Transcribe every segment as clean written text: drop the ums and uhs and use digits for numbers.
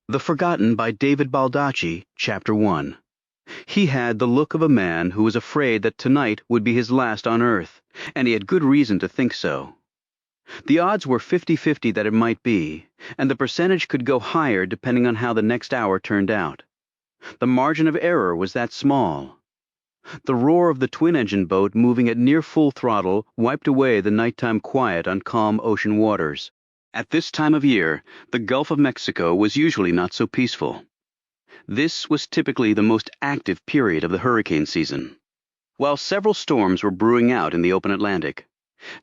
The Forgotten by David Baldacci, Chapter 1. He had the look of a man who was afraid that tonight would be his last on earth, and he had good reason to think so. The odds were 50-50 that it might be, and the percentage could go higher depending on how the next hour turned out. The margin of error was that small. The roar of the twin-engine boat moving at near full throttle wiped away the nighttime quiet on calm ocean waters. At this time of year, the Gulf of Mexico was usually not so peaceful. This was typically the most active period of the hurricane season. While several storms were brewing out in the open Atlantic,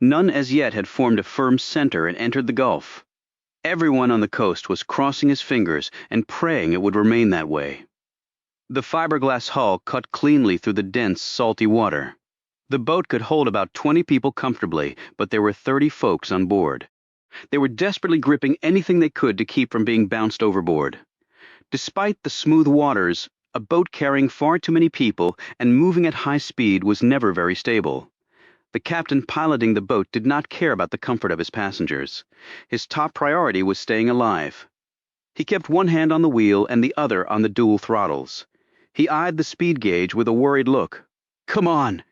none as yet had formed a firm center and entered the Gulf. Everyone on the coast was crossing his fingers and praying it would remain that way. The fiberglass hull cut cleanly through the dense, salty water. The boat could hold about 20 people comfortably, but there were 30 folks on board. They were desperately gripping anything they could to keep from being bounced overboard. Despite the smooth waters, a boat carrying far too many people and moving at high speed was never very stable. The captain piloting the boat did not care about the comfort of his passengers. His top priority was staying alive. He kept one hand on the wheel and the other on the dual throttles. He eyed the speed gauge with a worried look. Come on,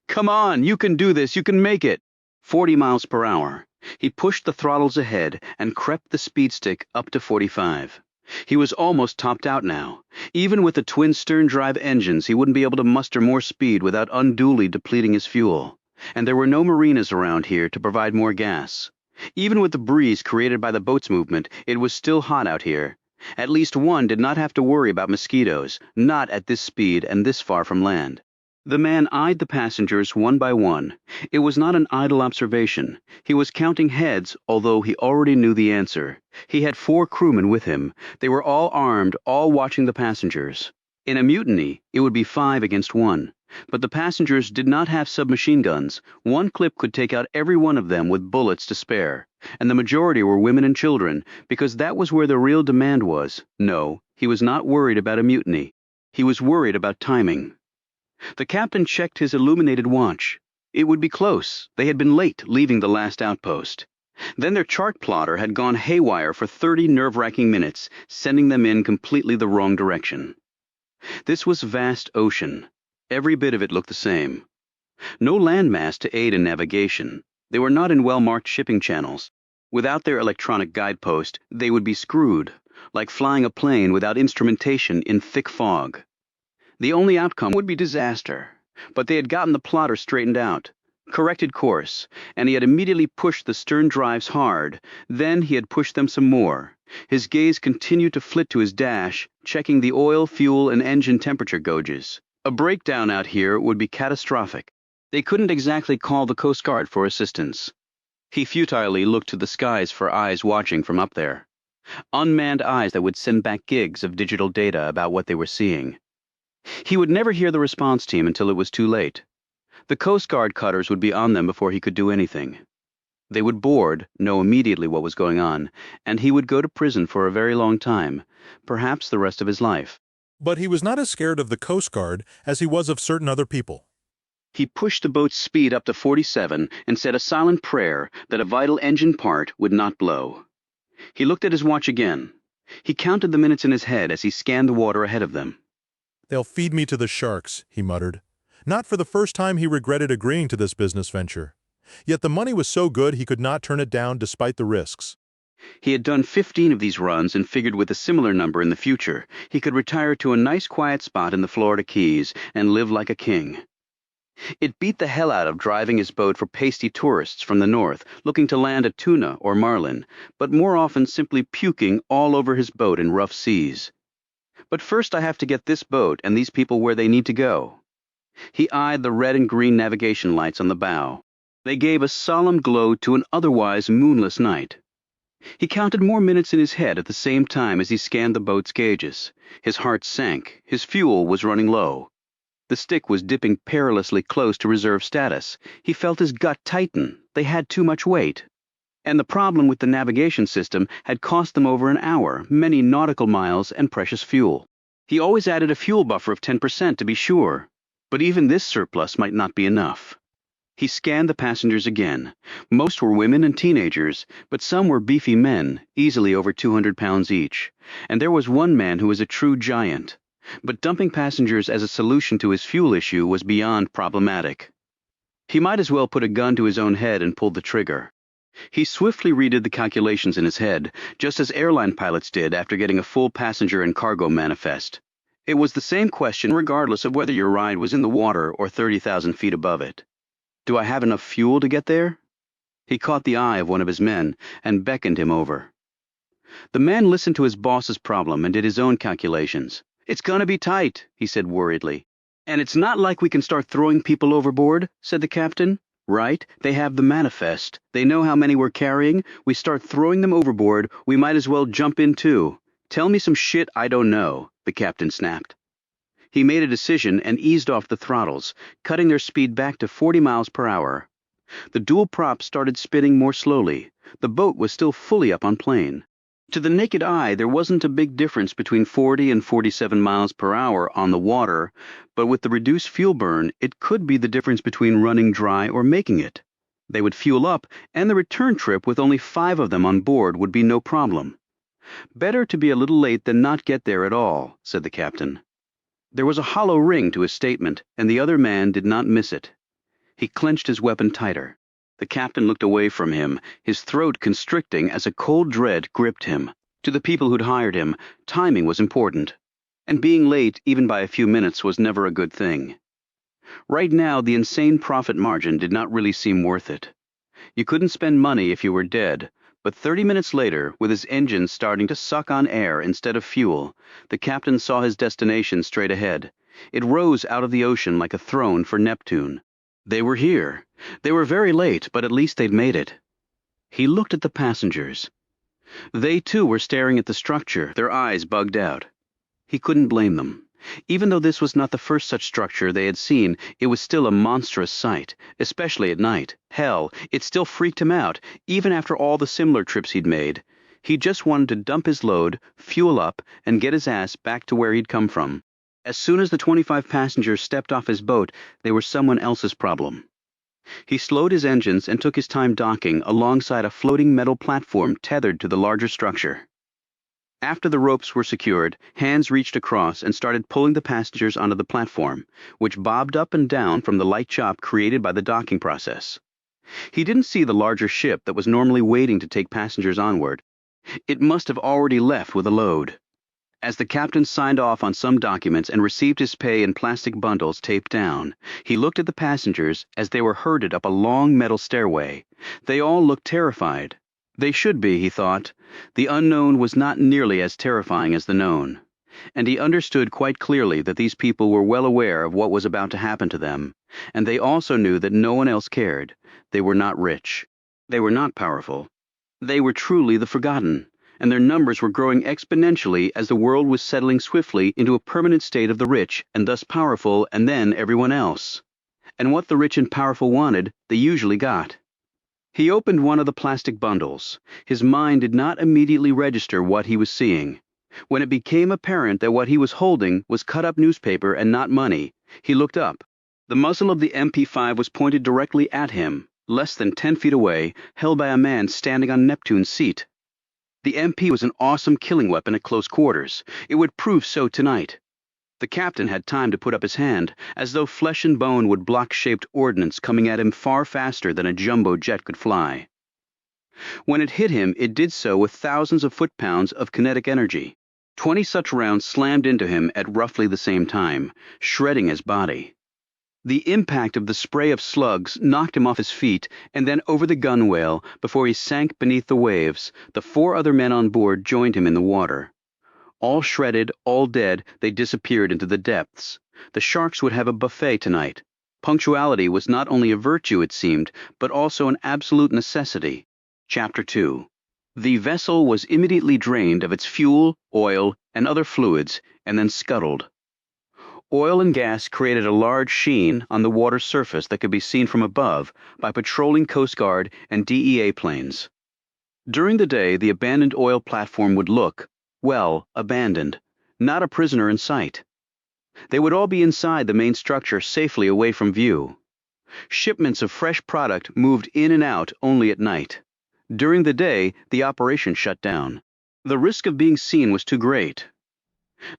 you can do this, you can make it. 40 miles per hour. He pushed the throttles ahead and crept the speed stick up to 45. He was almost topped out now. Even with the twin stern-drive engines, he wouldn't be able to muster more speed without unduly depleting his fuel. And there were no marinas around here to provide more gas. Even with the breeze created by the boat's movement, it was still hot out here. At least one did not have to worry about mosquitoes, not at this speed and this far from land. The man eyed the passengers one by one. It was not an idle observation. He was counting heads, although he already knew the answer. He had 4 crewmen with him. They were all armed, all watching the passengers. In a mutiny, it would be 5 against 1. But the passengers did not have submachine guns. One clip could take out every one of them with bullets to spare. And the majority were women and children, because that was where the real demand was. No, he was not worried about a mutiny. He was worried about timing. The captain checked his illuminated watch. It would be close. They had been late leaving the last outpost. Then their chart plotter had gone haywire for 30 nerve-wracking minutes, sending them in completely the wrong direction. This was vast ocean. Every bit of it looked the same. No landmass to aid in navigation. They were not in well-marked shipping channels. Without their electronic guidepost, they would be screwed, like flying a plane without instrumentation in thick fog. The only outcome would be disaster, but they had gotten the plotter straightened out, corrected course, and he had immediately pushed the stern drives hard. Then he had pushed them some more. His gaze continued to flit to his dash, checking the oil, fuel, and engine temperature gauges. A breakdown out here would be catastrophic. They couldn't exactly call the Coast Guard for assistance. He futilely looked to the skies for eyes watching from up there. Unmanned eyes that would send back gigs of digital data about what they were seeing. He would never hear the response team until it was too late. The Coast Guard cutters would be on them before he could do anything. They would board, know immediately what was going on, and he would go to prison for a very long time, perhaps the rest of his life. But he was not as scared of the Coast Guard as he was of certain other people. He pushed the boat's speed up to 47 and said a silent prayer that a vital engine part would not blow. He looked at his watch again. He counted the minutes in his head as he scanned the water ahead of them. "They'll feed me to the sharks," he muttered. Not for the first time he regretted agreeing to this business venture. Yet the money was so good he could not turn it down despite the risks. He had done 15 of these runs and figured with a similar number in the future, he could retire to a nice quiet spot in the Florida Keys and live like a king. It beat the hell out of driving his boat for pasty tourists from the north looking to land a tuna or marlin, but more often simply puking all over his boat in rough seas. But first I have to get this boat and these people where they need to go. He eyed the red and green navigation lights on the bow. They gave a solemn glow to an otherwise moonless night. He counted more minutes in his head at the same time as he scanned the boat's gauges. His heart sank. His fuel was running low. The stick was dipping perilously close to reserve status. He felt his gut tighten. They had too much weight. And the problem with the navigation system had cost them over an hour, many nautical miles, and precious fuel. He always added a fuel buffer of 10% to be sure, but even this surplus might not be enough. He scanned the passengers again. Most were women and teenagers, but some were beefy men, easily over 200 pounds each. And there was one man who was a true giant. But dumping passengers as a solution to his fuel issue was beyond problematic. He might as well put a gun to his own head and pull the trigger. He swiftly redid the calculations in his head, just as airline pilots did after getting a full passenger and cargo manifest. It was the same question regardless of whether your ride was in the water or 30,000 feet above it. Do I have enough fuel to get there? He caught the eye of one of his men and beckoned him over. The man listened to his boss's problem and did his own calculations. It's gonna be tight, he said worriedly. And it's not like we can start throwing people overboard, said the captain. Right? They have the manifest. They know how many we're carrying. We start throwing them overboard, we might as well jump in too. Tell me some shit I don't know, the captain snapped. He made a decision and eased off the throttles, cutting their speed back to 40 miles per hour. The dual props started spinning more slowly. The boat was still fully up on plane. To the naked eye, there wasn't a big difference between 40 and 47 miles per hour on the water, but with the reduced fuel burn, it could be the difference between running dry or making it. They would fuel up, and the return trip with only 5 of them on board would be no problem. Better to be a little late than not get there at all, said the captain. There was a hollow ring to his statement, and the other man did not miss it. He clenched his weapon tighter. The captain looked away from him, his throat constricting as a cold dread gripped him. To the people who'd hired him, timing was important. And being late, even by a few minutes, was never a good thing. Right now, the insane profit margin did not really seem worth it. You couldn't spend money if you were dead, but 30 minutes later, with his engines starting to suck on air instead of fuel, the captain saw his destination straight ahead. It rose out of the ocean like a throne for Neptune. They were here. They were very late, but at least they'd made it. He looked at the passengers. They too were staring at the structure, their eyes bugged out. He couldn't blame them. Even though this was not the first such structure they had seen, it was still a monstrous sight, especially at night. Hell, it still freaked him out, even after all the similar trips he'd made. He just wanted to dump his load, fuel up, and get his ass back to where he'd come from. As soon as the 25 passengers stepped off his boat, they were someone else's problem. He slowed his engines and took his time docking alongside a floating metal platform tethered to the larger structure. After the ropes were secured, hands reached across and started pulling the passengers onto the platform, which bobbed up and down from the light chop created by the docking process. He didn't see the larger ship that was normally waiting to take passengers onward. It must have already left with a load. As the captain signed off on some documents and received his pay in plastic bundles taped down, he looked at the passengers as they were herded up a long metal stairway. They all looked terrified. They should be, he thought. The unknown was not nearly as terrifying as the known. And he understood quite clearly that these people were well aware of what was about to happen to them, and they also knew that no one else cared. They were not rich. They were not powerful. They were truly the forgotten, and their numbers were growing exponentially as the world was settling swiftly into a permanent state of the rich and thus powerful and then everyone else. And what the rich and powerful wanted, they usually got. He opened one of the plastic bundles. His mind did not immediately register what he was seeing. When it became apparent that what he was holding was cut-up newspaper and not money, he looked up. The muzzle of the MP5 was pointed directly at him, less than 10 feet away, held by a man standing on Neptune's seat. The MP was an awesome killing weapon at close quarters. It would prove so tonight. The captain had time to put up his hand, as though flesh and bone would block-shaped ordnance coming at him far faster than a jumbo jet could fly. When it hit him, it did so with thousands of foot-pounds of kinetic energy. 20 such rounds slammed into him at roughly the same time, shredding his body. The impact of the spray of slugs knocked him off his feet and then over the gunwale before he sank beneath the waves. The 4 other men on board joined him in the water. All shredded, all dead, they disappeared into the depths. The sharks would have a buffet tonight. Punctuality was not only a virtue, it seemed, but also an absolute necessity. Chapter 2. The vessel was immediately drained of its fuel, oil, and other fluids, and then scuttled. Oil and gas created a large sheen on the water's surface that could be seen from above by patrolling Coast Guard and DEA planes. During the day, the abandoned oil platform would look, well, abandoned, not a prisoner in sight. They would all be inside the main structure safely away from view. Shipments of fresh product moved in and out only at night. During the day, the operation shut down. The risk of being seen was too great.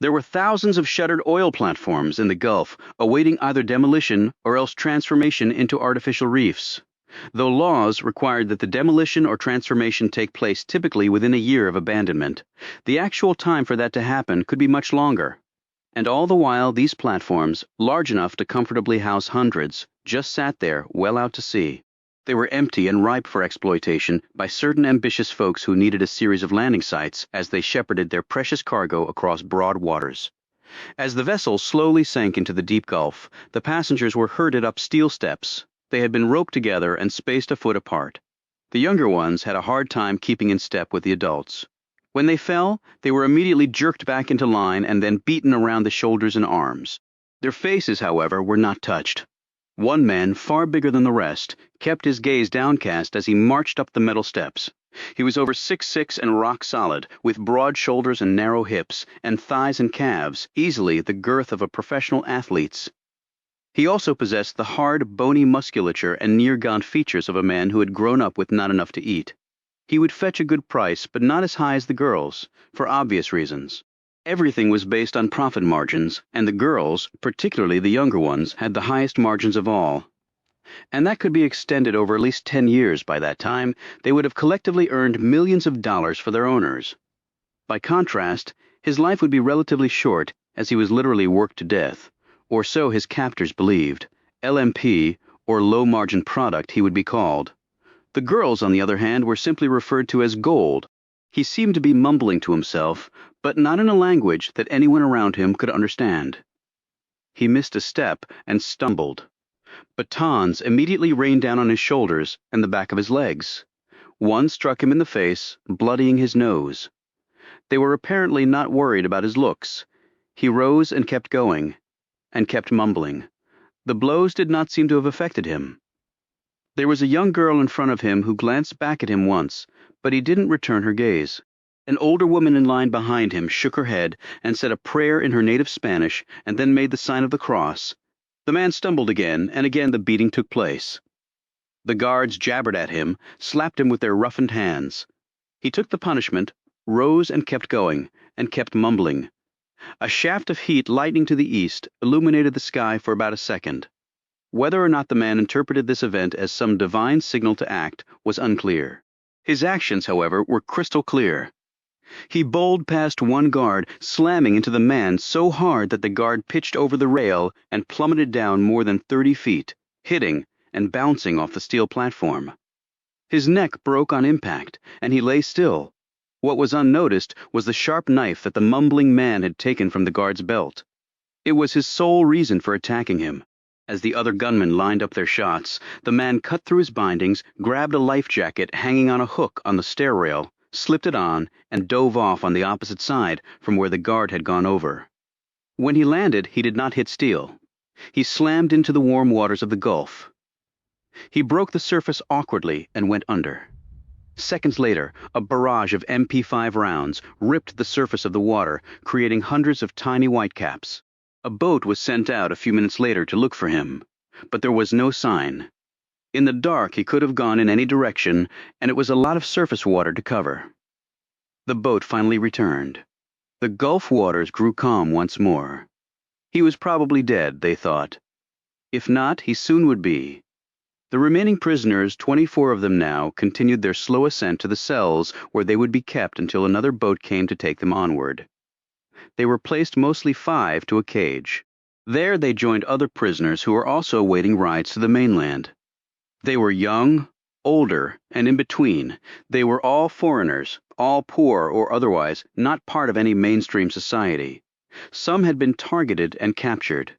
There were thousands of shuttered oil platforms in the Gulf awaiting either demolition or else transformation into artificial reefs. Though laws required that the demolition or transformation take place typically within a year of abandonment, the actual time for that to happen could be much longer. And all the while, these platforms, large enough to comfortably house hundreds, just sat there well out to sea. They were empty and ripe for exploitation by certain ambitious folks who needed a series of landing sites as they shepherded their precious cargo across broad waters. As the vessel slowly sank into the deep Gulf, the passengers were herded up steel steps. They had been roped together and spaced a foot apart. The younger ones had a hard time keeping in step with the adults. When they fell, they were immediately jerked back into line and then beaten around the shoulders and arms. Their faces, however, were not touched. One man, far bigger than the rest, kept his gaze downcast as he marched up the metal steps. He was over 6'6" and rock solid, with broad shoulders and narrow hips, and thighs and calves, easily the girth of a professional athlete's. He also possessed the hard, bony musculature and near-gaunt features of a man who had grown up with not enough to eat. He would fetch a good price, but not as high as the girls, for obvious reasons. Everything was based on profit margins, and the girls, particularly the younger ones, had the highest margins of all. And that could be extended over at least 10 years by that time. They would have collectively earned millions of dollars for their owners. By contrast, his life would be relatively short, as he was literally worked to death, or so his captors believed. LMP, or low-margin product, he would be called. The girls, on the other hand, were simply referred to as gold. He seemed to be mumbling to himself, but not in a language that anyone around him could understand. He missed a step and stumbled. Batons immediately rained down on his shoulders and the back of his legs. One struck him in the face, bloodying his nose. They were apparently not worried about his looks. He rose and kept going, and kept mumbling. The blows did not seem to have affected him. There was a young girl in front of him who glanced back at him once, but he didn't return her gaze. An older woman in line behind him shook her head and said a prayer in her native Spanish and then made the sign of the cross. The man stumbled again, and again the beating took place. The guards jabbered at him, slapped him with their roughened hands. He took the punishment, rose and kept going, and kept mumbling. A shaft of heat lightning to the east illuminated the sky for about a second. Whether or not the man interpreted this event as some divine signal to act was unclear. His actions, however, were crystal clear. He bowled past one guard, slamming into the man so hard that the guard pitched over the rail and plummeted down more than 30 feet, hitting and bouncing off the steel platform. His neck broke on impact, and he lay still. What was unnoticed was the sharp knife that the mumbling man had taken from the guard's belt. It was his sole reason for attacking him. As the other gunmen lined up their shots, the man cut through his bindings, grabbed a life jacket hanging on a hook on the stair rail, slipped it on, and dove off on the opposite side from where the guard had gone over. When he landed, he did not hit steel. He slammed into the warm waters of the Gulf. He broke the surface awkwardly and went under. Seconds later, a barrage of MP5 rounds ripped the surface of the water, creating hundreds of tiny whitecaps. A boat was sent out a few minutes later to look for him, but there was no sign. In the dark, he could have gone in any direction, and it was a lot of surface water to cover. The boat finally returned. The Gulf waters grew calm once more. He was probably dead, they thought. If not, he soon would be. The remaining prisoners, 24 of them now, continued their slow ascent to the cells where they would be kept until another boat came to take them onward. They were placed mostly 5 to a cage. There they joined other prisoners who were also awaiting rides to the mainland. They were young, older, and in between. They were all foreigners, all poor or otherwise not part of any mainstream society. Some had been targeted and captured.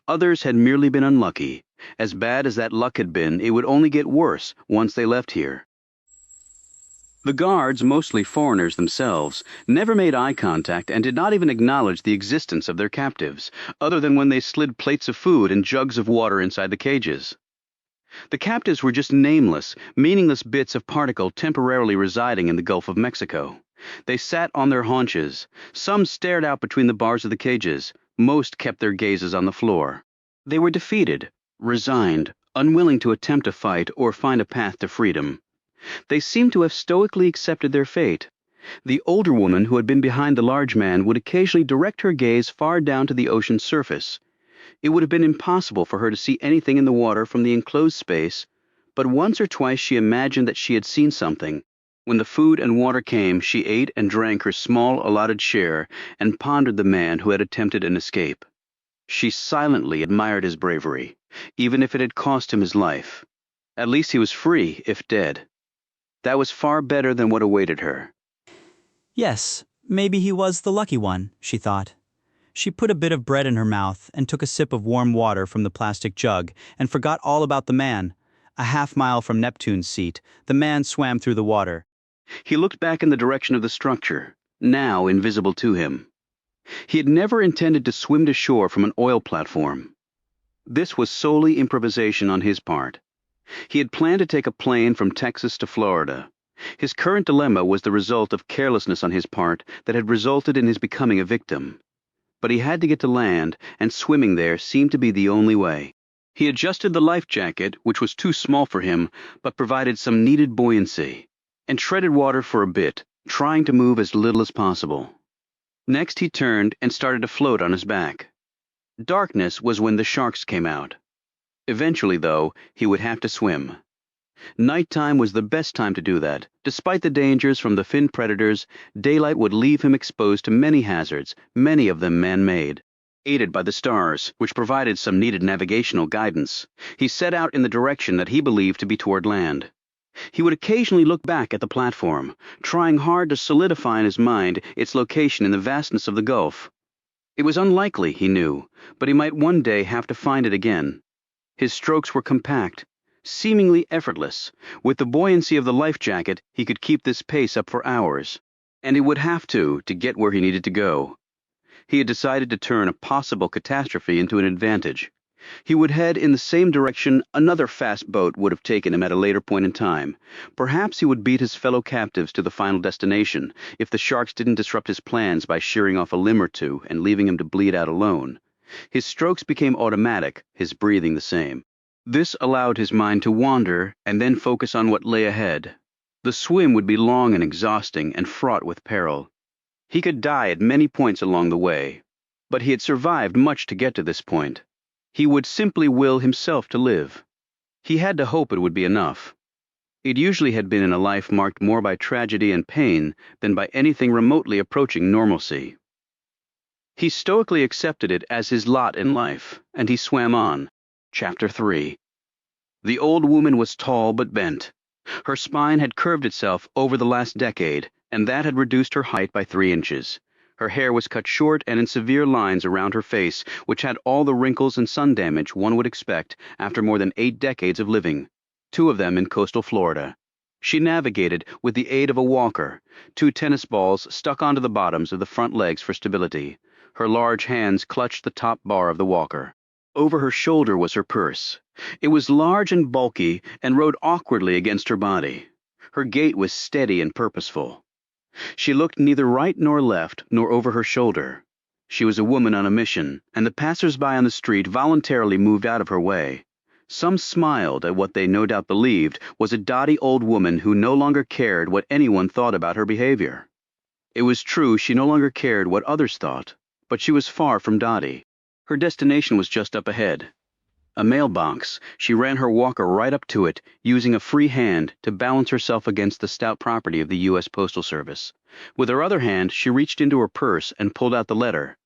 Others had merely been unlucky. As bad as that luck had been, it would only get worse once they left here. The guards, mostly foreigners themselves, never made eye contact and did not even acknowledge the existence of their captives, other than when they slid plates of food and jugs of water inside the cages. The captives were just nameless, meaningless bits of particle temporarily residing in the Gulf of Mexico. They sat on their haunches. Some stared out between the bars of the cages. Most kept their gazes on the floor. They were defeated, resigned, unwilling to attempt a fight or find a path to freedom. They seemed to have stoically accepted their fate. The older woman who had been behind the large man would occasionally direct her gaze far down to the ocean's surface. It would have been impossible for her to see anything in the water from the enclosed space, but once or twice she imagined that she had seen something. When the food and water came, she ate and drank her small allotted share and pondered the man who had attempted an escape. She silently admired his bravery, even if it had cost him his life. At least he was free, if dead. That was far better than what awaited her. Yes, maybe he was the lucky one, she thought. She put a bit of bread in her mouth and took a sip of warm water from the plastic jug and forgot all about the man. A half-mile from Neptune's seat, the man swam through the water. He looked back in the direction of the structure, now invisible to him. He had never intended to swim to shore from an oil platform. This was solely improvisation on his part. He had planned to take a plane from Texas to Florida. His current dilemma was the result of carelessness on his part that had resulted in his becoming a victim. But he had to get to land, and swimming there seemed to be the only way. He adjusted the life jacket, which was too small for him, but provided some needed buoyancy, and treaded water for a bit, trying to move as little as possible. Next he turned and started to float on his back. Darkness was when the sharks came out. Eventually, though, he would have to swim. Nighttime was the best time to do that. Despite the dangers from the fin predators, daylight would leave him exposed to many hazards, many of them man-made. Aided by the stars, which provided some needed navigational guidance, he set out in the direction that he believed to be toward land. He would occasionally look back at the platform, trying hard to solidify in his mind its location in the vastness of the Gulf. It was unlikely, he knew, but he might one day have to find it again. His strokes were compact, seemingly effortless. With the buoyancy of the life jacket, he could keep this pace up for hours. And he would have to get where he needed to go. He had decided to turn a possible catastrophe into an advantage. He would head in the same direction another fast boat would have taken him at a later point in time. Perhaps he would beat his fellow captives to the final destination, if the sharks didn't disrupt his plans by shearing off a limb or two and leaving him to bleed out alone. His strokes became automatic, his breathing the same. This allowed his mind to wander and then focus on what lay ahead. The swim would be long and exhausting and fraught with peril. He could die at many points along the way, but he had survived much to get to this point. He would simply will himself to live. He had to hope it would be enough. It usually had been in a life marked more by tragedy and pain than by anything remotely approaching normalcy. He stoically accepted it as his lot in life, and he swam on. Chapter 3. The old woman was tall but bent. Her spine had curved itself over the last decade, and that had reduced her height by 3 inches. Her hair was cut short and in severe lines around her face, which had all the wrinkles and sun damage one would expect after more than 8 decades of living, 2 of them in coastal Florida. She navigated with the aid of a walker, 2 tennis balls stuck onto the bottoms of the front legs for stability. Her large hands clutched the top bar of the walker. Over her shoulder was her purse. It was large and bulky and rode awkwardly against her body. Her gait was steady and purposeful. She looked neither right nor left nor over her shoulder. She was a woman on a mission, and the passers-by on the street voluntarily moved out of her way. Some smiled at what they no doubt believed was a dotty old woman who no longer cared what anyone thought about her behavior. It was true she no longer cared what others thought, but she was far from dotty. Her destination was just up ahead. A mailbox. She ran her walker right up to it, using a free hand to balance herself against the stout property of the U.S. Postal Service. With her other hand, she reached into her purse and pulled out the letter.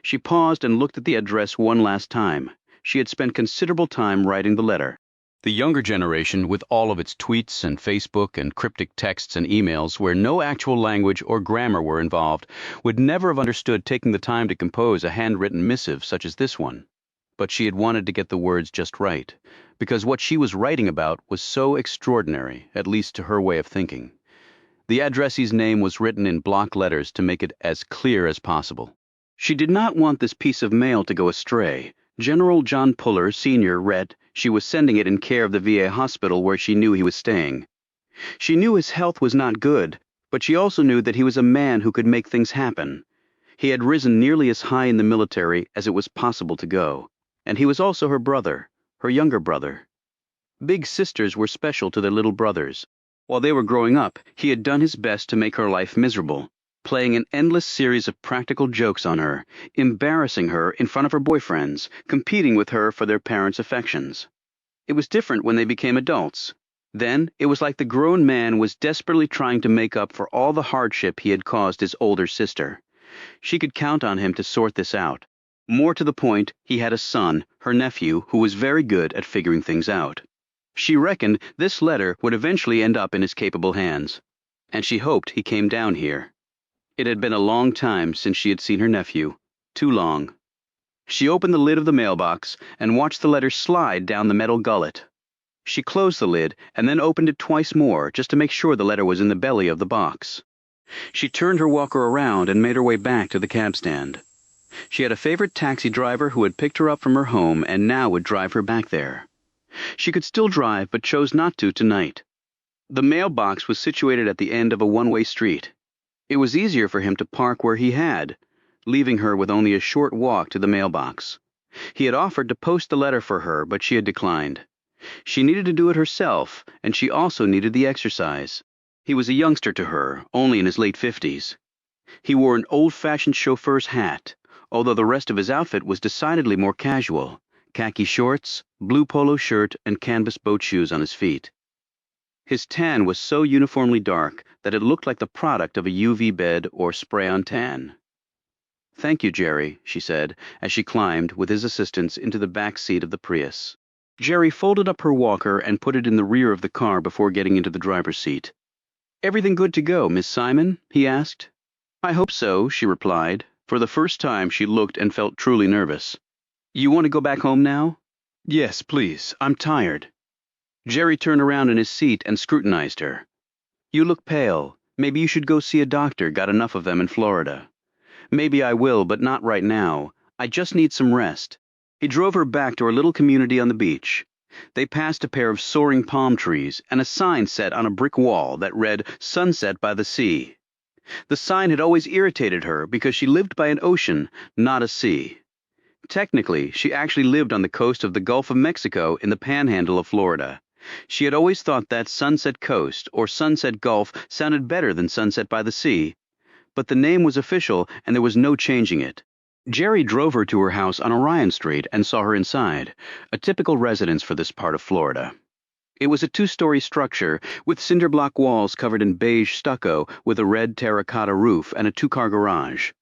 She paused and looked at the address one last time. She had spent considerable time writing the letter. The younger generation, with all of its tweets and Facebook and cryptic texts and emails where no actual language or grammar were involved, would never have understood taking the time to compose a handwritten missive such as this one. But she had wanted to get the words just right, because what she was writing about was so extraordinary, at least to her way of thinking. The addressee's name was written in block letters to make it as clear as possible. She did not want this piece of mail to go astray. General John Puller, Sr., read she was sending it in care of the VA hospital where she knew he was staying. She knew his health was not good, but she also knew that he was a man who could make things happen. He had risen nearly as high in the military as it was possible to go. And he was also her brother, her younger brother. Big sisters were special to their little brothers. While they were growing up, he had done his best to make her life miserable, playing an endless series of practical jokes on her, embarrassing her in front of her boyfriends, competing with her for their parents' affections. It was different when they became adults. Then it was like the grown man was desperately trying to make up for all the hardship he had caused his older sister. She could count on him to sort this out. More to the point, he had a son, her nephew, who was very good at figuring things out. She reckoned this letter would eventually end up in his capable hands, and she hoped he came down here. It had been a long time since she had seen her nephew. Too long. She opened the lid of the mailbox and watched the letter slide down the metal gullet. She closed the lid and then opened it twice more just to make sure the letter was in the belly of the box. She turned her walker around and made her way back to the cab stand. She had a favorite taxi driver who had picked her up from her home and now would drive her back there. She could still drive but chose not to tonight. The mailbox was situated at the end of a one-way street. It was easier for him to park where he had, leaving her with only a short walk to the mailbox. He had offered to post the letter for her, but she had declined. She needed to do it herself, and she also needed the exercise. He was a youngster to her, only in his late 50s. He wore an old-fashioned chauffeur's hat, although the rest of his outfit was decidedly more casual: khaki shorts, blue polo shirt, and canvas boat shoes on his feet. His tan was so uniformly dark that it looked like the product of a UV bed or spray-on tan. "Thank you, Jerry," she said, as she climbed, with his assistance, into the back seat of the Prius. Jerry folded up her walker and put it in the rear of the car before getting into the driver's seat. "Everything good to go, Miss Simon?" he asked. "I hope so," she replied. For the first time she looked and felt truly nervous. "You want to go back home now?" "Yes, please. I'm tired." Jerry turned around in his seat and scrutinized her. "You look pale. Maybe you should go see a doctor. Got enough of them in Florida." "Maybe I will, but not right now. I just need some rest." He drove her back to her little community on the beach. They passed a pair of soaring palm trees and a sign set on a brick wall that read "Sunset by the Sea." The sign had always irritated her because she lived by an ocean, not a sea. Technically, she actually lived on the coast of the Gulf of Mexico in the panhandle of Florida. She had always thought that Sunset Coast or Sunset Gulf sounded better than Sunset by the Sea, but the name was official and there was no changing it. Jerry drove her to her house on Orion Street and saw her inside, a typical residence for this part of Florida. It was a two-story structure with cinder block walls covered in beige stucco with a red terracotta roof and a two-car garage.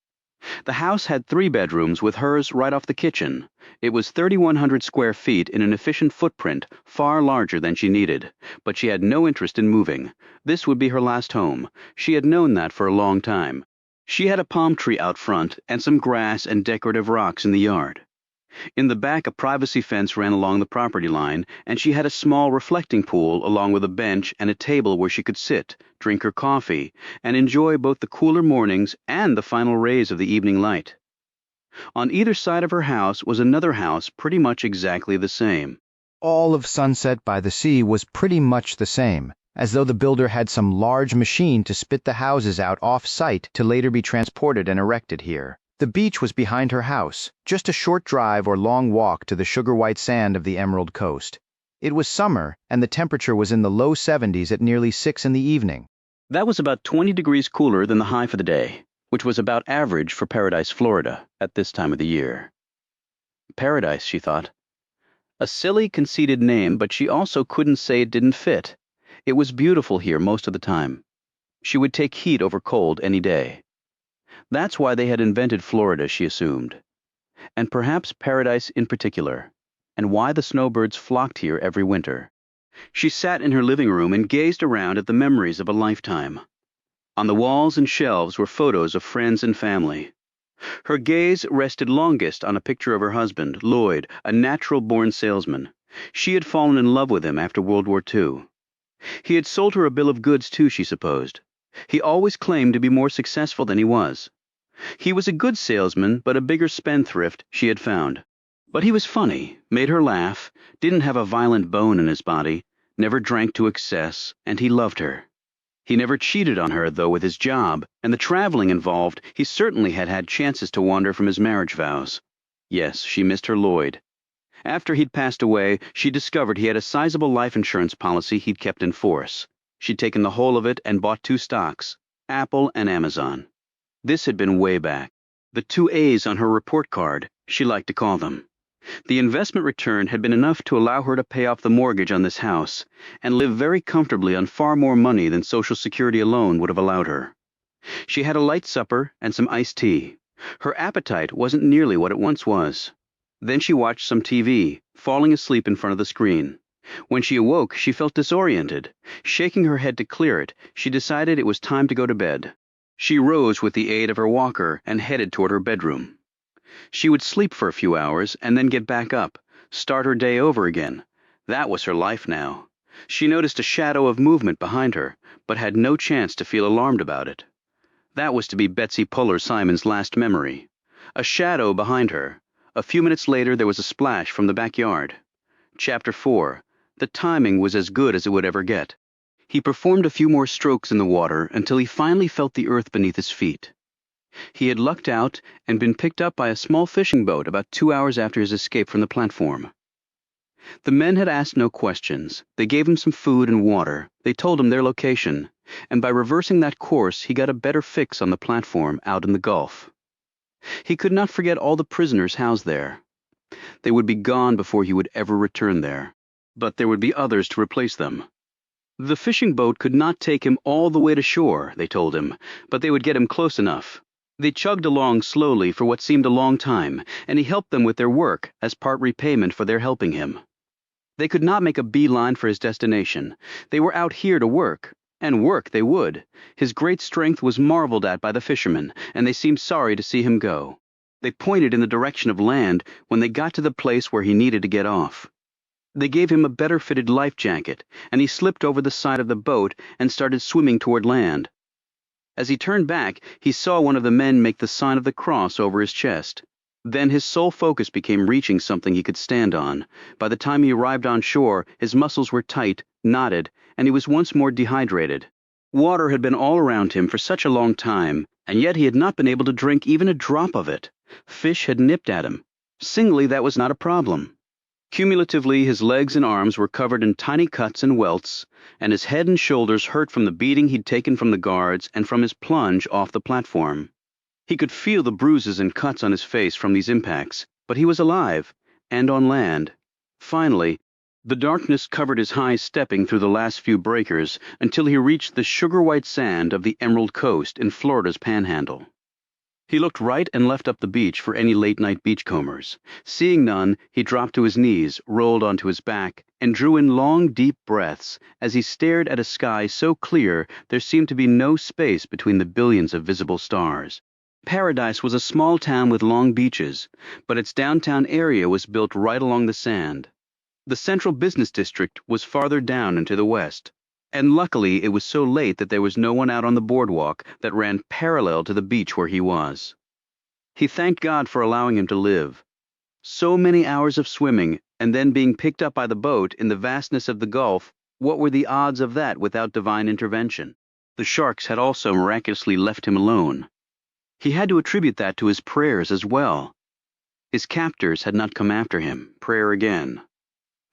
The house had 3 bedrooms with hers right off the kitchen. It was 3,100 square feet in an efficient footprint, far larger than she needed, but she had no interest in moving. This would be her last home. She had known that for a long time. She had a palm tree out front and some grass and decorative rocks in the yard. In the back, a privacy fence ran along the property line, and she had a small reflecting pool along with a bench and a table where she could sit, drink her coffee, and enjoy both the cooler mornings and the final rays of the evening light. On either side of her house was another house pretty much exactly the same. All of Sunset by the Sea was pretty much the same, as though the builder had some large machine to spit the houses out off-site to later be transported and erected here. The beach was behind her house, just a short drive or long walk to the sugar-white sand of the Emerald Coast. It was summer, and the temperature was in the low 70s at nearly 6 in the evening. That was about 20 degrees cooler than the high for the day, which was about average for Paradise, Florida, at this time of the year. Paradise, she thought. A silly, conceited name, but she also couldn't say it didn't fit. It was beautiful here most of the time. She would take heat over cold any day. That's why they had invented Florida, she assumed. And perhaps Paradise in particular, and why the snowbirds flocked here every winter. She sat in her living room and gazed around at the memories of a lifetime. On the walls and shelves were photos of friends and family. Her gaze rested longest on a picture of her husband, Lloyd, a natural-born salesman. She had fallen in love with him after World War II. He had sold her a bill of goods too, she supposed. He always claimed to be more successful than he was. He was a good salesman, but a bigger spendthrift, she had found. But he was funny, made her laugh, didn't have a violent bone in his body, never drank to excess, and he loved her. He never cheated on her, though, with his job, and the traveling involved, he certainly had had chances to wander from his marriage vows. Yes, she missed her Lloyd. After he'd passed away, she discovered he had a sizable life insurance policy he'd kept in force. She'd taken the whole of it and bought 2 stocks, Apple and Amazon. This had been way back. The 2 A's on her report card, she liked to call them. The investment return had been enough to allow her to pay off the mortgage on this house and live very comfortably on far more money than Social Security alone would have allowed her. She had a light supper and some iced tea. Her appetite wasn't nearly what it once was. Then she watched some TV, falling asleep in front of the screen. When she awoke, she felt disoriented. Shaking her head to clear it, she decided it was time to go to bed. She rose with the aid of her walker and headed toward her bedroom. She would sleep for a few hours and then get back up, start her day over again. That was her life now. She noticed a shadow of movement behind her, but had no chance to feel alarmed about it. That was to be Betsy Puller Simon's last memory. A shadow behind her. A few minutes later there was a splash from the backyard. Chapter 4. The timing was as good as it would ever get. He performed a few more strokes in the water until he finally felt the earth beneath his feet. He had lucked out and been picked up by a small fishing boat about 2 hours after his escape from the platform. The men had asked no questions. They gave him some food and water. They told him their location, and by reversing that course he got a better fix on the platform out in the Gulf. He could not forget all the prisoners housed there. They would be gone before he would ever return there, but there would be others to replace them. The fishing boat could not take him all the way to shore, they told him, but they would get him close enough. They chugged along slowly for what seemed a long time, and he helped them with their work as part repayment for their helping him. They could not make a beeline for his destination. They were out here to work, and work they would. His great strength was marveled at by the fishermen, and they seemed sorry to see him go. They pointed in the direction of land when they got to the place where he needed to get off. They gave him a better-fitted life jacket, and he slipped over the side of the boat and started swimming toward land. As he turned back, he saw one of the men make the sign of the cross over his chest. Then his sole focus became reaching something he could stand on. By the time he arrived on shore, his muscles were tight, knotted, and he was once more dehydrated. Water had been all around him for such a long time, and yet he had not been able to drink even a drop of it. Fish had nipped at him. Singly, that was not a problem. Cumulatively, his legs and arms were covered in tiny cuts and welts, and his head and shoulders hurt from the beating he'd taken from the guards and from his plunge off the platform. He could feel the bruises and cuts on his face from these impacts, but he was alive, and on land. Finally, the darkness covered his high stepping through the last few breakers until he reached the sugar-white sand of the Emerald Coast in Florida's Panhandle. He looked right and left up the beach for any late-night beachcombers. Seeing none, he dropped to his knees, rolled onto his back, and drew in long, deep breaths as he stared at a sky so clear there seemed to be no space between the billions of visible stars. Paradise was a small town with long beaches, but its downtown area was built right along the sand. The central business district was farther down and to the west, and luckily it was so late that there was no one out on the boardwalk that ran parallel to the beach where he was. He thanked God for allowing him to live. So many hours of swimming, and then being picked up by the boat in the vastness of the Gulf, what were the odds of that without divine intervention? The sharks had also miraculously left him alone. He had to attribute that to his prayers as well. His captors had not come after him. Prayer again.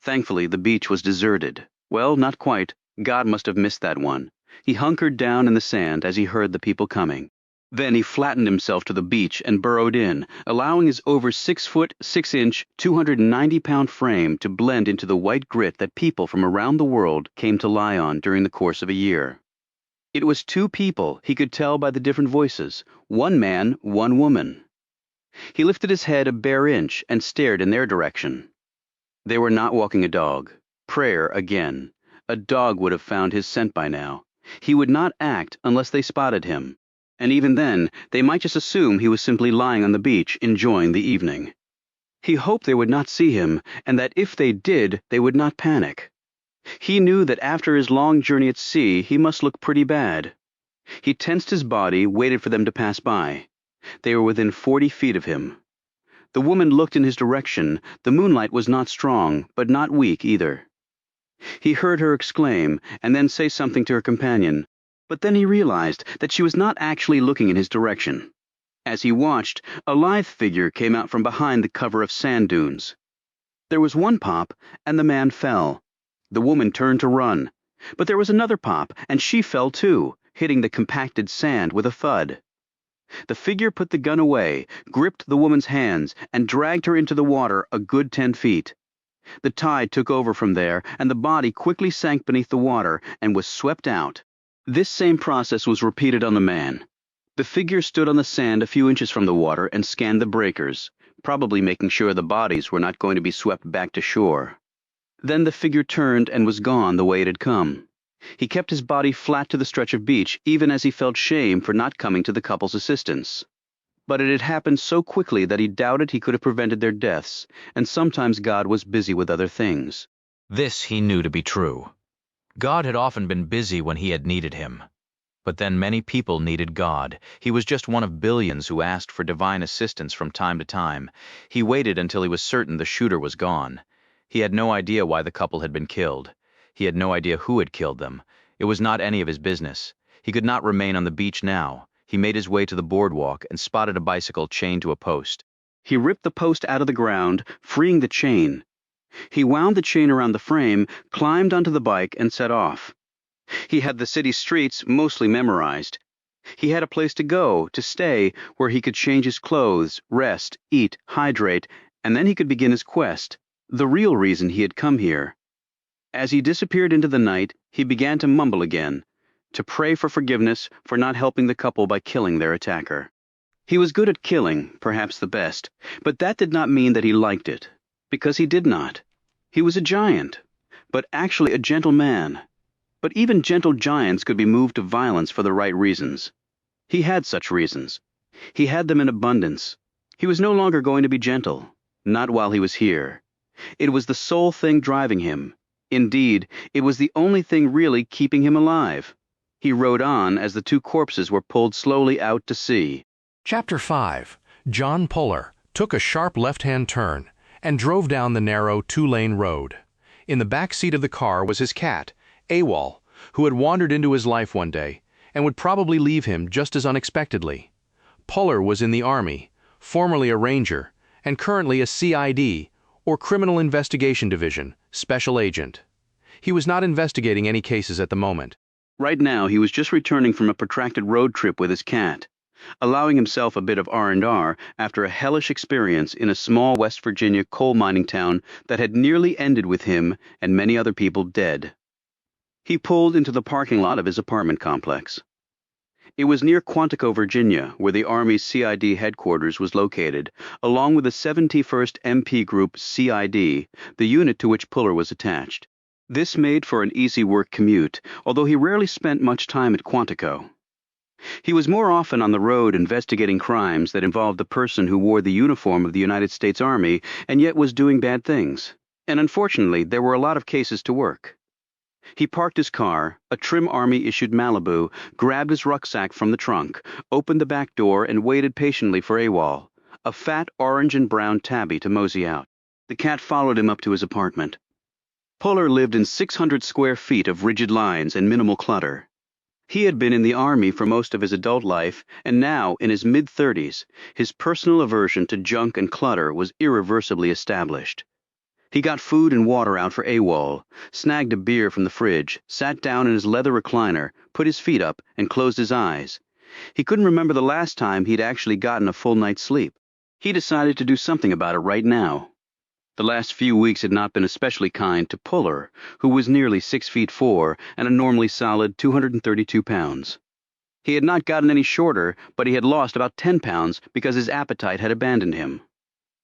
Thankfully, the beach was deserted. Well, not quite. God must have missed that one. He hunkered down in the sand as he heard the people coming. Then he flattened himself to the beach and burrowed in, allowing his over 6-foot, 6-inch, 290-pound frame to blend into the white grit that people from around the world came to lie on during the course of a year. It was 2 people, he could tell by the different voices. 1 man, 1 woman. He lifted his head a bare inch and stared in their direction. They were not walking a dog. Prayer again. A dog would have found his scent by now. He would not act unless they spotted him. And even then, they might just assume he was simply lying on the beach enjoying the evening. He hoped they would not see him, and that if they did, they would not panic. He knew that after his long journey at sea, he must look pretty bad. He tensed his body, waited for them to pass by. They were within 40 feet of him. The woman looked in his direction. The moonlight was not strong, but not weak either. He heard her exclaim, and then say something to her companion, but then he realized that she was not actually looking in his direction. As he watched, a lithe figure came out from behind the cover of sand dunes. There was one pop, and the man fell. The woman turned to run. But there was another pop, and she fell too, hitting the compacted sand with a thud. The figure put the gun away, gripped the woman's hands, and dragged her into the water a good 10 feet. The tide took over from there, and the body quickly sank beneath the water and was swept out. This same process was repeated on the man. The figure stood on the sand a few inches from the water and scanned the breakers, probably making sure the bodies were not going to be swept back to shore. Then the figure turned and was gone the way it had come. He kept his body flat to the stretch of beach, even as he felt shame for not coming to the couple's assistance. But it had happened so quickly that he doubted he could have prevented their deaths, and sometimes God was busy with other things. This he knew to be true. God had often been busy when he had needed him. But then many people needed God. He was just one of billions who asked for divine assistance from time to time. He waited until he was certain the shooter was gone. He had no idea why the couple had been killed. He had no idea who had killed them. It was not any of his business. He could not remain on the beach now. He made his way to the boardwalk and spotted a bicycle chained to a post. He ripped the post out of the ground, freeing the chain. He wound the chain around the frame, climbed onto the bike, and set off. He had the city streets mostly memorized. He had a place to go, to stay, where he could change his clothes, rest, eat, hydrate, and then he could begin his quest, the real reason he had come here. As he disappeared into the night, he began to mumble again, to pray for forgiveness for not helping the couple by killing their attacker. He was good at killing, perhaps the best, but that did not mean that he liked it, because he did not. He was a giant, but actually a gentle man. But even gentle giants could be moved to violence for the right reasons. He had such reasons. He had them in abundance. He was no longer going to be gentle, not while he was here. It was the sole thing driving him. Indeed, it was the only thing really keeping him alive. He rode on as the two corpses were pulled slowly out to sea. Chapter 5. John Puller took a sharp left-hand turn and drove down the narrow two-lane road. In the back seat of the car was his cat, AWOL, who had wandered into his life one day and would probably leave him just as unexpectedly. Puller was in the Army, formerly a Ranger, and currently a CID, or Criminal Investigation Division, Special Agent. He was not investigating any cases at the moment. Right now, he was just returning from a protracted road trip with his cat, allowing himself a bit of R&R after a hellish experience in a small West Virginia coal mining town that had nearly ended with him and many other people dead. He pulled into the parking lot of his apartment complex. It was near Quantico, Virginia, where the Army's CID headquarters was located, along with the 71st MP Group CID, the unit to which Puller was attached. This made for an easy work commute, although he rarely spent much time at Quantico. He was more often on the road investigating crimes that involved the person who wore the uniform of the United States Army and yet was doing bad things. And unfortunately, there were a lot of cases to work. He parked his car, a trim Army-issued Malibu, grabbed his rucksack from the trunk, opened the back door, and waited patiently for AWOL, a fat orange and brown tabby, to mosey out. The cat followed him up to his apartment. Puller lived in 600 square feet of rigid lines and minimal clutter. He had been in the Army for most of his adult life, and now, in his mid-30s, his personal aversion to junk and clutter was irreversibly established. He got food and water out for AWOL, snagged a beer from the fridge, sat down in his leather recliner, put his feet up, and closed his eyes. He couldn't remember the last time he'd actually gotten a full night's sleep. He decided to do something about it right now. The last few weeks had not been especially kind to Puller, who was nearly 6'4" and a normally solid 232 pounds. He had not gotten any shorter, but he had lost about 10 pounds because his appetite had abandoned him.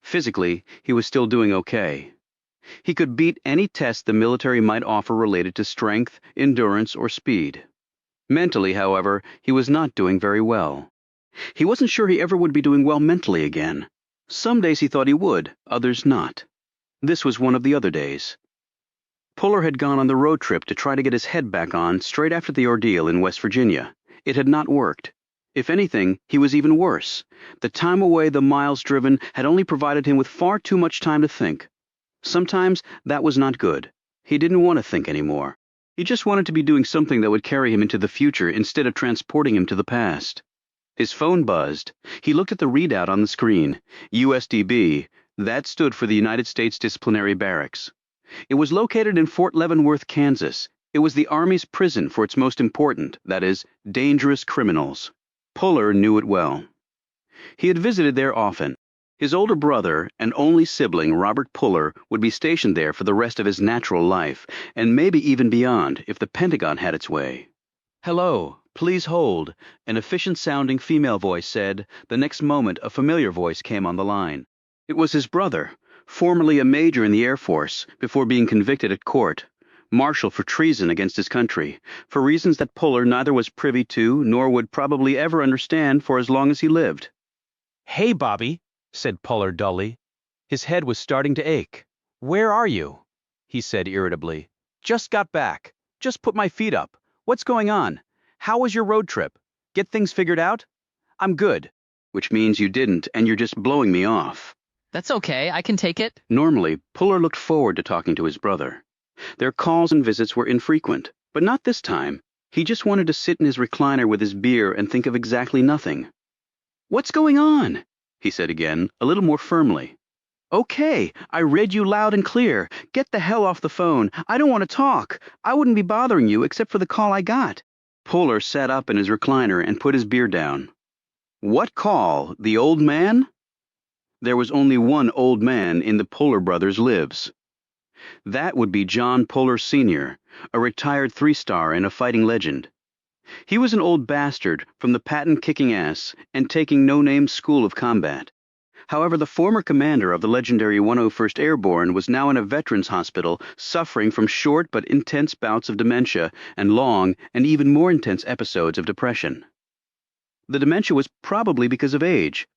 Physically, he was still doing okay. He could beat any test the military might offer related to strength, endurance, or speed. Mentally, however, he was not doing very well. He wasn't sure he ever would be doing well mentally again. Some days he thought he would, others not. This was one of the other days. Puller had gone on the road trip to try to get his head back on straight after the ordeal in West Virginia. It had not worked. If anything, he was even worse. The time away, the miles driven, had only provided him with far too much time to think. Sometimes that was not good. He didn't want to think anymore. He just wanted to be doing something that would carry him into the future instead of transporting him to the past. His phone buzzed. He looked at the readout on the screen. USDB, That stood for the United States Disciplinary Barracks. It was located in Fort Leavenworth, Kansas. It was the Army's prison for its most important, that is, dangerous criminals. Puller knew it well. He had visited there often. His older brother and only sibling, Robert Puller, would be stationed there for the rest of his natural life, and maybe even beyond if the Pentagon had its way. "Hello, please hold," an efficient-sounding female voice said. The next moment, a familiar voice came on the line. It was his brother, formerly a major in the Air Force, before being convicted at court, marshal for treason against his country, for reasons that Puller neither was privy to nor would probably ever understand for as long as he lived. "Hey, Bobby," said Puller dully. His head was starting to ache. "Where are you?" he said irritably. "Just got back. Just put my feet up. What's going on? How was your road trip? Get things figured out?" "I'm good." "Which means you didn't, and you're just blowing me off." That's okay, I can take it. Normally, Puller looked forward to talking to his brother. Their calls and visits were infrequent, but not this time. He just wanted to sit in his recliner with his beer and think of exactly nothing. "What's going on?" he said again, a little more firmly. "Okay, I read you loud and clear. Get the hell off the phone. I don't want to talk. I wouldn't be bothering you except for the call I got." Puller sat up in his recliner and put his beer down. "What call? The old man?" There was only one old man in the Puller brothers' lives. That would be John Puller Sr., a retired three-star and a fighting legend. He was an old bastard from the patent-kicking ass and taking no-name school of combat. However, the former commander of the legendary 101st Airborne was now in a veterans hospital suffering from short but intense bouts of dementia and long and even more intense episodes of depression. The dementia was probably because of age.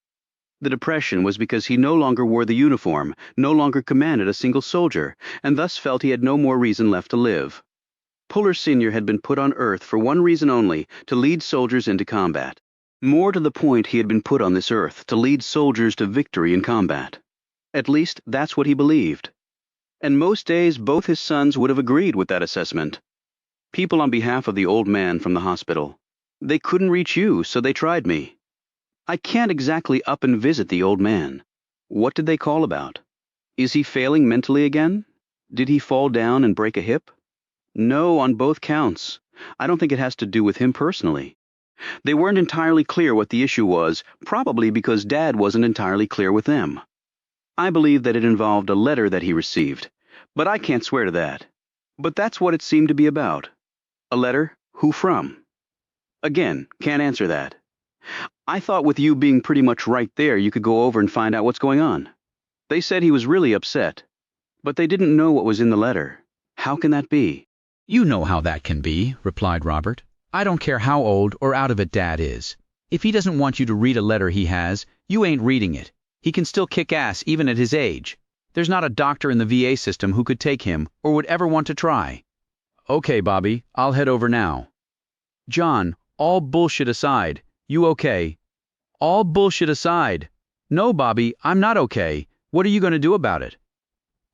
The depression was because he no longer wore the uniform, no longer commanded a single soldier, and thus felt he had no more reason left to live. Puller Sr. had been put on Earth for one reason only, to lead soldiers into combat. More to the point, he had been put on this Earth to lead soldiers to victory in combat. At least, that's what he believed. And most days, both his sons would have agreed with that assessment. People on behalf of the old man from the hospital. "They couldn't reach you, so they tried me." "I can't exactly up and visit the old man." What did they call about? Is he failing mentally again? Did he fall down and break a hip? No, on both counts. I don't think it has to do with him personally. They weren't entirely clear what the issue was, probably because Dad wasn't entirely clear with them. I believe that it involved a letter that he received, but I can't swear to that. But that's what it seemed to be about. A letter? Who from? Again, can't answer that. I thought with you being pretty much right there, you could go over and find out what's going on. They said he was really upset, but they didn't know what was in the letter. How can that be? "You know how that can be," replied Robert. "I don't care how old or out of it Dad is. If he doesn't want you to read a letter he has, you ain't reading it. He can still kick ass even at his age. There's not a doctor in the VA system who could take him or would ever want to try." "Okay, Bobby, I'll head over now." "John, all bullshit aside, you okay?" "All bullshit aside. No, Bobby, I'm not okay. What are you going to do about it?"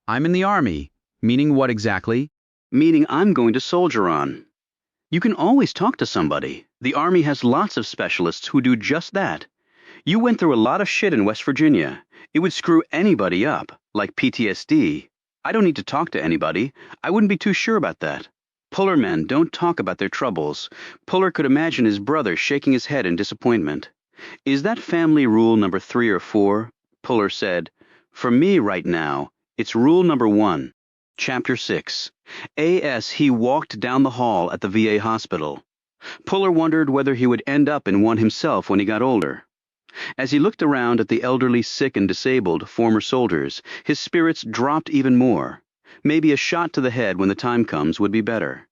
"I'm in the Army." "Meaning what exactly?" Meaning I'm going to soldier on. You can always talk to somebody. The Army has lots of specialists who do just that. You went through a lot of shit in West Virginia. It would screw anybody up, like PTSD. I don't need to talk to anybody. I wouldn't be too sure about that. Puller men don't talk about their troubles. Puller could imagine his brother shaking his head in disappointment. "Is that family rule number 3 or 4? Puller said. "For me right now, it's rule number 1. Chapter 6. A.S. He walked down the hall at the VA hospital. Puller wondered whether he would end up in one himself when he got older. As he looked around at the elderly, sick, and disabled former soldiers, his spirits dropped even more. Maybe a shot to the head when the time comes would be better.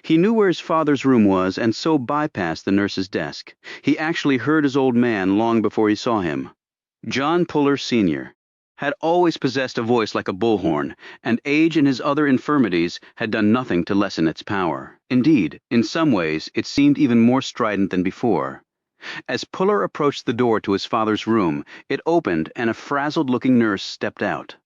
He knew where his father's room was and so bypassed the nurse's desk. He actually heard his old man long before he saw him. John Puller Sr. had always possessed a voice like a bullhorn, and age and his other infirmities had done nothing to lessen its power. Indeed, in some ways, it seemed even more strident than before. As Puller approached the door to his father's room, it opened and a frazzled-looking nurse stepped out.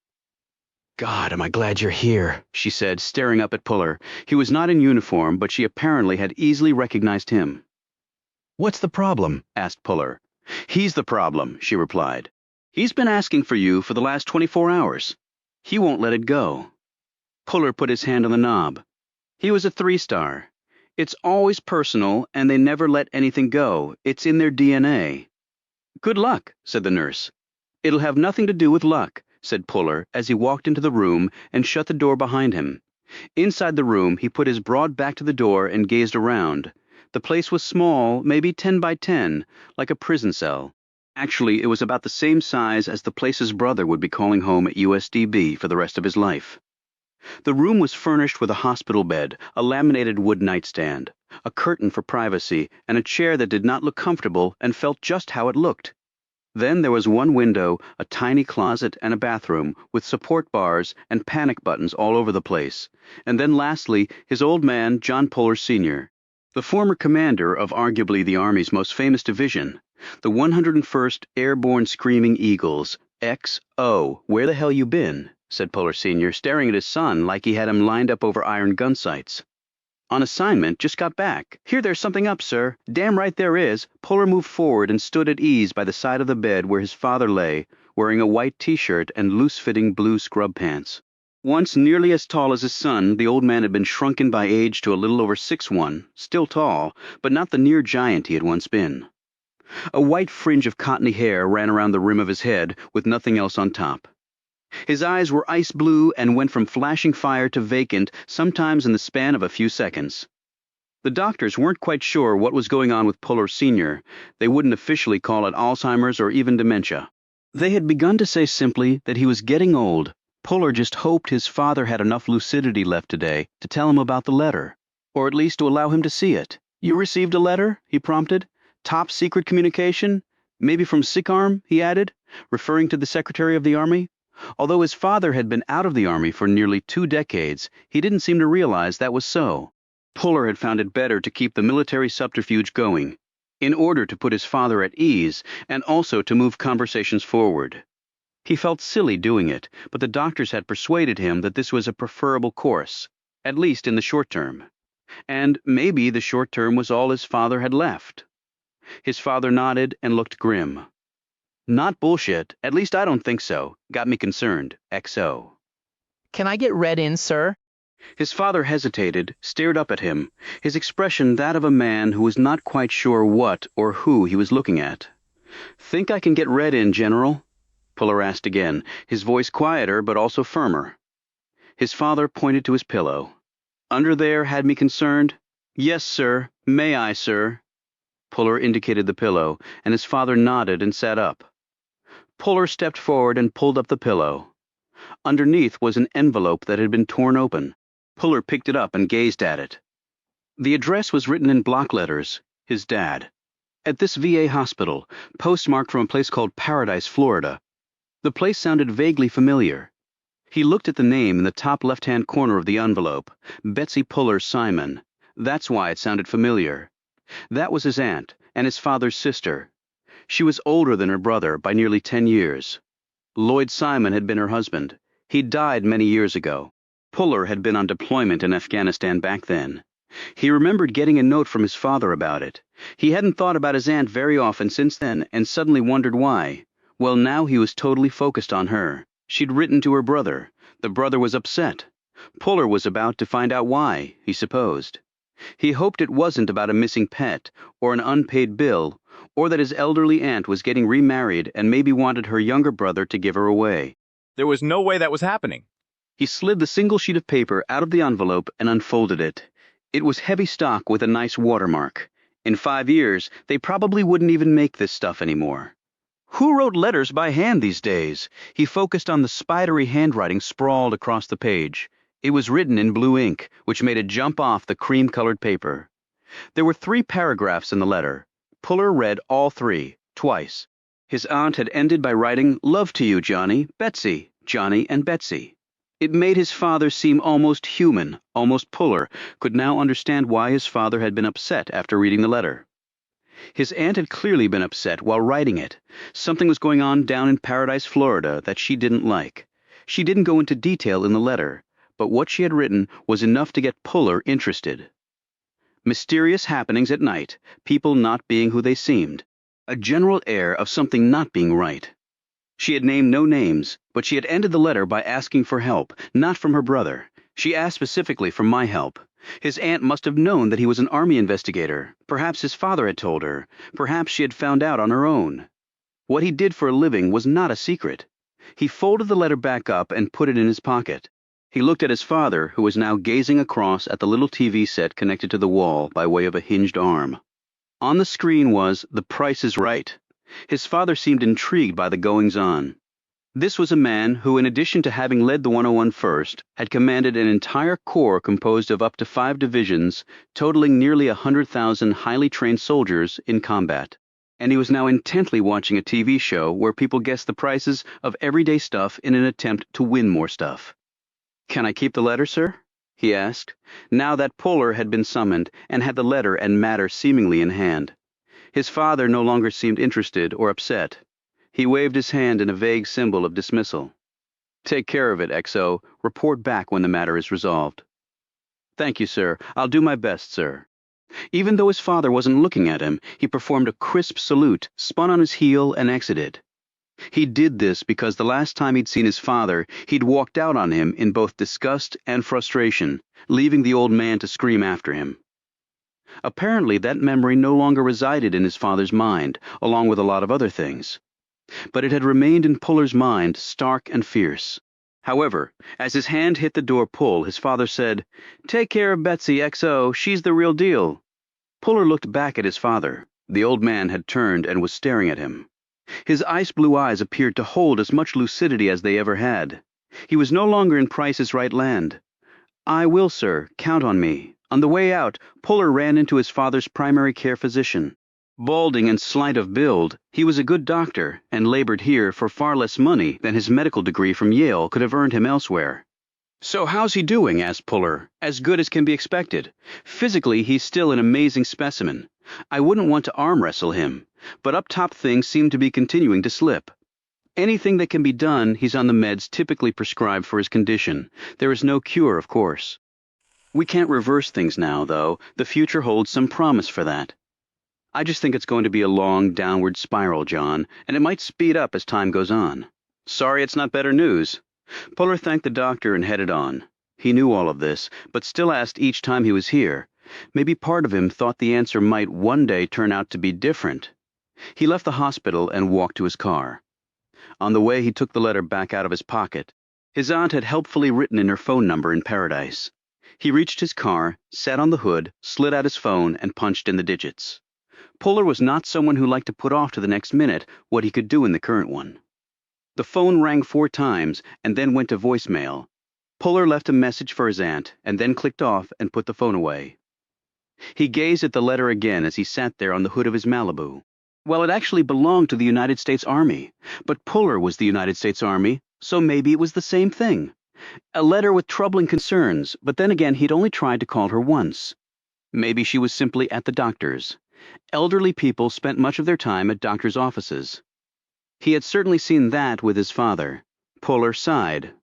"God, am I glad you're here," she said, staring up at Puller. He was not in uniform, but she apparently had easily recognized him. "What's the problem?" asked Puller. "He's the problem," she replied. He's been asking for you for the last 24 hours. He won't let it go." Puller put his hand on the knob. He was a 3-star. It's always personal, and they never let anything go. It's in their DNA. "Good luck," said the nurse. "It'll have nothing to do with luck," said Puller as he walked into the room and shut the door behind him. Inside the room, he put his broad back to the door and gazed around. The place was small, maybe 10 by 10, like a prison cell. Actually, it was about the same size as the place his brother would be calling home at USDB for the rest of his life. The room was furnished with a hospital bed, a laminated wood nightstand, a curtain for privacy, and a chair that did not look comfortable and felt just how it looked. Then there was one window, a tiny closet, and a bathroom, with support bars and panic buttons all over the place. And then lastly, his old man, John Puller Sr., the former commander of arguably the Army's most famous division, the 101st Airborne Screaming Eagles. XO, where the hell you been? Said Puller Sr., staring at his son like he had him lined up over iron gun sights. "On assignment, just got back. Here, there's something up, sir." "Damn right there is." Puller moved forward and stood at ease by the side of the bed where his father lay, wearing a white t-shirt and loose-fitting blue scrub pants. Once nearly as tall as his son, the old man had been shrunken by age to a little over 6'1", still tall, but not the near giant he had once been. A white fringe of cottony hair ran around the rim of his head, with nothing else on top. His eyes were ice blue and went from flashing fire to vacant, sometimes in the span of a few seconds. The doctors weren't quite sure what was going on with Puller Sr. They wouldn't officially call it Alzheimer's or even dementia. They had begun to say simply that he was getting old. Puller just hoped his father had enough lucidity left today to tell him about the letter, or at least to allow him to see it. "You received a letter?" he prompted. "Top secret communication? Maybe from Sickarm," he added, referring to the Secretary of the Army. Although his father had been out of the Army for nearly 2 decades, he didn't seem to realize that was so. Puller had found it better to keep the military subterfuge going, in order to put his father at ease and also to move conversations forward. He felt silly doing it, but the doctors had persuaded him that this was a preferable course, at least in the short term. And maybe the short term was all his father had left. His father nodded and looked grim. "Not bullshit. At least I don't think so. Got me concerned. XO." Can I get read in, sir? His father hesitated, stared up at him, his expression that of a man who was not quite sure what or who he was looking at. "Think I can get read in, General?" Puller asked again, his voice quieter but also firmer. His father pointed to his pillow. "Under there had me concerned?" "Yes, sir. May I, sir?" Puller indicated the pillow, and his father nodded and sat up. Puller stepped forward and pulled up the pillow. Underneath was an envelope that had been torn open. Puller picked it up and gazed at it. The address was written in block letters, his dad. At this VA hospital, postmarked from a place called Paradise, Florida. The place sounded vaguely familiar. He looked at the name in the top left-hand corner of the envelope, Betsy Puller Simon. That's why it sounded familiar. That was his aunt, and his father's sister. She was older than her brother by nearly 10 years. Lloyd Simon had been her husband. He'd died many years ago. Puller had been on deployment in Afghanistan back then. He remembered getting a note from his father about it. He hadn't thought about his aunt very often since then, and suddenly wondered why. Well, now he was totally focused on her. She'd written to her brother. The brother was upset. Puller was about to find out why, he supposed. He hoped it wasn't about a missing pet, or an unpaid bill, or that his elderly aunt was getting remarried and maybe wanted her younger brother to give her away. There was no way that was happening. He slid the single sheet of paper out of the envelope and unfolded it. It was heavy stock with a nice watermark. In 5 years, they probably wouldn't even make this stuff anymore. Who wrote letters by hand these days? He focused on the spidery handwriting sprawled across the page. It was written in blue ink, which made it jump off the cream-colored paper. There were 3 paragraphs in the letter. Puller read all 3, twice. His aunt had ended by writing, "Love to you, Johnny, Betsy, Johnny and Betsy." It made his father seem almost human, almost Puller could now understand why his father had been upset after reading the letter. His aunt had clearly been upset while writing it. Something was going on down in Paradise, Florida, that she didn't like. She didn't go into detail in the letter, but what she had written was enough to get Puller interested. Mysterious happenings at night, people not being who they seemed, a general air of something not being right. She had named no names, but she had ended the letter by asking for help, not from her brother. She asked specifically for my help. His aunt must have known that he was an army investigator. Perhaps his father had told her. Perhaps she had found out on her own. What he did for a living was not a secret. He folded the letter back up and put it in his pocket. He looked at his father, who was now gazing across at the little TV set connected to the wall by way of a hinged arm. On the screen was The Price is Right. His father seemed intrigued by the goings-on. This was a man who, in addition to having led the 101 First, had commanded an entire corps composed of up to 5 divisions, totaling nearly 100,000 highly trained soldiers in combat. And he was now intently watching a TV show where people guessed the prices of everyday stuff in an attempt to win more stuff. "Can I keep the letter, sir?" he asked, now that Puller had been summoned and had the letter and matter seemingly in hand. His father no longer seemed interested or upset. He waved his hand in a vague symbol of dismissal. "Take care of it, XO. Report back when the matter is resolved." "Thank you, sir. I'll do my best, sir." Even though his father wasn't looking at him, he performed a crisp salute, spun on his heel, and exited. He did this because the last time he'd seen his father, he'd walked out on him in both disgust and frustration, leaving the old man to scream after him. Apparently, that memory no longer resided in his father's mind, along with a lot of other things. But it had remained in Puller's mind, stark and fierce. However, as his hand hit the door pull, his father said, "Take care of Betsy, XO. She's the real deal." Puller looked back at his father. The old man had turned and was staring at him. His ice-blue eyes appeared to hold as much lucidity as they ever had. He was no longer in Price is Right land. "I will, sir. Count on me." On the way out, Puller ran into his father's primary care physician. Balding and slight of build, he was a good doctor and labored here for far less money than his medical degree from Yale could have earned him elsewhere. "So how's he doing?" asked Puller. "As good as can be expected. Physically, he's still an amazing specimen. I wouldn't want to arm wrestle him, but up top things seem to be continuing to slip. Anything that can be done, he's on the meds typically prescribed for his condition. There is no cure, of course. We can't reverse things now, though. The future holds some promise for that. I just think it's going to be a long, downward spiral, John, and it might speed up as time goes on. Sorry it's not better news." Puller thanked the doctor and headed on. He knew all of this, but still asked each time he was here. Maybe part of him thought the answer might one day turn out to be different. He left the hospital and walked to his car. On the way, he took the letter back out of his pocket. His aunt had helpfully written in her phone number in Paradise. He reached his car, sat on the hood, slid out his phone, and punched in the digits. Puller was not someone who liked to put off to the next minute what he could do in the current one. The phone rang 4 times and then went to voicemail. Puller left a message for his aunt and then clicked off and put the phone away. He gazed at the letter again as he sat there on the hood of his Malibu. Well, it actually belonged to the United States Army, but Puller was the United States Army, so maybe it was the same thing. A letter with troubling concerns, but then again he'd only tried to call her once. Maybe she was simply at the doctor's. Elderly people spent much of their time at doctors' offices. He had certainly seen that with his father. Puller sighed.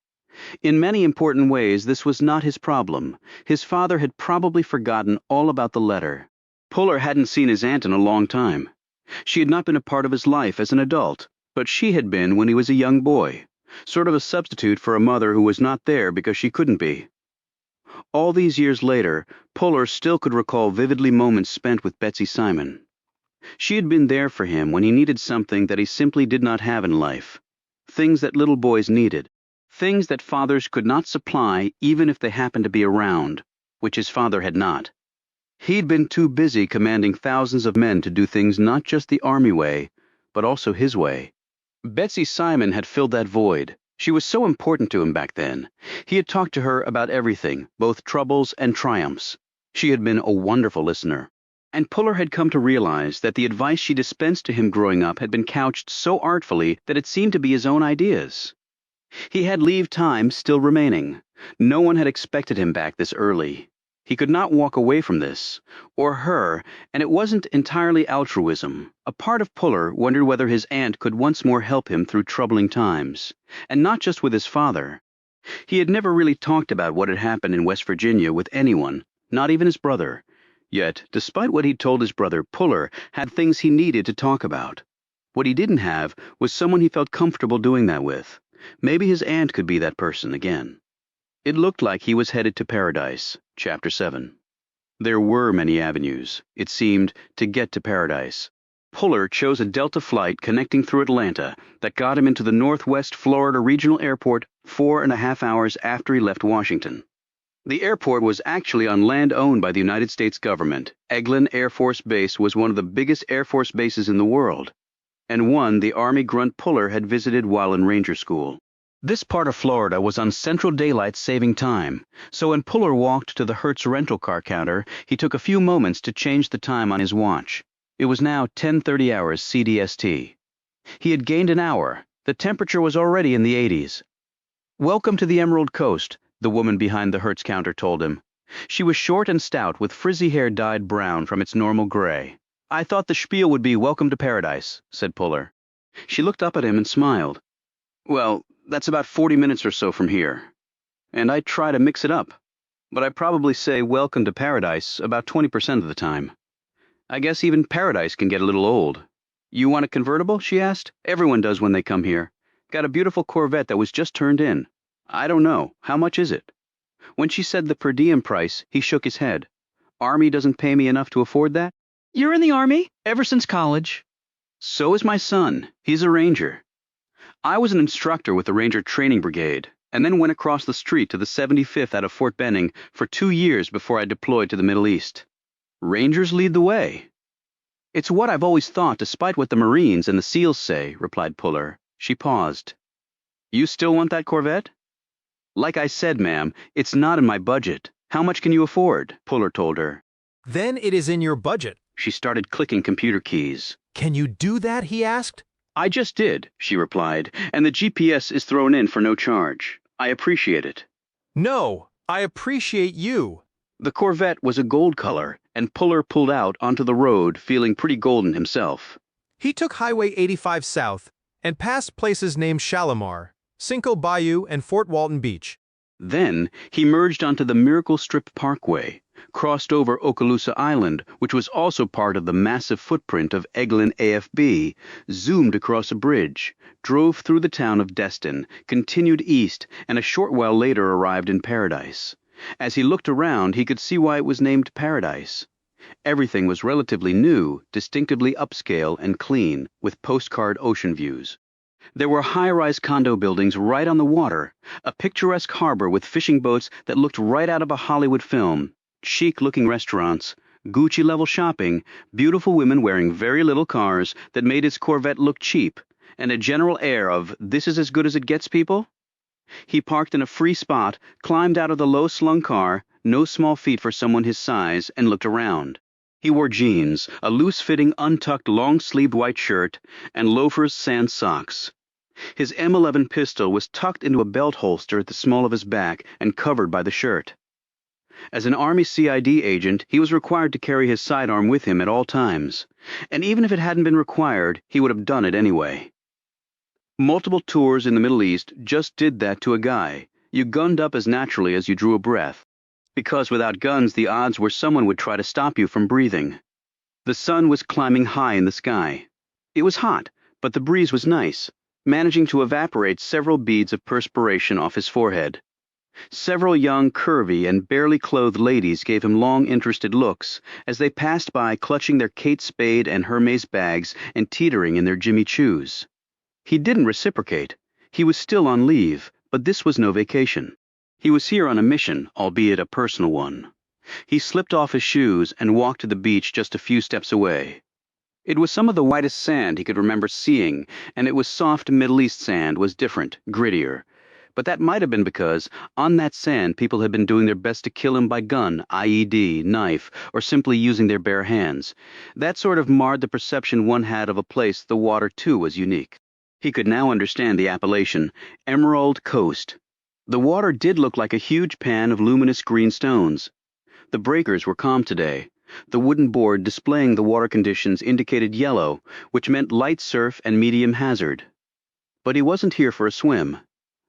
In many important ways, this was not his problem. His father had probably forgotten all about the letter. Puller hadn't seen his aunt in a long time. She had not been a part of his life as an adult, but she had been when he was a young boy, sort of a substitute for a mother who was not there because she couldn't be. All these years later, Puller still could recall vividly moments spent with Betsy Simon. She had been there for him when he needed something that he simply did not have in life. Things that little boys needed. Things that fathers could not supply even if they happened to be around, which his father had not. He'd been too busy commanding thousands of men to do things not just the Army way, but also his way. Betsy Simon had filled that void. She was so important to him back then. He had talked to her about everything, both troubles and triumphs. She had been a wonderful listener. And Puller had come to realize that the advice she dispensed to him growing up had been couched so artfully that it seemed to be his own ideas. He had leave time still remaining. No one had expected him back this early. He could not walk away from this, or her, and it wasn't entirely altruism. A part of Puller wondered whether his aunt could once more help him through troubling times, and not just with his father. He had never really talked about what had happened in West Virginia with anyone, not even his brother. Yet, despite what he'd told his brother, Puller had things he needed to talk about. What he didn't have was someone he felt comfortable doing that with. Maybe his aunt could be that person again. It looked like he was headed to paradise. Chapter 7. There were many avenues, it seemed, to get to paradise. Puller chose a Delta flight connecting through Atlanta that got him into the Northwest Florida Regional Airport 4.5 hours after he left Washington. The airport was actually on land owned by the United States government. Eglin Air Force Base was one of the biggest Air Force bases in the world, and one the Army grunt Puller had visited while in Ranger School. This part of Florida was on Central Daylight Saving Time, so when Puller walked to the Hertz rental car counter, he took a few moments to change the time on his watch. It was now 10:30 hours CDST. He had gained an hour. The temperature was already in the 80s. "Welcome to the Emerald Coast," the woman behind the Hertz counter told him. She was short and stout, with frizzy hair dyed brown from its normal gray. "I thought the spiel would be welcome to paradise," said Puller. She looked up at him and smiled. "Well, that's about 40 minutes or so from here. And I try to mix it up. But I probably say welcome to paradise about 20% of the time. I guess even paradise can get a little old." "You want a convertible?" she asked. "Everyone does when they come here. Got a beautiful Corvette that was just turned in. I don't know. How much is it?" When she said the per diem price, he shook his head. "Army doesn't pay me enough to afford that?" You're in the Army? Ever since college? "So is my son. He's a Ranger. I was an instructor with the Ranger Training Brigade, and then went across the street to the 75th out of Fort Benning for 2 years before I deployed to the Middle East. Rangers lead the way." "It's what I've always thought, despite what the Marines and the SEALs say," replied Puller. She paused. "You still want that Corvette?" "Like I said, ma'am, it's not in my budget. How much can you afford?" Puller told her. Then it is in your budget. She started clicking computer keys. Can you do that? He asked. "I just did," she replied, "and the GPS is thrown in for no charge. I appreciate it." No, I appreciate you. The Corvette was a gold color, and Puller pulled out onto the road feeling pretty golden himself. He took Highway 85 south and passed places named Shalimar, Cinco Bayou, and Fort Walton Beach. Then he merged onto the Miracle Strip Parkway, crossed over Okaloosa Island, which was also part of the massive footprint of Eglin AFB, zoomed across a bridge, drove through the town of Destin, continued east, and a short while later arrived in Paradise. As he looked around, he could see why it was named Paradise. Everything was relatively new, distinctively upscale and clean, with postcard ocean views. There were high-rise condo buildings right on the water, a picturesque harbor with fishing boats that looked right out of a Hollywood film, chic-looking restaurants, Gucci-level shopping, beautiful women wearing very little cars that made his Corvette look cheap, and a general air of "this is as good as it gets" people. He parked in a free spot, climbed out of the low-slung car, no small feat for someone his size, and looked around. He wore jeans, a loose-fitting, untucked, long-sleeved white shirt, and loafers sans socks. His M11 pistol was tucked into a belt holster at the small of his back and covered by the shirt. As an Army CID agent, he was required to carry his sidearm with him at all times, and even if it hadn't been required, he would have done it anyway. Multiple tours in the Middle East just did that to a guy. You gunned up as naturally as you drew a breath, because without guns the odds were someone would try to stop you from breathing. The sun was climbing high in the sky. It was hot, but the breeze was nice, managing to evaporate several beads of perspiration off his forehead. Several young, curvy, and barely clothed ladies gave him long, interested looks as they passed by clutching their Kate Spade and Hermes bags and teetering in their Jimmy Choos. He didn't reciprocate. He was still on leave, but this was no vacation. He was here on a mission, albeit a personal one. He slipped off his shoes and walked to the beach just a few steps away. It was some of the whitest sand he could remember seeing, and it was soft Middle East sand, was different, grittier. But that might have been because, on that sand, people had been doing their best to kill him by gun, IED, knife, or simply using their bare hands. That sort of marred the perception one had of a place the water, too, was unique. He could now understand the appellation, Emerald Coast. The water did look like a huge pan of luminous green stones. The breakers were calm today. The wooden board displaying the water conditions indicated yellow, which meant light surf and medium hazard. But he wasn't here for a swim.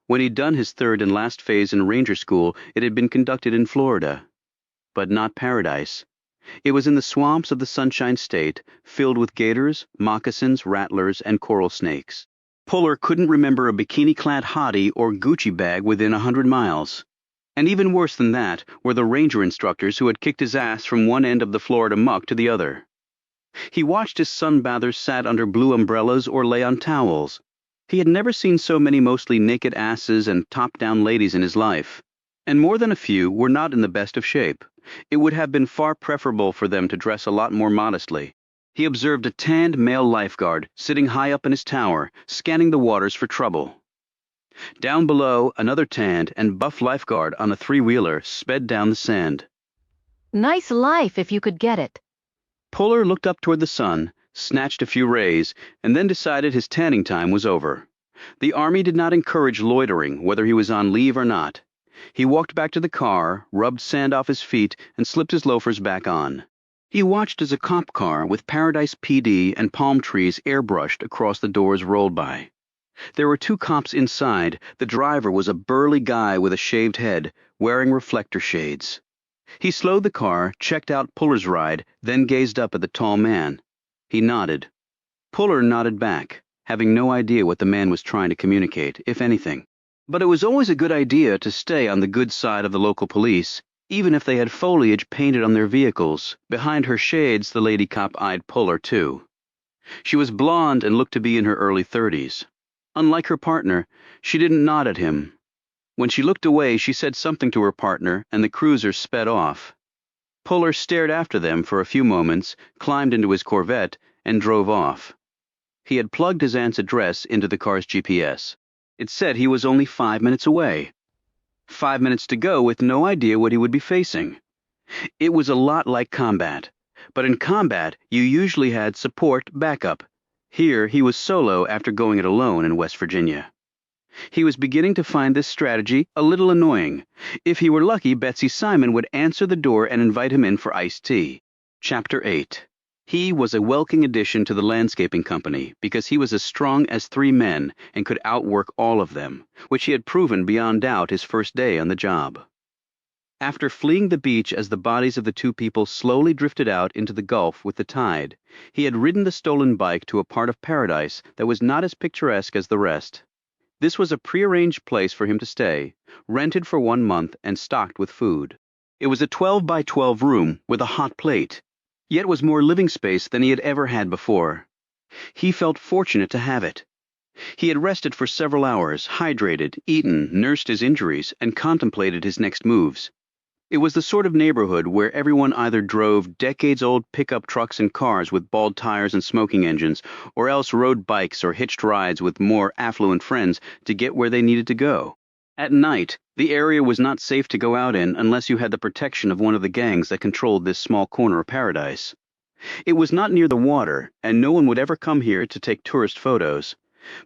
When he'd done his third and last phase in Ranger School, it had been conducted in Florida. But not Paradise. It was in the swamps of the Sunshine State, filled with gators, moccasins, rattlers, and coral snakes. Puller couldn't remember a bikini-clad hottie or Gucci bag within 100 miles. And even worse than that were the ranger instructors who had kicked his ass from one end of the Florida muck to the other. He watched as sunbathers sat under blue umbrellas or lay on towels. He had never seen so many mostly naked asses and top-down ladies in his life. And more than a few were not in the best of shape. It would have been far preferable for them to dress a lot more modestly. He observed a tanned male lifeguard sitting high up in his tower, scanning the waters for trouble. Down below, another tanned and buff lifeguard on a three-wheeler sped down the sand. Nice life if you could get it. Puller looked up toward the sun, snatched a few rays, and then decided his tanning time was over. The Army did not encourage loitering, whether he was on leave or not. He walked back to the car, rubbed sand off his feet, and slipped his loafers back on. He watched as a cop car with Paradise PD and palm trees airbrushed across the doors rolled by. There were 2 cops inside. The driver was a burly guy with a shaved head, wearing reflector shades. He slowed the car, checked out Puller's ride, then gazed up at the tall man. He nodded. Puller nodded back, having no idea what the man was trying to communicate, if anything. But it was always a good idea to stay on the good side of the local police, even if they had foliage painted on their vehicles. Behind her shades, the lady cop eyed Puller, too. She was blonde and looked to be in her early 30s. Unlike her partner, she didn't nod at him. When she looked away, she said something to her partner, and the cruiser sped off. Puller stared after them for a few moments, climbed into his Corvette, and drove off. He had plugged his aunt's address into the car's GPS. It said he was only 5 minutes away. 5 minutes to go with no idea what he would be facing. It was a lot like combat. But in combat, you usually had support backup. Here, he was solo after going it alone in West Virginia. He was beginning to find this strategy a little annoying. If he were lucky, Betsy Simon would answer the door and invite him in for iced tea. Chapter 8. He was a welcome addition to the landscaping company because he was as strong as 3 men and could outwork all of them, which he had proven beyond doubt his first day on the job. After fleeing the beach as the bodies of the 2 people slowly drifted out into the Gulf with the tide, he had ridden the stolen bike to a part of Paradise that was not as picturesque as the rest. This was a prearranged place for him to stay, rented for 1 month and stocked with food. It was a 12 by 12 room with a hot plate, yet was more living space than he had ever had before. He felt fortunate to have it. He had rested for several hours, hydrated, eaten, nursed his injuries, and contemplated his next moves. It was the sort of neighborhood where everyone either drove decades-old pickup trucks and cars with bald tires and smoking engines, or else rode bikes or hitched rides with more affluent friends to get where they needed to go. At night, the area was not safe to go out in unless you had the protection of one of the gangs that controlled this small corner of Paradise. It was not near the water, and no one would ever come here to take tourist photos.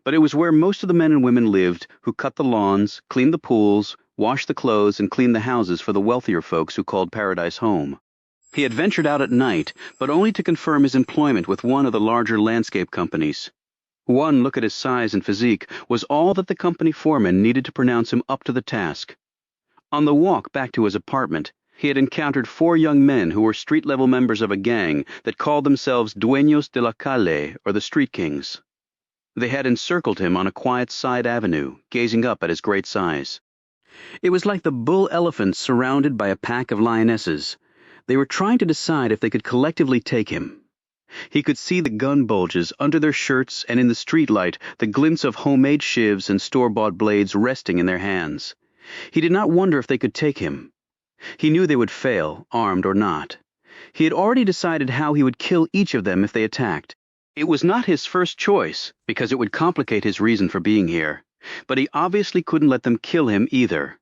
But it was where most of the men and women lived who cut the lawns, cleaned the pools, washed the clothes, and cleaned the houses for the wealthier folks who called Paradise home. He had ventured out at night, but only to confirm his employment with one of the larger landscape companies. One look at his size and physique was all that the company foreman needed to pronounce him up to the task. On the walk back to his apartment, he had encountered 4 young men who were street-level members of a gang that called themselves Dueños de la Calle, or the Street Kings. They had encircled him on a quiet side avenue, gazing up at his great size. It was like the bull elephants surrounded by a pack of lionesses. They were trying to decide if they could collectively take him. He could see the gun bulges under their shirts, and in the streetlight the glints of homemade shivs and store-bought blades resting in their hands. He did not wonder if they could take him. He knew they would fail, armed or not. He had already decided how he would kill each of them if they attacked. It was not his first choice, because it would complicate his reason for being here. But he obviously couldn't let them kill him either.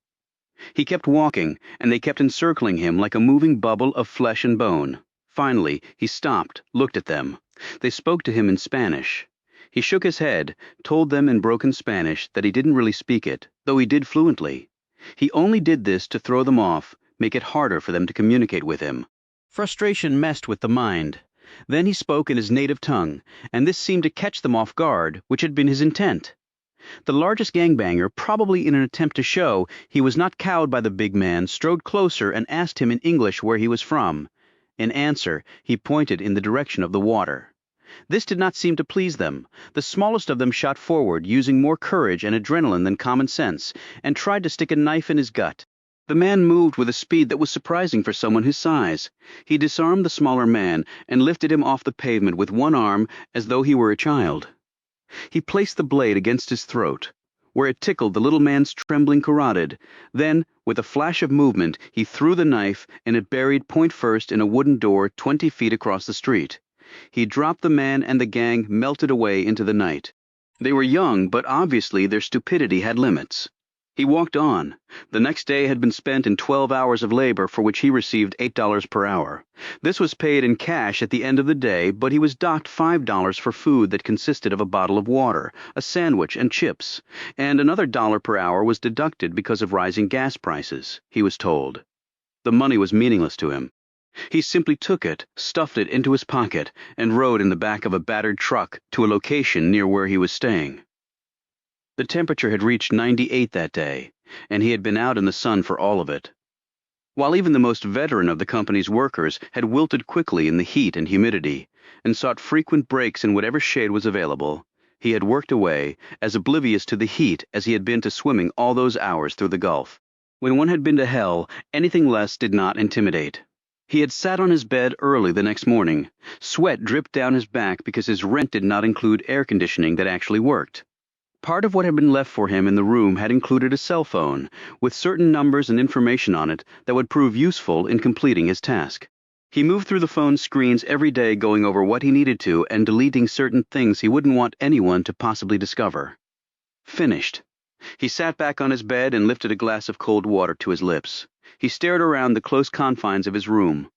He kept walking, and they kept encircling him like a moving bubble of flesh and bone. Finally, he stopped, looked at them. They spoke to him in Spanish. He shook his head, told them in broken Spanish that he didn't really speak it, though he did fluently. He only did this to throw them off, make it harder for them to communicate with him. Frustration messed with the mind. Then he spoke in his native tongue, and this seemed to catch them off guard, which had been his intent. The largest gangbanger, probably in an attempt to show he was not cowed by the big man, strode closer and asked him in English where he was from. In answer, he pointed in the direction of the water. This did not seem to please them. The smallest of them shot forward, using more courage and adrenaline than common sense, and tried to stick a knife in his gut. The man moved with a speed that was surprising for someone his size. He disarmed the smaller man and lifted him off the pavement with one arm as though he were a child. He placed the blade against his throat, where it tickled the little man's trembling carotid. Then, with a flash of movement, he threw the knife, and it buried point first in a wooden door 20 feet across the street. He dropped the man, and the gang melted away into the night. They were young, but obviously their stupidity had limits. He walked on. The next day had been spent in 12 hours of labor for which he received $8 per hour. This was paid in cash at the end of the day, but he was docked $5 for food that consisted of a bottle of water, a sandwich, and chips, and another $1 per hour was deducted because of rising gas prices, he was told. The money was meaningless to him. He simply took it, stuffed it into his pocket, and rode in the back of a battered truck to a location near where he was staying. The temperature had reached 98 that day, and he had been out in the sun for all of it. While even the most veteran of the company's workers had wilted quickly in the heat and humidity, and sought frequent breaks in whatever shade was available, he had worked away, as oblivious to the heat as he had been to swimming all those hours through the Gulf. When one had been to hell, anything less did not intimidate. He had sat on his bed early the next morning. Sweat dripped down his back because his rent did not include air conditioning that actually worked. Part of what had been left for him in the room had included a cell phone, with certain numbers and information on it that would prove useful in completing his task. He moved through the phone's screens every day, going over what he needed to and deleting certain things he wouldn't want anyone to possibly discover. Finished. He sat back on his bed and lifted a glass of cold water to his lips. He stared around the close confines of his room.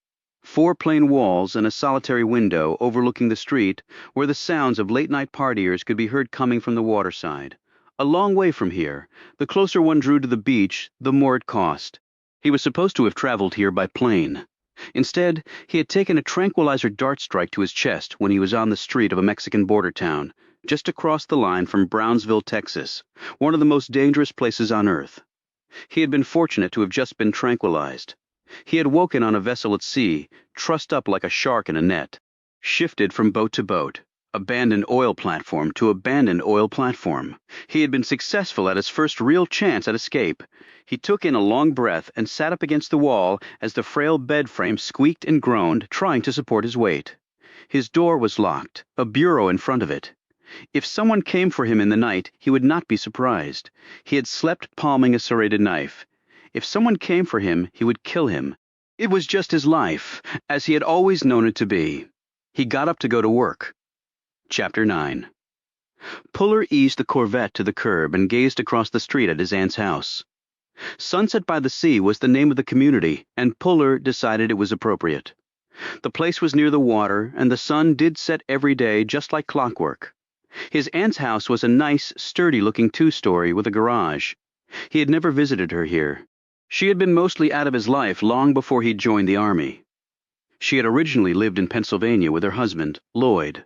4 plain walls and a solitary window overlooking the street where the sounds of late-night partiers could be heard coming from the waterside. A long way from here, the closer one drew to the beach, the more it cost. He was supposed to have traveled here by plane. Instead, he had taken a tranquilizer dart strike to his chest when he was on the street of a Mexican border town, just across the line from Brownsville, Texas, one of the most dangerous places on Earth. He had been fortunate to have just been tranquilized. He had woken on a vessel at sea, trussed up like a shark in a net, shifted from boat to boat, abandoned oil platform to abandoned oil platform. He had been successful at his first real chance at escape. He took in a long breath and sat up against the wall as the frail bed frame squeaked and groaned, trying to support his weight. His door was locked, a bureau in front of it. If someone came for him in the night, he would not be surprised. He had slept palming a serrated knife. If someone came for him, he would kill him. It was just his life, as he had always known it to be. He got up to go to work. Chapter 9. Puller eased the Corvette to the curb and gazed across the street at his aunt's house. Sunset by the Sea was the name of the community, and Puller decided it was appropriate. The place was near the water, and the sun did set every day just like clockwork. His aunt's house was a nice, sturdy-looking 2-story with a garage. He had never visited her here. She had been mostly out of his life long before he'd joined the Army. She had originally lived in Pennsylvania with her husband, Lloyd.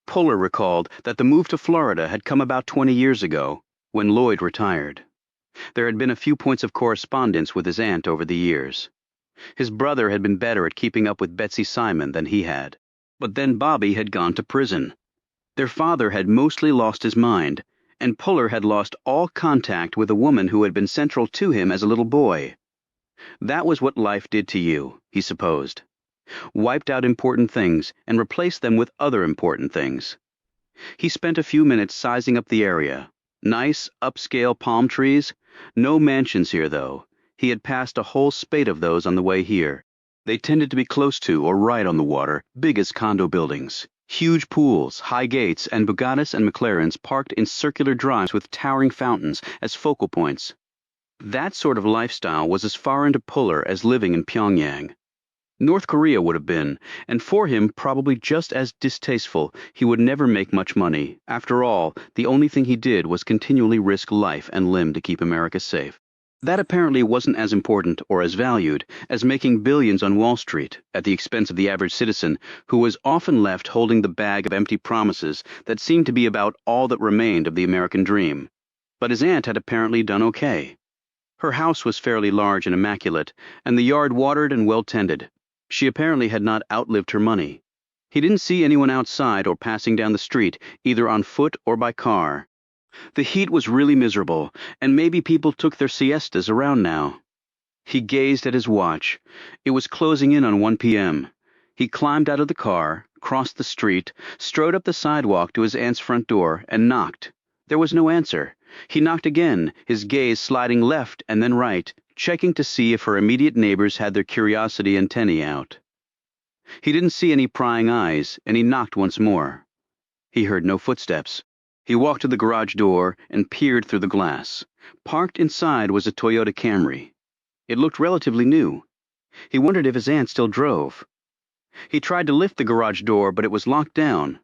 Puller recalled that the move to Florida had come about 20 years ago, when Lloyd retired. There had been a few points of correspondence with his aunt over the years. His brother had been better at keeping up with Betsy Simon than he had. But then Bobby had gone to prison. Their father had mostly lost his mind, and Puller had lost all contact with a woman who had been central to him as a little boy. That was what life did to you, he supposed. Wiped out important things and replaced them with other important things. He spent a few minutes sizing up the area. Nice, upscale palm trees. No mansions here, though. He had passed a whole spate of those on the way here. They tended to be close to or right on the water, big as condo buildings. Huge pools, high gates, and Bugattis and McLarens parked in circular drives with towering fountains as focal points. That sort of lifestyle was as far into Puller as living in Pyongyang. North Korea would have been, and for him probably just as distasteful. He would never make much money. After all, the only thing he did was continually risk life and limb to keep America safe. That apparently wasn't as important or as valued as making billions on Wall Street at the expense of the average citizen who was often left holding the bag of empty promises that seemed to be about all that remained of the American dream. But his aunt had apparently done okay. Her house was fairly large and immaculate, and the yard watered and well tended. She apparently had not outlived her money. He didn't see anyone outside or passing down the street, either on foot or by car. The heat was really miserable, and maybe people took their siestas around now. He gazed at his watch. It was closing in on 1 p.m. He climbed out of the car, crossed the street, strode up the sidewalk to his aunt's front door, and knocked. There was no answer. He knocked again, his gaze sliding left and then right, checking to see if her immediate neighbors had their curiosity antennae out. He didn't see any prying eyes, and he knocked once more. He heard no footsteps. He walked to the garage door and peered through the glass. Parked inside was a Toyota Camry. It looked relatively new. He wondered if his aunt still drove. He tried to lift the garage door, but it was locked down.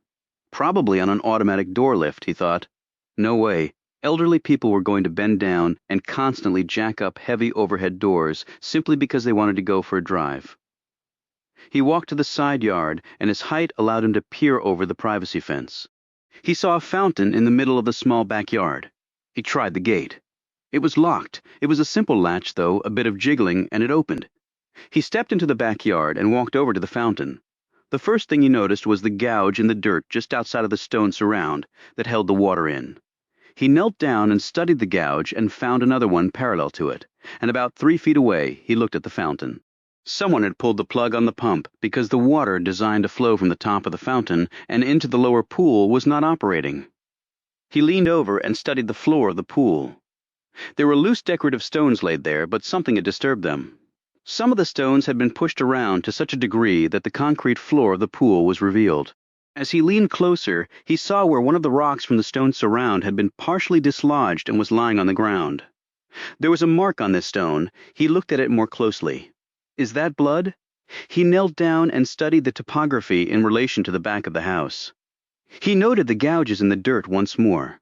Probably on an automatic door lift, he thought. No way. Elderly people were going to bend down and constantly jack up heavy overhead doors simply because they wanted to go for a drive. He walked to the side yard, and his height allowed him to peer over the privacy fence. He saw a fountain in the middle of the small backyard. He tried the gate. It was locked. It was a simple latch, though, a bit of jiggling, and it opened. He stepped into the backyard and walked over to the fountain. The first thing he noticed was the gouge in the dirt just outside of the stone surround that held the water in. He knelt down and studied the gouge and found another one parallel to it, and about 3 feet away he looked at the fountain. Someone had pulled the plug on the pump because the water designed to flow from the top of the fountain and into the lower pool was not operating. He leaned over and studied the floor of the pool. There were loose decorative stones laid there, but something had disturbed them. Some of the stones had been pushed around to such a degree that the concrete floor of the pool was revealed. As he leaned closer, he saw where one of the rocks from the stone surround had been partially dislodged and was lying on the ground. There was a mark on this stone. He looked at it more closely. Is that blood? He knelt down and studied the topography in relation to the back of the house. He noted the gouges in the dirt once more.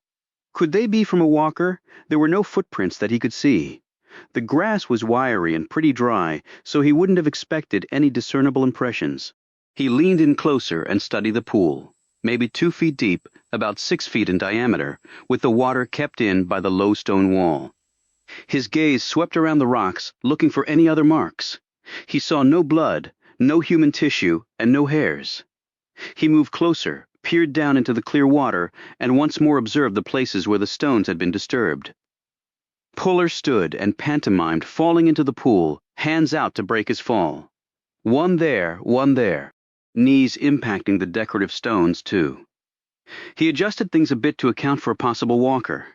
Could they be from a walker? There were no footprints that he could see. The grass was wiry and pretty dry, so he wouldn't have expected any discernible impressions. He leaned in closer and studied the pool, maybe 2 feet deep, about 6 feet in diameter, with the water kept in by the low stone wall. His gaze swept around the rocks, looking for any other marks. He saw no blood, no human tissue, and no hairs. He moved closer, peered down into the clear water, and once more observed the places where the stones had been disturbed. Puller stood and pantomimed, falling into the pool, hands out to break his fall. One there, knees impacting the decorative stones, too. He adjusted things a bit to account for a possible walker.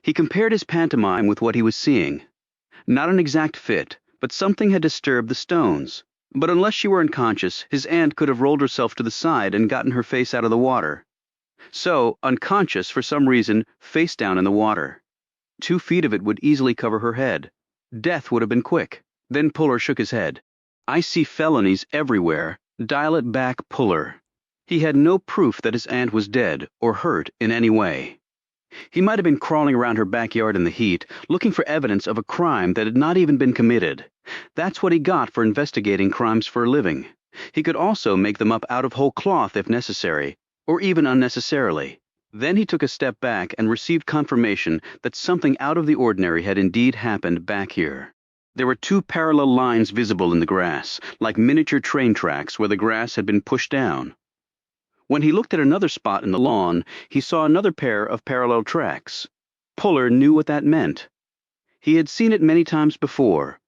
He compared his pantomime with what he was seeing. Not an exact fit, but something had disturbed the stones. But unless she were unconscious, his aunt could have rolled herself to the side and gotten her face out of the water. So, unconscious for some reason, face down in the water. 2 feet of it would easily cover her head. Death would have been quick. Then Puller shook his head. I see felonies everywhere. Dial it back, Puller. He had no proof that his aunt was dead or hurt in any way. He might have been crawling around her backyard in the heat, looking for evidence of a crime that had not even been committed. That's what he got for investigating crimes for a living. He could also make them up out of whole cloth if necessary, or even unnecessarily. Then he took a step back and received confirmation that something out of the ordinary had indeed happened back here. There were 2 parallel lines visible in the grass, like miniature train tracks where the grass had been pushed down. When he looked at another spot in the lawn, he saw another pair of parallel tracks. Puller knew what that meant. He had seen it many times before.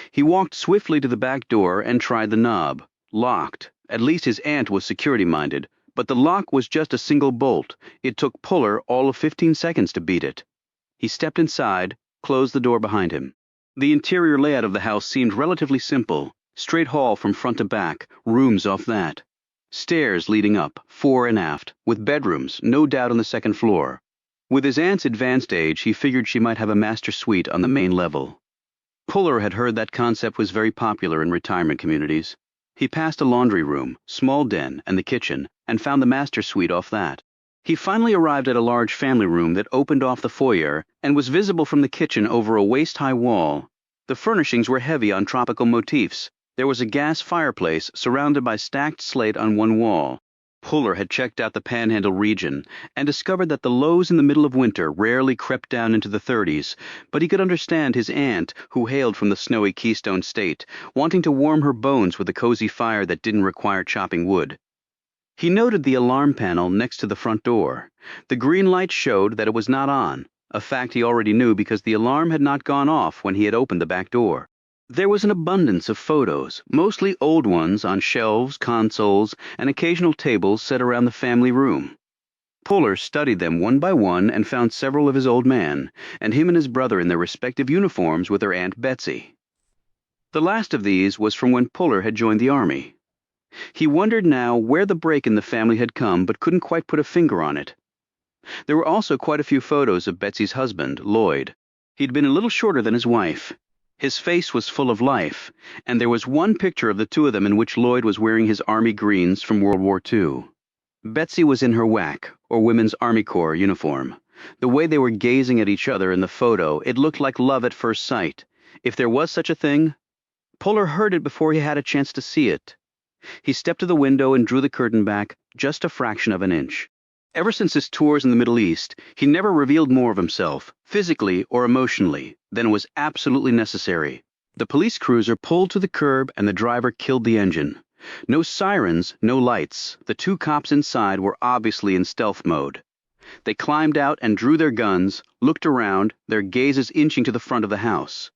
He walked swiftly to the back door and tried the knob. Locked. At least his aunt was security-minded. But the lock was just a single bolt. It took Puller all of 15 seconds to beat it. He stepped inside, closed the door behind him. The interior layout of the house seemed relatively simple. Straight hall from front to back, rooms off that. Stairs leading up, fore and aft, with bedrooms, no doubt on the second floor. With his aunt's advanced age, he figured she might have a master suite on the main level. Puller had heard that concept was very popular in retirement communities. He passed a laundry room, small den, and the kitchen, and found the master suite off that. He finally arrived at a large family room that opened off the foyer and was visible from the kitchen over a waist-high wall. The furnishings were heavy on tropical motifs. There was a gas fireplace surrounded by stacked slate on one wall. Puller had checked out the Panhandle region and discovered that the lows in the middle of winter rarely crept down into the 30s, but he could understand his aunt, who hailed from the snowy Keystone State, wanting to warm her bones with a cozy fire that didn't require chopping wood. He noted the alarm panel next to the front door. The green light showed that it was not on, a fact he already knew because the alarm had not gone off when he had opened the back door. There was an abundance of photos, mostly old ones on shelves, consoles, and occasional tables set around the family room. Puller studied them one by one and found several of his old man, and him and his brother in their respective uniforms with their Aunt Betsy. The last of these was from when Puller had joined the Army. He wondered now where the break in the family had come, but couldn't quite put a finger on it. There were also quite a few photos of Betsy's husband, Lloyd. He'd been a little shorter than his wife. His face was full of life, and there was one picture of the two of them in which Lloyd was wearing his Army greens from World War II. Betsy was in her WAC, or Women's Army Corps, uniform. The way they were gazing at each other in the photo, it looked like love at first sight. If there was such a thing, Puller heard it before he had a chance to see it. He stepped to the window and drew the curtain back just a fraction of an inch. Ever since his tours in the Middle East, he never revealed more of himself, physically or emotionally, than was absolutely necessary. The police cruiser pulled to the curb and the driver killed the engine. No sirens, no lights. The two cops inside were obviously in stealth mode. They climbed out and drew their guns, looked around, their gazes inching to the front of the house.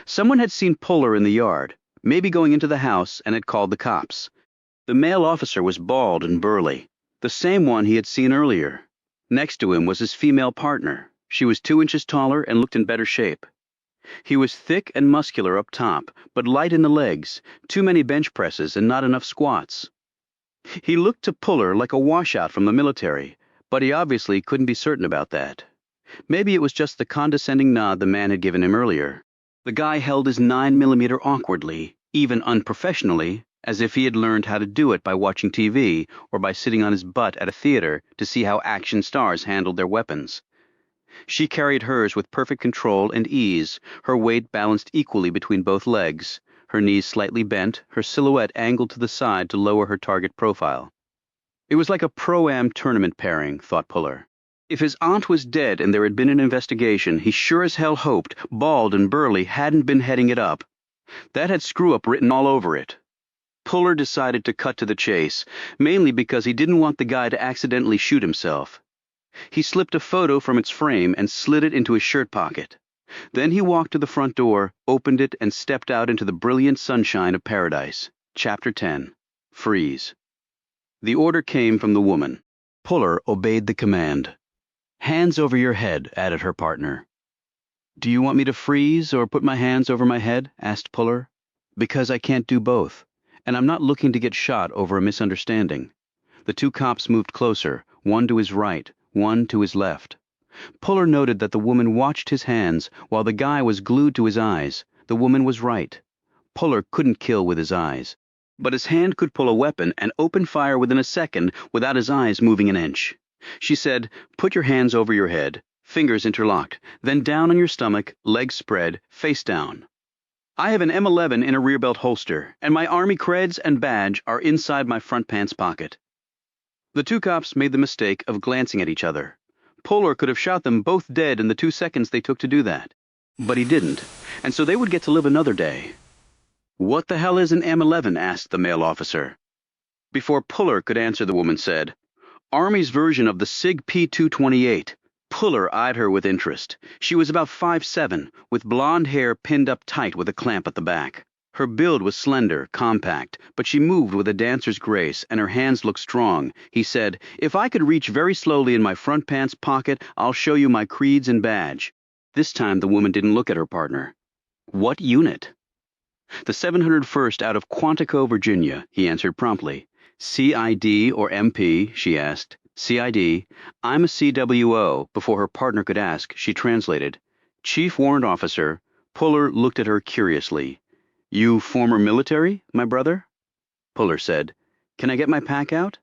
Someone had seen Puller in the yard, maybe going into the house, and had called the cops. The male officer was bald and burly, the same one he had seen earlier. Next to him was his female partner. She was 2 inches taller and looked in better shape. He was thick and muscular up top, but light in the legs, too many bench presses and not enough squats. He looked to Puller like a washout from the military, but he obviously couldn't be certain about that. Maybe it was just the condescending nod the man had given him earlier. The guy held his 9mm awkwardly, even unprofessionally, as if he had learned how to do it by watching TV or by sitting on his butt at a theater to see how action stars handled their weapons. She carried hers with perfect control and ease, her weight balanced equally between both legs, her knees slightly bent, her silhouette angled to the side to lower her target profile. It was like a pro-am tournament pairing, thought Puller. If his aunt was dead and there had been an investigation, he sure as hell hoped Bald and Burley hadn't been heading it up. That had screw-up written all over it. Puller decided to cut to the chase, mainly because he didn't want the guy to accidentally shoot himself. He slipped a photo from its frame and slid it into his shirt pocket. Then he walked to the front door, opened it, and stepped out into the brilliant sunshine of paradise. Chapter 10. Freeze. The order came from the woman. Puller obeyed the command. Hands over your head, added her partner. Do you want me to freeze or put my hands over my head? Asked Puller. Because I can't do both, and I'm not looking to get shot over a misunderstanding. The two cops moved closer, one to his right, one to his left. Puller noted that the woman watched his hands while the guy was glued to his eyes. The woman was right. Puller couldn't kill with his eyes, but his hand could pull a weapon and open fire within a second without his eyes moving an inch. She said, put your hands over your head, fingers interlocked, then down on your stomach, legs spread, face down. I have an M11 in a rear belt holster, and my Army creds and badge are inside my front pants pocket. The two cops made the mistake of glancing at each other. Puller could have shot them both dead in the 2 seconds they took to do that. But he didn't, and so they would get to live another day. What the hell is an M11? Asked the male officer. Before Puller could answer, the woman said, Army's version of the SIG P-228. Puller eyed her with interest. She was about 5'7", with blonde hair pinned up tight with a clamp at the back. Her build was slender, compact, but she moved with a dancer's grace, and her hands looked strong. He said, If I could reach very slowly in my front pants pocket, I'll show you my creeds and badge. This time the woman didn't look at her partner. What unit? The 701st out of Quantico, Virginia, he answered promptly. CID or MP, she asked. CID. I'm a CWO. Before her partner could ask, she translated. Chief Warrant Officer. Puller looked at her curiously. You former military, my brother? Puller said. Can I get my pack out?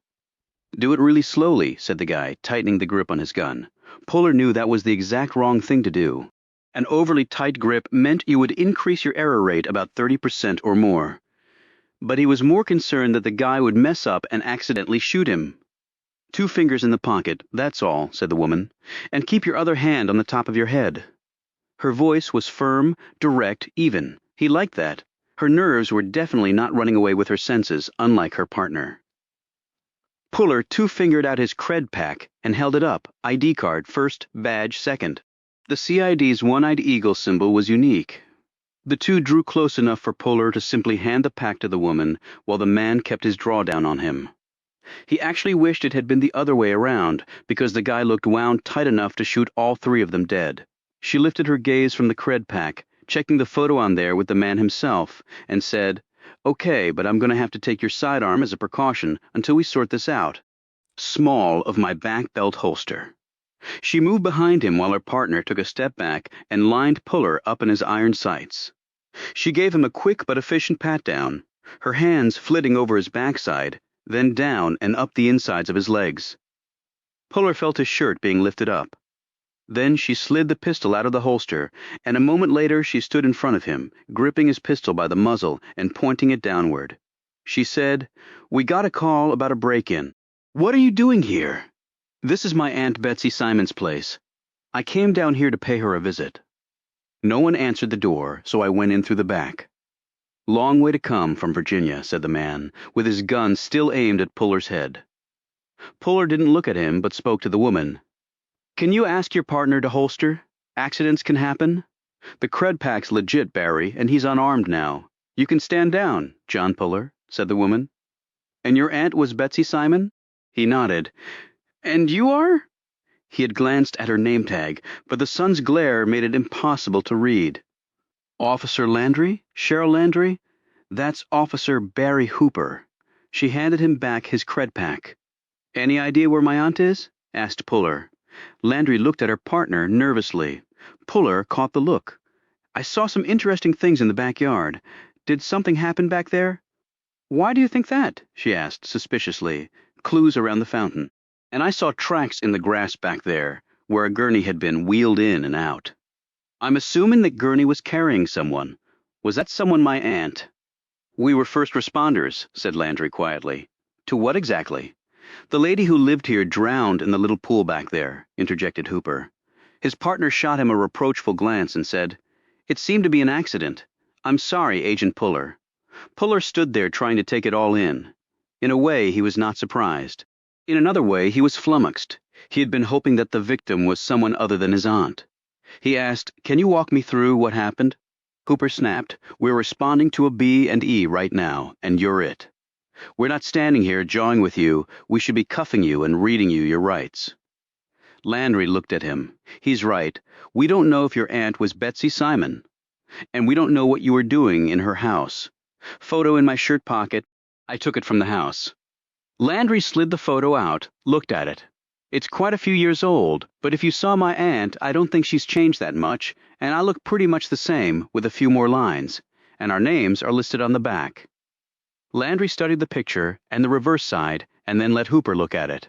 Do it really slowly, said the guy, tightening the grip on his gun. Puller knew that was the exact wrong thing to do. An overly tight grip meant you would increase your error rate about 30% or more. But he was more concerned that the guy would mess up and accidentally shoot him. "2 fingers in the pocket, that's all," said the woman. "And keep your other hand on the top of your head." Her voice was firm, direct, even. He liked that. Her nerves were definitely not running away with her senses, unlike her partner. Puller 2-fingered out his cred pack and held it up, ID card first, badge second. The CID's one-eyed eagle symbol was unique. The two drew close enough for Puller to simply hand the pack to the woman while the man kept his drawdown on him. He actually wished it had been the other way around, because the guy looked wound tight enough to shoot all 3 of them dead. She lifted her gaze from the cred pack, checking the photo on there with the man himself, and said, "Okay, but I'm going to have to take your sidearm as a precaution until we sort this out." Small of my back belt holster. She moved behind him while her partner took a step back and lined Puller up in his iron sights. She gave him a quick but efficient pat-down, her hands flitting over his backside, then down and up the insides of his legs. Puller felt his shirt being lifted up. Then she slid the pistol out of the holster, and a moment later she stood in front of him, gripping his pistol by the muzzle and pointing it downward. She said, "We got a call about a break-in." "What are you doing here?" "This is my Aunt Betsy Simon's place. I came down here to pay her a visit." No one answered the door, so I went in through the back. "Long way to come from Virginia," said the man, with his gun still aimed at Puller's head. Puller didn't look at him, but spoke to the woman. "Can you ask your partner to holster? Accidents can happen. The cred pack's legit, Barry, and he's unarmed now. You can stand down, John Puller," said the woman. "And your aunt was Betsy Simon?" He nodded. "And you are?" He had glanced at her name tag, but the sun's glare made it impossible to read. "Officer Landry? Cheryl Landry? That's Officer Barry Hooper." She handed him back his cred pack. "Any idea where my aunt is?" asked Puller. Landry looked at her partner nervously. Puller caught the look. "I saw some interesting things in the backyard. Did something happen back there?" "Why do you think that?" she asked suspiciously. "Clues around the fountain. And I saw tracks in the grass back there, where a gurney had been wheeled in and out. I'm assuming that gurney was carrying someone. Was that someone my aunt?" "We were first responders," said Landry quietly. "To what exactly?" "The lady who lived here drowned in the little pool back there," interjected Hooper. His partner shot him a reproachful glance and said, "It seemed to be an accident. I'm sorry, Agent Puller." Puller stood there trying to take it all in. In a way, he was not surprised. In another way, he was flummoxed. He had been hoping that the victim was someone other than his aunt. He asked, "Can you walk me through what happened?" Hooper snapped, "We're responding to a B&E right now, and you're it. We're not standing here jawing with you. We should be cuffing you and reading you your rights." Landry looked at him. "He's right. We don't know if your aunt was Betsy Simon. And we don't know what you were doing in her house. Photo in my shirt pocket. I took it from the house." Landry slid the photo out, looked at it. "It's quite a few years old, but if you saw my aunt, I don't think she's changed that much, and I look pretty much the same, with a few more lines, and our names are listed on the back." Landry studied the picture and the reverse side, and then let Hooper look at it.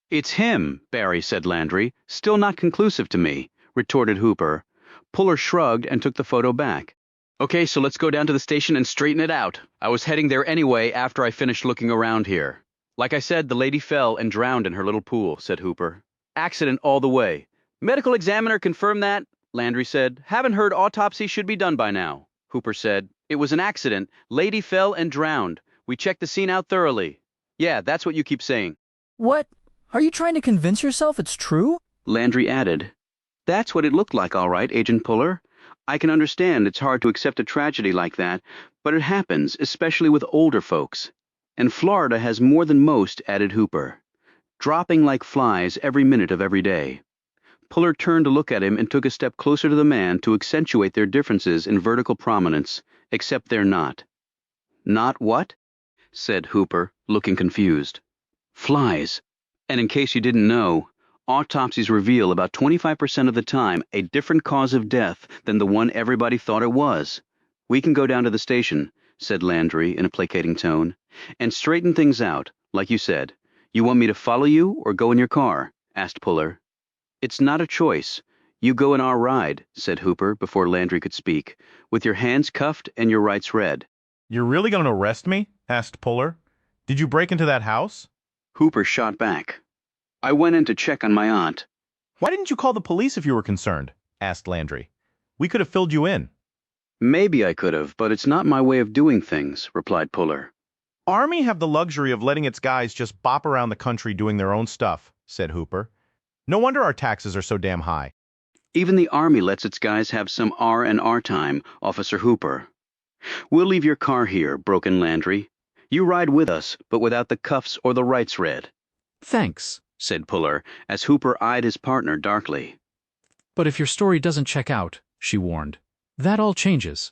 "It's him," Barry said. Landry. "Still not conclusive to me," retorted Hooper. Puller shrugged and took the photo back. "Okay, so let's go down to the station and straighten it out. I was heading there anyway after I finished looking around here." "Like I said, the lady fell and drowned in her little pool," said Hooper. "Accident all the way." "Medical examiner confirmed that," Landry said. "Haven't heard autopsy should be done by now." Hooper said, "It was an accident. Lady fell and drowned. We checked the scene out thoroughly." "Yeah, that's what you keep saying." What? Are you trying to convince yourself it's true? Landry added, "That's what it looked like, all right, Agent Puller. I can understand it's hard to accept a tragedy like that, but it happens, especially with older folks. And Florida has more than most," added Hooper. "Dropping like flies every minute of every day." Puller turned to look at him and took a step closer to the man to accentuate their differences in vertical prominence, except they're not. "Not what?" said Hooper, looking confused. "Flies. And in case you didn't know, autopsies reveal about 25% of the time a different cause of death than the one everybody thought it was. We can go down to the station," said Landry in a placating tone, "and straighten things out, like you said. You want me to follow you or go in your car?" asked Puller. "It's not a choice. You go in our ride," said Hooper before Landry could speak, "with your hands cuffed and your rights read." You're really going to arrest me? Asked Puller. Did you break into that house? Hooper shot back. I went in to check on my aunt. Why didn't you call the police if you were concerned? Asked Landry. We could have filled you in. Maybe I could have, but it's not my way of doing things, replied Puller. Army have the luxury of letting its guys just bop around the country doing their own stuff, said Hooper. No wonder our taxes are so damn high. Even the Army lets its guys have some R&R time, Officer Hooper. We'll leave your car here, broke in Landry. You ride with us, but without the cuffs or the rights read. Thanks, said Puller, as Hooper eyed his partner darkly. but if your story doesn't check out, she warned, that all changes.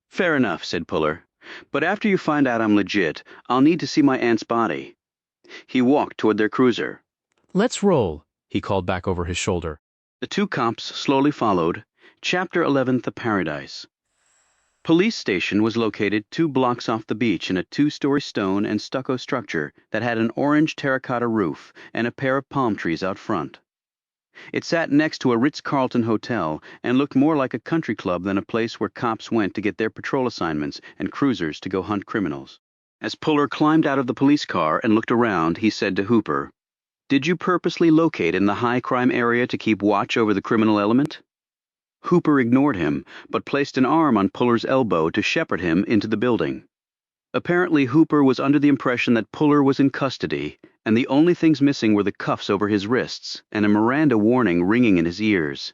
Fair enough, said Puller. But after you find out I'm legit, I'll need to see my aunt's body. He walked toward their cruiser. Let's roll, he called back over his shoulder. The two cops slowly followed. Chapter 11, The Paradise. Police station was located 2 blocks off the beach in a 2-story stone and stucco structure that had an orange terracotta roof and a pair of palm trees out front. It sat next to a Ritz-Carlton hotel and looked more like a country club than a place where cops went to get their patrol assignments and cruisers to go hunt criminals. As Puller climbed out of the police car and looked around, he said to Hooper, "Did you purposely locate in the high-crime area to keep watch over the criminal element?" Hooper ignored him, but placed an arm on Puller's elbow to shepherd him into the building. Apparently, Hooper was under the impression that Puller was in custody, and the only things missing were the cuffs over his wrists and a Miranda warning ringing in his ears.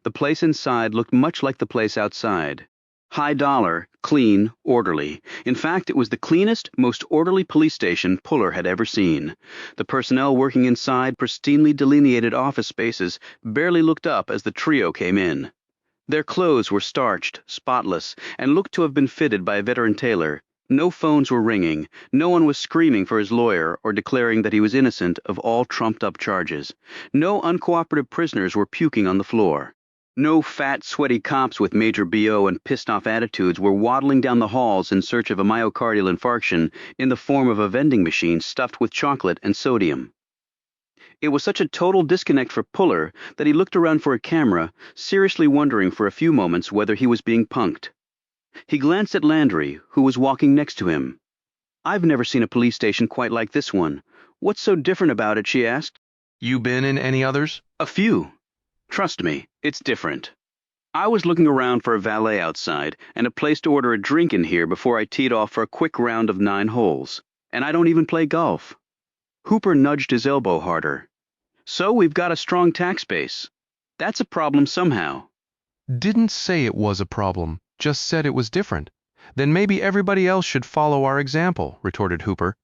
The place inside looked much like the place outside. High dollar, clean, orderly. In fact, it was the cleanest, most orderly police station Puller had ever seen. The personnel working inside pristinely delineated office spaces barely looked up as the trio came in. Their clothes were starched, spotless, and looked to have been fitted by a veteran tailor. No phones were ringing, no one was screaming for his lawyer or declaring that he was innocent of all trumped-up charges. No uncooperative prisoners were puking on the floor. No fat, sweaty cops with major BO and pissed-off attitudes were waddling down the halls in search of a myocardial infarction in the form of a vending machine stuffed with chocolate and sodium. It was such a total disconnect for Puller that he looked around for a camera, seriously wondering for a few moments whether he was being punked. He glanced at Landry, who was walking next to him. "I've never seen a police station quite like this one. What's so different about it?" she asked. You been in any others? "A few. Trust me, it's different. I was looking around for a valet outside and a place to order a drink in here before I teed off for a quick round of 9 holes. And I don't even play golf." Hooper nudged his elbow harder. "So we've got a strong tax base. That's a problem somehow." Didn't say it was a problem, just said it was different. Then maybe everybody else should follow our example, retorted Hooper.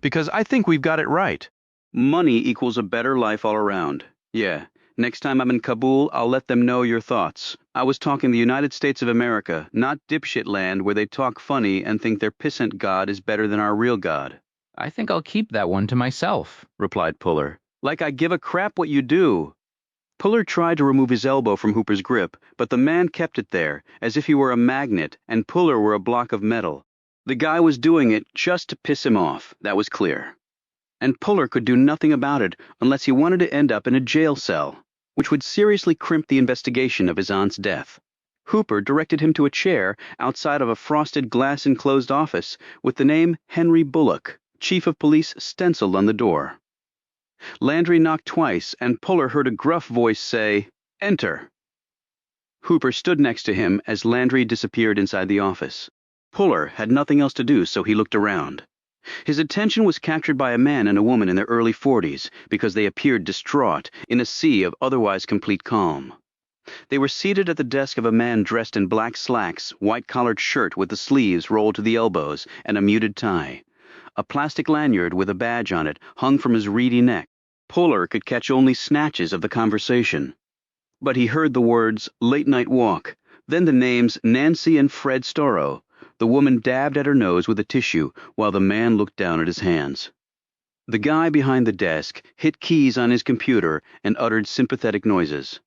"Because I think we've got it right. Money equals a better life all around. Yeah, next time I'm in Kabul, I'll let them know your thoughts. I was talking the United States of America, not dipshit land where they talk funny and think their pissant god is better than our real god." I think I'll keep that one to myself, replied Puller. "Like I give a crap what you do." Puller tried to remove his elbow from Hooper's grip, but the man kept it there, as if he were a magnet and Puller were a block of metal. The guy was doing it just to piss him off, that was clear. And Puller could do nothing about it unless he wanted to end up in a jail cell, which would seriously crimp the investigation of his aunt's death. Hooper directed him to a chair outside of a frosted glass-enclosed office with the name Henry Bullock, Chief of Police, stenciled on the door. Landry knocked twice, and Puller heard a gruff voice say, "Enter." Hooper stood next to him as Landry disappeared inside the office. Puller had nothing else to do, so he looked around. His attention was captured by a man and a woman in their early 40s because they appeared distraught in a sea of otherwise complete calm. They were seated at the desk of a man dressed in black slacks, white-collared shirt with the sleeves rolled to the elbows, and a muted tie. A plastic lanyard with a badge on it hung from his reedy neck. Puller could catch only snatches of the conversation. But he heard the words, "late night walk," then the names Nancy and Fred Storrow. The woman dabbed at her nose with a tissue, while the man looked down at his hands. The guy behind the desk hit keys on his computer and uttered sympathetic noises.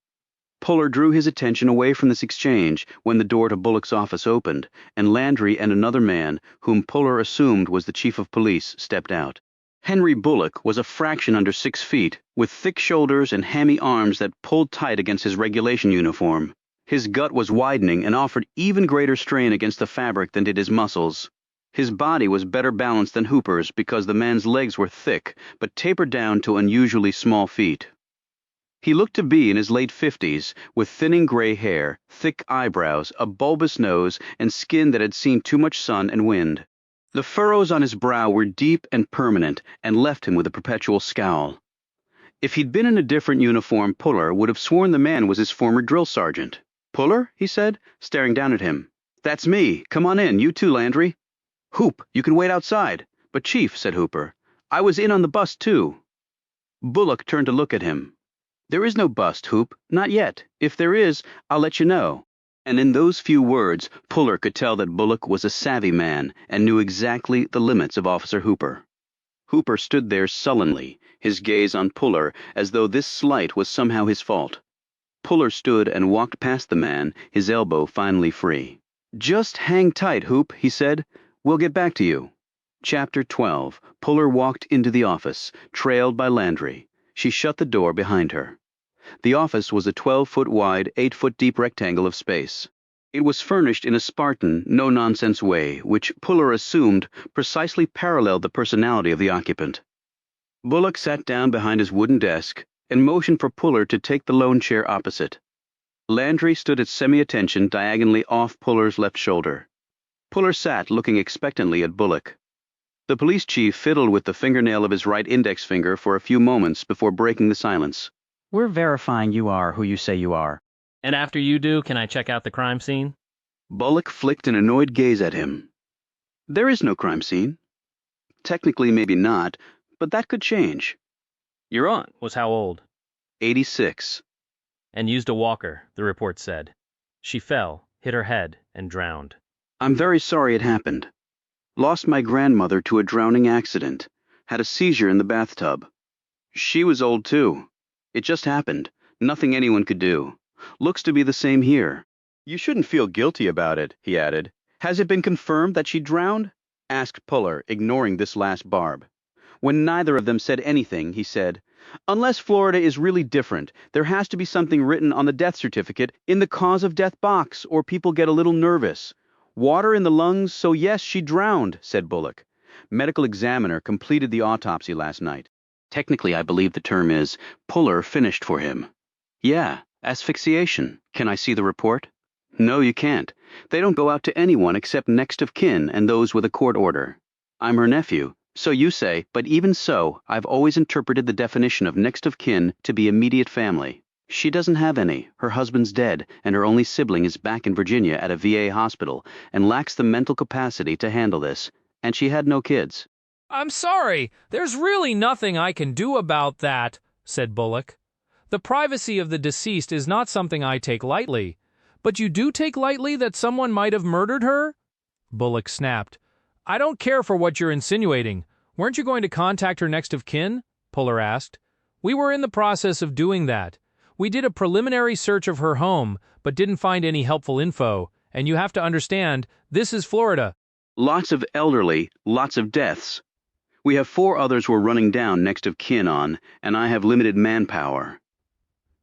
Puller drew his attention away from this exchange when the door to Bullock's office opened, and Landry and another man, whom Puller assumed was the chief of police, stepped out. Henry Bullock was a fraction under 6 feet, with thick shoulders and hammy arms that pulled tight against his regulation uniform. His gut was widening and offered even greater strain against the fabric than did his muscles. His body was better balanced than Hooper's because the man's legs were thick but tapered down to unusually small feet. He looked to be in his late 50s, with thinning gray hair, thick eyebrows, a bulbous nose, and skin that had seen too much sun and wind. The furrows on his brow were deep and permanent and left him with a perpetual scowl. If he'd been in a different uniform, Puller would have sworn the man was his former drill sergeant. "Puller?" he said, staring down at him. "That's me. Come on in. You too, Landry." "Hoop, you can wait outside." "But Chief," said Hooper, "I was in on the bust too." Bullock turned to look at him. "There is no bust, Hoop. Not yet. If there is, I'll let you know." And in those few words, Puller could tell that Bullock was a savvy man and knew exactly the limits of Officer Hooper. Hooper stood there sullenly, his gaze on Puller as though this slight was somehow his fault. Puller stood and walked past the man, his elbow finally free. "Just hang tight, Hoop," he said. "We'll get back to you." Chapter 12. Puller walked into the office, trailed by Landry. She shut the door behind her. The office was a 12-foot wide, 8-foot deep rectangle of space. It was furnished in a Spartan, no-nonsense way, which Puller assumed precisely paralleled the personality of the occupant. Bullock sat down behind his wooden desk and motioned for Puller to take the lone chair opposite. Landry stood at semi-attention diagonally off Puller's left shoulder. Puller sat looking expectantly at Bullock. The police chief fiddled with the fingernail of his right index finger for a few moments before breaking the silence. We're verifying you are who you say you are. And after you do, can I check out the crime scene? Bullock flicked an annoyed gaze at him. "There is no crime scene." "Technically, maybe not, but that could change." Your aunt was how old? 86. And used a walker, the report said. She fell, hit her head, and drowned. "I'm very sorry it happened. Lost my grandmother to a drowning accident. Had a seizure in the bathtub. She was old too. It just happened. Nothing anyone could do. Looks to be the same here." "You shouldn't feel guilty about it," he added. "Has it been confirmed that she drowned?" asked Puller, ignoring this last barb. When neither of them said anything, he said, "Unless Florida is really different, there has to be something written on the death certificate in the cause of death box, or people get a little nervous. Water in the lungs, so yes, she drowned," said Bullock. "Medical examiner completed the autopsy last night. Technically, I believe the term is, Puller finished for him." "Yeah, asphyxiation. Can I see the report?" "No, you can't. They don't go out to anyone except next of kin and those with a court order. I'm her nephew, so you say, but even so, I've always interpreted the definition of next of kin to be immediate family. She doesn't have any. Her husband's dead, and her only sibling is back in Virginia at a VA hospital and lacks the mental capacity to handle this, and she had no kids." "I'm sorry, there's really nothing I can do about that," said Bullock. "The privacy of the deceased is not something I take lightly. But you do take lightly that someone might have murdered her?" Bullock snapped. "I don't care for what you're insinuating. Weren't you going to contact her next of kin?" Puller asked. "We were in the process of doing that. We did a preliminary search of her home, but didn't find any helpful info, and you have to understand, this is Florida." "Lots of elderly, lots of deaths. We have 4 others we're running down next of kin on, and I have limited manpower.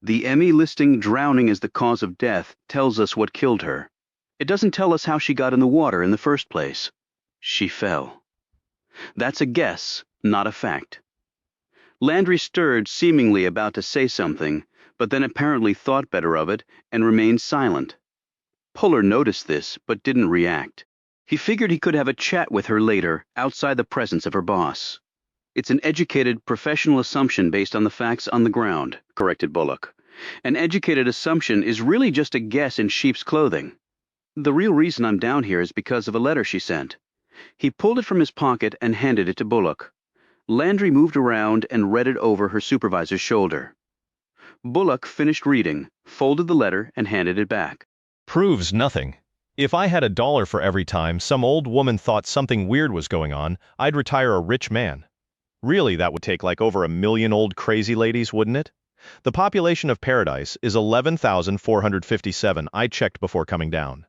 The ME listing drowning as the cause of death tells us what killed her. It doesn't tell us how she got in the water in the first place. She fell. That's a guess, not a fact." Landry stirred, seemingly about to say something, but then apparently thought better of it and remained silent. Puller noticed this, but didn't react. He figured he could have a chat with her later, outside the presence of her boss. "It's an educated, professional assumption based on the facts on the ground," corrected Bullock. "An educated assumption is really just a guess in sheep's clothing. The real reason I'm down here is because of a letter she sent." He pulled it from his pocket and handed it to Bullock. Landry moved around and read it over her supervisor's shoulder. Bullock finished reading, folded the letter, and handed it back. "Proves nothing. If I had $1 for every time some old woman thought something weird was going on, I'd retire a rich man. Really, that would take like over 1 million old crazy ladies, wouldn't it? The population of Paradise is 11,457. I checked before coming down.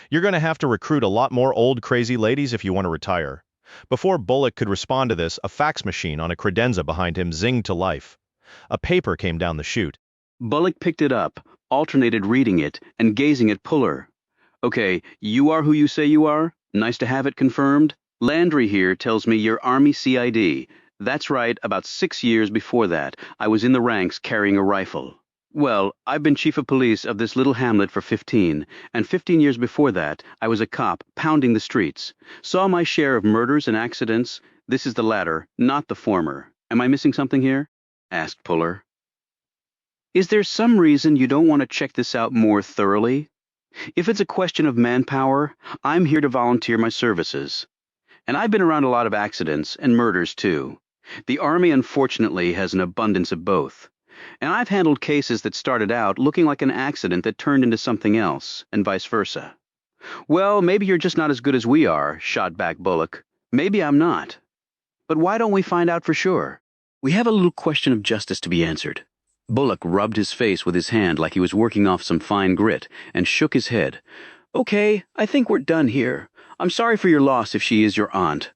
You're going to have to recruit a lot more old crazy ladies if you want to retire." Before Bullock could respond to this, a fax machine on a credenza behind him zinged to life. A paper came down the chute. Bullock picked it up, alternated reading it, and gazing at Puller. "Okay, you are who you say you are? Nice to have it confirmed?" Landry here tells me you're Army CID. That's right, about 6 years before that, I was in the ranks carrying a rifle. Well, I've been chief of police of this little hamlet for 15, and 15 years before that, I was a cop pounding the streets. Saw my share of murders and accidents. This is the latter, not the former. Am I missing something here? Asked Puller. Is there some reason you don't want to check this out more thoroughly? If it's a question of manpower, I'm here to volunteer my services. And I've been around a lot of accidents and murders too. The Army unfortunately has an abundance of both. And I've handled cases that started out looking like an accident that turned into something else, and vice versa. Well, maybe you're just not as good as we are, shot back Bullock. Maybe I'm not. But why don't we find out for sure? We have a little question of justice to be answered. Bullock rubbed his face with his hand like he was working off some fine grit, and shook his head. Okay, I think we're done here. I'm sorry for your loss if she is your aunt.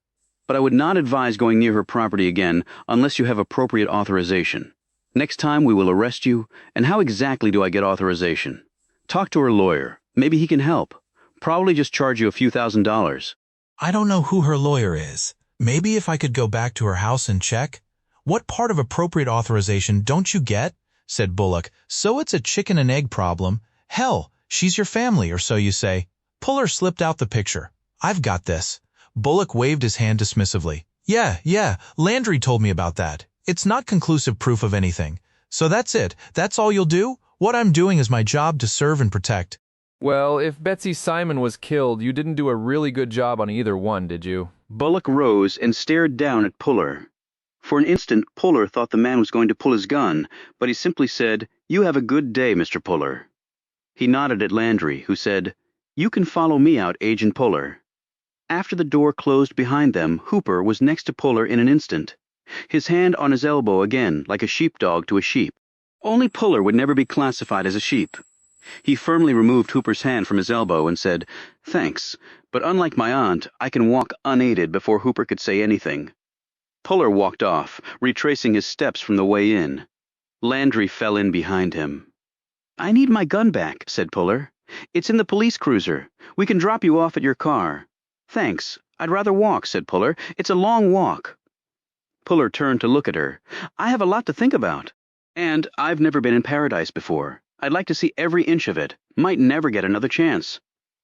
But I would not advise going near her property again unless you have appropriate authorization. Next time we will arrest you, and how exactly do I get authorization? Talk to her lawyer. Maybe he can help. Probably just charge you a few $1,000s. I don't know who her lawyer is. Maybe if I could go back to her house and check? What part of appropriate authorization don't you get? Said Bullock. So it's a chicken and egg problem. Hell, she's your family, or so you say. Puller slipped out the picture. I've got this. Bullock waved his hand dismissively. Yeah, Landry told me about that. It's not conclusive proof of anything. So that's it. That's all you'll do? What I'm doing is my job to serve and protect. Well, if Betsy Simon was killed, you didn't do a really good job on either one, did you? Bullock rose and stared down at Puller. For an instant, Puller thought the man was going to pull his gun, but he simply said, "You have a good day, Mr. Puller." He nodded at Landry, who said, "You can follow me out, Agent Puller." After the door closed behind them, Hooper was next to Puller in an instant, his hand on his elbow again, like a sheepdog to a sheep. Only Puller would never be classified as a sheep. He firmly removed Hooper's hand from his elbow and said, "Thanks, but unlike my aunt, I can walk unaided before Hooper could say anything." Puller walked off, retracing his steps from the way in. Landry fell in behind him. "I need my gun back," said Puller. "It's in the police cruiser. We can drop you off at your car." "Thanks. I'd rather walk," said Puller. "It's a long walk." Puller turned to look at her. "I have a lot to think about. And I've never been in paradise before. I'd like to see every inch of it. Might never get another chance.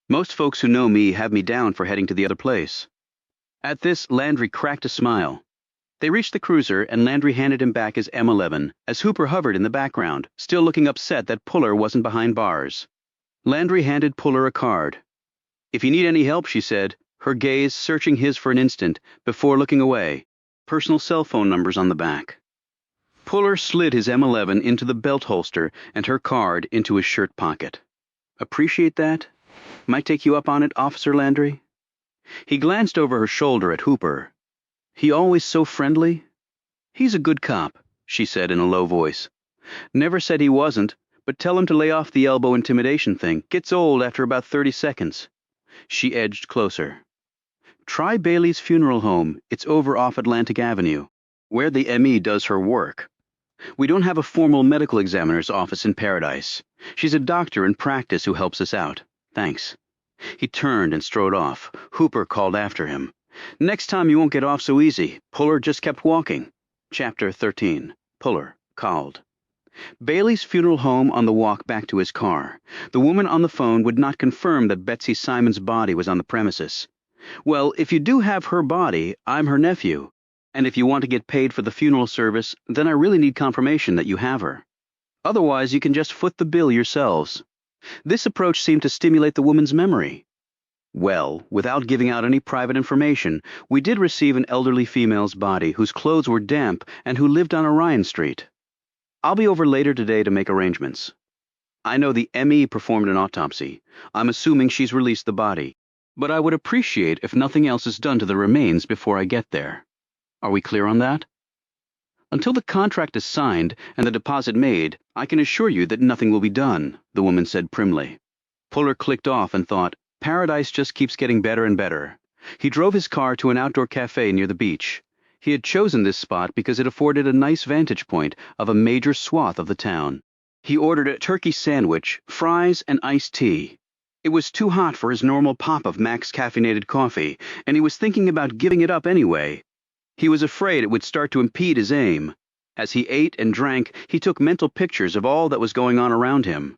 Most folks who know me have me down for heading to the other place." At this, Landry cracked a smile. They reached the cruiser, and Landry handed him back his M11, as Hooper hovered in the background, still looking upset that Puller wasn't behind bars. Landry handed Puller a card. "If you need any help," she said, her gaze searching his for an instant, before looking away. "Personal cell phone numbers on the back." Puller slid his M11 into the belt holster and her card into his shirt pocket. "Appreciate that? Might take you up on it, Officer Landry?" He glanced over her shoulder at Hooper. "He always so friendly?" "He's a good cop," she said in a low voice. "Never said he wasn't, but tell him to lay off the elbow intimidation thing. Gets old after about 30 seconds. She edged closer. "Try Bailey's funeral home. It's over off Atlantic Avenue, where the ME does her work. We don't have a formal medical examiner's office in Paradise. She's a doctor in practice who helps us out. Thanks." He turned and strode off. Hooper called after him. "Next time you won't get off so easy." Puller just kept walking. Chapter 13. Puller called. Bailey's funeral home on the walk back to his car. The woman on the phone would not confirm that Betsy Simon's body was on the premises. "Well, if you do have her body, I'm her nephew. And if you want to get paid for the funeral service, then I really need confirmation that you have her. Otherwise, you can just foot the bill yourselves." This approach seemed to stimulate the woman's memory. "Well, without giving out any private information, we did receive an elderly female's body whose clothes were damp and who lived on Orion Street. I'll be over later today to make arrangements. I know the ME performed an autopsy. I'm assuming she's released the body. But I would appreciate if nothing else is done to the remains before I get there. Are we clear on that? Until the contract is signed and the deposit made, I can assure you that nothing will be done," the woman said primly. Puller clicked off and thought, Paradise just keeps getting better and better. He drove his car to an outdoor cafe near the beach. He had chosen this spot because it afforded a nice vantage point of a major swath of the town. He ordered a turkey sandwich, fries, and iced tea. It was too hot for his normal pop of Max caffeinated coffee, and he was thinking about giving it up anyway. He was afraid it would start to impede his aim. As he ate and drank, he took mental pictures of all that was going on around him.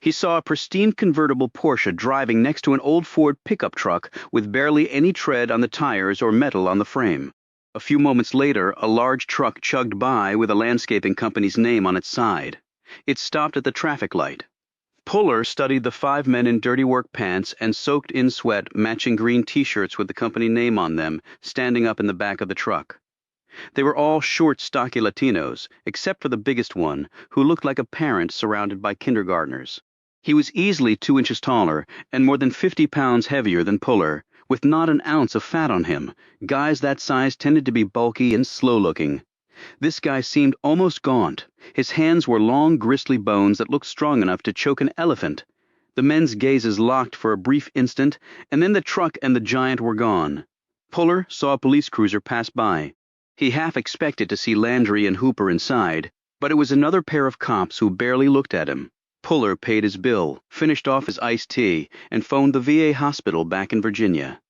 He saw a pristine convertible Porsche driving next to an old Ford pickup truck with barely any tread on the tires or metal on the frame. A few moments later, a large truck chugged by with a landscaping company's name on its side. It stopped at the traffic light. Puller studied the 5 men in dirty work pants and soaked-in sweat matching green T-shirts with the company name on them, standing up in the back of the truck. They were all short, stocky Latinos, except for the biggest one, who looked like a parent surrounded by kindergartners. He was easily 2 inches taller and more than 50 pounds heavier than Puller, with not an ounce of fat on him. Guys that size tended to be bulky and slow-looking. This guy seemed almost gaunt. His hands were long, gristly bones that looked strong enough to choke an elephant. The men's gazes locked for a brief instant, and then the truck and the giant were gone. Puller saw a police cruiser pass by. He half expected to see Landry and Hooper inside, but it was another pair of cops who barely looked at him. Puller paid his bill, finished off his iced tea, and phoned the VA hospital back in Virginia.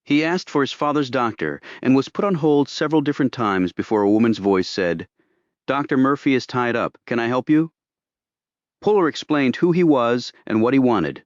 He asked for his father's doctor and was put on hold several different times before a woman's voice said, "Dr. Murphy is tied up. Can I help you?" Puller explained who he was and what he wanted.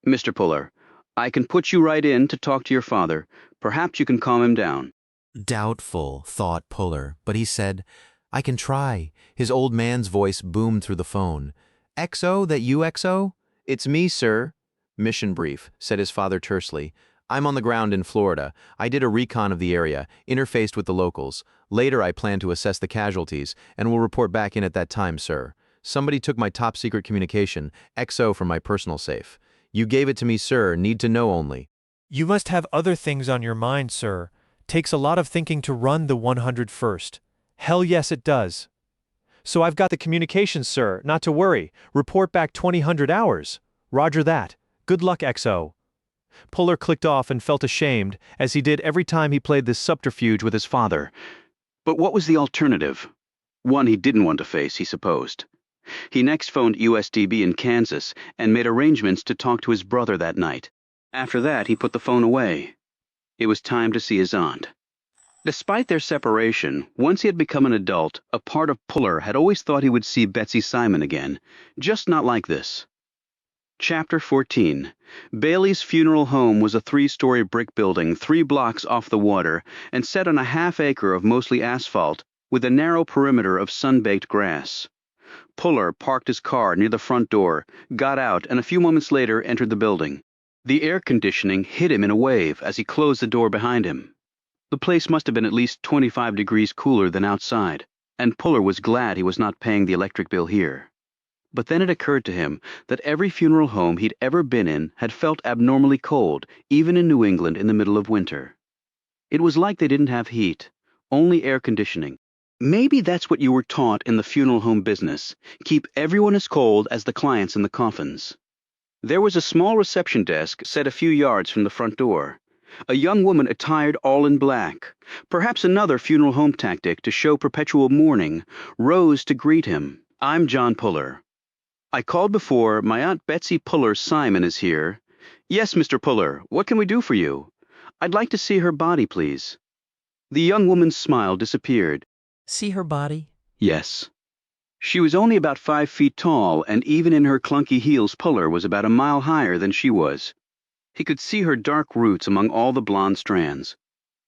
"Mr. Puller, I can put you right in to talk to your father. Perhaps you can calm him down." Doubtful, thought Puller, but he said, "I can try." His old man's voice boomed through the phone. "XO, that you, XO?" "It's me, sir." "Mission brief," said his father tersely. "I'm on the ground in Florida. I did a recon of the area, interfaced with the locals. Later I plan to assess the casualties, and will report back in at that time, sir. Somebody took my top-secret communication, XO, from my personal safe. You gave it to me, sir, need to know only." You must have other things on your mind, sir. Takes a lot of thinking to run the 101st. Hell yes, it does. So I've got the communications, sir, not to worry. Report back 2000 hours. Roger that. Good luck, XO. Puller clicked off and felt ashamed, as he did every time he played this subterfuge with his father. But what was the alternative? One he didn't want to face, he supposed. He next phoned USDB in Kansas and made arrangements to talk to his brother that night. After that, he put the phone away. It was time to see his aunt. Despite their separation, once he had become an adult, a part of Puller had always thought he would see Betsy Simon again, just not like this. Chapter 14. Bailey's funeral home was a 3-story brick building 3 blocks off the water and set on a half-acre of mostly asphalt with a narrow perimeter of sun-baked grass. Puller parked his car near the front door, got out, and a few moments later entered the building. The air conditioning hit him in a wave as he closed the door behind him. The place must have been at least 25 degrees cooler than outside, and Puller was glad he was not paying the electric bill here. But then it occurred to him that every funeral home he'd ever been in had felt abnormally cold, even in New England in the middle of winter. It was like they didn't have heat, only air conditioning. Maybe that's what you were taught in the funeral home business. Keep everyone as cold as the clients in the coffins. There was a small reception desk set a few yards from the front door. A young woman attired all in black, perhaps another funeral home tactic to show perpetual mourning, rose to greet him. "I'm John Puller. I called before. My Aunt Betsy Puller Simon is here." "Yes, Mr. Puller. What can we do for you?" "I'd like to see her body, please." The young woman's smile disappeared. See her body? Yes. She was only about 5 feet tall, and even in her clunky heels, Puller was about a mile higher than she was. He could see her dark roots among all the blonde strands.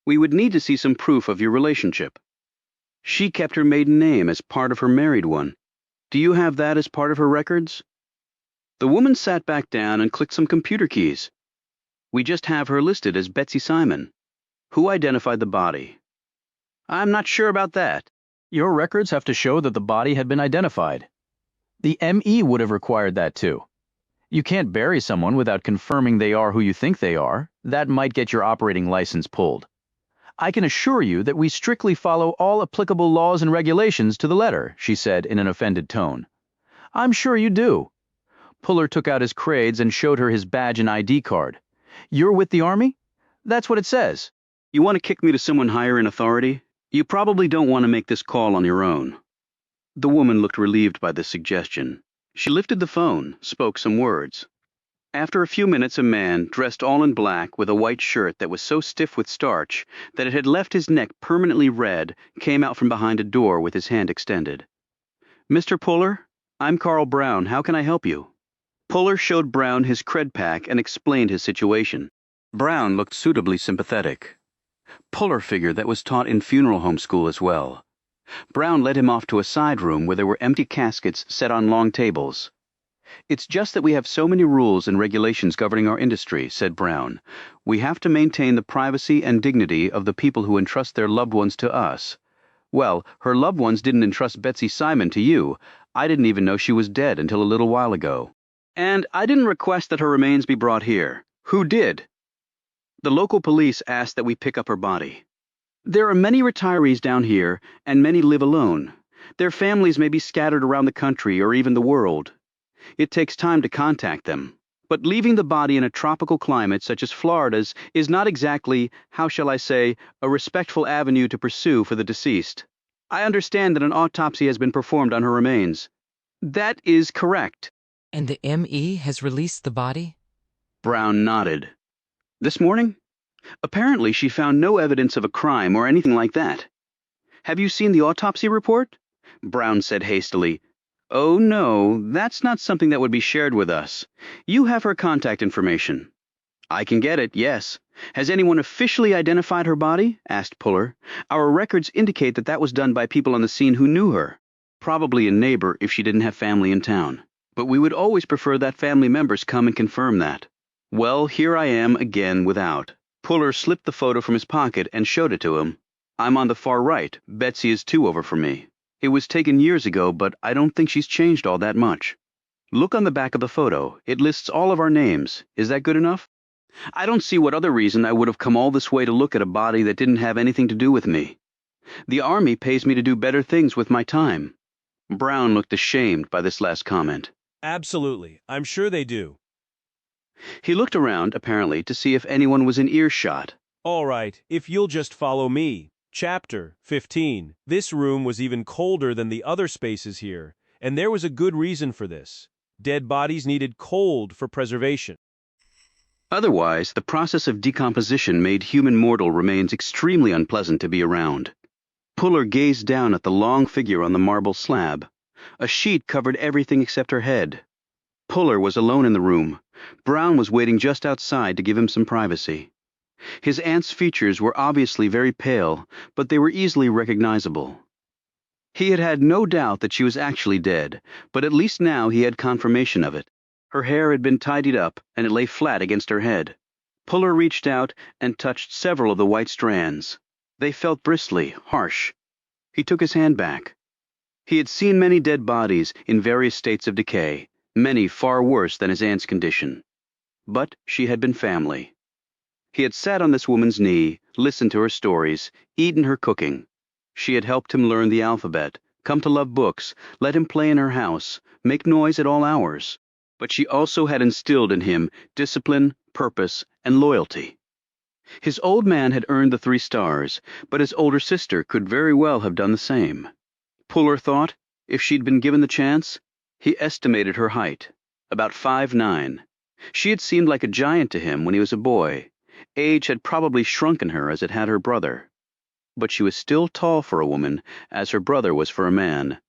"We would need to see some proof of your relationship." She kept her maiden name as part of her married one. "Do you have that as part of her records?" The woman sat back down and clicked some computer keys. "We just have her listed as Betsy Simon." "Who identified the body?" "I'm not sure about that. Your records have to show that the body had been identified. The ME would have required that too. You can't bury someone without confirming they are who you think they are. That might get your operating license pulled. I can assure you that we strictly follow all applicable laws and regulations to the letter," she said in an offended tone. "I'm sure you do." Puller took out his crades and showed her his badge and ID card. "You're with the Army?" "That's what it says." "You want to kick me to someone higher in authority? You probably don't want to make this call on your own." The woman looked relieved by this suggestion. She lifted the phone, spoke some words. After a few minutes, a man, dressed all in black with a white shirt that was so stiff with starch that it had left his neck permanently red, came out from behind a door with his hand extended. "Mr. Puller, I'm Carl Brown. How can I help you?" Puller showed Brown his cred pack and explained his situation. Brown looked suitably sympathetic. Puller figured that was taught in funeral home school as well. Brown led him off to a side room where there were empty caskets set on long tables. "It's just that we have so many rules and regulations governing our industry," said Brown. "We have to maintain the privacy and dignity of the people who entrust their loved ones to us. Well, her loved ones didn't entrust Betsy Simon to you. I didn't even know she was dead until a little while ago. And I didn't request that her remains be brought here. Who did?" "The local police asked that we pick up her body. There are many retirees down here, and many live alone. Their families may be scattered around the country or even the world. It takes time to contact them. But leaving the body in a tropical climate such as Florida's is not exactly, how shall I say, a respectful avenue to pursue for the deceased. I understand that an autopsy has been performed on her remains." "That is correct." "And the ME has released the body?" Brown nodded. "This morning? Apparently she found no evidence of a crime or anything like that." "Have you seen the autopsy report?" Brown said hastily. "Oh, no, that's not something that would be shared with us. You have her contact information." "I can get it, yes. Has anyone officially identified her body?" asked Puller. "Our records indicate that that was done by people on the scene who knew her. Probably a neighbor if she didn't have family in town. But we would always prefer that family members come and confirm that." "Well, here I am again without." Puller slipped the photo from his pocket and showed it to him. "I'm on the far right. Betsy is 2 over for me. It was taken years ago, but I don't think she's changed all that much. Look on the back of the photo. It lists all of our names. Is that good enough?" "I don't see what other reason I would have come all this way to look at a body that didn't have anything to do with me. The Army pays me to do better things with my time." Brown looked ashamed by this last comment. "Absolutely. I'm sure they do." He looked around, apparently, to see if anyone was in earshot. "All right, if you'll just follow me. Chapter 15. This room was even colder than the other spaces here, and there was a good reason for this. Dead bodies needed cold for preservation." Otherwise, the process of decomposition made human mortal remains extremely unpleasant to be around. Puller gazed down at the long figure on the marble slab. A sheet covered everything except her head. Puller was alone in the room. Brown was waiting just outside to give him some privacy. His aunt's features were obviously very pale, but they were easily recognizable. He had had no doubt that she was actually dead, but at least now he had confirmation of it. Her hair had been tidied up, and it lay flat against her head. Puller reached out and touched several of the white strands. They felt bristly, harsh. He took his hand back. He had seen many dead bodies in various states of decay, many far worse than his aunt's condition. But she had been family. He had sat on this woman's knee, listened to her stories, eaten her cooking. She had helped him learn the alphabet, come to love books, let him play in her house, make noise at all hours. But she also had instilled in him discipline, purpose, and loyalty. His old man had earned the 3 stars, but his older sister could very well have done the same. Puller thought, if she'd been given the chance. He estimated her height, about 5'9". She had seemed like a giant to him when he was a boy. Age had probably shrunken her as it had her brother. But she was still tall for a woman, as her brother was for a man.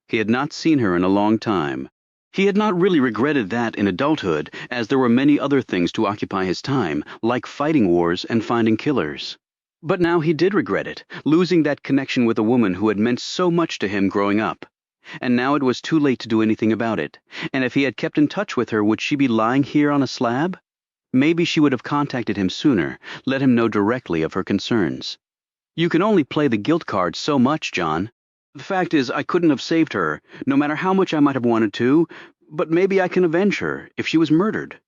He had not seen her in a long time. He had not really regretted that in adulthood, as there were many other things to occupy his time, like fighting wars and finding killers. But now he did regret it, losing that connection with a woman who had meant so much to him growing up. And now it was too late to do anything about it. And if he had kept in touch with her, would she be lying here on a slab? Maybe she would have contacted him sooner, let him know directly of her concerns. "You can only play the guilt card so much, John. The fact is, I couldn't have saved her, no matter how much I might have wanted to, but maybe I can avenge her if she was murdered."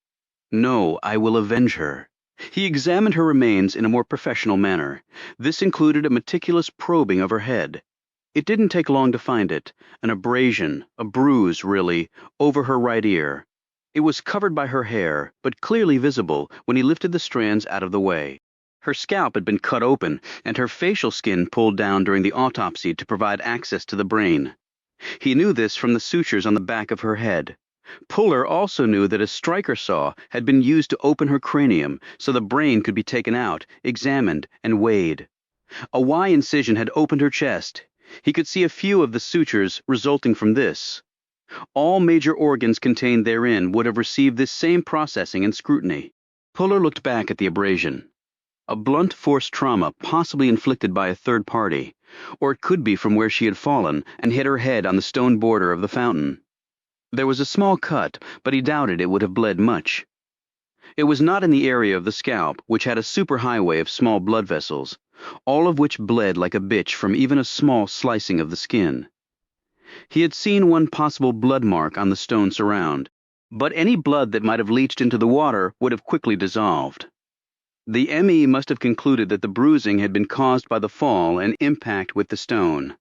"No, I will avenge her." He examined her remains in a more professional manner. This included a meticulous probing of her head. It didn't take long to find it, an abrasion, a bruise, really, over her right ear. It was covered by her hair, but clearly visible when he lifted the strands out of the way. Her scalp had been cut open, and her facial skin pulled down during the autopsy to provide access to the brain. He knew this from the sutures on the back of her head. Puller also knew that a striker saw had been used to open her cranium so the brain could be taken out, examined, and weighed. A Y incision had opened her chest. He could see a few of the sutures resulting from this. All major organs contained therein would have received this same processing and scrutiny. Puller looked back at the abrasion. A blunt force trauma possibly inflicted by a third party, or it could be from where she had fallen and hit her head on the stone border of the fountain. There was a small cut, but he doubted it would have bled much. It was not in the area of the scalp, which had a superhighway of small blood vessels, all of which bled like a bitch from even a small slicing of the skin. He had seen one possible blood mark on the stone surround, but any blood that might have leached into the water would have quickly dissolved. The ME must have concluded that the bruising had been caused by the fall and impact with the stone.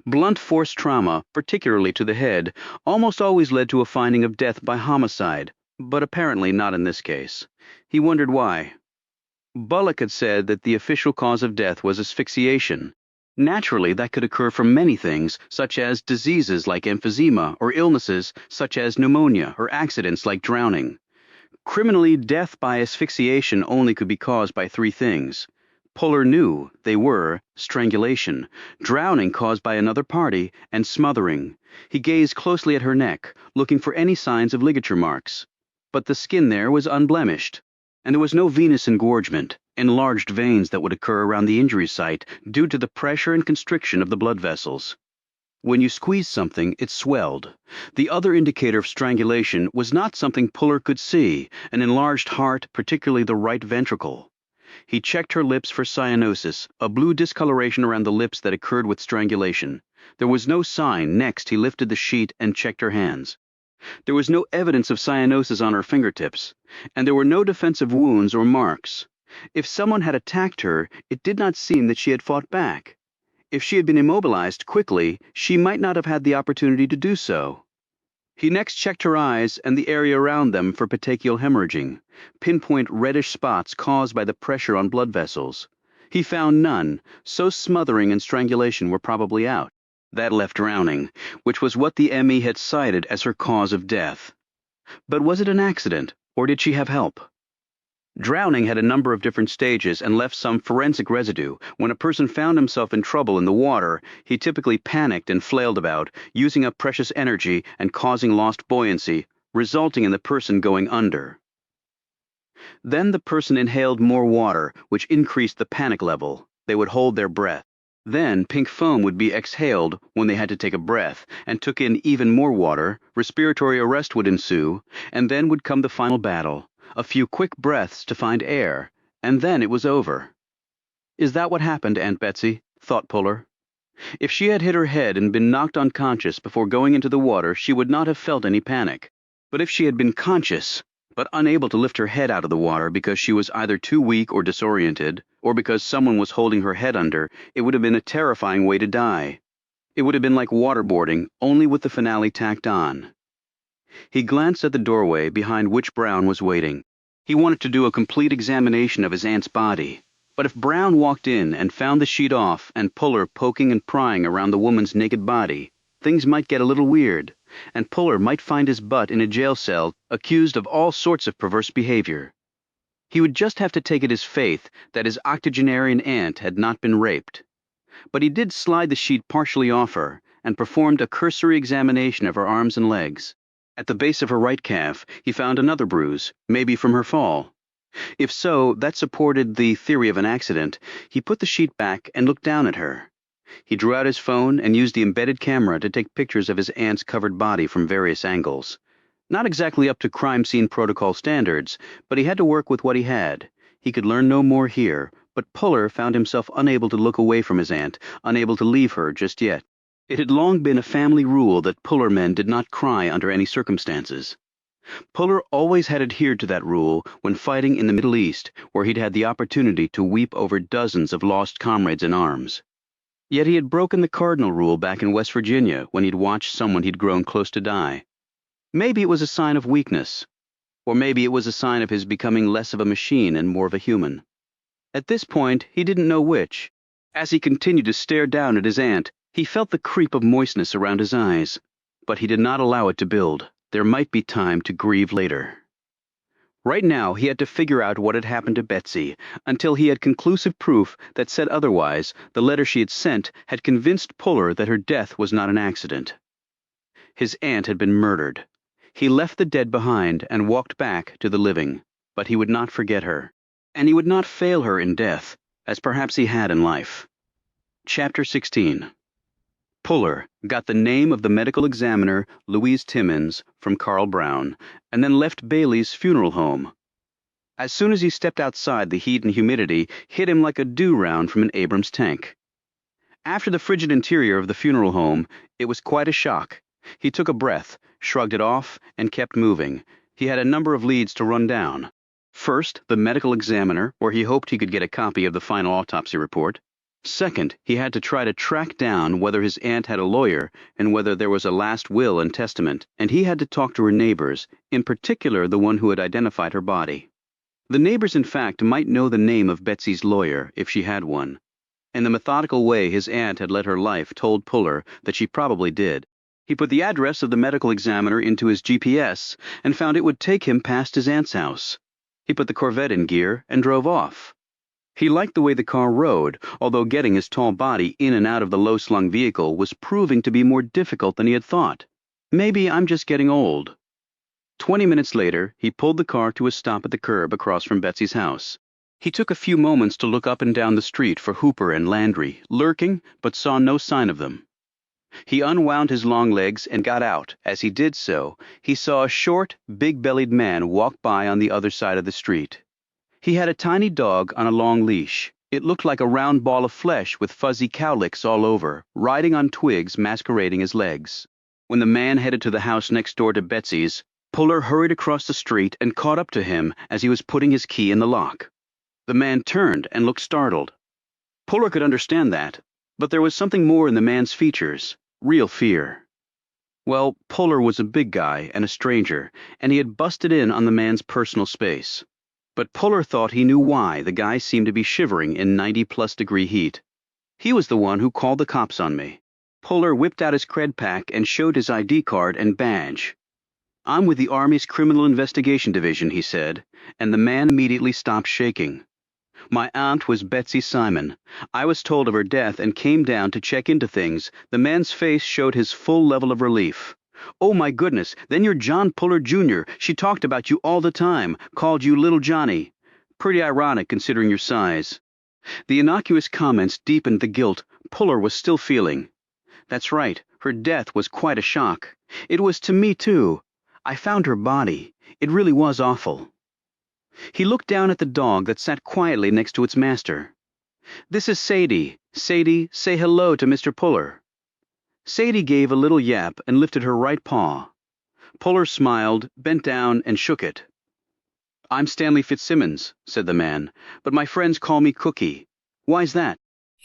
Blunt force trauma, particularly to the head, almost always led to a finding of death by homicide, but apparently not in this case. He wondered why. Bullock had said that the official cause of death was asphyxiation. Naturally, that could occur from many things, such as diseases like emphysema, or illnesses such as pneumonia, or accidents like drowning. Criminally, death by asphyxiation only could be caused by three things. Puller knew they were strangulation, drowning caused by another party, and smothering. He gazed closely at her neck, looking for any signs of ligature marks. But the skin there was unblemished, and there was no venous engorgement, enlarged veins that would occur around the injury site due to the pressure and constriction of the blood vessels. When you squeezed something, it swelled. The other indicator of strangulation was not something Puller could see, an enlarged heart, particularly the right ventricle. He checked her lips for cyanosis, a blue discoloration around the lips that occurred with strangulation. There was no sign. Next, he lifted the sheet and checked her hands. There was no evidence of cyanosis on her fingertips, and there were no defensive wounds or marks. If someone had attacked her, it did not seem that she had fought back. If she had been immobilized quickly, she might not have had the opportunity to do so. He next checked her eyes and the area around them for petechial hemorrhaging, pinpoint reddish spots caused by the pressure on blood vessels. He found none, so smothering and strangulation were probably out. That left drowning, which was what the ME had cited as her cause of death. But was it an accident, or did she have help? Drowning had a number of different stages and left some forensic residue. When a person found himself in trouble in the water, he typically panicked and flailed about, using up precious energy and causing lost buoyancy, resulting in the person going under. Then the person inhaled more water, which increased the panic level. They would hold their breath. Then pink foam would be exhaled when they had to take a breath, and took in even more water. Respiratory arrest would ensue, and then would come the final battle. A few quick breaths to find air, and then it was over. Is that what happened, Aunt Betsy? Thought Puller. If she had hit her head and been knocked unconscious before going into the water, she would not have felt any panic. But if she had been conscious, but unable to lift her head out of the water because she was either too weak or disoriented, or because someone was holding her head under, it would have been a terrifying way to die. It would have been like waterboarding, only with the finale tacked on. He glanced at the doorway behind which Brown was waiting. He wanted to do a complete examination of his aunt's body. But if Brown walked in and found the sheet off and Puller poking and prying around the woman's naked body, things might get a little weird, and Puller might find his butt in a jail cell accused of all sorts of perverse behavior. He would just have to take it as faith that his octogenarian aunt had not been raped. But he did slide the sheet partially off her and performed a cursory examination of her arms and legs. At the base of her right calf, he found another bruise, maybe from her fall. If so, that supported the theory of an accident. He put the sheet back and looked down at her. He drew out his phone and used the embedded camera to take pictures of his aunt's covered body from various angles. Not exactly up to crime scene protocol standards, but he had to work with what he had. He could learn no more here, but Puller found himself unable to look away from his aunt, unable to leave her just yet. It had long been a family rule that Puller men did not cry under any circumstances. Puller always had adhered to that rule when fighting in the Middle East, where he'd had the opportunity to weep over dozens of lost comrades in arms. Yet he had broken the cardinal rule back in West Virginia when he'd watched someone he'd grown close to die. Maybe it was a sign of weakness, or maybe it was a sign of his becoming less of a machine and more of a human. At this point, he didn't know which. As he continued to stare down at his aunt, he felt the creep of moistness around his eyes, but he did not allow it to build. There might be time to grieve later. Right now, he had to figure out what had happened to Betsy. Until he had conclusive proof that said otherwise, the letter she had sent had convinced Puller that her death was not an accident. His aunt had been murdered. He left the dead behind and walked back to the living, but he would not forget her. And he would not fail her in death, as perhaps he had in life. Chapter 16. Puller got the name of the medical examiner, Louise Timmins, from Carl Brown, and then left Bailey's funeral home. As soon as he stepped outside, the heat and humidity hit him like a dew round from an Abrams tank. After the frigid interior of the funeral home, it was quite a shock. He took a breath, shrugged it off, and kept moving. He had a number of leads to run down. First, the medical examiner, where he hoped he could get a copy of the final autopsy report. Second, he had to try to track down whether his aunt had a lawyer and whether there was a last will and testament, and he had to talk to her neighbors, in particular the one who had identified her body. The neighbors, in fact, might know the name of Betsy's lawyer, if she had one. In the methodical way his aunt had led her life told Puller that she probably did. He put the address of the medical examiner into his GPS and found it would take him past his aunt's house. He put the Corvette in gear and drove off. He liked the way the car rode, although getting his tall body in and out of the low-slung vehicle was proving to be more difficult than he had thought. Maybe I'm just getting old. 20 minutes later, he pulled the car to a stop at the curb across from Betsy's house. He took a few moments to look up and down the street for Hooper and Landry, lurking, but saw no sign of them. He unwound his long legs and got out. As he did so, he saw a short, big-bellied man walk by on the other side of the street. He had a tiny dog on a long leash. It looked like a round ball of flesh with fuzzy cowlicks all over, riding on twigs masquerading as legs. When the man headed to the house next door to Betsy's, Puller hurried across the street and caught up to him as he was putting his key in the lock. The man turned and looked startled. Puller could understand that, but there was something more in the man's features, real fear. Well, Puller was a big guy and a stranger, and he had busted in on the man's personal space. But Puller thought he knew why the guy seemed to be shivering in 90-plus degree heat. He was the one who called the cops on me. Puller whipped out his cred pack and showed his ID card and badge. I'm with the Army's Criminal Investigation Division, he said, and the man immediately stopped shaking. My aunt was Betsy Simon. I was told of her death and came down to check into things. The man's face showed his full level of relief. Oh, my goodness, then you're John Puller, Jr. She talked about you all the time, called you Little Johnny. Pretty ironic, considering your size. The innocuous comments deepened the guilt Puller was still feeling. That's right, her death was quite a shock. It was to me, too. I found her body. It really was awful. He looked down at the dog that sat quietly next to its master. This is Sadie. Sadie, say hello to Mr. Puller. Sadie gave a little yap and lifted her right paw. Puller smiled, bent down, and shook it. I'm Stanley Fitzsimmons, said the man, but my friends call me Cookie. Why's that?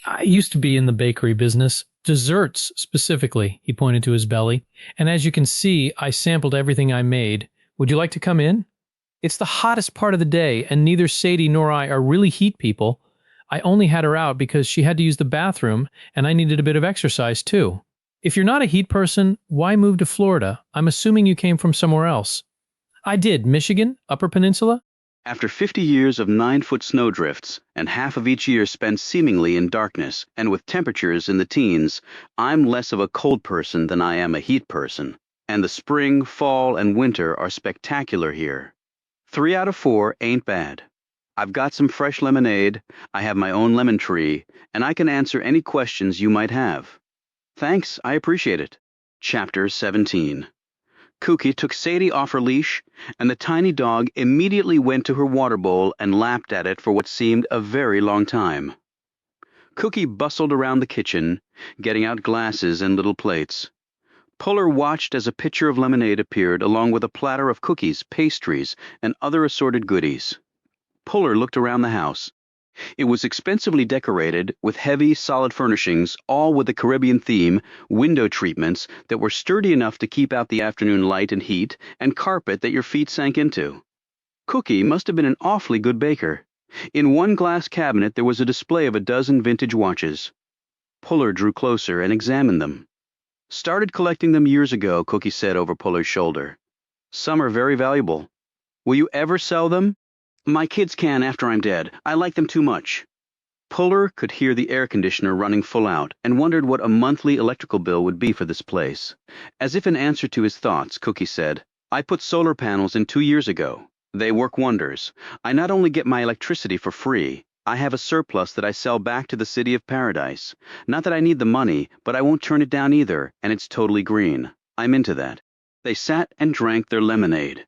I used to be in the bakery business. Desserts, specifically, he pointed to his belly. And as you can see, I sampled everything I made. Would you like to come in? It's the hottest part of the day, and neither Sadie nor I are really heat people. I only had her out because she had to use the bathroom, and I needed a bit of exercise, too. If you're not a heat person, why move to Florida? I'm assuming you came from somewhere else. I did. Michigan? Upper Peninsula? After 50 years of 9-foot snowdrifts, and half of each year spent seemingly in darkness and with temperatures in the teens, I'm less of a cold person than I am a heat person. And the spring, fall, and winter are spectacular here. 3 out of 4 ain't bad. I've got some fresh lemonade, I have my own lemon tree, and I can answer any questions you might have. Thanks, I appreciate it. Chapter 17. Cookie took Sadie off her leash, and the tiny dog immediately went to her water bowl and lapped at it for what seemed a very long time. Cookie bustled around the kitchen, getting out glasses and little plates. Puller watched as a pitcher of lemonade appeared along with a platter of cookies, pastries, and other assorted goodies. Puller looked around the house. It was expensively decorated with heavy, solid furnishings, all with a Caribbean theme, window treatments that were sturdy enough to keep out the afternoon light and heat, and carpet that your feet sank into. Cookie must have been an awfully good baker. In one glass cabinet there was a display of a dozen vintage watches. Puller drew closer and examined them. Started collecting them years ago, Cookie said over Puller's shoulder. Some are very valuable. Will you ever sell them? My kids can after I'm dead. I like them too much. Puller could hear the air conditioner running full out and wondered what a monthly electrical bill would be for this place. As if in answer to his thoughts, Cookie said, I put solar panels in 2 years ago. They work wonders. I not only get my electricity for free, I have a surplus that I sell back to the city of paradise. Not that I need the money, but I won't turn it down either, and it's totally green. I'm into that. They sat and drank their lemonade.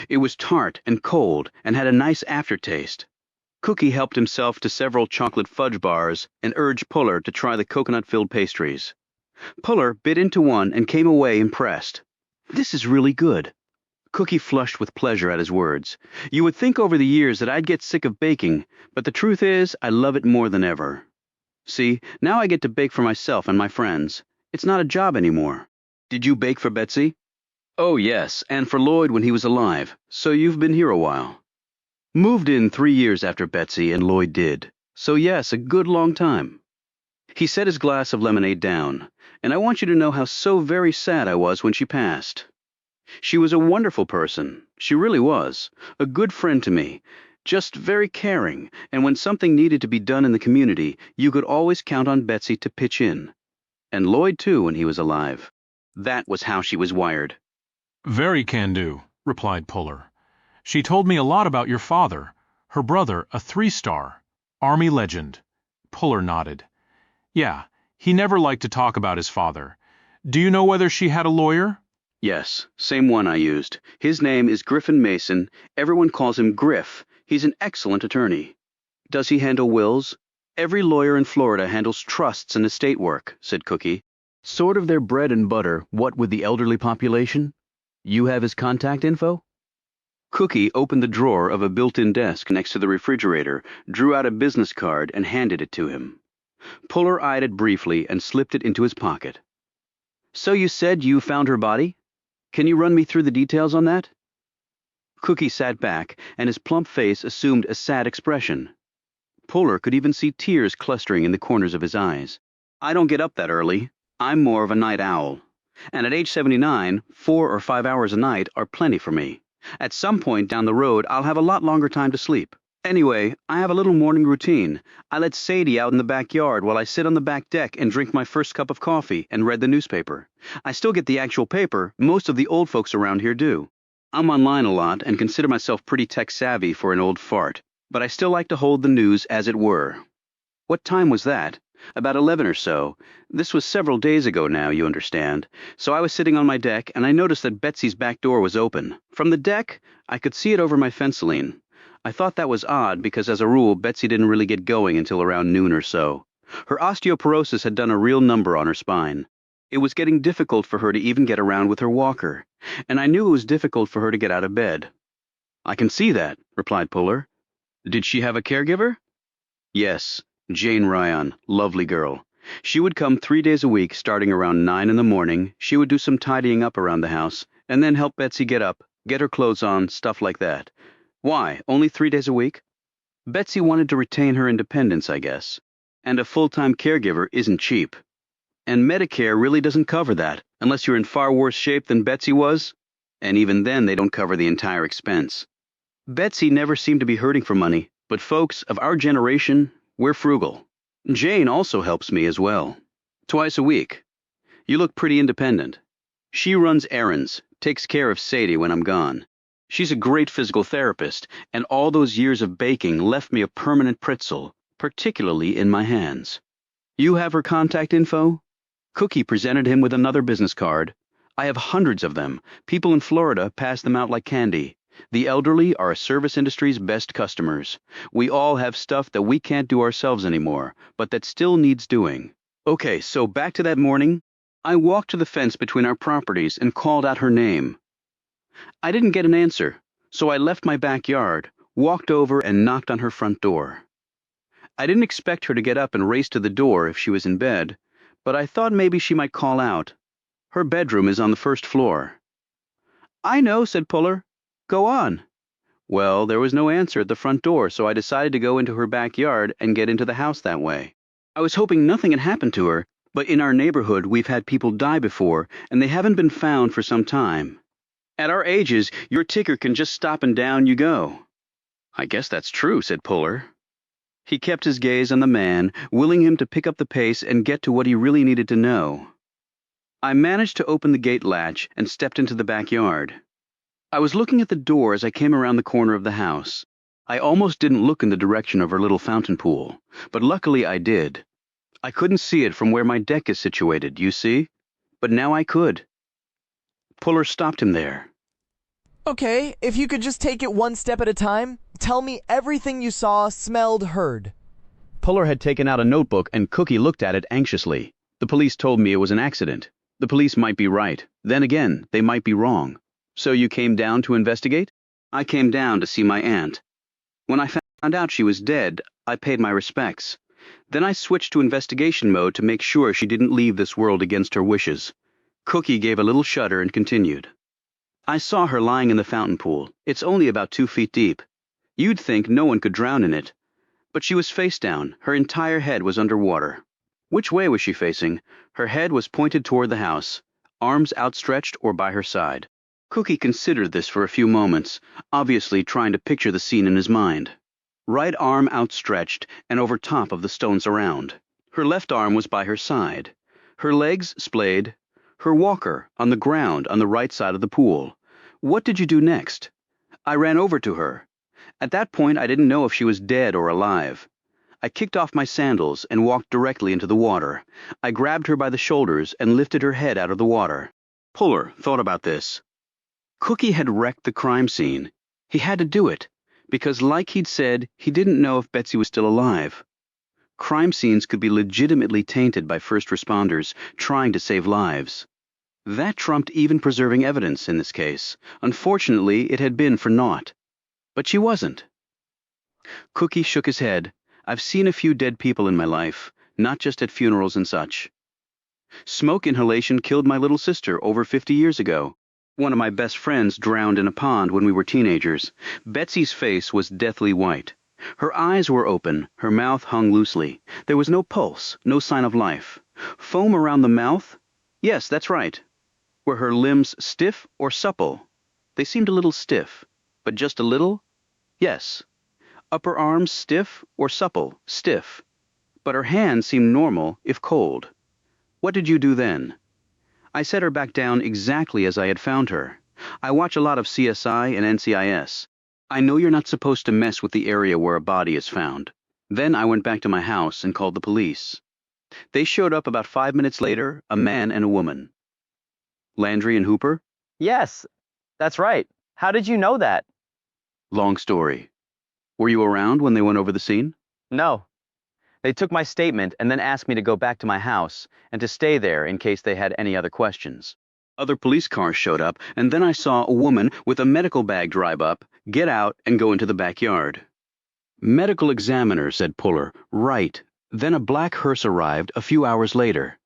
It was tart and cold and had a nice aftertaste. Cookie helped himself to several chocolate fudge bars and urged Puller to try the coconut-filled pastries. Puller bit into one and came away impressed. This is really good. Cookie flushed with pleasure at his words. You would think over the years that I'd get sick of baking, but the truth is I love it more than ever. See, now I get to bake for myself and my friends. It's not a job anymore. Did you bake for Betsy? Oh, yes, and for Lloyd when he was alive, so you've been here a while. Moved in 3 years after Betsy and Lloyd did, so yes, a good long time. He set his glass of lemonade down, and I want you to know how so very sad I was when she passed. She was a wonderful person, she really was, a good friend to me, just very caring, and when something needed to be done in the community, you could always count on Betsy to pitch in. And Lloyd, too, when he was alive. That was how she was wired. Very can-do, replied Puller. She told me a lot about your father, her brother, a 3-star, Army legend. Puller nodded. Yeah, he never liked to talk about his father. Do you know whether she had a lawyer? Yes, same one I used. His name is Griffin Mason. Everyone calls him Griff. He's an excellent attorney. Does he handle wills? Every lawyer in Florida handles trusts and estate work, said Cookie. Sort of their bread and butter, what with the elderly population? You have his contact info? Cookie opened the drawer of a built-in desk next to the refrigerator, drew out a business card, and handed it to him. Puller eyed it briefly and slipped it into his pocket. So you said you found her body? Can you run me through the details on that? Cookie sat back, and his plump face assumed a sad expression. Puller could even see tears clustering in the corners of his eyes. I don't get up that early. I'm more of a night owl. And at age 79, 4 or 5 hours a night are plenty for me. At some point down the road, I'll have a lot longer time to sleep. Anyway, I have a little morning routine. I let Sadie out in the backyard while I sit on the back deck and drink my first cup of coffee and read the newspaper. I still get the actual paper. Most of the old folks around here do. I'm online a lot and consider myself pretty tech-savvy for an old fart, but I still like to hold the news as it were. What time was that? About 11 or so. This was several days ago now, you understand. So I was sitting on my deck, and I noticed that Betsy's back door was open. From the deck, I could see it over my fenceline. I thought that was odd because, as a rule, Betsy didn't really get going until around noon or so. Her osteoporosis had done a real number on her spine. It was getting difficult for her to even get around with her walker, and I knew it was difficult for her to get out of bed. I can see that, replied Puller. Did she have a caregiver? Yes, Jane Ryan, lovely girl. She would come 3 days a week, starting around 9 in the morning. She would do some tidying up around the house, and then help Betsy get up, get her clothes on, stuff like that. Why, only 3 days a week? Betsy wanted to retain her independence, I guess. And a full-time caregiver isn't cheap. And Medicare really doesn't cover that, unless you're in far worse shape than Betsy was. And even then, they don't cover the entire expense. Betsy never seemed to be hurting for money, but folks of our generation, we're frugal. Jane also helps me as well. Twice a week. You look pretty independent. She runs errands, takes care of Sadie when I'm gone. She's a great physical therapist, and all those years of baking left me a permanent pretzel, particularly in my hands. You have her contact info? Cookie presented him with another business card. I have hundreds of them. People in Florida pass them out like candy. The elderly are a service industry's best customers. We all have stuff that we can't do ourselves anymore, but that still needs doing. Okay, so back to that morning. I walked to the fence between our properties and called out her name. I didn't get an answer, so I left my backyard, walked over and knocked on her front door. I didn't expect her to get up and race to the door if she was in bed, but I thought maybe she might call out. Her bedroom is on the first floor. I know, said Puller. Go on. Well, there was no answer at the front door, so I decided to go into her backyard and get into the house that way. I was hoping nothing had happened to her, but in our neighborhood we've had people die before, and they haven't been found for some time. At our ages, your ticker can just stop and down you go. I guess that's true, said Puller. He kept his gaze on the man, willing him to pick up the pace and get to what he really needed to know. I managed to open the gate latch and stepped into the backyard. I was looking at the door as I came around the corner of the house. I almost didn't look in the direction of her little fountain pool, but luckily I did. I couldn't see it from where my deck is situated, you see? But now I could. Puller stopped him there. Okay, if you could just take it one step at a time, tell me everything you saw, smelled, heard. Puller had taken out a notebook and Cookie looked at it anxiously. The police told me it was an accident. The police might be right. Then again, they might be wrong. So you came down to investigate? I came down to see my aunt. When I found out she was dead, I paid my respects. Then I switched to investigation mode to make sure she didn't leave this world against her wishes. Cookie gave a little shudder and continued. I saw her lying in the fountain pool. It's only about 2 feet deep. You'd think no one could drown in it. But she was face down. Her entire head was under water. Which way was she facing? Her head was pointed toward the house, arms outstretched or by her side. Cookie considered this for a few moments, obviously trying to picture the scene in his mind. Right arm outstretched and over top of the stones around. Her left arm was by her side. Her legs splayed. Her walker on the ground on the right side of the pool. What did you do next? I ran over to her. At that point, I didn't know if she was dead or alive. I kicked off my sandals and walked directly into the water. I grabbed her by the shoulders and lifted her head out of the water. Puller thought about this. Cookie had wrecked the crime scene. He had to do it, because like he'd said, he didn't know if Betsy was still alive. Crime scenes could be legitimately tainted by first responders trying to save lives. That trumped even preserving evidence in this case. Unfortunately, it had been for naught. But she wasn't. Cookie shook his head. I've seen a few dead people in my life, not just at funerals and such. Smoke inhalation killed my little sister over 50 years ago. One of my best friends drowned in a pond when we were teenagers. Betsy's face was deathly white. Her eyes were open, her mouth hung loosely. There was no pulse, no sign of life. Foam around the mouth? Yes, that's right. Were her limbs stiff or supple? They seemed a little stiff, but just a little? Yes. Upper arms stiff or supple? Stiff. But her hands seemed normal, if cold. What did you do then? I set her back down exactly as I had found her. I watch a lot of CSI and NCIS. I know you're not supposed to mess with the area where a body is found. Then I went back to my house and called the police. They showed up about 5 minutes later, a man and a woman. Landry and Hooper? Yes, that's right. How did you know that? Long story. Were you around when they went over the scene? No. They took my statement and then asked me to go back to my house and to stay there in case they had any other questions. Other police cars showed up, and then I saw a woman with a medical bag drive up, get out, and go into the backyard. Medical examiner, said Puller. Right. Then a black hearse arrived a few hours later.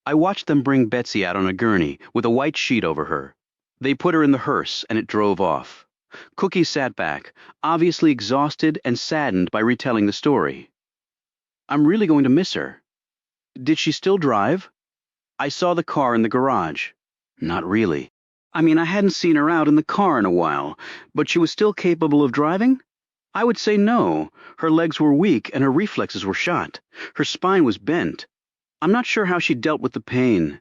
I watched them bring Betsy out on a gurney with a white sheet over her. They put her in the hearse, and it drove off. Cookie sat back, obviously exhausted and saddened by retelling the story. I'm really going to miss her. Did she still drive? I saw the car in the garage. Not really. I mean, I hadn't seen her out in the car in a while, but she was still capable of driving? I would say no. Her legs were weak and her reflexes were shot. Her spine was bent. I'm not sure how she dealt with the pain.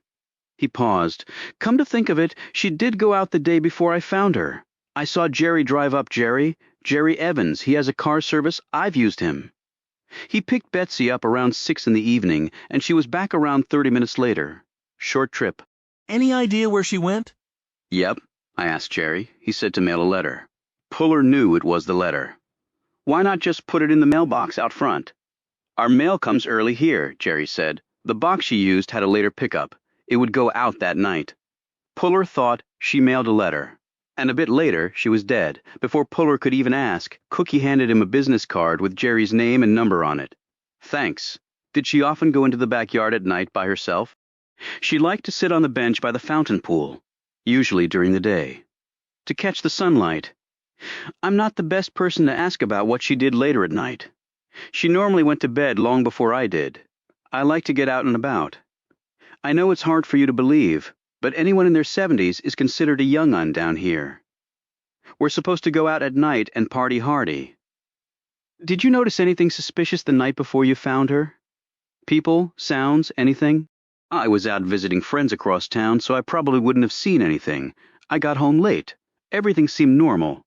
He paused. Come to think of it, she did go out the day before I found her. I saw Jerry drive up. Jerry Evans. He has a car service. I've used him. He picked Betsy up around 6 in the evening, and she was back around 30 minutes later. Short trip. Any idea where she went? Yep, I asked Jerry. He said to mail a letter. Puller knew it was the letter. Why not just put it in the mailbox out front? Our mail comes early here, Jerry said. The box she used had a later pickup. It would go out that night. Puller thought she mailed a letter. And a bit later, she was dead. Before Puller could even ask, Cookie handed him a business card with Jerry's name and number on it. Thanks. Did she often go into the backyard at night by herself? She liked to sit on the bench by the fountain pool, usually during the day, to catch the sunlight. I'm not the best person to ask about what she did later at night. She normally went to bed long before I did. I like to get out and about. I know it's hard for you to believe, but anyone in their 70s is considered a young un down here. We're supposed to go out at night and party hardy. Did you notice anything suspicious the night before you found her? People, sounds, anything? I was out visiting friends across town, so I probably wouldn't have seen anything. I got home late. Everything seemed normal.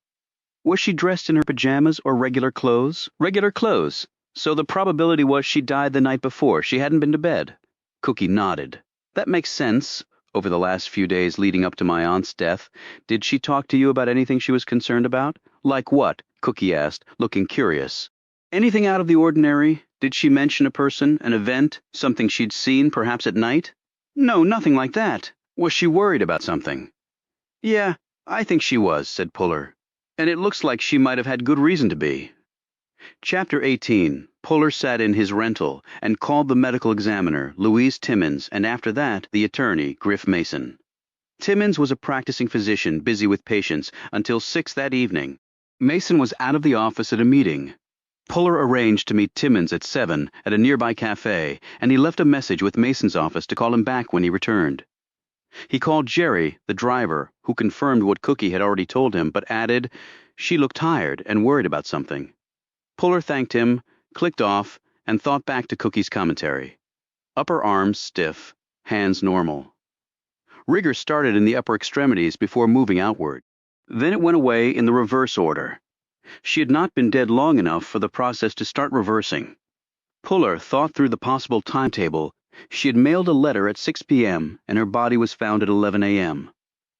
Was she dressed in her pajamas or regular clothes? Regular clothes. So the probability was she died the night before. She hadn't been to bed. Cookie nodded. That makes sense. Over the last few days leading up to my aunt's death, did she talk to you about anything she was concerned about? Like what? Cookie asked, looking curious. Anything out of the ordinary? Did she mention a person, an event, something she'd seen, perhaps at night? No, nothing like that. Was she worried about something? Yeah, I think she was, said Puller. And it looks like she might have had good reason to be. Chapter 18. Puller sat in his rental and called the medical examiner, Louise Timmins, and after that, the attorney, Griff Mason. Timmins was a practicing physician busy with patients until 6 that evening. Mason was out of the office at a meeting. Puller arranged to meet Timmins at 7 at a nearby cafe, and he left a message with Mason's office to call him back when he returned. He called Jerry, the driver, who confirmed what Cookie had already told him, but added she looked tired and worried about something. Puller thanked him, clicked off, and thought back to Cookie's commentary. Upper arms stiff, hands normal. Rigor started in the upper extremities before moving outward. Then it went away in the reverse order. She had not been dead long enough for the process to start reversing. Puller thought through the possible timetable. She had mailed a letter at 6 p.m., and her body was found at 11 a.m.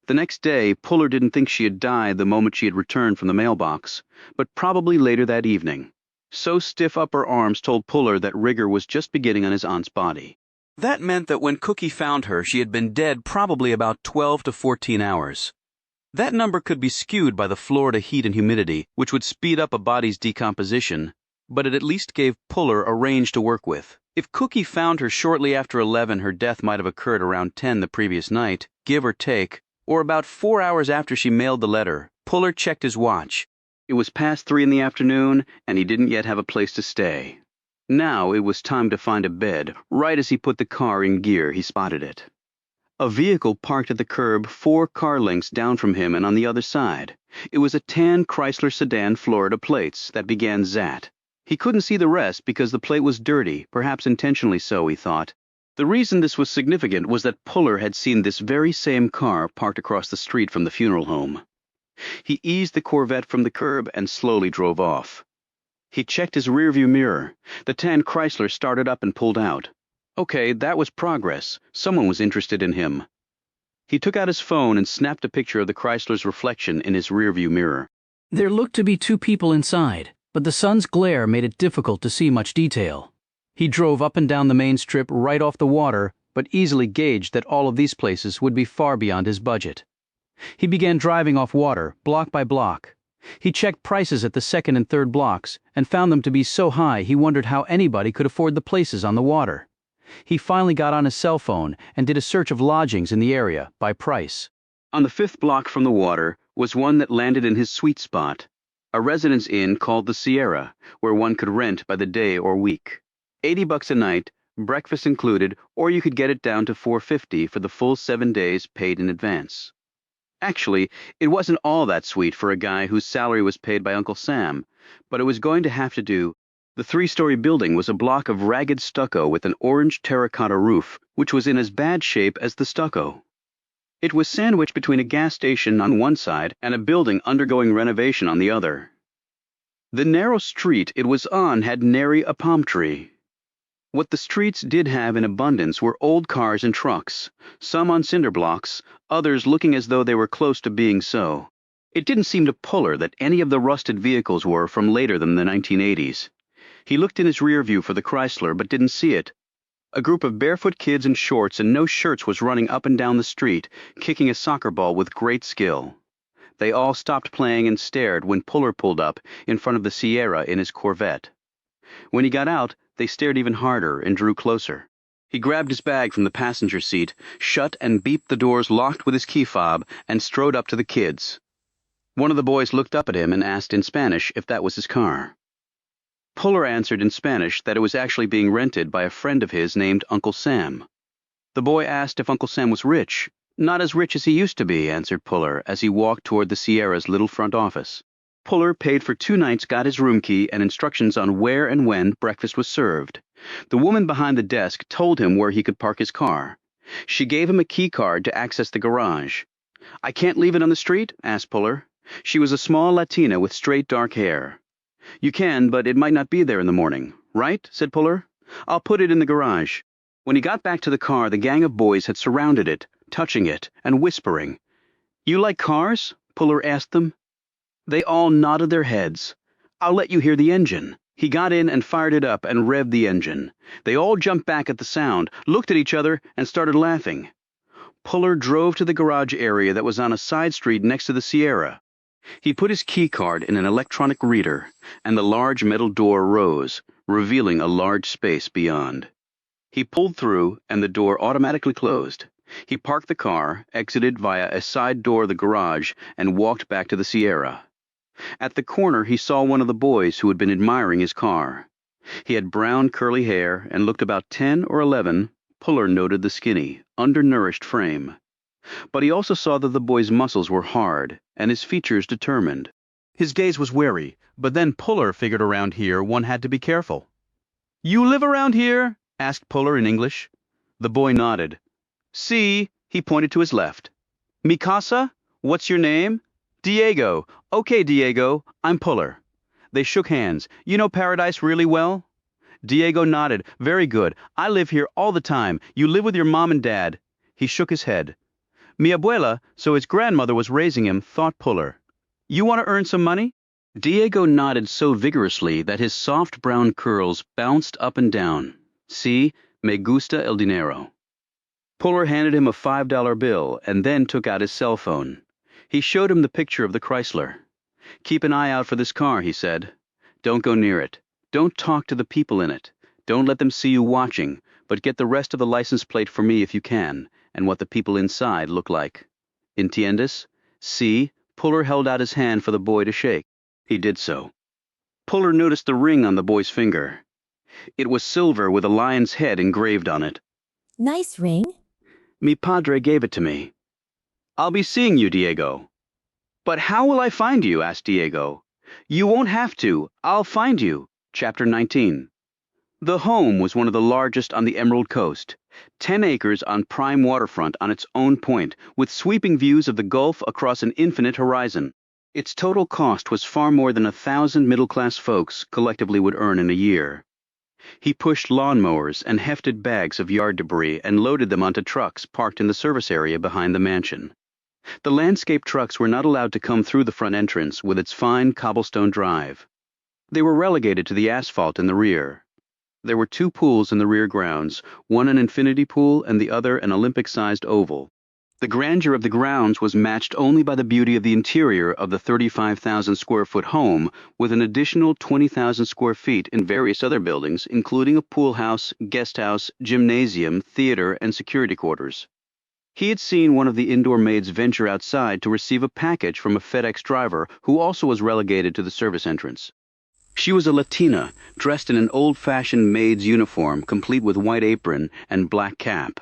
The next day, Puller didn't think she had died the moment she had returned from the mailbox, but probably later that evening. So stiff upper arms told Puller that rigor was just beginning on his aunt's body. That meant that when Cookie found her, she had been dead probably about 12 to 14 hours. That number could be skewed by the Florida heat and humidity, which would speed up a body's decomposition, but it at least gave Puller a range to work with. If Cookie found her shortly after 11, her death might have occurred around 10 the previous night, give or take, or about 4 hours after she mailed the letter. Puller checked his watch. It was past 3 in the afternoon, and he didn't yet have a place to stay. Now it was time to find a bed. Right as he put the car in gear, he spotted it. A vehicle parked at the curb 4 car lengths down from him and on the other side. It was a tan Chrysler sedan Florida plates that began ZAT. He couldn't see the rest because the plate was dirty, perhaps intentionally so, he thought. The reason this was significant was that Puller had seen this very same car parked across the street from the funeral home. He eased the Corvette from the curb and slowly drove off. He checked his rearview mirror. The tan Chrysler started up and pulled out. Okay, that was progress. Someone was interested in him. He took out his phone and snapped a picture of the Chrysler's reflection in his rearview mirror. There looked to be 2 people inside, but the sun's glare made it difficult to see much detail. He drove up and down the main strip right off the water, but easily gauged that all of these places would be far beyond his budget. He began driving off water, block by block. He checked prices at the 2nd and 3rd blocks, and found them to be so high he wondered how anybody could afford the places on the water. He finally got on his cell phone and did a search of lodgings in the area, by price. On the 5th block from the water was one that landed in his sweet spot, a residence inn called the Sierra, where one could rent by the day or week. $80 a night, breakfast included, or you could get it down to $4.50 for the full 7 days paid in advance. Actually, it wasn't all that sweet for a guy whose salary was paid by Uncle Sam, but it was going to have to do. The 3-story building was a block of ragged stucco with an orange terracotta roof, which was in as bad shape as the stucco. It was sandwiched between a gas station on one side and a building undergoing renovation on the other. The narrow street it was on had nary a palm tree. What the streets did have in abundance were old cars and trucks, some on cinder blocks, others looking as though they were close to being so. It didn't seem to Puller that any of the rusted vehicles were from later than the 1980s. He looked in his rear view for the Chrysler, but didn't see it. A group of barefoot kids in shorts and no shirts was running up and down the street, kicking a soccer ball with great skill. They all stopped playing and stared when Puller pulled up in front of the Sierra in his Corvette. When he got out, they stared even harder and drew closer. He grabbed his bag from the passenger seat, shut and beeped the doors locked with his key fob, and strode up to the kids. One of the boys looked up at him and asked in Spanish if that was his car. Puller answered in Spanish that it was actually being rented by a friend of his named Uncle Sam. The boy asked if Uncle Sam was rich. Not as rich as he used to be, answered Puller as he walked toward the Sierra's little front office. Puller paid for 2 nights, got his room key, and instructions on where and when breakfast was served. The woman behind the desk told him where he could park his car. She gave him a key card to access the garage. I can't leave it on the street? Asked Puller. She was a small Latina with straight dark hair. You can, but it might not be there in the morning. Right? Said Puller. I'll put it in the garage. When he got back to the car, the gang of boys had surrounded it, touching it and whispering. You like cars? Puller asked them. They all nodded their heads. I'll let you hear the engine. He got in and fired it up and revved the engine. They all jumped back at the sound, looked at each other, and started laughing. Puller drove to the garage area that was on a side street next to the Sierra. He put his key card in an electronic reader, and the large metal door rose, revealing a large space beyond. He pulled through, and the door automatically closed. He parked the car, exited via a side door of the garage, and walked back to the Sierra. At the corner, he saw one of the boys who had been admiring his car. He had brown curly hair and looked about 10 or 11. Puller noted the skinny, undernourished frame. But he also saw that the boy's muscles were hard and his features determined. His gaze was wary, but then Puller figured around here one had to be careful. You live around here? Asked Puller in English. The boy nodded. See, he pointed to his left. Mi casa? What's your name? Diego. Okay, Diego, I'm Puller. They shook hands. You know Paradise really well? Diego nodded. Very good. I live here all the time. You live with your mom and dad. He shook his head. Mi abuela, so his grandmother was raising him, thought Puller. You want to earn some money? Diego nodded so vigorously that his soft brown curls bounced up and down. Si, me gusta el dinero. Puller handed him a $5 bill and then took out his cell phone. He showed him the picture of the Chrysler. Keep an eye out for this car, he said. Don't go near it. Don't talk to the people in it. Don't let them see you watching, but get the rest of the license plate for me if you can, and what the people inside look like. Entiendes? See? Puller held out his hand for the boy to shake. He did so. Puller noticed the ring on the boy's finger. It was silver with a lion's head engraved on it. Nice ring. Mi padre gave it to me. I'll be seeing you, Diego. But how will I find you? Asked Diego. You won't have to. I'll find you. Chapter 19. The home was one of the largest on the Emerald Coast. 10 acres on prime waterfront on its own point, with sweeping views of the Gulf across an infinite horizon. Its total cost was far more than 1,000 middle-class folks collectively would earn in a year. He pushed lawnmowers and hefted bags of yard debris and loaded them onto trucks parked in the service area behind the mansion. The landscape trucks were not allowed to come through the front entrance with its fine cobblestone drive. They were relegated to the asphalt in the rear. There were 2 pools in the rear grounds, one an infinity pool and the other an Olympic-sized oval. The grandeur of the grounds was matched only by the beauty of the interior of the 35,000-square-foot home, with an additional 20,000 square feet in various other buildings, including a pool house, guest house, gymnasium, theater, and security quarters. He had seen one of the indoor maids venture outside to receive a package from a FedEx driver who also was relegated to the service entrance. She was a Latina, dressed in an old-fashioned maid's uniform, complete with white apron and black cap.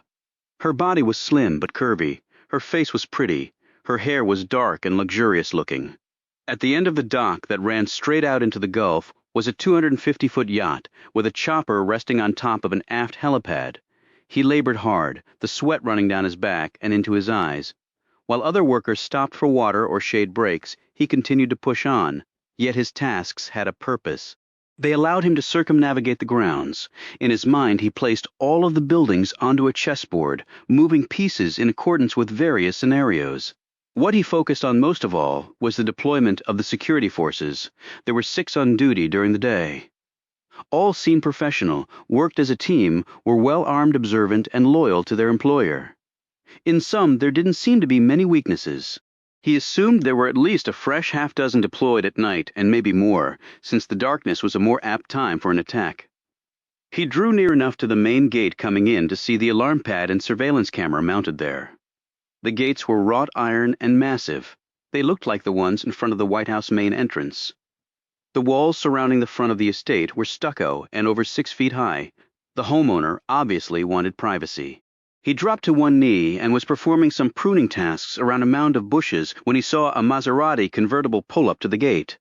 Her body was slim but curvy. Her face was pretty. Her hair was dark and luxurious-looking. At the end of the dock that ran straight out into the Gulf was a 250-foot yacht with a chopper resting on top of an aft helipad. He labored hard, the sweat running down his back and into his eyes. While other workers stopped for water or shade breaks, he continued to push on, yet his tasks had a purpose. They allowed him to circumnavigate the grounds. In his mind, he placed all of the buildings onto a chessboard, moving pieces in accordance with various scenarios. What he focused on most of all was the deployment of the security forces. There were 6 on duty during the day. All seemed professional, worked as a team, were well-armed, observant, and loyal to their employer. In some, there didn't seem to be many weaknesses. He assumed there were at least a fresh half-dozen deployed at night, and maybe more, since the darkness was a more apt time for an attack. He drew near enough to the main gate coming in to see the alarm pad and surveillance camera mounted there. The gates were wrought iron and massive. They looked like the ones in front of the White House main entrance. The walls surrounding the front of the estate were stucco and over 6 feet high. The homeowner obviously wanted privacy. He dropped to one knee and was performing some pruning tasks around a mound of bushes when he saw a Maserati convertible pull up to the gate.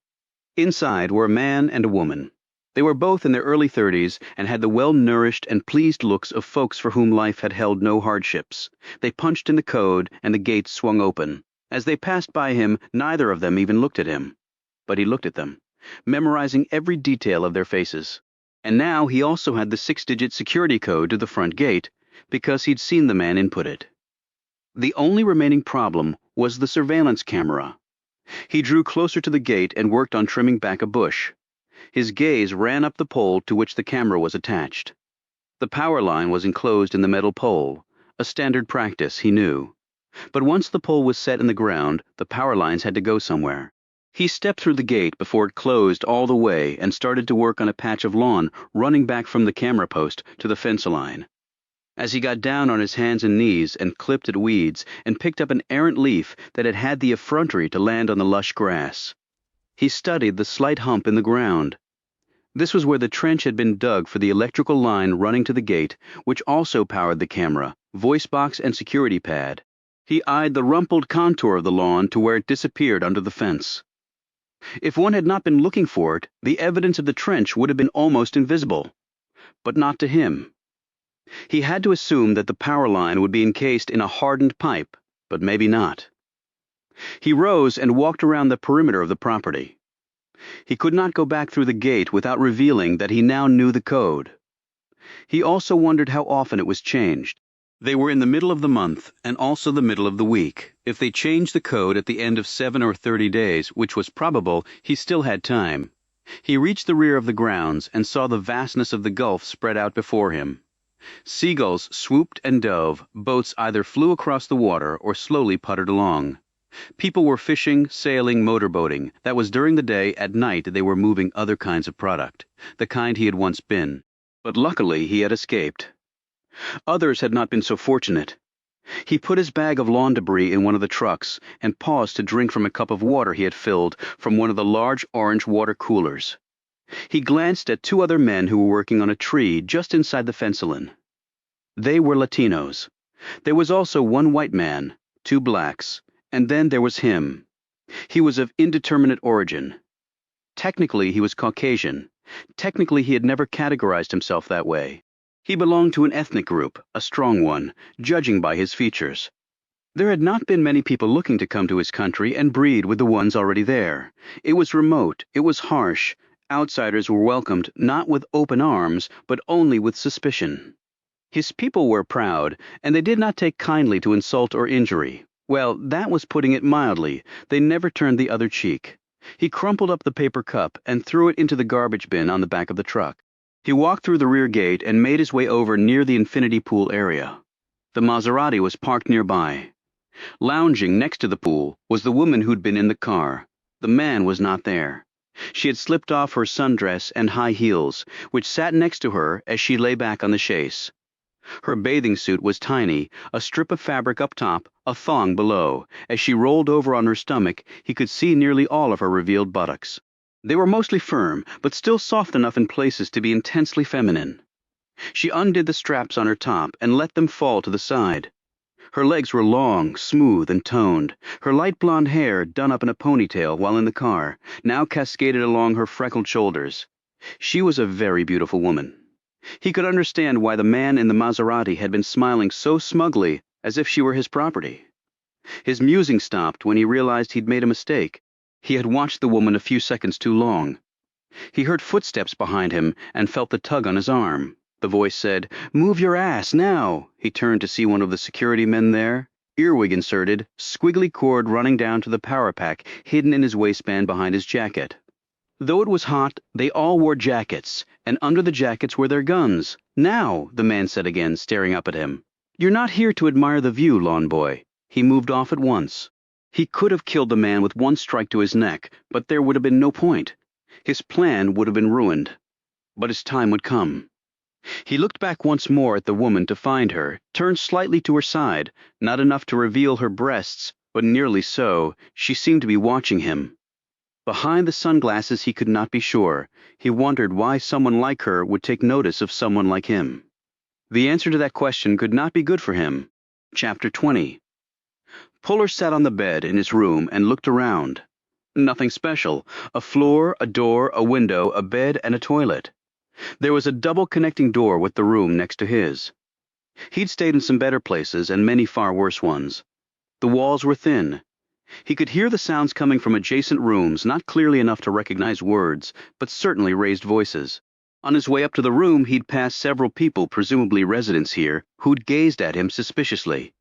Inside were a man and a woman. They were both in their early 30s and had the well-nourished and pleased looks of folks for whom life had held no hardships. They punched in the code and the gate swung open. As they passed by him, neither of them even looked at him. But he looked at them, memorizing every detail of their faces. And now he also had the 6-digit security code to the front gate, because he'd seen the man input it. The only remaining problem was the surveillance camera. He drew closer to the gate and worked on trimming back a bush. His gaze ran up the pole to which the camera was attached. The power line was enclosed in the metal pole, a standard practice, he knew. But once the pole was set in the ground, the power lines had to go somewhere. He stepped through the gate before it closed all the way and started to work on a patch of lawn running back from the camera post to the fence line. As he got down on his hands and knees and clipped at weeds and picked up an errant leaf that had had the effrontery to land on the lush grass, he studied the slight hump in the ground. This was where the trench had been dug for the electrical line running to the gate, which also powered the camera, voice box, and security pad. He eyed the rumpled contour of the lawn to where it disappeared under the fence. If one had not been looking for it, the evidence of the trench would have been almost invisible. But not to him. He had to assume that the power line would be encased in a hardened pipe, but maybe not. He rose and walked around the perimeter of the property. He could not go back through the gate without revealing that he now knew the code. He also wondered how often it was changed. They were in the middle of the month and also the middle of the week. If they changed the code at the end of 7 or 30 days, which was probable, he still had time. He reached the rear of the grounds and saw the vastness of the gulf spread out before him. Seagulls swooped and dove, boats either flew across the water or slowly puttered along. People were fishing, sailing, motorboating. That was during the day. At night they were moving other kinds of product, the kind he had once been. But luckily he had escaped. Others had not been so fortunate. He put his bag of lawn debris in one of the trucks and paused to drink from a cup of water he had filled from one of the large orange water coolers. He glanced at 2 other men who were working on a tree just inside the fence line. They were Latinos. There was also 1 white man, 2 blacks, and then there was him. He was of indeterminate origin. Technically, he was Caucasian. Technically, he had never categorized himself that way. He belonged to an ethnic group, a strong one, judging by his features. There had not been many people looking to come to his country and breed with the ones already there. It was remote, it was harsh. Outsiders were welcomed not with open arms, but only with suspicion. His people were proud, and they did not take kindly to insult or injury. Well, that was putting it mildly. They never turned the other cheek. He crumpled up the paper cup and threw it into the garbage bin on the back of the truck. He walked through the rear gate and made his way over near the infinity pool area. The Maserati was parked nearby. Lounging next to the pool was the woman who'd been in the car. The man was not there. She had slipped off her sundress and high heels, which sat next to her as she lay back on the chaise. Her bathing suit was tiny, a strip of fabric up top, a thong below. As she rolled over on her stomach, he could see nearly all of her revealed buttocks. They were mostly firm, but still soft enough in places to be intensely feminine. She undid the straps on her top and let them fall to the side. Her legs were long, smooth, and toned. Her light blonde hair, done up in a ponytail while in the car, now cascaded along her freckled shoulders. She was a very beautiful woman. He could understand why the man in the Maserati had been smiling so smugly, as if she were his property. His musing stopped when he realized he'd made a mistake. He had watched the woman a few seconds too long. He heard footsteps behind him and felt the tug on his arm. The voice said, "Move your ass, now!" He turned to see one of the security men there, earwig inserted, squiggly cord running down to the power pack hidden in his waistband behind his jacket. Though it was hot, they all wore jackets, and under the jackets were their guns. "Now," the man said again, staring up at him. "You're not here to admire the view, lawn boy." He moved off at once. He could have killed the man with 1 strike to his neck, but there would have been no point. His plan would have been ruined. But his time would come. He looked back once more at the woman to find her, turned slightly to her side, not enough to reveal her breasts, but nearly so. She seemed to be watching him. Behind the sunglasses he could not be sure. He wondered why someone like her would take notice of someone like him. The answer to that question could not be good for him. Chapter 20. Puller sat on the bed in his room and looked around. Nothing special. A floor, a door, a window, a bed, and a toilet. There was a double connecting door with the room next to his. He'd stayed in some better places and many far worse ones. The walls were thin. He could hear the sounds coming from adjacent rooms, not clearly enough to recognize words, but certainly raised voices. On his way up to the room, he'd passed several people, presumably residents here, who'd gazed at him suspiciously.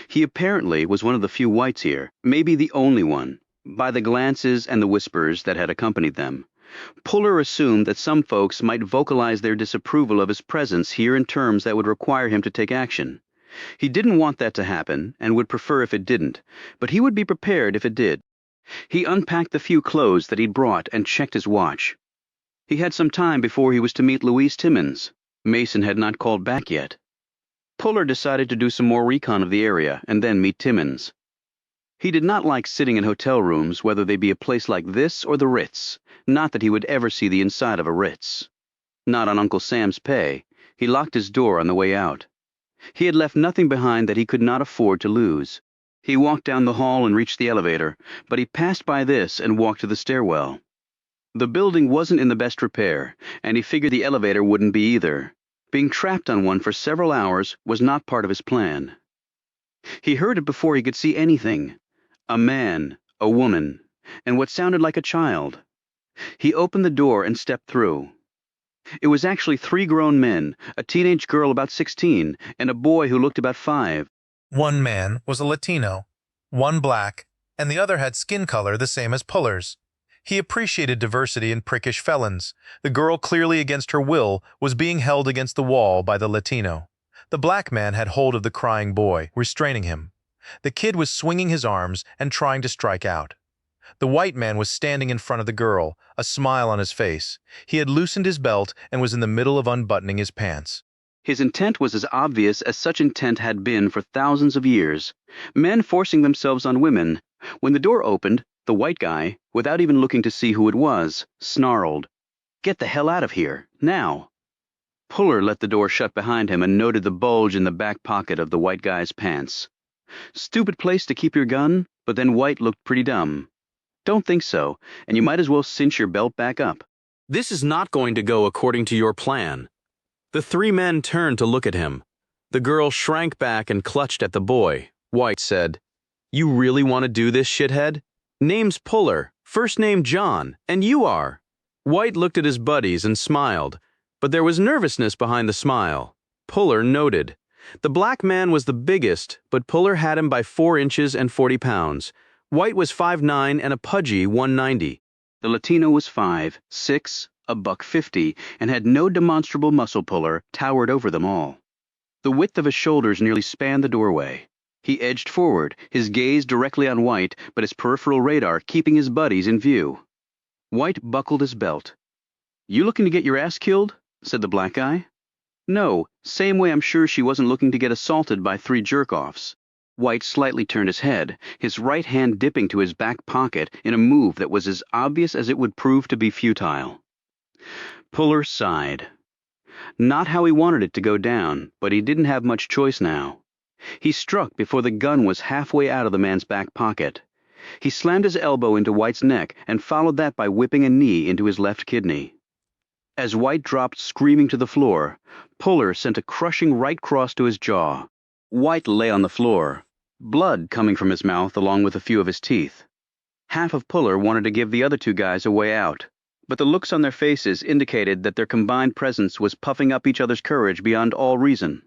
He apparently was one of the few whites here, maybe the only one, by the glances and the whispers that had accompanied them. Puller assumed that some folks might vocalize their disapproval of his presence here in terms that would require him to take action. He didn't want that to happen, and would prefer if it didn't, but he would be prepared if it did. He unpacked the few clothes that he'd brought and checked his watch. He had some time before he was to meet Louise Timmons. Mason had not called back yet. Puller decided to do some more recon of the area and then meet Timmons. He did not like sitting in hotel rooms, whether they be a place like this or the Ritz. Not that he would ever see the inside of a Ritz. Not on Uncle Sam's pay. He locked his door on the way out. He had left nothing behind that he could not afford to lose. He walked down the hall and reached the elevator, but he passed by this and walked to the stairwell. The building wasn't in the best repair, and he figured the elevator wouldn't be either. Being trapped on one for several hours was not part of his plan. He heard it before he could see anything. A man, a woman, and what sounded like a child. He opened the door and stepped through. It was actually 3 grown men, a teenage girl about 16, and a boy who looked about 5. One man was a Latino, one black, and the other had skin color the same as Puller's. He appreciated diversity in prickish felons. The girl, clearly against her will, was being held against the wall by the Latino. The black man had hold of the crying boy, restraining him. The kid was swinging his arms and trying to strike out. The white man was standing in front of the girl, a smile on his face. He had loosened his belt and was in the middle of unbuttoning his pants. His intent was as obvious as such intent had been for thousands of years. Men forcing themselves on women. When the door opened, the white guy, without even looking to see who it was, snarled, "Get the hell out of here, now!" Puller let the door shut behind him and noted the bulge in the back pocket of the white guy's pants. Stupid place to keep your gun, but then White looked pretty dumb. Don't think so, and you might as well cinch your belt back up. This is not going to go according to your plan. The 3 men turned to look at him. The girl shrank back and clutched at the boy. White said, "You really want to do this, shithead? Name's Puller, first name John, and you are." White looked at his buddies and smiled, but there was nervousness behind the smile. Puller noted. The black man was the biggest, but Puller had him by 4 inches and 40 pounds. White was 5'9" and a pudgy 190. The Latino was 5'6", $150, and had no demonstrable muscle. Puller towered over them all. The width of his shoulders nearly spanned the doorway. He edged forward, his gaze directly on White, but his peripheral radar keeping his buddies in view. White buckled his belt. "You looking to get your ass killed?" said the black guy. "No, same way I'm sure she wasn't looking to get assaulted by 3 jerk-offs." White slightly turned his head, his right hand dipping to his back pocket in a move that was as obvious as it would prove to be futile. Puller sighed. Not how he wanted it to go down, but he didn't have much choice now. He struck before the gun was halfway out of the man's back pocket. He slammed his elbow into White's neck and followed that by whipping a knee into his left kidney. As White dropped screaming to the floor, Puller sent a crushing right cross to his jaw. White lay on the floor, blood coming from his mouth along with a few of his teeth. Half of Puller wanted to give the other 2 guys a way out, but the looks on their faces indicated that their combined presence was puffing up each other's courage beyond all reason.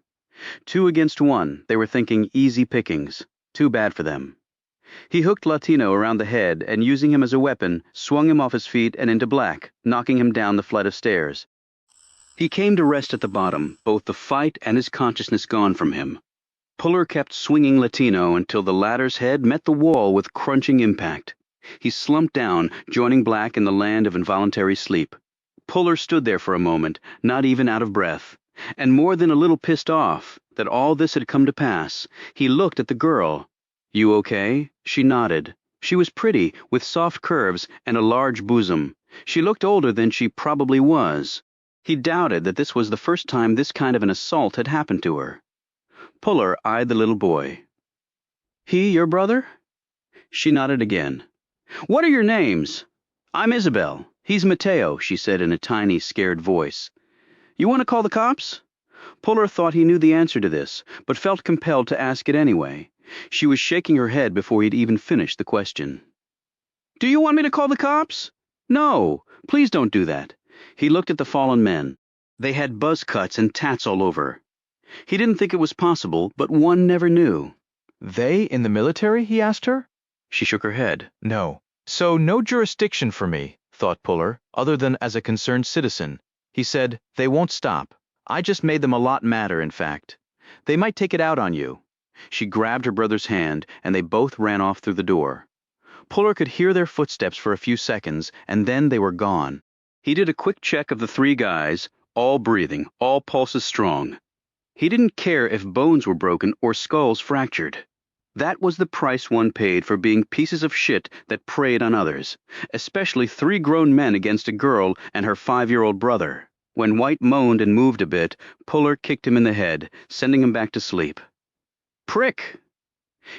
2 against 1, they were thinking easy pickings. Too bad for them. He hooked Latino around the head and, using him as a weapon, swung him off his feet and into black, knocking him down the flight of stairs. He came to rest at the bottom, both the fight and his consciousness gone from him. Puller kept swinging Latino until the latter's head met the wall with crunching impact. He slumped down, joining Black in the land of involuntary sleep. Puller stood there for a moment, not even out of breath, and more than a little pissed off that all this had come to pass. He looked at the girl. "You okay?" She nodded. She was pretty, with soft curves and a large bosom. She looked older than she probably was. He doubted that this was the first time this kind of an assault had happened to her. Puller eyed the little boy. He your brother? She nodded again. What are your names? I'm Isabel. He's Mateo, she said in a tiny, scared voice. You want to call the cops? Puller thought he knew the answer to this, but felt compelled to ask it anyway. She was shaking her head before he'd even finished the question. Do you want me to call the cops? No, please don't do that. He looked at the fallen men. They had buzz cuts and tats all over. He didn't think it was possible, but one never knew. They in the military? He asked her. She shook her head. No. So no jurisdiction for me, thought Puller, other than as a concerned citizen. He said, they won't stop. I just made them a lot madder, in fact. They might take it out on you. She grabbed her brother's hand, and they both ran off through the door. Puller could hear their footsteps for a few seconds, and then they were gone. He did a quick check of the three guys, all breathing, all pulses strong. He didn't care if bones were broken or skulls fractured. That was the price one paid for being pieces of shit that preyed on others, especially three grown men against a girl and her 5-year-old brother. When White moaned and moved a bit, Puller kicked him in the head, sending him back to sleep. Prick!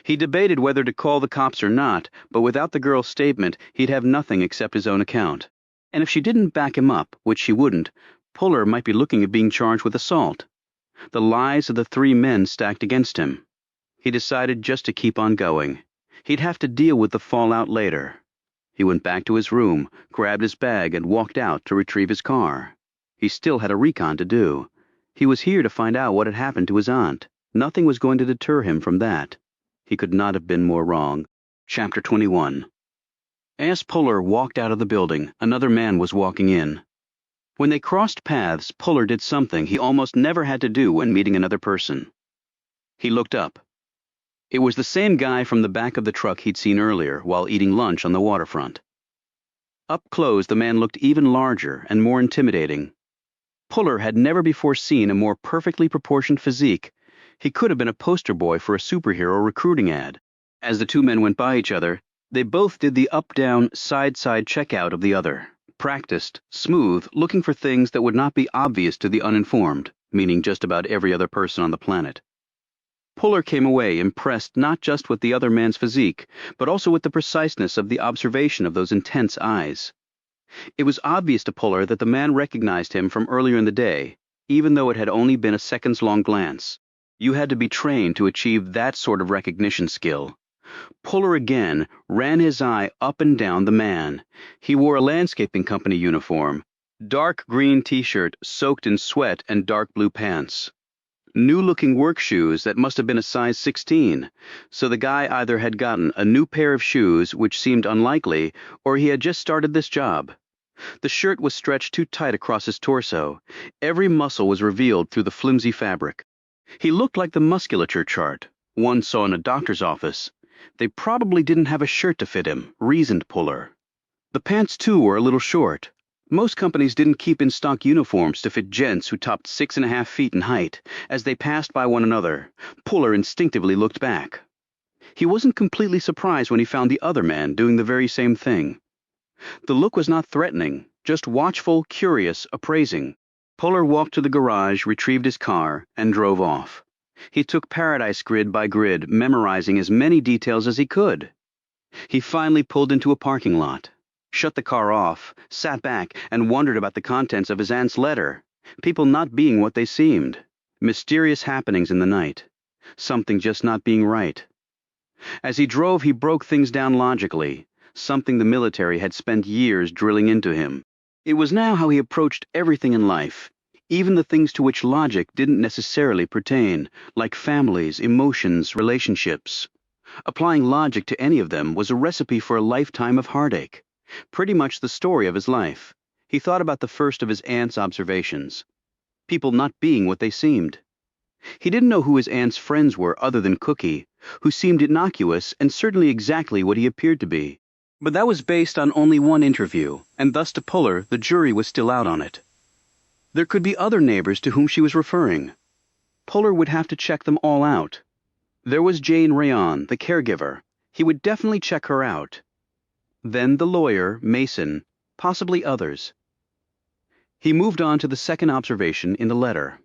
He debated whether to call the cops or not, but without the girl's statement, he'd have nothing except his own account. And if she didn't back him up, which she wouldn't, Puller might be looking at being charged with assault. The lies of the three men stacked against him. He decided just to keep on going. He'd have to deal with the fallout later. He went back to his room, grabbed his bag, and walked out to retrieve his car. He still had a recon to do. He was here to find out what had happened to his aunt. Nothing was going to deter him from that. He could not have been more wrong. Chapter 21. As Puller walked out of the building, another man was walking in. When they crossed paths, Puller did something he almost never had to do when meeting another person. He looked up. It was the same guy from the back of the truck he'd seen earlier while eating lunch on the waterfront. Up close, the man looked even larger and more intimidating. Puller had never before seen a more perfectly proportioned physique. He could have been a poster boy for a superhero recruiting ad. As the two men went by each other, they both did the up-down, side-side checkout of the other. Practiced, smooth, looking for things that would not be obvious to the uninformed, meaning just about every other person on the planet. Puller came away impressed not just with the other man's physique, but also with the preciseness of the observation of those intense eyes. It was obvious to Puller that the man recognized him from earlier in the day, even though it had only been a second's-long glance. You had to be trained to achieve that sort of recognition skill. Puller again ran his eye up and down the man. He wore a landscaping company uniform, dark green t-shirt soaked in sweat and dark blue pants. New-looking work shoes that must have been a size 16, so the guy either had gotten a new pair of shoes, which seemed unlikely, or he had just started this job. The shirt was stretched too tight across his torso. Every muscle was revealed through the flimsy fabric. He looked like the musculature chart one saw in a doctor's office. They probably didn't have a shirt to fit him, reasoned Puller. The pants, too, were a little short. Most companies didn't keep in stock uniforms to fit gents who topped 6.5 feet in height. As they passed by one another, Puller instinctively looked back. He wasn't completely surprised when he found the other man doing the very same thing. The look was not threatening, just watchful, curious, appraising. Puller walked to the garage, retrieved his car, and drove off. He took Paradise grid by grid, memorizing as many details as he could. He finally pulled into a parking lot, shut the car off, sat back, and wondered about the contents of his aunt's letter. People not being what they seemed. Mysterious happenings in the night. Something just not being right. As he drove, he broke things down logically, something the military had spent years drilling into him. It was now how he approached everything in life, even the things to which logic didn't necessarily pertain, like families, emotions, relationships. Applying logic to any of them was a recipe for a lifetime of heartache. Pretty much the story of his life. He thought about the first of his aunt's observations. People not being what they seemed. He didn't know who his aunt's friends were other than Cookie, who seemed innocuous and certainly exactly what he appeared to be. But that was based on only one interview, and thus to Puller, the jury was still out on it. There could be other neighbors to whom she was referring. Puller would have to check them all out. There was Jane Rayon, the caregiver. He would definitely check her out. Then the lawyer, Mason, possibly others. He moved on to the second observation in the letter.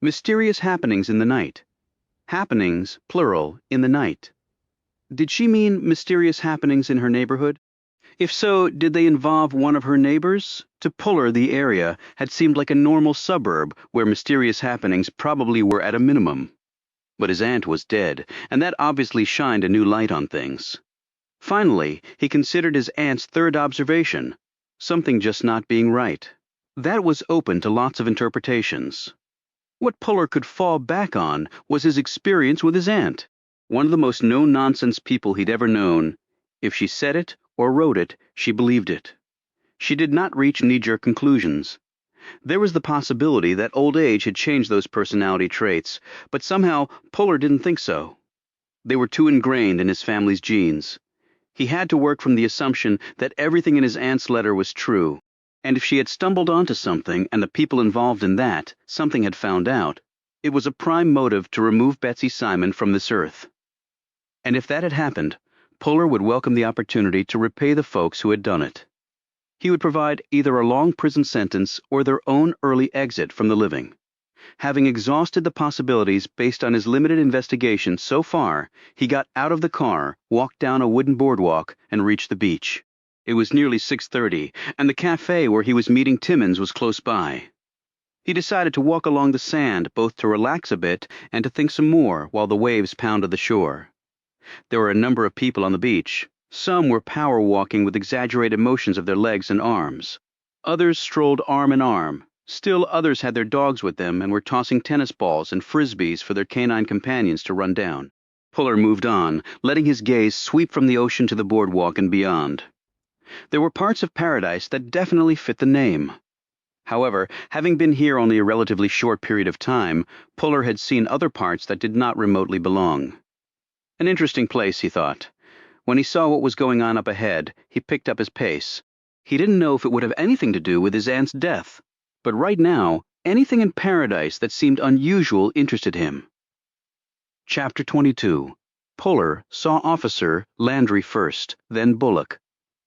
Mysterious happenings in the night. Happenings, plural, in the night. Did she mean mysterious happenings in her neighborhood? If so, did they involve one of her neighbors? To Puller, the area had seemed like a normal suburb where mysterious happenings probably were at a minimum. But his aunt was dead, and that obviously shined a new light on things. Finally, he considered his aunt's third observation, something just not being right. That was open to lots of interpretations. What Puller could fall back on was his experience with his aunt, one of the most no-nonsense people he'd ever known. If she said it or wrote it, she believed it. She did not reach knee-jerk conclusions. There was the possibility that old age had changed those personality traits, but somehow Puller didn't think so. They were too ingrained in his family's genes. He had to work from the assumption that everything in his aunt's letter was true, and if she had stumbled onto something and the people involved in that something had found out, it was a prime motive to remove Betsy Simon from this earth. And if that had happened, Puller would welcome the opportunity to repay the folks who had done it. He would provide either a long prison sentence or their own early exit from the living. Having exhausted the possibilities based on his limited investigation so far, he got out of the car, walked down a wooden boardwalk, and reached the beach. It was nearly 6:30, and the cafe where he was meeting Timmons was close by. He decided to walk along the sand both to relax a bit and to think some more while the waves pounded the shore. There were a number of people on the beach. Some were power walking with exaggerated motions of their legs and arms. Others strolled arm in arm. Still others had their dogs with them and were tossing tennis balls and frisbees for their canine companions to run down. Puller moved on, letting his gaze sweep from the ocean to the boardwalk and beyond. There were parts of paradise that definitely fit the name. However, having been here only a relatively short period of time, Puller had seen other parts that did not remotely belong. An interesting place, he thought. When he saw what was going on up ahead, he picked up his pace. He didn't know if it would have anything to do with his aunt's death, but right now, anything in paradise that seemed unusual interested him. Chapter 22. Puller saw Officer Landry first, then Bullock.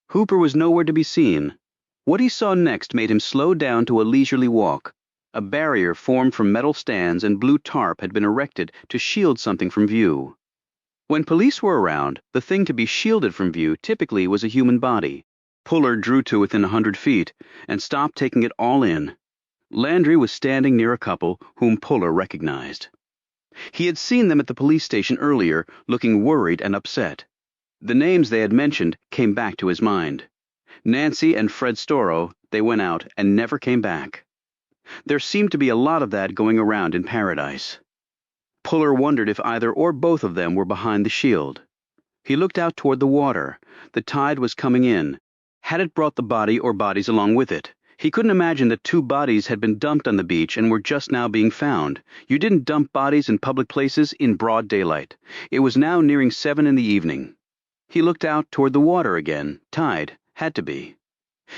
Hooper was nowhere to be seen. What he saw next made him slow down to a leisurely walk. A barrier formed from metal stands and blue tarp had been erected to shield something from view. When police were around, the thing to be shielded from view typically was a human body. Puller drew to within 100 feet and stopped taking it all in. Landry was standing near a couple whom Puller recognized. He had seen them at the police station earlier, looking worried and upset. The names they had mentioned came back to his mind. Nancy and Fred Storrow, they went out and never came back. There seemed to be a lot of that going around in paradise. Puller wondered if either or both of them were behind the shield. He looked out toward the water. The tide was coming in. Had it brought the body or bodies along with it? He couldn't imagine that 2 bodies had been dumped on the beach and were just now being found. You didn't dump bodies in public places in broad daylight. It was now nearing 7 in the evening. He looked out toward the water again. Tide. Had to be.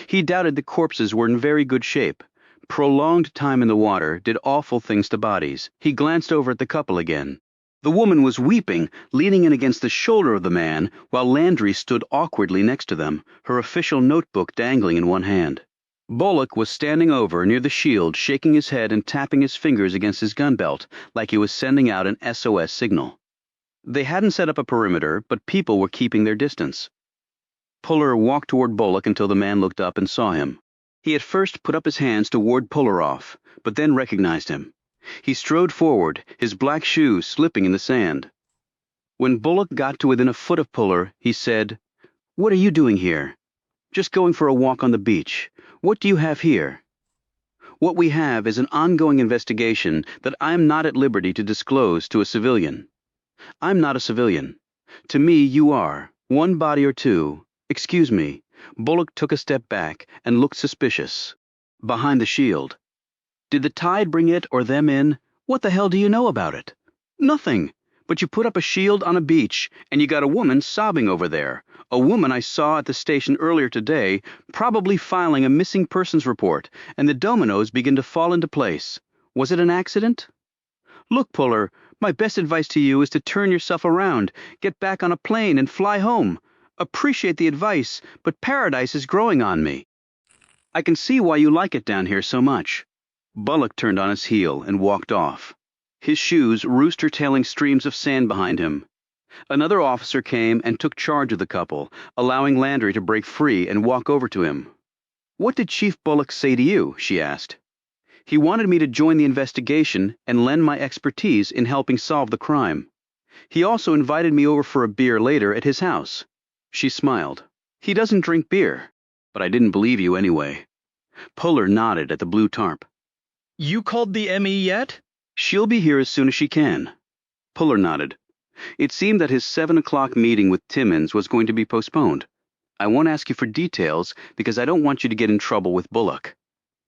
He doubted the corpses were in very good shape. Prolonged time in the water did awful things to bodies. He glanced over at the couple again. The woman was weeping, leaning in against the shoulder of the man, while Landry stood awkwardly next to them, her official notebook dangling in one hand. Bullock was standing over near the shield, shaking his head and tapping his fingers against his gun belt, like he was sending out an SOS signal. They hadn't set up a perimeter, but people were keeping their distance. Puller walked toward Bullock until the man looked up and saw him. He at first put up his hands to ward Puller off, but then recognized him. He strode forward, his black shoes slipping in the sand. When Bullock got to within a foot of Puller, he said, "What are you doing here?" "Just going for a walk on the beach. What do you have here?" "What we have is an ongoing investigation that I am not at liberty to disclose to a civilian." "I'm not a civilian. To me, you are. 1 body or 2. Excuse me." Bullock took a step back and looked suspicious. "Behind the shield." "Did the tide bring it or them in? What the hell do you know about it?" "Nothing. But you put up a shield on a beach, and you got a woman sobbing over there. A woman I saw at the station earlier today, probably filing a missing persons report, and the dominoes begin to fall into place. Was it an accident?" "Look, Puller, my best advice to you is to turn yourself around, get back on a plane and fly home. Appreciate the advice, but paradise is growing on me." I can see why you like it down here so much." Bullock turned on his heel and walked off. His shoes rooster-tailing streams of sand behind him. Another officer came and took charge of the couple, allowing Landry to break free and walk over to him. "What did Chief Bullock say to you?" she asked. "He wanted me to join the investigation and lend my expertise in helping solve the crime. He also invited me over for a beer later at his house." She smiled. "He doesn't drink beer, but I didn't believe you anyway." Puller nodded at the blue tarp. "You called the ME yet?" "She'll be here as soon as she can." Puller nodded. It seemed that his 7 o'clock meeting with Timmins was going to be postponed. "I won't ask you for details because I don't want you to get in trouble with Bullock."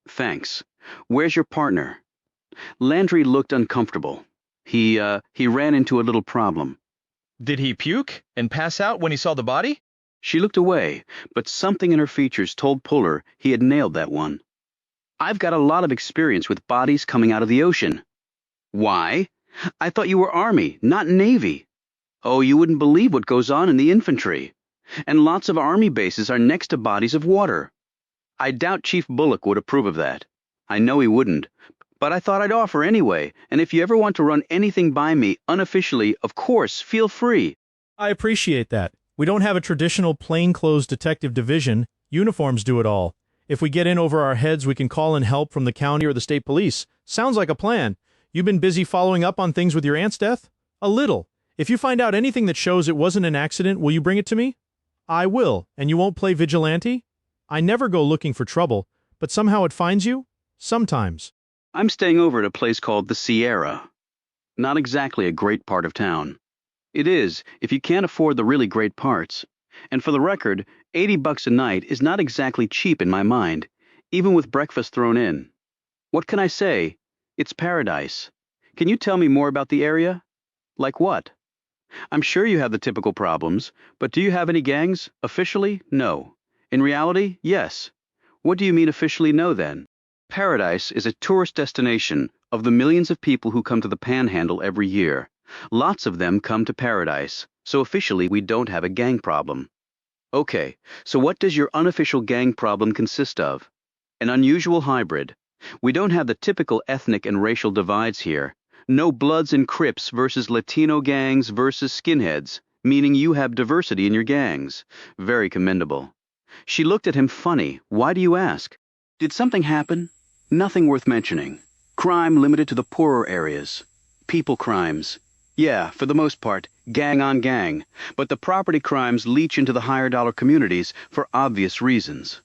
"Thanks. Where's your partner?" Landry looked uncomfortable. He ran into a little problem." "Did he puke and pass out when he saw the body?" She looked away, but something in her features told Puller he had nailed that one. "I've got a lot of experience with bodies coming out of the ocean." "Why? I thought you were Army, not Navy." "Oh, you wouldn't believe what goes on in the infantry. And lots of Army bases are next to bodies of water. I doubt Chief Bullock would approve of that. I know he wouldn't, but I thought I'd offer anyway, and if you ever want to run anything by me unofficially, of course, feel free." "I appreciate that. We don't have a traditional plainclothes detective division. Uniforms do it all. If we get in over our heads, we can call in help from the county or the state police. Sounds like a plan. You've been busy following up on things with your aunt's death?" "A little. If you find out anything that shows it wasn't an accident, will you bring it to me?" "I will. And you won't play vigilante?" "I never go looking for trouble, but somehow it finds you? Sometimes." "I'm staying over at a place called the Sierra. Not exactly a great part of town. It is, if you can't afford the really great parts. And for the record, $80 a night is not exactly cheap in my mind, even with breakfast thrown in. What can I say? It's paradise. Can you tell me more about the area? Like what? I'm sure you have the typical problems, but do you have any gangs? Officially, no. In reality, yes. What do you mean officially no then? Paradise is a tourist destination of the millions of people who come to the Panhandle every year. Lots of them come to Paradise, so officially we don't have a gang problem." "Okay, so what does your unofficial gang problem consist of?" "An unusual hybrid. We don't have the typical ethnic and racial divides here. No Bloods and Crips versus Latino gangs versus skinheads, meaning you have diversity in your gangs. Very commendable." She looked at him funny. "Why do you ask? Did something happen?" "Nothing worth mentioning. Crime limited to the poorer areas. People crimes. Yeah, for the most part, gang on gang, but the property crimes leach into the higher dollar communities for obvious reasons.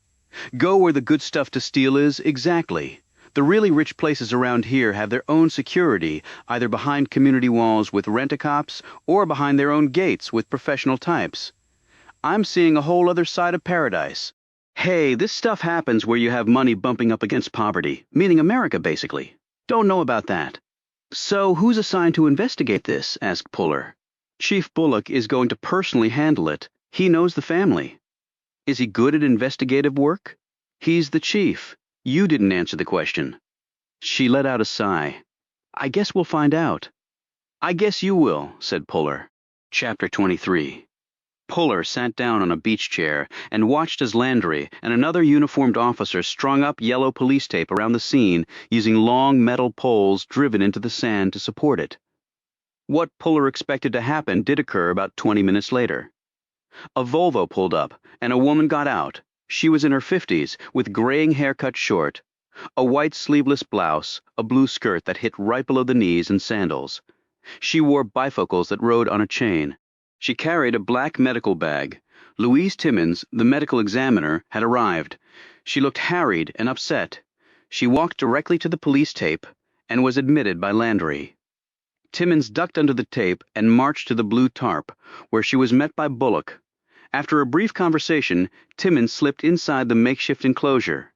Go where the good stuff to steal is, exactly. The really rich places around here have their own security, either behind community walls with rent-a-cops or behind their own gates with professional types. I'm seeing a whole other side of Paradise. Hey, this stuff happens where you have money bumping up against poverty, meaning America, basically. Don't know about that." "So who's assigned to investigate this?" asked Puller. "Chief Bullock is going to personally handle it. He knows the family." "Is he good at investigative work?" "He's the chief. You didn't answer the question." She let out a sigh. "I guess we'll find out." "I guess you will," said Puller. Chapter 23. Puller sat down on a beach chair and watched as Landry and another uniformed officer strung up yellow police tape around the scene using long metal poles driven into the sand to support it. What Puller expected to happen did occur about 20 minutes later. A Volvo pulled up, and a woman got out. She was in her 50s, with graying hair cut short, a white sleeveless blouse, a blue skirt that hit right below the knees, and sandals. She wore bifocals that rode on a chain. She carried a black medical bag. Louise Timmins, the medical examiner, had arrived. She looked harried and upset. She walked directly to the police tape and was admitted by Landry. Timmins ducked under the tape and marched to the blue tarp, where she was met by Bullock. After a brief conversation, Timmins slipped inside the makeshift enclosure.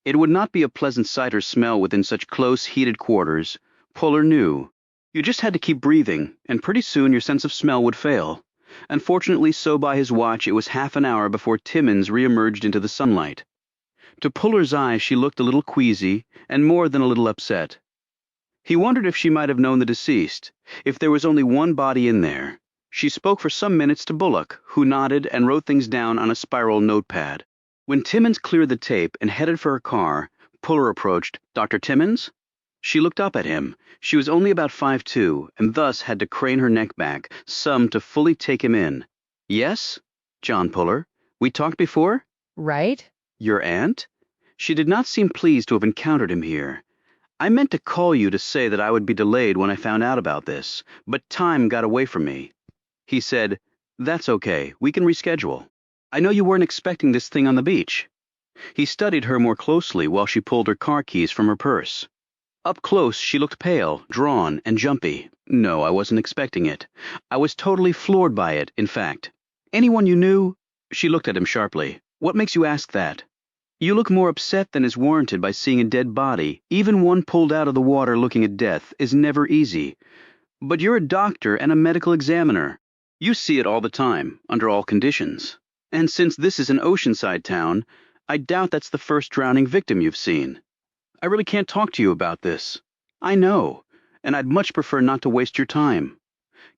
It would not be a pleasant sight or smell within such close, heated quarters. Puller knew. You just had to keep breathing, and pretty soon your sense of smell would fail. Unfortunately, so by his watch, it was half an hour before Timmins reemerged into the sunlight. To Puller's eyes, she looked a little queasy, and more than a little upset. He wondered if she might have known the deceased, if there was only one body in there. She spoke for some minutes to Bullock, who nodded and wrote things down on a spiral notepad. When Timmons cleared the tape and headed for her car, Puller approached. Dr. Timmons? She looked up at him. She was only about 5'2", and thus had to crane her neck back some to fully take him in. Yes? John Puller. We talked before? Right? Your aunt? She did not seem pleased to have encountered him here. I meant to call you to say that I would be delayed when I found out about this, but time got away from me. He said, That's okay, we can reschedule. I know you weren't expecting this thing on the beach. He studied her more closely while she pulled her car keys from her purse. Up close, she looked pale, drawn, and jumpy. No, I wasn't expecting it. I was totally floored by it, in fact. Anyone you knew? She looked at him sharply. What makes you ask that? You look more upset than is warranted by seeing a dead body. Even one pulled out of the water looking at death is never easy. But you're a doctor and a medical examiner. You see it all the time, under all conditions. And since this is an oceanside town, I doubt that's the first drowning victim you've seen. I really can't talk to you about this. I know, and I'd much prefer not to waste your time.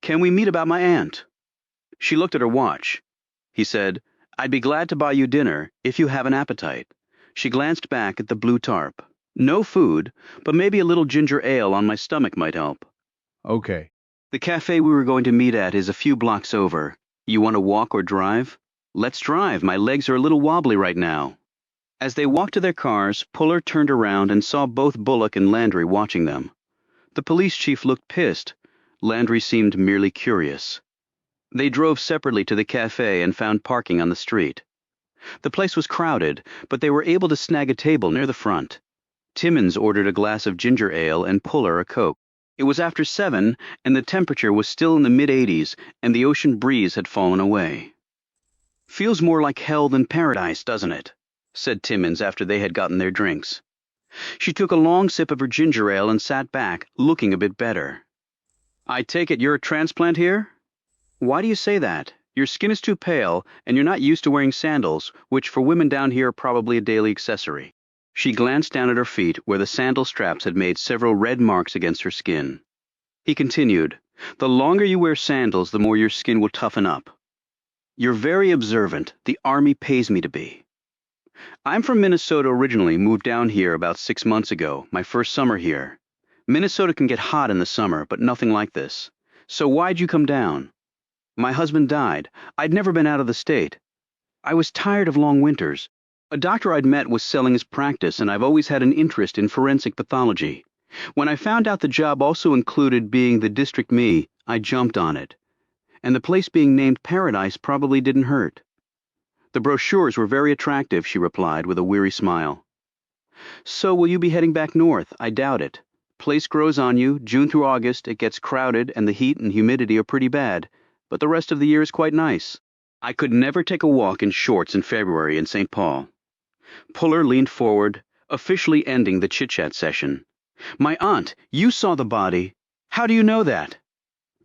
Can we meet about my aunt? She looked at her watch. He said, I'd be glad to buy you dinner if you have an appetite. She glanced back at the blue tarp. No food, but maybe a little ginger ale on my stomach might help. Okay. The cafe we were going to meet at is a few blocks over. You want to walk or drive? Let's drive. My legs are a little wobbly right now. As they walked to their cars, Puller turned around and saw both Bullock and Landry watching them. The police chief looked pissed. Landry seemed merely curious. They drove separately to the cafe and found parking on the street. The place was crowded, but they were able to snag a table near the front. Timmons ordered a glass of ginger ale and Puller a Coke. It was after 7, and the temperature was still in the mid-80s, and the ocean breeze had fallen away. Feels more like hell than paradise, doesn't it? Said Timmons after they had gotten their drinks. She took a long sip of her ginger ale and sat back, looking a bit better. I take it you're a transplant here? Why do you say that? Your skin is too pale, and you're not used to wearing sandals, which for women down here are probably a daily accessory. She glanced down at her feet, where the sandal straps had made several red marks against her skin. He continued, The longer you wear sandals, the more your skin will toughen up. You're very observant. The Army pays me to be. I'm from Minnesota originally, moved down here about 6 months ago, my first summer here. Minnesota can get hot in the summer, but nothing like this. So why'd you come down? My husband died. I'd never been out of the state. I was tired of long winters. A doctor I'd met was selling his practice, and I've always had an interest in forensic pathology. When I found out the job also included being the district me, I jumped on it. And the place being named Paradise probably didn't hurt. The brochures were very attractive, she replied with a weary smile. So will you be heading back north? I doubt it. Place grows on you. June through August, it gets crowded, and the heat and humidity are pretty bad. But the rest of the year is quite nice. I could never take a walk in shorts in February in St. Paul. Puller leaned forward, officially ending the chit-chat session. My aunt, you saw the body. How do you know that?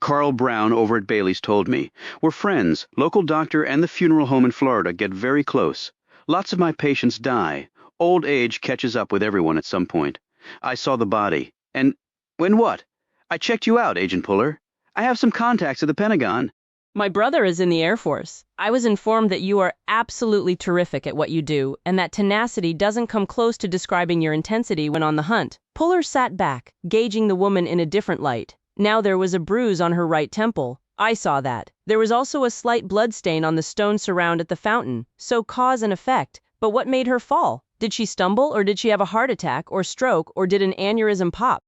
Carl Brown over at Bailey's told me. We're friends. Local doctor and the funeral home in Florida get very close. Lots of my patients die. Old age catches up with everyone at some point. I saw the body. And when what? I checked you out, Agent Puller. I have some contacts at the Pentagon. My brother is in the Air Force. I was informed that you are absolutely terrific at what you do, and that tenacity doesn't come close to describing your intensity when on the hunt. Puller sat back, gauging the woman in a different light. Now there was a bruise on her right temple. I saw that. There was also a slight blood stain on the stone surround at the fountain, so cause and effect. But what made her fall? Did she stumble, or did she have a heart attack or stroke, or did an aneurysm pop?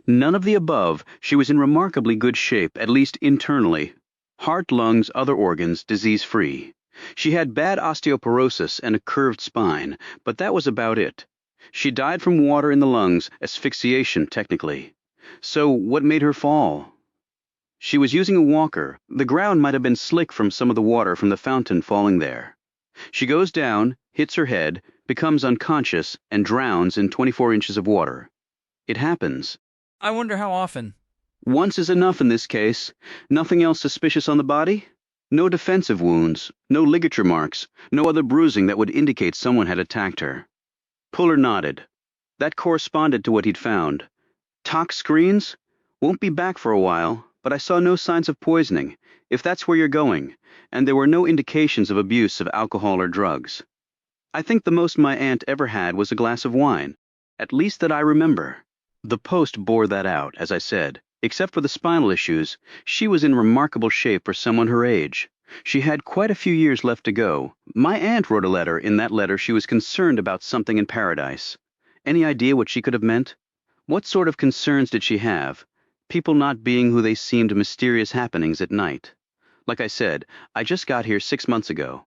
None of the above. She was in remarkably good shape, at least internally. Heart, lungs, other organs, disease-free. She had bad osteoporosis and a curved spine, but that was about it. She died from water in the lungs, asphyxiation technically. So what made her fall? She was using a walker. The ground might have been slick from some of the water from the fountain falling there. She goes down, hits her head, becomes unconscious, and drowns in 24 inches of water. It happens. I wonder how often. Once is enough in this case. Nothing else suspicious on the body? No defensive wounds, no ligature marks, no other bruising that would indicate someone had attacked her. Puller nodded. That corresponded to what he'd found. Tox screens? Won't be back for a while, but I saw no signs of poisoning, if that's where you're going, and there were no indications of abuse of alcohol or drugs. I think the most my aunt ever had was a glass of wine, at least that I remember. The post bore that out, as I said. Except for the spinal issues, she was in remarkable shape for someone her age. She had quite a few years left to go. My aunt wrote a letter. In that letter, she was concerned about something in paradise. Any idea what she could have meant? What sort of concerns did she have? People not being who they seemed, mysterious happenings at night. Like I said, I just got here 6 months ago.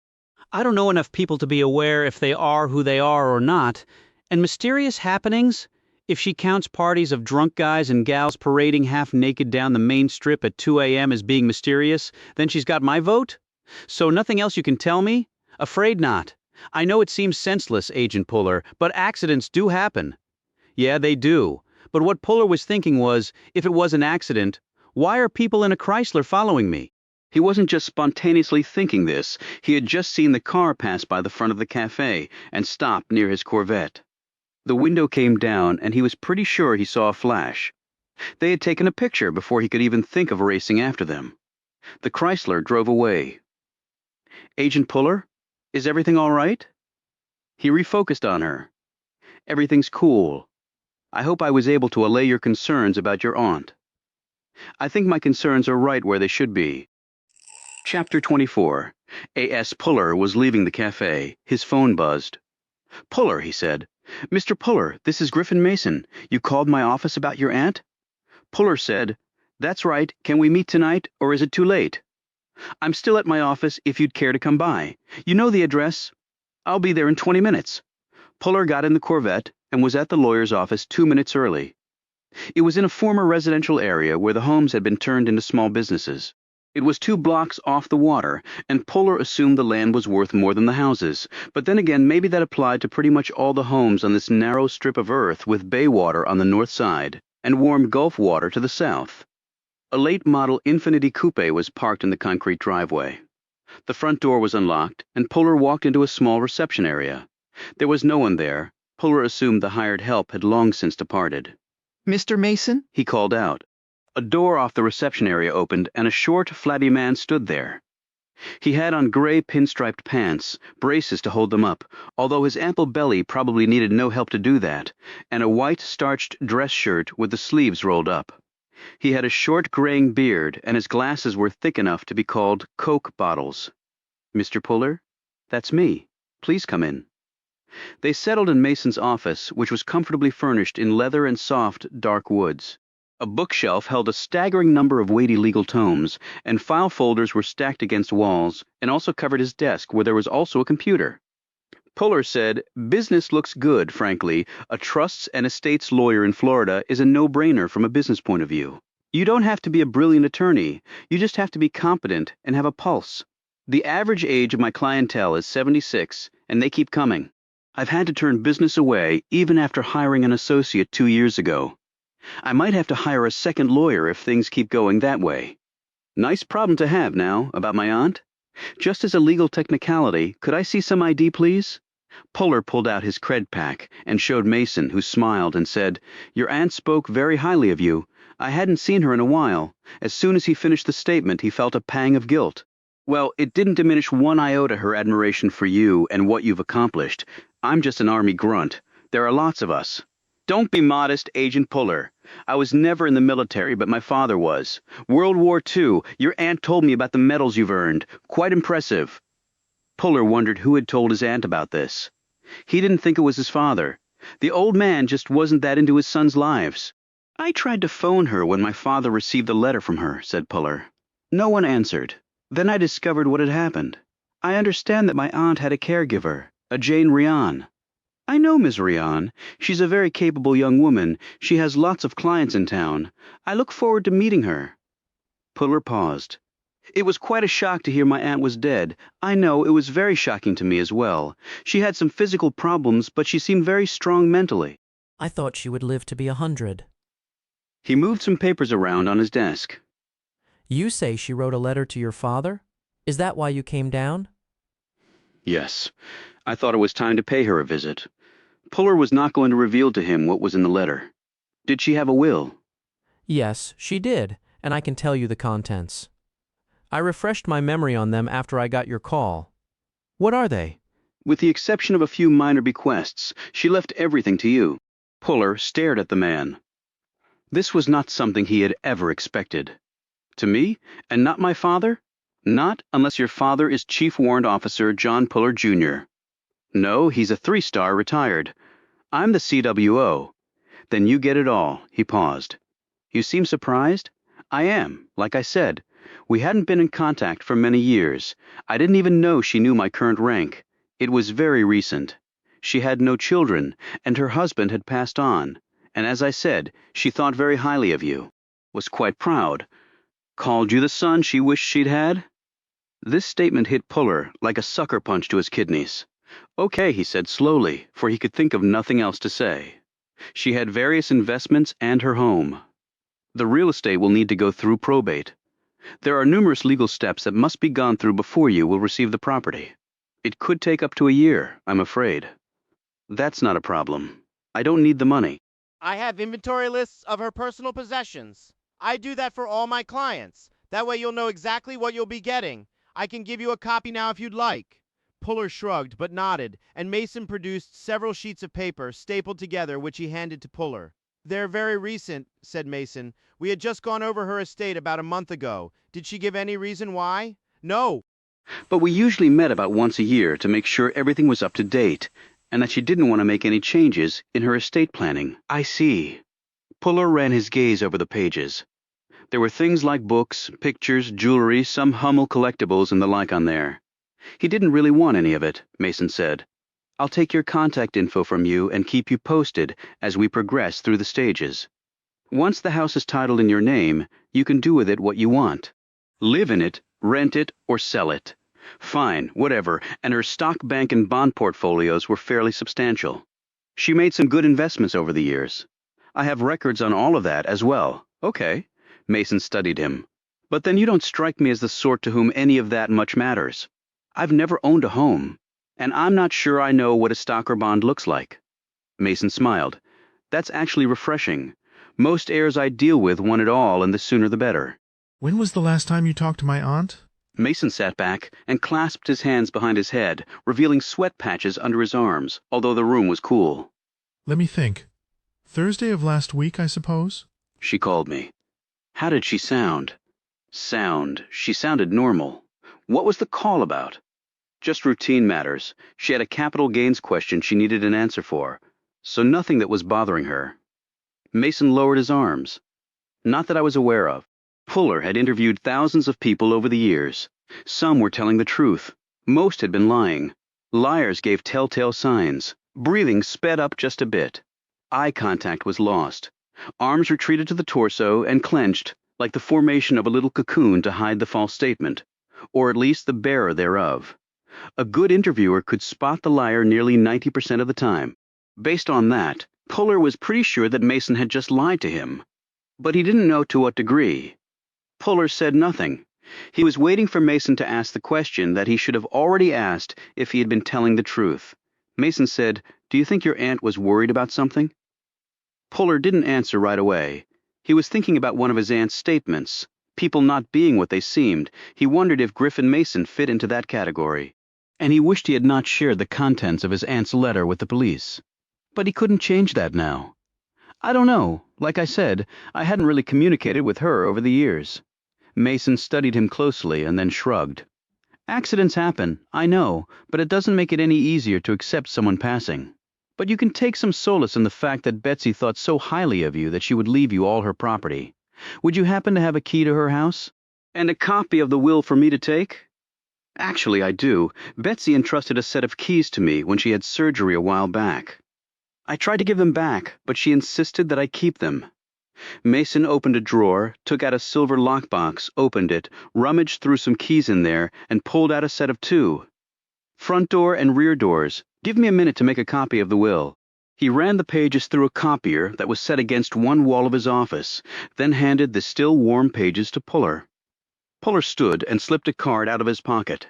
I don't know enough people to be aware if they are who they are or not. And mysterious happenings? If she counts parties of drunk guys and gals parading half naked down the main strip at 2 a.m. as being mysterious, then she's got my vote? So nothing else you can tell me? Afraid not. I know it seems senseless, Agent Puller, but accidents do happen. Yeah, they do. But what Puller was thinking was, if it was an accident, why are people in a Chrysler following me? He wasn't just spontaneously thinking this. He had just seen the car pass by the front of the cafe and stop near his Corvette. The window came down, and he was pretty sure he saw a flash. They had taken a picture before he could even think of racing after them. The Chrysler drove away. Agent Puller, is everything all right? He refocused on her. Everything's cool. I hope I was able to allay your concerns about your aunt. I think my concerns are right where they should be. Chapter 24. A.S. Puller was leaving the cafe. His phone buzzed. Puller, he said. Mr. Puller, this is Griffin Mason. You called my office about your aunt? Puller said, That's right. Can we meet tonight, or is it too late? I'm still at my office if you'd care to come by. You know the address. I'll be there in 20 minutes. Puller got in the Corvette and was at the lawyer's office 2 minutes early. It was in a former residential area where the homes had been turned into small businesses. It was 2 blocks off the water, and Puller assumed the land was worth more than the houses, but then again maybe that applied to pretty much all the homes on this narrow strip of earth with bay water on the north side and warm Gulf water to the south. A late-model Infiniti coupe was parked in the concrete driveway. The front door was unlocked, and Puller walked into a small reception area. There was no one there. Puller assumed the hired help had long since departed. Mr. Mason? He called out. A door off the reception area opened, and a short, flabby man stood there. He had on gray pinstriped pants, braces to hold them up, although his ample belly probably needed no help to do that, and a white starched dress shirt with the sleeves rolled up. He had a short graying beard, and his glasses were thick enough to be called Coke bottles. Mr. Puller? That's me. Please come in. They settled in Mason's office, which was comfortably furnished in leather and soft, dark woods. A bookshelf held a staggering number of weighty legal tomes, and file folders were stacked against walls, and also covered his desk, where there was also a computer. Puller said, Business looks good, frankly. A trusts and estates lawyer in Florida is a no-brainer from a business point of view. You don't have to be a brilliant attorney. You just have to be competent and have a pulse. The average age of my clientele is 76, and they keep coming. I've had to turn business away, even after hiring an associate 2 years ago. I might have to hire a second lawyer if things keep going that way. Nice problem to have now, about my aunt. Just as a legal technicality, could I see some ID, please? Puller pulled out his cred pack and showed Mason, who smiled and said, Your aunt spoke very highly of you. I hadn't seen her in a while. As soon as he finished the statement, he felt a pang of guilt. Well, it didn't diminish one iota her admiration for you and what you've accomplished. I'm just an army grunt. There are lots of us. Don't be modest, Agent Puller. I was never in the military, but my father was. World War II, your aunt told me about the medals you've earned. Quite impressive. Puller wondered who had told his aunt about this. He didn't think it was his father. The old man just wasn't that into his sons' lives. I tried to phone her when my father received a letter from her, said Puller. No one answered. Then I discovered what had happened. I understand that my aunt had a caregiver, a Jane Rian. I know Miss Rian. She's a very capable young woman. She has lots of clients in town. I look forward to meeting her. Puller paused. It was quite a shock to hear my aunt was dead. I know, it was very shocking to me as well. She had some physical problems, but she seemed very strong mentally. I thought she would live to be 100. He moved some papers around on his desk. You say she wrote a letter to your father? Is that why you came down? Yes. I thought it was time to pay her a visit. Puller was not going to reveal to him what was in the letter. Did she have a will? Yes, she did, and I can tell you the contents. I refreshed my memory on them after I got your call. What are they? With the exception of a few minor bequests, she left everything to you. Puller stared at the man. This was not something he had ever expected. To me, and not my father? Not unless your father is Chief Warrant Officer John Puller, Jr. No, he's a 3-star retired. I'm the CWO. Then you get it all. He paused. You seem surprised? I am, like I said. We hadn't been in contact for many years. I didn't even know she knew my current rank. It was very recent. She had no children, and her husband had passed on. And as I said, she thought very highly of you. Was quite proud. Called you the son she wished she'd had? This statement hit Puller like a sucker punch to his kidneys. Okay, he said slowly, for he could think of nothing else to say. She had various investments and her home. The real estate will need to go through probate. There are numerous legal steps that must be gone through before you will receive the property. It could take up to a year, I'm afraid. That's not a problem. I don't need the money. I have inventory lists of her personal possessions. I do that for all my clients. That way you'll know exactly what you'll be getting. I can give you a copy now if you'd like. Puller shrugged but nodded, and Mason produced several sheets of paper stapled together which he handed to Puller. They're very recent, said Mason. We had just gone over her estate about a month ago. Did she give any reason why? No. But we usually met about once a year to make sure everything was up to date, and that she didn't want to make any changes in her estate planning. I see. Puller ran his gaze over the pages. There were things like books, pictures, jewelry, some Hummel collectibles and the like on there. He didn't really want any of it, Mason said. I'll take your contact info from you and keep you posted as we progress through the stages. Once the house is titled in your name, you can do with it what you want. Live in it, rent it, or sell it. Fine, whatever, and her stock, bank, and bond portfolios were fairly substantial. She made some good investments over the years. I have records on all of that as well. Okay. Mason studied him. But then you don't strike me as the sort to whom any of that much matters. I've never owned a home, and I'm not sure I know what a stock or bond looks like. Mason smiled. That's actually refreshing. Most heirs I deal with want it all, and the sooner the better. When was the last time you talked to my aunt? Mason sat back and clasped his hands behind his head, revealing sweat patches under his arms, although the room was cool. Let me think. Thursday of last week, I suppose? She called me. How did she sound? She sounded normal. What was the call about? Just routine matters. She had a capital gains question she needed an answer for, so nothing that was bothering her. Mason lowered his arms. Not that I was aware of. Puller had interviewed thousands of people over the years. Some were telling the truth. Most had been lying. Liars gave telltale signs. Breathing sped up just a bit. Eye contact was lost. Arms retreated to the torso and clenched, like the formation of a little cocoon to hide the false statement, or at least the bearer thereof. A good interviewer could spot the liar nearly 90% of the time. Based on that, Puller was pretty sure that Mason had just lied to him. But he didn't know to what degree. Puller said nothing. He was waiting for Mason to ask the question that he should have already asked if he had been telling the truth. Mason said, "Do you think your aunt was worried about something?" Puller didn't answer right away. He was thinking about one of his aunt's statements. People not being what they seemed. He wondered if Griffin Mason fit into that category. And he wished he had not shared the contents of his aunt's letter with the police. But he couldn't change that now. I don't know. Like I said, I hadn't really communicated with her over the years. Mason studied him closely and then shrugged. Accidents happen, I know, but it doesn't make it any easier to accept someone passing. But you can take some solace in the fact that Betsy thought so highly of you that she would leave you all her property. Would you happen to have a key to her house? And a copy of the will for me to take? Actually, I do. Betsy entrusted a set of keys to me when she had surgery a while back. I tried to give them back, but she insisted that I keep them. Mason opened a drawer, took out a silver lockbox, opened it, rummaged through some keys in there, and pulled out a set of 2. Front door and rear doors. Give me a minute to make a copy of the will. He ran the pages through a copier that was set against one wall of his office, then handed the still warm pages to Puller. Puller stood and slipped a card out of his pocket.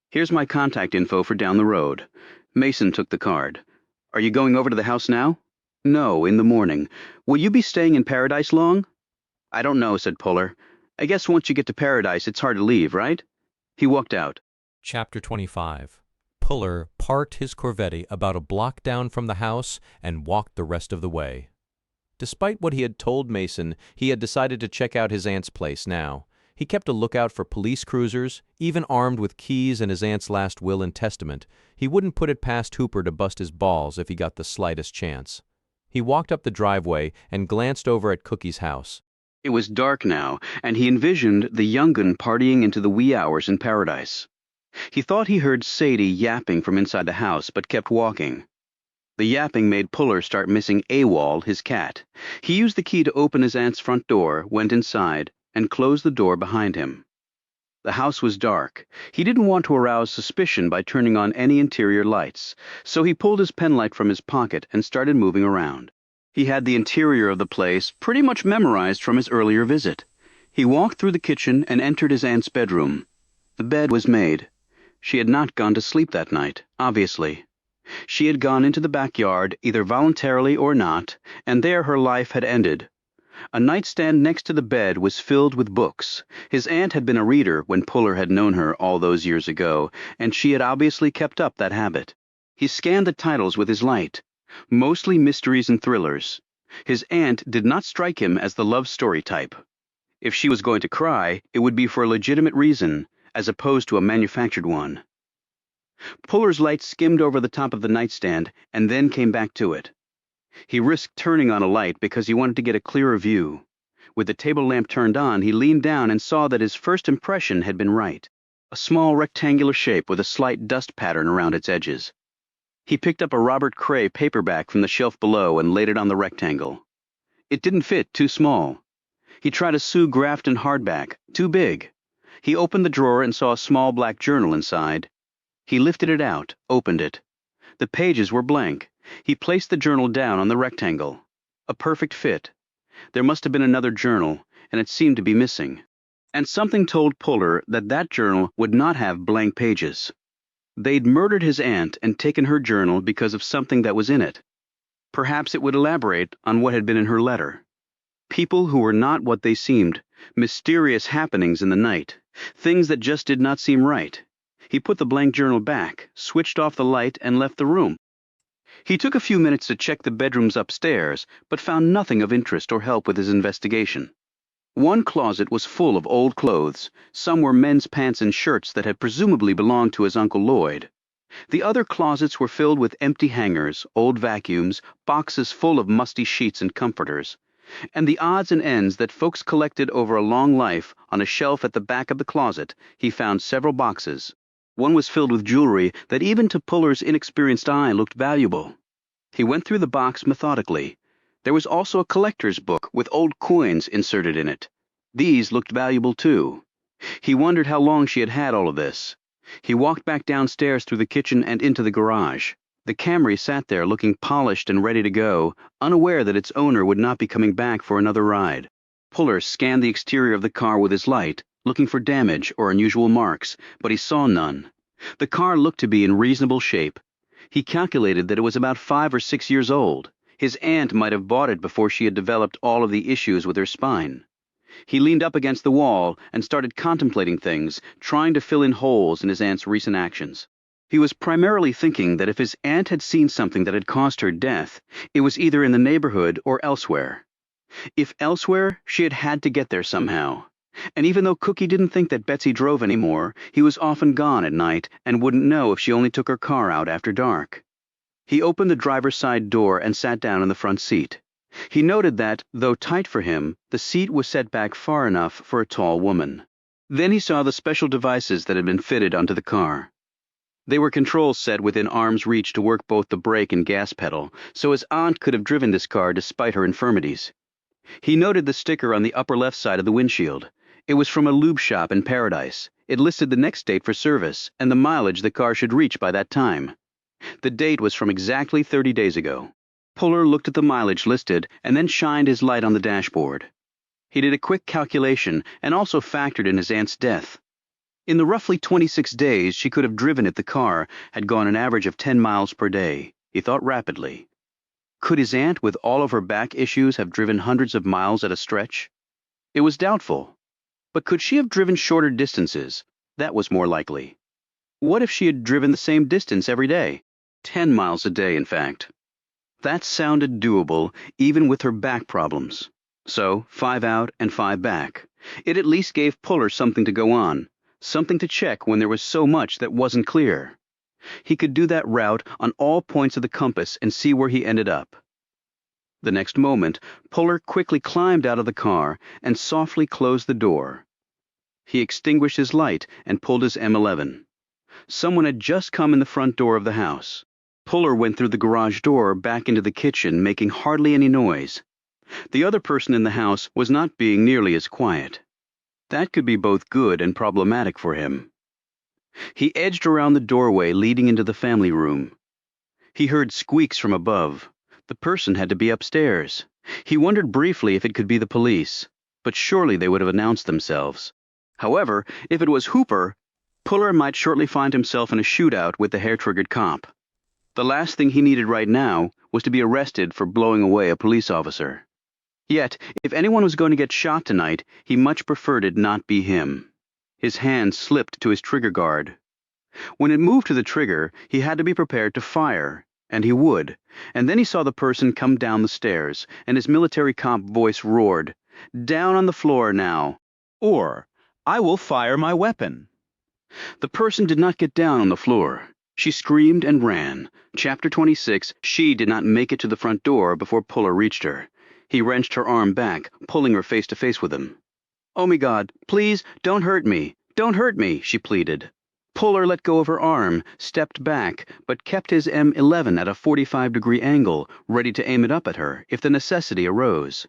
Here's my contact info for down the road. Mason took the card. Are you going over to the house now? No, in the morning. Will you be staying in Paradise long? I don't know, said Puller. I guess once you get to Paradise, it's hard to leave, right? He walked out. Chapter 25. Puller parked his Corvette about a block down from the house and walked the rest of the way. Despite what he had told Mason, he had decided to check out his aunt's place now. He kept a lookout for police cruisers, even armed with keys and his aunt's last will and testament. He wouldn't put it past Hooper to bust his balls if he got the slightest chance. He walked up the driveway and glanced over at Cookie's house. It was dark now, and he envisioned the young gun partying into the wee hours in paradise. He thought he heard Sadie yapping from inside the house, but kept walking. The yapping made Puller start missing AWOL, his cat. He used the key to open his aunt's front door, went inside, and closed the door behind him. The house was dark. He didn't want to arouse suspicion by turning on any interior lights, so he pulled his penlight from his pocket and started moving around. He had the interior of the place pretty much memorized from his earlier visit. He walked through the kitchen and entered his aunt's bedroom. The bed was made. She had not gone to sleep that night, obviously. She had gone into the backyard, either voluntarily or not, and there her life had ended. A nightstand next to the bed was filled with books. His aunt had been a reader when Puller had known her all those years ago, and she had obviously kept up that habit. He scanned the titles with his light, mostly mysteries and thrillers. His aunt did not strike him as the love story type. If she was going to cry, it would be for a legitimate reason, as opposed to a manufactured one. Puller's light skimmed over the top of the nightstand and then came back to it. He risked turning on a light because he wanted to get a clearer view. With the table lamp turned on, he leaned down and saw that his first impression had been right. A small rectangular shape with a slight dust pattern around its edges. He picked up a Robert Cray paperback from the shelf below and laid it on the rectangle. It didn't fit, too small. He tried a Sue Grafton hardback, too big. He opened the drawer and saw a small black journal inside. He lifted it out, opened it. The pages were blank. He placed the journal down on the rectangle. A perfect fit. There must have been another journal, and it seemed to be missing. And something told Puller that that journal would not have blank pages. They'd murdered his aunt and taken her journal because of something that was in it. Perhaps it would elaborate on what had been in her letter. People who were not what they seemed, mysterious happenings in the night, things that just did not seem right. He put the blank journal back, switched off the light, and left the room. He took a few minutes to check the bedrooms upstairs, but found nothing of interest or help with his investigation. One closet was full of old clothes. Some were men's pants and shirts that had presumably belonged to his Uncle Lloyd. The other closets were filled with empty hangers, old vacuums, boxes full of musty sheets and comforters, and the odds and ends that folks collected over a long life. On a shelf at the back of the closet, he found several boxes. One was filled with jewelry that even to Puller's inexperienced eye looked valuable. He went through the box methodically. There was also a collector's book with old coins inserted in it. These looked valuable too. He wondered how long she had had all of this. He walked back downstairs through the kitchen and into the garage. The Camry sat there looking polished and ready to go, unaware that its owner would not be coming back for another ride. Puller scanned the exterior of the car with his light, looking for damage or unusual marks, but he saw none. The car looked to be in reasonable shape. He calculated that it was about 5 or 6 years old. His aunt might have bought it before she had developed all of the issues with her spine. He leaned up against the wall and started contemplating things, trying to fill in holes in his aunt's recent actions. He was primarily thinking that if his aunt had seen something that had caused her death, it was either in the neighborhood or elsewhere. If elsewhere, she had had to get there somehow. And even though Cookie didn't think that Betsy drove anymore, he was often gone at night and wouldn't know if she only took her car out after dark. He opened the driver's side door and sat down in the front seat. He noted that, though tight for him, the seat was set back far enough for a tall woman. Then he saw the special devices that had been fitted onto the car. They were controls set within arm's reach to work both the brake and gas pedal, so his aunt could have driven this car despite her infirmities. He noted the sticker on the upper left side of the windshield. It was from a lube shop in Paradise. It listed the next date for service and the mileage the car should reach by that time. The date was from exactly 30 days ago. Puller looked at the mileage listed and then shined his light on the dashboard. He did a quick calculation and also factored in his aunt's death. In the roughly 26 days she could have driven it, the car had gone an average of 10 miles per day. He thought rapidly. Could his aunt, with all of her back issues, have driven hundreds of miles at a stretch? It was doubtful. But could she have driven shorter distances? That was more likely. What if she had driven the same distance every day? 10 miles a day, in fact. That sounded doable, even with her back problems. So, 5 out and 5 back. It at least gave Puller something to go on, something to check when there was so much that wasn't clear. He could do that route on all points of the compass and see where he ended up. The next moment, Puller quickly climbed out of the car and softly closed the door. He extinguished his light and pulled his M11. Someone had just come in the front door of the house. Puller went through the garage door back into the kitchen, making hardly any noise. The other person in the house was not being nearly as quiet. That could be both good and problematic for him. He edged around the doorway leading into the family room. He heard squeaks from above. The person had to be upstairs. He wondered briefly if it could be the police, but surely they would have announced themselves. However, if it was Hooper, Puller might shortly find himself in a shootout with the hair-triggered cop. The last thing he needed right now was to be arrested for blowing away a police officer. Yet, if anyone was going to get shot tonight, he much preferred it not be him. His hand slipped to his trigger guard. When it moved to the trigger, he had to be prepared to fire, and he would. And then he saw the person come down the stairs, and his military cop voice roared, "Down on the floor now, or I will fire my weapon." The person did not get down on the floor. She screamed and ran. Chapter 26, she did not make it to the front door before Puller reached her. He wrenched her arm back, pulling her face to face with him. "Oh my God, please, don't hurt me. Don't hurt me," she pleaded. Puller let go of her arm, stepped back, but kept his M11 at a 45-degree angle, ready to aim it up at her if the necessity arose.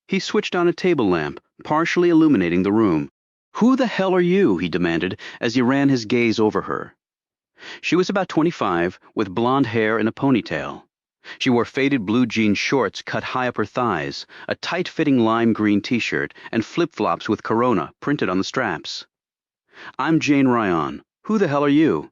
He switched on a table lamp, partially illuminating the room. "Who the hell are you?" he demanded as he ran his gaze over her. She was about 25, with blonde hair and a ponytail. She wore faded blue jean shorts cut high up her thighs, a tight-fitting lime green t-shirt, and flip-flops with Corona printed on the straps. "I'm Jane Ryan. Who the hell are you?"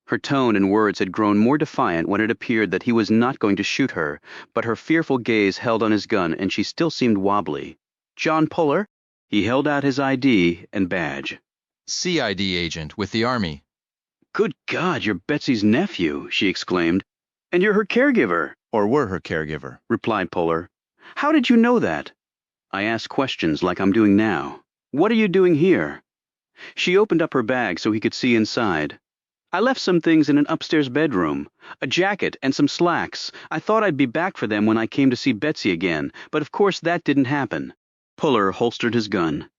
Her tone and words had grown more defiant when it appeared that he was not going to shoot her, but her fearful gaze held on his gun and she still seemed wobbly. "John Puller?" He held out his ID and badge. CID agent with the Army. "Good God, you're Betsy's nephew," she exclaimed. "And you're her caregiver." Or were her caregiver, replied Puller. "How did you know that?" I asked questions like I'm doing now. "What are you doing here?" She opened up her bag so he could see inside. "I left some things in an upstairs bedroom. A jacket and some slacks. I thought I'd be back for them when I came to see Betsy again, but of course that didn't happen." Puller holstered his gun.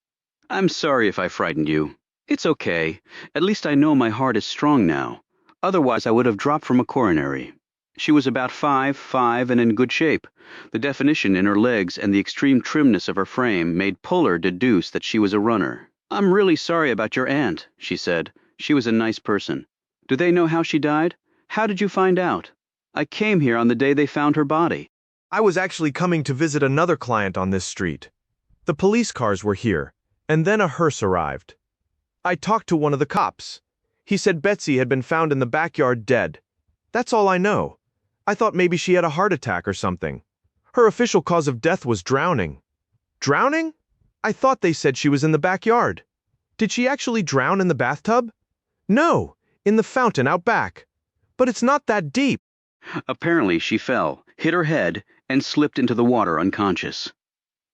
"I'm sorry if I frightened you. It's okay. At least I know my heart is strong now. Otherwise I would have dropped from a coronary." She was about 5'5" and in good shape. The definition in her legs and the extreme trimness of her frame made Puller deduce that she was a runner. "I'm really sorry about your aunt," she said. "She was a nice person. Do they know how she died? How did you find out?" "I came here on the day they found her body." "I was actually coming to visit another client on this street. The police cars were here, and then a hearse arrived. I talked to one of the cops. He said Betsy had been found in the backyard dead. That's all I know. I thought maybe she had a heart attack or something. Her official cause of death was drowning." "Drowning? I thought they said she was in the backyard. Did she actually drown in the bathtub?" "No, in the fountain out back. But it's not that deep." Apparently she fell, hit her head, and slipped into the water unconscious.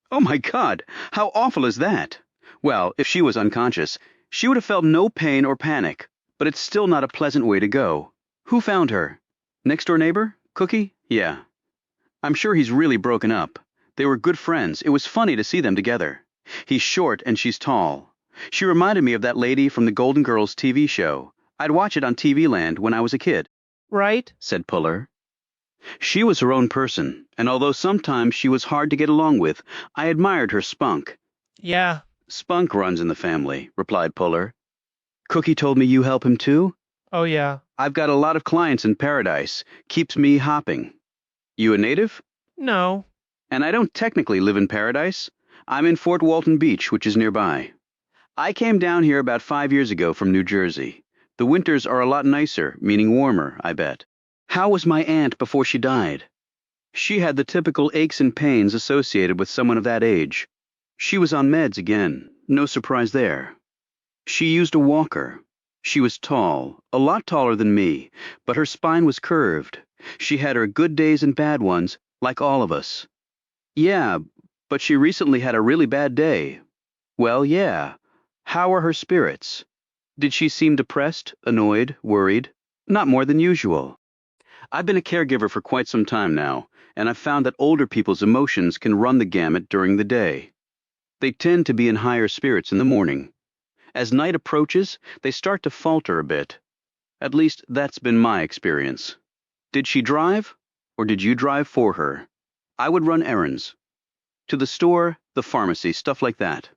Oh my God, how awful is that? Well, if she was unconscious, she would have felt no pain or panic, but it's still not a pleasant way to go. Who found her? Next-door neighbor? Cookie? Yeah. I'm sure he's really broken up. They were good friends. It was funny to see them together. He's short and she's tall. She reminded me of that lady from the Golden Girls TV show. I'd watch it on TV Land when I was a kid. "Right," said Puller. She was her own person, and although sometimes she was hard to get along with, I admired her spunk. "Yeah." "Spunk runs in the family," replied Puller. "Cookie told me you help him too?" "Oh yeah." "I've got a lot of clients in Paradise. Keeps me hopping." "You a native?" "No." "And I don't technically live in Paradise. I'm in Fort Walton Beach, which is nearby. I came down here about 5 years ago from New Jersey. The winters are a lot nicer, meaning warmer, I bet." "How was my aunt before she died?" "She had the typical aches and pains associated with someone of that age. She was on meds again. No surprise there. She used a walker. She was tall, a lot taller than me, but her spine was curved. She had her good days and bad ones, like all of us. Yeah, but she recently had a really bad day. Well, yeah. How are her spirits? Did she seem depressed, annoyed, worried? Not more than usual. I've been a caregiver for quite some time now, and I've found that older people's emotions can run the gamut during the day. They tend to be in higher spirits in the morning. As night approaches, they start to falter a bit. At least that's been my experience. Did she drive, or did you drive for her? I would run errands. To the store, the pharmacy, stuff like that.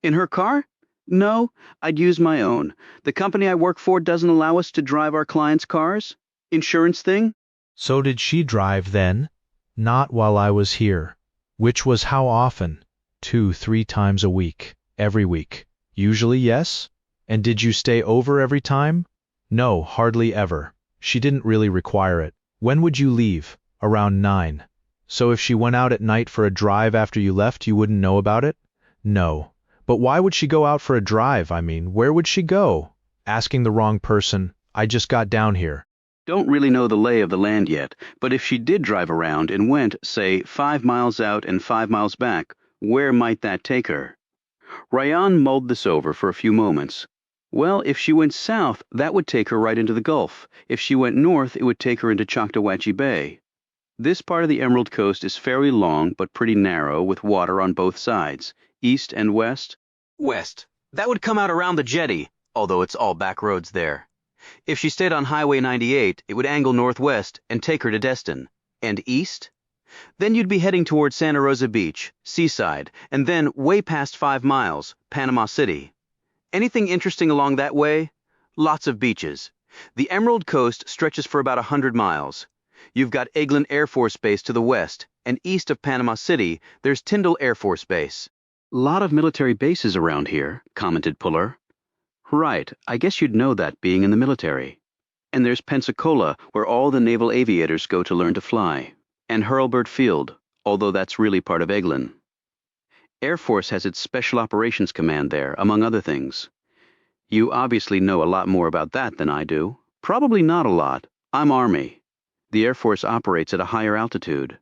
In her car? No, I'd use my own. The company I work for doesn't allow us to drive our clients' cars. Insurance thing? So did she drive then? Not while I was here. Which was how often? 2-3 times a week. Every week. Usually, yes? And did you stay over every time? No, hardly ever. She didn't really require it. When would you leave? Around 9. So if she went out at night for a drive after you left, you wouldn't know about it? No. But why would she go out for a drive? I mean, where would she go? Asking the wrong person. I just got down here. Don't really know the lay of the land yet, but if she did drive around and went, say, 5 miles out and 5 miles back, where might that take her? Ryan mulled this over for a few moments. Well, if she went south, that would take her right into the Gulf. If she went north, it would take her into Choctawhatchee Bay. This part of the Emerald Coast is fairly long but pretty narrow, with water on both sides. East and west? West. That would come out around the jetty, although it's all back roads there. If she stayed on Highway 98, it would angle northwest and take her to Destin. And east? Then you'd be heading toward Santa Rosa Beach, Seaside, and then way past 5 miles, Panama City. Anything interesting along that way? Lots of beaches. The Emerald Coast stretches for about 100 miles. You've got Eglin Air Force Base to the west, and east of Panama City, there's Tyndall Air Force Base. Lot of military bases around here, commented Puller. Right, I guess you'd know that being in the military. And there's Pensacola, where all the naval aviators go to learn to fly. And Hurlburt Field, although that's really part of Eglin. Air Force has its Special Operations Command there, among other things. You obviously know a lot more about that than I do. Probably not a lot. I'm Army. The Air Force operates at a higher altitude.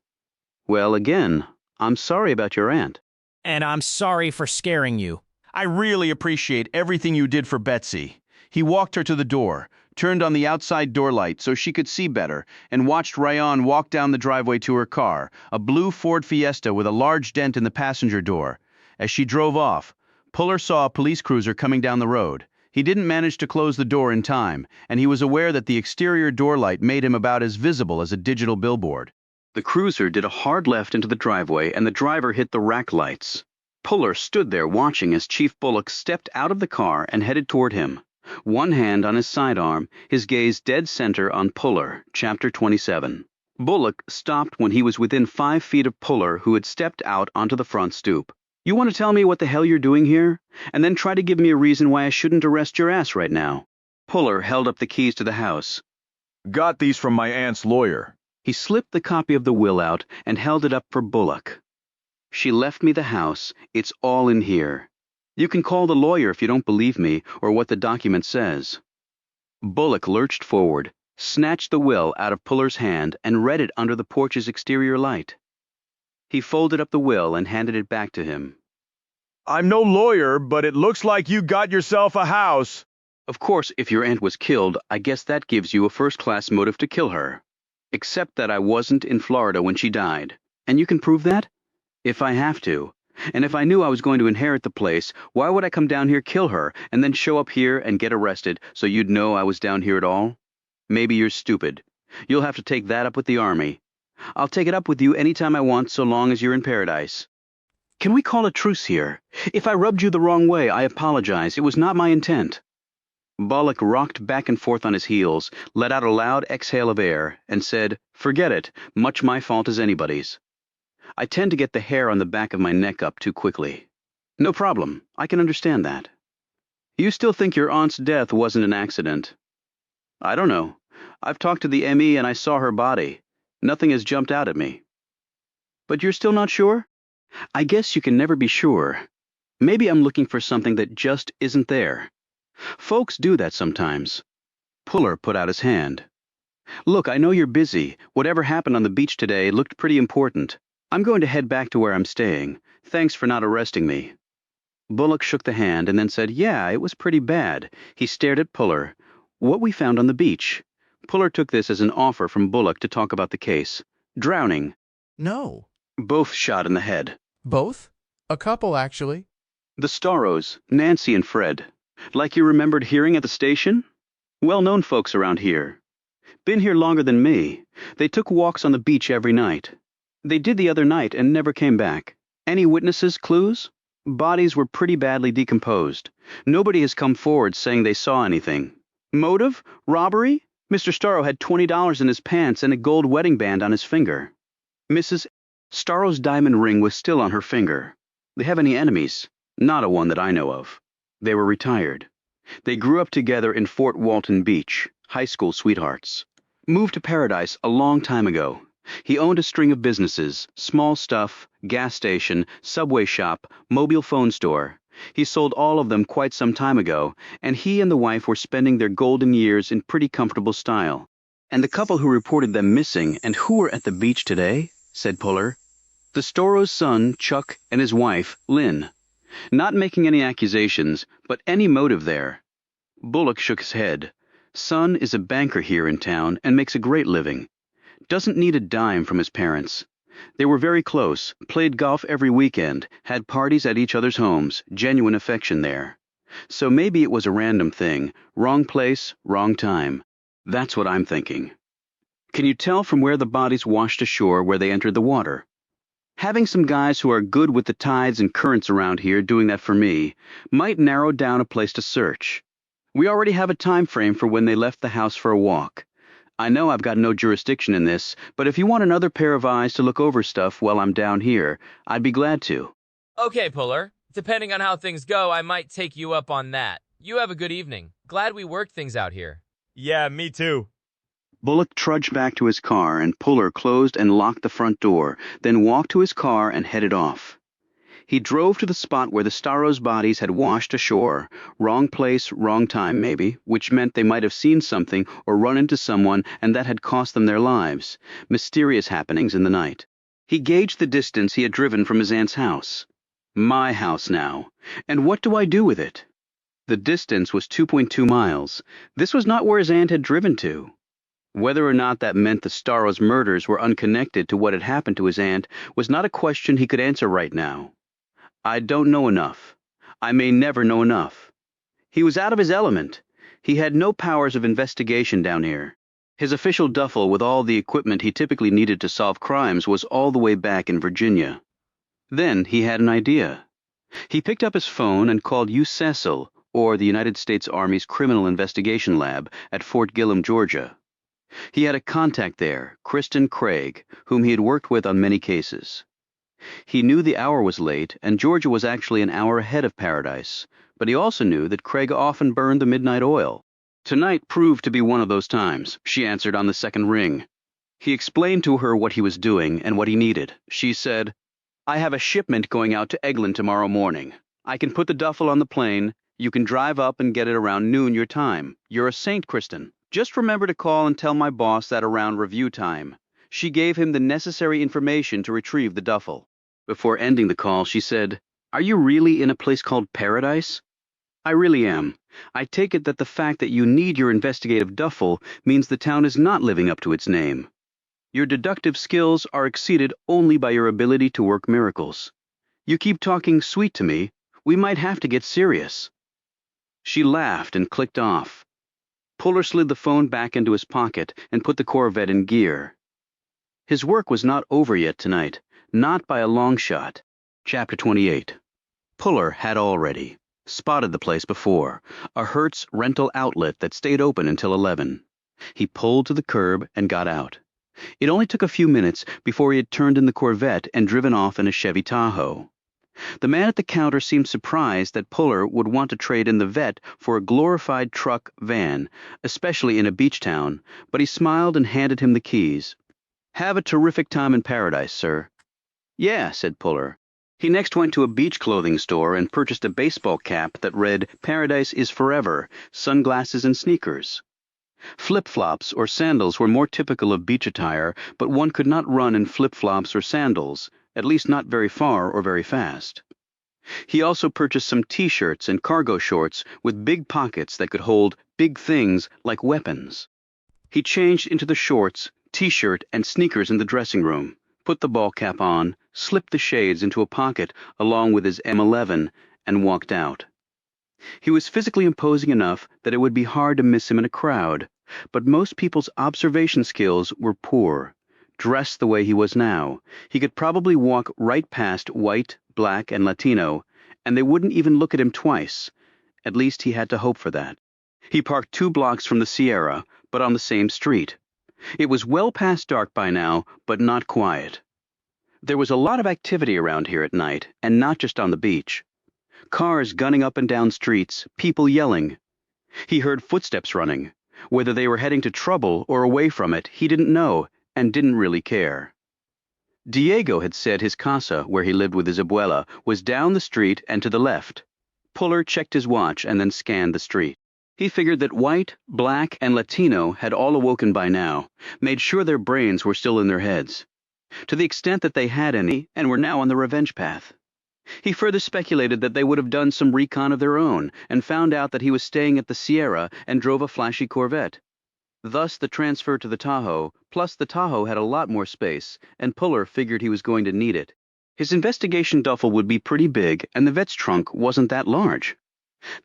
Well, again, I'm sorry about your aunt. And I'm sorry for scaring you. I really appreciate everything you did for Betsy. He walked her to the door, turned on the outside door light so she could see better, and watched Ryan walk down the driveway to her car, a blue Ford Fiesta with a large dent in the passenger door. As she drove off, Puller saw a police cruiser coming down the road. He didn't manage to close the door in time, and he was aware that the exterior door light made him about as visible as a digital billboard. The cruiser did a hard left into the driveway, and the driver hit the rack lights. Puller stood there watching as Chief Bullock stepped out of the car and headed toward him. One hand on his sidearm, his gaze dead center on Puller, Chapter 27. Bullock stopped when he was within 5 feet of Puller, who had stepped out onto the front stoop. You want to tell me what the hell you're doing here? And then try to give me a reason why I shouldn't arrest your ass right now. Puller held up the keys to the house. Got these from my aunt's lawyer. He slipped the copy of the will out and held it up for Bullock. She left me the house. It's all in here. You can call the lawyer if you don't believe me or what the document says. Bullock lurched forward, snatched the will out of Puller's hand, and read it under the porch's exterior light. He folded up the will and handed it back to him. I'm no lawyer, but it looks like you got yourself a house. Of course, if your aunt was killed, I guess that gives you a first-class motive to kill her. Except that I wasn't in Florida when she died. And you can prove that? If I have to. And if I knew I was going to inherit the place, why would I come down here, kill her, and then show up here and get arrested so you'd know I was down here at all? Maybe you're stupid. You'll have to take that up with the Army. I'll take it up with you anytime I want, so long as you're in paradise. Can we call a truce here? If I rubbed you the wrong way, I apologize. It was not my intent. Bullock rocked back and forth on his heels, let out a loud exhale of air, and said, Forget it, much my fault as anybody's. I tend to get the hair on the back of my neck up too quickly. No problem, I can understand that. You still think your aunt's death wasn't an accident? I don't know. I've talked to the ME and I saw her body. Nothing has jumped out at me. But you're still not sure? I guess you can never be sure. Maybe I'm looking for something that just isn't there. Folks do that sometimes. Puller put out his hand. Look, I know you're busy. Whatever happened on the beach today looked pretty important. I'm going to head back to where I'm staying. Thanks for not arresting me. Bullock shook the hand and then said, yeah, it was pretty bad. He stared at Puller. What we found on the beach. Puller took this as an offer from Bullock to talk about the case. Drowning. No. Both shot in the head. Both? A couple, actually. The Starros, Nancy and Fred. Like you remembered hearing at the station? Well-known folks around here. Been here longer than me. They took walks on the beach every night. They did the other night and never came back. Any witnesses, clues? Bodies were pretty badly decomposed. Nobody has come forward saying they saw anything. Motive? Robbery? Mr. Starro had $20 in his pants and a gold wedding band on his finger. Mrs. Starro's diamond ring was still on her finger. They have any enemies? Not a one that I know of. They were retired. They grew up together in Fort Walton Beach, high school sweethearts. Moved to Paradise a long time ago. He owned a string of businesses, small stuff, gas station, subway shop, mobile phone store. He sold all of them quite some time ago, and he and the wife were spending their golden years in pretty comfortable style. And the couple who reported them missing and who were at the beach today, said Puller. The Starro's son, Chuck, and his wife, Lynn. Not making any accusations, but any motive there. Bullock shook his head. Son is a banker here in town and makes a great living. Doesn't need a dime from his parents. They were very close, played golf every weekend, had parties at each other's homes, genuine affection there. So maybe it was a random thing, wrong place, wrong time. That's what I'm thinking. Can you tell from where the bodies washed ashore where they entered the water? Having some guys who are good with the tides and currents around here doing that for me might narrow down a place to search. We already have a time frame for when they left the house for a walk. I know I've got no jurisdiction in this, but if you want another pair of eyes to look over stuff while I'm down here, I'd be glad to. Okay, Puller. Depending on how things go, I might take you up on that. You have a good evening. Glad we worked things out here. Yeah, me too. Bullock trudged back to his car and Puller closed and locked the front door, then walked to his car and headed off. He drove to the spot where the Starro's bodies had washed ashore. Wrong place, wrong time, maybe, which meant they might have seen something or run into someone and that had cost them their lives. Mysterious happenings in the night. He gauged the distance he had driven from his aunt's house. My house now. And what do I do with it? The distance was 2.2 miles. This was not where his aunt had driven to. Whether or not that meant the Starro's murders were unconnected to what had happened to his aunt was not a question he could answer right now. I don't know enough. I may never know enough. He was out of his element. He had no powers of investigation down here. His official duffel with all the equipment he typically needed to solve crimes was all the way back in Virginia. Then he had an idea. He picked up his phone and called USCESL, or the United States Army's Criminal Investigation Lab, at Fort Gillem, Georgia. He had a contact there, Kristen Craig, whom he had worked with on many cases. He knew the hour was late, and Georgia was actually an hour ahead of Paradise, but he also knew that Craig often burned the midnight oil. Tonight proved to be one of those times, she answered on the second ring. He explained to her what he was doing and what he needed. She said, I have a shipment going out to Eglin tomorrow morning. I can put the duffel on the plane. You can drive up and get it around noon your time. You're a saint, Kristen. Just remember to call and tell my boss that around review time. She gave him the necessary information to retrieve the duffel. Before ending the call, she said, Are you really in a place called Paradise? I really am. I take it that the fact that you need your investigative duffel means the town is not living up to its name. Your deductive skills are exceeded only by your ability to work miracles. You keep talking sweet to me, we might have to get serious. She laughed and clicked off. Puller slid the phone back into his pocket and put the Corvette in gear. His work was not over yet tonight, not by a long shot. Chapter 28. Puller had already spotted the place before, a Hertz rental outlet that stayed open until 11. He pulled to the curb and got out. It only took a few minutes before he had turned in the Corvette and driven off in a Chevy Tahoe. The man at the counter seemed surprised that Puller would want to trade in the vet for a glorified truck van, especially in a beach town, but he smiled and handed him the keys. Have a terrific time in Paradise, sir. Yeah, said Puller. He next went to a beach clothing store and purchased a baseball cap that read "Paradise is Forever," sunglasses and sneakers. Flip-flops or sandals were more typical of beach attire, but one could not run in flip-flops or sandals, at least not very far or very fast. He also purchased some t-shirts and cargo shorts with big pockets that could hold big things like weapons. He changed into the shorts, t-shirt, and sneakers in the dressing room, put the ball cap on, slipped the shades into a pocket along with his M11, and walked out. He was physically imposing enough that it would be hard to miss him in a crowd, but most people's observation skills were poor. Dressed the way he was now, he could probably walk right past white, black, and Latino, and they wouldn't even look at him twice. At least he had to hope for that. He parked 2 blocks from the Sierra, but on the same street. It was well past dark by now, but not quiet. There was a lot of activity around here at night, and not just on the beach. Cars gunning up and down streets, people yelling. He heard footsteps running. Whether they were heading to trouble or away from it, he didn't know, and didn't really care. Diego had said his casa, where he lived with his abuela, was down the street and to the left. Puller checked his watch and then scanned the street. He figured that white, black, and Latino had all awoken by now, made sure their brains were still in their heads, to the extent that they had any, and were now on the revenge path. He further speculated that they would have done some recon of their own and found out that he was staying at the Sierra and drove a flashy Corvette. Thus the transfer to the Tahoe, plus the Tahoe had a lot more space, and Puller figured he was going to need it. His investigation duffel would be pretty big, and the vet's trunk wasn't that large.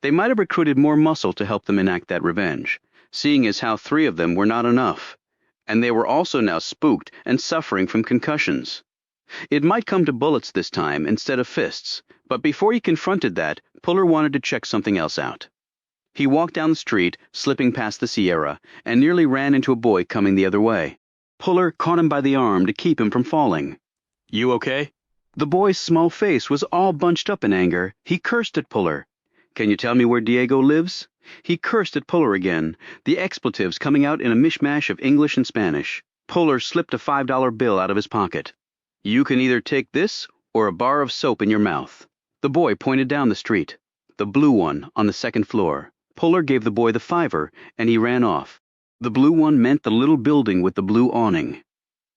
They might have recruited more muscle to help them enact that revenge, seeing as how 3 of them were not enough. And they were also now spooked and suffering from concussions. It might come to bullets this time instead of fists, but before he confronted that, Puller wanted to check something else out. He walked down the street, slipping past the Sierra, and nearly ran into a boy coming the other way. Puller caught him by the arm to keep him from falling. "You okay?" The boy's small face was all bunched up in anger. He cursed at Puller. "Can you tell me where Diego lives?" He cursed at Puller again, the expletives coming out in a mishmash of English and Spanish. Puller slipped a $5 bill out of his pocket. "You can either take this or a bar of soap in your mouth." The boy pointed down the street. "The blue one on the 2nd floor." Puller gave the boy the $5, and he ran off. The blue one meant the little building with the blue awning.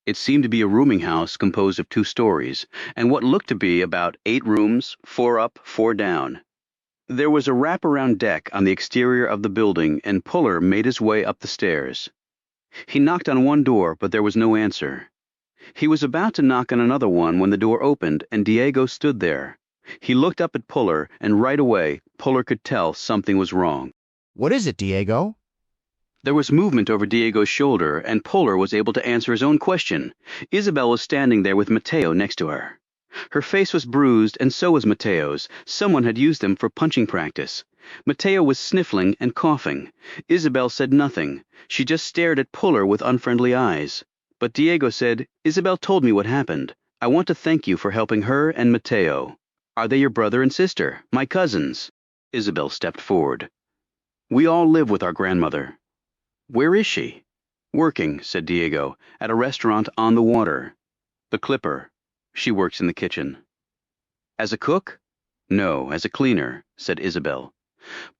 It seemed to be a rooming house composed of 2 stories, and what looked to be about 8 rooms, 4 up, 4 down. There was a wraparound deck on the exterior of the building, and Puller made his way up the stairs. He knocked on one door, but there was no answer. He was about to knock on another one when the door opened, and Diego stood there. He looked up at Puller, and right away, Puller could tell something was wrong. "What is it, Diego?" There was movement over Diego's shoulder, and Puller was able to answer his own question. Isabel was standing there with Mateo next to her. Her face was bruised, and so was Mateo's. Someone had used them for punching practice. Mateo was sniffling and coughing. Isabel said nothing. She just stared at Puller with unfriendly eyes. But Diego said, "Isabel told me what happened. I want to thank you for helping her and Mateo. Are they your brother and sister? My cousins?" Isabel stepped forward. "We all live with our grandmother." "Where is she?" "Working," said Diego, "at a restaurant on the water." "The Clipper. She works in the kitchen." "As a cook?" "No, as a cleaner," said Isabel.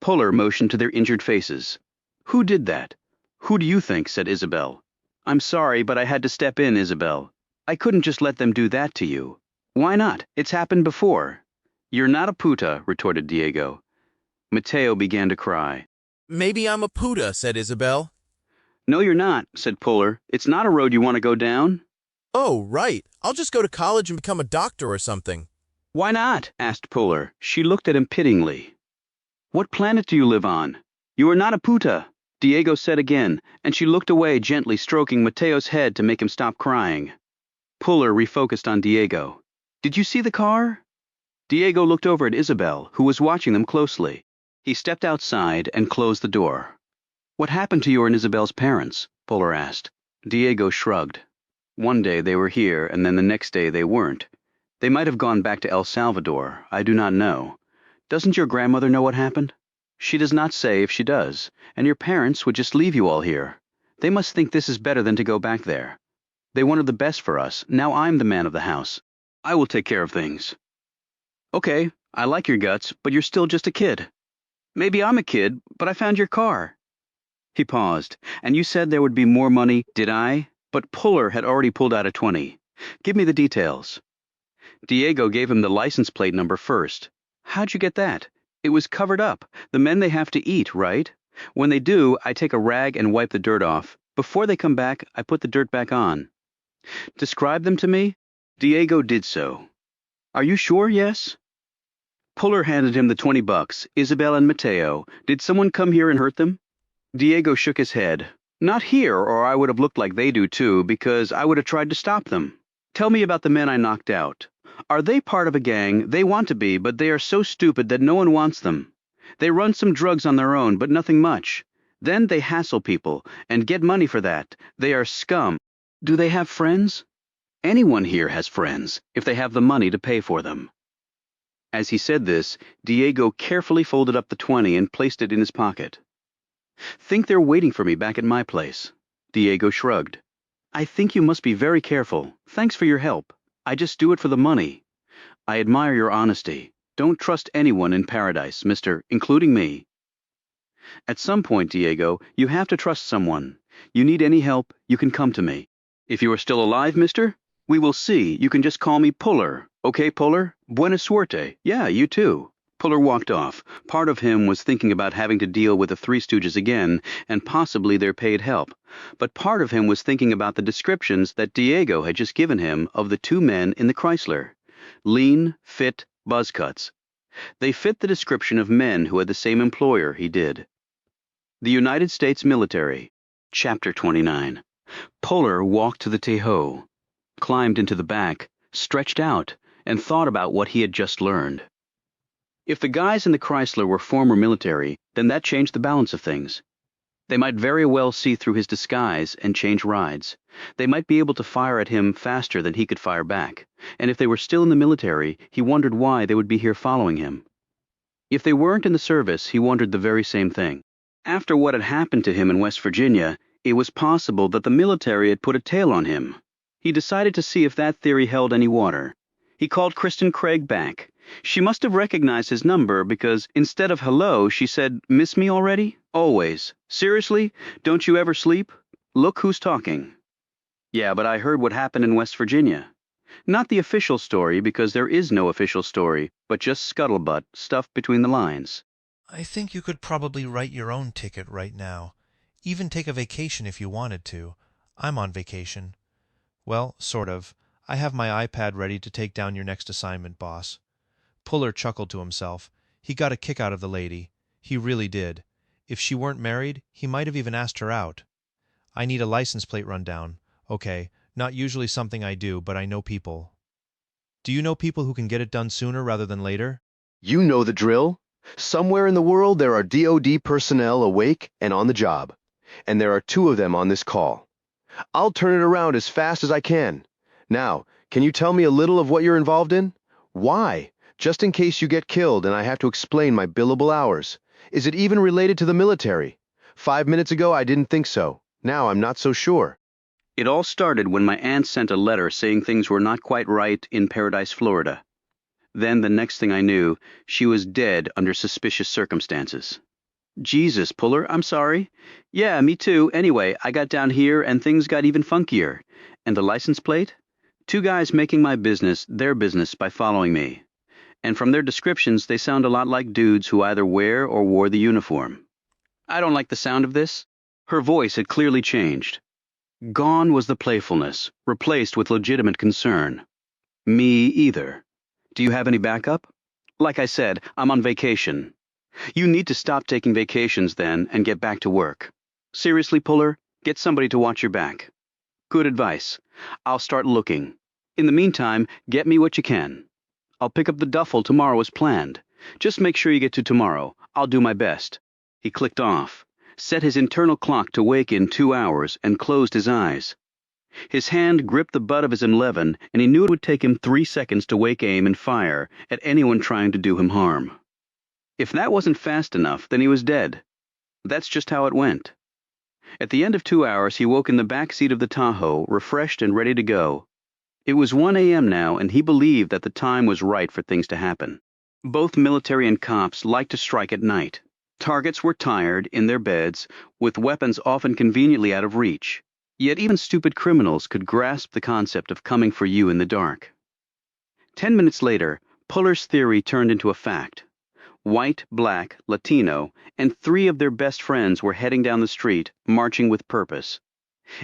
Puller motioned to their injured faces. "Who did that?" "Who do you think?" said Isabel. "I'm sorry, but I had to step in, Isabel. I couldn't just let them do that to you." "Why not? It's happened before." "You're not a puta," retorted Diego. Mateo began to cry. "Maybe I'm a puta," said Isabel. "No, you're not," said Puller. "It's not a road you want to go down." "Oh, right. I'll just go to college and become a doctor or something." "Why not?" asked Puller. She looked at him pityingly. "What planet do you live on?" "You are not a puta," Diego said again, and she looked away, gently stroking Mateo's head to make him stop crying. Puller refocused on Diego. "Did you see the car?" Diego looked over at Isabel, who was watching them closely. He stepped outside and closed the door. "What happened to your and Isabel's parents?" Puller asked. Diego shrugged. "One day they were here, and then the next day they weren't. They might have gone back to El Salvador. I do not know. Doesn't your grandmother know what happened?" "She does not say if she does, and your parents would just leave you all here. They must think this is better than to go back there. They wanted the best for us. Now I'm the man of the house. I will take care of things." Okay, I like your guts, but you're still just a kid. Maybe I'm a kid, but I found your car. He paused. And you said there would be more money, did I? But Puller had already pulled out a 20. Give me the details. Diego gave him the license plate number first. How'd you get that? It was covered up. The men they have to eat, right? When they do, I take a rag and wipe the dirt off. Before they come back, I put the dirt back on. Describe them to me? Diego did so. Are you sure, yes? Puller handed him the $20. Isabel and Mateo. Did someone come here and hurt them? Diego shook his head. Not here, or I would have looked like they do too, because I would have tried to stop them. Tell me about the men I knocked out. Are they part of a gang? They want to be, but they are so stupid that no one wants them. They run some drugs on their own, but nothing much. Then they hassle people, and get money for that. They are scum. Do they have friends? Anyone here has friends, if they have the money to pay for them. As he said this, Diego carefully folded up the 20 and placed it in his pocket. Think they're waiting for me back at my place. Diego shrugged. I think you must be very careful. Thanks for your help. I just do it for the money. I admire your honesty. Don't trust anyone in paradise, mister, including me. At some point, Diego, you have to trust someone. You need any help, you can come to me. If you are still alive, mister, we will see. You can just call me Puller. Okay, Puller? Buena suerte. Yeah, you too. Puller walked off. Part of him was thinking about having to deal with the Three Stooges again, and possibly their paid help. But part of him was thinking about the descriptions that Diego had just given him of the two men in the Chrysler. Lean, fit, buzzcuts. They fit the description of men who had the same employer he did. The United States Military. Chapter 29. Puller walked to the Tejo, climbed into the back, stretched out, and thought about what he had just learned. If the guys in the Chrysler were former military, then that changed the balance of things. They might very well see through his disguise and change rides. They might be able to fire at him faster than he could fire back, and if they were still in the military, he wondered why they would be here following him. If they weren't in the service, he wondered the very same thing. After what had happened to him in West Virginia, it was possible that the military had put a tail on him. He decided to see if that theory held any water. He called Kristen Craig back. She must have recognized his number because instead of hello, she said, "Miss me already?" Always. Seriously? Don't you ever sleep? Look who's talking. Yeah, but I heard what happened in West Virginia. Not the official story, because there is no official story, but just scuttlebutt, stuff between the lines. I think you could probably write your own ticket right now. Even take a vacation if you wanted to. I'm on vacation. Well, sort of. I have my iPad ready to take down your next assignment, boss. Puller chuckled to himself. He got a kick out of the lady. He really did. If she weren't married, he might have even asked her out. I need a license plate rundown. Okay, not usually something I do, but I know people. Do you know people who can get it done sooner rather than later? You know the drill. Somewhere in the world there are DoD personnel awake and on the job. And there are 2 of them on this call. I'll turn it around as fast as I can. Now, can you tell me a little of what you're involved in? Why? Just in case you get killed and I have to explain my billable hours. Is it even related to the military? 5 minutes ago I didn't think so. Now I'm not so sure. It all started when my aunt sent a letter saying things were not quite right in Paradise, Florida. Then the next thing I knew, she was dead under suspicious circumstances. Jesus, Puller, I'm sorry. Yeah, me too. Anyway, I got down here and things got even funkier. And the license plate? 2 guys making my business their business by following me. And from their descriptions, they sound a lot like dudes who either wear or wore the uniform. I don't like the sound of this. Her voice had clearly changed. Gone was the playfulness, replaced with legitimate concern. Me either. Do you have any backup? Like I said, I'm on vacation. You need to stop taking vacations then and get back to work. Seriously, Puller, get somebody to watch your back. Good advice. I'll start looking. In the meantime, get me what you can. I'll pick up the duffel tomorrow as planned. Just make sure you get to tomorrow. I'll do my best. He clicked off, set his internal clock to wake in 2 hours, and closed his eyes. His hand gripped the butt of his M11, and he knew it would take him 3 seconds to wake aim and fire at anyone trying to do him harm. If that wasn't fast enough, then he was dead. That's just how it went. At the end of 2 hours, he woke in the back seat of the Tahoe, refreshed and ready to go. It was 1 a.m. now, and he believed that the time was right for things to happen. Both military and cops liked to strike at night. Targets were tired, in their beds, with weapons often conveniently out of reach. Yet even stupid criminals could grasp the concept of coming for you in the dark. 10 minutes later, Puller's theory turned into a fact. White, black, Latino, and 3 of their best friends were heading down the street, marching with purpose.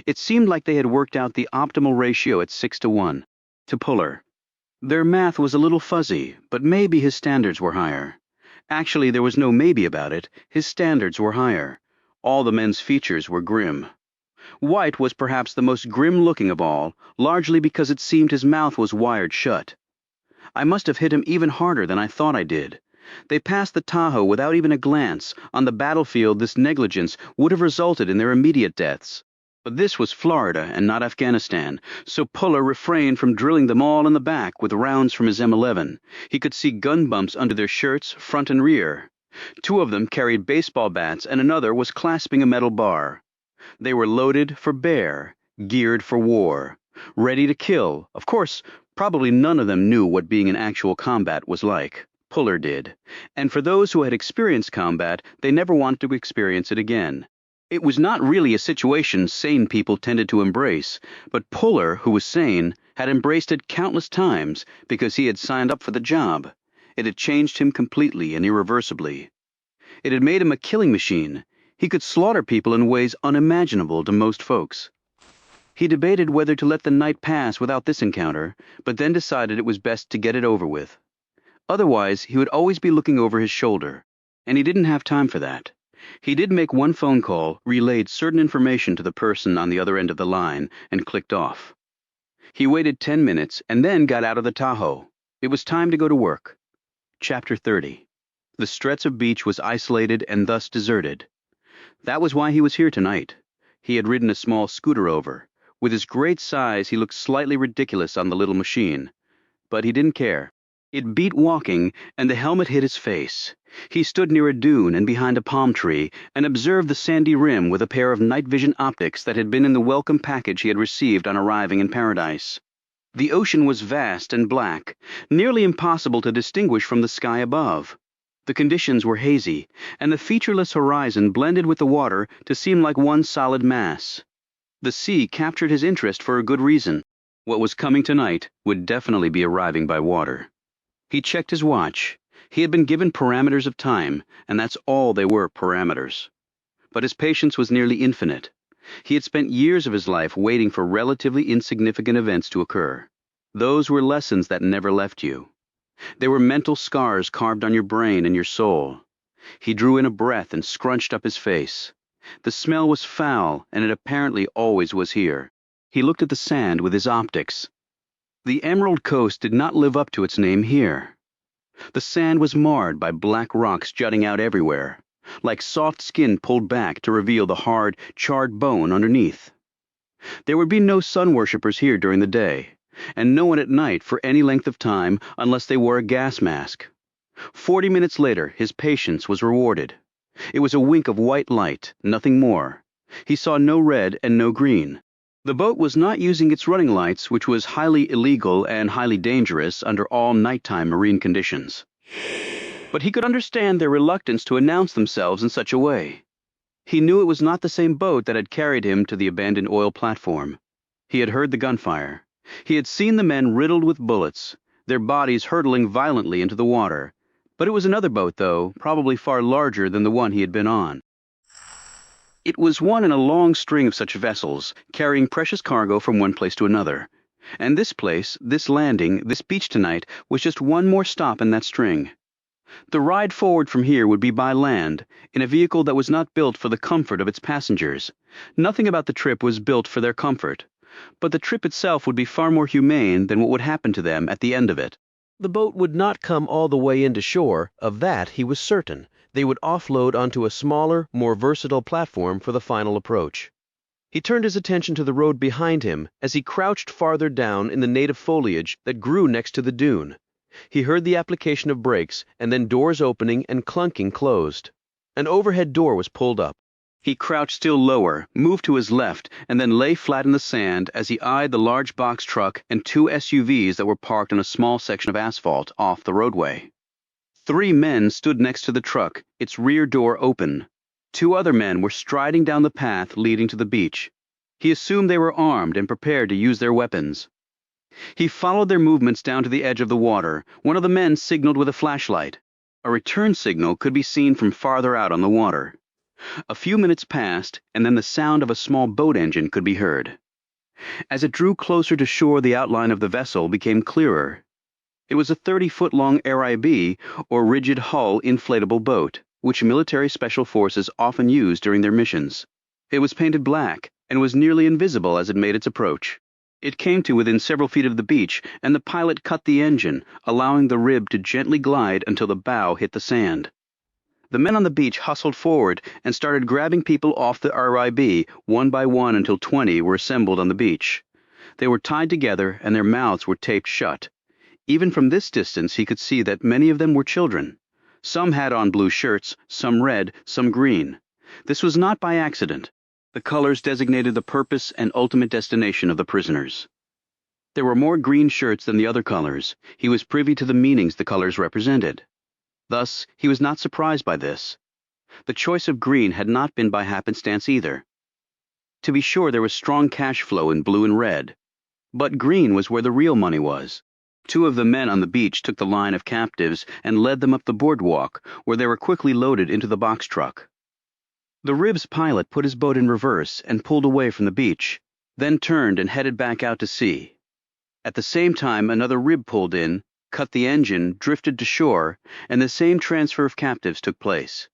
It seemed like they had worked out the optimal ratio at 6-1. To Puller. Their math was a little fuzzy, but maybe his standards were higher. Actually, there was no maybe about it. His standards were higher. All the men's features were grim. White was perhaps the most grim-looking of all, largely because it seemed his mouth was wired shut. I must have hit him even harder than I thought I did. They passed the Tahoe without even a glance. On the battlefield, this negligence would have resulted in their immediate deaths. But this was Florida and not Afghanistan, so Puller refrained from drilling them all in the back with rounds from his M11. He could see gun bumps under their shirts, front and rear. 2 of them carried baseball bats and another was clasping a metal bar. They were loaded for bear, geared for war, ready to kill. Of course, probably none of them knew what being in actual combat was like. Puller did. And for those who had experienced combat, they never wanted to experience it again. It was not really a situation sane people tended to embrace, but Puller, who was sane, had embraced it countless times because he had signed up for the job. It had changed him completely and irreversibly. It had made him a killing machine. He could slaughter people in ways unimaginable to most folks. He debated whether to let the night pass without this encounter, but then decided it was best to get it over with. Otherwise, he would always be looking over his shoulder, and he didn't have time for that. He did make one phone call, relayed certain information to the person on the other end of the line, and clicked off. He waited 10 minutes and then got out of the Tahoe. It was time to go to work. Chapter 30. The stretch of beach was isolated and thus deserted. That was why he was here tonight. He had ridden a small scooter over. With his great size, he looked slightly ridiculous on the little machine. But he didn't care. It beat walking, and the helmet hit his face. He stood near a dune and behind a palm tree and observed the sandy rim with a pair of night vision optics that had been in the welcome package he had received on arriving in paradise. The ocean was vast and black, nearly impossible to distinguish from the sky above. The conditions were hazy, and the featureless horizon blended with the water to seem like one solid mass. The sea captured his interest for a good reason. What was coming tonight would definitely be arriving by water. He checked his watch. He had been given parameters of time, and that's all they were, parameters. But his patience was nearly infinite. He had spent years of his life waiting for relatively insignificant events to occur. Those were lessons that never left you. They were mental scars carved on your brain and your soul. He drew in a breath and scrunched up his face. The smell was foul, and it apparently always was here. He looked at the sand with his optics. The Emerald Coast did not live up to its name here. The sand was marred by black rocks jutting out everywhere, like soft skin pulled back to reveal the hard, charred bone underneath. There would be no sun worshippers here during the day, and no one at night for any length of time unless they wore a gas mask. 40 minutes later, his patience was rewarded. It was a wink of white light, nothing more. He saw no red and no green. The boat was not using its running lights, which was highly illegal and highly dangerous under all nighttime marine conditions. But he could understand their reluctance to announce themselves in such a way. He knew it was not the same boat that had carried him to the abandoned oil platform. He had heard the gunfire. He had seen the men riddled with bullets, their bodies hurtling violently into the water. But it was another boat, though, probably far larger than the one he had been on. It was one in a long string of such vessels, carrying precious cargo from one place to another. And this place, this landing, this beach tonight, was just one more stop in that string. The ride forward from here would be by land, in a vehicle that was not built for the comfort of its passengers. Nothing about the trip was built for their comfort. But the trip itself would be far more humane than what would happen to them at the end of it. The boat would not come all the way into shore, of that he was certain. They would offload onto a smaller, more versatile platform for the final approach. He turned his attention to the road behind him as he crouched farther down in the native foliage that grew next to the dune. He heard the application of brakes and then doors opening and clunking closed. An overhead door was pulled up. He crouched still lower, moved to his left, and then lay flat in the sand as he eyed the large box truck and 2 SUVs that were parked on a small section of asphalt off the roadway. 3 men stood next to the truck, its rear door open. 2 other men were striding down the path leading to the beach. He assumed they were armed and prepared to use their weapons. He followed their movements down to the edge of the water. One of the men signaled with a flashlight. A return signal could be seen from farther out on the water. A few minutes passed, and then the sound of a small boat engine could be heard. As it drew closer to shore, the outline of the vessel became clearer. It was a 30-foot-long RIB, or rigid hull inflatable boat, which military special forces often use during their missions. It was painted black and was nearly invisible as it made its approach. It came to within several feet of the beach, and the pilot cut the engine, allowing the rib to gently glide until the bow hit the sand. The men on the beach hustled forward and started grabbing people off the RIB, one by one, until 20 were assembled on the beach. They were tied together and their mouths were taped shut. Even from this distance he could see that many of them were children. Some had on blue shirts, some red, some green. This was not by accident. The colors designated the purpose and ultimate destination of the prisoners. There were more green shirts than the other colors. He was privy to the meanings the colors represented. Thus, he was not surprised by this. The choice of green had not been by happenstance either. To be sure, there was strong cash flow in blue and red. But green was where the real money was. 2 of the men on the beach took the line of captives and led them up the boardwalk, where they were quickly loaded into the box truck. The RIB's pilot put his boat in reverse and pulled away from the beach, then turned and headed back out to sea. At the same time, another RIB pulled in, cut the engine, drifted to shore, and the same transfer of captives took place.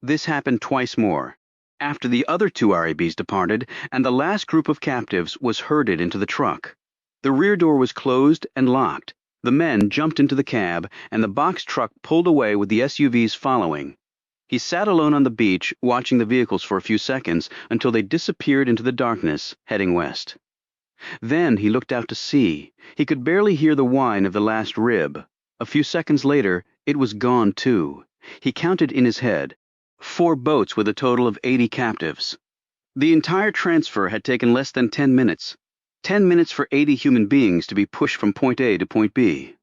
This happened twice more, after the other 2 RIBs departed, and the last group of captives was herded into the truck. The rear door was closed and locked. The men jumped into the cab, and the box truck pulled away with the SUVs following. He sat alone on the beach, watching the vehicles for a few seconds until they disappeared into the darkness, heading west. Then he looked out to sea. He could barely hear the whine of the last rib. A few seconds later, it was gone too. He counted in his head 4 boats with a total of 80 captives. The entire transfer had taken less than 10 minutes. 10 minutes for 80 human beings to be pushed from point A to point B.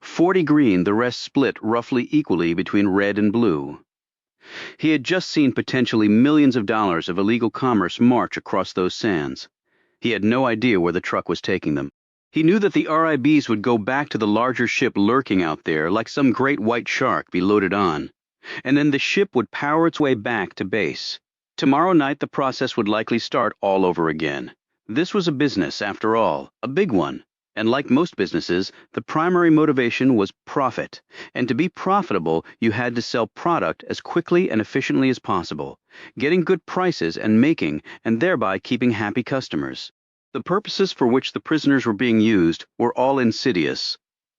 40 green, the rest split roughly equally between red and blue. He had just seen potentially millions of dollars of illegal commerce march across those sands. He had no idea where the truck was taking them. He knew that the RIBs would go back to the larger ship lurking out there like some great white shark be loaded on, and then the ship would power its way back to base. Tomorrow night the process would likely start all over again. This was a business, after all, a big one. And like most businesses, the primary motivation was profit. And to be profitable, you had to sell product as quickly and efficiently as possible, getting good prices and making, and thereby keeping happy customers. The purposes for which the prisoners were being used were all insidious.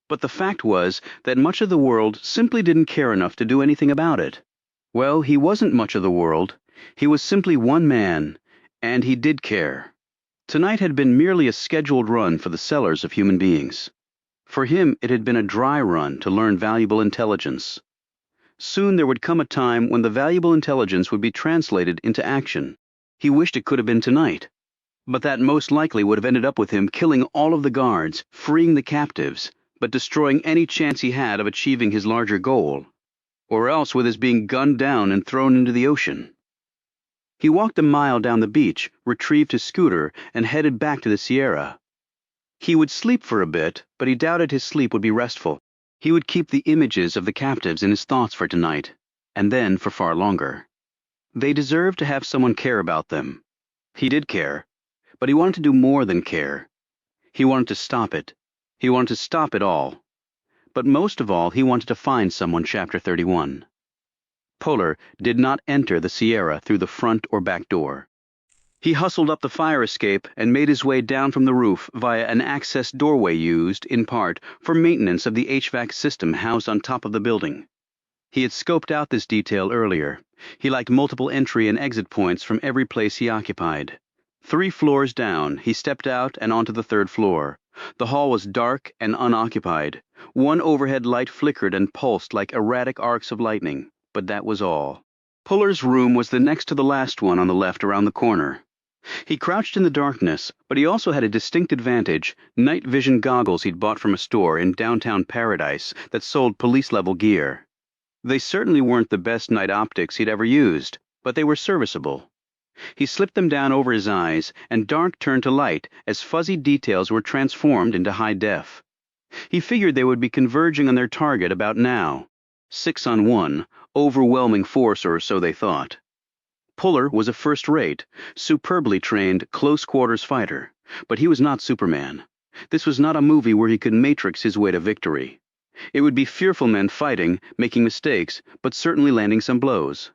But the fact was that much of the world simply didn't care enough to do anything about it. Well, he wasn't much of the world. He was simply one man, and he did care. Tonight had been merely a scheduled run for the sellers of human beings. For him, it had been a dry run to learn valuable intelligence. Soon there would come a time when the valuable intelligence would be translated into action. He wished it could have been tonight. But that most likely would have ended up with him killing all of the guards, freeing the captives, but destroying any chance he had of achieving his larger goal. Or else with his being gunned down and thrown into the ocean. He walked a mile down the beach, retrieved his scooter, and headed back to the Sierra. He would sleep for a bit, but he doubted his sleep would be restful. He would keep the images of the captives in his thoughts for tonight, and then for far longer. They deserved to have someone care about them. He did care, but he wanted to do more than care. He wanted to stop it. He wanted to stop it all. But most of all, he wanted to find someone. Chapter 31. Puller did not enter the Sierra through the front or back door. He hustled up the fire escape and made his way down from the roof via an access doorway used, in part, for maintenance of the HVAC system housed on top of the building. He had scoped out this detail earlier. He liked multiple entry and exit points from every place he occupied. 3 floors down, he stepped out and onto the 3rd floor. The hall was dark and unoccupied. One overhead light flickered and pulsed like erratic arcs of lightning. But that was all. Puller's room was the next to the last one on the left around the corner. He crouched in the darkness, but he also had a distinct advantage: night vision goggles he'd bought from a store in downtown Paradise that sold police-level gear. They certainly weren't the best night optics he'd ever used, but they were serviceable. He slipped them down over his eyes, and dark turned to light as fuzzy details were transformed into high def. He figured they would be converging on their target about now. 6 on 1, overwhelming force, or so they thought. Puller was a first-rate, superbly trained, close-quarters fighter, but he was not Superman. This was not a movie where he could matrix his way to victory. It would be fearful men fighting, making mistakes, but certainly landing some blows.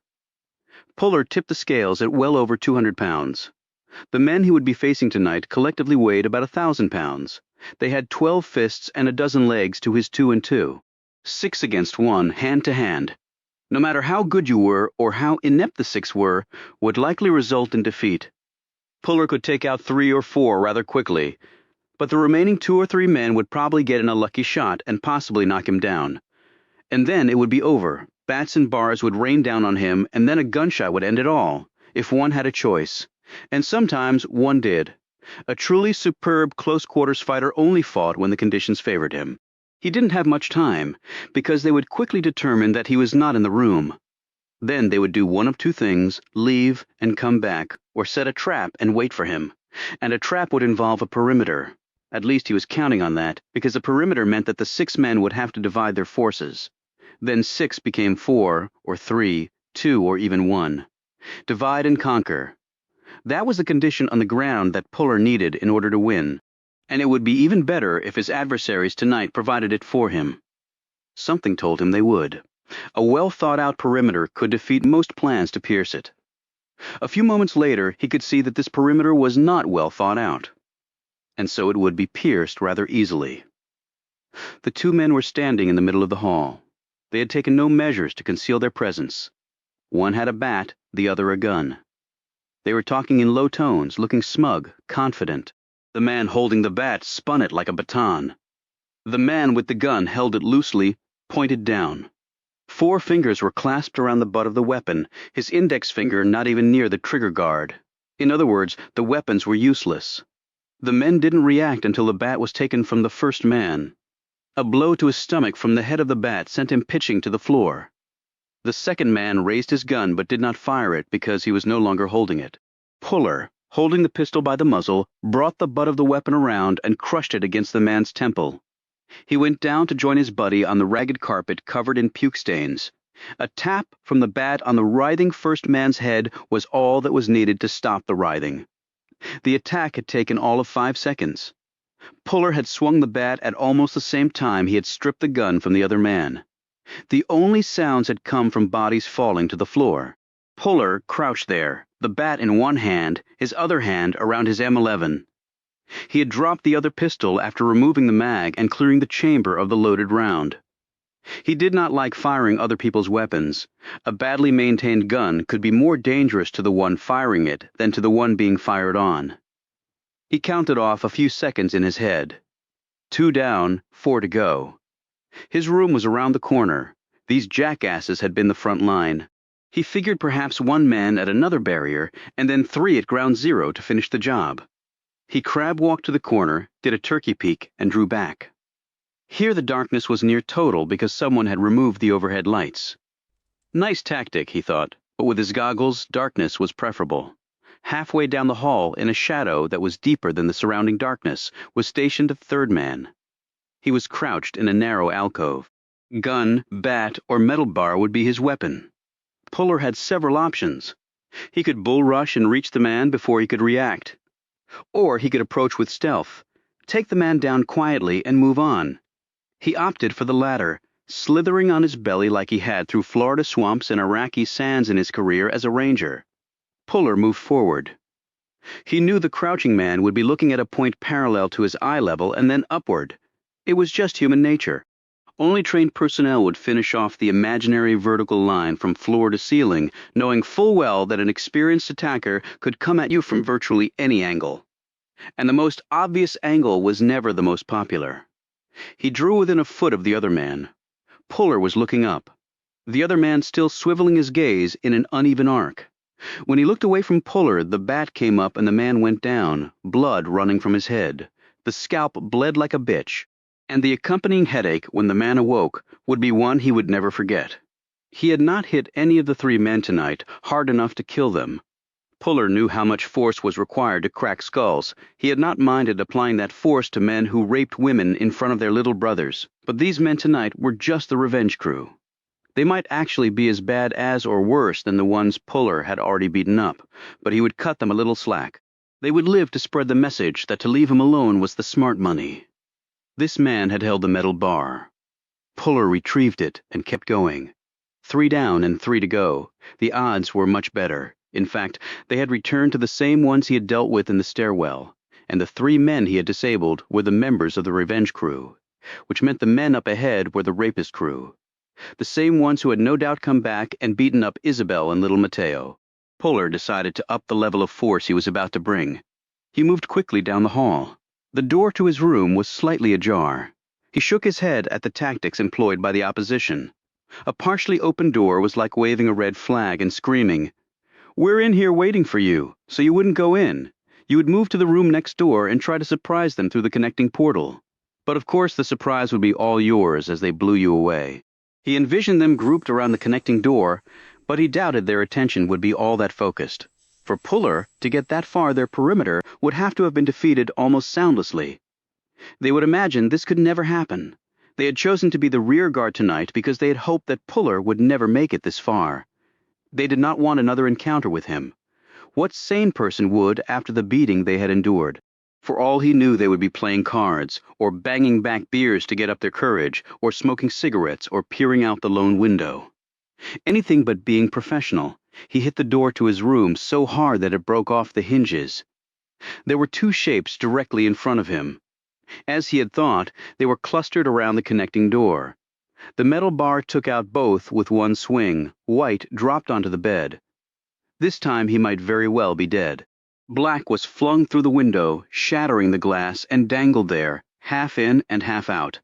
Puller tipped the scales at well over 200 pounds. The men he would be facing tonight collectively weighed about 1,000 pounds. They had 12 fists and a dozen legs to his 2 and 2. 6 against 1, hand to hand. No matter how good you were or how inept the 6 were, would likely result in defeat. Puller could take out 3 or 4 rather quickly, but the remaining 2 or 3 men would probably get in a lucky shot and possibly knock him down. And then it would be over. Bats and bars would rain down on him, and then a gunshot would end it all, if one had a choice. And sometimes one did. A truly superb close-quarters fighter only fought when the conditions favored him. He didn't have much time, because they would quickly determine that he was not in the room. Then they would do one of 2 things: leave and come back, or set a trap and wait for him. And a trap would involve a perimeter. At least he was counting on that, because a perimeter meant that the 6 men would have to divide their forces. Then 6 became 4, or 3, 2, or even 1. Divide and conquer. That was the condition on the ground that Puller needed in order to win. And it would be even better if his adversaries tonight provided it for him. Something told him they would. A well-thought-out perimeter could defeat most plans to pierce it. A few moments later, he could see that this perimeter was not well thought out, and so it would be pierced rather easily. The 2 men were standing in the middle of the hall. They had taken no measures to conceal their presence. One had a bat, the other a gun. They were talking in low tones, looking smug, confident. The man holding the bat spun it like a baton. The man with the gun held it loosely, pointed down. 4 fingers were clasped around the butt of the weapon, his index finger not even near the trigger guard. In other words, the weapons were useless. The men didn't react until the bat was taken from the first man. A blow to his stomach from the head of the bat sent him pitching to the floor. The second man raised his gun but did not fire it because he was no longer holding it. Puller, holding the pistol by the muzzle, brought the butt of the weapon around and crushed it against the man's temple. He went down to join his buddy on the ragged carpet covered in puke stains. A tap from the bat on the writhing first man's head was all that was needed to stop the writhing. The attack had taken all of 5 seconds. Puller had swung the bat at almost the same time he had stripped the gun from the other man. The only sounds had come from bodies falling to the floor. Puller crouched there, the bat in one hand, his other hand around his M11. He had dropped the other pistol after removing the mag and clearing the chamber of the loaded round. He did not like firing other people's weapons. A badly maintained gun could be more dangerous to the one firing it than to the one being fired on. He counted off a few seconds in his head. 2 down, 4 to go. His room was around the corner. These jackasses had been the front line. He figured perhaps 1 man at another barrier, and then 3 at ground zero to finish the job. He crab-walked to the corner, did a turkey peek, and drew back. Here the darkness was near total because someone had removed the overhead lights. Nice tactic, he thought, but with his goggles, darkness was preferable. Halfway down the hall, in a shadow that was deeper than the surrounding darkness, was stationed a 3rd man. He was crouched in a narrow alcove. Gun, bat, or metal bar would be his weapon. Puller had several options. He could bull rush and reach the man before he could react. Or he could approach with stealth, take the man down quietly and move on. He opted for the latter, slithering on his belly like he had through Florida swamps and Iraqi sands in his career as a ranger. Puller moved forward. He knew the crouching man would be looking at a point parallel to his eye level and then upward. It was just human nature. Only trained personnel would finish off the imaginary vertical line from floor to ceiling, knowing full well that an experienced attacker could come at you from virtually any angle. And the most obvious angle was never the most popular. He drew within a foot of the other man. Puller was looking up, the other man still swiveling his gaze in an uneven arc. When he looked away from Puller, the bat came up and the man went down, blood running from his head. The scalp bled like a bitch, and the accompanying headache when the man awoke would be one he would never forget. He had not hit any of the three men tonight hard enough to kill them. Puller knew how much force was required to crack skulls. He had not minded applying that force to men who raped women in front of their little brothers, but these men tonight were just the revenge crew. They might actually be as bad as or worse than the ones Puller had already beaten up, but he would cut them a little slack. They would live to spread the message that to leave him alone was the smart money. This man had held the metal bar. Puller retrieved it and kept going. 3 down and 3 to go. The odds were much better. In fact, they had returned to the same ones he had dealt with in the stairwell, and the 3 men he had disabled were the members of the revenge crew, which meant the men up ahead were the rapist crew. The same ones who had no doubt come back and beaten up Isabel and little Mateo. Puller decided to up the level of force he was about to bring. He moved quickly down the hall. The door to his room was slightly ajar. He shook his head at the tactics employed by the opposition. A partially open door was like waving a red flag and screaming, "We're in here waiting for you, so you wouldn't go in. You would move to the room next door and try to surprise them through the connecting portal." But of course the surprise would be all yours as they blew you away. He envisioned them grouped around the connecting door, but he doubted their attention would be all that focused. For Puller, to get that far their perimeter would have to have been defeated almost soundlessly. They would imagine this could never happen. They had chosen to be the rear guard tonight because they had hoped that Puller would never make it this far. They did not want another encounter with him. What sane person would after the beating they had endured? For all he knew, they would be playing cards, or banging back beers to get up their courage, or smoking cigarettes, or peering out the lone window. Anything but being professional. He hit the door to his room so hard that it broke off the hinges. There were 2 shapes directly in front of him. As he had thought, they were clustered around the connecting door. The metal bar took out both with one swing. White dropped onto the bed. This time he might very well be dead. Black was flung through the window, shattering the glass, and dangled there, half in and half out.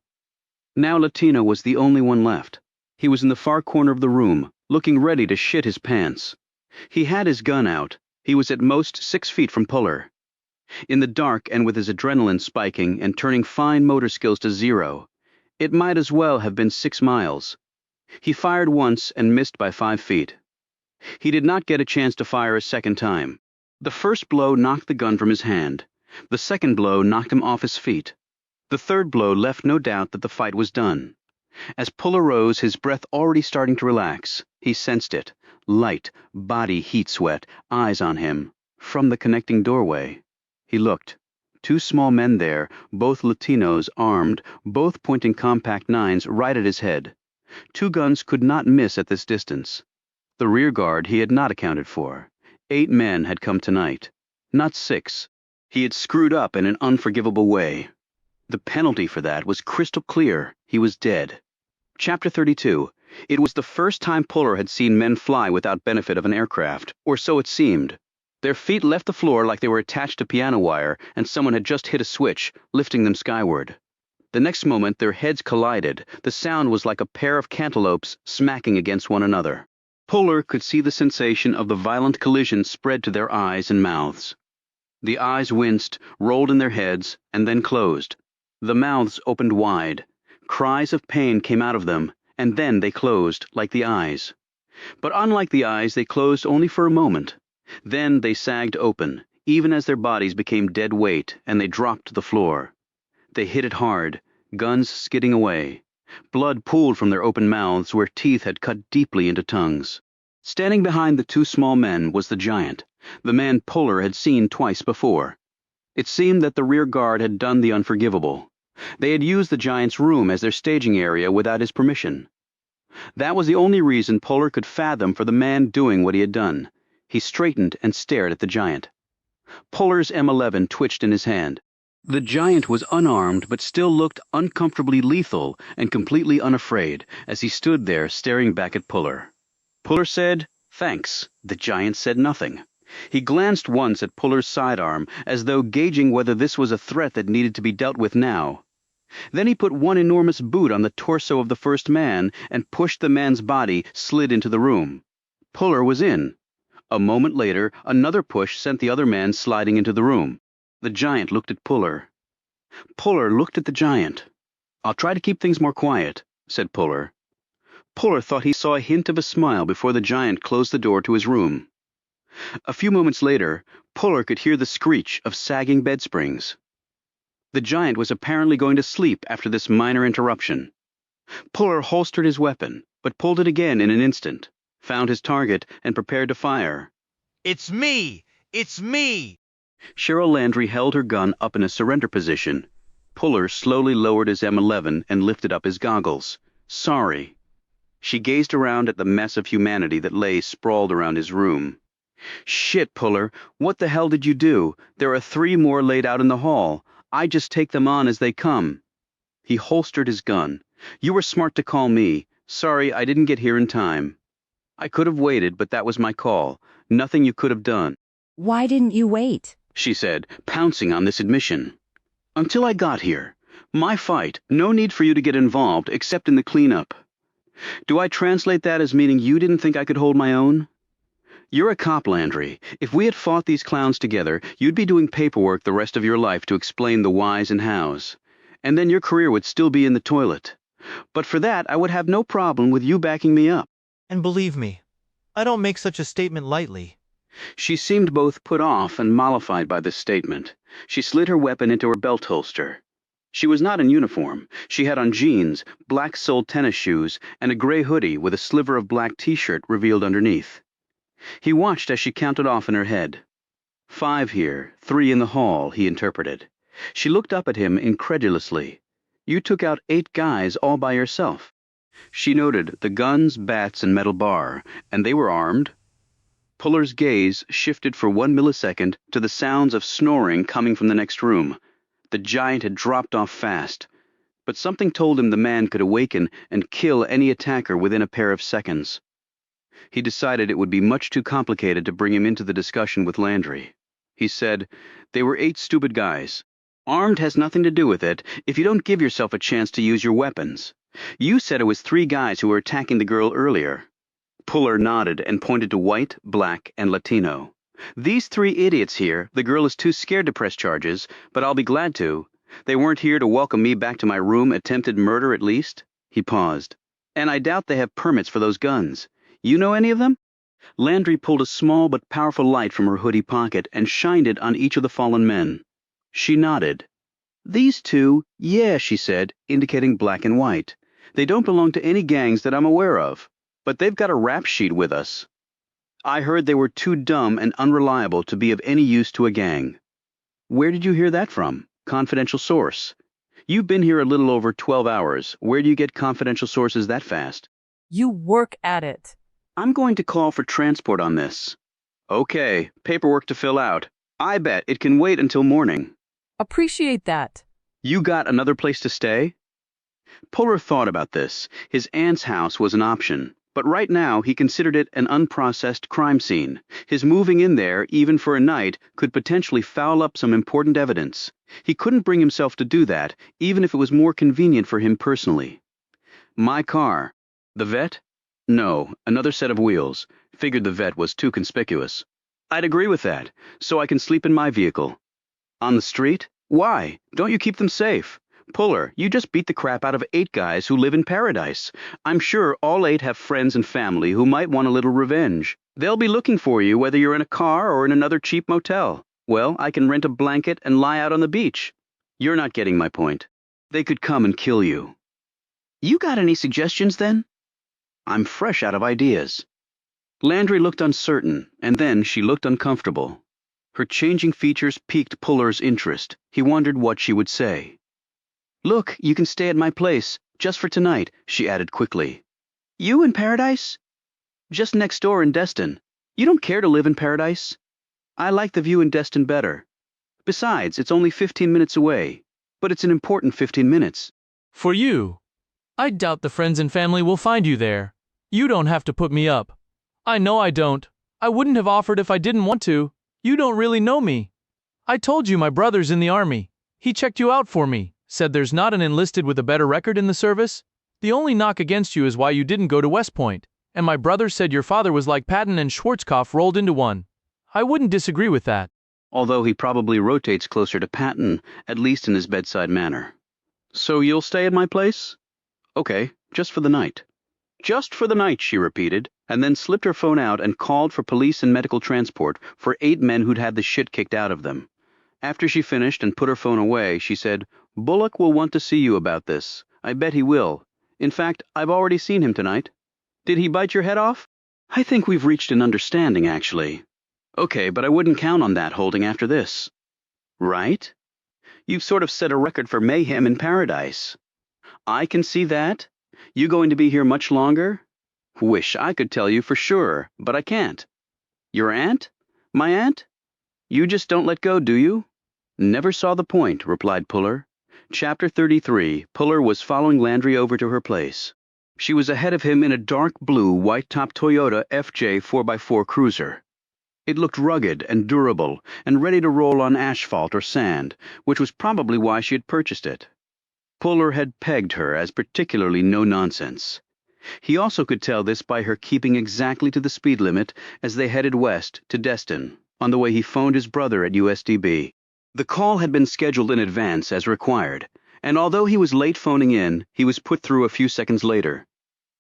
Now Latino was the only one left. He was in the far corner of the room, looking ready to shit his pants. He had his gun out. He was at most 6 feet from Puller. In the dark and with his adrenaline spiking and turning fine motor skills to 0, it might as well have been 6 miles. He fired once and missed by 5 feet. He did not get a chance to fire a second time. The first blow knocked the gun from his hand. The second blow knocked him off his feet. The third blow left no doubt that the fight was done. As Puller rose, his breath already starting to relax, he sensed it. Light, body heat sweat, eyes on him. From the connecting doorway. He looked. 2 small men there, both Latinos, armed, both pointing compact 9s right at his head. 2 guns could not miss at this distance. The rear guard he had not accounted for. 8 men had come tonight. Not 6. He had screwed up in an unforgivable way. The penalty for that was crystal clear. He was dead. Chapter 32. It was the first time Puller had seen men fly without benefit of an aircraft, or so it seemed. Their feet left the floor like they were attached to piano wire and someone had just hit a switch, lifting them skyward. The next moment their heads collided. The sound was like a pair of cantaloupes smacking against one another. Puller could see the sensation of the violent collision spread to their eyes and mouths. The eyes winced, rolled in their heads, and then closed. The mouths opened wide. Cries of pain came out of them, and then they closed, like the eyes. But unlike the eyes, they closed only for a moment. Then they sagged open, even as their bodies became dead weight, and they dropped to the floor. They hit it hard, guns skidding away. Blood pooled from their open mouths where teeth had cut deeply into tongues. Standing behind the 2 small men was the giant, the man Puller had seen twice before. It seemed that the rear guard had done the unforgivable. They had used the giant's room as their staging area without his permission. That was the only reason Puller could fathom for the man doing what he had done. He straightened and stared at the giant. Puller's M11 twitched in his hand. The giant was unarmed but still looked uncomfortably lethal and completely unafraid as he stood there staring back at Puller. Puller said, "Thanks." The giant said nothing. He glanced once at Puller's sidearm as though gauging whether this was a threat that needed to be dealt with now. Then he put one enormous boot on the torso of the first man and pushed the man's body slid into the room. Puller was in. A moment later, another push sent the other man sliding into the room. The giant looked at Puller. Puller looked at the giant. "I'll try to keep things more quiet," said Puller. Puller thought he saw a hint of a smile before the giant closed the door to his room. A few moments later, Puller could hear the screech of sagging bed springs. The giant was apparently going to sleep after this minor interruption. Puller holstered his weapon, but pulled it again in an instant, found his target, and prepared to fire. It's me! It's me! Cheryl Landry held her gun up in a surrender position. Puller slowly lowered his M11 and lifted up his goggles. Sorry. She gazed around at the mess of humanity that lay sprawled around his room. Shit, Puller, what the hell did you do? There are 3 more laid out in the hall. I just take them on as they come. He holstered his gun. You were smart to call me. Sorry, I didn't get here in time. I could have waited, but that was my call. Nothing you could have done. Why didn't you wait? She said, pouncing on this admission. Until I got here. My fight. No need for you to get involved, except in the cleanup. Do I translate that as meaning you didn't think I could hold my own? You're a cop, Landry. If we had fought these clowns together, you'd be doing paperwork the rest of your life to explain the whys and hows. And then your career would still be in the toilet. But for that, I would have no problem with you backing me up. And believe me, I don't make such a statement lightly. She seemed both put off and mollified by this statement. She slid her weapon into her belt holster. She was not in uniform. She had on jeans, black-soled tennis shoes, and a gray hoodie with a sliver of black t-shirt revealed underneath. He watched as she counted off in her head. 5 here, 3 in the hall, he interpreted. She looked up at him incredulously. You took out 8 guys all by yourself. She noted the guns, bats, and metal bar, and they were armed. Puller's gaze shifted for 1 millisecond to the sounds of snoring coming from the next room. The giant had dropped off fast, but something told him the man could awaken and kill any attacker within a pair of seconds. He decided it would be much too complicated to bring him into the discussion with Landry. He said, "They were 8 stupid guys. Armed has nothing to do with it if you don't give yourself a chance to use your weapons. You said it was 3 guys who were attacking the girl earlier." Puller nodded and pointed to white, black, and Latino. "These 3 idiots here, the girl is too scared to press charges, but I'll be glad to. They weren't here to welcome me back to my room, attempted murder at least." He paused. "And I doubt they have permits for those guns. You know any of them?" Landry pulled a small but powerful light from her hoodie pocket and shined it on each of the fallen men. She nodded. "These 2, yeah," she said, indicating black and white. "They don't belong to any gangs that I'm aware of, but they've got a rap sheet with us. I heard they were too dumb and unreliable to be of any use to a gang." "Where did you hear that from? Confidential source." "You've been here a little over 12 hours. Where do you get confidential sources that fast?" You work at it. "I'm going to call for transport on this." "Okay, paperwork to fill out. I bet it can wait until morning." Appreciate that. "You got another place to stay?" Puller thought about this. His aunt's house was an option, but right now he considered it an unprocessed crime scene. His moving in there, even for a night, could potentially foul up some important evidence. He couldn't bring himself to do that, even if it was more convenient for him personally. "My car. The vet? No, another set of wheels. Figured the vet was too conspicuous. I'd agree with that, so I can sleep in my vehicle." "On the street? Why? Don't you keep them safe? Puller, you just beat the crap out of 8 guys who live in paradise. I'm sure all 8 have friends and family who might want a little revenge. They'll be looking for you whether you're in a car or in another cheap motel. Well, I can rent a blanket and lie out on the beach. You're not getting my point. They could come and kill you." "You got any suggestions then?" "I'm fresh out of ideas." Landry looked uncertain, and then she looked uncomfortable. Her changing features piqued Puller's interest. He wondered what she would say. "Look, you can stay at my place, just for tonight," she added quickly. "You in Paradise?" "Just next door in Destin. You don't care to live in Paradise?" "I like the view in Destin better. Besides, it's only 15 minutes away. But it's an important 15 minutes. For you. I doubt the friends and family will find you there. You don't have to put me up. I know I don't. I wouldn't have offered if I didn't want to. You don't really know me. I told you my brother's in the army. He checked you out for me, said there's not an enlisted with a better record in the service. The only knock against you is why you didn't go to West Point, and my brother said your father was like Patton and Schwarzkopf rolled into one. I wouldn't disagree with that. Although he probably rotates closer to Patton, at least in his bedside manner. So you'll stay at my place? Okay, just for the night. Just for the night, she repeated, and then slipped her phone out and called for police and medical transport for 8 men who'd had the shit kicked out of them. After she finished and put her phone away, she said, Bullock will want to see you about this. I bet he will. In fact, I've already seen him tonight. Did he bite your head off? I think we've reached an understanding, actually. Okay, but I wouldn't count on that holding after this. Right? You've sort of set a record for mayhem in paradise. I can see that. You going to be here much longer? Wish I could tell you for sure, but I can't. Your aunt? My aunt? You just don't let go, do you? Never saw the point, replied Puller. Chapter 33, Puller was following Landry over to her place. She was ahead of him in a dark blue, white-top Toyota FJ 4x4 cruiser. It looked rugged and durable and ready to roll on asphalt or sand, which was probably why she had purchased it. Puller had pegged her as particularly no-nonsense. He also could tell this by her keeping exactly to the speed limit as they headed west to Destin, on the way he phoned his brother at USDB. The call had been scheduled in advance as required, and although he was late phoning in, he was put through a few seconds later.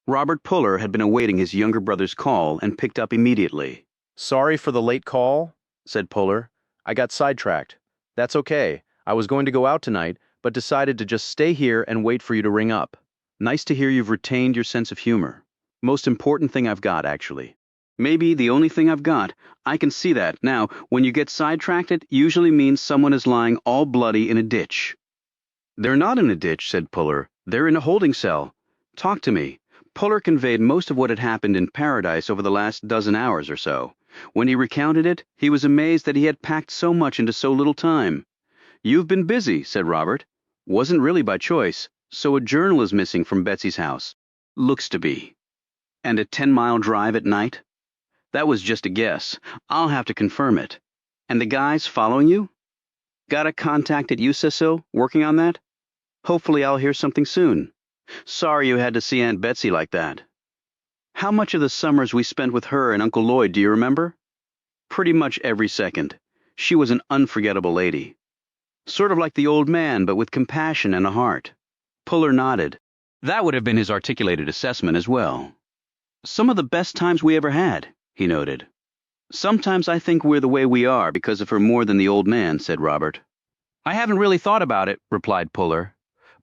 Robert Puller had been awaiting his younger brother's call and picked up immediately. Sorry for the late call, said Puller. I got sidetracked. That's okay. I was going to go out tonight, but decided to just stay here and wait for you to ring up. Nice to hear you've retained your sense of humor. Most important thing I've got, actually. Maybe the only thing I've got. I can see that. Now, when you get sidetracked, it usually means someone is lying all bloody in a ditch. They're not in a ditch, said Puller. They're in a holding cell. Talk to me. Puller conveyed most of what had happened in Paradise over the last dozen hours or so. When he recounted it, he was amazed that he had packed so much into so little time. You've been busy, said Robert. Wasn't really by choice. So a journal is missing from Betsy's house. Looks to be. And a 10-mile drive at night? That was just a guess. I'll have to confirm it. And the guys following you? Got a contact at USISO working on that? Hopefully I'll hear something soon. Sorry you had to see Aunt Betsy like that. How much of the summers we spent with her and Uncle Lloyd do you remember? Pretty much every second. She was an unforgettable lady. Sort of like the old man, but with compassion and a heart. Puller nodded. That would have been his articulated assessment as well. Some of the best times we ever had, he noted. Sometimes I think we're the way we are because of her more than the old man, said Robert. I haven't really thought about it, replied Puller.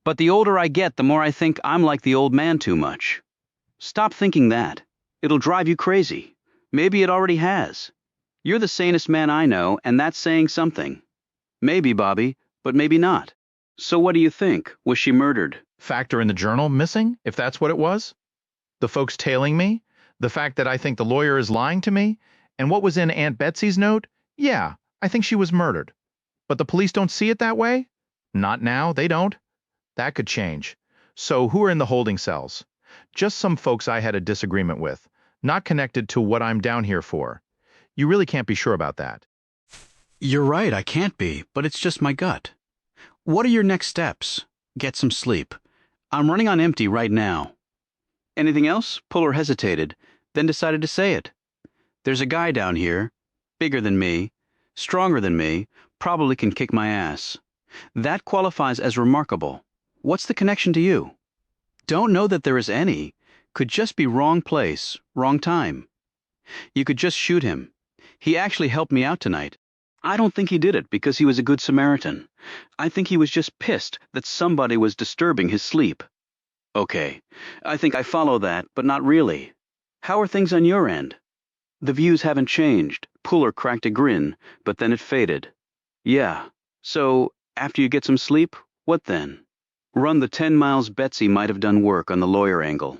But the older I get, the more I think I'm like the old man too much. Stop thinking that. It'll drive you crazy. Maybe it already has. You're the sanest man I know, and that's saying something. Maybe, Bobby, but maybe not. So what do you think? Was she murdered? Factor in the journal missing, if that's what it was? The folks tailing me? The fact that I think the lawyer is lying to me? And what was in Aunt Betsy's note? Yeah, I think she was murdered. But the police don't see it that way? Not now, they don't. That could change. So who are in the holding cells? Just some folks I had a disagreement with, not connected to what I'm down here for. You really can't be sure about that. You're right, I can't be, but it's just my gut. What are your next steps? Get some sleep. I'm running on empty right now. Anything else? Puller hesitated, then decided to say it. There's a guy down here, bigger than me, stronger than me, probably can kick my ass. That qualifies as remarkable. What's the connection to you? Don't know that there is any. Could just be wrong place, wrong time. You could just shoot him. He actually helped me out tonight. I don't think he did it because he was a good Samaritan. I think he was just pissed that somebody was disturbing his sleep. Okay, I think I follow that, but not really. How are things on your end? The views haven't changed. Puller cracked a grin, but then it faded. Yeah, so after you get some sleep, what then? Run the 10 miles Betsy might have done work on the lawyer angle.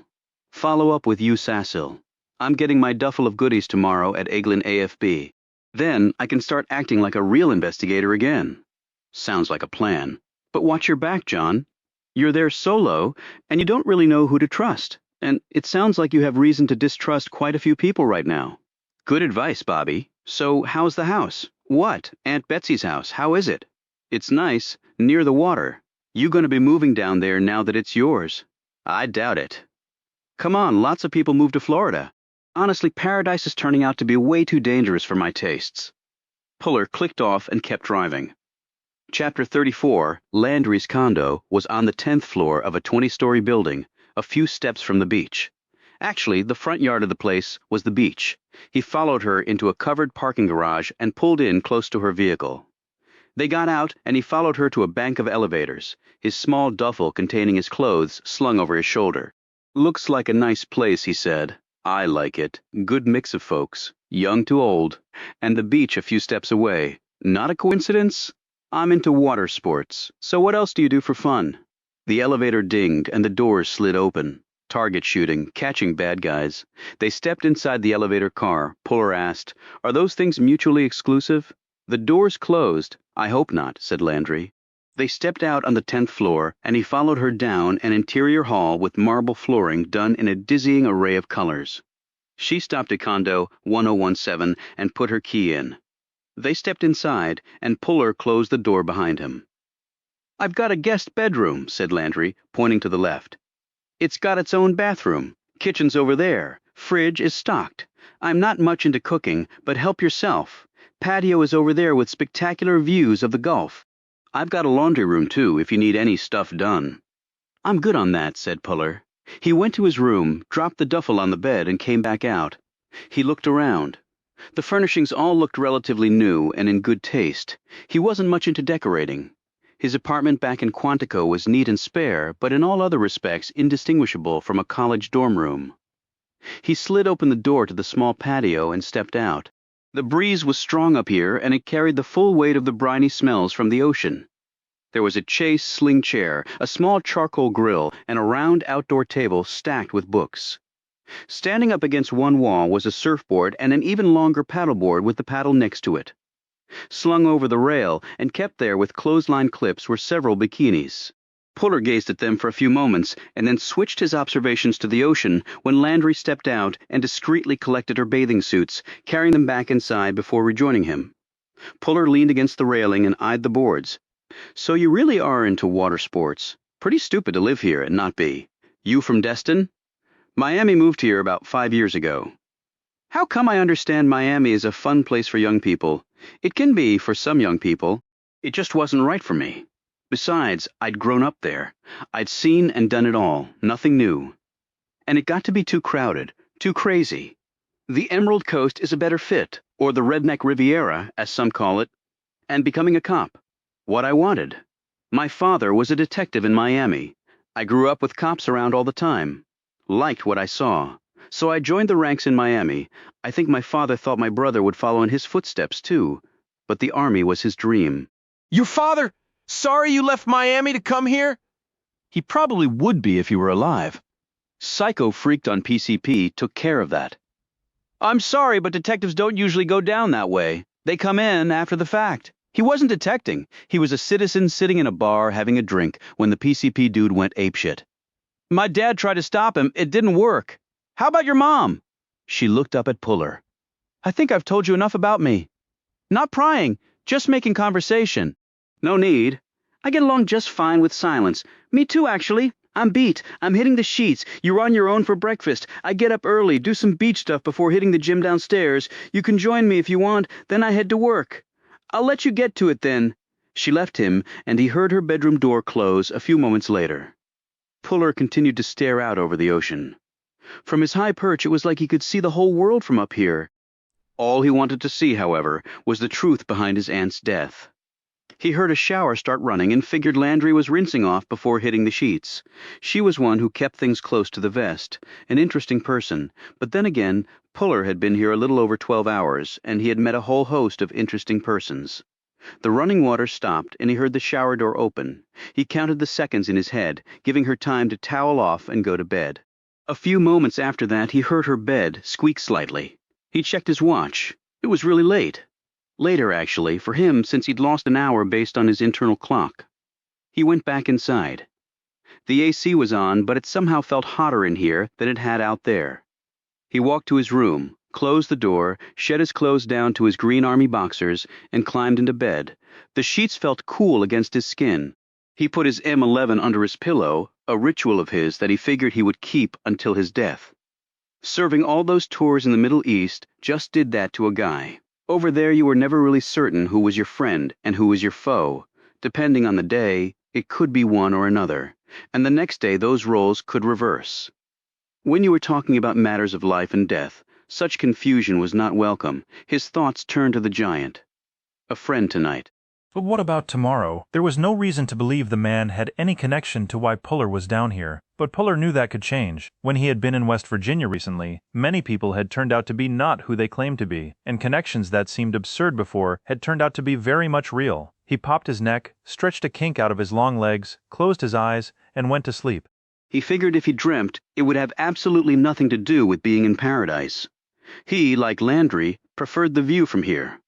Follow up with USASIL. I'm getting my duffel of goodies tomorrow at Eglin AFB. Then I can start acting like a real investigator again. Sounds like a plan. But watch your back, John. You're there solo, and you don't really know who to trust. And it sounds like you have reason to distrust quite a few people right now. Good advice, Bobby. So how's the house? What? Aunt Betsy's house. How is it? It's nice, near the water. You gonna be moving down there now that it's yours? I doubt it. Come on, lots of people move to Florida. Honestly, paradise is turning out to be way too dangerous for my tastes. Puller clicked off and kept driving. Chapter 34, Landry's condo, was on the 10th floor of a 20-story building, a few steps from the beach. Actually, the front yard of the place was the beach. He followed her into a covered parking garage and pulled in close to her vehicle. They got out, and he followed her to a bank of elevators, his small duffel containing his clothes slung over his shoulder. Looks like a nice place, he said. I like it. Good mix of folks, young to old, and the beach a few steps away. Not a coincidence? I'm into water sports, so what else do you do for fun? The elevator dinged and the doors slid open. Target shooting, catching bad guys. They stepped inside the elevator car. Puller asked, "Are those things mutually exclusive?" "The doors closed. I hope not," said Landry. They stepped out on the 10th floor, and he followed her down an interior hall with marble flooring done in a dizzying array of colors. She stopped at condo 1017 and put her key in. They stepped inside, and Puller closed the door behind him. "I've got a guest bedroom," said Landry, pointing to the left. "It's got its own bathroom. Kitchen's over there. Fridge is stocked. I'm not much into cooking, but help yourself. Patio is over there with spectacular views of the Gulf. I've got a laundry room, too, if you need any stuff done." "I'm good on that," said Puller. He went to his room, dropped the duffel on the bed, and came back out. He looked around. The furnishings all looked relatively new and in good taste. He wasn't much into decorating. His apartment back in Quantico was neat and spare, but in all other respects indistinguishable from a college dorm room. He slid open the door to the small patio and stepped out. The breeze was strong up here, and it carried the full weight of the briny smells from the ocean. There was a Chase sling chair, a small charcoal grill, and a round outdoor table stacked with books. Standing up against one wall was a surfboard and an even longer paddleboard with the paddle next to it. Slung over the rail and kept there with clothesline clips were several bikinis. Puller gazed at them for a few moments and then switched his observations to the ocean when Landry stepped out and discreetly collected her bathing suits, carrying them back inside before rejoining him. Puller leaned against the railing and eyed the boards. "So you really are into water sports. Pretty stupid to live here and not be. You from Destin?" "Miami moved here about 5 years ago." "How come I understand Miami is a fun place for young people? It can be for some young people. It just wasn't right for me. Besides, I'd grown up there. I'd seen and done it all, nothing new. And it got to be too crowded, too crazy. The Emerald Coast is a better fit, or the Redneck Riviera, as some call it, and becoming a cop. What I wanted. My father was a detective in Miami. I grew up with cops around all the time. Liked what I saw. So I joined the ranks in Miami. I think my father thought my brother would follow in his footsteps, too. But the Army was his dream." Your father? Sorry you left Miami to come here? "He probably would be if he were alive. Psycho freaked on PCP took care of that." "I'm sorry, but detectives don't usually go down that way. They come in after the fact. He wasn't detecting. He was a citizen sitting in a bar having a drink when the PCP dude went apeshit. My dad tried to stop him. It didn't work. How about your mom?" She looked up at Puller. "I think I've told you enough about me. Not prying, just making conversation." "No need. I get along just fine with silence. Me too, actually. I'm beat. I'm hitting the sheets. You're on your own for breakfast. I get up early, do some beach stuff before hitting the gym downstairs. You can join me if you want, then I head to work. I'll let you get to it then." She left him, and he heard her bedroom door close a few moments later. Puller continued to stare out over the ocean. From his high perch, it was like he could see the whole world from up here. All he wanted to see, however, was the truth behind his aunt's death. He heard a shower start running and figured Landry was rinsing off before hitting the sheets. She was one who kept things close to the vest, an interesting person, but then again, Puller had been here a little over 12 hours, and he had met a whole host of interesting persons. The running water stopped, and he heard the shower door open. He counted the seconds in his head, giving her time to towel off and go to bed. A few moments after that, he heard her bed squeak slightly. He checked his watch. It was really late. Later, actually, for him, since he'd lost an hour based on his internal clock. He went back inside. The AC was on, but it somehow felt hotter in here than it had out there. He walked to his room, closed the door, shed his clothes down to his green army boxers, and climbed into bed. The sheets felt cool against his skin. He put his M11 under his pillow, a ritual of his that he figured he would keep until his death. Serving all those tours in the Middle East just did that to a guy. Over there you were never really certain who was your friend and who was your foe. Depending on the day, it could be one or another, and the next day those roles could reverse. When you were talking about matters of life and death, such confusion was not welcome. His thoughts turned to the giant. A friend tonight. But what about tomorrow? There was no reason to believe the man had any connection to why Puller was down here, but Puller knew that could change. When he had been in West Virginia recently, many people had turned out to be not who they claimed to be, and connections that seemed absurd before had turned out to be very much real. He popped his neck, stretched a kink out of his long legs, closed his eyes, and went to sleep. He figured if he dreamt, it would have absolutely nothing to do with being in paradise. He, like Landry, preferred the view from here.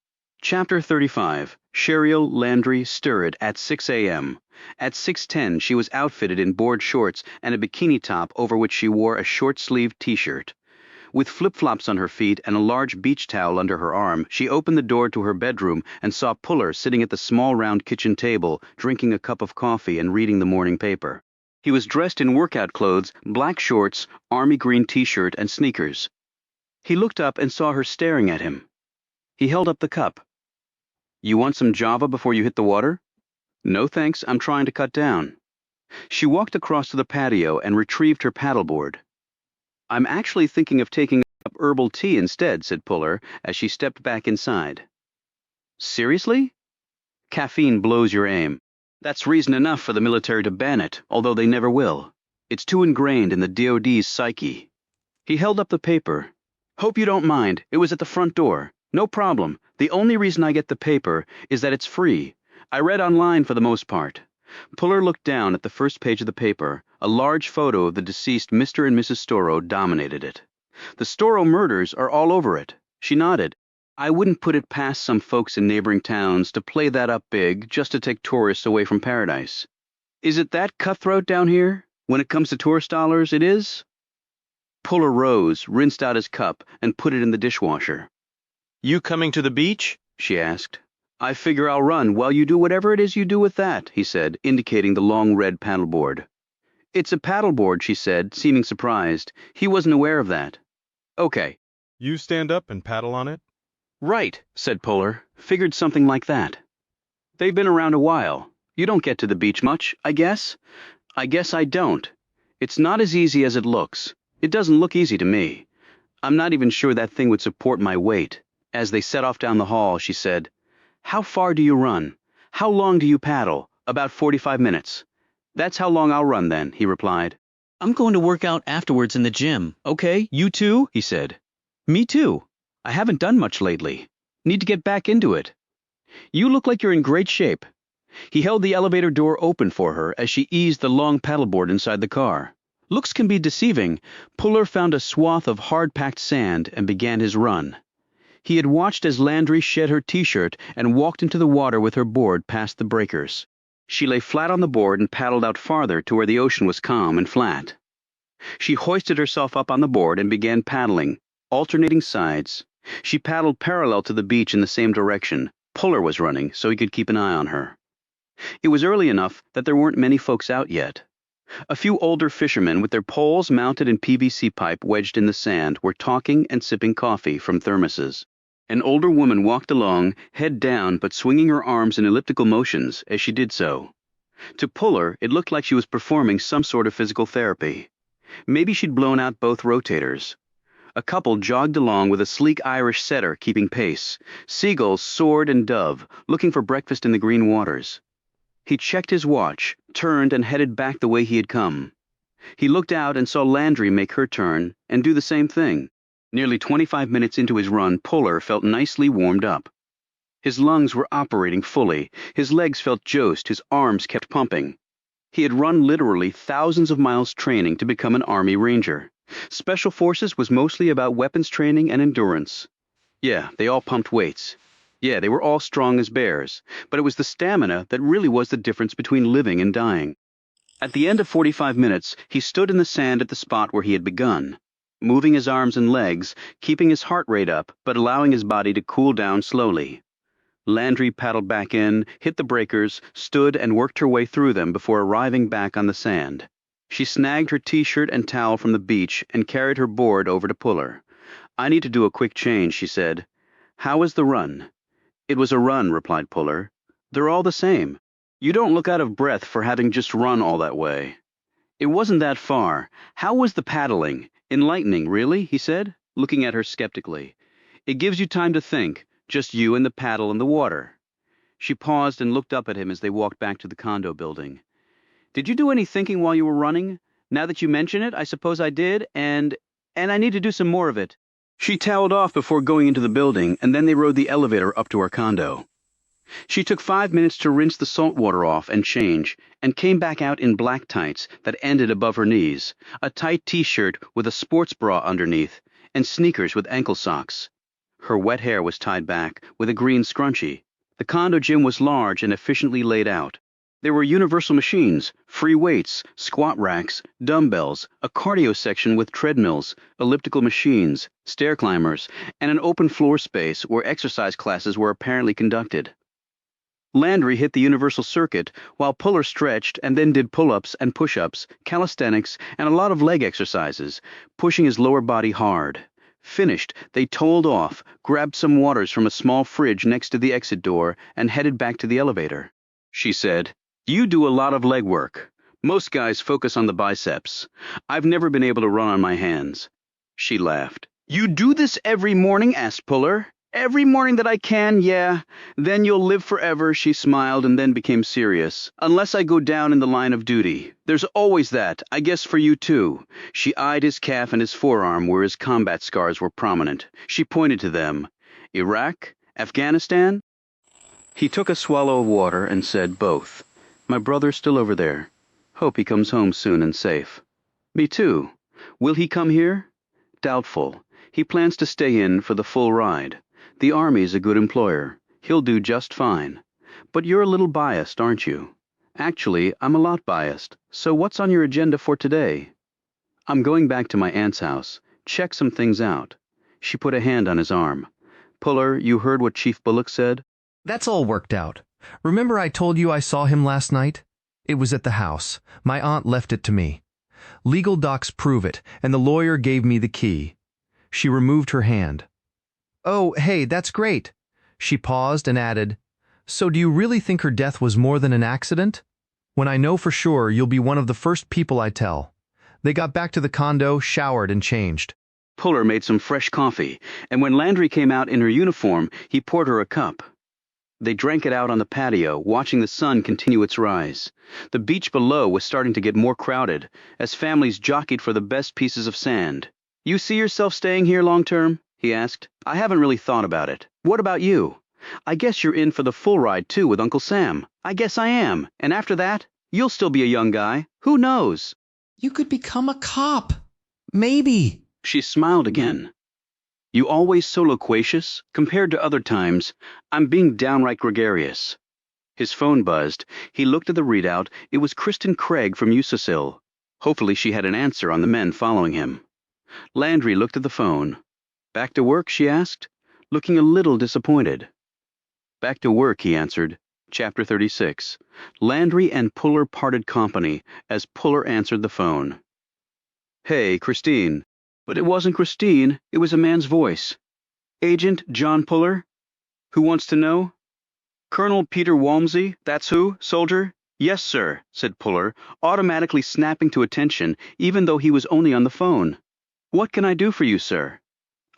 Chapter 35. Sheriel Landry stirred at 6 a.m. At 6:10 she was outfitted in board shorts and a bikini top over which she wore a short-sleeved t-shirt. With flip-flops on her feet and a large beach towel under her arm, she opened the door to her bedroom and saw Puller sitting at the small round kitchen table, drinking a cup of coffee and reading the morning paper. He was dressed in workout clothes, black shorts, army green t-shirt, and sneakers. He looked up and saw her staring at him. He held up the cup. "You want some Java before you hit the water?" "No thanks, I'm trying to cut down." She walked across to the patio and retrieved her paddleboard. "I'm actually thinking of taking up herbal tea instead," said Puller, as she stepped back inside. "Seriously?" "Caffeine blows your aim. That's reason enough for the military to ban it, although they never will. It's too ingrained in the DoD's psyche." He held up the paper. "Hope you don't mind. It was at the front door. No problem. The only reason I get the paper is that it's free. I read online for the most part." Puller looked down at the first page of the paper. A large photo of the deceased Mr. and Mrs. Storrow dominated it. "The Storrow murders are all over it." She nodded. "I wouldn't put it past some folks in neighboring towns to play that up big just to take tourists away from paradise. Is it that cutthroat down here? When it comes to tourist dollars, it is?" Puller rose, rinsed out his cup, and put it in the dishwasher. "You coming to the beach?" she asked. "I figure I'll run while you do whatever it is you do with that," he said, indicating the long red paddleboard. "It's a paddleboard," she said, seeming surprised. He wasn't aware of that. "Okay." "You stand up and paddle on it?" "Right," said Puller. "Figured something like that. They've been around a while. You don't get to the beach much, I guess?" "I guess I don't. It's not as easy as it looks. It doesn't look easy to me. I'm not even sure that thing would support my weight." As they set off down the hall, she said, "How far do you run? How long do you paddle?" "About 45 minutes. "That's how long I'll run then," he replied. "I'm going to work out afterwards in the gym." "Okay, you too?" he said. "Me too. I haven't done much lately. Need to get back into it." "You look like you're in great shape." He held the elevator door open for her as she eased the long paddleboard inside the car. Looks can be deceiving. Puller found a swath of hard-packed sand and began his run. He had watched as Landry shed her t-shirt and walked into the water with her board past the breakers. She lay flat on the board and paddled out farther to where the ocean was calm and flat. She hoisted herself up on the board and began paddling, alternating sides. She paddled parallel to the beach in the same direction. Puller was running, so he could keep an eye on her. It was early enough that there weren't many folks out yet. A few older fishermen with their poles mounted in PVC pipe wedged in the sand were talking and sipping coffee from thermoses. An older woman walked along, head down but swinging her arms in elliptical motions as she did so. To Puller, it looked like she was performing some sort of physical therapy. Maybe she'd blown out both rotators. A couple jogged along with a sleek Irish setter keeping pace. Seagulls soared and dove, looking for breakfast in the green waters. He checked his watch, turned and headed back the way he had come. He looked out and saw Landry make her turn and do the same thing. Nearly 25 minutes into his run, Puller felt nicely warmed up. His lungs were operating fully, his legs felt jost, his arms kept pumping. He had run literally thousands of miles training to become an Army Ranger. Special Forces was mostly about weapons training and endurance. Yeah, they all pumped weights. Yeah, they were all strong as bears, but it was the stamina that really was the difference between living and dying. At the end of 45 minutes, he stood in the sand at the spot where he had begun, moving his arms and legs, keeping his heart rate up, but allowing his body to cool down slowly. Landry paddled back in, hit the breakers, stood and worked her way through them before arriving back on the sand. She snagged her t-shirt and towel from the beach and carried her board over to Puller. I need to do a quick change, she said. How was the run? It was a run, replied Puller. They're all the same. You don't look out of breath for having just run all that way. It wasn't that far. How was the paddling? Enlightening, really, he said, looking at her skeptically. It gives you time to think, just you and the paddle and the water. She paused and looked up at him as they walked back to the condo building. Did you do any thinking while you were running? Now that you mention it, I suppose I did, and I need to do some more of it. She toweled off before going into the building, and then they rode the elevator up to her condo. She took 5 minutes to rinse the salt water off and change, and came back out in black tights that ended above her knees, a tight t-shirt with a sports bra underneath, and sneakers with ankle socks. Her wet hair was tied back with a green scrunchie. The condo gym was large and efficiently laid out. There were universal machines, free weights, squat racks, dumbbells, a cardio section with treadmills, elliptical machines, stair climbers, and an open floor space where exercise classes were apparently conducted. Landry hit the universal circuit while Puller stretched and then did pull-ups and push-ups, calisthenics, and a lot of leg exercises, pushing his lower body hard. Finished, they told off, grabbed some waters from a small fridge next to the exit door, and headed back to the elevator. She said, You do a lot of leg work. Most guys focus on the biceps. I've never been able to run on my hands. She laughed. You do this every morning? Asked Puller. Every morning that I can, yeah. Then you'll live forever, she smiled and then became serious. Unless I go down in the line of duty. There's always that, I guess for you too. She eyed his calf and his forearm where his combat scars were prominent. She pointed to them. Iraq? Afghanistan? He took a swallow of water and said both. My brother's still over there. Hope he comes home soon and safe. Me too. Will he come here? Doubtful. He plans to stay in for the full ride. The Army's a good employer. He'll do just fine. But you're a little biased, aren't you? Actually, I'm a lot biased. So what's on your agenda for today? I'm going back to my aunt's house. Check some things out. She put a hand on his arm. Puller, you heard what Chief Bullock said? That's all worked out. Remember I told you I saw him last night? It was at the house. My aunt left it to me. Legal docs prove it, and the lawyer gave me the key. She removed her hand. Oh, hey, that's great. She paused and added, So do you really think her death was more than an accident? When I know for sure, you'll be one of the first people I tell. They got back to the condo, showered, and changed. Puller made some fresh coffee, and when Landry came out in her uniform, he poured her a cup. They drank it out on the patio, watching the sun continue its rise. The beach below was starting to get more crowded, as families jockeyed for the best pieces of sand. You see yourself staying here long term? He asked. I haven't really thought about it. What about you? I guess you're in for the full ride, too, with Uncle Sam. I guess I am. And after that, you'll still be a young guy. Who knows? You could become a cop. Maybe. She smiled again. You always so loquacious? Compared to other times, I'm being downright gregarious. His phone buzzed. He looked at the readout. It was Kristen Craig from USACIL. Hopefully she had an answer on the men following him. Landry looked at the phone. Back to work, she asked, looking a little disappointed. Back to work, he answered. Chapter 36. Landry and Puller parted company as Puller answered the phone. Hey, Christine. But it wasn't Christine, it was a man's voice. Agent John Puller? Who wants to know? Colonel Peter Walmsley, that's who, soldier? Yes, sir, said Puller, automatically snapping to attention even though he was only on the phone. What can I do for you, sir?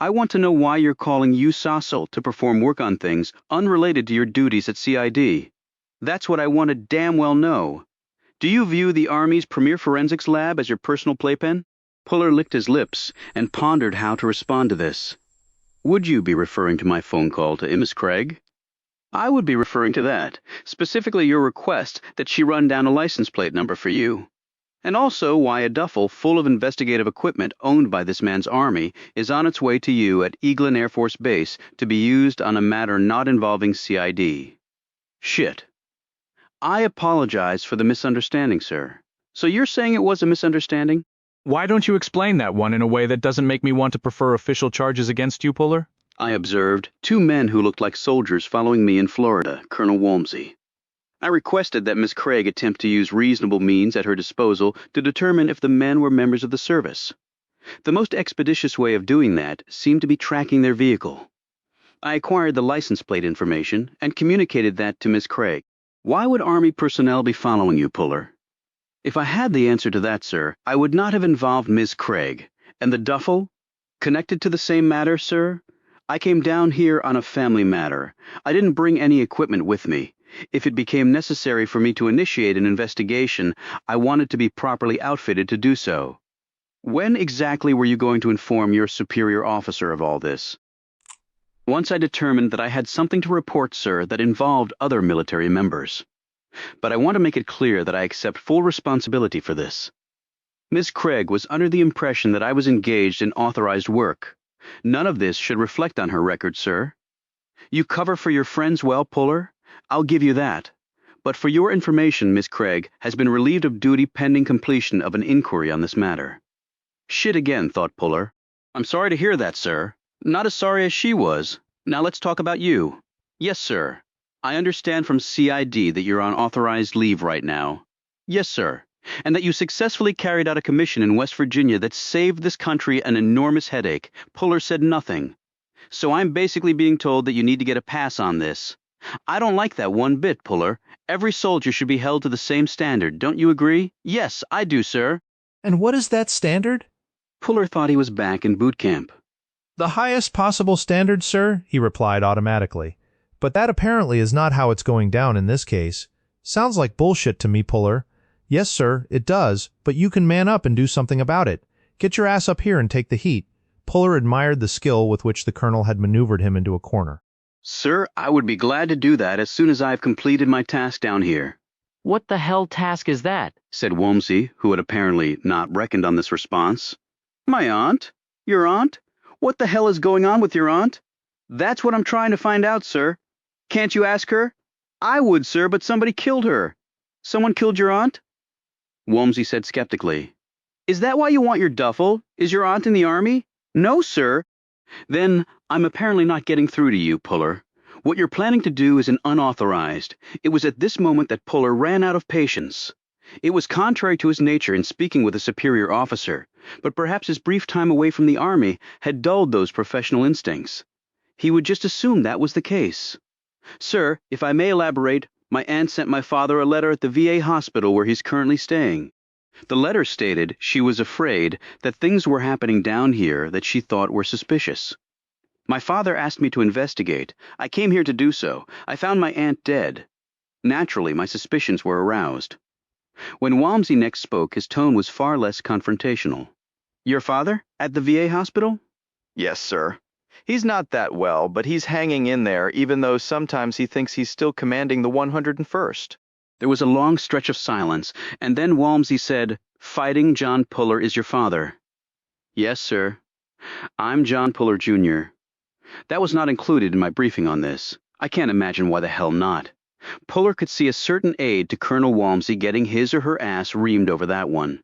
I want to know why you're calling USACIL to perform work on things unrelated to your duties at CID. That's what I want to damn well know. Do you view the Army's premier forensics lab as your personal playpen? Puller licked his lips and pondered how to respond to this. Would you be referring to my phone call to Miss Craig? I would be referring to that, specifically your request that she run down a license plate number for you. And also why a duffel full of investigative equipment owned by this man's army is on its way to you at Eglin Air Force Base to be used on a matter not involving CID. Shit. I apologize for the misunderstanding, sir. So you're saying it was a misunderstanding? Why don't you explain that one in a way that doesn't make me want to prefer official charges against you, Puller? I observed 2 men who looked like soldiers following me in Florida, Colonel Walmsley. I requested that Miss Craig attempt to use reasonable means at her disposal to determine if the men were members of the service. The most expeditious way of doing that seemed to be tracking their vehicle. I acquired the license plate information and communicated that to Miss Craig. Why would Army personnel be following you, Puller? If I had the answer to that, sir, I would not have involved Miss Craig. And the duffel? Connected to the same matter, sir? I came down here on a family matter. I didn't bring any equipment with me. If it became necessary for me to initiate an investigation, I wanted to be properly outfitted to do so. When exactly were you going to inform your superior officer of all this? Once I determined that I had something to report, sir, that involved other military members. But I want to make it clear that I accept full responsibility for this. Miss Craig was under the impression that I was engaged in authorized work. None of this should reflect on her record, sir. You cover for your friends well, Puller. I'll give you that. But for your information, Miss Craig has been relieved of duty pending completion of an inquiry on this matter. Shit again, thought Puller. I'm sorry to hear that, sir. Not as sorry as she was. Now let's talk about you. Yes, sir. I understand from CID that you're on authorized leave right now. Yes, sir. And that you successfully carried out a commission in West Virginia that saved this country an enormous headache. Puller said nothing. So I'm basically being told that you need to get a pass on this. I don't like that one bit, Puller. Every soldier should be held to the same standard. Don't you agree? Yes, I do, sir. And what is that standard? Puller thought he was back in boot camp. The highest possible standard, sir, he replied automatically. But that apparently is not how it's going down in this case. Sounds like bullshit to me, Puller. Yes, sir, it does, but you can man up and do something about it. Get your ass up here and take the heat. Puller admired the skill with which the colonel had maneuvered him into a corner. Sir, I would be glad to do that as soon as I've completed my task down here. What the hell task is that? Said Walmsley, who had apparently not reckoned on this response. My aunt? Your aunt? What the hell is going on with your aunt? That's what I'm trying to find out, sir. Can't you ask her? I would, sir, but somebody killed her. Someone killed your aunt? Walmsley said skeptically. Is that why you want your duffel? Is your aunt in the army? No, sir. Then I'm apparently not getting through to you, Puller. What you're planning to do is an unauthorized. It was at this moment that Puller ran out of patience. It was contrary to his nature in speaking with a superior officer, but perhaps his brief time away from the army had dulled those professional instincts. He would just assume that was the case. Sir, if I may elaborate, my aunt sent my father a letter at the VA hospital where he's currently staying. The letter stated she was afraid that things were happening down here that she thought were suspicious. My father asked me to investigate. I came here to do so. I found my aunt dead. Naturally, my suspicions were aroused. When Walmsley next spoke, his tone was far less confrontational. Your father? At the VA hospital? Yes, sir. He's not that well, but he's hanging in there, even though sometimes he thinks he's still commanding the 101st. There was a long stretch of silence, and then Walmsley said, Fighting John Puller is your father. Yes, sir. I'm John Puller, Jr. That was not included in my briefing on this. I can't imagine why the hell not. Puller could see a certain aid to Colonel Walmsley getting his or her ass reamed over that one.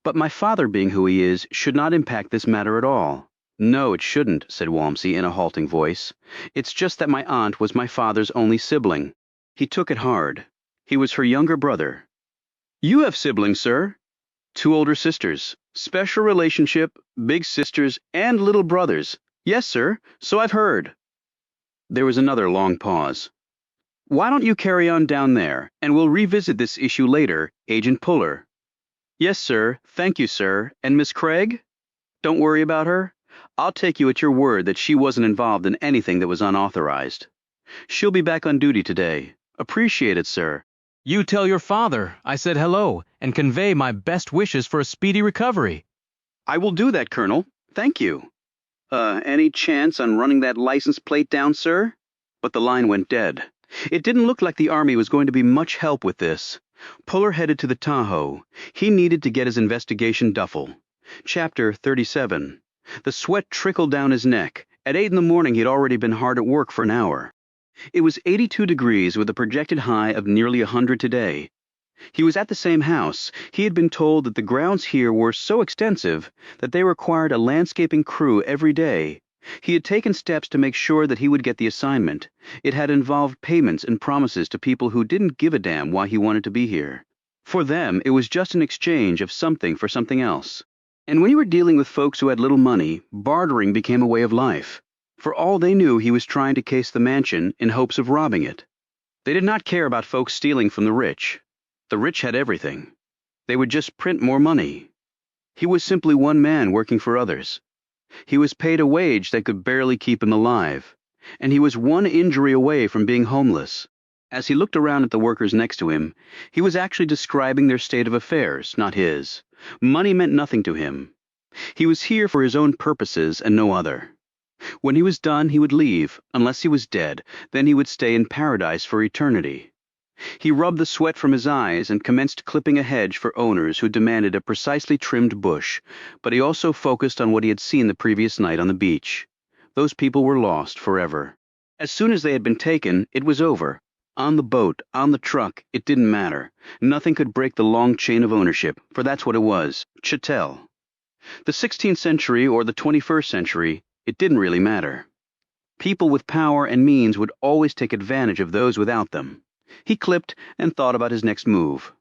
But my father being who he is should not impact this matter at all. No, it shouldn't, said Walmsley in a halting voice. It's just that my aunt was my father's only sibling. He took it hard. He was her younger brother. You have siblings, sir. 2 older sisters. Special relationship, big sisters, and little brothers. Yes, sir, so I've heard. There was another long pause. Why don't you carry on down there, and we'll revisit this issue later, Agent Puller. Yes, sir. Thank you, sir. And Miss Craig? Don't worry about her. I'll take you at your word that she wasn't involved in anything that was unauthorized. She'll be back on duty today. Appreciate it, sir. You tell your father I said hello and convey my best wishes for a speedy recovery. I will do that, Colonel. Thank you. Any chance on running that license plate down, sir? But the line went dead. It didn't look like the Army was going to be much help with this. Puller headed to the Tahoe. He needed to get his investigation duffel. Chapter 37. The sweat trickled down his neck. At 8 in the morning he'd already been hard at work for an hour. It was 82 degrees with a projected high of nearly 100 today. He was at the same house. He had been told that the grounds here were so extensive that they required a landscaping crew every day, He had taken steps to make sure that he would get the assignment. It had involved payments and promises to people who didn't give a damn why he wanted to be here. For them, it was just an exchange of something for something else. And when you were dealing with folks who had little money, bartering became a way of life. For all they knew, he was trying to case the mansion in hopes of robbing it. They did not care about folks stealing from the rich. The rich had everything. They would just print more money. He was simply one man working for others. He was paid a wage that could barely keep him alive, and he was one injury away from being homeless. As he looked around at the workers next to him, he was actually describing their state of affairs, not his. Money meant nothing to him. He was here for his own purposes and no other. When he was done, he would leave, unless he was dead, then he would stay in paradise for eternity. He rubbed the sweat from his eyes and commenced clipping a hedge for owners who demanded a precisely trimmed bush, but he also focused on what he had seen the previous night on the beach. Those people were lost forever. As soon as they had been taken, it was over. On the boat, on the truck, it didn't matter. Nothing could break the long chain of ownership, for that's what it was, chattel. The 16th century or the 21st century, it didn't really matter. People with power and means would always take advantage of those without them. He clipped and thought about his next move.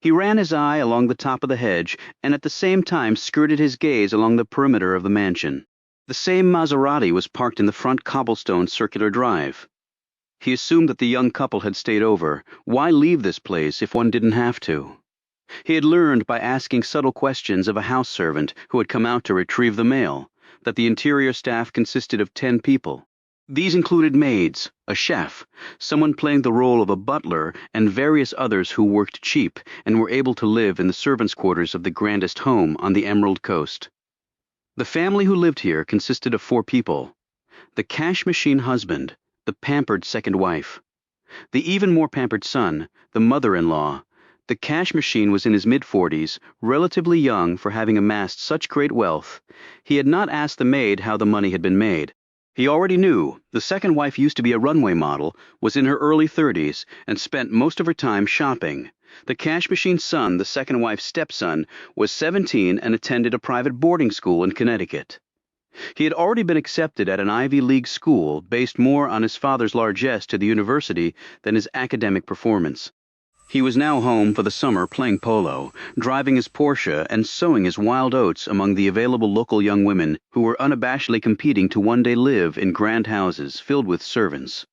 He ran his eye along the top of the hedge and at the same time skirted his gaze along the perimeter of the mansion. The same Maserati was parked in the front cobblestone circular drive. He assumed that the young couple had stayed over. Why leave this place if one didn't have to? He had learned by asking subtle questions of a house servant who had come out to retrieve the mail that the interior staff consisted of 10 people. These included maids, a chef, someone playing the role of a butler, and various others who worked cheap and were able to live in the servants' quarters of the grandest home on the Emerald Coast. The family who lived here consisted of 4 people: the cash machine husband, the pampered second wife, the even more pampered son, the mother-in-law. The cash machine was in his mid-40s, relatively young for having amassed such great wealth. He had not asked the maid how the money had been made. He already knew. The second wife used to be a runway model, was in her early 30s, and spent most of her time shopping. The cash machine's son, the second wife's stepson, was 17 and attended a private boarding school in Connecticut. He had already been accepted at an Ivy League school based more on his father's largesse to the university than his academic performance. He was now home for the summer playing polo, driving his Porsche and sowing his wild oats among the available local young women who were unabashedly competing to one day live in grand houses filled with servants.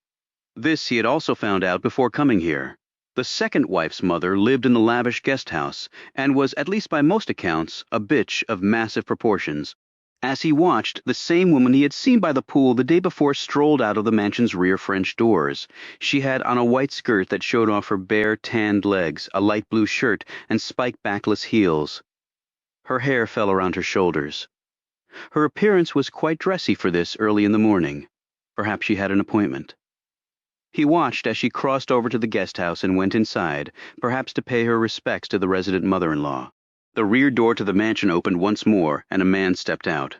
This he had also found out before coming here. The second wife's mother lived in the lavish guest house and was, at least by most accounts, a bitch of massive proportions. As he watched, the same woman he had seen by the pool the day before strolled out of the mansion's rear French doors. She had on a white skirt that showed off her bare, tanned legs, a light blue shirt, and spiked backless heels. Her hair fell around her shoulders. Her appearance was quite dressy for this early in the morning. Perhaps she had an appointment. He watched as she crossed over to the guest house and went inside, perhaps to pay her respects to the resident mother-in-law. The rear door to the mansion opened once more, and a man stepped out.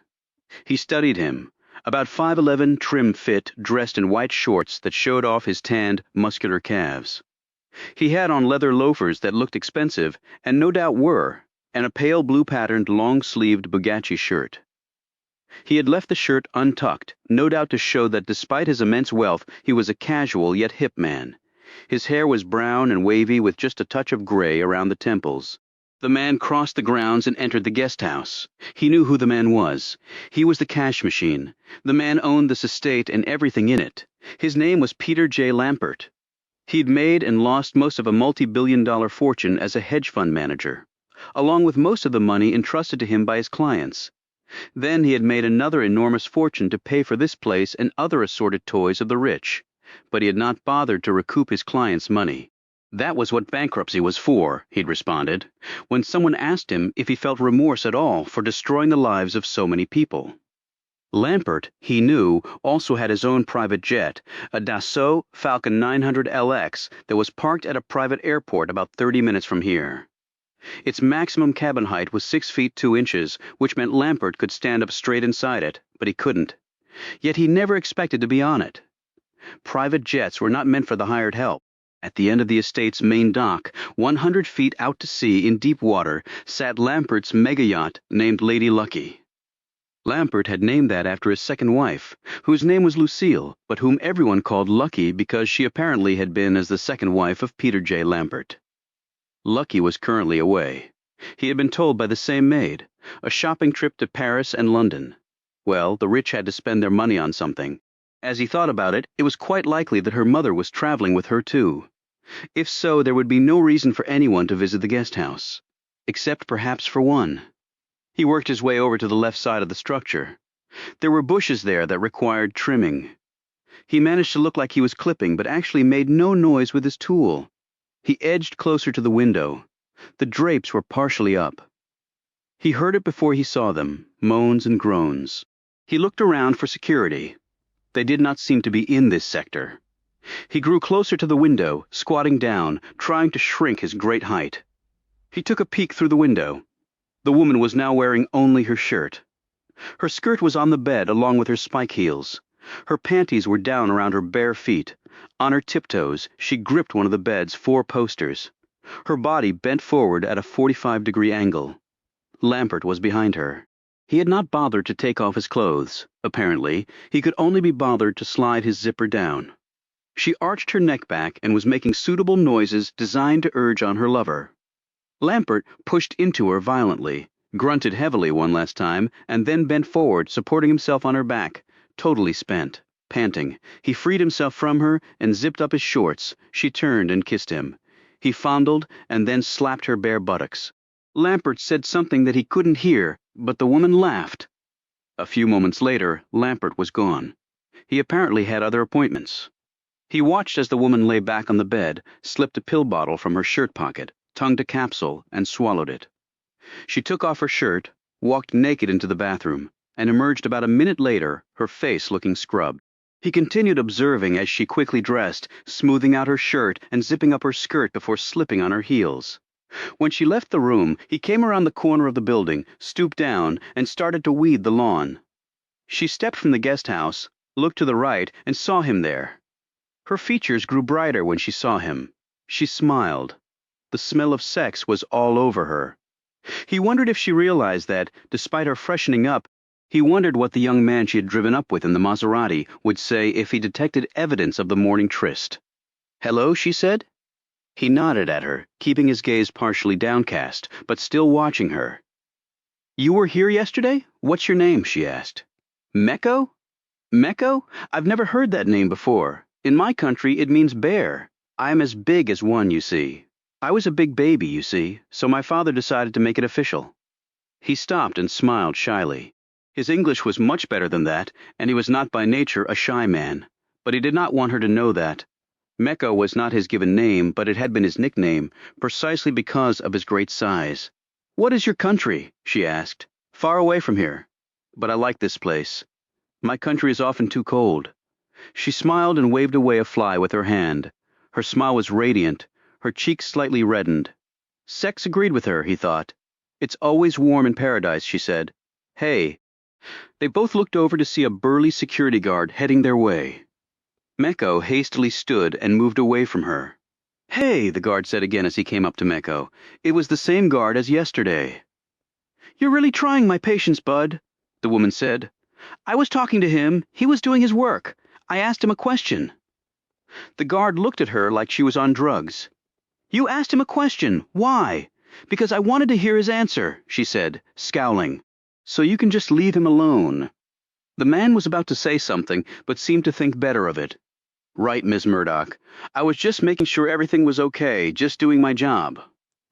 He studied him, about 5'11", trim fit, dressed in white shorts that showed off his tanned, muscular calves. He had on leather loafers that looked expensive, and no doubt were, and a pale blue-patterned, long-sleeved Baldacci shirt. He had left the shirt untucked, no doubt to show that despite his immense wealth, he was a casual yet hip man. His hair was brown and wavy with just a touch of gray around the temples. The man crossed the grounds and entered the guest house. He knew who the man was. He was the cash machine. The man owned this estate and everything in it. His name was Peter J. Lampert. He'd made and lost most of a multi-billion-dollar fortune as a hedge fund manager, along with most of the money entrusted to him by his clients. Then he had made another enormous fortune to pay for this place and other assorted toys of the rich, but he had not bothered to recoup his clients' money. That was what bankruptcy was for, he'd responded, when someone asked him if he felt remorse at all for destroying the lives of so many people. Lampert, he knew, also had his own private jet, a Dassault Falcon 900 LX that was parked at a private airport about 30 minutes from here. Its maximum cabin height was 6 feet 2 inches, which meant Lampert could stand up straight inside it, but he couldn't. Yet he never expected to be on it. Private jets were not meant for the hired help. At the end of the estate's main dock, 100 feet out to sea in deep water, sat Lampert's mega yacht named Lady Lucky. Lampert had named that after his second wife, whose name was Lucille, but whom everyone called Lucky because she apparently had been as the second wife of Peter J. Lampert. Lucky was currently away. He had been told by the same maid, a shopping trip to Paris and London. Well, the rich had to spend their money on something. As he thought about it, it was quite likely that her mother was traveling with her too. If so, there would be no reason for anyone to visit the guest house, except perhaps for one. He worked his way over to the left side of the structure. There were bushes there that required trimming. He managed to look like he was clipping, but actually made no noise with his tool. He edged closer to the window. The drapes were partially up. He heard it before he saw them, moans and groans. He looked around for security. They did not seem to be in this sector. He grew closer to the window, squatting down, trying to shrink his great height. He took a peek through the window. The woman was now wearing only her shirt. Her skirt was on the bed along with her spike heels. Her panties were down around her bare feet. On her tiptoes, she gripped one of the bed's 4 posters. Her body bent forward at a 45-degree angle. Lampert was behind her. He had not bothered to take off his clothes. Apparently, he could only be bothered to slide his zipper down. She arched her neck back and was making suitable noises designed to urge on her lover. Lampert pushed into her violently, grunted heavily one last time, and then bent forward, supporting himself on her back, totally spent, panting. He freed himself from her and zipped up his shorts. She turned and kissed him. He fondled and then slapped her bare buttocks. Lampert said something that he couldn't hear, but the woman laughed. A few moments later, Lampert was gone. He apparently had other appointments. He watched as the woman lay back on the bed, slipped a pill bottle from her shirt pocket, tongued a capsule, and swallowed it. She took off her shirt, walked naked into the bathroom, and emerged about a minute later, her face looking scrubbed. He continued observing as she quickly dressed, smoothing out her shirt and zipping up her skirt before slipping on her heels. When she left the room, he came around the corner of the building, stooped down, and started to weed the lawn. She stepped from the guest house, looked to the right, and saw him there. Her features grew brighter when she saw him. She smiled. The smell of sex was all over her. He wondered if she realized that, despite her freshening up, he wondered what the young man she had driven up with in the Maserati would say if he detected evidence of the morning tryst. "Hello," she said. He nodded at her, keeping his gaze partially downcast, but still watching her. "You were here yesterday? What's your name?" she asked. "Mecco? Mecco? I've never heard that name before. In my country, it means bear. I'm as big as one, you see. I was a big baby, you see, so my father decided to make it official." He stopped and smiled shyly. His English was much better than that, and he was not by nature a shy man. But he did not want her to know that. Mecco was not his given name, but it had been his nickname, precisely because of his great size. "What is your country?" she asked. "Far away from here. But I like this place. My country is often too cold." She smiled and waved away a fly with her hand. Her smile was radiant, her cheeks slightly reddened. Sex agreed with her, he thought. "It's always warm in paradise," she said. "Hey." They both looked over to see a burly security guard heading their way. Mecco hastily stood and moved away from her. "Hey," the guard said again as he came up to Mecco. It was the same guard as yesterday. "You're really trying my patience, Bud," the woman said. "I was talking to him. He was doing his work. I asked him a question." The guard looked at her like she was on drugs. "You asked him a question. Why?" "Because I wanted to hear his answer," she said, scowling. "So you can just leave him alone." The man was about to say something, but seemed to think better of it. "Right, Miss Murdoch. I was just making sure everything was okay, just doing my job."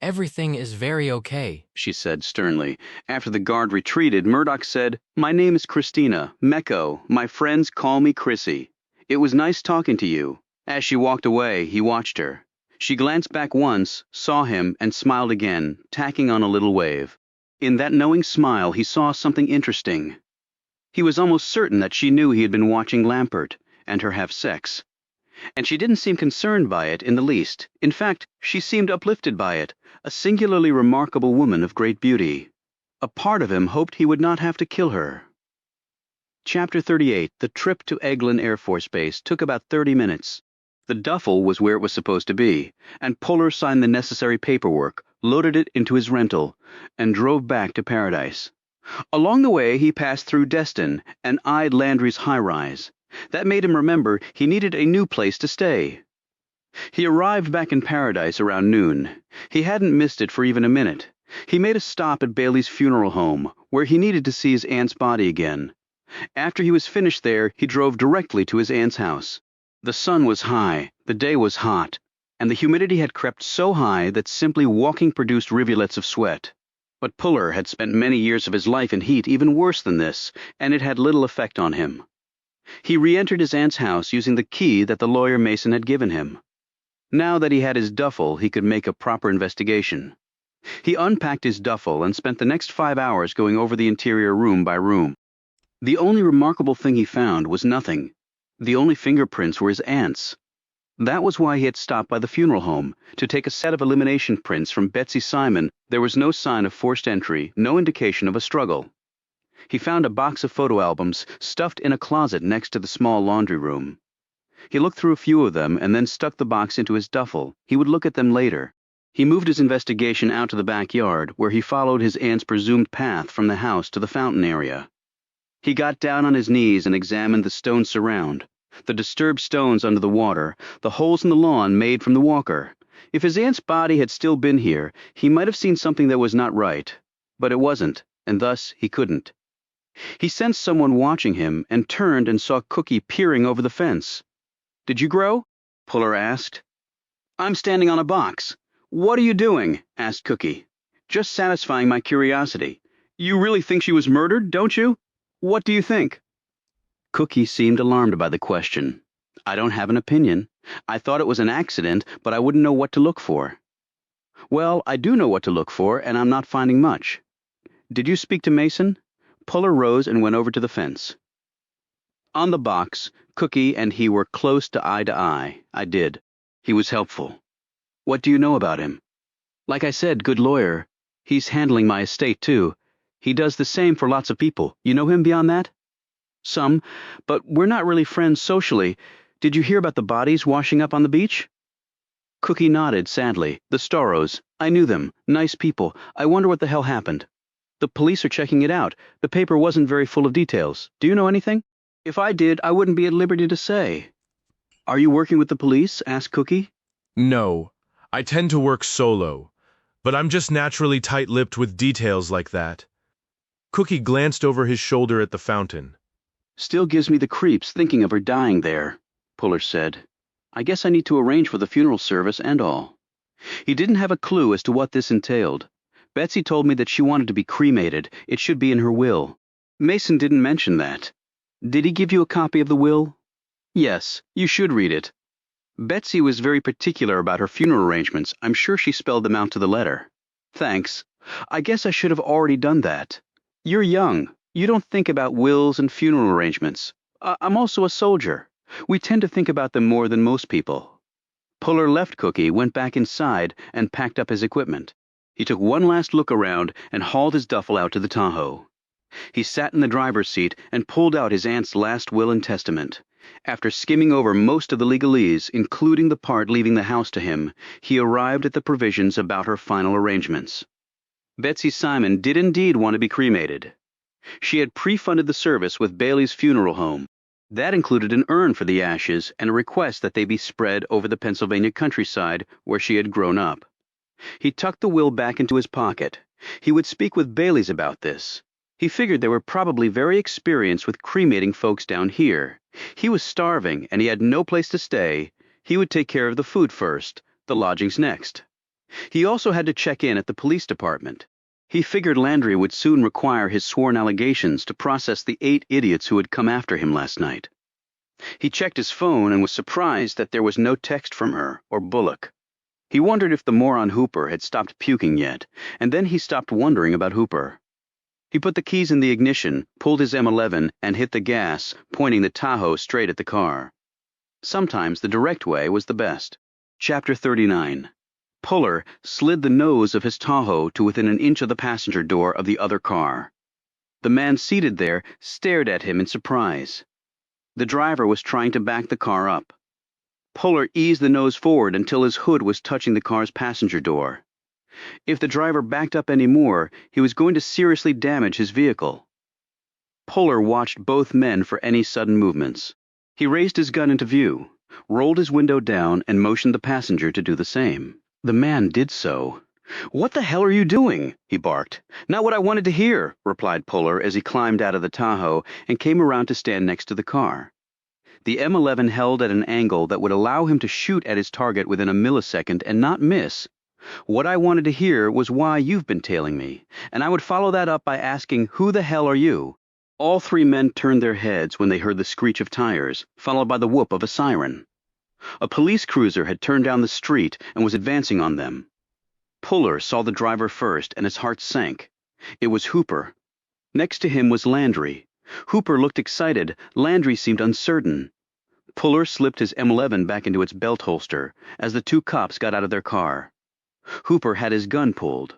Everything is very okay, she said sternly. After the guard retreated, Murdoch said, "My name is Christina, Mecco. My friends call me Chrissy. It was nice talking to you." As she walked away, he watched her. She glanced back once, saw him, and smiled again, tacking on a little wave. In that knowing smile, he saw something interesting. He was almost certain that she knew he had been watching Lampert and her have sex. And she didn't seem concerned by it in the least. In fact, she seemed uplifted by it, a singularly remarkable woman of great beauty. A part of him hoped he would not have to kill her. Chapter 38. The trip to Eglin Air Force Base took about 30 minutes. The duffel was where it was supposed to be, and Puller signed the necessary paperwork, loaded it into his rental, and drove back to Paradise. Along the way, he passed through Destin and eyed Landry's high-rise. That made him remember he needed a new place to stay. He arrived back in Paradise around noon. He hadn't missed it for even a minute. He made a stop at Bailey's funeral home, where he needed to see his aunt's body again. After he was finished there, he drove directly to his aunt's house. The sun was high, the day was hot, and the humidity had crept so high that simply walking produced rivulets of sweat. But Puller had spent many years of his life in heat even worse than this, and it had little effect on him. He re-entered his aunt's house using the key that the lawyer Mason had given him. Now that he had his duffel, he could make a proper investigation. He unpacked his duffel and spent the next 5 hours going over the interior room by room. The only remarkable thing he found was nothing. The only fingerprints were his aunt's. That was why he had stopped by the funeral home, to take a set of elimination prints from Betsy Simon. There was no sign of forced entry, no indication of a struggle. He found a box of photo albums stuffed in a closet next to the small laundry room. He looked through a few of them and then stuck the box into his duffel. He would look at them later. He moved his investigation out to the backyard, where he followed his aunt's presumed path from the house to the fountain area. He got down on his knees and examined the stone surround, the disturbed stones under the water, the holes in the lawn made from the walker. If his aunt's body had still been here, he might have seen something that was not right, but it wasn't, and thus he couldn't. He sensed someone watching him and turned and saw Cookie peering over the fence. "Did you grow?" Puller asked. "I'm standing on a box." "What are you doing?" asked Cookie. "Just satisfying my curiosity. You really think she was murdered, don't you? What do you think?" Cookie seemed alarmed by the question. "I don't have an opinion. I thought it was an accident, but I wouldn't know what to look for." "Well, I do know what to look for, and I'm not finding much." "Did you speak to Mason?" Puller rose and went over to the fence. On the box, Cookie and he were close to eye. I did. He was helpful. "What do you know about him?" "Like I said, good lawyer. He's handling my estate, too. He does the same for lots of people. You know him beyond that?" "Some, but we're not really friends socially. Did you hear about the bodies washing up on the beach?" Cookie nodded sadly. "The Storrows. I knew them. Nice people. I wonder what the hell happened." "The police are checking it out. The paper wasn't very full of details. Do you know anything?" "If I did, I wouldn't be at liberty to say." "Are you working with the police?" asked Cookie. No, I tend to work solo, but I'm just naturally tight-lipped with details like that. Cookie glanced over his shoulder at the fountain. "Still gives me the creeps thinking of her dying there," Puller said. "I guess I need to arrange for the funeral service and all." He didn't have a clue as to what this entailed. Betsy told me that she wanted to be cremated. It should be in her will. Mason didn't mention that. "Did he give you a copy of the will?" "Yes, you should read it." Betsy was very particular about her funeral arrangements. I'm sure she spelled them out to the letter. "Thanks. I guess I should have already done that. You're young. You don't think about wills and funeral arrangements. I'm also a soldier. We tend to think about them more than most people." Puller left Cookie, went back inside, and packed up his equipment. He took one last look around and hauled his duffel out to the Tahoe. He sat in the driver's seat and pulled out his aunt's last will and testament. After skimming over most of the legalese, including the part leaving the house to him, he arrived at the provisions about her final arrangements. Betsy Simon did indeed want to be cremated. She had pre-funded the service with Bailey's funeral home. That included an urn for the ashes and a request that they be spread over the Pennsylvania countryside where she had grown up. He tucked the will back into his pocket. He would speak with Bailey's about this. He figured they were probably very experienced with cremating folks down here. He was starving and he had no place to stay. He would take care of the food first, the lodgings next. He also had to check in at the police department. He figured Landry would soon require his sworn allegations to process the 8 idiots who had come after him last night. He checked his phone and was surprised that there was no text from her or Bullock. He wondered if the moron Hooper had stopped puking yet, and then he stopped wondering about Hooper. He put the keys in the ignition, pulled his M11, and hit the gas, pointing the Tahoe straight at the car. Sometimes the direct way was the best. Chapter 39. Puller slid the nose of his Tahoe to within an inch of the passenger door of the other car. The man seated there stared at him in surprise. The driver was trying to back the car up. Puller eased the nose forward until his hood was touching the car's passenger door. If the driver backed up any more, he was going to seriously damage his vehicle. Puller watched both men for any sudden movements. He raised his gun into view, rolled his window down, and motioned the passenger to do the same. The man did so. "What the hell are you doing?" he barked. "Not what I wanted to hear," replied Puller as he climbed out of the Tahoe and came around to stand next to the car. The M11 held at an angle that would allow him to shoot at his target within a millisecond and not miss. "What I wanted to hear was why you've been tailing me, and I would follow that up by asking, who the hell are you?" All three men turned their heads when they heard the screech of tires, followed by the whoop of a siren. A police cruiser had turned down the street and was advancing on them. Puller saw the driver first, and his heart sank. It was Hooper. Next to him was Landry. Hooper looked excited. Landry seemed uncertain. Puller slipped his M11 back into its belt holster as the two cops got out of their car. Hooper had his gun pulled.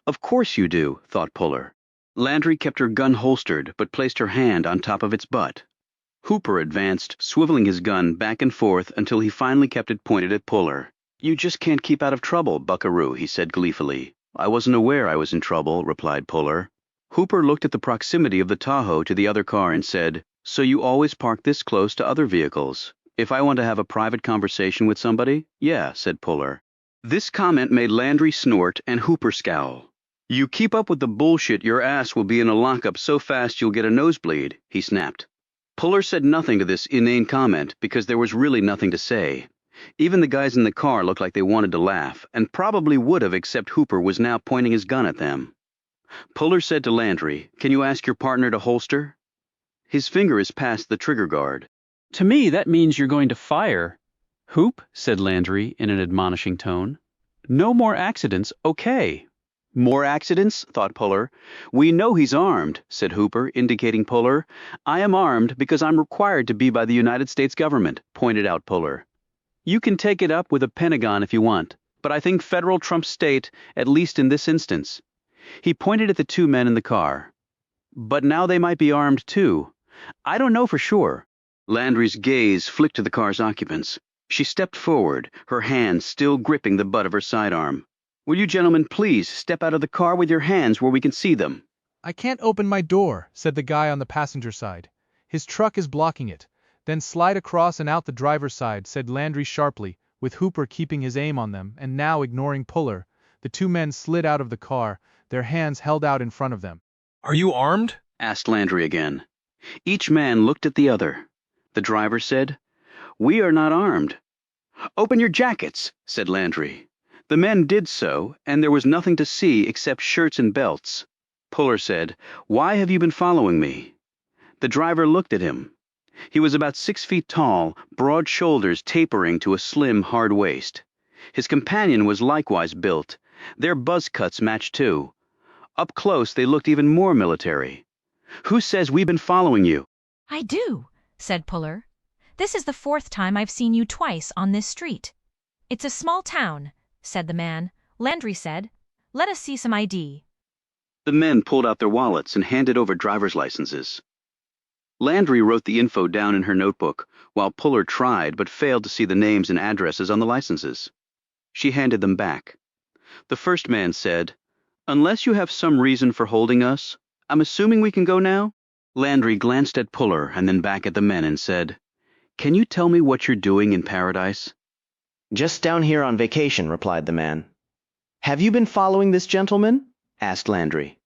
"Of course you do," thought Puller. Landry kept her gun holstered, but placed her hand on top of its butt. Hooper advanced, swiveling his gun back and forth until he finally kept it pointed at Puller. "You just can't keep out of trouble, buckaroo," he said gleefully. "I wasn't aware I was in trouble," replied Puller. Hooper looked at the proximity of the Tahoe to the other car and said, "So you always park this close to other vehicles? If I want to have a private conversation with somebody?" "Yeah," said Puller. This comment made Landry snort and Hooper scowl. "You keep up with the bullshit, your ass will be in a lockup so fast you'll get a nosebleed," he snapped. Puller said nothing to this inane comment because there was really nothing to say. Even the guys in the car looked like they wanted to laugh, and probably would have except Hooper was now pointing his gun at them. Puller said to Landry, "Can you ask your partner to holster?" His finger is past the trigger guard. To me, that means you're going to fire. "Hoop," said Landry in an admonishing tone. "No more accidents, okay." "More accidents?" thought Puller. "We know he's armed," said Hooper, indicating Puller. "I am armed because I'm required to be by the United States government," pointed out Puller. "You can take it up with the Pentagon if you want, but I think federal trumps state, at least in this instance." He pointed at the two men in the car. "But now they might be armed too. I don't know for sure." Landry's gaze flicked to the car's occupants. She stepped forward, her hand still gripping the butt of her sidearm. "Will you gentlemen please step out of the car with your hands where we can see them?" "I can't open my door," said the guy on the passenger side. "His truck is blocking it." "Then slide across and out the driver's side," said Landry sharply, with Hooper keeping his aim on them and now ignoring Puller. The two men slid out of the car, their hands held out in front of them. "Are you armed?" asked Landry again. Each man looked at the other. The driver said, "We are not armed." "Open your jackets," said Landry. The men did so, and there was nothing to see except shirts and belts. Puller said, "Why have you been following me?" The driver looked at him. He was about 6 feet tall, broad shoulders tapering to a slim, hard waist. His companion was likewise built. Their buzz cuts matched too. Up close they looked even more military. "Who says we've been following you?" "I do," said Puller. "This is the 4th time I've seen you twice on this street." "It's a small town," said the man. Landry said, "Let us see some ID." The men pulled out their wallets and handed over driver's licenses. Landry wrote the info down in her notebook, while Puller tried but failed to see the names and addresses on the licenses. She handed them back. The first man said, "Unless you have some reason for holding us, I'm assuming we can go now?" Landry glanced at Puller and then back at the men and said, "Can you tell me what you're doing in Paradise?" "Just down here on vacation," replied the man. "Have you been following this gentleman?" asked Landry.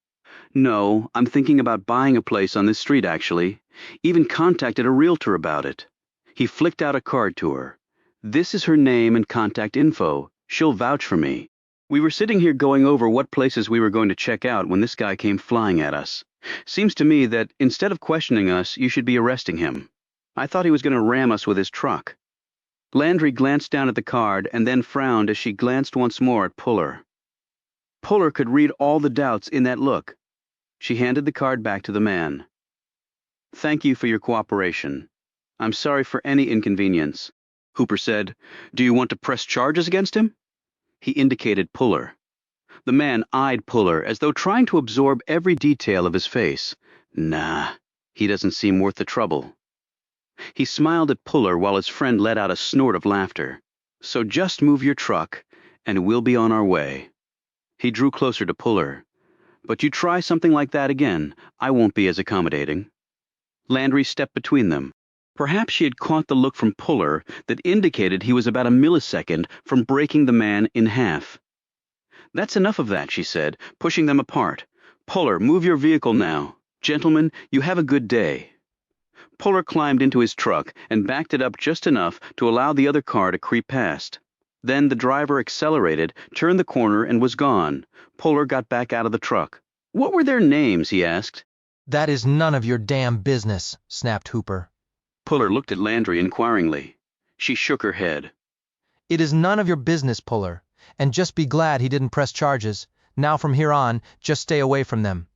"No, I'm thinking about buying a place on this street, actually. Even contacted a realtor about it." He flicked out a card to her. "This is her name and contact info. She'll vouch for me. We were sitting here going over what places we were going to check out when this guy came flying at us. Seems to me that instead of questioning us, you should be arresting him. I thought he was going to ram us with his truck." Landry glanced down at the card and then frowned as she glanced once more at Puller. Puller could read all the doubts in that look. She handed the card back to the man. "Thank you for your cooperation. I'm sorry for any inconvenience." Hooper said, "Do you want to press charges against him?" He indicated Puller. The man eyed Puller as though trying to absorb every detail of his face. "Nah, he doesn't seem worth the trouble." He smiled at Puller while his friend let out a snort of laughter. "So just move your truck, and we'll be on our way." He drew closer to Puller. But you try something like that again, I won't be as accommodating. Landry stepped between them. Perhaps she had caught the look from Puller that indicated he was about a millisecond from breaking the man in half. That's enough of that, she said, pushing them apart. Puller, move your vehicle now. Gentlemen, you have a good day. Puller climbed into his truck and backed it up just enough to allow the other car to creep past. Then the driver accelerated, turned the corner, and was gone. Puller got back out of the truck. What were their names, he asked. That is none of your damn business, snapped Hooper. Puller looked at Landry inquiringly. She shook her head. It is none of your business, Puller, and just be glad he didn't press charges. Now from here on, just stay away from them.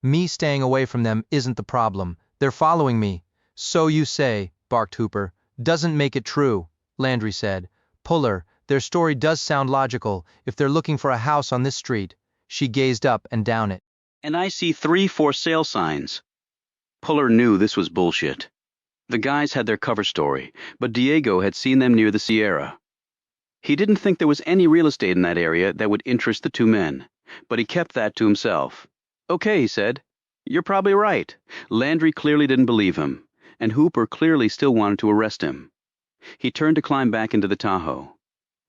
Me staying away from them isn't the problem. They're following me. So you say, barked Hooper. Doesn't make it true, Landry said. Puller, their story does sound logical if they're looking for a house on this street. She gazed up and down it. And I see 3 for sale signs. Puller knew this was bullshit. The guys had their cover story, but Diego had seen them near the Sierra. He didn't think there was any real estate in that area that would interest the 2 men, but he kept that to himself. Okay, he said. You're probably right. Landry clearly didn't believe him, and Hooper clearly still wanted to arrest him. He turned to climb back into the Tahoe.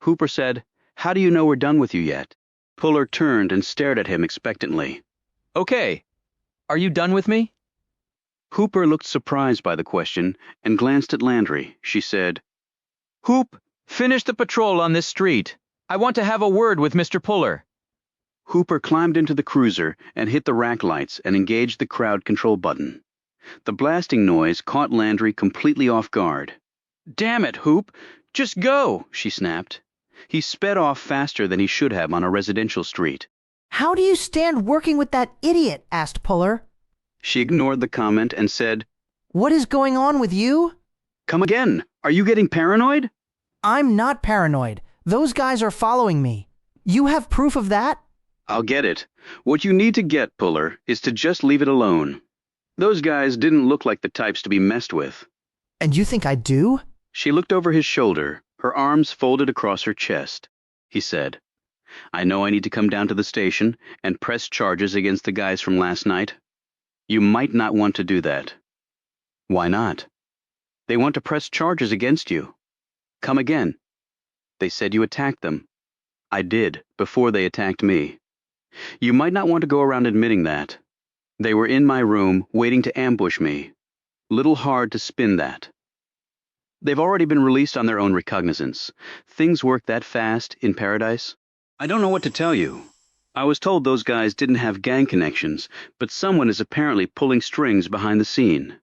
Hooper said, How do you know we're done with you yet? Puller turned and stared at him expectantly. Okay. Are you done with me? Hooper looked surprised by the question and glanced at Landry. She said, Hoop, finish the patrol on this street. I want to have a word with Mr. Puller. Hooper climbed into the cruiser and hit the rack lights and engaged the crowd control button. The blasting noise caught Landry completely off guard. Damn it, Hoop! Just go, she snapped. He sped off faster than he should have on a residential street. How do you stand working with that idiot? Asked Puller. She ignored the comment and said, What is going on with you? Come again. Are you getting paranoid? I'm not paranoid. Those guys are following me. You have proof of that? I'll get it. What you need to get, Puller, is to just leave it alone. Those guys didn't look like the types to be messed with. And you think I do? She looked over his shoulder, her arms folded across her chest. He said, I know I need to come down to the station and press charges against the guys from last night. You might not want to do that. Why not? They want to press charges against you. Come again. They said you attacked them. I did, before they attacked me. You might not want to go around admitting that. They were in my room, waiting to ambush me. Little hard to spin that. They've already been released on their own recognizance. Things work that fast in paradise. I don't know what to tell you. I was told those guys didn't have gang connections, but someone is apparently pulling strings behind the scene.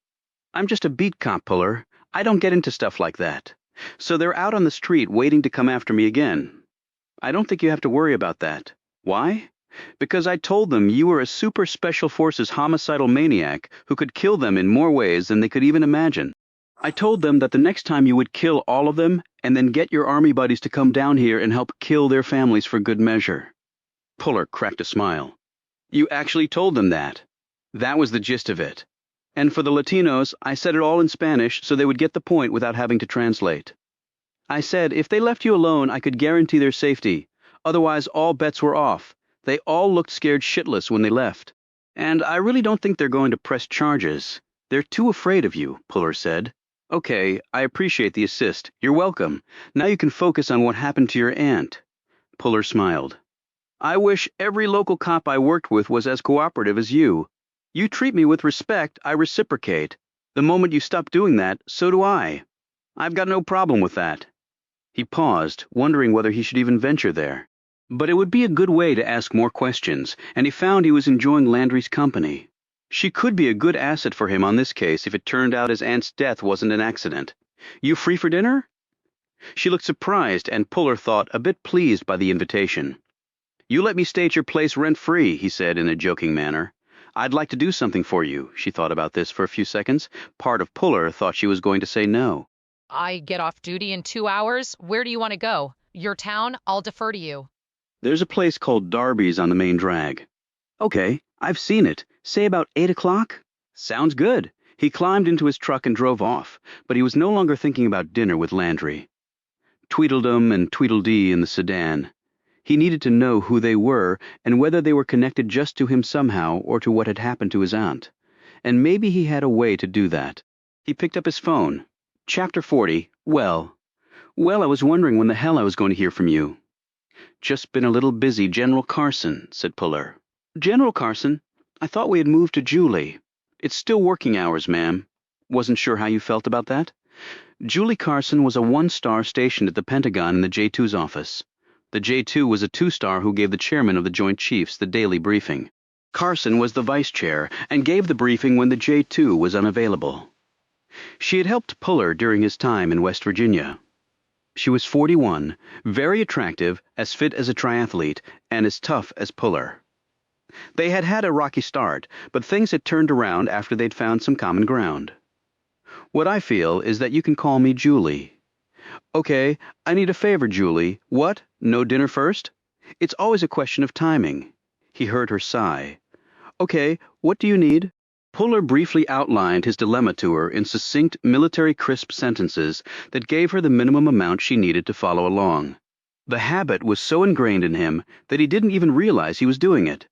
I'm just a beat cop, Puller. I don't get into stuff like that. So they're out on the street waiting to come after me again. I don't think you have to worry about that. Why? Because I told them you were a super special forces homicidal maniac who could kill them in more ways than they could even imagine. I told them that the next time you would kill all of them and then get your army buddies to come down here and help kill their families for good measure. Puller cracked a smile. You actually told them that. That was the gist of it. And for the Latinos, I said it all in Spanish so they would get the point without having to translate. I said if they left you alone, I could guarantee their safety. Otherwise, all bets were off. They all looked scared shitless when they left. And I really don't think they're going to press charges. They're too afraid of you, Puller said. Okay, I appreciate the assist. You're welcome. Now you can focus on what happened to your aunt. Puller smiled. I wish every local cop I worked with was as cooperative as you. You treat me with respect, I reciprocate. The moment you stop doing that, so do I. I've got no problem with that. He paused, wondering whether he should even venture there. But it would be a good way to ask more questions, and he found he was enjoying Landry's company. She could be a good asset for him on this case if it turned out his aunt's death wasn't an accident. You free for dinner? She looked surprised, and Puller thought a bit pleased by the invitation. You let me stay at your place rent-free, he said in a joking manner. I'd like to do something for you. She thought about this for a few seconds. Part of Puller thought she was going to say no. I get off duty in 2 hours. Where do you want to go? Your town? I'll defer to you. There's a place called Darby's on the main drag. Okay, I've seen it. Say about 8 o'clock? Sounds good. He climbed into his truck and drove off, but he was no longer thinking about dinner with Landry. Tweedledum and Tweedledee in the sedan. He needed to know who they were and whether they were connected just to him somehow or to what had happened to his aunt. And maybe he had a way to do that. He picked up his phone. Chapter 40. Well, I was wondering when the hell I was going to hear from you. Just been a little busy, General Carson, said Puller. General Carson? I thought we had moved to Julie. It's still working hours, ma'am. Wasn't sure how you felt about that. Julie Carson was a 1-star stationed at the Pentagon in the J2's office. The J2 was a 2-star who gave the chairman of the Joint Chiefs the daily briefing. Carson was the vice chair and gave the briefing when the J2 was unavailable. She had helped Puller during his time in West Virginia. She was 41, very attractive, as fit as a triathlete, and as tough as Puller. They had had a rocky start, but things had turned around after they'd found some common ground. What I feel is that you can call me Julie. Okay, I need a favor, Julie. What? No dinner first? It's always a question of timing. He heard her sigh. Okay, what do you need? Puller briefly outlined his dilemma to her in succinct, military crisp sentences that gave her the minimum amount she needed to follow along. The habit was so ingrained in him that he didn't even realize he was doing it.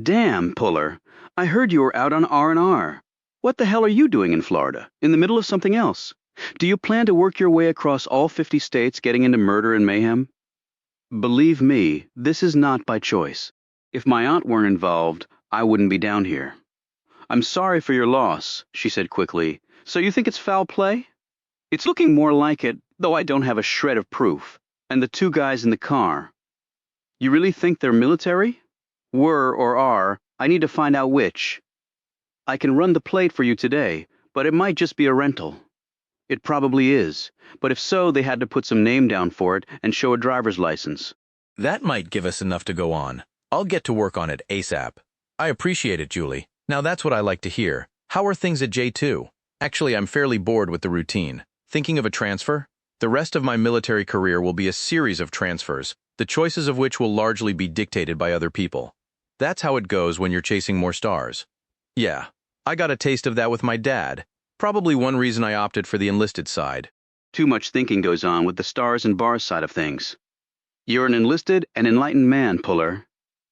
Damn, Puller, I heard you were out on R&R. What the hell are you doing in Florida, in the middle of something else? Do you plan to work your way across all 50 states getting into murder and mayhem? Believe me, this is not by choice. If my aunt weren't involved, I wouldn't be down here. I'm sorry for your loss, she said quickly. So you think it's foul play? It's looking more like it, though I don't have a shred of proof. And the 2 guys in the car. You really think they're military? Were or are, I need to find out which. I can run the plate for you today, but it might just be a rental. It probably is, but if so, they had to put some name down for it and show a driver's license. That might give us enough to go on. I'll get to work on it ASAP. I appreciate it, Julie. Now that's what I like to hear. How are things at J2? Actually, I'm fairly bored with the routine. Thinking of a transfer? The rest of my military career will be a series of transfers, the choices of which will largely be dictated by other people. That's how it goes when you're chasing more stars. Yeah, I got a taste of that with my dad. Probably one reason I opted for the enlisted side. Too much thinking goes on with the stars and bars side of things. You're an enlisted and enlightened man, Puller.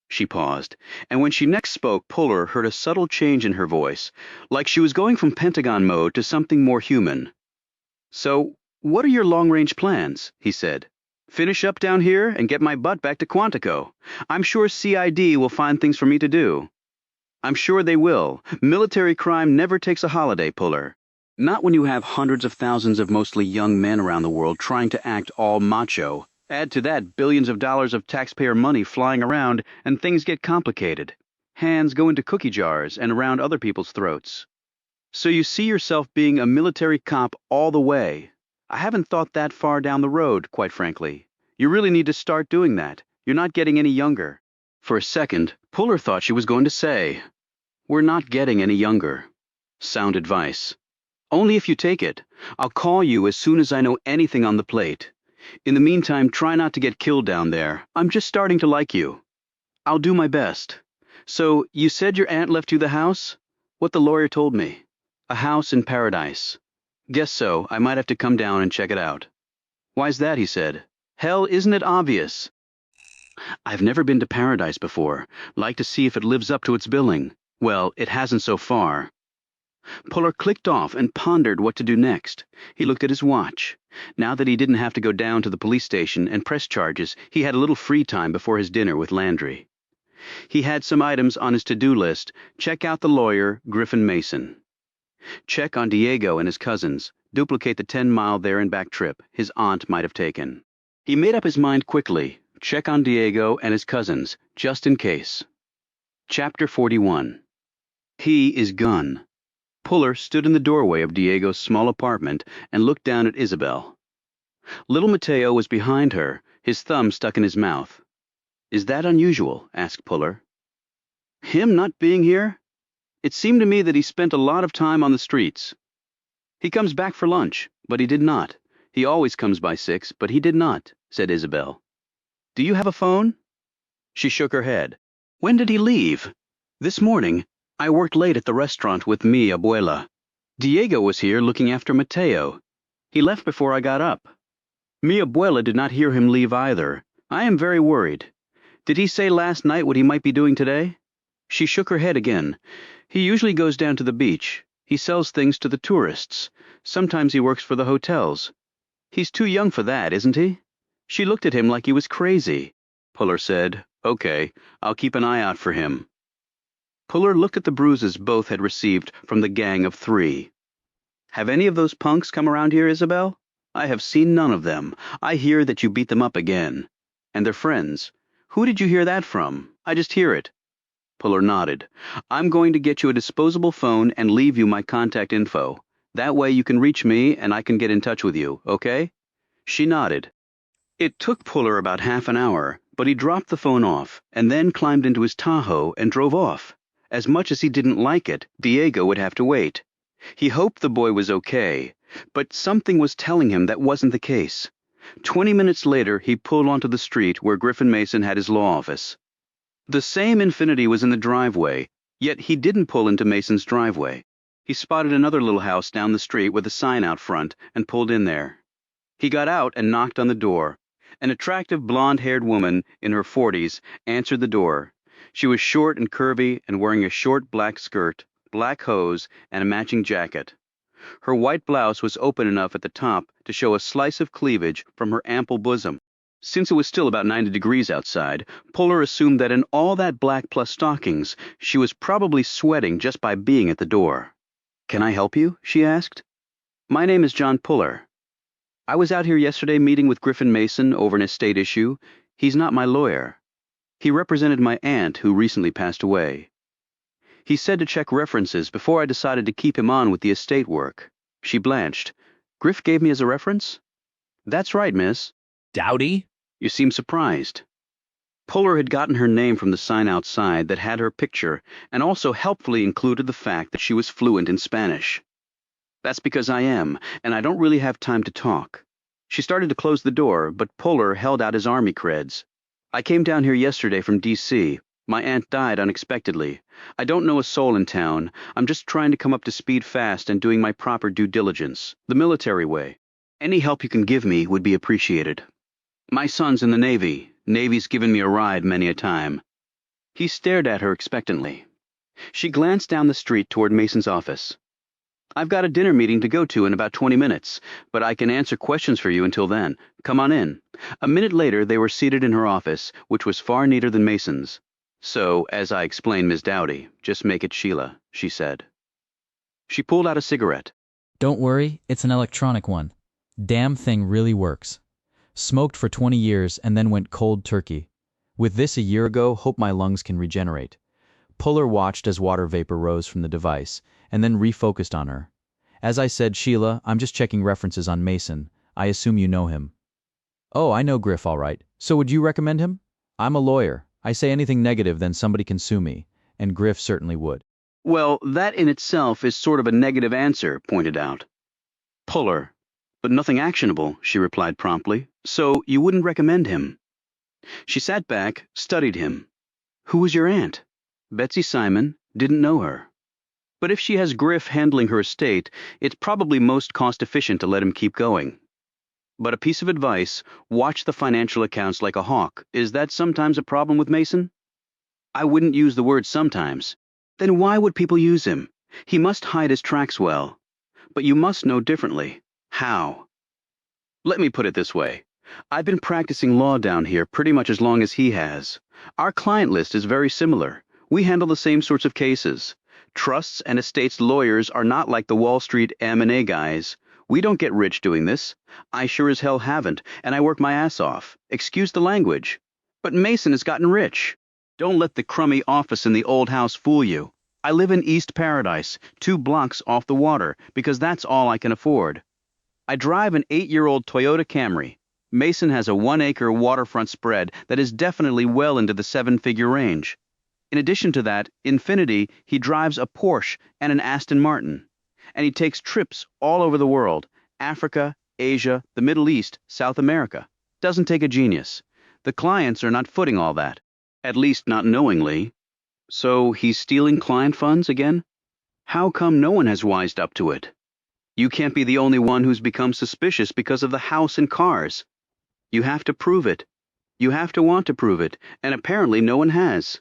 She paused, and when she next spoke, Puller heard a subtle change in her voice, like she was going from Pentagon mode to something more human. So, what are your long-range plans? He said. Finish up down here and get my butt back to Quantico. I'm sure CID will find things for me to do. I'm sure they will. Military crime never takes a holiday, Puller. Not when you have hundreds of thousands of mostly young men around the world trying to act all macho. Add to that billions of dollars of taxpayer money flying around, and things get complicated. Hands go into cookie jars and around other people's throats. So you see yourself being a military cop all the way. I haven't thought that far down the road, quite frankly. You really need to start doing that. You're not getting any younger. For a second, Puller thought she was going to say, "We're not getting any younger." Sound advice. Only if you take it. I'll call you as soon as I know anything on the plate. In the meantime, try not to get killed down there. I'm just starting to like you. I'll do my best. So, you said your aunt left you the house? What the lawyer told me. A house in paradise. Guess so. I might have to come down and check it out. Why's that? He said. Hell, isn't it obvious? I've never been to paradise before. Like to see if it lives up to its billing. Well, it hasn't so far. Puller clicked off and pondered what to do next. He looked at his watch. Now that he didn't have to go down to the police station and press charges, he had a little free time before his dinner with Landry. He had some items on his to-do list. Check out the lawyer, Griffin Mason. Check on Diego and his cousins. Duplicate the 10-mile there and back trip his aunt might have taken. He made up his mind quickly. Check on Diego and his cousins, just in case. Chapter 41. He is gone. Puller stood in the doorway of Diego's small apartment and looked down at Isabel. Little Mateo was behind her, his thumb stuck in his mouth. Is that unusual? Asked Puller. Him not being here? It seemed to me that he spent a lot of time on the streets. He comes back for lunch, but he did not. He always comes by 6, but he did not, said Isabel. Do you have a phone? She shook her head. When did he leave? This morning. I worked late at the restaurant with mi abuela. Diego was here looking after Mateo. He left before I got up. Mi abuela did not hear him leave either. I am very worried. Did he say last night what he might be doing today? She shook her head again. He usually goes down to the beach. He sells things to the tourists. Sometimes he works for the hotels. He's too young for that, isn't he? She looked at him like he was crazy. Puller said, "Okay, I'll keep an eye out for him." Puller looked at the bruises both had received from the gang of 3. "Have any of those punks come around here, Isabel? I have seen none of them. I hear that you beat them up again. And their friends. Who did you hear that from? I just hear it." Puller nodded. "I'm going to get you a disposable phone and leave you my contact info. That way you can reach me and I can get in touch with you, okay?" She nodded. It took Puller about half an hour, but he dropped the phone off and then climbed into his Tahoe and drove off. As much as he didn't like it, Diego would have to wait. He hoped the boy was okay, but something was telling him that wasn't the case. 20 minutes later, he pulled onto the street where Griffin Mason had his law office. The same Infinity was in the driveway, yet he didn't pull into Mason's driveway. He spotted another little house down the street with a sign out front and pulled in there. He got out and knocked on the door. An attractive blonde-haired woman in her 40s answered the door. She was short and curvy and wearing a short black skirt, black hose, and a matching jacket. Her white blouse was open enough at the top to show a slice of cleavage from her ample bosom. Since it was still about 90 degrees outside, Puller assumed that in all that black plus stockings, she was probably sweating just by being at the door. "Can I help you?" she asked. "My name is John Puller. I was out here yesterday meeting with Griffin Mason over an estate issue. He's not my lawyer. He represented my aunt who recently passed away. He said to check references before I decided to keep him on with the estate work." She blanched. "Griff gave me as a reference?" "That's right, miss." "Dowdy?" "You seem surprised." Puller had gotten her name from the sign outside that had her picture and also helpfully included the fact that she was fluent in Spanish. "That's because I am, and I don't really have time to talk." She started to close the door, but Puller held out his army creds. "I came down here yesterday from D.C. My aunt died unexpectedly. I don't know a soul in town. I'm just trying to come up to speed fast and doing my proper due diligence, the military way. Any help you can give me would be appreciated. My son's in the Navy. Navy's given me a ride many a time." He stared at her expectantly. She glanced down the street toward Mason's office. "I've got a dinner meeting to go to in about 20 minutes, but I can answer questions for you until then. Come on in." A minute later, they were seated in her office, which was far neater than Mason's. "So, as I explained, Miss Dowdy, just make it Sheila," she said. She pulled out a cigarette. "Don't worry, it's an electronic one. Damn thing really works. Smoked for 20 years and then went cold turkey. With this a year ago, hope my lungs can regenerate." Puller watched as water vapor rose from the device, and then refocused on her. "As I said, Sheila, I'm just checking references on Mason. I assume you know him." "Oh, I know Griff all right. So would you recommend him?" "I'm a lawyer. I say anything negative, then somebody can sue me, and Griff certainly would." "Well, that in itself is sort of a negative answer," pointed out Puller. "But nothing actionable," she replied promptly. "So you wouldn't recommend him?" She sat back, studied him. "Who was your aunt?" "Betsy Simon. Didn't know her." "But if she has Griff handling her estate, it's probably most cost-efficient to let him keep going. But a piece of advice, watch the financial accounts like a hawk. Is that sometimes a problem with Mason?" "I wouldn't use the word sometimes." "Then why would people use him? He must hide his tracks well. But you must know differently. How?" "Let me put it this way. I've been practicing law down here pretty much as long as he has. Our client list is very similar. We handle the same sorts of cases. Trusts and estates lawyers are not like the Wall Street M&A guys. We don't get rich doing this. I sure as hell haven't, and I work my ass off. Excuse the language. But Mason has gotten rich. Don't let the crummy office in the old house fool you. I live in East Paradise, 2 blocks off the water, because that's all I can afford. I drive an 8-year-old Toyota Camry. Mason has a 1-acre waterfront spread that is definitely well into the 7-figure range. In addition to that, Infinity, he drives a Porsche and an Aston Martin. And he takes trips all over the world, Africa, Asia, the Middle East, South America. Doesn't take a genius. The clients are not footing all that, at least not knowingly. So he's stealing client funds again? How come no one has wised up to it? You can't be the only one who's become suspicious because of the house and cars. You have to prove it. You have to want to prove it, and apparently no one has.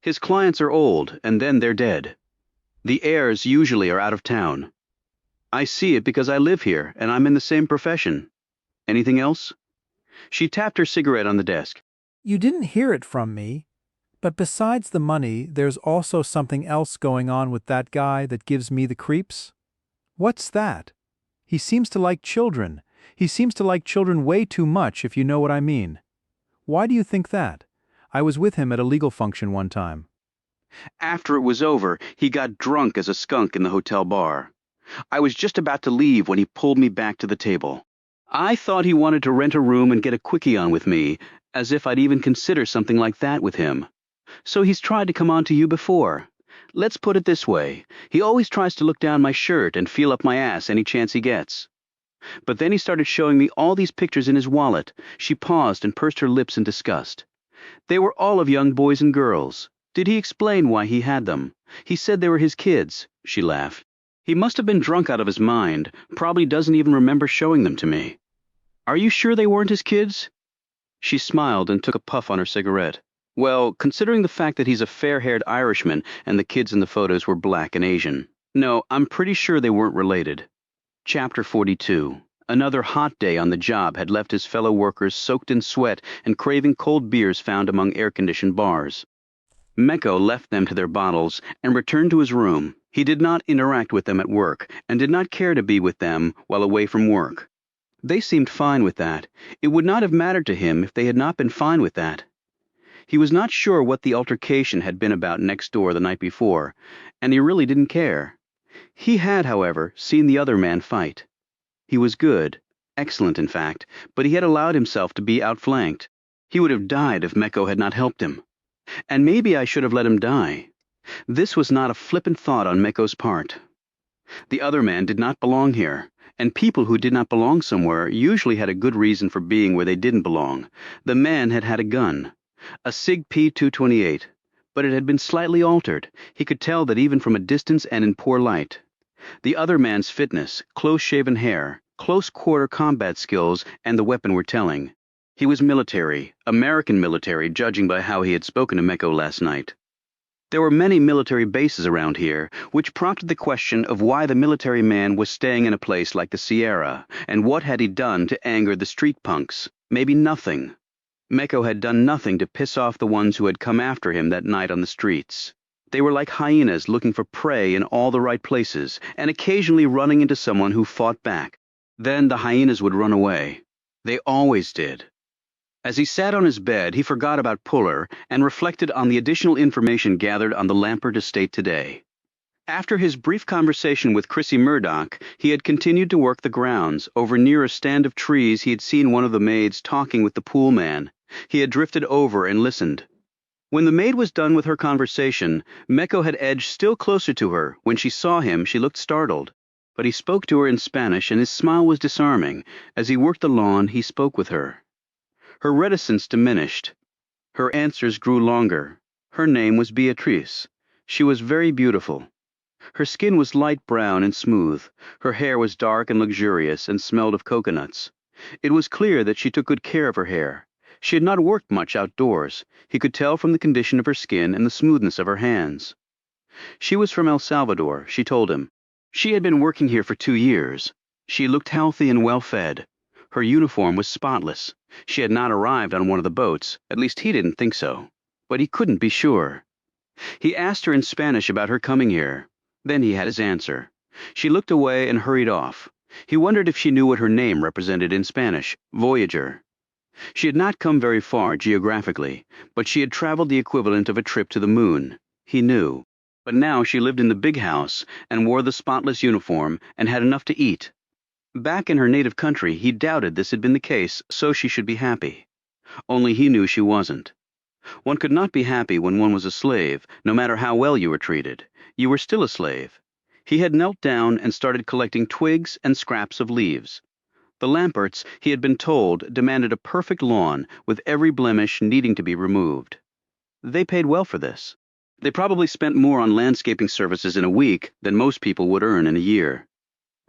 His clients are old, and then they're dead. The heirs usually are out of town. I see it because I live here, and I'm in the same profession. Anything else? She tapped her cigarette on the desk. You didn't hear it from me, but besides the money, there's also something else going on with that guy that gives me the creeps. What's that? He seems to like children. He seems to like children way too much, if you know what I mean. Why do you think that? I was with him at a legal function one time. After it was over, he got drunk as a skunk in the hotel bar. I was just about to leave when he pulled me back to the table. I thought he wanted to rent a room and get a quickie on with me, as if I'd even consider something like that with him. So he's tried to come on to you before. Let's put it this way. He always tries to look down my shirt and feel up my ass any chance he gets. But then he started showing me all these pictures in his wallet. She paused and pursed her lips in disgust. They were all of young boys and girls. Did he explain why he had them? He said they were his kids. She laughed. He must have been drunk out of his mind. Probably doesn't even remember showing them to me. Are you sure they weren't his kids? She smiled and took a puff on her cigarette. Well, considering the fact that he's a fair-haired Irishman and the kids in the photos were black and Asian. No, I'm pretty sure they weren't related. Chapter 42. Another hot day on the job had left his fellow workers soaked in sweat and craving cold beers found among air-conditioned bars. Mecco left them to their bottles and returned to his room. He did not interact with them at work and did not care to be with them while away from work. They seemed fine with that. It would not have mattered to him if they had not been fine with that. He was not sure what the altercation had been about next door the night before, and he really didn't care. He had, however, seen the other man fight. He was good, excellent in fact, but he had allowed himself to be outflanked. He would have died if Mecco had not helped him. And maybe I should have let him die. This was not a flippant thought on Mecco's part. The other man did not belong here, and people who did not belong somewhere usually had a good reason for being where they didn't belong. The man had had a gun, a SIG P228, but it had been slightly altered. He could tell that even from a distance and in poor light. The other man's fitness, close-shaven hair, close-quarter combat skills, and the weapon were telling. He was military, American military, judging by how he had spoken to Mecco last night. There were many military bases around here, which prompted the question of why the military man was staying in a place like the Sierra, and what had he done to anger the street punks? Maybe nothing. Mecco had done nothing to piss off the ones who had come after him that night on the streets. They were like hyenas looking for prey in all the right places, and occasionally running into someone who fought back. Then the hyenas would run away. They always did. As he sat on his bed, he forgot about Puller and reflected on the additional information gathered on the Lampert estate today. After his brief conversation with Chrissy Murdoch, he had continued to work the grounds. Over near a stand of trees, he had seen one of the maids talking with the pool man. He had drifted over and listened. When the maid was done with her conversation, Mecco had edged still closer to her. When she saw him, she looked startled. But he spoke to her in Spanish, and his smile was disarming. As he worked the lawn, he spoke with her. Her reticence diminished. Her answers grew longer. Her name was Beatrice. She was very beautiful. Her skin was light brown and smooth. Her hair was dark and luxurious and smelled of coconuts. It was clear that she took good care of her hair. She had not worked much outdoors. He could tell from the condition of her skin and the smoothness of her hands. She was from El Salvador, she told him. She had been working here for 2 years. She looked healthy and well-fed. Her uniform was spotless. She had not arrived on one of the boats, at least he didn't think so. But he couldn't be sure. He asked her in Spanish about her coming here. Then he had his answer. She looked away and hurried off. He wondered if she knew what her name represented in Spanish, Voyager. She had not come very far geographically, but she had traveled the equivalent of a trip to the moon. He knew. But now she lived in the big house and wore the spotless uniform and had enough to eat. Back in her native country, he doubted this had been the case, so she should be happy. Only he knew she wasn't. One could not be happy when one was a slave, no matter how well you were treated. You were still a slave. He had knelt down and started collecting twigs and scraps of leaves. The Lamperts, he had been told, demanded a perfect lawn, with every blemish needing to be removed. They paid well for this. They probably spent more on landscaping services in a week than most people would earn in a year.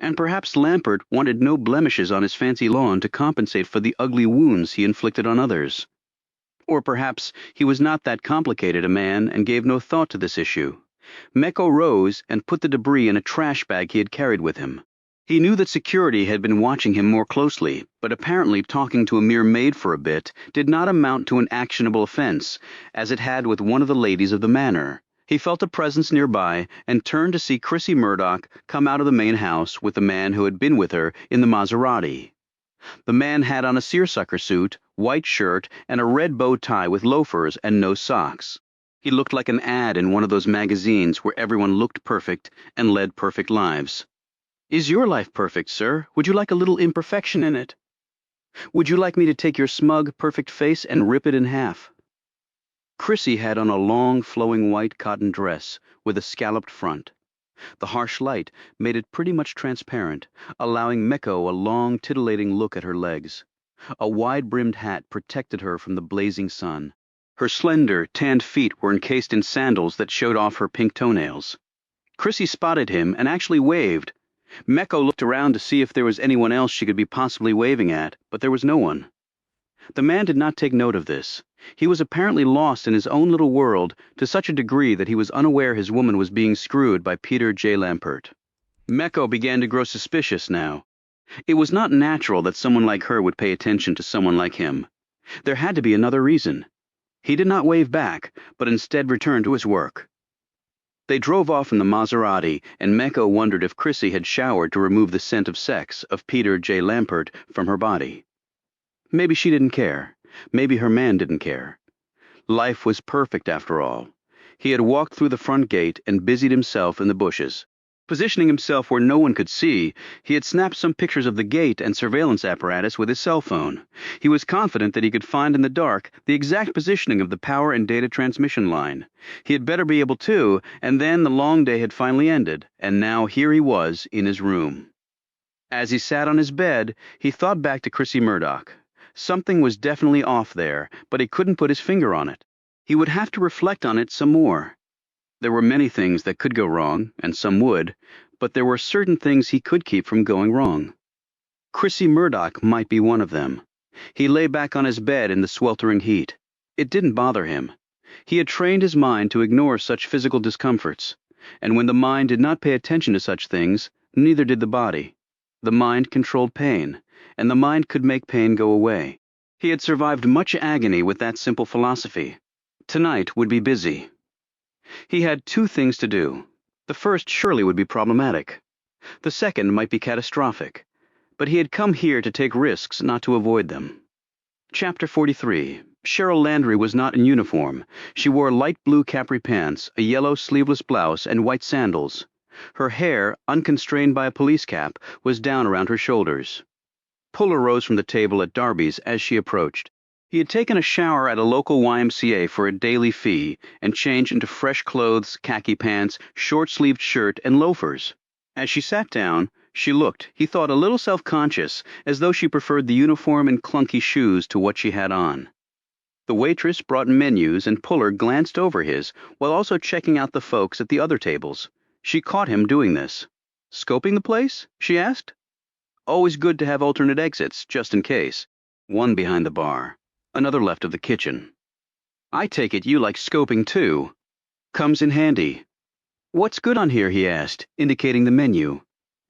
And perhaps Lampert wanted no blemishes on his fancy lawn to compensate for the ugly wounds he inflicted on others. Or perhaps he was not that complicated a man and gave no thought to this issue. Mecco rose and put the debris in a trash bag he had carried with him. He knew that security had been watching him more closely, but apparently talking to a mere maid for a bit did not amount to an actionable offense, as it had with one of the ladies of the manor. He felt a presence nearby and turned to see Chrissy Murdoch come out of the main house with the man who had been with her in the Maserati. The man had on a seersucker suit, white shirt, and a red bow tie with loafers and no socks. He looked like an ad in one of those magazines where everyone looked perfect and led perfect lives. Is your life perfect, sir? Would you like a little imperfection in it? Would you like me to take your smug, perfect face and rip it in half? Chrissy had on a long, flowing white cotton dress with a scalloped front. The harsh light made it pretty much transparent, allowing Mecco a long, titillating look at her legs. A wide-brimmed hat protected her from the blazing sun. Her slender, tanned feet were encased in sandals that showed off her pink toenails. Chrissy spotted him and actually waved. Mecco looked around to see if there was anyone else she could be possibly waving at, but there was no one. The man did not take note of this. He was apparently lost in his own little world to such a degree that he was unaware his woman was being screwed by Peter J. Lampert. Mecco began to grow suspicious now. It was not natural that someone like her would pay attention to someone like him. There had to be another reason. He did not wave back, but instead returned to his work. They drove off in the Maserati, and Mecco wondered if Chrissy had showered to remove the scent of sex of Peter J. Lampert from her body. Maybe she didn't care. Maybe her man didn't care. Life was perfect after all. He had walked through the front gate and busied himself in the bushes. Positioning himself where no one could see, he had snapped some pictures of the gate and surveillance apparatus with his cell phone. He was confident that he could find in the dark the exact positioning of the power and data transmission line. He had better be able to, and then the long day had finally ended, and now here he was in his room. As he sat on his bed, he thought back to Chrissy Murdoch. Something was definitely off there, but he couldn't put his finger on it. He would have to reflect on it some more. There were many things that could go wrong, and some would, but there were certain things he could keep from going wrong. Chrissy Murdoch might be one of them. He lay back on his bed in the sweltering heat. It didn't bother him. He had trained his mind to ignore such physical discomforts, and when the mind did not pay attention to such things, neither did the body. The mind controlled pain, and the mind could make pain go away. He had survived much agony with that simple philosophy. Tonight would be busy. He had two things to do. The first surely would be problematic. The second might be catastrophic. But he had come here to take risks, not to avoid them. Chapter 43. Cheryl Landry was not in uniform. She wore light blue capri pants, a yellow sleeveless blouse, and white sandals. Her hair, unconstrained by a police cap, was down around her shoulders. Puller rose from the table at Darby's as she approached. He had taken a shower at a local YMCA for a daily fee and changed into fresh clothes, khaki pants, short-sleeved shirt, and loafers. As she sat down, she looked, he thought, a little self-conscious, as though she preferred the uniform and clunky shoes to what she had on. The waitress brought menus, and Puller glanced over his, while also checking out the folks at the other tables. She caught him doing this. "Scoping the place?" she asked. Always good to have alternate exits, just in case. One behind the bar. Another left of the kitchen. "I take it you like scoping too." "Comes in handy." "What's good on here?" he asked, indicating the menu.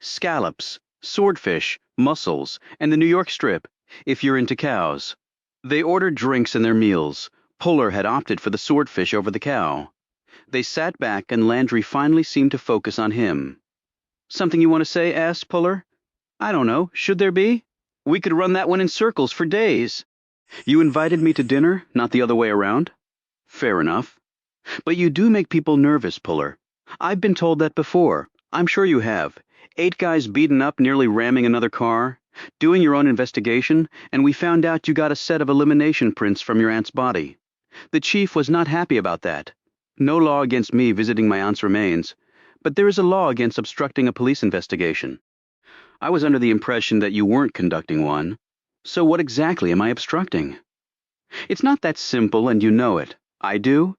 "Scallops, swordfish, mussels, and the New York strip, if you're into cows." They ordered drinks and their meals. Puller had opted for the swordfish over the cow. They sat back, and Landry finally seemed to focus on him. "Something you want to say?" asked Puller. "I don't know. Should there be? We could run that one in circles for days." "You invited me to dinner, not the other way around?" "Fair enough. But you do make people nervous, Puller. I've been told that before. I'm sure you have. 8 guys beaten up, nearly ramming another car, doing your own investigation, and we found out you got a set of elimination prints from your aunt's body. The chief was not happy about that. No law against me visiting my aunt's remains, but there is a law against obstructing a police investigation. I was under the impression that you weren't conducting one. So what exactly am I obstructing?" "It's not that simple, and you know it. I do.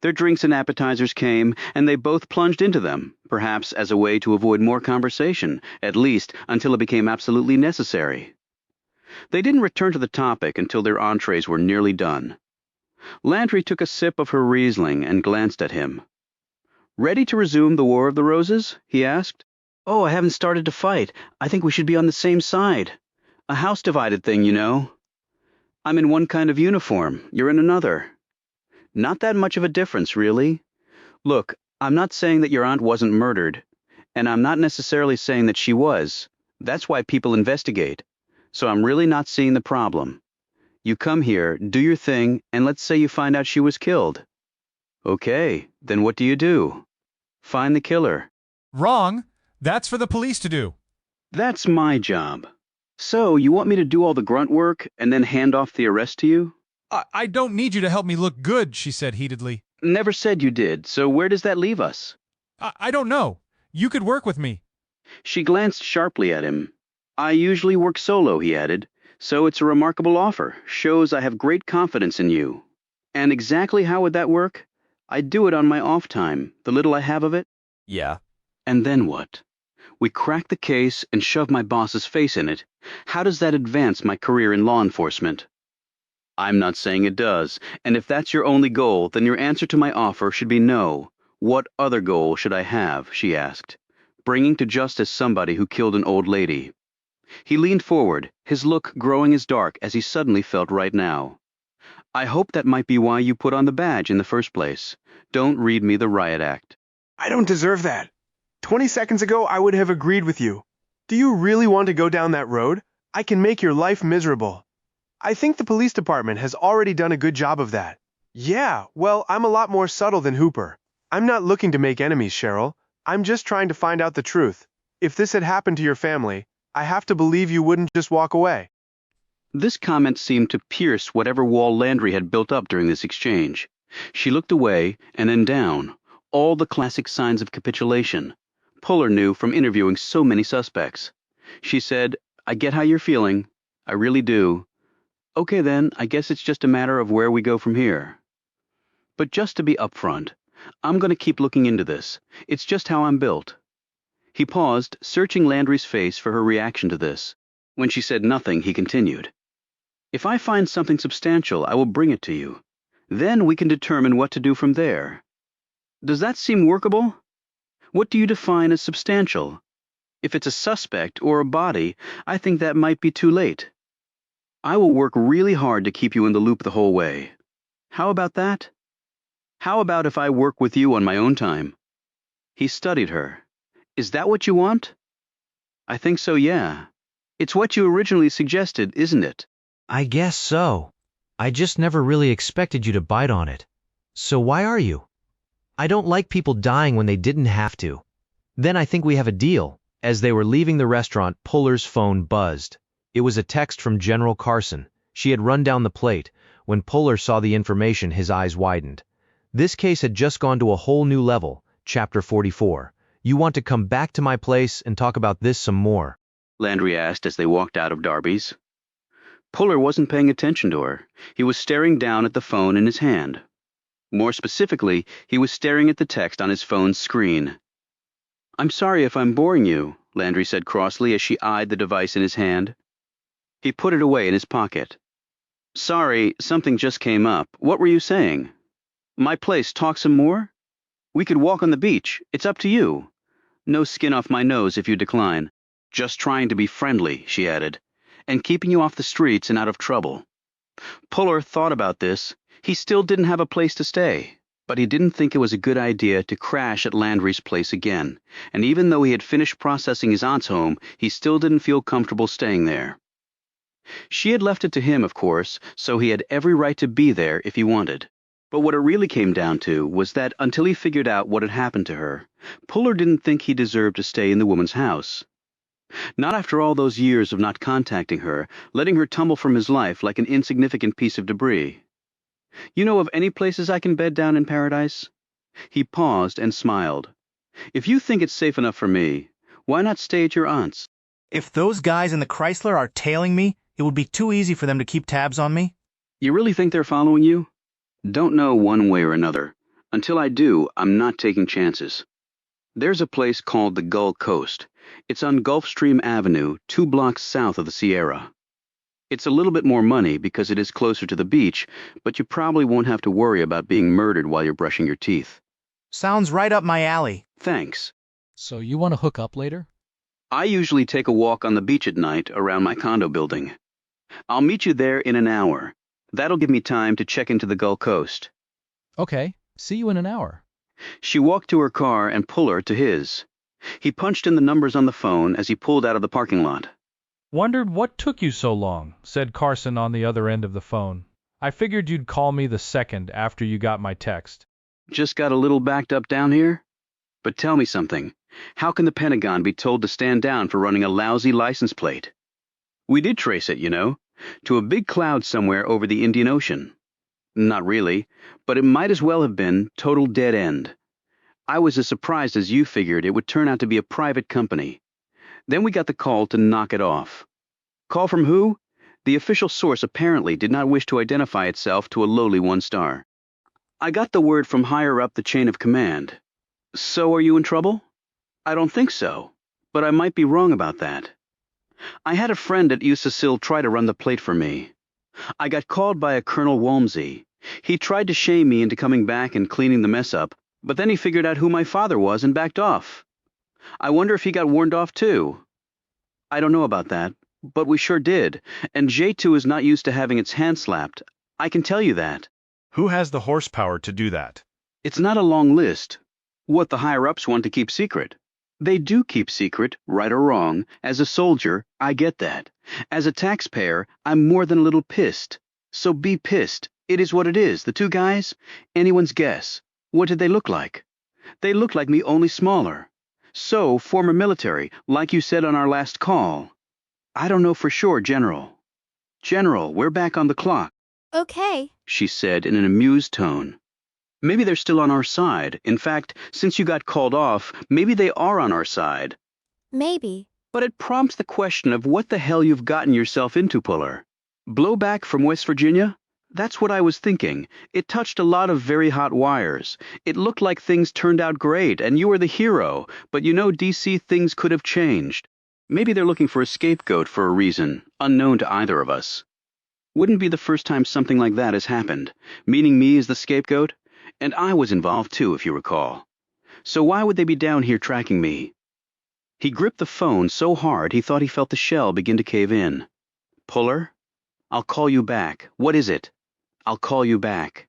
Their drinks and appetizers came, and they both plunged into them, perhaps as a way to avoid more conversation, at least until it became absolutely necessary. They didn't return to the topic until their entrees were nearly done. Landry took a sip of her Riesling and glanced at him. "Ready to resume the War of the Roses?" he asked. "Oh, I haven't started to fight. I think we should be on the same side. A house-divided thing, you know. I'm in one kind of uniform, you're in another. Not that much of a difference, really. Look, I'm not saying that your aunt wasn't murdered, and I'm not necessarily saying that she was. That's why people investigate. So I'm really not seeing the problem. You come here, do your thing, and let's say you find out she was killed. Okay, then what do you do? Find the killer." Wrong. That's for the police to do. "That's my job. So, you want me to do all the grunt work and then hand off the arrest to you?" I don't need you to help me look good, she said heatedly. "Never said you did, so where does that leave us?" I don't know. You could work with me. She glanced sharply at him. "I usually work solo," he added, "so it's a remarkable offer. Shows I have great confidence in you. And exactly how would that work? I do it on my off time, the little I have of it." Yeah. "And then what? We crack the case and shove my boss's face in it. How does that advance my career in law enforcement?" "I'm not saying it does, and if that's your only goal, then your answer to my offer should be no. What other goal should I have?" she asked, "bringing to justice somebody who killed an old lady." He leaned forward, his look growing as dark as he suddenly felt right now. "I hope that might be why you put on the badge in the first place. Don't read me the riot act." "I don't deserve that. 20 seconds ago, I would have agreed with you. Do you really want to go down that road? I can make your life miserable. I think the police department has already done a good job of that." "Yeah, well, I'm a lot more subtle than Hooper. I'm not looking to make enemies, Cheryl. I'm just trying to find out the truth. If this had happened to your family, I have to believe you wouldn't just walk away." This comment seemed to pierce whatever wall Landry had built up during this exchange. She looked away and then down, all the classic signs of capitulation. Puller knew from interviewing so many suspects. She said, "I get how you're feeling. I really do. Okay then, I guess it's just a matter of where we go from here. But just to be upfront, I'm going to keep looking into this. It's just how I'm built." He paused, searching Landry's face for her reaction to this. When she said nothing, he continued, "If I find something substantial, I will bring it to you. Then we can determine what to do from there. Does that seem workable? What do you define as substantial? If it's a suspect or a body, I think that might be too late. I will work really hard to keep you in the loop the whole way. How about that? How about if I work with you on my own time?" He studied her. "Is that what you want?" "I think so, yeah. It's what you originally suggested, isn't it?" I guess so. I just never really expected you to bite on it. So why are you? I don't like people dying when they didn't have to. Then I think we have a deal. As they were leaving the restaurant, Puller's phone buzzed. It was a text from General Carson. She had run down the plate. When Puller saw the information, his eyes widened. This case had just gone to a whole new level. Chapter 44. "You want to come back to my place and talk about this some more?" Landry asked as they walked out of Darby's. Puller wasn't paying attention to her. He was staring down at the phone in his hand. More specifically, he was staring at the text on his phone's screen. "I'm sorry if I'm boring you," Landry said crossly as she eyed the device in his hand. He put it away in his pocket. "Sorry, something just came up. What were you saying? My place, talk some more? We could walk on the beach. It's up to you. No skin off my nose if you decline. Just trying to be friendly," she added, "and keeping you off the streets and out of trouble." Puller thought about this. He still didn't have a place to stay, but he didn't think it was a good idea to crash at Landry's place again, and even though he had finished processing his aunt's home, he still didn't feel comfortable staying there. She had left it to him, of course, so he had every right to be there if he wanted. But what it really came down to was that until he figured out what had happened to her, Puller didn't think he deserved to stay in the woman's house. Not after all those years of not contacting her, letting her tumble from his life like an insignificant piece of debris. "You know of any places I can bed down in paradise?" He paused and smiled. "If you think it's safe enough for me, why not stay at your aunt's?" "If those guys in the Chrysler are tailing me, it would be too easy for them to keep tabs on me." "You really think they're following you?" "Don't know one way or another. Until I do, I'm not taking chances. There's a place called the Gull Coast. It's on Gulfstream Avenue, 2 blocks south of the Sierra. It's a little bit more money because it is closer to the beach, but you probably won't have to worry about being murdered while you're brushing your teeth. Sounds right up my alley. Thanks. So you want to hook up later? I usually take a walk on the beach at night around my condo building. I'll meet you there in an hour. That'll give me time to check into the Gull Coast. Okay, see you in an hour. She walked to her car and Puller to his. He punched in the numbers on the phone as he pulled out of the parking lot. Wondered what took you so long, said Carson on the other end of the phone. I figured you'd call me the second after you got my text. Just got a little backed up down here? But tell me something. How can the Pentagon be told to stand down for running a lousy license plate? We did trace it, you know, to a big cloud somewhere over the Indian Ocean. Not really, but it might as well have been total dead end. I was as surprised as you figured it would turn out to be a private company. Then we got the call to knock it off. Call from who? The official source apparently did not wish to identify itself to a lowly 1-star. I got the word from higher up the chain of command. So are you in trouble? I don't think so, but I might be wrong about that. I had a friend at USACIL try to run the plate for me. I got called by a Colonel Walmsley. He tried to shame me into coming back and cleaning the mess up, but then he figured out who my father was and backed off. I wonder if he got warned off too. I don't know about that, but we sure did, and J2 is not used to having its hand slapped. I can tell you that. Who has the horsepower to do that? It's not a long list. What the higher-ups want to keep secret. They do keep secret, right or wrong. As a soldier, I get that. As a taxpayer, I'm more than a little pissed. So be pissed. It is what it is. The two guys? Anyone's guess. What did they look like? They looked like me, only smaller. So, former military, like you said on our last call. I don't know for sure, General. General, we're back on the clock. Okay, She said in an amused tone. Maybe they're still on our side. In fact, since you got called off, maybe they are on our side. maybe. But it prompts the question of what the hell you've gotten yourself into, Puller. Blowback from West Virginia? That's what I was thinking. It touched a lot of very hot wires. It looked like things turned out great, and you were the hero, but you know, DC, things could have changed. Maybe they're looking for a scapegoat for a reason, unknown to either of us. Wouldn't be the first time something like that has happened, meaning me as the scapegoat? And I was involved too, if you recall. So why would they be down here tracking me? He gripped the phone so hard he thought he felt the shell begin to cave in. Puller? I'll call you back. What is it? I'll call you back.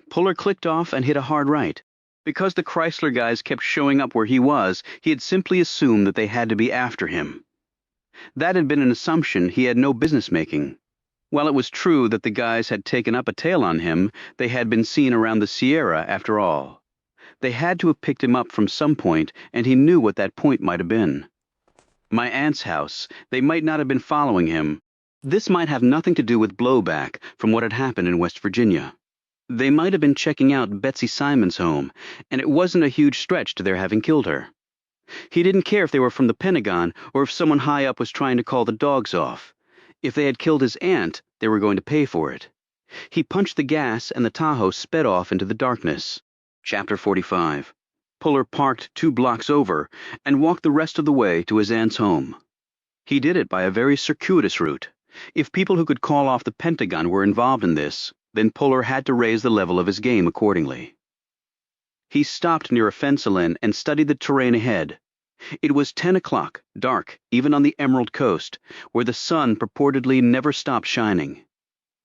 Puller clicked off and hit a hard right. Because the Chrysler guys kept showing up where he was, he had simply assumed that they had to be after him. That had been an assumption he had no business making. While it was true that the guys had taken up a tail on him, they had been seen around the Sierra after all. They had to have picked him up from some point, and he knew what that point might have been. My aunt's house. They might not have been following him. This might have nothing to do with blowback from what had happened in West Virginia. They might have been checking out Betsy Simon's home, and it wasn't a huge stretch to their having killed her. He didn't care if they were from the Pentagon or if someone high up was trying to call the dogs off. If they had killed his aunt, they were going to pay for it. He punched the gas and the Tahoe sped off into the darkness. Chapter 45. Puller parked 2 blocks over and walked the rest of the way to his aunt's home. He did it by a very circuitous route. If people who could call off the Pentagon were involved in this, then Puller had to raise the level of his game accordingly. He stopped near a fence-a-lane and studied the terrain ahead. It was 10 o'clock, dark, even on the Emerald Coast, where the sun purportedly never stopped shining.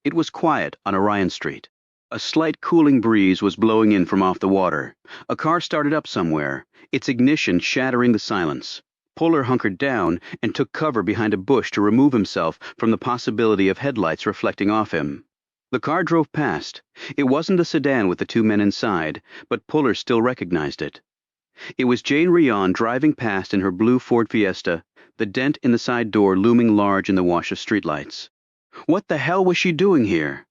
It was quiet on Orion Street. A slight cooling breeze was blowing in from off the water. A car started up somewhere, its ignition shattering the silence. Puller hunkered down and took cover behind a bush to remove himself from the possibility of headlights reflecting off him. The car drove past. It wasn't a sedan with the 2 men inside, but Puller still recognized it. It was Jane Rion driving past in her blue Ford Fiesta, the dent in the side door looming large in the wash of streetlights. What the hell was she doing here?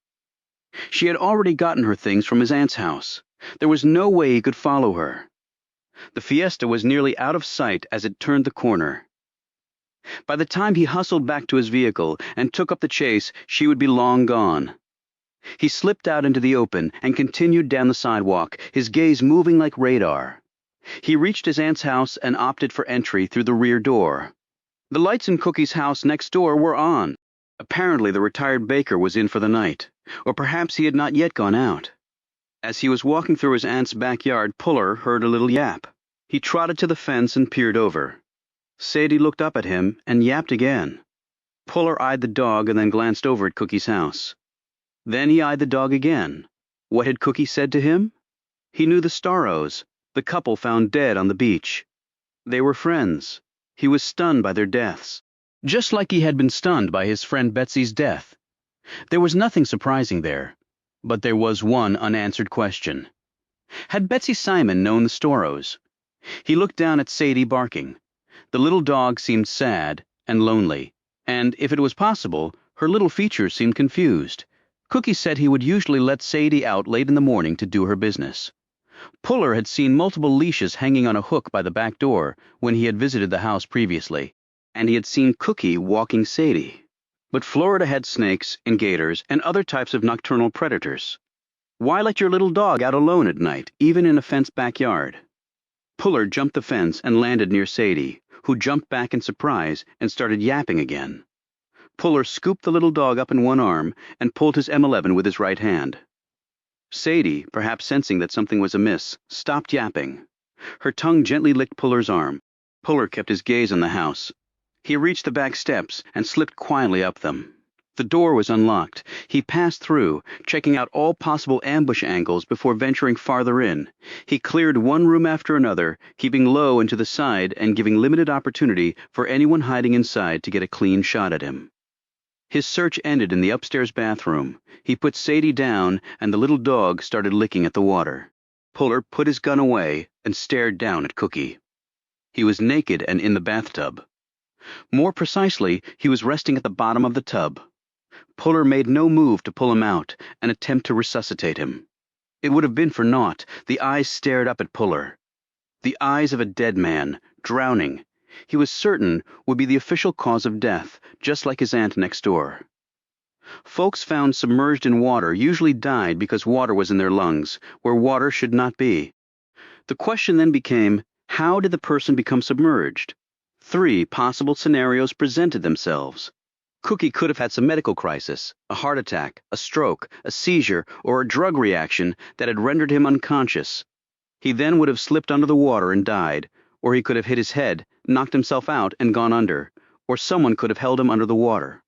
She had already gotten her things from his aunt's house. There was no way he could follow her. The Fiesta was nearly out of sight as it turned the corner. By the time he hustled back to his vehicle and took up the chase, she would be long gone. He slipped out into the open and continued down the sidewalk, his gaze moving like radar. He reached his aunt's house and opted for entry through the rear door. The lights in Cookie's house next door were on. Apparently the retired baker was in for the night, or perhaps he had not yet gone out. As he was walking through his aunt's backyard, Puller heard a little yap. He trotted to the fence and peered over. Sadie looked up at him and yapped again. Puller eyed the dog and then glanced over at Cookie's house. Then he eyed the dog again. What had Cookie said to him? He knew the Starros, the couple found dead on the beach. They were friends. He was stunned by their deaths, just like he had been stunned by his friend Betsy's death. There was nothing surprising there, but there was one unanswered question. Had Betsy Simon known the Starros? He looked down at Sadie barking. The little dog seemed sad and lonely, and, if it was possible, her little features seemed confused. Cookie said he would usually let Sadie out late in the morning to do her business. Puller had seen multiple leashes hanging on a hook by the back door when he had visited the house previously, and he had seen Cookie walking Sadie. But Florida had snakes and gators and other types of nocturnal predators. Why let your little dog out alone at night, even in a fenced backyard? Puller jumped the fence and landed near Sadie, who jumped back in surprise and started yapping again. Puller scooped the little dog up in one arm and pulled his M11 with his right hand. Sadie, perhaps sensing that something was amiss, stopped yapping. Her tongue gently licked Puller's arm. Puller kept his gaze on the house. He reached the back steps and slipped quietly up them. The door was unlocked. He passed through, checking out all possible ambush angles before venturing farther in. He cleared one room after another, keeping low and to the side and giving limited opportunity for anyone hiding inside to get a clean shot at him. His search ended in the upstairs bathroom. He put Sadie down, and the little dog started licking at the water. Puller put his gun away and stared down at Cookie. He was naked and in the bathtub. More precisely, he was resting at the bottom of the tub. Puller made no move to pull him out, an attempt to resuscitate him. It would have been for naught. The eyes stared up at Puller. The eyes of a dead man, drowning. He was certain would be the official cause of death, just like his aunt next door. Folks found submerged in water usually died because water was in their lungs, where water should not be. The question then became, how did the person become submerged? 3 possible scenarios presented themselves. Cookie could have had some medical crisis, a heart attack, a stroke, a seizure, or a drug reaction that had rendered him unconscious. He then would have slipped under the water and died, or he could have hit his head, knocked himself out, and gone under, or someone could have held him under the water.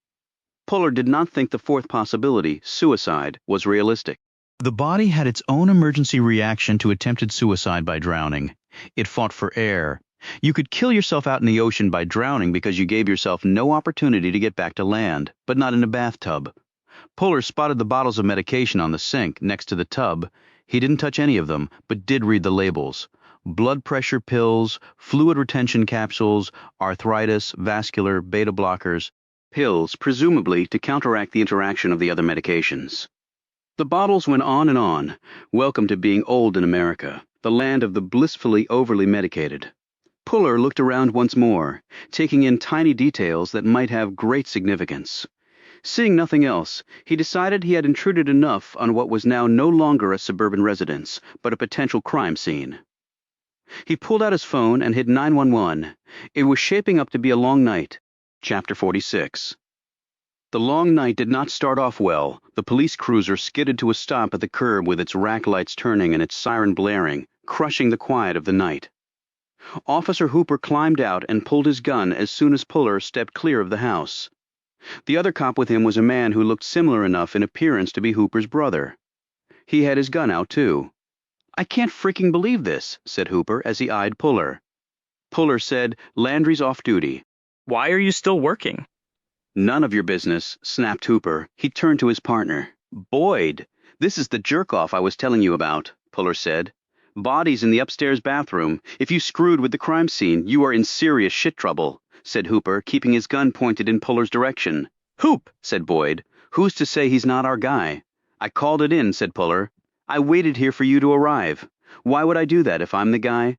Puller did not think the 4th possibility, suicide, was realistic. The body had its own emergency reaction to attempted suicide by drowning. It fought for air. You could kill yourself out in the ocean by drowning because you gave yourself no opportunity to get back to land, but not in a bathtub. Puller spotted the bottles of medication on the sink next to the tub. He didn't touch any of them, but did read the labels. Blood pressure pills, fluid retention capsules, arthritis, vascular, beta blockers. Pills, presumably to counteract the interaction of the other medications. The bottles went on and on. Welcome to being old in America, the land of the blissfully overly medicated. Puller looked around once more, taking in tiny details that might have great significance. Seeing nothing else, he decided he had intruded enough on what was now no longer a suburban residence, but a potential crime scene. He pulled out his phone and hit 911. It was shaping up to be a long night. Chapter 46. The long night did not start off well. The police cruiser skidded to a stop at the curb with its rack lights turning and its siren blaring, crushing the quiet of the night. Officer Hooper climbed out and pulled his gun as soon as Puller stepped clear of the house. The other cop with him was a man who looked similar enough in appearance to be Hooper's brother. He had his gun out, too. "I can't freaking believe this," said Hooper as he eyed Puller. Puller said, "Landry's off duty." "Why are you still working?" "None of your business," snapped Hooper. He turned to his partner. "Boyd, this is the jerk-off I was telling you about," Puller said. "Body's in the upstairs bathroom. If you screwed with the crime scene, you are in serious shit trouble," said Hooper, keeping his gun pointed in Puller's direction. "Hoop," said Boyd. "Who's to say he's not our guy?" "I called it in," said Puller. "I waited here for you to arrive. Why would I do that if I'm the guy?"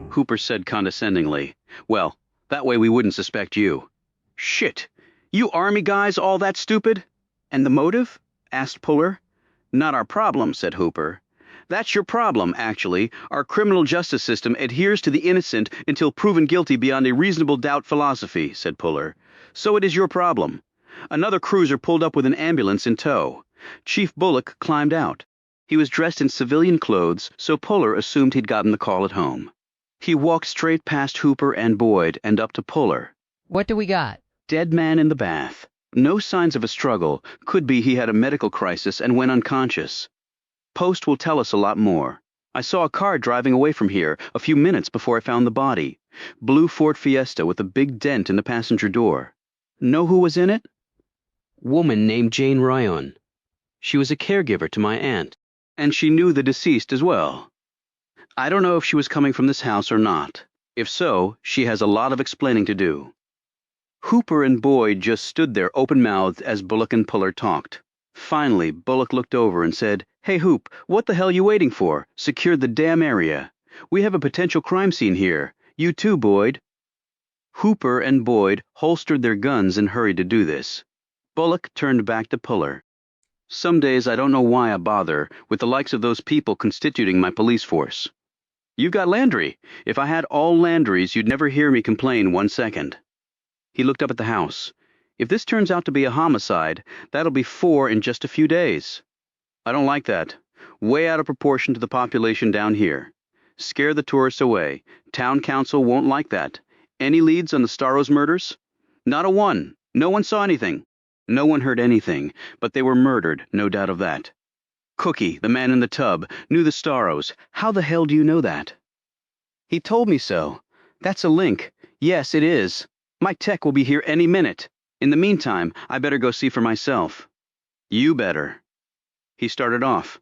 Hooper said condescendingly, "Well, that way we wouldn't suspect you." "Shit! You Army guys all that stupid? And the motive?" asked Puller. Not our problem, said Hooper. That's your problem, actually. Our criminal justice system adheres to the innocent until proven guilty beyond a reasonable doubt philosophy, said Puller. So it is your problem. Another cruiser pulled up with an ambulance in tow. Chief Bullock climbed out. He was dressed in civilian clothes, so Puller assumed he'd gotten the call at home. He walked straight past Hooper and Boyd and up to Puller. What do we got? Dead man in the bath. No signs of a struggle. Could be he had a medical crisis and went unconscious. Post will tell us a lot more. I saw a car driving away from here a few minutes before I found the body. Blue Ford Fiesta with a big dent in the passenger door. Know who was in it? Woman named Jane Ryan. She was a caregiver to my aunt, and she knew the deceased as well. I don't know if she was coming from this house or not. If so, she has a lot of explaining to do. Hooper and Boyd just stood there open-mouthed as Bullock and Puller talked. Finally, Bullock looked over and said, "Hey, Hoop, what the hell you waiting for? Secure the damn area. We have a potential crime scene here. You too, Boyd." Hooper and Boyd holstered their guns and hurried to do this. Bullock turned back to Puller. "Some days I don't know why I bother with the likes of those people constituting my police force. You've got Landry. If I had all Landrys, you'd never hear me complain 1 second." He looked up at the house. "If this turns out to be a homicide, that'll be 4 in just a few days. I don't like that. Way out of proportion to the population down here. Scare the tourists away. Town council won't like that. Any leads on the Starros murders?" "Not a one. No one saw anything." "No one heard anything, but they were murdered, no doubt of that." "Cookie, the man in the tub, knew the Starros. How the hell do you know that?" "He told me so. That's a link. Yes, it is. My tech will be here any minute. In the meantime, I better go see for myself." "You better." He started off.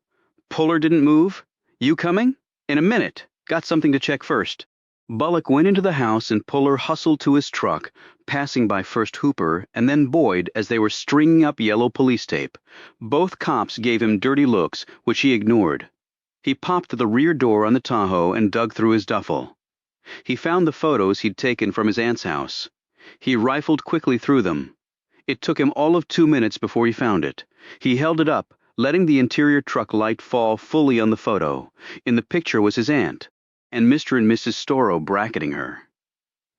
"Puller didn't move? You coming?" "In a minute. Got something to check first." Bullock went into the house and Puller hustled to his truck, passing by first Hooper and then Boyd as they were stringing up yellow police tape. Both cops gave him dirty looks, which he ignored. He popped to the rear door on the Tahoe and dug through his duffel. He found the photos he'd taken from his aunt's house. He rifled quickly through them. It took him all of 2 minutes before he found it. He held it up, letting the interior truck light fall fully on the photo. In the picture was his aunt, and Mr. and Mrs. Storrow bracketing her.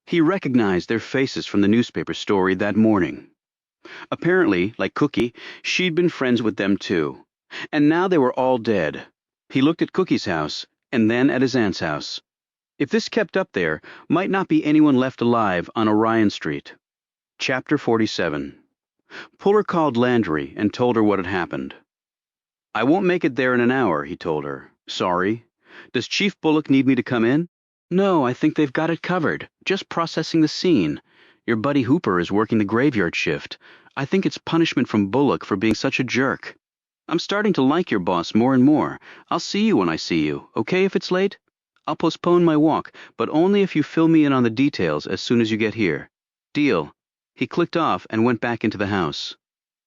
He recognized their faces from the newspaper story that morning. Apparently, like Cookie, she'd been friends with them too. And now they were all dead. He looked at Cookie's house, and then at his aunt's house. If this kept up there, might not be anyone left alive on Orion Street. Chapter 47. Puller called Landry and told her what had happened. "I won't make it there in an hour," he told her. "Sorry. Does Chief Bullock need me to come in?" "No, I think they've got it covered. Just processing the scene. Your buddy Hooper is working the graveyard shift. I think it's punishment from Bullock for being such a jerk. I'm starting to like your boss more and more. I'll see you when I see you, okay if it's late? I'll postpone my walk, but only if you fill me in on the details as soon as you get here. Deal." He clicked off and went back into the house.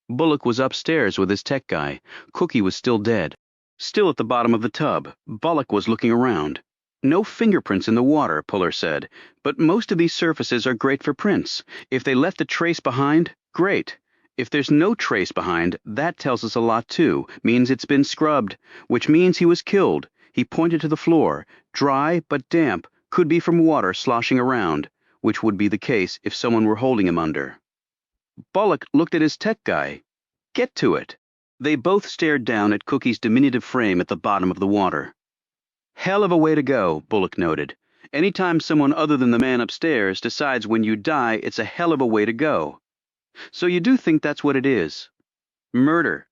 Bullock was upstairs with his tech guy. Cookie was still dead. Still at the bottom of the tub. Bullock was looking around. "No fingerprints in the water," Puller said, "but most of these surfaces are great for prints. If they left a trace behind, great. If there's no trace behind, that tells us a lot too. Means it's been scrubbed, which means he was killed." He pointed to the floor. Dry, but damp, could be from water sloshing around, which would be the case if someone were holding him under. Bullock looked at his tech guy. "Get to it." They both stared down at Cookie's diminutive frame at the bottom of the water. "Hell of a way to go," Bullock noted. "Anytime someone other than the man upstairs decides when you die, it's a hell of a way to go. So you do think that's what it is? Murder.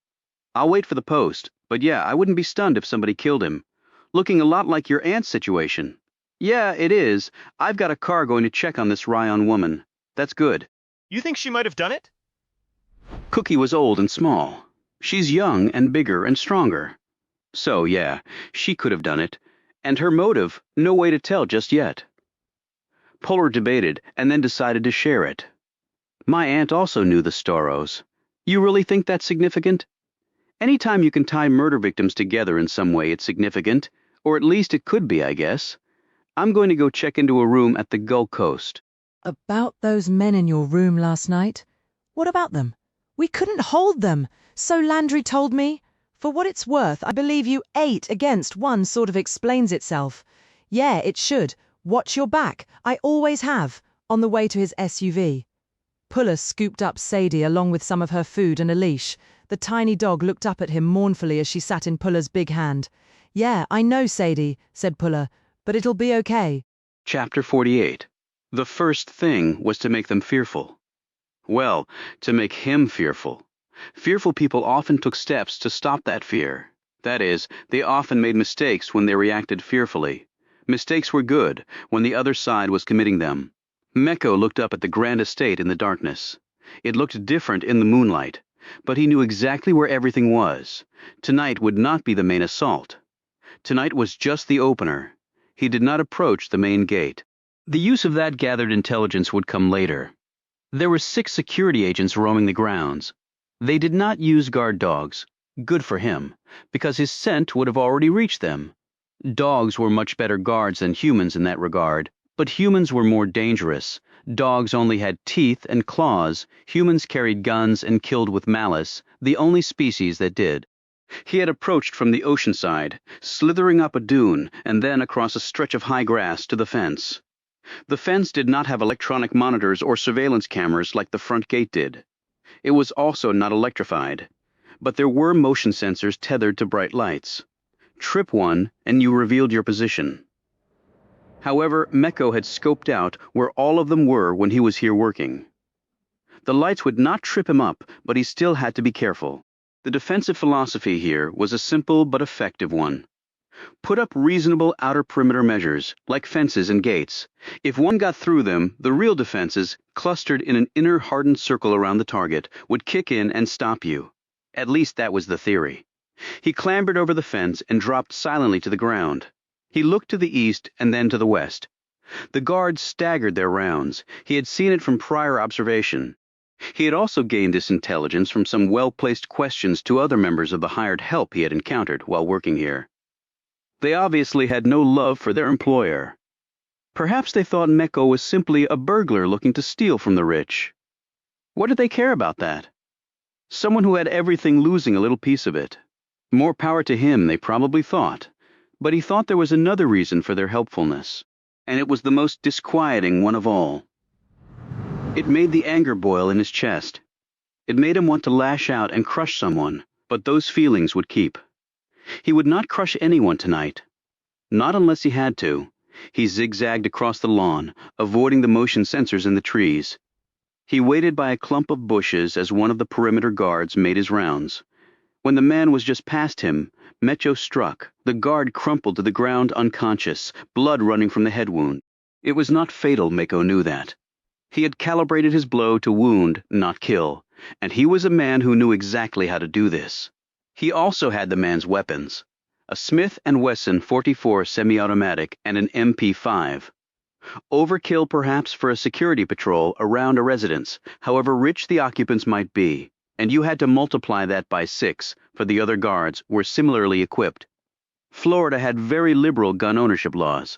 I'll wait for the post, but yeah, I wouldn't be stunned if somebody killed him. Looking a lot like your aunt's situation." "Yeah, it is. I've got a car going to check on this Ryan woman. That's good." "You think she might have done it?" Cookie was old and small. She's young and bigger and stronger. So, yeah, she could have done it. And her motive, no way to tell just yet. Puller debated and then decided to share it. "My aunt also knew the Storrows. You really think that's significant? Anytime you can tie murder victims together in some way, it's significant. Or at least it could be, I guess. I'm going to go check into a room at the Gulf Coast." "About those men in your room last night? What about them? We couldn't hold them, so Landry told me. For what it's worth, I believe you 8 against 1 sort of explains itself. Yeah, it should. Watch your back. I always have. On the way to his SUV. Puller scooped up Sadie along with some of her food and a leash. The tiny dog looked up at him mournfully as she sat in Puller's big hand. Yeah, I know, Sadie, said Puller, but it'll be okay. Chapter 48. The first thing was to make them fearful. Well, to make him fearful. Fearful people often took steps to stop that fear. That is, they often made mistakes when they reacted fearfully. Mistakes were good when the other side was committing them. Meko looked up at the grand estate in the darkness. It looked different in the moonlight, but he knew exactly where everything was. Tonight would not be the main assault. Tonight was just the opener. He did not approach the main gate. The use of that gathered intelligence would come later. There were 6 security agents roaming the grounds. They did not use guard dogs. Good for him, because his scent would have already reached them. Dogs were much better guards than humans in that regard, but humans were more dangerous. Dogs only had teeth and claws. Humans carried guns and killed with malice, the only species that did. He had approached from the ocean side, slithering up a dune and then across a stretch of high grass to the fence. The fence did not have electronic monitors or surveillance cameras like the front gate did. It was also not electrified, but there were motion sensors tethered to bright lights. Trip one and you revealed your position. However, Meko had scoped out where all of them were when he was here working. The lights would not trip him up, but he still had to be careful. The defensive philosophy here was a simple but effective one. Put up reasonable outer perimeter measures, like fences and gates. If one got through them, the real defenses, clustered in an inner hardened circle around the target, would kick in and stop you. At least that was the theory. He clambered over the fence and dropped silently to the ground. He looked to the east and then to the west. The guards staggered their rounds. He had seen it from prior observation. He had also gained this intelligence from some well-placed questions to other members of the hired help he had encountered while working here. They obviously had no love for their employer. Perhaps they thought Meko was simply a burglar looking to steal from the rich. What did they care about that? Someone who had everything losing a little piece of it. More power to him, they probably thought. But he thought there was another reason for their helpfulness, and it was the most disquieting one of all. It made the anger boil in his chest. It made him want to lash out and crush someone, but those feelings would keep. He would not crush anyone tonight. Not unless he had to. He zigzagged across the lawn, avoiding the motion sensors in the trees. He waited by a clump of bushes as one of the perimeter guards made his rounds. When the man was just past him, Mecho struck. The guard crumpled to the ground unconscious, blood running from the head wound. It was not fatal, Meko knew that. He had calibrated his blow to wound, not kill, and he was a man who knew exactly how to do this. He also had the man's weapons, a Smith & Wesson .44 semi-automatic and an MP5. Overkill perhaps for a security patrol around a residence, however rich the occupants might be, and you had to multiply that by 6, for the other guards were similarly equipped. Florida had very liberal gun ownership laws.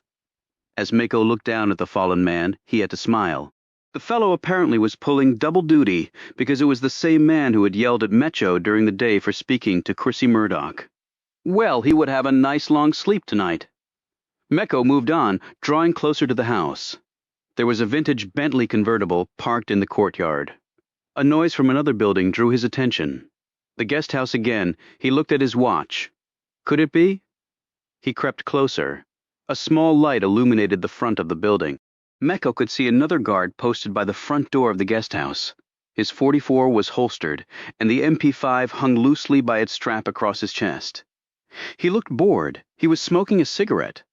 As Meko looked down at the fallen man, he had to smile. The fellow apparently was pulling double duty because it was the same man who had yelled at Mecho during the day for speaking to Chrissy Murdoch. Well, he would have a nice long sleep tonight. Meko moved on, drawing closer to the house. There was a vintage Bentley convertible parked in the courtyard. A noise from another building drew his attention. The guest house again. He looked at his watch. Could it be? He crept closer. A small light illuminated the front of the building. Meko could see another guard posted by the front door of the guest house. His .44 was holstered, and the MP5 hung loosely by its strap across his chest. He looked bored. He was smoking a cigarette.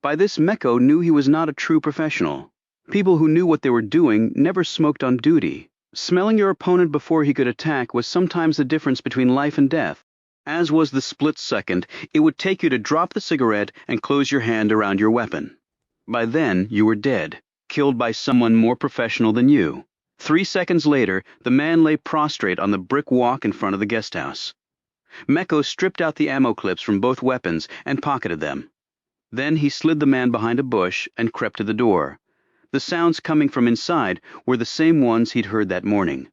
By this, Meko knew he was not a true professional. People who knew what they were doing never smoked on duty. Smelling your opponent before he could attack was sometimes the difference between life and death. As was the split second, it would take you to drop the cigarette and close your hand around your weapon. By then, you were dead, killed by someone more professional than you. 3 seconds later, the man lay prostrate on the brick walk in front of the guest house. Meko stripped out the ammo clips from both weapons and pocketed them. Then he slid the man behind a bush and crept to the door. The sounds coming from inside were the same ones he'd heard that morning.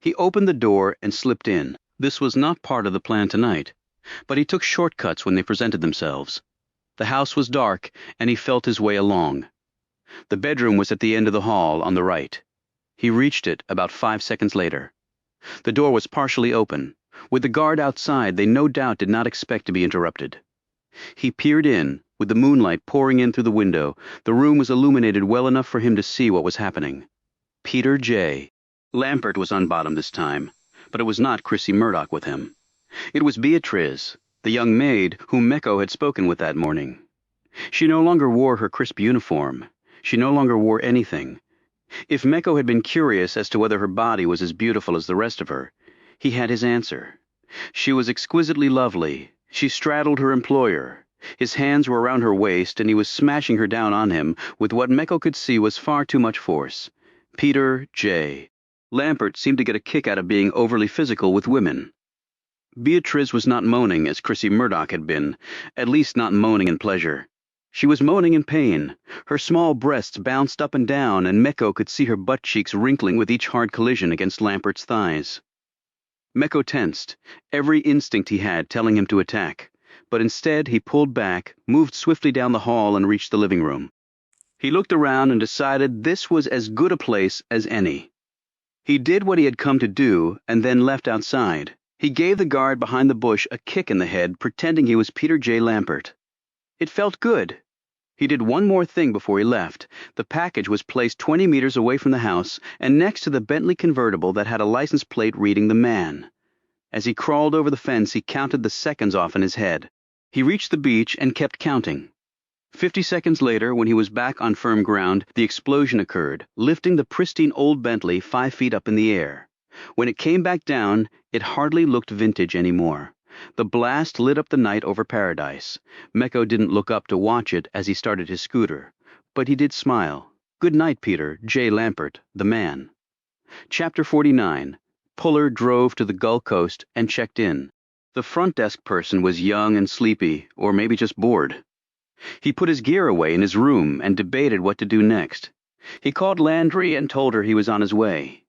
He opened the door and slipped in. This was not part of the plan tonight, but he took shortcuts when they presented themselves. The house was dark, and he felt his way along. The bedroom was at the end of the hall on the right. He reached it about 5 seconds later. The door was partially open. With the guard outside, they no doubt did not expect to be interrupted. He peered in. With the moonlight pouring in through the window, the room was illuminated well enough for him to see what was happening. Peter J. Lampert was on bottom this time, but it was not Chrissy Murdoch with him. It was Beatriz, the young maid whom Mecco had spoken with that morning. She no longer wore her crisp uniform. She no longer wore anything. If Mecco had been curious as to whether her body was as beautiful as the rest of her, he had his answer. She was exquisitely lovely. She straddled her employer. His hands were around her waist, and he was smashing her down on him with what Mecco could see was far too much force. Peter J. Lampert seemed to get a kick out of being overly physical with women. Beatriz was not moaning as Chrissy Murdoch had been, at least not moaning in pleasure. She was moaning in pain. Her small breasts bounced up and down, and Mecco could see her butt cheeks wrinkling with each hard collision against Lampert's thighs. Mecco tensed, every instinct he had telling him to attack, but instead he pulled back, moved swiftly down the hall, and reached the living room. He looked around and decided this was as good a place as any. He did what he had come to do, and then left outside. He gave the guard behind the bush a kick in the head, pretending he was Peter J. Lampert. It felt good. He did one more thing before he left. The package was placed 20 meters away from the house and next to the Bentley convertible that had a license plate reading The Man. As he crawled over the fence, he counted the seconds off in his head. He reached the beach and kept counting. 50 seconds later, when he was back on firm ground, the explosion occurred, lifting the pristine old Bentley 5 feet up in the air. When it came back down, it hardly looked vintage anymore. The blast lit up the night over Paradise. Mecco didn't look up to watch it as he started his scooter, but he did smile. Good night, Peter J. Lampert, the man. Chapter 49. Puller drove to the Gulf Coast and checked in. The front desk person was young and sleepy, or maybe just bored. He put his gear away in his room and debated what to do next. He called Landry and told her he was on his way.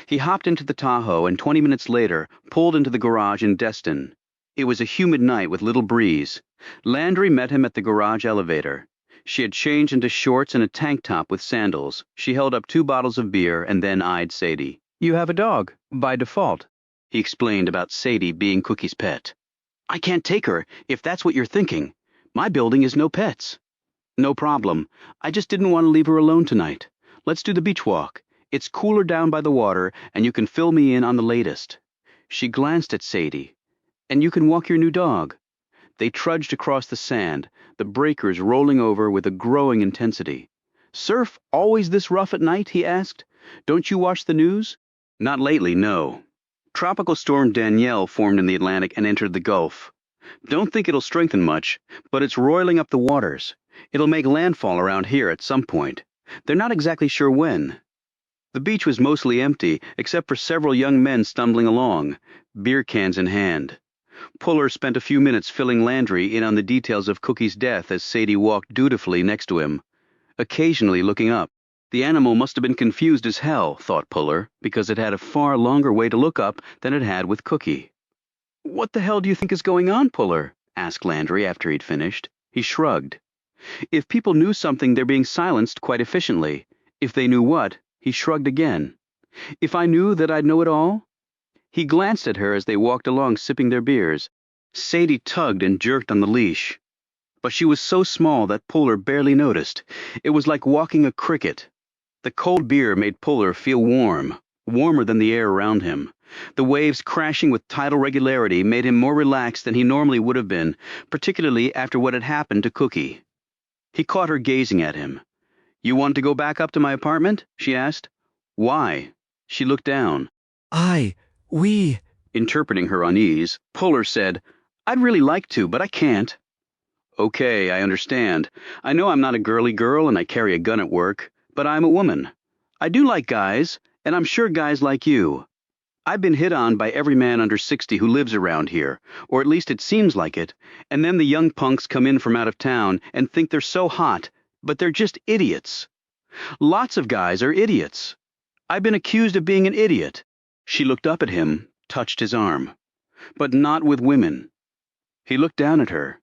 He hopped into the Tahoe and 20 minutes later pulled into the garage in Destin. It was a humid night with little breeze. Landry met him at the garage elevator. She had changed into shorts and a tank top with sandals. She held up 2 bottles of beer and then eyed Sadie. "You have a dog, by default," he explained about Sadie being Cookie's pet. "I can't take her, if that's what you're thinking. My building is no pets." "No problem. I just didn't want to leave her alone tonight. Let's do the beach walk. It's cooler down by the water, and you can fill me in on the latest." She glanced at Sadie. "And you can walk your new dog." They trudged across the sand, the breakers rolling over with a growing intensity. "Surf always this rough at night?" he asked. "Don't you watch the news?" "Not lately, no." Tropical storm Danielle formed in the Atlantic and entered the Gulf. "Don't think it'll strengthen much, but it's roiling up the waters. It'll make landfall around here at some point. They're not exactly sure when." The beach was mostly empty, except for several young men stumbling along, beer cans in hand. Puller spent a few minutes filling Landry in on the details of Cookie's death as Sadie walked dutifully next to him, occasionally looking up. The animal must have been confused as hell, thought Puller, because it had a far longer way to look up than it had with Cookie. "What the hell do you think is going on, Puller?" asked Landry after he'd finished. He shrugged. If people knew something, they're being silenced quite efficiently. If they knew what, he shrugged again. "If I knew that I'd know it all?" He glanced at her as they walked along sipping their beers. Sadie tugged and jerked on the leash, but she was so small that Puller barely noticed. It was like walking a cricket. The cold beer made Puller feel warm, warmer than the air around him. The waves crashing with tidal regularity made him more relaxed than he normally would have been, particularly after what had happened to Cookie. He caught her gazing at him. "You want to go back up to my apartment?" she asked. "Why?" She looked down. We... Interpreting her unease, Puller said, "I'd really like to, but I can't." "Okay, I understand. I know I'm not a girly girl and I carry a gun at work, but I'm a woman. I do like guys, and I'm sure guys like you. I've been hit on by every man under 60 who lives around here, or at least it seems like it, and then the young punks come in from out of town and think they're so hot, but they're just idiots. Lots of guys are idiots. I've been accused of being an idiot." She looked up at him, touched his arm. But not with women. He looked down at her.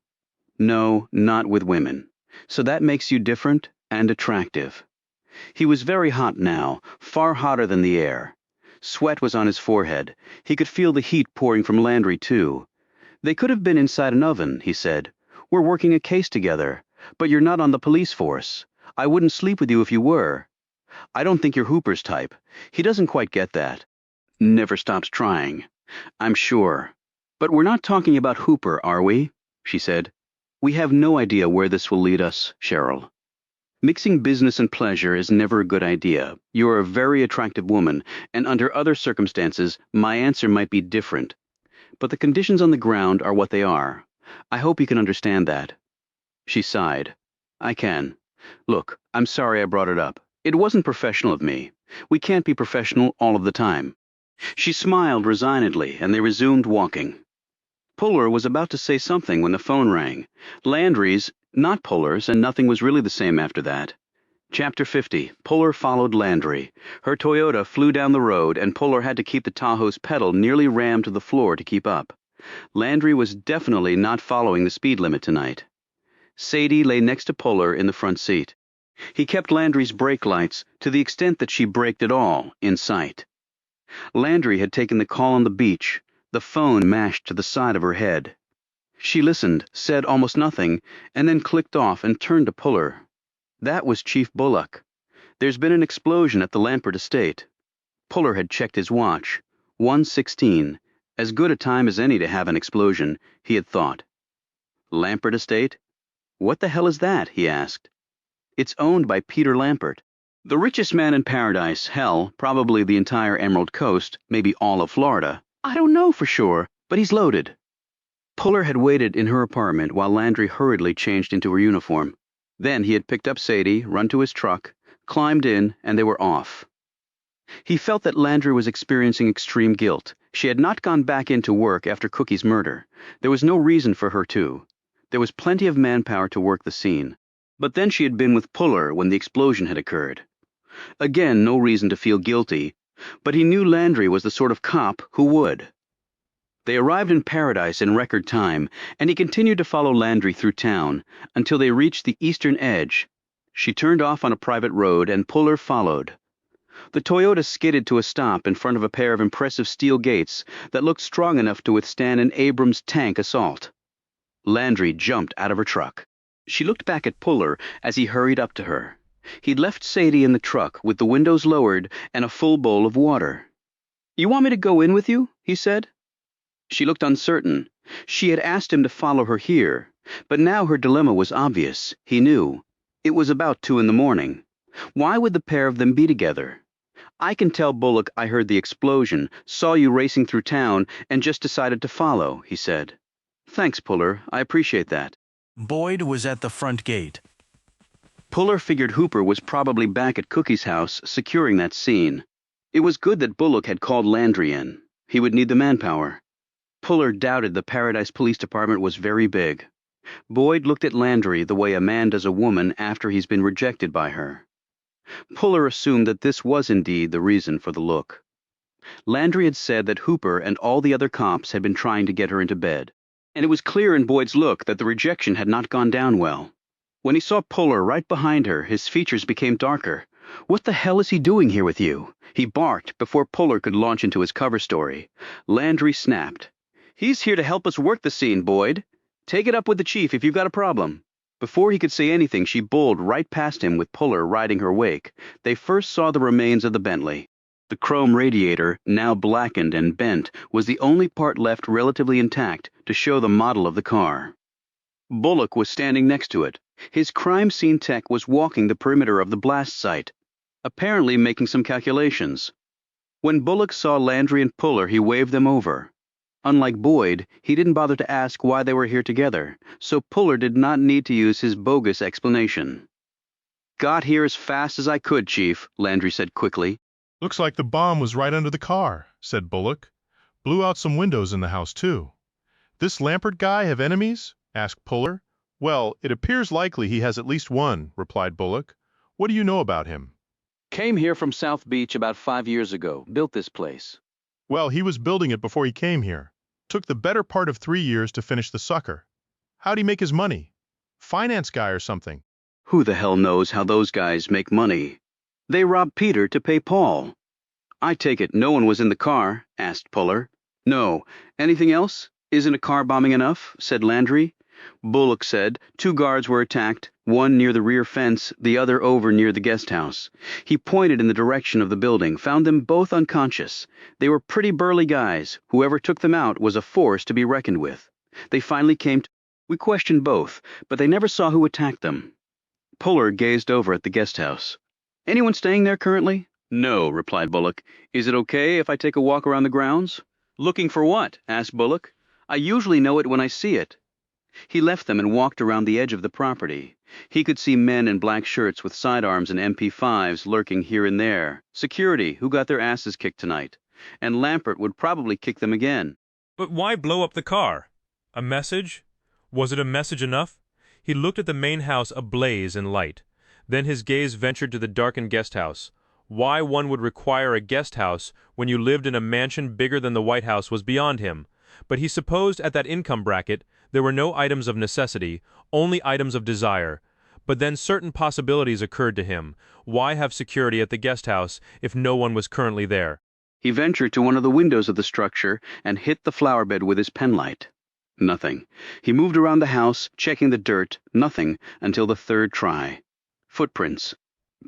No, not with women. So that makes you different and attractive. He was very hot now, far hotter than the air. Sweat was on his forehead. He could feel the heat pouring from Landry, too. They could have been inside an oven, he said. We're working a case together, but you're not on the police force. I wouldn't sleep with you if you were. I don't think you're Hooper's type. He doesn't quite get that. Never stops trying. I'm sure. But we're not talking about Hooper, are we? She said. We have no idea where this will lead us, Cheryl. Mixing business and pleasure is never a good idea. You're a very attractive woman, and under other circumstances, my answer might be different. But the conditions on the ground are what they are. I hope you can understand that. She sighed. I can. Look, I'm sorry I brought it up. It wasn't professional of me. We can't be professional all of the time. She smiled resignedly, and they resumed walking. Puller was about to say something when the phone rang. Landry's, not Puller's, and nothing was really the same after that. Chapter 50. Puller followed Landry. Her Toyota flew down the road, and Puller had to keep the Tahoe's pedal nearly rammed to the floor to keep up. Landry was definitely not following the speed limit tonight. Sadie lay next to Puller in the front seat. He kept Landry's brake lights, to the extent that she braked at all, in sight. Landry had taken the call on the beach, the phone mashed to the side of her head. She listened, said almost nothing, and then clicked off and turned to Puller. That was Chief Bullock. There's been an explosion at the Lampert estate. Puller had checked his watch. 1:16. As good a time as any to have an explosion, he had thought. Lampert estate? What the hell is that? He asked. It's owned by Peter Lampert. The richest man in paradise, hell, probably the entire Emerald Coast, maybe all of Florida. I don't know for sure, but he's loaded. Puller had waited in her apartment while Landry hurriedly changed into her uniform. Then he had picked up Sadie, run to his truck, climbed in, and they were off. He felt that Landry was experiencing extreme guilt. She had not gone back into work after Cookie's murder. There was no reason for her to. There was plenty of manpower to work the scene. But then she had been with Puller when the explosion had occurred. Again, no reason to feel guilty, but he knew Landry was the sort of cop who would. They arrived in Paradise in record time, and he continued to follow Landry through town until they reached the eastern edge. She turned off on a private road, and Puller followed. The Toyota skidded to a stop in front of a pair of impressive steel gates that looked strong enough to withstand an Abrams tank assault. Landry jumped out of her truck. She looked back at Puller as he hurried up to her. He'd left Sadie in the truck with the windows lowered and a full bowl of water. You want me to go in with you? He said. She looked uncertain. She had asked him to follow her here, but now her dilemma was obvious. He knew. It was about 2 a.m. Why would the pair of them be together? I can tell Bullock I heard the explosion, saw you racing through town, and just decided to follow, he said. Thanks, Puller. I appreciate that. Boyd was at the front gate. Puller figured Hooper was probably back at Cookie's house, securing that scene. It was good that Bullock had called Landry in. He would need the manpower. Puller doubted the Paradise Police Department was very big. Boyd looked at Landry the way a man does a woman after he's been rejected by her. Puller assumed that this was indeed the reason for the look. Landry had said that Hooper and all the other cops had been trying to get her into bed, and it was clear in Boyd's look that the rejection had not gone down well. When he saw Puller right behind her, his features became darker. What the hell is he doing here with you? He barked before Puller could launch into his cover story. Landry snapped. He's here to help us work the scene, Boyd. Take it up with the chief if you've got a problem. Before he could say anything, she bowled right past him with Puller riding her wake. They first saw the remains of the Bentley. The chrome radiator, now blackened and bent, was the only part left relatively intact to show the model of the car. Bullock was standing next to it. His crime scene tech was walking the perimeter of the blast site, apparently making some calculations. When Bullock saw Landry and Puller, he waved them over. Unlike Boyd, he didn't bother to ask why they were here together, so Puller did not need to use his bogus explanation. Got here as fast as I could, Chief, Landry said quickly. Looks like the bomb was right under the car, said Bullock. Blew out some windows in the house, too. This Lampert guy have enemies? Asked Puller. Well, it appears likely he has at least one, replied Bullock. What do you know about him? Came here from South Beach about 5 years ago, built this place. Well, he was building it before he came here. Took the better part of 3 years to finish the sucker. How'd he make his money? Finance guy or something? Who the hell knows how those guys make money? They robbed Peter to pay Paul. I take it no one was in the car, asked Puller. No. Anything else? Isn't a car bombing enough? Said Landry. Bullock said 2 guards were attacked, one near the rear fence, the other over near the guest house. He pointed in the direction of the building, found them both unconscious. They were pretty burly guys. Whoever took them out was a force to be reckoned with. They finally came to... We questioned both, but they never saw who attacked them. Puller gazed over at the guest house. Anyone staying there currently? No, replied Bullock. Is it okay if I take a walk around the grounds? Looking for what? Asked Bullock. I usually know it when I see it. He left them and walked around the edge of the property. He could see men in black shirts with sidearms and MP5s lurking here and there. Security, who got their asses kicked tonight. And Lampert would probably kick them again. But why blow up the car? A message? Was it a message enough? He looked at the main house ablaze in light. Then his gaze ventured to the darkened guest house. Why one would require a guest house when you lived in a mansion bigger than the White House was beyond him. But he supposed at that income bracket there were no items of necessity, only items of desire. But then certain possibilities occurred to him. Why have security at the guest house if no one was currently there? He ventured to one of the windows of the structure and hit the flower bed with his penlight. Nothing. He moved around the house, checking the dirt. Nothing until the third try. Footprints.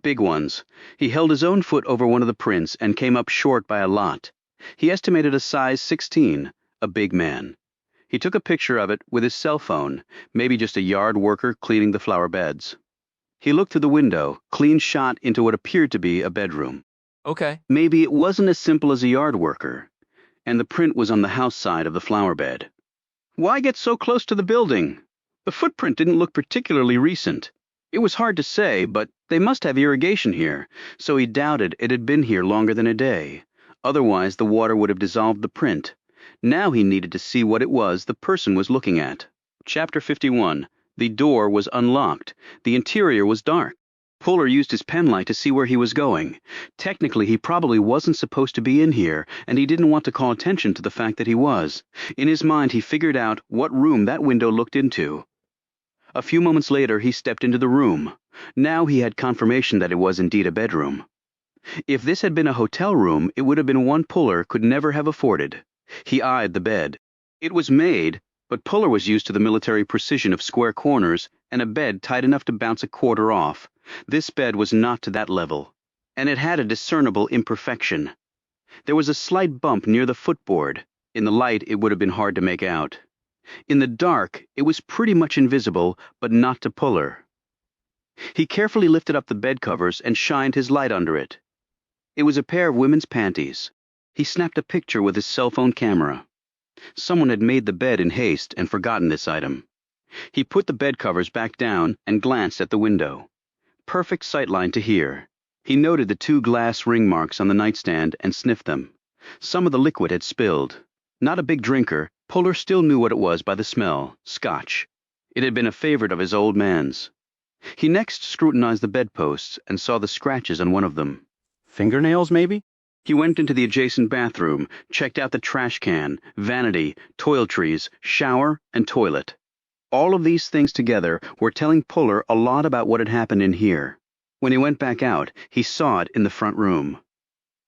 Big ones. He held his own foot over one of the prints and came up short by a lot. He estimated a size 16, a big man. He took a picture of it with his cell phone, maybe just a yard worker cleaning the flower beds. He looked through the window, clean shot into what appeared to be a bedroom. Okay. Maybe it wasn't as simple as a yard worker, and the print was on the house side of the flower bed. Why get so close to the building? The footprint didn't look particularly recent. It was hard to say, but they must have irrigation here, so he doubted it had been here longer than a day. Otherwise, the water would have dissolved the print. Now he needed to see what it was the person was looking at. Chapter 51. The door was unlocked. The interior was dark. Puller used his penlight to see where he was going. Technically, he probably wasn't supposed to be in here, and he didn't want to call attention to the fact that he was. In his mind, he figured out what room that window looked into. A few moments later, he stepped into the room. Now he had confirmation that it was indeed a bedroom. If this had been a hotel room, it would have been one Puller could never have afforded. He eyed the bed. It was made, but Puller was used to the military precision of square corners and a bed tight enough to bounce a quarter off. This bed was not to that level, and it had a discernible imperfection. There was a slight bump near the footboard. In the light, it would have been hard to make out. In the dark, it was pretty much invisible, but not to Puller. He carefully lifted up the bed covers and shined his light under it. It was a pair of women's panties. He snapped a picture with his cell phone camera. Someone had made the bed in haste and forgotten this item. He put the bed covers back down and glanced at the window. Perfect sightline to here. He noted the 2 glass ring marks on the nightstand and sniffed them. Some of the liquid had spilled. Not a big drinker, Puller still knew what it was by the smell, Scotch. It had been a favorite of his old man's. He next scrutinized the bedposts and saw the scratches on one of them. Fingernails, maybe? He went into the adjacent bathroom, checked out the trash can, vanity, toiletries, shower, and toilet. All of these things together were telling Puller a lot about what had happened in here. When he went back out, he saw it in the front room.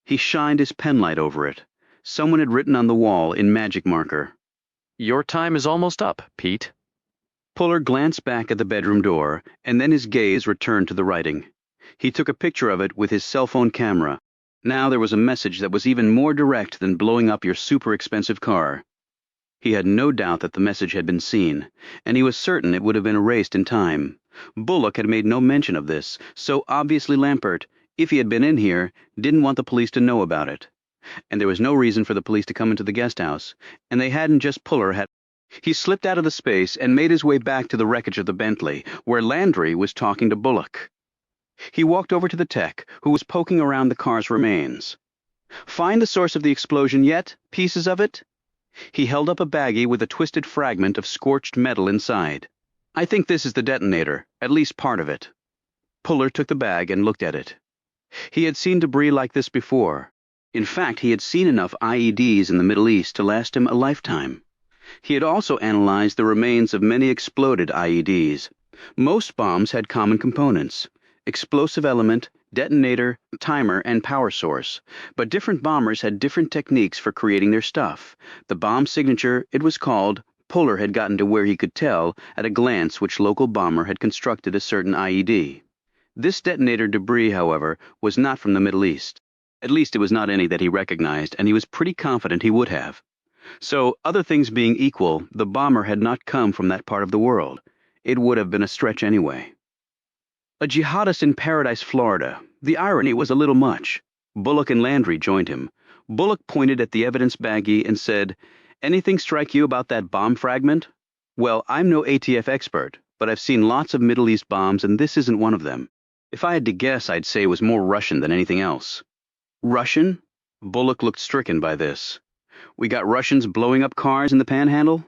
He shined his penlight over it. Someone had written on the wall in magic marker. Your time is almost up, Pete. Puller glanced back at the bedroom door, and then his gaze returned to the writing. He took a picture of it with his cell phone camera. Now there was a message that was even more direct than blowing up your super expensive car. He had no doubt that the message had been seen, and he was certain it would have been erased in time. Bullock had made no mention of this, so obviously Lampert, if he had been in here, didn't want the police to know about it. And there was no reason for the police to come into the guest house, and they hadn't just Puller had. He slipped out of the space and made his way back to the wreckage of the Bentley, where Landry was talking to Bullock. He walked over to the tech, who was poking around the car's remains. Find the source of the explosion yet? Pieces of it? He held up a baggie with a twisted fragment of scorched metal inside. I think this is the detonator, at least part of it. Puller took the bag and looked at it. He had seen debris like this before. In fact, he had seen enough IEDs in the Middle East to last him a lifetime. He had also analyzed the remains of many exploded IEDs. Most bombs had common components: explosive element, detonator, timer, and power source. But different bombers had different techniques for creating their stuff. The bomb signature, it was called, Puller had gotten to where he could tell at a glance which local bomber had constructed a certain IED. This detonator debris, however, was not from the Middle East. At least it was not any that he recognized, and he was pretty confident he would have. So, other things being equal, the bomber had not come from that part of the world. It would have been a stretch anyway. A jihadist in Paradise, Florida. The irony was a little much. Bullock and Landry joined him. Bullock pointed at the evidence baggie and said, "Anything strike you about that bomb fragment?" "Well, I'm no ATF expert, but I've seen lots of Middle East bombs, and this isn't one of them. If I had to guess, I'd say it was more Russian than anything else." Russian? Bullock looked stricken by this. "We got Russians blowing up cars in the Panhandle?"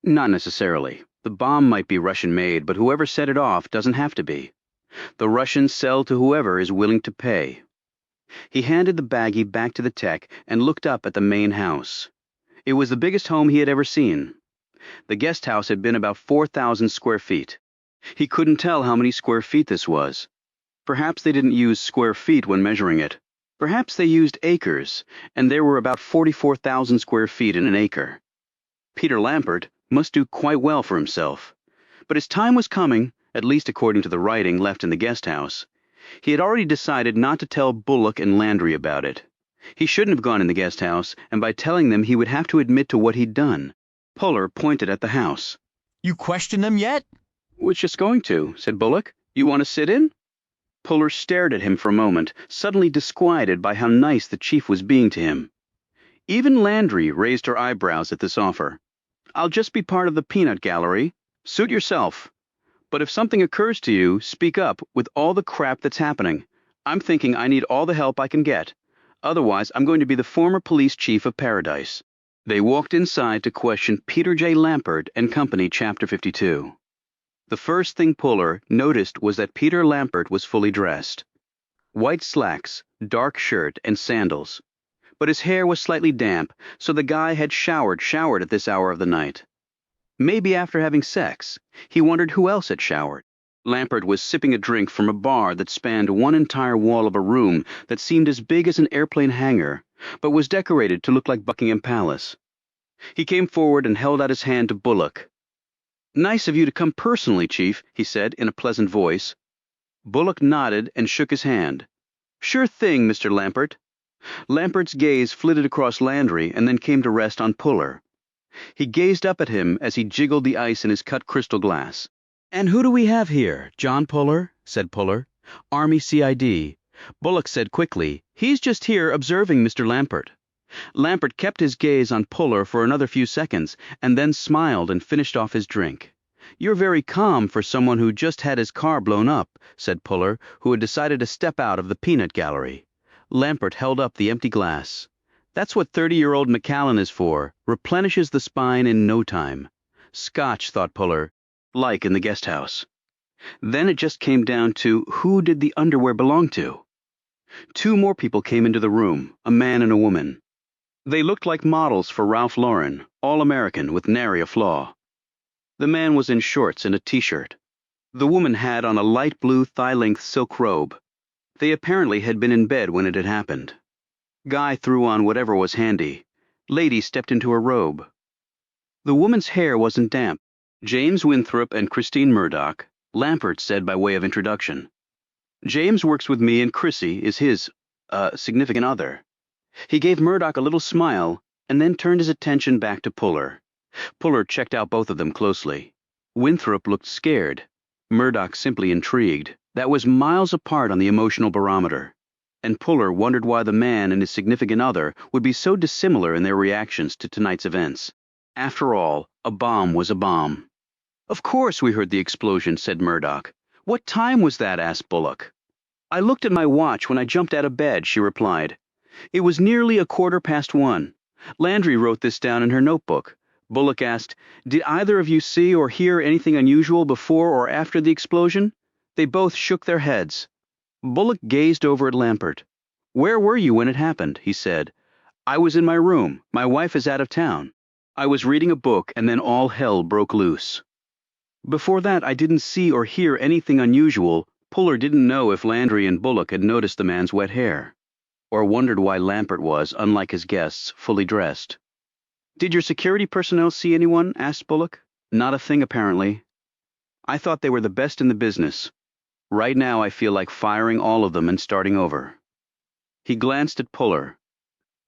"Not necessarily. The bomb might be Russian-made, but whoever set it off doesn't have to be. The Russians sell to whoever is willing to pay." He handed the baggie back to the tech and looked up at the main house. It was the biggest home he had ever seen. The guest house had been about 4,000 square feet. He couldn't tell how many square feet this was. Perhaps they didn't use square feet when measuring it. Perhaps they used acres, and there were about 44,000 square feet in an acre. Peter Lampert must do quite well for himself. But his time was coming, at least according to the writing left in the guest house. He had already decided not to tell Bullock and Landry about it. He shouldn't have gone in the guest house, and by telling them he would have to admit to what he'd done. Puller pointed at the house. "You question them yet?" "Was just going to," said Bullock. "You want to sit in?" Puller stared at him for a moment, suddenly disquieted by how nice the chief was being to him. Even Landry raised her eyebrows at this offer. "I'll just be part of the peanut gallery. Suit yourself. But if something occurs to you, speak up with all the crap that's happening. I'm thinking I need all the help I can get. Otherwise, I'm going to be the former police chief of Paradise." They walked inside to question Peter J. Lampert and Company, Chapter 52. The first thing Puller noticed was that Peter Lampert was fully dressed. White slacks, dark shirt, and sandals. But his hair was slightly damp, so the guy had showered at this hour of the night. Maybe after having sex. He wondered who else had showered. Lampert was sipping a drink from a bar that spanned one entire wall of a room that seemed as big as an airplane hangar, but was decorated to look like Buckingham Palace. He came forward and held out his hand to Bullock. "Nice of you to come personally, Chief," he said in a pleasant voice. Bullock nodded and shook his hand. "Sure thing, Mr. Lampert." Lampert's gaze flitted across Landry and then came to rest on Puller. He gazed up at him as he jiggled the ice in his cut crystal glass. "And who do we have here? John Puller?" said Puller. "Army CID. Bullock said quickly, "He's just here observing Mr. Lampert." Lampert kept his gaze on Puller for another few seconds, and then smiled and finished off his drink. "You're very calm for someone who just had his car blown up," said Puller, who had decided to step out of the peanut gallery. Lampert held up the empty glass. "That's what 30-year-old Macallan is for. Replenishes the spine in no time." Scotch, thought Puller, like in the guest house. Then it just came down to who did the underwear belong to? Two more people came into the room, a man and a woman. They looked like models for Ralph Lauren, all American with nary a flaw. The man was in shorts and a t-shirt. The woman had on a light blue thigh-length silk robe. They apparently had been in bed when it had happened. Guy threw on whatever was handy. Lady stepped into her robe. The woman's hair wasn't damp. "James Winthrop and Christine Murdoch," Lampert said by way of introduction. "James works with me and Chrissy is his, significant other." He gave Murdoch a little smile and then turned his attention back to Puller. Puller checked out both of them closely. Winthrop looked scared. Murdoch simply intrigued. That was miles apart on the emotional barometer. And Puller wondered why the man and his significant other would be so dissimilar in their reactions to tonight's events. After all, a bomb was a bomb. "Of course we heard the explosion," said Murdoch. "What time was that?" asked Bullock. "I looked at my watch when I jumped out of bed," she replied. "It was nearly 1:15. Landry wrote this down in her notebook." Bullock asked, "Did either of you see or hear anything unusual before or after the explosion?" They both shook their heads. Bullock gazed over at Lampert. "Where were you when it happened?" he said. "I was in my room. My wife is out of town. I was reading a book, and then all hell broke loose. Before that, I didn't see or hear anything unusual. Puller didn't know if Landry and Bullock had noticed the man's wet hair, or wondered why Lampert was, unlike his guests, fully dressed. "Did your security personnel see anyone?" asked Bullock. "Not a thing, apparently. I thought they were the best in the business. Right now, I feel like firing all of them and starting over." He glanced at Puller.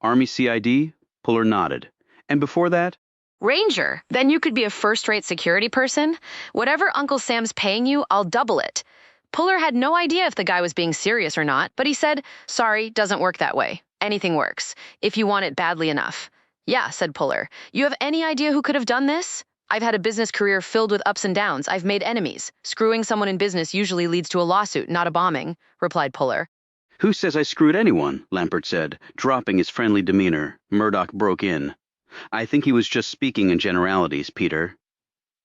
"Army CID?" Puller nodded. "And before that?" Ranger, then you could be a first-rate security person? Whatever Uncle Sam's paying you, I'll double it. Puller had no idea if the guy was being serious or not, but he said, "Sorry, doesn't work that way. Anything works, if you want it badly enough." "Yeah," said Puller. "You have any idea who could have done this?" "I've had a business career filled with ups and downs. I've made enemies. Screwing someone in business usually leads to a lawsuit, not a bombing," replied Puller. "Who says I screwed anyone?" Lampert said, dropping his friendly demeanor. Murdoch broke in. "I think he was just speaking in generalities, Peter."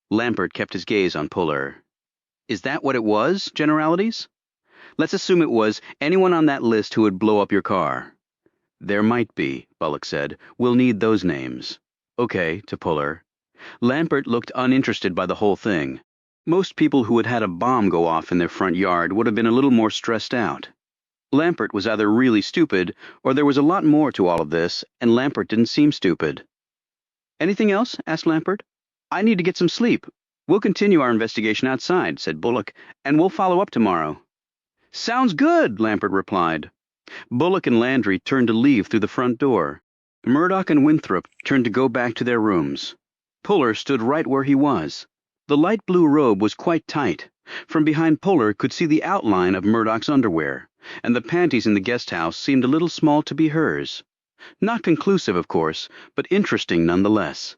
Lampert kept his gaze on Puller. "Is that what it was, generalities? Let's assume it was anyone on that list who would blow up your car." "There might be," Bullock said. "We'll need those names." "Okay," to Puller. Lampert looked uninterested by the whole thing. Most people who had had a bomb go off in their front yard would have been a little more stressed out. Lampert was either really stupid, or there was a lot more to all of this, and Lampert didn't seem stupid. "Anything else?" asked Lampert. "I need to get some sleep. We'll continue our investigation outside," said Bullock, "and we'll follow up tomorrow." "Sounds good," Lampert replied. Bullock and Landry turned to leave through the front door. Murdoch and Winthrop turned to go back to their rooms. Puller stood right where he was. The light blue robe was quite tight. From behind Puller could see the outline of Murdoch's underwear, and the panties in the guest house seemed a little small to be hers. Not conclusive, of course, but interesting nonetheless.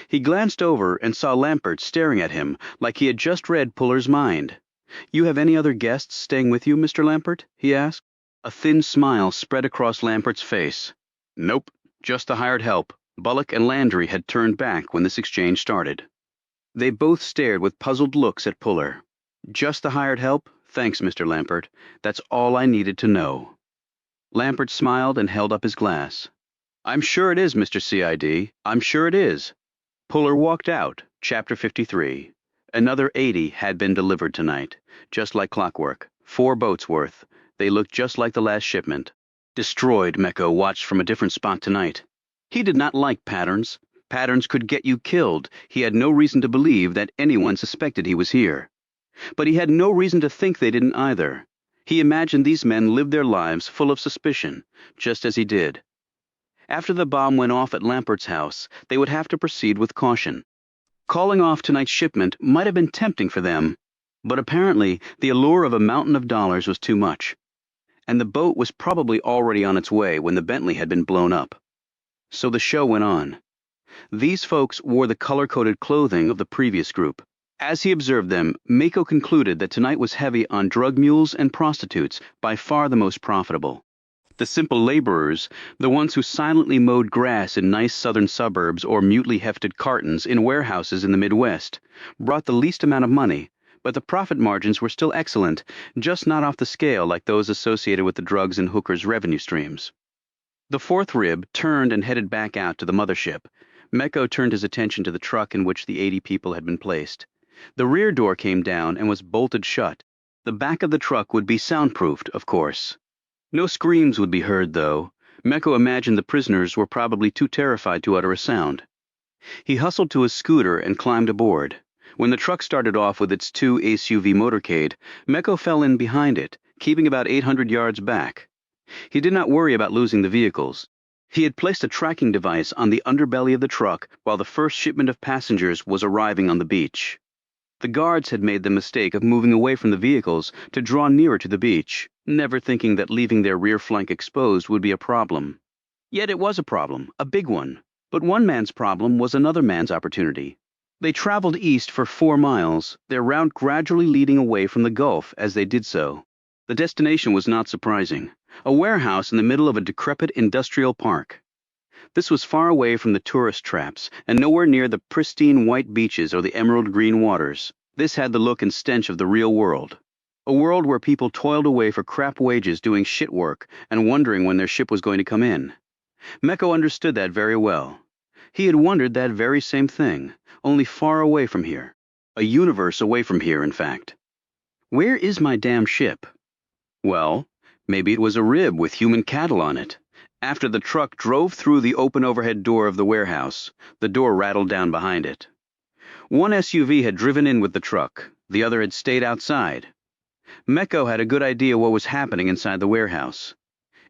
He glanced over and saw Lampert staring at him like he had just read Puller's mind. "You have any other guests staying with you, Mr. Lampert?" he asked. A thin smile spread across Lampert's face. "Nope, just the hired help." Bullock and Landry had turned back when this exchange started. They both stared with puzzled looks at Puller. "Just the hired help? Thanks, Mr. Lampert. That's all I needed to know." Lampert smiled and held up his glass. "I'm sure it is, Mr. CID. I'm sure it is." Puller walked out. Chapter 53. Another 80 had been delivered tonight, just like clockwork. 4 boats worth. They looked just like the last shipment. Destroyed, Mecco watched from a different spot tonight. He did not like patterns. Patterns could get you killed. He had no reason to believe that anyone suspected he was here. But he had no reason to think they didn't either. He imagined these men lived their lives full of suspicion, just as he did. After the bomb went off at Lampert's house, they would have to proceed with caution. Calling off tonight's shipment might have been tempting for them, but apparently the allure of a mountain of dollars was too much. And the boat was probably already on its way when the Bentley had been blown up. So the show went on. These folks wore the color-coded clothing of the previous group. As he observed them, Mako concluded that tonight was heavy on drug mules and prostitutes, by far the most profitable. The simple laborers, the ones who silently mowed grass in nice southern suburbs or mutely hefted cartons in warehouses in the Midwest, brought the least amount of money, but the profit margins were still excellent, just not off the scale like those associated with the drugs and hookers' revenue streams. The fourth rib turned and headed back out to the mothership. Mecco turned his attention to the truck in which the 80 people had been placed. The rear door came down and was bolted shut. The back of the truck would be soundproofed, of course. No screams would be heard, though. Mecco imagined the prisoners were probably too terrified to utter a sound. He hustled to his scooter and climbed aboard. When the truck started off with its 2 SUV motorcade, Mecco fell in behind it, keeping about 800 yards back. He did not worry about losing the vehicles. He had placed a tracking device on the underbelly of the truck while the first shipment of passengers was arriving on the beach. The guards had made the mistake of moving away from the vehicles to draw nearer to the beach, never thinking that leaving their rear flank exposed would be a problem. Yet it was a problem, a big one. But one man's problem was another man's opportunity. They traveled east for 4 miles, their route gradually leading away from the Gulf as they did so. The destination was not surprising. A warehouse in the middle of a decrepit industrial park. This was far away from the tourist traps and nowhere near the pristine white beaches or the emerald green waters. This had the look and stench of the real world. A world where people toiled away for crap wages doing shit work and wondering when their ship was going to come in. Meko understood that very well. He had wondered that very same thing, only far away from here. A universe away from here, in fact. Where is my damn ship? Well, maybe it was a rib with human cattle on it. After the truck drove through the open overhead door of the warehouse, the door rattled down behind it. One SUV had driven in with the truck, the other had stayed outside. Meko had a good idea what was happening inside the warehouse.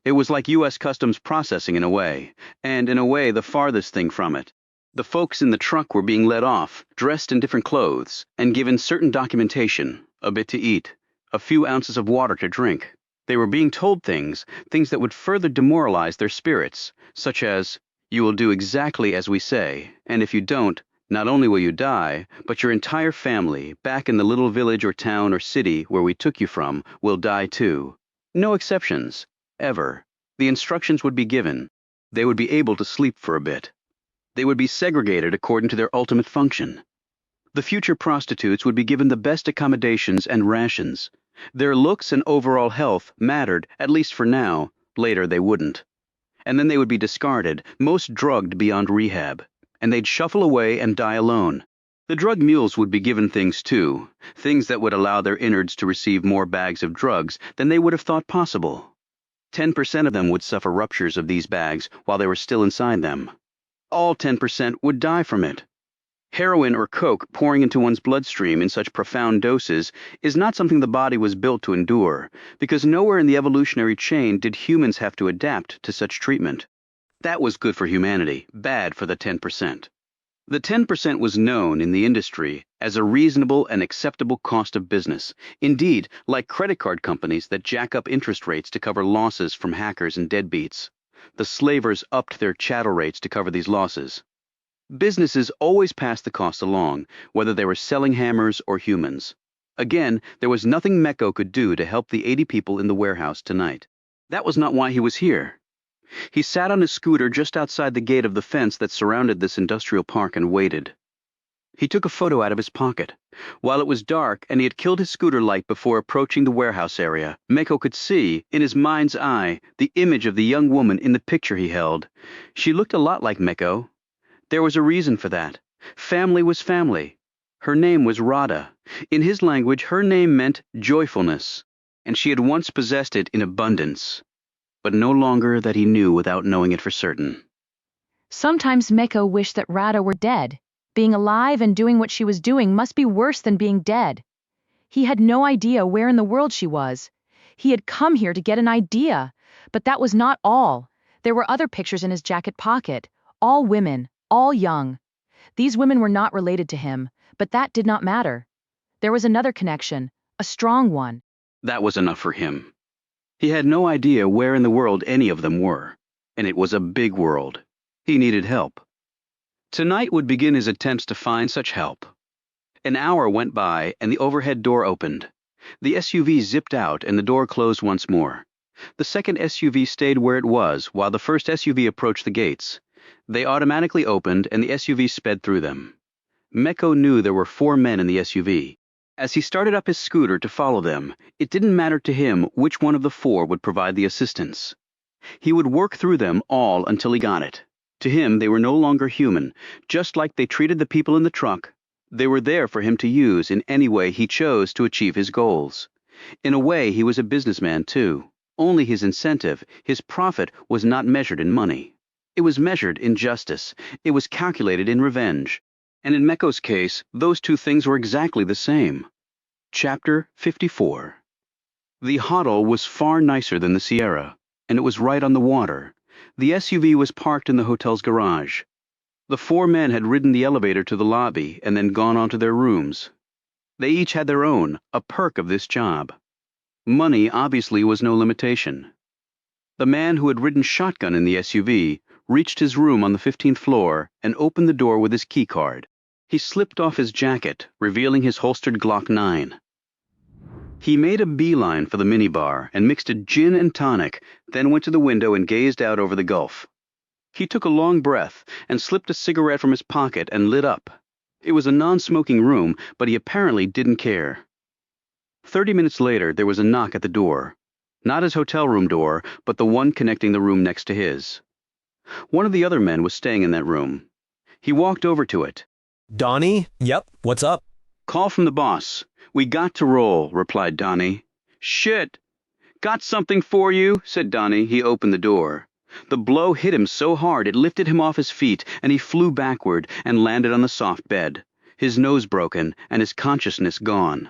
It was like U.S. Customs processing in a way, and in a way the farthest thing from it. The folks in the truck were being let off, dressed in different clothes, and given certain documentation, a bit to eat, a few ounces of water to drink. They were being told things that would further demoralize their spirits, such as, "You will do exactly as we say, and if you don't, not only will you die, but your entire family, back in the little village or town or city where we took you from, will die too. No exceptions, ever." The instructions would be given. They would be able to sleep for a bit. They would be segregated according to their ultimate function. The future prostitutes would be given the best accommodations and rations. Their looks and overall health mattered, at least for now. Later they wouldn't. And then they would be discarded, most drugged beyond rehab. And they'd shuffle away and die alone. The drug mules would be given things too, things that would allow their innards to receive more bags of drugs than they would have thought possible. 10% of them would suffer ruptures of these bags while they were still inside them. All 10% would die from it. Heroin or coke pouring into one's bloodstream in such profound doses is not something the body was built to endure, because nowhere in the evolutionary chain did humans have to adapt to such treatment. That was good for humanity, bad for the 10%. The 10% was known in the industry as a reasonable and acceptable cost of business. Indeed, like credit card companies that jack up interest rates to cover losses from hackers and deadbeats. The slavers upped their chattel rates to cover these losses. Businesses always passed the cost along, whether they were selling hammers or humans. Again, there was nothing Meko could do to help the 80 people in the warehouse tonight. That was not why he was here. He sat on his scooter just outside the gate of the fence that surrounded this industrial park and waited. He took a photo out of his pocket. While it was dark and he had killed his scooter light before approaching the warehouse area, Meko could see, in his mind's eye, the image of the young woman in the picture he held. She looked a lot like Meko. There was a reason for that. Family was family. Her name was Radha. In his language, her name meant joyfulness, and she had once possessed it in abundance, but no longer that he knew without knowing it for certain. Sometimes Meko wished that Radha were dead. Being alive and doing what she was doing must be worse than being dead. He had no idea where in the world she was. He had come here to get an idea, but that was not all. There were other pictures in his jacket pocket, all women, all young. These women were not related to him, but that did not matter. There was another connection, a strong one. That was enough for him. He had no idea where in the world any of them were, and it was a big world. He needed help. Tonight would begin his attempts to find such help. An hour went by and the overhead door opened. The SUV zipped out and the door closed once more. The second SUV stayed where it was while the first SUV approached the gates. They automatically opened and the SUV sped through them. Meko knew there were 4 men in the SUV. As he started up his scooter to follow them, it didn't matter to him which one of the 4 would provide the assistance. He would work through them all until he got it. To him, they were no longer human. Just like they treated the people in the truck, they were there for him to use in any way he chose to achieve his goals. In a way, he was a businessman too. Only his incentive, his profit, was not measured in money. It was measured in justice. It was calculated in revenge. And in Meko's case, those two things were exactly the same. Chapter 54. The Hoddle was far nicer than the Sierra, and it was right on the water. The SUV was parked in the hotel's garage. The 4 men had ridden the elevator to the lobby and then gone on to their rooms. They each had their own, a perk of this job. Money obviously was no limitation. The man who had ridden shotgun in the SUV reached his room on the 15th floor and opened the door with his key card. He slipped off his jacket, revealing his holstered Glock 9. He made a beeline for the minibar and mixed a gin and tonic, then went to the window and gazed out over the Gulf. He took a long breath and slipped a cigarette from his pocket and lit up. It was a non-smoking room, but he apparently didn't care. 30 minutes later, there was a knock at the door. Not his hotel room door, but the one connecting the room next to his. One of the other men was staying in that room. He walked over to it. Donnie? Yep, what's up? Call from the boss. We got to roll, replied Donnie. Shit! Got something for you, said Donnie. He opened the door. The blow hit him so hard it lifted him off his feet, and he flew backward and landed on the soft bed, his nose broken and his consciousness gone.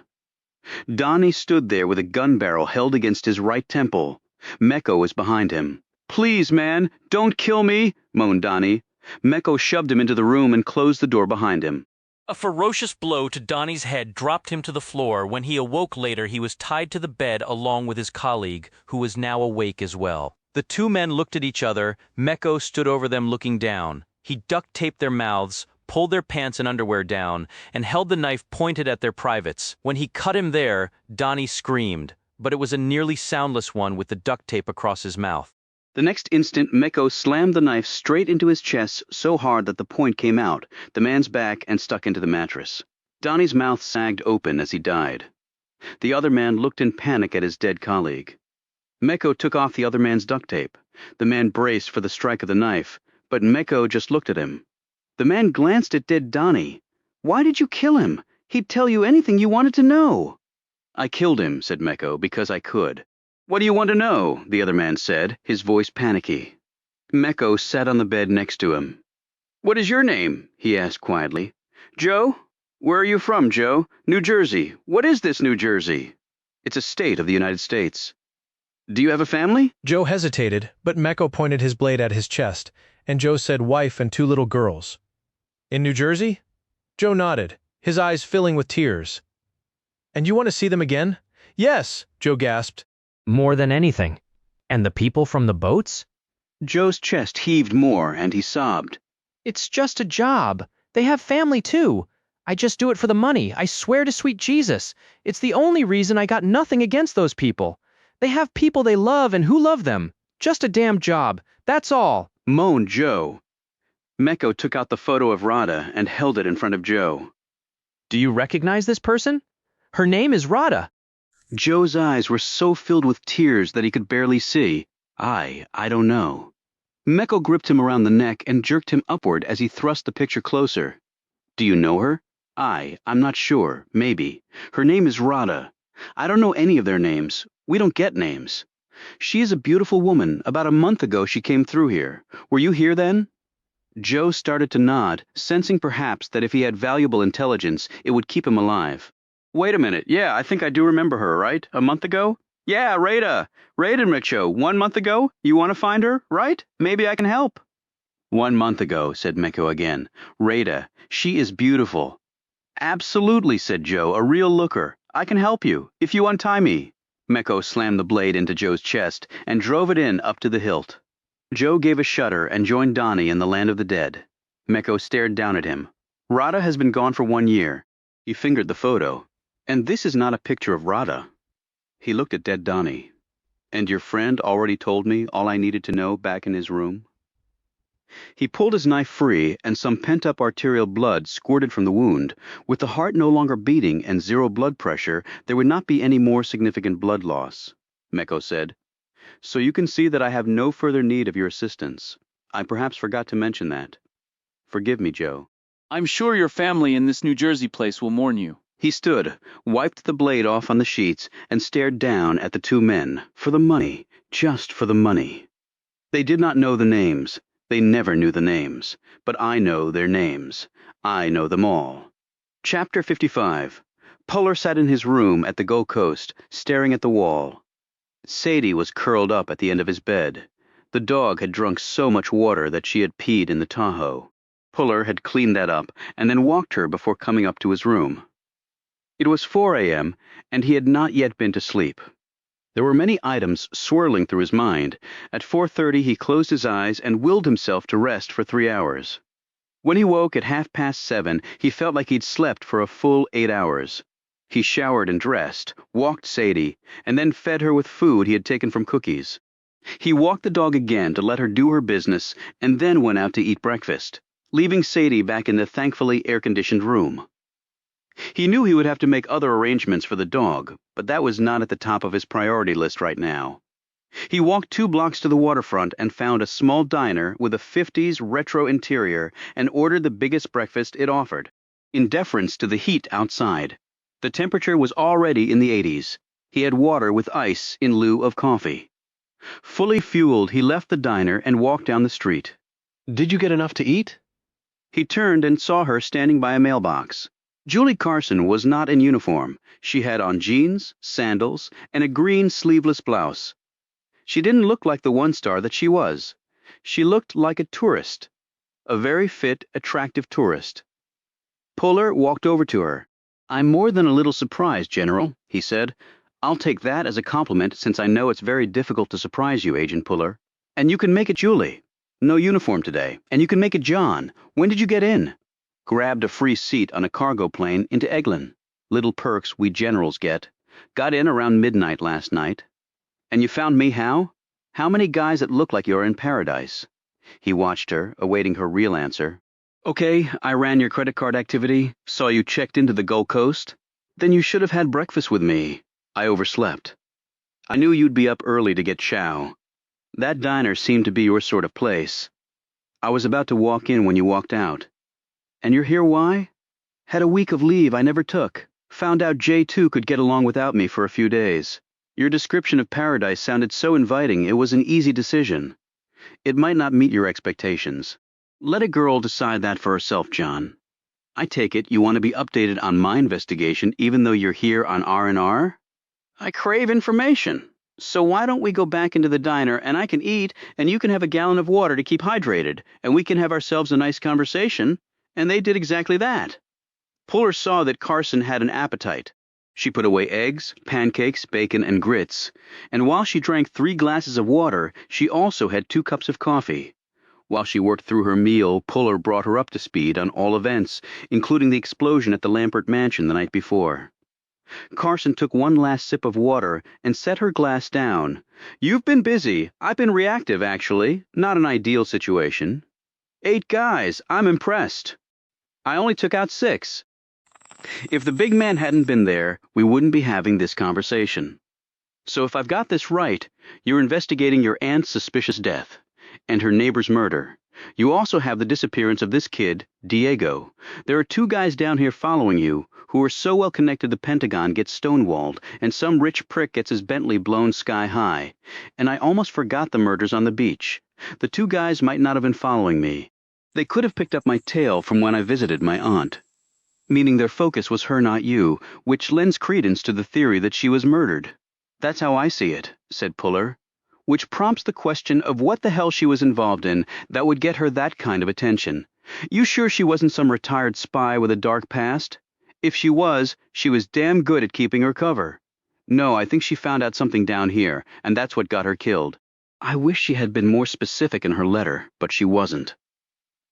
Donnie stood there with a gun barrel held against his right temple. Mecco was behind him. Please, man, don't kill me, moaned Donnie. Mecco shoved him into the room and closed the door behind him. A ferocious blow to Donnie's head dropped him to the floor. When he awoke later, he was tied to the bed along with his colleague, who was now awake as well. The two men looked at each other. Mecco stood over them looking down. He duct-taped their mouths, pulled their pants and underwear down, and held the knife pointed at their privates. When he cut him there, Donnie screamed, but it was a nearly soundless one with the duct tape across his mouth. The next instant, Mecco slammed the knife straight into his chest so hard that the point came out, the man's back, and stuck into the mattress. Donnie's mouth sagged open as he died. The other man looked in panic at his dead colleague. Mecco took off the other man's duct tape. The man braced for the strike of the knife, but Mecco just looked at him. The man glanced at dead Donnie. Why did you kill him? He'd tell you anything you wanted to know. I killed him, said Mecco, because I could. What do you want to know? The other man said, his voice panicky. Mecco sat on the bed next to him. What is your name? He asked quietly. Joe? Where are you from, Joe? New Jersey. What is this New Jersey? It's a state of the United States. Do you have a family? Joe hesitated, but Mecco pointed his blade at his chest, and Joe said wife and 2 little girls. In New Jersey? Joe nodded, his eyes filling with tears. And you want to see them again? Yes, Joe gasped. More than anything. And the people from the boats? Joe's chest heaved more, and he sobbed. It's just a job. They have family too. I just do it for the money. I swear to sweet Jesus. It's the only reason. I got nothing against those people. They have people they love and who love them. Just a damn job. That's all, moaned Joe. Mecco took out the photo of Radha and held it in front of Joe. Do you recognize this person? Her name is Radha. Joe's eyes were so filled with tears that he could barely see. I don't know. Mecco gripped him around the neck and jerked him upward as he thrust the picture closer. Do you know her? I'm not sure. Maybe. Her name is Radha. I don't know any of their names. We don't get names. She is a beautiful woman. About a month ago she came through here. Were you here then? Joe started to nod, sensing perhaps that if he had valuable intelligence, it would keep him alive. Wait a minute. Yeah, I think I do remember her, right? A month ago? Yeah, Radha. Radha Micho, 1 month ago? You want to find her, right? Maybe I can help. 1 month ago, said Mecco again. Radha, she is beautiful. Absolutely, said Joe, a real looker. I can help you, if you untie me. Mecco slammed the blade into Joe's chest and drove it in up to the hilt. Joe gave a shudder and joined Donnie in the land of the dead. Mecco stared down at him. Radha has been gone for 1 year. He fingered the photo. And this is not a picture of Radha. He looked at dead Donnie. And your friend already told me all I needed to know back in his room? He pulled his knife free, and some pent-up arterial blood squirted from the wound. With the heart no longer beating and 0 blood pressure, there would not be any more significant blood loss, Mecco said. So you can see that I have no further need of your assistance. I perhaps forgot to mention that. Forgive me, Joe. I'm sure your family in this New Jersey place will mourn you. He stood, wiped the blade off on the sheets, and stared down at the 2 men. For the money, just for the money. They did not know the names. They never knew the names. But I know their names. I know them all. Chapter 55. Puller sat in his room at the Gold Coast, staring at the wall. Sadie was curled up at the end of his bed. The dog had drunk so much water that she had peed in the Tahoe. Puller had cleaned that up and then walked her before coming up to his room. It was 4 a.m., and he had not yet been to sleep. There were many items swirling through his mind. At 4:30 he closed his eyes and willed himself to rest for 3 hours. When he woke at 7:30, he felt like he'd slept for a full 8 hours. He showered and dressed, walked Sadie, and then fed her with food he had taken from Cookies. He walked the dog again to let her do her business, and then went out to eat breakfast, leaving Sadie back in the thankfully air-conditioned room. He knew he would have to make other arrangements for the dog, but that was not at the top of his priority list right now. He walked 2 blocks to the waterfront and found a small diner with a 50s retro interior and ordered the biggest breakfast it offered, in deference to the heat outside. The temperature was already in the 80s. He had water with ice in lieu of coffee. Fully fueled, he left the diner and walked down the street. Did you get enough to eat? He turned and saw her standing by a mailbox. Julie Carson was not in uniform. She had on jeans, sandals, and a green sleeveless blouse. She didn't look like the one-star that she was. She looked like a tourist. A very fit, attractive tourist. Puller walked over to her. "I'm more than a little surprised, General," he said. "I'll take that as a compliment since I know it's very difficult to surprise you, Agent Puller. And you can make it Julie. No uniform today. And you can make it John. When did you get in?" "Grabbed a free seat on a cargo plane into Eglin. Little perks we generals get. Got in around midnight last night." "And you found me how? How many guys that look like you're in paradise?" He watched her, awaiting her real answer. "Okay, I ran your credit card activity, saw you checked into the Gold Coast. Then you should have had breakfast with me. I overslept. I knew you'd be up early to get chow. That diner seemed to be your sort of place. I was about to walk in when you walked out. And you're here why? Had a week of leave I never took. Found out J2 could get along without me for a few days. Your description of paradise sounded so inviting it was an easy decision. It might not meet your expectations. Let a girl decide that for herself, John. I take it you want to be updated on my investigation even though you're here on R&R? I crave information. So why don't we go back into the diner and I can eat and you can have a gallon of water to keep hydrated and we can have ourselves a nice conversation? And they did exactly that. Puller saw that Carson had an appetite. She put away eggs, pancakes, bacon, and grits, and while she drank 3 glasses of water, she also had 2 cups of coffee. While she worked through her meal, Puller brought her up to speed on all events, including the explosion at the Lampert mansion the night before. Carson took one last sip of water and set her glass down. "You've been busy. I've been reactive, actually. Not an ideal situation. 8 guys. I'm impressed. I only took out 6. If the big man hadn't been there, we wouldn't be having this conversation. So if I've got this right, you're investigating your aunt's suspicious death and her neighbor's murder. You also have the disappearance of this kid, Diego. There are 2 guys down here following you who are so well connected the Pentagon gets stonewalled and some rich prick gets his Bentley blown sky high. And I almost forgot the murders on the beach. The 2 guys might not have been following me. They could have picked up my tail from when I visited my aunt. Meaning their focus was her, not you, which lends credence to the theory that she was murdered. That's how I see it," said Puller, which prompts the question of what the hell she was involved in that would get her that kind of attention. You sure she wasn't some retired spy with a dark past? If she was damn good at keeping her cover. No, I think she found out something down here, and that's what got her killed. I wish she had been more specific in her letter, but she wasn't.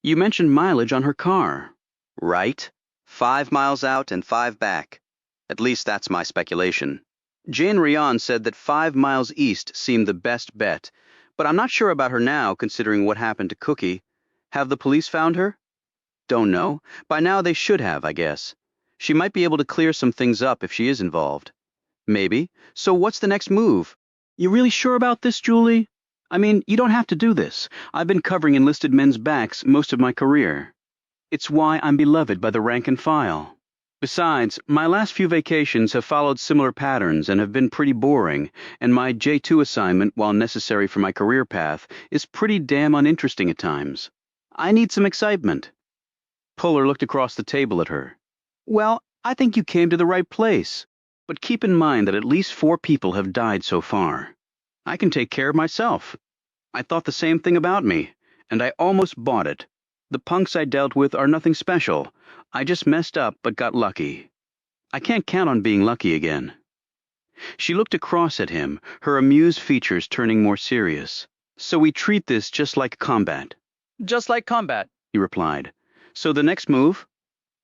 You mentioned mileage on her car. Right. 5 miles out and 5 back. At least that's my speculation. Jane Rion said that 5 miles east seemed the best bet, but I'm not sure about her now considering what happened to Cookie. Have the police found her? Don't know. By now they should have, I guess. She might be able to clear some things up if she is involved. Maybe. So what's the next move? You really sure about this, Julie? I mean, you don't have to do this. I've been covering enlisted men's backs most of my career. It's why I'm beloved by the rank and file. Besides, my last few vacations have followed similar patterns and have been pretty boring, and my J2 assignment, while necessary for my career path, is pretty damn uninteresting at times. I need some excitement. Puller looked across the table at her. Well, I think you came to the right place, but keep in mind that at least 4 people have died so far. I can take care of myself. I thought the same thing about me, and I almost bought it. The punks I dealt with are nothing special. I just messed up but got lucky. I can't count on being lucky again. She looked across at him, her amused features turning more serious. So we treat this just like combat. Just like combat, he replied. So the next move?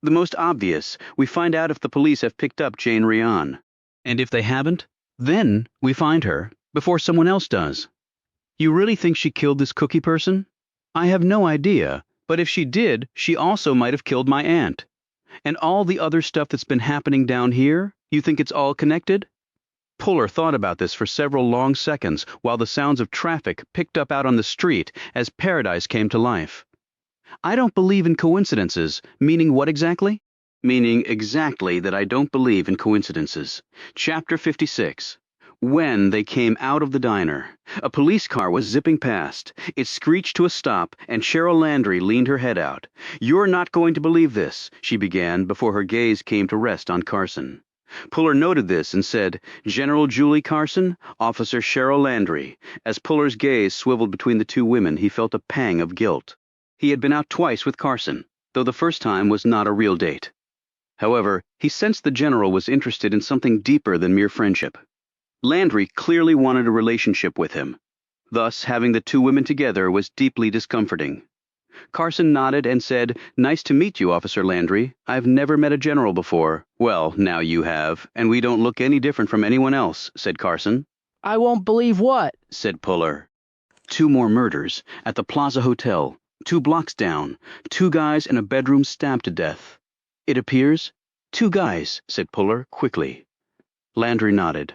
The most obvious. We find out if the police have picked up Jane Rion. And if they haven't, then we find her before someone else does. You really think she killed this Cookie person? I have no idea. But if she did, she also might have killed my aunt. And all the other stuff that's been happening down here, you think it's all connected? Puller thought about this for several long seconds while the sounds of traffic picked up out on the street as Paradise came to life. I don't believe in coincidences, meaning what exactly? Meaning exactly that I don't believe in coincidences. Chapter 56. When they came out of the diner, a police car was zipping past. It screeched to a stop, and Cheryl Landry leaned her head out. "You're not going to believe this," she began before her gaze came to rest on Carson. Puller noted this and said, "General Julie Carson, Officer Cheryl Landry." As Puller's gaze swiveled between the two women, he felt a pang of guilt. He had been out twice with Carson, though the first time was not a real date. However, he sensed the general was interested in something deeper than mere friendship. Landry clearly wanted a relationship with him. Thus, having the two women together was deeply discomforting. Carson nodded and said, "Nice to meet you, Officer Landry. I've never met a general before." "Well, now you have, and we don't look any different from anyone else," said Carson. "I won't believe what?" said Puller. "2 more murders at the Plaza Hotel, 2 blocks down, 2 guys in a bedroom stabbed to death. It appears 2 guys, said Puller quickly. Landry nodded.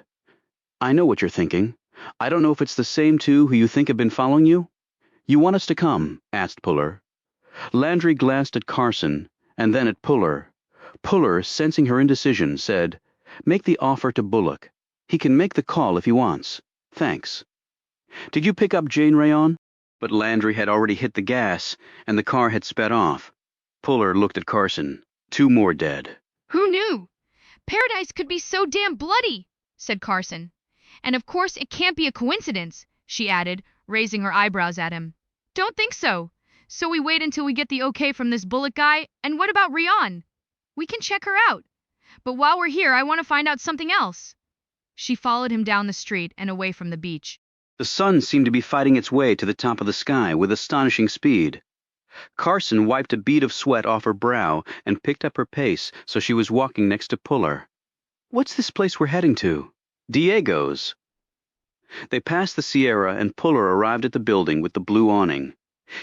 "I know what you're thinking. I don't know if it's the same 2 who you think have been following you." "You want us to come?" asked Puller. Landry glanced at Carson and then at Puller. Puller, sensing her indecision, said, "Make the offer to Bullock. He can make the call if he wants. Thanks." "Did you pick up Jane Rayon?" But Landry had already hit the gas, and the car had sped off. Puller looked at Carson. 2 more dead. "Who knew? Paradise could be so damn bloody," said Carson. "And of course it can't be a coincidence," she added, raising her eyebrows at him. "Don't think so. So we wait until we get the okay from this Bullock guy, and what about Rayon? We can check her out. But while we're here, I want to find out something else." She followed him down the street and away from the beach. The sun seemed to be fighting its way to the top of the sky with astonishing speed. Carson wiped a bead of sweat off her brow and picked up her pace so she was walking next to Puller. "What's this place we're heading to?" "Diego's." They passed the Sierra and Puller arrived at the building with the blue awning.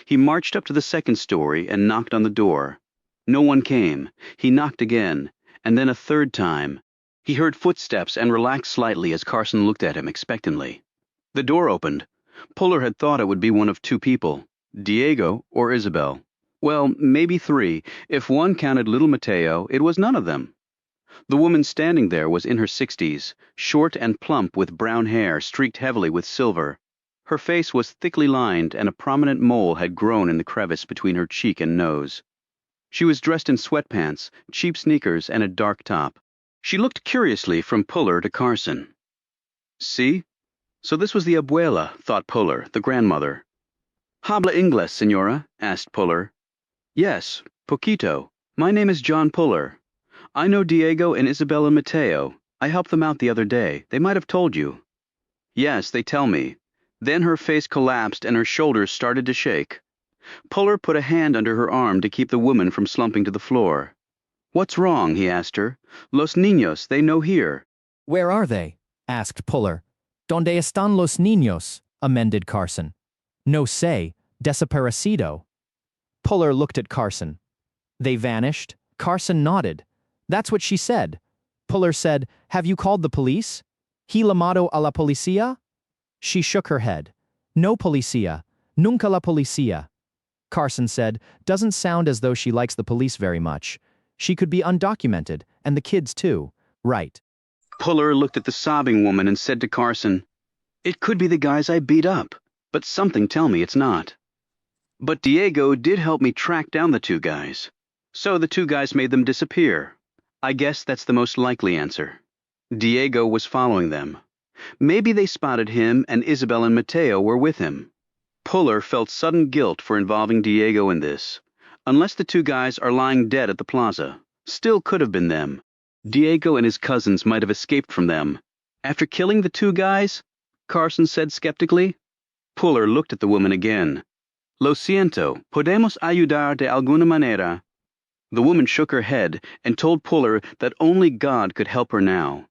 He marched up to the 2nd story and knocked on the door. No one came. He knocked again, and then a 3rd time. He heard footsteps and relaxed slightly as Carson looked at him expectantly. The door opened. Puller had thought it would be one of 2 people, Diego or Isabel. Well, maybe 3. If one counted little Mateo, it was none of them. The woman standing there was in her 60s, short and plump with brown hair streaked heavily with silver. Her face was thickly lined and a prominent mole had grown in the crevice between her cheek and nose. She was dressed in sweatpants, cheap sneakers, and a dark top. She looked curiously from Puller to Carson. "See? So this was the abuela," thought Puller, the grandmother. "Habla Inglés, señora?" asked Puller. "Yes, poquito. My name is John Puller. I know Diego and Isabella Mateo. I helped them out the other day. They might have told you." "Yes, they tell me." Then her face collapsed and her shoulders started to shake. Puller put a hand under her arm to keep the woman from slumping to the floor. "What's wrong?" he asked her. "Los niños, they know here." "Where are they?" asked Puller. "Donde están los niños?" amended Carson. "No sé, desaparecido." Puller looked at Carson. "They vanished?" Carson nodded. "That's what she said." Puller said, "Have you called the police?" "He llamado a la policía?" She shook her head. "No policía. Nunca la policía." Carson said, "Doesn't sound as though she likes the police very much. She could be undocumented, and the kids too. Right." Puller looked at the sobbing woman and said to Carson, "It could be the guys I beat up, but something tell me it's not. But Diego did help me track down the 2 guys. So the 2 guys made them disappear. I guess that's the most likely answer. Diego was following them. Maybe they spotted him and Isabel and Mateo were with him." Puller felt sudden guilt for involving Diego in this. Unless the 2 guys are lying dead at the plaza, still could have been them. Diego and his cousins might have escaped from them. After killing the 2 guys? Carson said skeptically. Puller looked at the woman again. "Lo siento, podemos ayudar de alguna manera." The woman shook her head and told Puller that only God could help her now.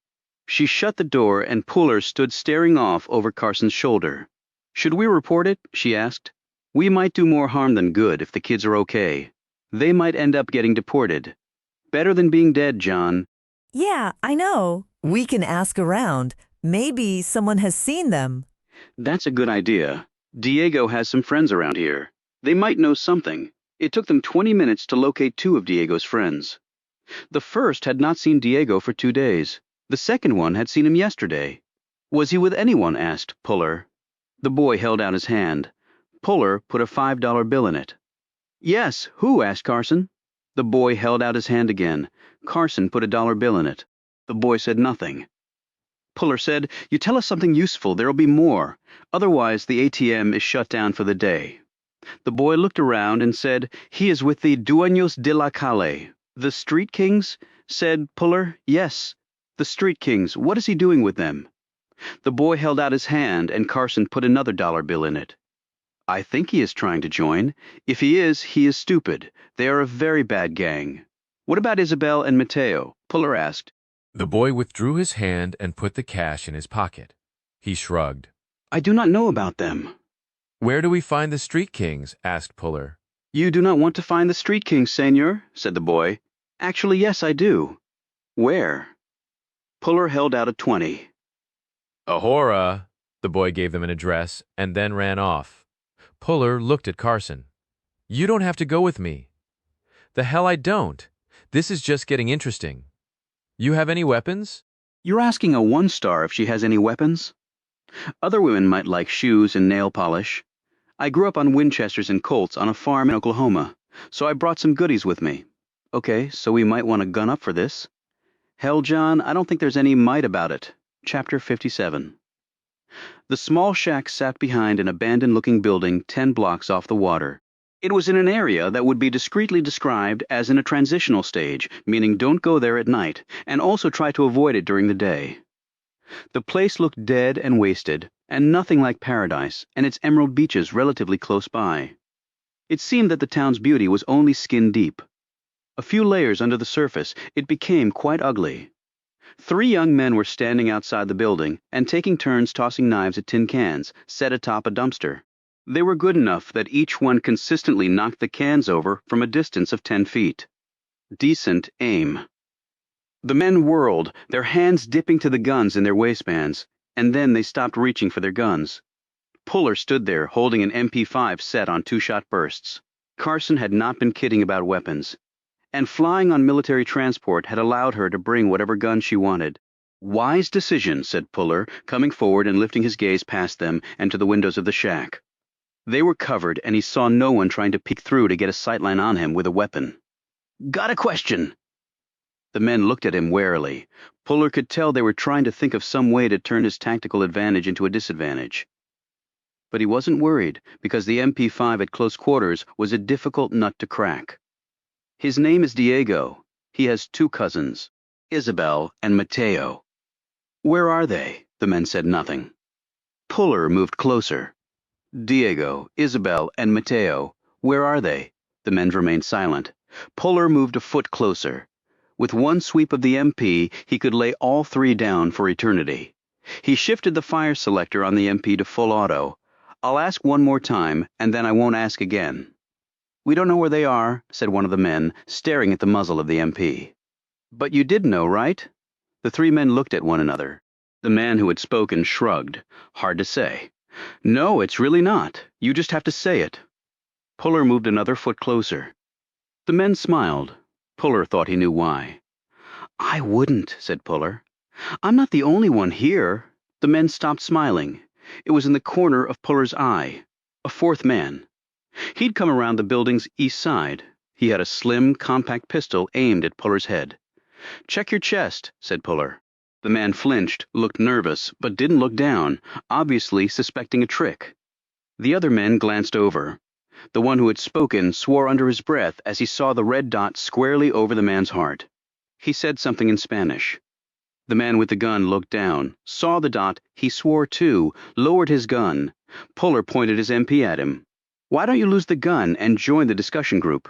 She shut the door and Puller stood staring off over Carson's shoulder. "Should we report it?" she asked. "We might do more harm than good if the kids are okay. They might end up getting deported." Better than being dead, John. Yeah, I know. We can ask around. Maybe someone has seen them. That's a good idea. Diego has some friends around here. They might know something. It took them 20 minutes to locate 2 of Diego's friends. The first had not seen Diego for 2 days. The second one had seen him yesterday. Was he with anyone? Asked Puller. The boy held out his hand. Puller put a $5 bill in it. Yes, who? Asked Carson. The boy held out his hand again. Carson put a dollar bill in it. The boy said nothing. Puller said, You tell us something useful, there'll be more. Otherwise, the ATM is shut down for the day. The boy looked around and said, He is with the Dueños de la Calle. The Street Kings? Said Puller. Yes, the Street Kings. What is he doing with them? The boy held out his hand and Carson put another dollar bill in it. I think he is trying to join. If he is stupid. They are a very bad gang. What about Isabel and Mateo? Puller asked. The boy withdrew his hand and put the cash in his pocket. He shrugged. I do not know about them. Where do we find the Street Kings? Asked Puller. You do not want to find the Street Kings, senor, said the boy. Actually, yes, I do. Where? Puller held out a 20. Ahora! The boy gave them an address and then ran off. Puller looked at Carson. You don't have to go with me. The hell I don't. This is just getting interesting. You have any weapons? You're asking a 1-star if she has any weapons? Other women might like shoes and nail polish. I grew up on Winchesters and Colts on a farm in Oklahoma, so I brought some goodies with me. Okay, so we might want to gun up for this. Hell, John, I don't think there's any might about it. Chapter 57. The small shack sat behind an abandoned-looking building 10 blocks off the water. It was in an area that would be discreetly described as in a transitional stage, meaning don't go there at night, and also try to avoid it during the day. The place looked dead and wasted, and nothing like paradise, and its emerald beaches relatively close by. It seemed that the town's beauty was only skin deep. A few layers under the surface, it became quite ugly. 3 young men were standing outside the building and taking turns tossing knives at tin cans set atop a dumpster. They were good enough that each one consistently knocked the cans over from a distance of 10 feet. Decent aim. The men whirled, their hands dipping to the guns in their waistbands, and then they stopped reaching for their guns. Puller stood there holding an MP5 set on 2-shot bursts. Carson had not been kidding about weapons, and flying on military transport had allowed her to bring whatever gun she wanted. Wise decision, said Puller, coming forward and lifting his gaze past them and to the windows of the shack. They were covered, and he saw no one trying to peek through to get a sightline on him with a weapon. Got a question? The men looked at him warily. Puller could tell they were trying to think of some way to turn his tactical advantage into a disadvantage. But he wasn't worried, because the MP5 at close quarters was a difficult nut to crack. His name is Diego. He has 2 cousins, Isabel and Mateo. Where are they? The men said nothing. Puller moved closer. Diego, Isabel, and Mateo, where are they? The men remained silent. Puller moved a foot closer. With one sweep of the MP, he could lay all 3 down for eternity. He shifted the fire selector on the MP to full auto. I'll ask one more time, and then I won't ask again. We don't know where they are, said one of the men, staring at the muzzle of the MP. But you did know, right? The 3 men looked at one another. The man who had spoken shrugged. Hard to say. No, it's really not. You just have to say it. Puller moved another foot closer. The men smiled. Puller thought he knew why. I wouldn't, said Puller. I'm not the only one here. The men stopped smiling. It was in the corner of Puller's eye. A 4th man. He'd come around the building's east side. He had a slim, compact pistol aimed at Puller's head. Check your chest, said Puller. The man flinched, looked nervous, but didn't look down, obviously suspecting a trick. The other men glanced over. The one who had spoken swore under his breath as he saw the red dot squarely over the man's heart. He said something in Spanish. The man with the gun looked down, saw the dot, he swore too, lowered his gun. Puller pointed his MP at him. Why don't you lose the gun and join the discussion group?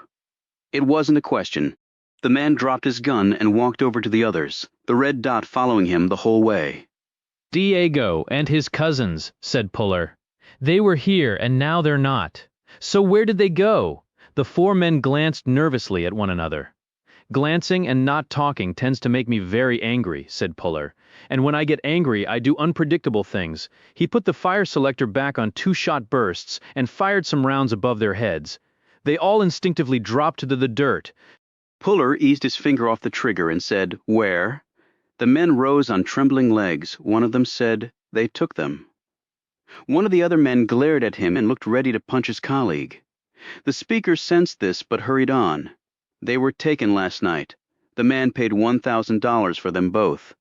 It wasn't a question. The man dropped his gun and walked over to the others, the red dot following him the whole way. Diego and his cousins, said Puller. They were here and now they're not. So where did they go? The 4 men glanced nervously at one another. Glancing and not talking tends to make me very angry, said Puller. And when I get angry, I do unpredictable things. He put the fire selector back on 2-shot bursts and fired some rounds above their heads. They all instinctively dropped to the dirt. Puller eased his finger off the trigger and said, "Where?" The men rose on trembling legs. One of them said, "They took them." One of the other men glared at him and looked ready to punch his colleague. The speaker sensed this but hurried on. "They were taken last night. The man paid $1,000 for them both."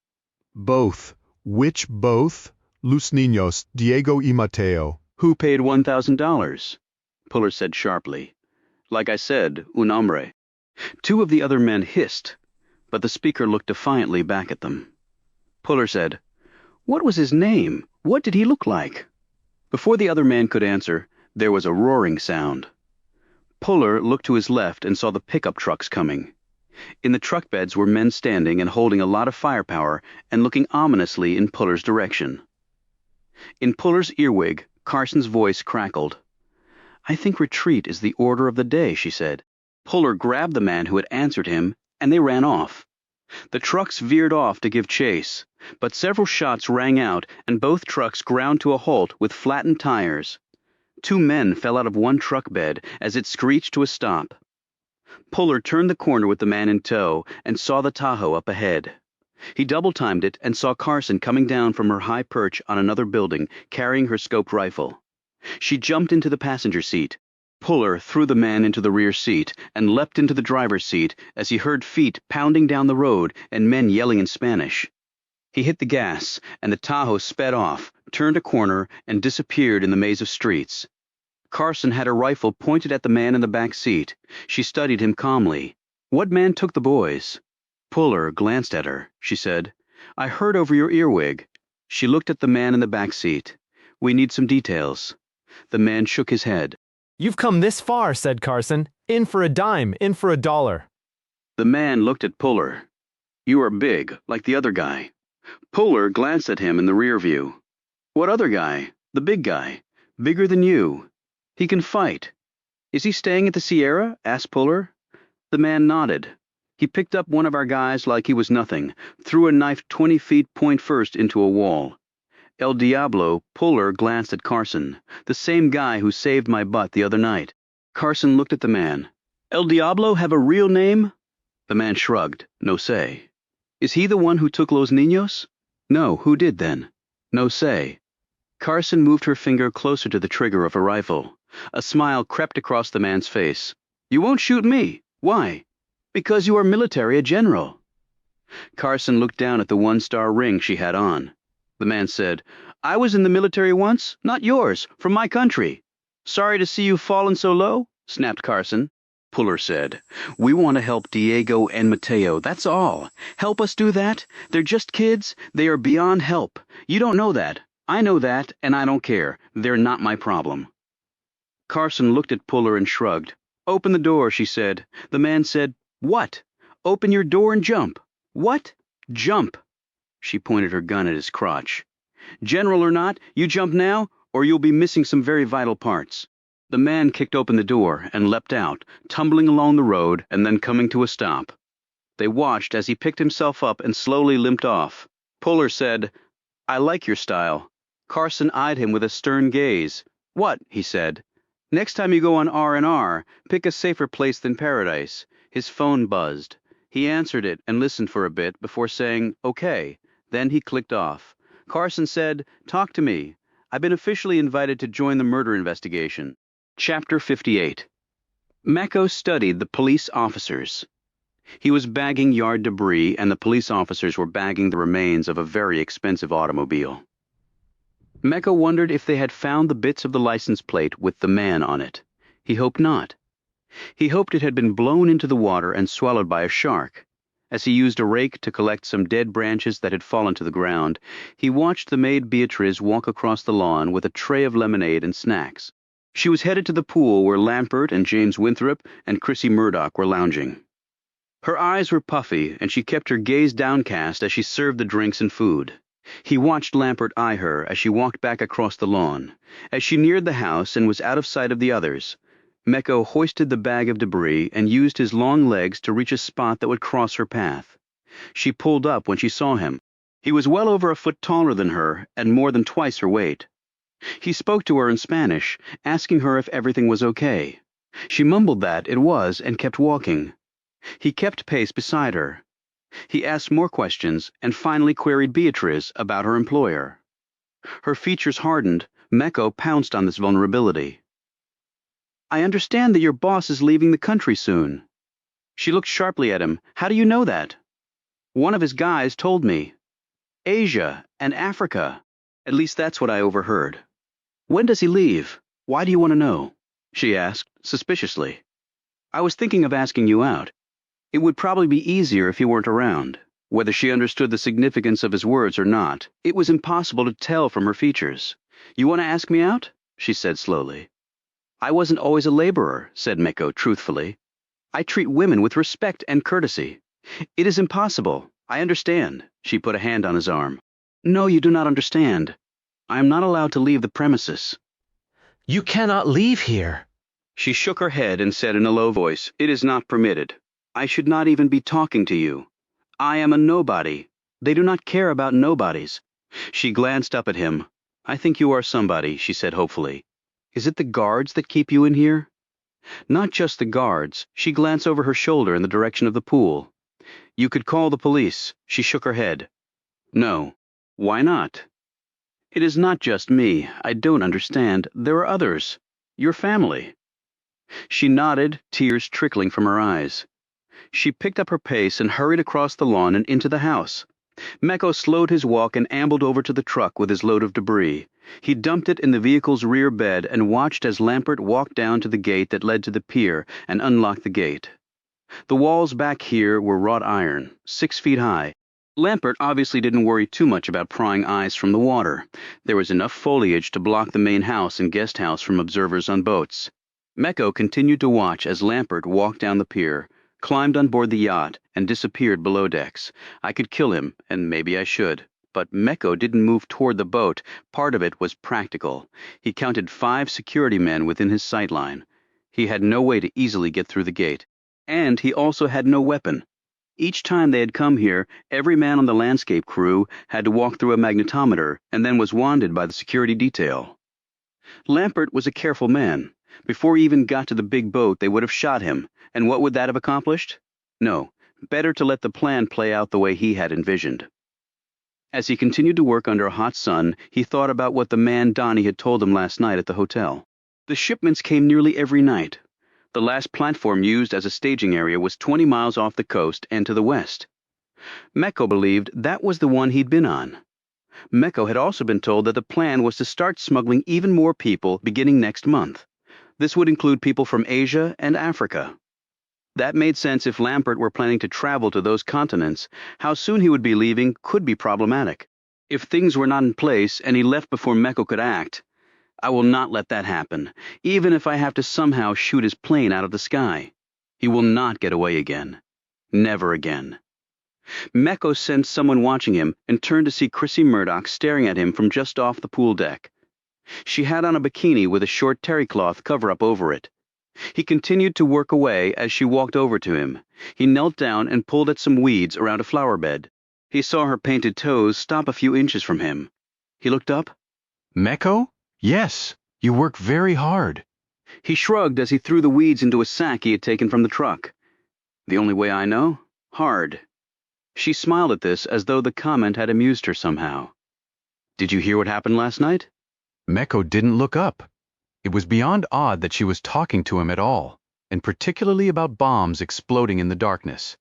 Both. Which both? Los niños, Diego y Mateo. "Who paid $1,000? Puller said sharply. "Like I said, un hombre." Two of the other men hissed, but the speaker looked defiantly back at them. Puller said, "What was his name? What did he look like?" Before the other man could answer, there was a roaring sound. Puller looked to his left and saw the pickup trucks coming. In the truck beds were men standing and holding a lot of firepower and looking ominously in Puller's direction. In Puller's earwig, Carson's voice crackled. "I think retreat is the order of the day," she said. Puller grabbed the man who had answered him, and they ran off. The trucks veered off to give chase, but several shots rang out and both trucks ground to a halt with flattened tires. 2 men fell out of one truck bed as it screeched to a stop. Puller turned the corner with the man in tow and saw the Tahoe up ahead. He double-timed it and saw Carson coming down from her high perch on another building, carrying her scoped rifle. She jumped into the passenger seat. Puller threw the man into the rear seat and leapt into the driver's seat as he heard feet pounding down the road and men yelling in Spanish. He hit the gas, and the Tahoe sped off, turned a corner, and disappeared in the maze of streets. Carson had her rifle pointed at the man in the back seat. She studied him calmly. "What man took the boys?" Puller glanced at her. She said, "I heard over your earwig." She looked at the man in the back seat. "We need some details." The man shook his head. "You've come this far," said Carson. "In for a dime, in for a dollar." The man looked at Puller. "You are big, like the other guy." Puller glanced at him in the rear view. "What other guy?" "The big guy. Bigger than you. He can fight." "Is he staying at the Sierra?" asked Puller. The man nodded. "He picked up one of our guys like he was nothing, threw a knife 20 feet point first into a wall." El Diablo. Puller glanced at Carson, "The same guy who saved my butt the other night." Carson looked at the man. "El Diablo have a real name?" The man shrugged. "No say." "Is he the one who took Los Niños?" "No, who did then?" "No say." Carson moved her finger closer to the trigger of her rifle. A smile crept across the man's face. "You won't shoot me. Why?" "Because you are military, a general." Carson looked down at the 1-star ring she had on. The man said, "I was in the military once, not yours, from my country." "Sorry to see you fallen so low," snapped Carson. Puller said, "We want to help Diego and Mateo, that's all. Help us do that? They're just kids. They are beyond help. You don't know that. I know that, and I don't care. They're not my problem." Carson looked at Puller and shrugged. "Open the door," she said. The man said, "What?" "Open your door and jump." "What?" "Jump." She pointed her gun at his crotch. "General or not, you jump now, or you'll be missing some very vital parts." The man kicked open the door and leapt out, tumbling along the road and then coming to a stop. They watched as he picked himself up and slowly limped off. Puller said, "I like your style." Carson eyed him with a stern gaze. "What?" he said. "Next time you go on R&R, pick a safer place than Paradise." His phone buzzed. He answered it and listened for a bit before saying, "Okay." Then he clicked off. Carson said, "Talk to me. I've been officially invited to join the murder investigation." Chapter 58. Mecco studied the police officers. He was bagging yard debris, and the police officers were bagging the remains of a very expensive automobile. Mecco wondered if they had found the bits of the license plate with the man on it. He hoped not. He hoped it had been blown into the water and swallowed by a shark. As he used a rake to collect some dead branches that had fallen to the ground, he watched the maid Beatriz walk across the lawn with a tray of lemonade and snacks. She was headed to the pool where Lampert and James Winthrop and Chrissy Murdoch were lounging. Her eyes were puffy, and she kept her gaze downcast as she served the drinks and food. He watched Lampert eye her as she walked back across the lawn. As she neared the house and was out of sight of the others, Meko hoisted the bag of debris and used his long legs to reach a spot that would cross her path. She pulled up when she saw him. He was well over a foot taller than her and more than twice her weight. He spoke to her in Spanish, asking her if everything was okay. She mumbled that it was and kept walking. He kept pace beside her. He asked more questions and finally queried Beatriz about her employer. Her features hardened. Meko pounced on this vulnerability. I understand that your boss is leaving the country soon. She looked sharply at him. How do you know that? One of his guys told me. Asia and Africa. At least that's what I overheard. When does he leave? Why do you want to know? She asked, suspiciously. I was thinking of asking you out. It would probably be easier if you weren't around. Whether she understood the significance of his words or not, it was impossible to tell from her features. You want to ask me out? She said slowly. I wasn't always a laborer, said Meko truthfully. I treat women with respect and courtesy. It is impossible. I understand. She put a hand on his arm. No, you do not understand. I am not allowed to leave the premises. You cannot leave here. She shook her head and said in a low voice, It is not permitted. I should not even be talking to you. I am a nobody. They do not care about nobodies. She glanced up at him. I think you are somebody, she said hopefully. Is it the guards that keep you in here? Not just the guards. She glanced over her shoulder in the direction of the pool. You could call the police. She shook her head. No. Why not? It is not just me. I don't understand. There are others. Your family. She nodded, tears trickling from her eyes. She picked up her pace and hurried across the lawn and into the house. Meko slowed his walk and ambled over to the truck with his load of debris. He dumped it in the vehicle's rear bed and watched as Lampert walked down to the gate that led to the pier and unlocked the gate. The walls back here were wrought iron, 6 feet high. Lampert obviously didn't worry too much about prying eyes from the water. There was enough foliage to block the main house and guest house from observers on boats. Meko continued to watch as Lampert walked down the pier, climbed on board the yacht, and disappeared below decks. I could kill him, and maybe I should. But Meko didn't move toward the boat. Part of it was practical. He counted 5 security men within his sight line. He had no way to easily get through the gate. And he also had no weapon. Each time they had come here, every man on the landscape crew had to walk through a magnetometer and then was wanded by the security detail. Lampert was a careful man. Before he even got to the big boat, they would have shot him. And what would that have accomplished? No, better to let the plan play out the way he had envisioned. As he continued to work under a hot sun, he thought about what the man Donnie had told him last night at the hotel. The shipments came nearly every night. The last platform used as a staging area was 20 miles off the coast and to the west. Meko believed that was the one he'd been on. Meko had also been told that the plan was to start smuggling even more people beginning next month. This would include people from Asia and Africa. That made sense if Lampert were planning to travel to those continents. How soon he would be leaving could be problematic. If things were not in place and he left before Meko could act, I will not let that happen, even if I have to somehow shoot his plane out of the sky. He will not get away again. Never again. Meko sensed someone watching him and turned to see Chrissy Murdoch staring at him from just off the pool deck. She had on a bikini with a short terry cloth cover-up over it. He continued to work away as she walked over to him. He knelt down and pulled at some weeds around a flower bed. He saw her painted toes stop a few inches from him. He looked up. Meko? Yes, you work very hard. He shrugged as he threw the weeds into a sack he had taken from the truck. The only way I know? Hard. She smiled at this as though the comment had amused her somehow. Did you hear what happened last night? Meko didn't look up. It was beyond odd that she was talking to him at all, and particularly about bombs exploding in the darkness.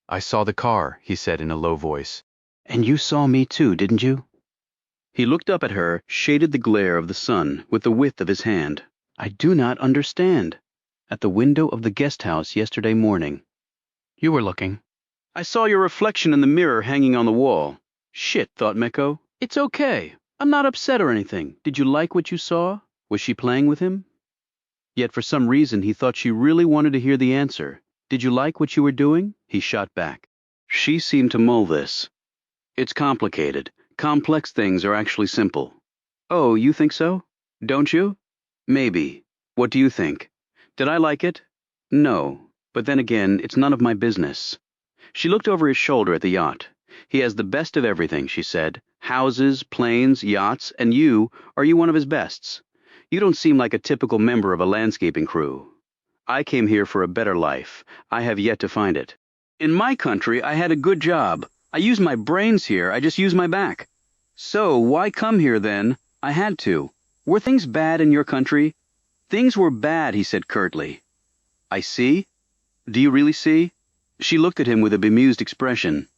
I saw the car, he said in a low voice. And you saw me too, didn't you? He looked up at her, shaded the glare of the sun with the width of his hand. I do not understand. At the window of the guest house yesterday morning. You were looking. I saw your reflection in the mirror hanging on the wall. Shit, thought Meko. It's okay. I'm not upset or anything. Did you like what you saw? Was she playing with him? Yet for some reason he thought she really wanted to hear the answer. Did you like what you were doing? He shot back. She seemed to mull this. It's complicated. Complex things are actually simple. Oh, you think so? Don't you? Maybe. What do you think? Did I like it? No, but then again, it's none of my business. She looked over his shoulder at the yacht. He has the best of everything, she said. Houses, planes, yachts, and are you one of his bests? You don't seem like a typical member of a landscaping crew. I came here for a better life. I have yet to find it. In my country, I had a good job. I use my brains here, I just use my back. So, why come here then? I had to. Were things bad in your country? Things were bad, he said curtly. I see? Do you really see? She looked at him with a bemused expression.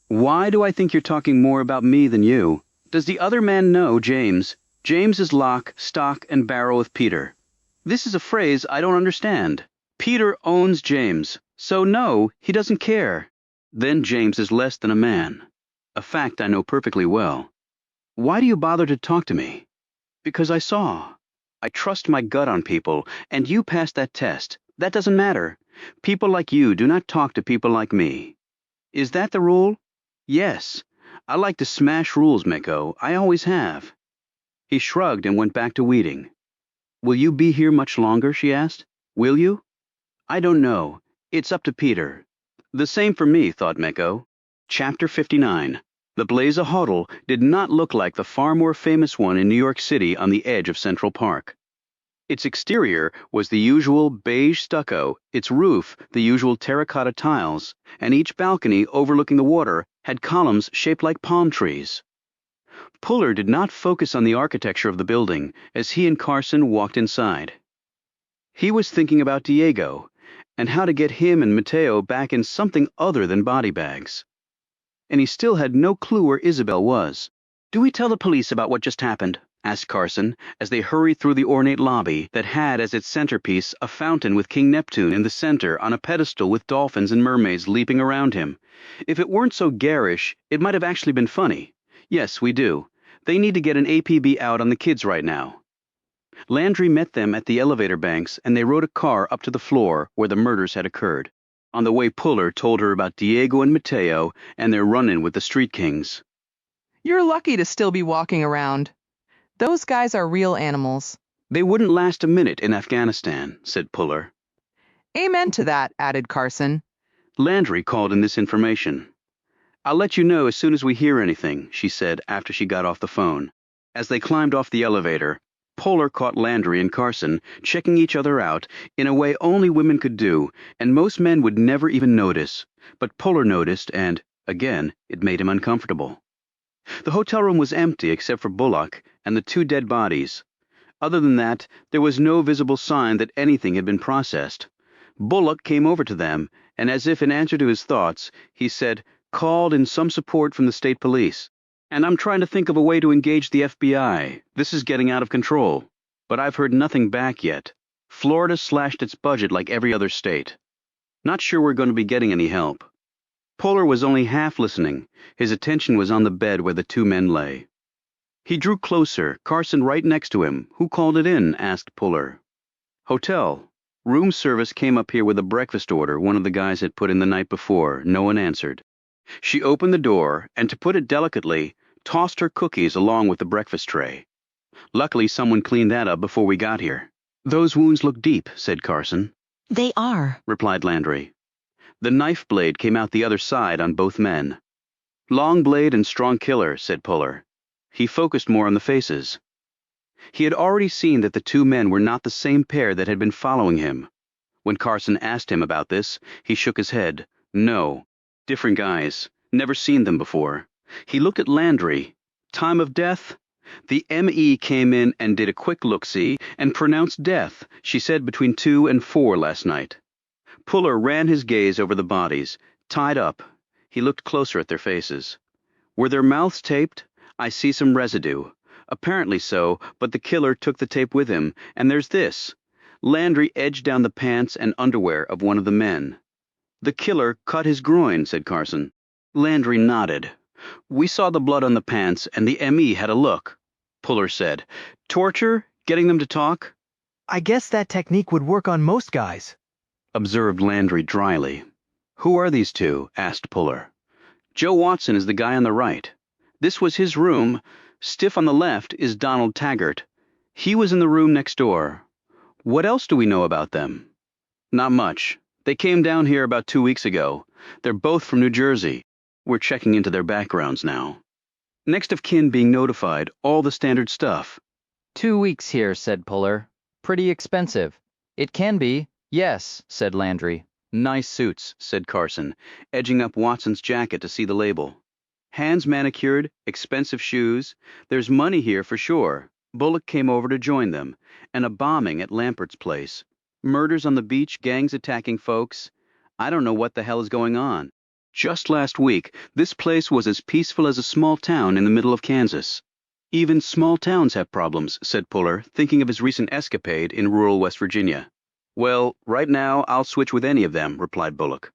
Why do I think you're talking more about me than you? Does the other man know James? James is lock, stock, and barrel with Peter. This is a phrase I don't understand. Peter owns James, so no, he doesn't care. Then James is less than a man. A fact I know perfectly well. Why do you bother to talk to me? Because I saw. I trust my gut on people, and you passed that test. That doesn't matter. People like you do not talk to people like me. Is that the rule? Yes. I like to smash rules, Miko. I always have. He shrugged and went back to weeding. Will you be here much longer, she asked. Will you? I don't know. It's up to Peter. The same for me, thought Miko. Chapter 59. The Blaze Hotel did not look like the far more famous one in New York City on the edge of Central Park. Its exterior was the usual beige stucco, its roof the usual terracotta tiles, and each balcony overlooking the water had columns shaped like palm trees. Puller did not focus on the architecture of the building as he and Carson walked inside. He was thinking about Diego and how to get him and Mateo back in something other than body bags. And he still had no clue where Isabel was. Do we tell the police about what just happened? Asked Carson, as they hurried through the ornate lobby that had as its centerpiece a fountain with King Neptune in the center on a pedestal with dolphins and mermaids leaping around him. If it weren't so garish, it might have actually been funny. Yes, we do. They need to get an APB out on the kids right now. Landry met them at the elevator banks, and they rode a car up to the floor where the murders had occurred. On the way, Puller told her about Diego and Mateo and their run-in with the Street Kings. You're lucky to still be walking around. Those guys are real animals. They wouldn't last a minute in Afghanistan, said Puller. Amen to that, added Carson. Landry called in this information. I'll let you know as soon as we hear anything, she said after she got off the phone. As they climbed off the elevator, Puller caught Landry and Carson checking each other out in a way only women could do, and most men would never even notice. But Puller noticed, and, again, it made him uncomfortable. The hotel room was empty except for Bullock and the two dead bodies. Other than that, there was no visible sign that anything had been processed. Bullock came over to them, and as if in answer to his thoughts, he said, called in some support from the state police. And I'm trying to think of a way to engage the FBI. This is getting out of control. But I've heard nothing back yet. Florida slashed its budget like every other state. Not sure we're going to be getting any help. Puller was only half listening. His attention was on the bed where the two men lay. He drew closer, Carson right next to him. Who called it in? Asked Puller. Hotel. Room service came up here with a breakfast order one of the guys had put in the night before. No one answered. She opened the door and, to put it delicately, tossed her cookies along with the breakfast tray. Luckily, someone cleaned that up before we got here. Those wounds look deep, said Carson. They are, replied Landry. The knife blade came out the other side on both men. Long blade and strong killer, said Puller. He focused more on the faces. He had already seen that the two men were not the same pair that had been following him. When Carson asked him about this, he shook his head. No. Different guys. Never seen them before. He looked at Landry. Time of death? The M.E. came in and did a quick look-see and pronounced death, she said between 2 and 4 last night. Puller ran his gaze over the bodies, tied up. He looked closer at their faces. Were their mouths taped? I see some residue. Apparently so, but the killer took the tape with him, and there's this. Landry edged down the pants and underwear of one of the men. The killer cut his groin, said Carson. Landry nodded. We saw the blood on the pants, and the M.E. had a look. Puller said, torture? Getting them to talk? I guess that technique would work on most guys, observed Landry dryly. Who are these two? Asked Puller. Joe Watson is the guy on the right. This was his room. Stiff on the left is Donald Taggart. He was in the room next door. What else do we know about them? Not much. They came down here about 2 weeks ago. They're both from New Jersey. We're checking into their backgrounds now. Next of kin being notified, all the standard stuff. 2 weeks here, said Puller. Pretty expensive. It can be, yes, said Landry. Nice suits, said Carson, edging up Watson's jacket to see the label. Hands manicured, expensive shoes. There's money here for sure. Bullock came over to join them, and a bombing at Lampert's place. Murders on the beach, gangs attacking folks. I don't know what the hell is going on. Just last week, this place was as peaceful as a small town in the middle of Kansas. Even small towns have problems, said Puller, thinking of his recent escapade in rural West Virginia. Well, right now, I'll switch with any of them, replied Bullock.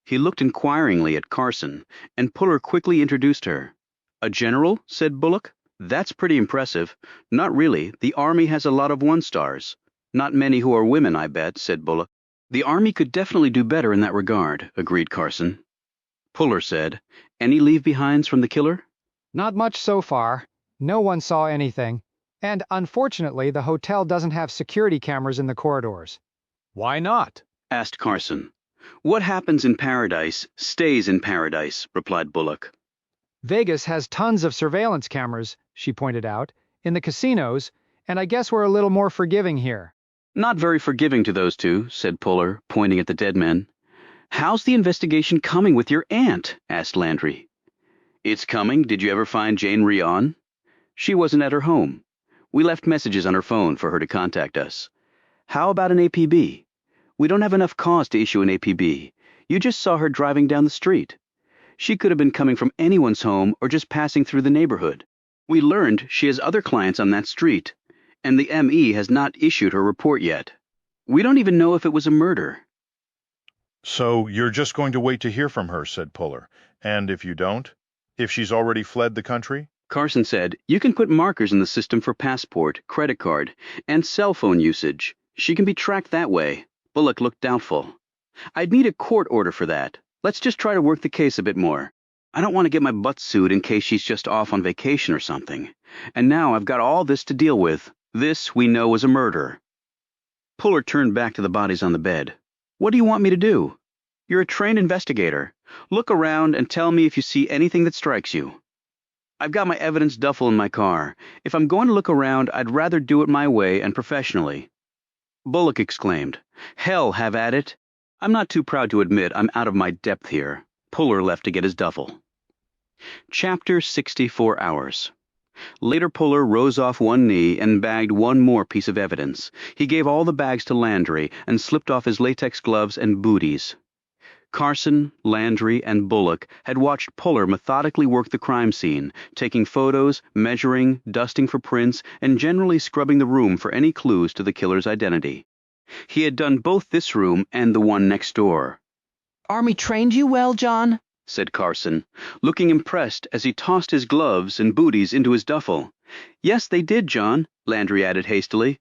He looked inquiringly at Carson, and Puller quickly introduced her. A general, said Bullock. That's pretty impressive. Not really. The Army has a lot of one-stars. Not many who are women, I bet, said Bullock. The Army could definitely do better in that regard, agreed Carson. Puller said, Any leave-behinds from the killer? Not much so far. No one saw anything. And unfortunately, the hotel doesn't have security cameras in the corridors. Why not? Asked Carson. What happens in paradise stays in paradise, replied Bullock. Vegas has tons of surveillance cameras, she pointed out, in the casinos, and I guess we're a little more forgiving here. Not very forgiving to those two, said Puller, pointing at the dead men. How's the investigation coming with your aunt? Asked Landry. It's coming. Did you ever find Jane Rion? She wasn't at her home. We left messages on her phone for her to contact us. How about an APB? We don't have enough cause to issue an APB. You just saw her driving down the street. She could have been coming from anyone's home or just passing through the neighborhood. We learned she has other clients on that street, and the ME has not issued her report yet. We don't even know if it was a murder. So you're just going to wait to hear from her, said Puller. And if you don't? If she's already fled the country? Carson said, You can put markers in the system for passport, credit card, and cell phone usage. She can be tracked that way. Bullock looked doubtful. I'd need a court order for that. Let's just try to work the case a bit more. I don't want to get my butt sued in case she's just off on vacation or something. And now I've got all this to deal with. This we know was a murder. Puller turned back to the bodies on the bed. What do you want me to do? You're a trained investigator. Look around and tell me if you see anything that strikes you. I've got my evidence duffel in my car. If I'm going to look around, I'd rather do it my way and professionally. Bullock exclaimed, Hell, have at it. I'm not too proud to admit I'm out of my depth here. Puller left to get his duffel. Chapter 64 Hours. Later Puller rose off one knee and bagged one more piece of evidence. He gave all the bags to Landry and slipped off his latex gloves and booties. Carson, Landry, and Bullock had watched Puller methodically work the crime scene, taking photos, measuring, dusting for prints, and generally scrubbing the room for any clues to the killer's identity. He had done both this room and the one next door. Army trained you well, John? Said Carson, looking impressed as he tossed his gloves and booties into his duffel. Yes, they did, John, Landry added hastily.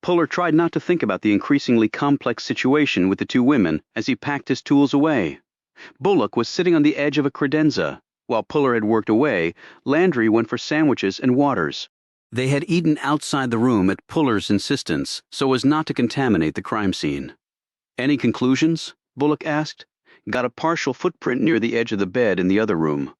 Puller tried not to think about the increasingly complex situation with the two women as he packed his tools away. Bullock was sitting on the edge of a credenza. While Puller had worked away, Landry went for sandwiches and waters. They had eaten outside the room at Puller's insistence so as not to contaminate the crime scene. Any conclusions? Bullock asked. Got a partial footprint near the edge of the bed in the other room.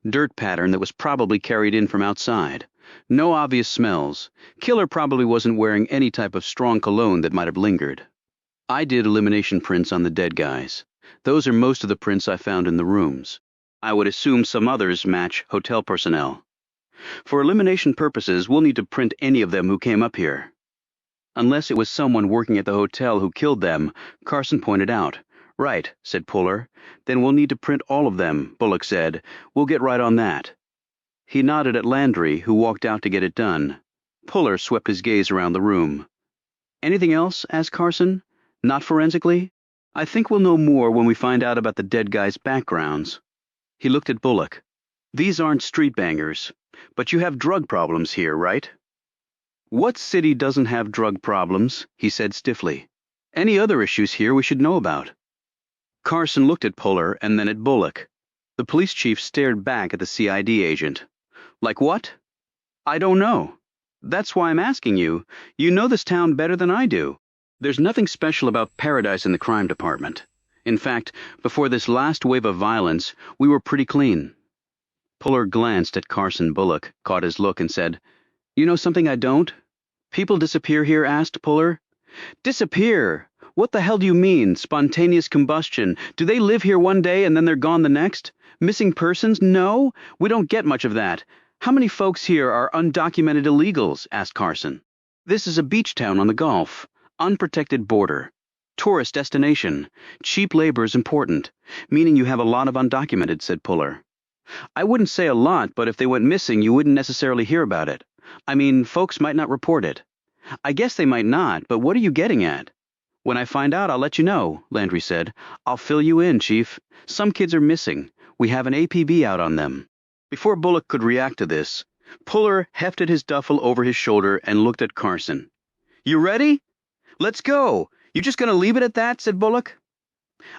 Dirt pattern that was probably carried in from outside. No obvious smells. Killer probably wasn't wearing any type of strong cologne that might have lingered. I did elimination prints on the dead guys. Those are most of the prints I found in the rooms. I would assume some others match hotel personnel. For elimination purposes, we'll need to print any of them who came up here. Unless it was someone working at the hotel who killed them, Carson pointed out. Right, said Puller. Then we'll need to print all of them, Bullock said. We'll get right on that. He nodded at Landry, who walked out to get it done. Puller swept his gaze around the room. Anything else? Asked Carson. Not forensically? I think we'll know more when we find out about the dead guys' backgrounds. He looked at Bullock. These aren't street bangers, but you have drug problems here, right? What city doesn't have drug problems? He said stiffly. Any other issues here we should know about? Carson looked at Puller and then at Bullock. The police chief stared back at the CID agent. Like what? I don't know. That's why I'm asking you. You know this town better than I do. There's nothing special about Paradise in the crime department. In fact, before this last wave of violence, we were pretty clean. Puller glanced at Carson Bullock, caught his look, and said, You know something I don't? People disappear here, asked Puller. Disappear? What the hell do you mean? Spontaneous combustion? Do they live here one day and then they're gone the next? Missing persons? No, we don't get much of that. How many folks here are undocumented illegals? Asked Carson. This is a beach town on the Gulf. Unprotected border. Tourist destination. Cheap labor is important, meaning you have a lot of undocumented, said Puller. I wouldn't say a lot, but if they went missing, you wouldn't necessarily hear about it. I mean, folks might not report it. I guess they might not, but what are you getting at? When I find out, I'll let you know, Landry said. I'll fill you in, Chief. Some kids are missing. We have an APB out on them. Before Bullock could react to this, Puller hefted his duffel over his shoulder and looked at Carson. You ready? Let's go. You just gonna leave it at that? Said Bullock.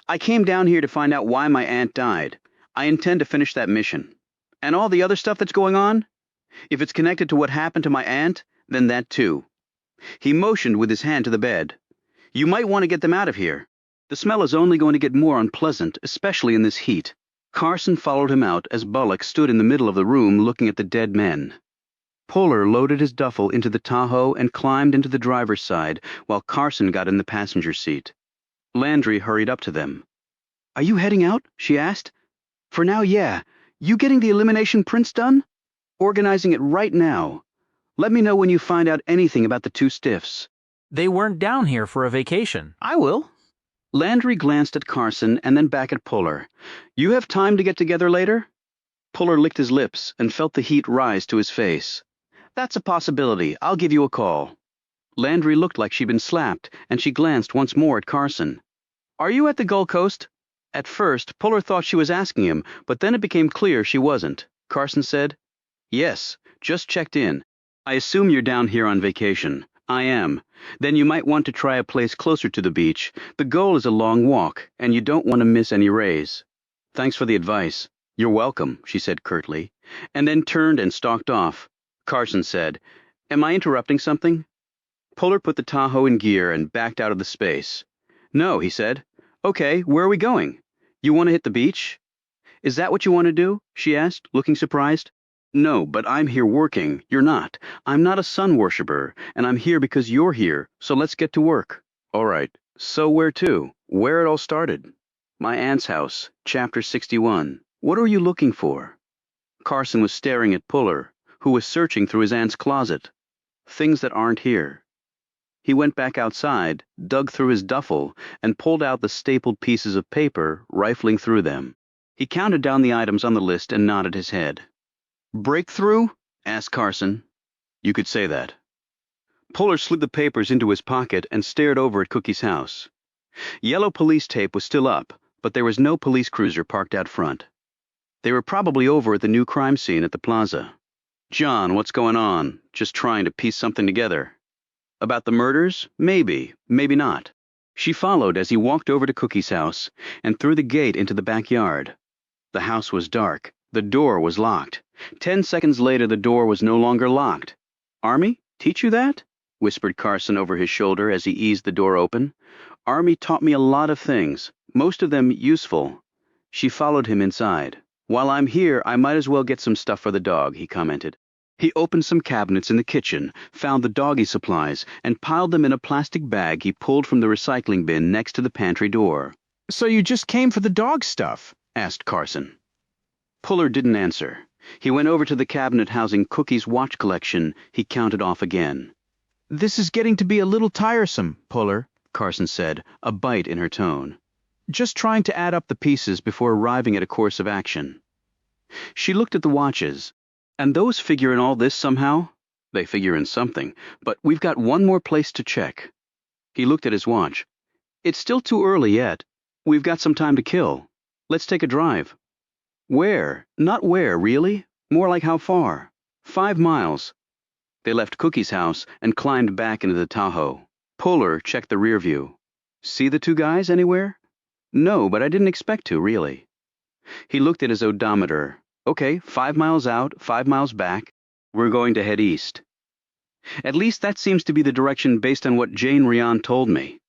I came down here to find out why my aunt died. I intend to finish that mission. And all the other stuff that's going on? If it's connected to what happened to my aunt, then that too. He motioned with his hand to the bed. You might want to get them out of here. The smell is only going to get more unpleasant, especially in this heat. Carson followed him out as Bullock stood in the middle of the room looking at the dead men. Puller loaded his duffel into the Tahoe and climbed into the driver's side while Carson got in the passenger seat. Landry hurried up to them. Are you heading out? She asked. For now, yeah. You getting the elimination prints done? Organizing it right now. Let me know when you find out anything about the two stiffs. They weren't down here for a vacation. I will. Landry glanced at Carson and then back at Puller. You have time to get together later? Puller licked his lips and felt the heat rise to his face. That's a possibility. I'll give you a call. Landry looked like she'd been slapped, and she glanced once more at Carson. Are you at the Gold Coast? At first, Puller thought she was asking him, but then it became clear she wasn't. Carson said, Yes, just checked in. I assume you're down here on vacation. I am. Then you might want to try a place closer to the beach. The goal is a long walk, and you don't want to miss any rays. Thanks for the advice. You're welcome, she said curtly, and then turned and stalked off. Carson said, Am I interrupting something? Puller put the Tahoe in gear and backed out of the space. No, he said. Okay, where are we going? You want to hit the beach? Is that what you want to do? She asked, looking surprised. No, but I'm here working. You're not. I'm not a sun worshiper, and I'm here because you're here, so let's get to work. All right. So where to? Where it all started? My aunt's house, Chapter 61. What are you looking for? Carson was staring at Puller, who was searching through his aunt's closet. Things that aren't here. He went back outside, dug through his duffel, and pulled out the stapled pieces of paper, rifling through them. He counted down the items on the list and nodded his head. Breakthrough? Asked Carson. You could say that. Puller slid the papers into his pocket and stared over at Cookie's house. Yellow police tape was still up, but there was no police cruiser parked out front. They were probably over at the new crime scene at the plaza. John, what's going on? Just trying to piece something together. About the murders? Maybe, maybe not. She followed as he walked over to Cookie's house and through the gate into the backyard. The house was dark. The door was locked. 10 seconds later, the door was no longer locked. Army, teach you that? Whispered Carson over his shoulder as he eased the door open. Army taught me a lot of things, most of them useful. She followed him inside. While I'm here, I might as well get some stuff for the dog, he commented. He opened some cabinets in the kitchen, found the doggy supplies, and piled them in a plastic bag he pulled from the recycling bin next to the pantry door. So you just came for the dog stuff? Asked Carson. Puller didn't answer. He went over to the cabinet housing Cookie's watch collection. He counted off again. This is getting to be a little tiresome, Puller, Carson said, a bite in her tone. Just trying to add up the pieces before arriving at a course of action. She looked at the watches. And those figure in all this somehow? They figure in something, but we've got one more place to check. He looked at his watch. It's still too early yet. We've got some time to kill. Let's take a drive. Where? Not where, really? More like how far? 5 miles. They left Cookie's house and climbed back into the Tahoe. Puller checked the rear view. See the two guys anywhere? No, but I didn't expect to, really. He looked at his odometer. Okay, 5 miles out, 5 miles back. We're going to head east. At least that seems to be the direction based on what Jane Rion told me.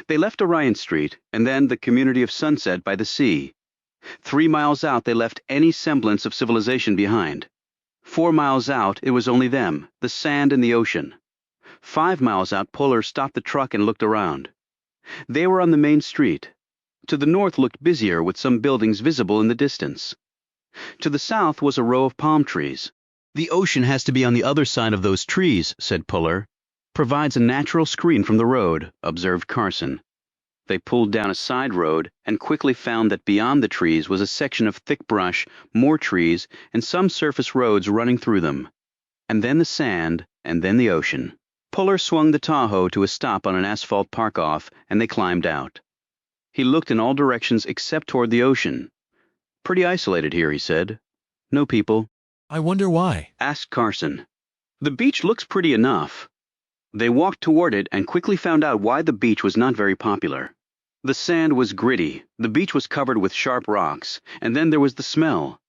They left Orion Street, and then the community of Sunset by the sea. 3 miles out, they left any semblance of civilization behind. 4 miles out, it was only them, the sand and the ocean. 5 miles out, Puller stopped the truck and looked around. They were on the main street. To the north looked busier, with some buildings visible in the distance. To the south was a row of palm trees. The ocean has to be on the other side of those trees, said Puller. Provides a natural screen from the road, observed Carson. They pulled down a side road and quickly found that beyond the trees was a section of thick brush, more trees, and some surface roads running through them. And then the sand, and then the ocean. Puller swung the Tahoe to a stop on an asphalt park-off, and they climbed out. He looked in all directions except toward the ocean. Pretty isolated here, he said. No people. I wonder why, asked Carson. The beach looks pretty enough. They walked toward it and quickly found out why the beach was not very popular. The sand was gritty, the beach was covered with sharp rocks, and then there was the smell.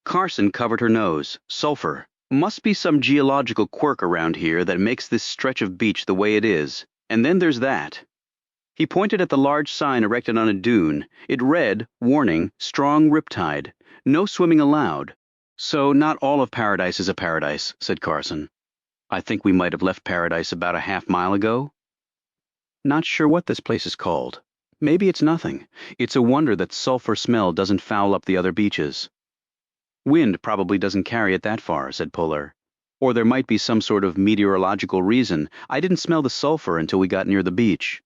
Carson covered her nose. Sulfur. Must be some geological quirk around here that makes this stretch of beach the way it is. And then there's that. He pointed at the large sign erected on a dune. It read, warning, strong riptide. No swimming allowed. So not all of paradise is a paradise, said Carson. I think we might have left paradise about a half-mile ago. Not sure what this place is called. Maybe it's nothing. It's a wonder that sulfur smell doesn't foul up the other beaches. Wind probably doesn't carry it that far, said Puller. Or there might be some sort of meteorological reason. I didn't smell the sulfur until we got near the beach.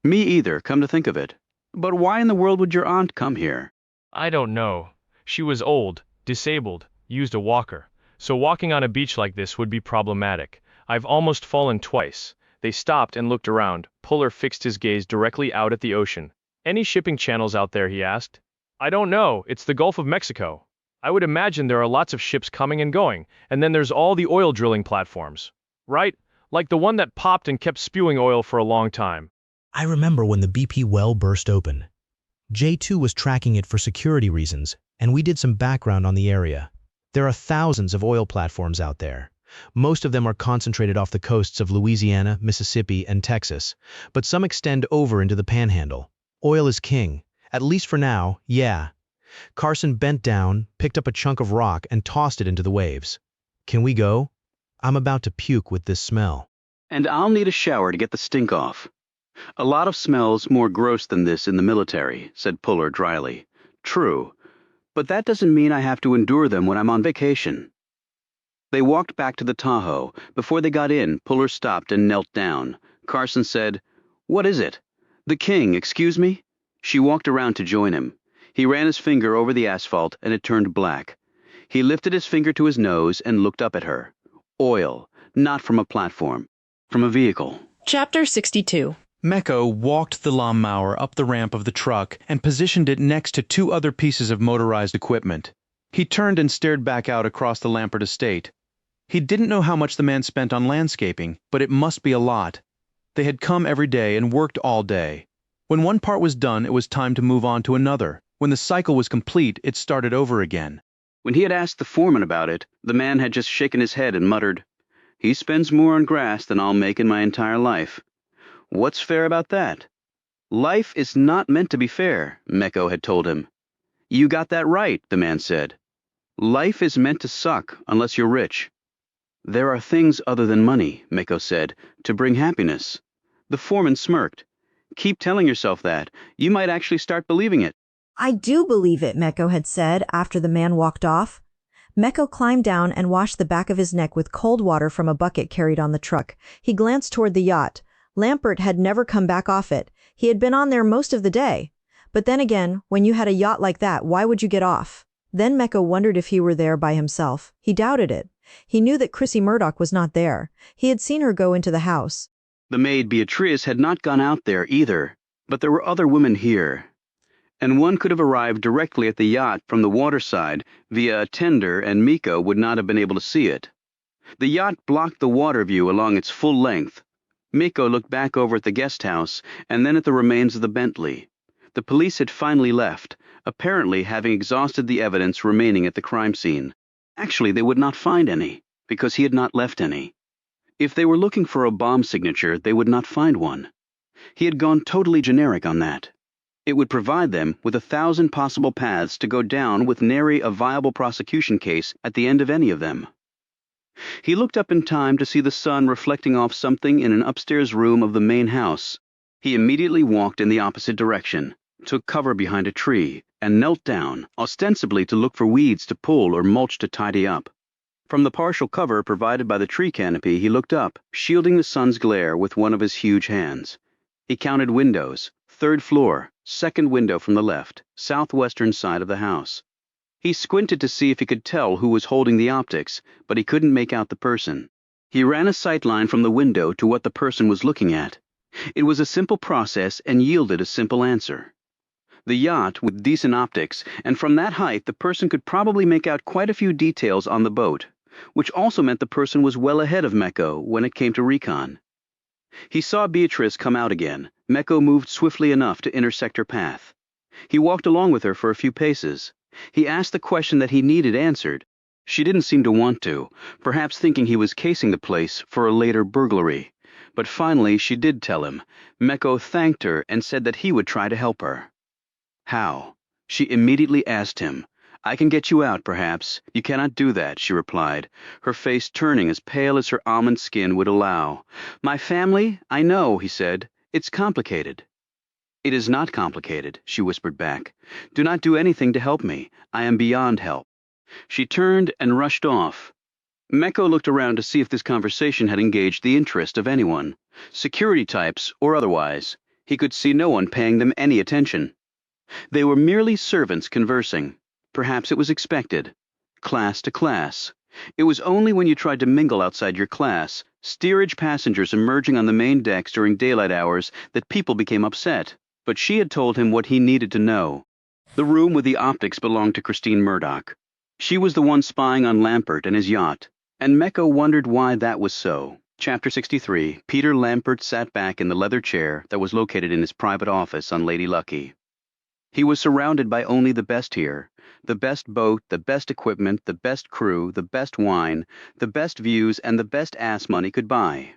Me either, come to think of it. But why in the world would your aunt come here? I don't know. She was old, disabled, used a walker. So walking on a beach like this would be problematic. I've almost fallen twice. They stopped and looked around. Puller fixed his gaze directly out at the ocean. Any shipping channels out there, he asked. I don't know. It's the Gulf of Mexico. I would imagine there are lots of ships coming and going, and then there's all the oil drilling platforms. Right? Like the one that popped and kept spewing oil for a long time. I remember when the BP well burst open. J2 was tracking it for security reasons, and we did some background on the area. There are thousands of oil platforms out there. Most of them are concentrated off the coasts of Louisiana, Mississippi, and Texas, but some extend over into the Panhandle. Oil is king, at least for now, yeah. Carson bent down, picked up a chunk of rock, and tossed it into the waves. Can we go? I'm about to puke with this smell. And I'll need a shower to get the stink off. A lot of smells more gross than this in the military, said Puller dryly. True, but that doesn't mean I have to endure them when I'm on vacation. They walked back to the Tahoe. Before they got in, Puller stopped and knelt down. Carson said, What is it? The king, excuse me? She walked around to join him. He ran his finger over the asphalt, and it turned black. He lifted his finger to his nose and looked up at her. Oil, not from a platform, from a vehicle. Chapter 62. Mecco walked the lawnmower up the ramp of the truck and positioned it next to 2 other pieces of motorized equipment. He turned and stared back out across the Lampert estate. He didn't know how much the man spent on landscaping, but it must be a lot. They had come every day and worked all day. When one part was done, it was time to move on to another. When the cycle was complete, it started over again. When he had asked the foreman about it, the man had just shaken his head and muttered, He spends more on grass than I'll make in my entire life. What's fair about that? Life is not meant to be fair, Mecco had told him. You got that right, the man said. Life is meant to suck unless you're rich. There are things other than money, Mecco said, to bring happiness. The foreman smirked. Keep telling yourself that. You might actually start believing it. I do believe it, Mecco had said after the man walked off. Mecco climbed down and washed the back of his neck with cold water from a bucket carried on the truck. He glanced toward the yacht. Lampert had never come back off it. He had been on there most of the day. But then again, when you had a yacht like that, why would you get off? Then Mecco wondered if he were there by himself. He doubted it. He knew that Chrissy Murdoch was not there. He had seen her go into the house. The maid Beatrice had not gone out there either, but there were other women here. And one could have arrived directly at the yacht from the waterside via a tender, and Miko would not have been able to see it. The yacht blocked the water view along its full length. Miko looked back over at the guest house and then at the remains of the Bentley. The police had finally left, apparently having exhausted the evidence remaining at the crime scene. Actually, they would not find any, because he had not left any. If they were looking for a bomb signature, they would not find one. He had gone totally generic on that. It would provide them with 1,000 possible paths to go down with nary a viable prosecution case at the end of any of them. He looked up in time to see the sun reflecting off something in an upstairs room of the main house. He immediately walked in the opposite direction, took cover behind a tree, and knelt down, ostensibly to look for weeds to pull or mulch to tidy up. From the partial cover provided by the tree canopy, he looked up, shielding the sun's glare with one of his huge hands. He counted windows, 3rd floor, 2nd window from the left, southwestern side of the house. He squinted to see if he could tell who was holding the optics, but he couldn't make out the person. He ran a sightline from the window to what the person was looking at. It was a simple process and yielded a simple answer. The yacht with decent optics, and from that height the person could probably make out quite a few details on the boat, which also meant the person was well ahead of Mecco when it came to recon. He saw Beatrice come out again. Mecco moved swiftly enough to intersect her path. He walked along with her for a few paces. He asked the question that he needed answered. She didn't seem to want to, perhaps thinking he was casing the place for a later burglary. But finally she did tell him. Mecco thanked her and said that he would try to help her. How? She immediately asked him. I can get you out, perhaps. You cannot do that, she replied, her face turning as pale as her almond skin would allow. My family? I know, he said. It's complicated. It is not complicated, she whispered back. Do not do anything to help me. I am beyond help. She turned and rushed off. Mecco looked around to see if this conversation had engaged the interest of anyone, security types or otherwise. He could see no one paying them any attention. They were merely servants conversing. Perhaps it was expected. Class to class. It was only when you tried to mingle outside your class, steerage passengers emerging on the main decks during daylight hours, that people became upset. But she had told him what he needed to know. The room with the optics belonged to Christine Murdoch. She was the one spying on Lampert and his yacht, and Mecco wondered why that was so. Chapter 63. Peter Lampert sat back in the leather chair that was located in his private office on Lady Lucky. He was surrounded by only the best here. The best boat, the best equipment, the best crew, the best wine, the best views, and the best ass money could buy.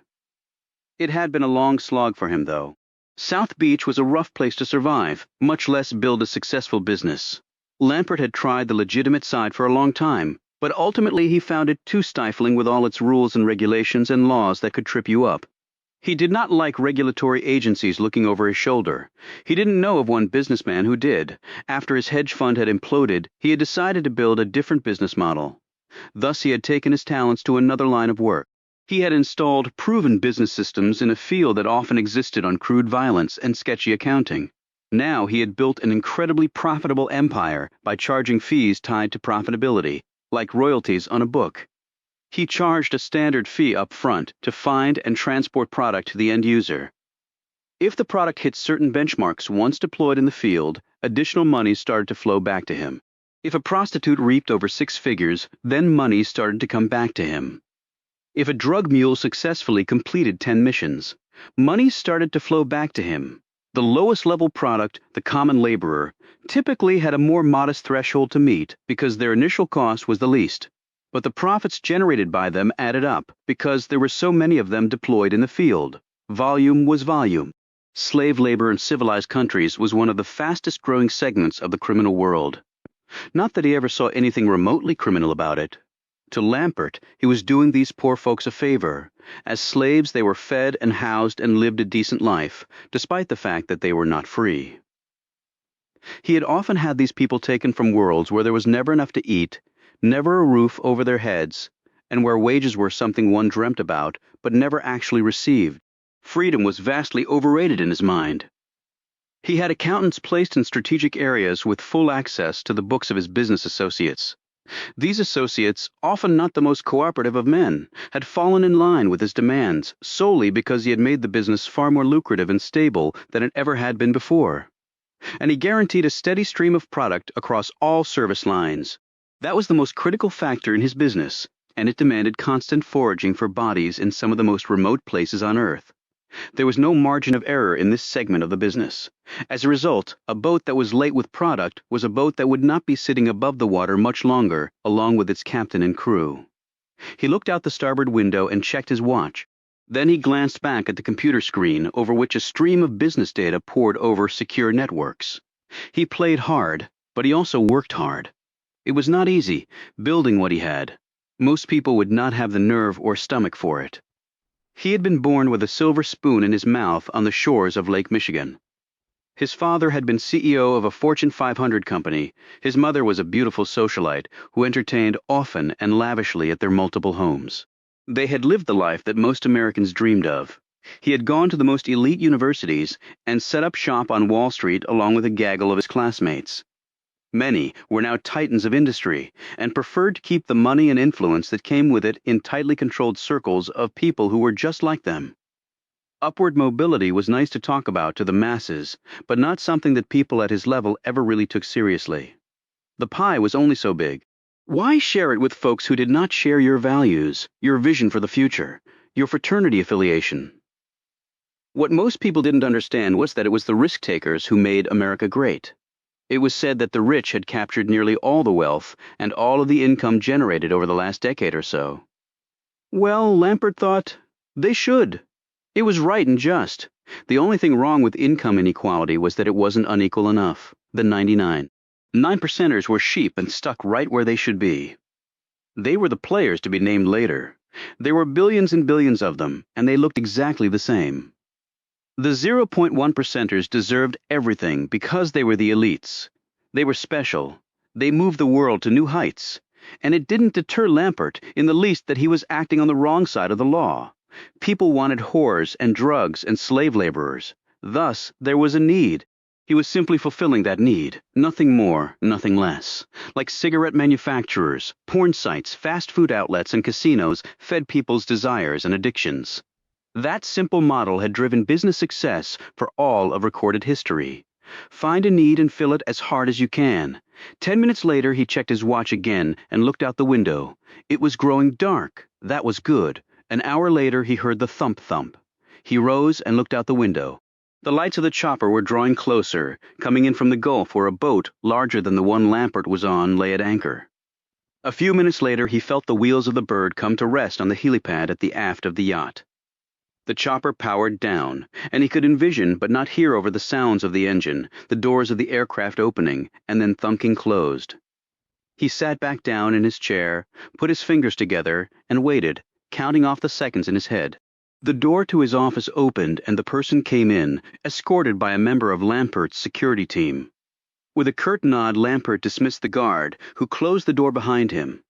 It had been a long slog for him, though. South Beach was a rough place to survive, much less build a successful business. Lampert had tried the legitimate side for a long time, but ultimately he found it too stifling with all its rules and regulations and laws that could trip you up. He did not like regulatory agencies looking over his shoulder. He didn't know of one businessman who did. After his hedge fund had imploded, he had decided to build a different business model. Thus he had taken his talents to another line of work. He had installed proven business systems in a field that often existed on crude violence and sketchy accounting. Now he had built an incredibly profitable empire by charging fees tied to profitability, like royalties on a book. He charged a standard fee up front to find and transport product to the end user. If the product hit certain benchmarks once deployed in the field, additional money started to flow back to him. If a prostitute reaped over 6 figures, then money started to come back to him. If a drug mule successfully completed 10 missions, money started to flow back to him. The lowest level product, the common laborer, typically had a more modest threshold to meet because their initial cost was the least. But the profits generated by them added up because there were so many of them deployed in the field. Volume was volume. Slave labor in civilized countries was one of the fastest growing segments of the criminal world. Not that he ever saw anything remotely criminal about it. To Lampert, he was doing these poor folks a favor. As slaves, they were fed and housed and lived a decent life, despite the fact that they were not free. He had often had these people taken from worlds where there was never enough to eat, never a roof over their heads, and where wages were something one dreamt about but never actually received. Freedom was vastly overrated in his mind. He had accountants placed in strategic areas with full access to the books of his business associates. These associates, often not the most cooperative of men, had fallen in line with his demands solely because he had made the business far more lucrative and stable than it ever had been before. And he guaranteed a steady stream of product across all service lines. That was the most critical factor in his business, and it demanded constant foraging for bodies in some of the most remote places on Earth. There was no margin of error in this segment of the business. As a result, a boat that was late with product was a boat that would not be sitting above the water much longer, along with its captain and crew. He looked out the starboard window and checked his watch. Then he glanced back at the computer screen over which a stream of business data poured over secure networks. He played hard, but he also worked hard. It was not easy, building what he had. Most people would not have the nerve or stomach for it. He had been born with a silver spoon in his mouth on the shores of Lake Michigan. His father had been CEO of a Fortune 500 company. His mother was a beautiful socialite who entertained often and lavishly at their multiple homes. They had lived the life that most Americans dreamed of. He had gone to the most elite universities and set up shop on Wall Street along with a gaggle of his classmates. Many were now titans of industry and preferred to keep the money and influence that came with it in tightly controlled circles of people who were just like them. Upward mobility was nice to talk about to the masses, but not something that people at his level ever really took seriously. The pie was only so big. Why share it with folks who did not share your values, your vision for the future, your fraternity affiliation? What most people didn't understand was that it was the risk-takers who made America great. It was said that the rich had captured nearly all the wealth and all of the income generated over the last decade or so. Well, Lampert thought, they should. It was right and just. The only thing wrong with income inequality was that it wasn't unequal enough. The 99. 9%ers were sheep and stuck right where they should be. They were the players to be named later. There were billions and billions of them, and they looked exactly the same. The 0.1%ers deserved everything because they were the elites. They were special. They moved the world to new heights. And it didn't deter Lampert in the least that he was acting on the wrong side of the law. People wanted whores and drugs and slave laborers. Thus, there was a need. He was simply fulfilling that need. Nothing more, nothing less. Like cigarette manufacturers, porn sites, fast food outlets, and casinos fed people's desires and addictions. That simple model had driven business success for all of recorded history. Find a need and fill it as hard as you can. 10 minutes later, he checked his watch again and looked out the window. It was growing dark. That was good. An hour later, he heard the thump-thump. He rose and looked out the window. The lights of the chopper were drawing closer, coming in from the Gulf where a boat, larger than the one Lampert was on, lay at anchor. A few minutes later, he felt the wheels of the bird come to rest on the helipad at the aft of the yacht. The chopper powered down, and he could envision but not hear over the sounds of the engine, the doors of the aircraft opening and then thunking closed. He sat back down in his chair, put his fingers together, and waited, counting off the seconds in his head. The door to his office opened and the person came in, escorted by a member of Lampert's security team. With a curt nod, Lampert dismissed the guard, who closed the door behind him.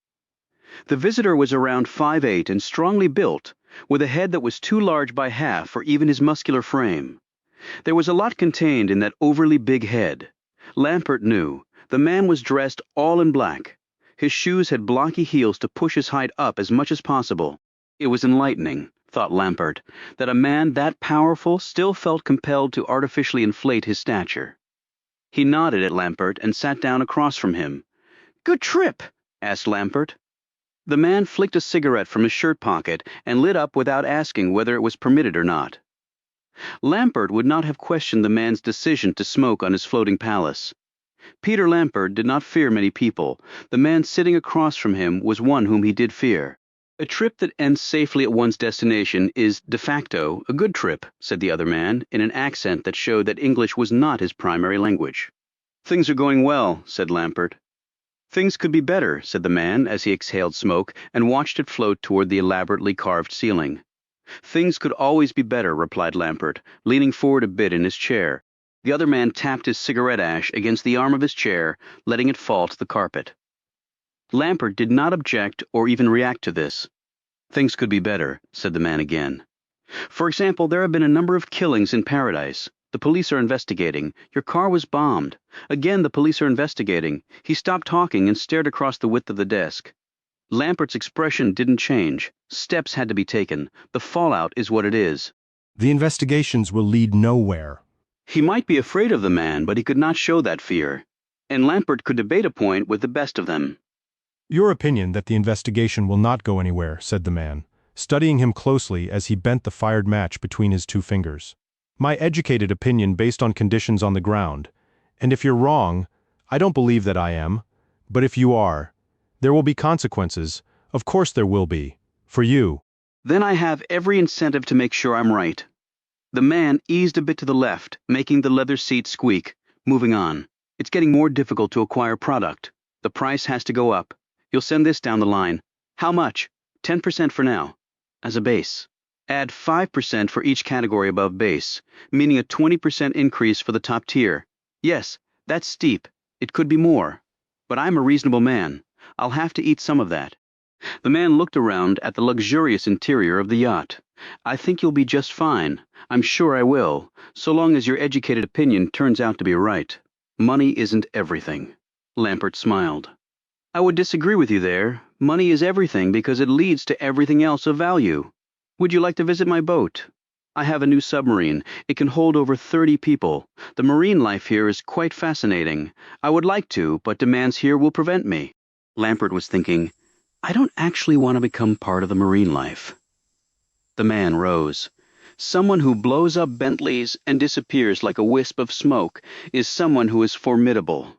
The visitor was around 5'8" and strongly built, with a head that was too large by half for even his muscular frame. There was a lot contained in that overly big head. Lampert knew. The man was dressed all in black. His shoes had blocky heels to push his height up as much as possible. It was enlightening, thought Lampert, that a man that powerful still felt compelled to artificially inflate his stature. He nodded at Lampert and sat down across from him. "Good trip?" asked Lampert. The man flicked a cigarette from his shirt pocket and lit up without asking whether it was permitted or not. Lampert would not have questioned the man's decision to smoke on his floating palace. Peter Lampert did not fear many people. The man sitting across from him was one whom he did fear. "A trip that ends safely at one's destination is, de facto, a good trip," said the other man, in an accent that showed that English was not his primary language. "Things are going well," said Lampert. "Things could be better," said the man as he exhaled smoke and watched it float toward the elaborately carved ceiling. "Things could always be better," replied Lampert, leaning forward a bit in his chair. The other man tapped his cigarette ash against the arm of his chair, letting it fall to the carpet. Lampert did not object or even react to this. "Things could be better," said the man again. "For example, there have been a number of killings in Paradise. The police are investigating. Your car was bombed. Again, the police are investigating." He stopped talking and stared across the width of the desk. Lampert's expression didn't change. Steps had to be taken. The fallout is what it is. "The investigations will lead nowhere." He might be afraid of the man, but he could not show that fear. And Lampert could debate a point with the best of them. "Your opinion that the investigation will not go anywhere," said the man, studying him closely as he bent the fired match between his two fingers. "My educated opinion based on conditions on the ground. And if you're wrong, I don't believe that I am, but if you are, there will be consequences, Of course there will be. For you. Then I have every incentive to make sure I'm right. The man eased a bit to the left, making the leather seat squeak, moving on. It's getting more difficult to acquire product. The price has to go up. You'll send this down the line. How much? 10% for now. As a base. Add 5% for each category above base, meaning a 20% increase for the top tier. Yes, that's steep. It could be more. But I'm a reasonable man. I'll have to eat some of that. The man looked around at the luxurious interior of the yacht. I think you'll be just fine. I'm sure I will, so long as your educated opinion turns out to be right. Money isn't everything. Lampert smiled. I would disagree with you there. Money is everything because it leads to everything else of value. Would you like to visit my boat? I have a new submarine. It can hold over 30 people. The marine life here is quite fascinating. I would like to, but demands here will prevent me. Lampert was thinking, I don't actually want to become part of the marine life. The man rose. Someone who blows up Bentleys and disappears like a wisp of smoke is someone who is formidable.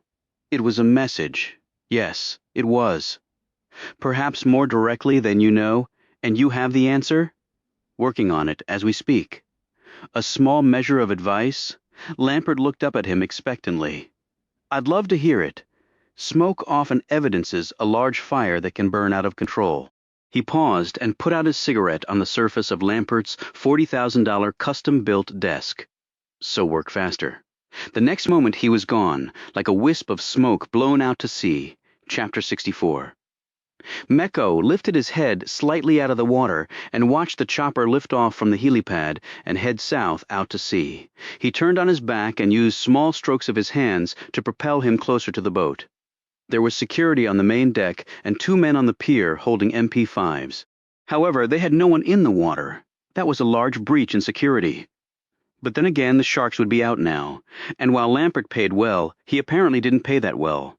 It was a message. Yes, it was. Perhaps more directly than you know, and you have the answer? Working on it as we speak. A small measure of advice? Lampert looked up at him expectantly. I'd love to hear it. Smoke often evidences a large fire that can burn out of control. He paused and put out his cigarette on the surface of Lampert's $40,000 custom-built desk. So work faster. The next moment he was gone, like a wisp of smoke blown out to sea. Chapter 64. Mecco lifted his head slightly out of the water and watched the chopper lift off from the helipad and head south out to sea. He turned on his back and used small strokes of his hands to propel him closer to the boat. There was security on the main deck and 2 men on the pier holding MP5s. However, they had no one in the water. That was a large breach in security. But then again, the sharks would be out now, and while Lampert paid well, he apparently didn't pay that well.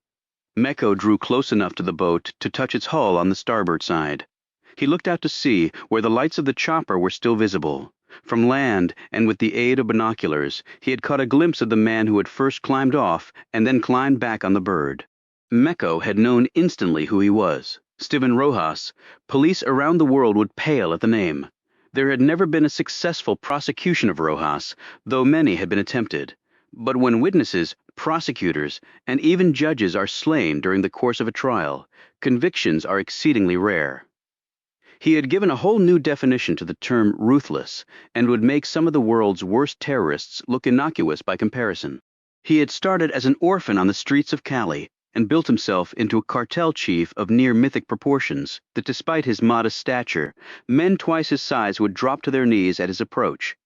Mecco drew close enough to the boat to touch its hull on the starboard side. He looked out to sea, where the lights of the chopper were still visible. From land, and with the aid of binoculars, he had caught a glimpse of the man who had first climbed off and then climbed back on the bird. Mecco had known instantly who he was. Steven Rojas. Police around the world would pale at the name. There had never been a successful prosecution of Rojas, though many had been attempted. But when witnesses, prosecutors, and even judges are slain during the course of a trial, convictions are exceedingly rare. He had given a whole new definition to the term ruthless, and would make some of the world's worst terrorists look innocuous by comparison. He had started as an orphan on the streets of Cali, and built himself into a cartel chief of near mythic proportions that despite his modest stature, men twice his size would drop to their knees at his approach.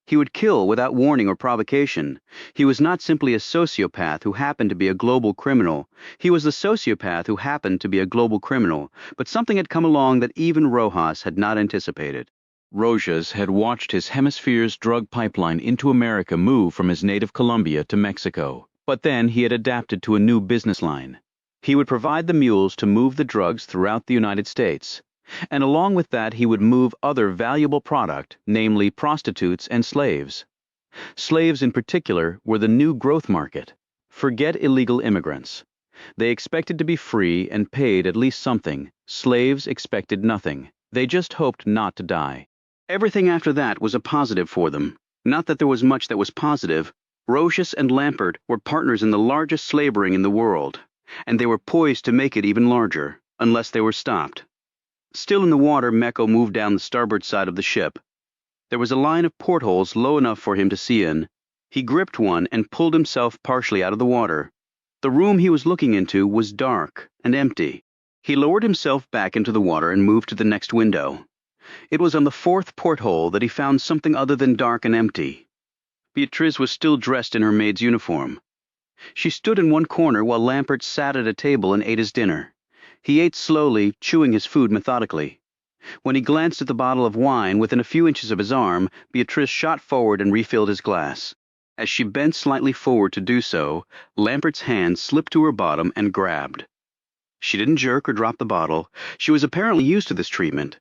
He would kill without warning or provocation. He was not simply a sociopath who happened to be a global criminal. He was the sociopath who happened to be a global criminal, but something had come along that even Rojas had not anticipated. Rojas had watched his hemisphere's drug pipeline into America move from his native Colombia to Mexico. But then he had adapted to a new business line. He would provide the mules to move the drugs throughout the United States. And along with that he would move other valuable product, namely prostitutes and slaves. Slaves in particular were the new growth market. Forget illegal immigrants. They expected to be free and paid at least something. Slaves expected nothing. They just hoped not to die. Everything after that was a positive for them. Not that there was much that was positive. Rojas and Lampert were partners in the largest slave ring in the world, and they were poised to make it even larger, unless they were stopped. Still in the water, Mecco moved down the starboard side of the ship. There was a line of portholes low enough for him to see in. He gripped one and pulled himself partially out of the water. The room he was looking into was dark and empty. He lowered himself back into the water and moved to the next window. It was on the 4th porthole that he found something other than dark and empty. Beatriz was still dressed in her maid's uniform. She stood in one corner while Lampert sat at a table and ate his dinner. He ate slowly, chewing his food methodically. When he glanced at the bottle of wine within a few inches of his arm, Beatriz shot forward and refilled his glass. As she bent slightly forward to do so, Lampert's hand slipped to her bottom and grabbed. She didn't jerk or drop the bottle. She was apparently used to this treatment.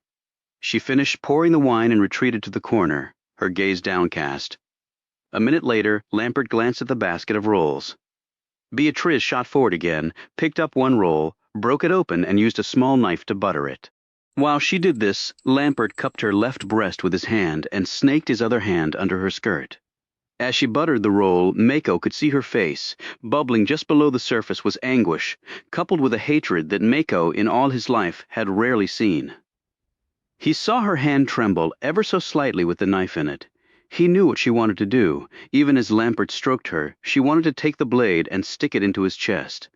She finished pouring the wine and retreated to the corner, her gaze downcast. A minute later, Lampert glanced at the basket of rolls. Beatriz shot forward again, picked up one roll, broke it open and used a small knife to butter it. While she did this, Lampert cupped her left breast with his hand and snaked his other hand under her skirt. As she buttered the roll, Mako could see her face. Bubbling just below the surface was anguish, coupled with a hatred that Mako, in all his life, had rarely seen. He saw her hand tremble ever so slightly with the knife in it. He knew what she wanted to do. Even as Lampert stroked her, she wanted to take the blade and stick it into his chest.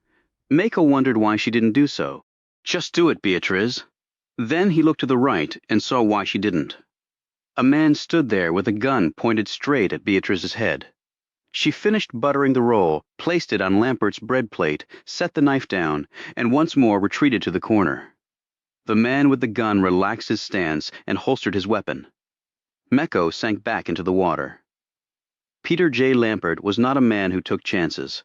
Mako wondered why she didn't do so. "Just do it, Beatriz." Then he looked to the right and saw why she didn't. A man stood there with a gun pointed straight at Beatriz's head. She finished buttering the roll, placed it on Lampert's bread plate, set the knife down, and once more retreated to the corner. The man with the gun relaxed his stance and holstered his weapon. Meko sank back into the water. Peter J. Lampert was not a man who took chances.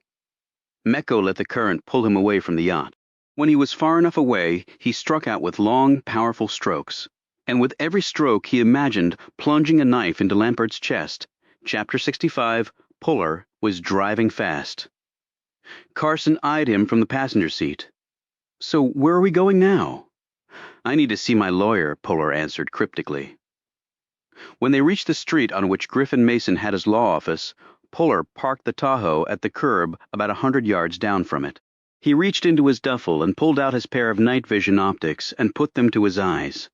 Meko let the current pull him away from the yacht. When he was far enough away, he struck out with long, powerful strokes. And with every stroke he imagined plunging a knife into Lampert's chest. Chapter 65, Puller was driving fast. Carson eyed him from the passenger seat. "So where are we going now?" "I need to see my lawyer," Puller answered cryptically. When they reached the street on which Griffin Mason had his law office, Puller parked the Tahoe at the curb about 100 yards down from it. He reached into his duffel and pulled out his pair of night vision optics and put them to his eyes.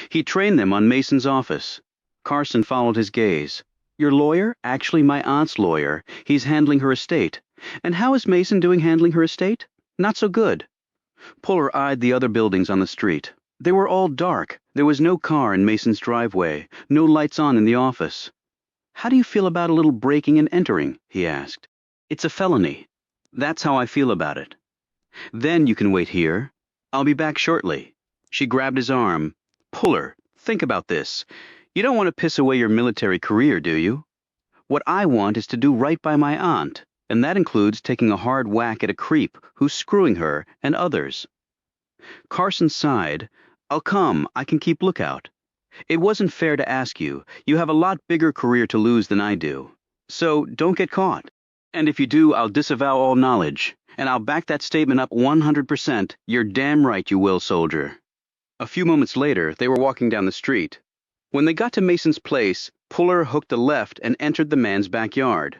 He trained them on Mason's office. Carson followed his gaze. "Your lawyer? Actually, my aunt's lawyer. He's handling her estate. And how is Mason doing handling her estate? Not so good." Puller eyed the other buildings on the street. They were all dark. There was no car in Mason's driveway, no lights on in the office. "How do you feel about a little breaking and entering?" he asked. "It's a felony. That's how I feel about it." "Then you can wait here. I'll be back shortly." She grabbed his arm. "Puller, think about this. You don't want to piss away your military career, do you? What I want is to do right by my aunt, and that includes taking a hard whack at a creep who's screwing her and others." Carson sighed. "I'll come. I can keep lookout. It wasn't fair to ask you. You have a lot bigger career to lose than I do. So don't get caught. And if you do, I'll disavow all knowledge. And I'll back that statement up 100%. You're damn right you will, soldier." A few moments later, they were walking down the street. When they got to Mason's place, Puller hooked a left and entered the man's backyard.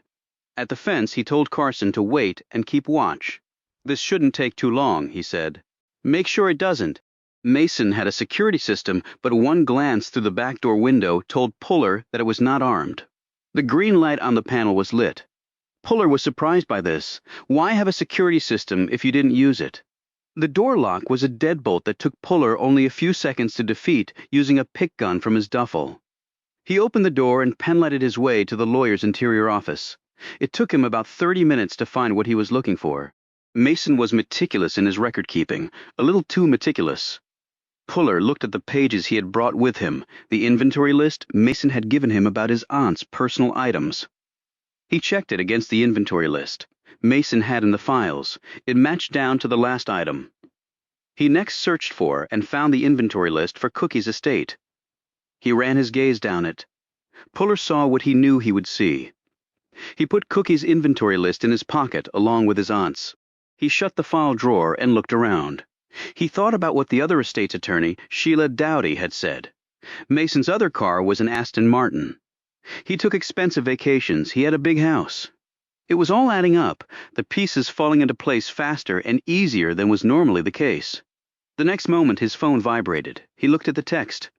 At the fence, he told Carson to wait and keep watch. "This shouldn't take too long," he said. "Make sure it doesn't." Mason had a security system, but one glance through the back door window told Puller that it was not armed. The green light on the panel was lit. Puller was surprised by this. Why have a security system if you didn't use it? The door lock was a deadbolt that took Puller only a few seconds to defeat using a pick gun from his duffel. He opened the door and penlighted his way to the lawyer's interior office. It took him about 30 minutes to find what he was looking for. Mason was meticulous in his record-keeping, a little too meticulous. Puller looked at the pages he had brought with him, the inventory list Mason had given him about his aunt's personal items. He checked it against the inventory list Mason had in the files. It matched down to the last item. He next searched for and found the inventory list for Cookie's estate. He ran his gaze down it. Puller saw what he knew he would see. He put Cookie's inventory list in his pocket along with his aunt's. He shut the file drawer and looked around. He thought about what the other estate's attorney, Sheila Dowdy, had said. Mason's other car was an Aston Martin. He took expensive vacations. He had a big house. It was all adding up, the pieces falling into place faster and easier than was normally the case. The next moment his phone vibrated. He looked at the text.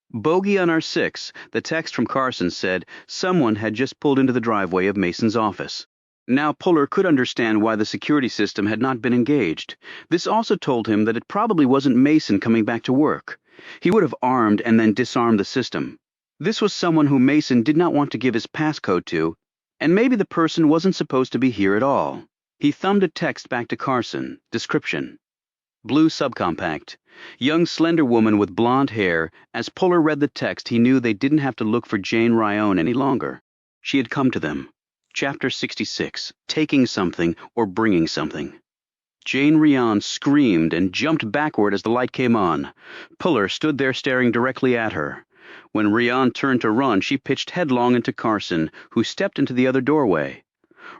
"Bogey on our 6, the text from Carson said someone had just pulled into the driveway of Mason's office. Now Puller could understand why the security system had not been engaged. This also told him that it probably wasn't Mason coming back to work. He would have armed and then disarmed the system. This was someone who Mason did not want to give his passcode to, and maybe the person wasn't supposed to be here at all. He thumbed a text back to Carson. Description. Blue subcompact. Young slender woman with blonde hair. As Puller read the text, he knew they didn't have to look for Jane Ryan any longer. She had come to them. Chapter 66. Taking something or bringing something. Jane Ryan screamed and jumped backward as the light came on. Puller stood there staring directly at her. When Ryan turned to run, she pitched headlong into Carson, who stepped into the other doorway.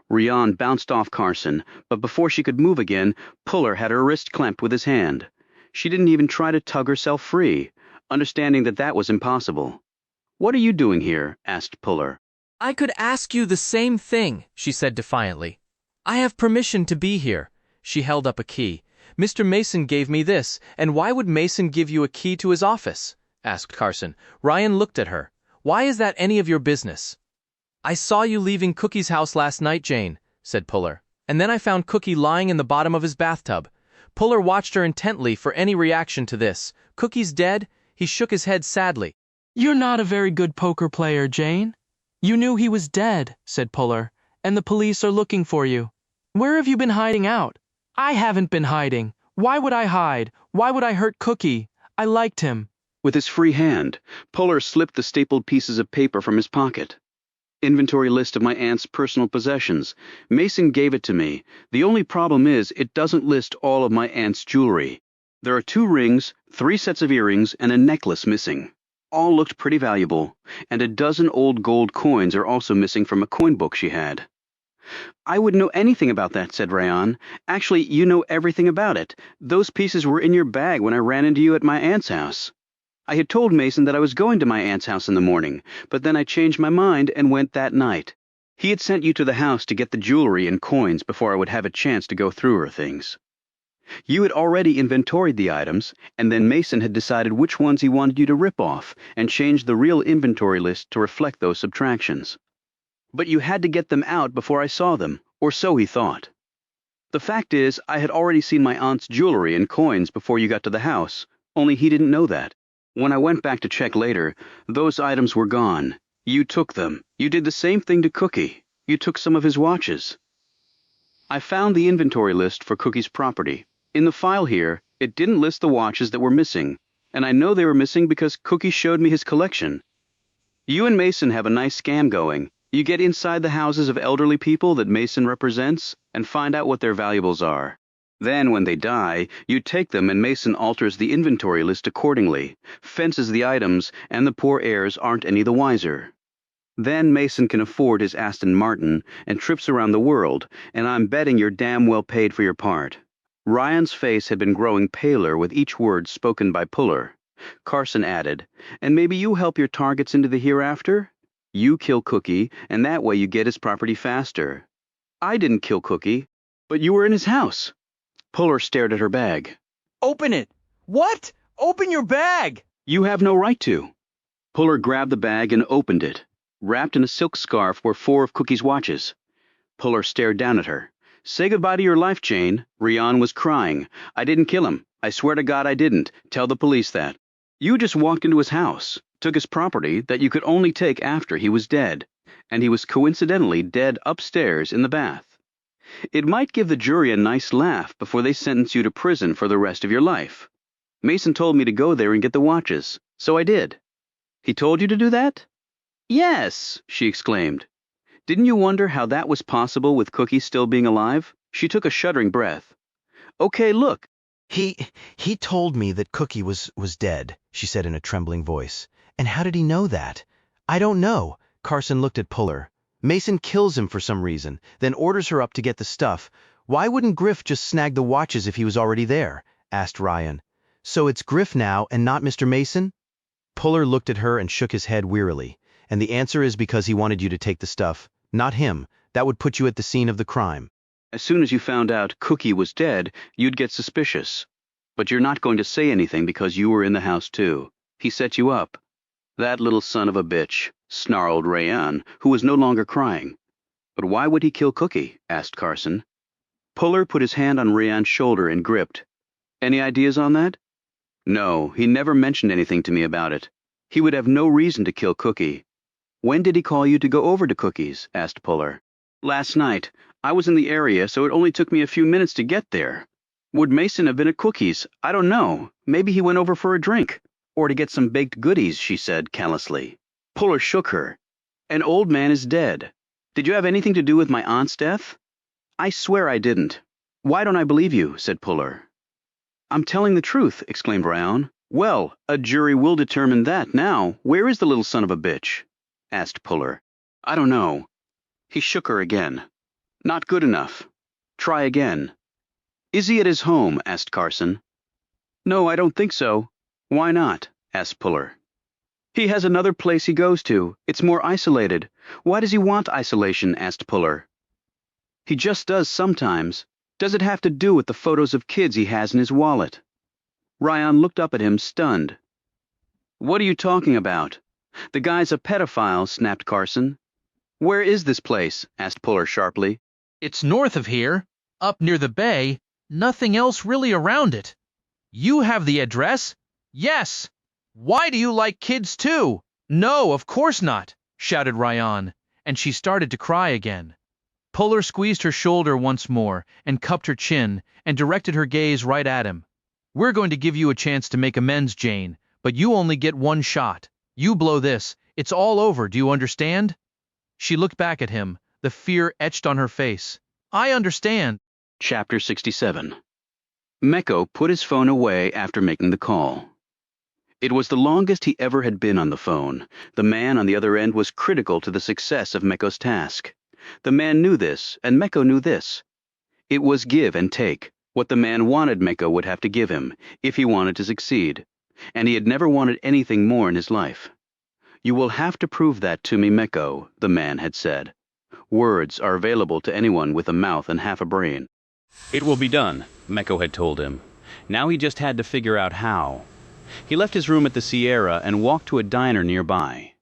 Ryan bounced off Carson, but before she could move again, Puller had her wrist clamped with his hand. She didn't even try to tug herself free, understanding that that was impossible. "What are you doing here?" asked Puller. I could ask you the same thing, she said defiantly. I have permission to be here. She held up a key. Mr. Mason gave me this, and why would Mason give you a key to his office? Asked Carson. Ryan looked at her. Why is that any of your business? I saw you leaving Cookie's house last night, Jane, said Puller. And then I found Cookie lying in the bottom of his bathtub. Puller watched her intently for any reaction to this. Cookie's dead? He shook his head sadly. You're not a very good poker player, Jane. You knew he was dead, said Puller, and the police are looking for you. Where have you been hiding out? I haven't been hiding. Why would I hide? Why would I hurt Cookie? I liked him. With his free hand, Puller slipped the stapled pieces of paper from his pocket. Inventory list of my aunt's personal possessions. Mason gave it to me. The only problem is it doesn't list all of my aunt's jewelry. There are 2 rings, 3 sets of earrings, and a necklace missing. All looked pretty valuable, and a dozen old gold coins are also missing from a coin book she had. I wouldn't know anything about that, said Rayan. Actually, you know everything about it. Those pieces were in your bag when I ran into you at my aunt's house. I had told Mason that I was going to my aunt's house in the morning, but then I changed my mind and went that night. He had sent you to the house to get the jewelry and coins before I would have a chance to go through her things. You had already inventoried the items, and then Mason had decided which ones he wanted you to rip off and changed the real inventory list to reflect those subtractions. But you had to get them out before I saw them, or so he thought. The fact is, I had already seen my aunt's jewelry and coins before you got to the house, only he didn't know that. When I went back to check later, those items were gone. You took them. You did the same thing to Cookie. You took some of his watches. I found the inventory list for Cookie's property. In the file here, it didn't list the watches that were missing, and I know they were missing because Cookie showed me his collection. You and Mason have a nice scam going. You get inside the houses of elderly people that Mason represents and find out what their valuables are. Then, when they die, you take them and Mason alters the inventory list accordingly, fences the items, and the poor heirs aren't any the wiser. Then Mason can afford his Aston Martin and trips around the world, and I'm betting you're damn well paid for your part. Ryan's face had been growing paler with each word spoken by Puller. Carson added, and maybe you help your targets into the hereafter? You kill Cookie, and that way you get his property faster. I didn't kill Cookie, but you were in his house. Puller stared at her bag. Open it! What? Open your bag! You have no right to. Puller grabbed the bag and opened it. Wrapped in a silk scarf were 4 of Cookie's watches. Puller stared down at her. Say goodbye to your life, Jane. Rian was crying. I didn't kill him. I swear to God I didn't. Tell the police that. You just walked into his house, took his property that you could only take after he was dead, and he was coincidentally dead upstairs in the bath. It might give the jury a nice laugh before they sentence you to prison for the rest of your life. Mason told me to go there and get the watches, so I did. He told you to do that? Yes, she exclaimed. Didn't you wonder how that was possible with Cookie still being alive? She took a shuddering breath. Okay, look. He told me that Cookie was dead, she said in a trembling voice. And how did he know that? I don't know. Carson looked at Puller. Mason kills him for some reason, then orders her up to get the stuff. Why wouldn't Griff just snag the watches if he was already there? Asked Ryan. So it's Griff now and not Mr. Mason? Puller looked at her and shook his head wearily. And the answer is because he wanted you to take the stuff, not him. That would put you at the scene of the crime. As soon as you found out Cookie was dead, you'd get suspicious. But you're not going to say anything because you were in the house too. He set you up. That little son of a bitch, snarled Rayan, who was no longer crying. But why would he kill Cookie? Asked Carson. Puller put his hand on Rayan's shoulder and gripped. Any ideas on that? No, he never mentioned anything to me about it. He would have no reason to kill Cookie. When did he call you to go over to Cookie's? Asked Puller. Last night. I was in the area, so it only took me a few minutes to get there. Would Mason have been at Cookie's? I don't know. Maybe he went over for a drink. Or to get some baked goodies, she said callously. Puller shook her. An old man is dead. Did you have anything to do with my aunt's death? I swear I didn't. Why don't I believe you? Said Puller. I'm telling the truth, exclaimed Rayan. Well, a jury will determine that now. Where is the little son of a bitch? Asked Puller. I don't know. He shook her again. Not good enough. Try again. Is he at his home? Asked Carson. No, I don't think so. Why not? Asked Puller. He has another place he goes to. It's more isolated. Why does he want isolation? Asked Puller. He just does sometimes. Does it have to do with the photos of kids he has in his wallet? Ryan looked up at him, stunned. What are you talking about? The guy's a pedophile, snapped Carson. Where is this place? Asked Puller sharply. It's north of here, up near the bay, nothing else really around it. You have the address? Yes. Why do you like kids too? No, of course not, shouted Ryan, and she started to cry again. Puller squeezed her shoulder once more and cupped her chin and directed her gaze right at him. We're going to give you a chance to make amends, Jane, but you only get one shot. You blow this, it's all over, do you understand? She looked back at him, the fear etched on her face. I understand. Chapter 67. Mecco put his phone away after making the call. It was the longest he ever had been on the phone. The man on the other end was critical to the success of Mecco's task. The man knew this, and Mecco knew this. It was give and take. What the man wanted Mecco would have to give him, if he wanted to succeed. And he had never wanted anything more in his life. You will have to prove that to me, Mecco, the man had said. Words are available to anyone with a mouth and half a brain. It will be done, Mecco had told him. Now he just had to figure out how. He left his room at the Sierra and walked to a diner nearby.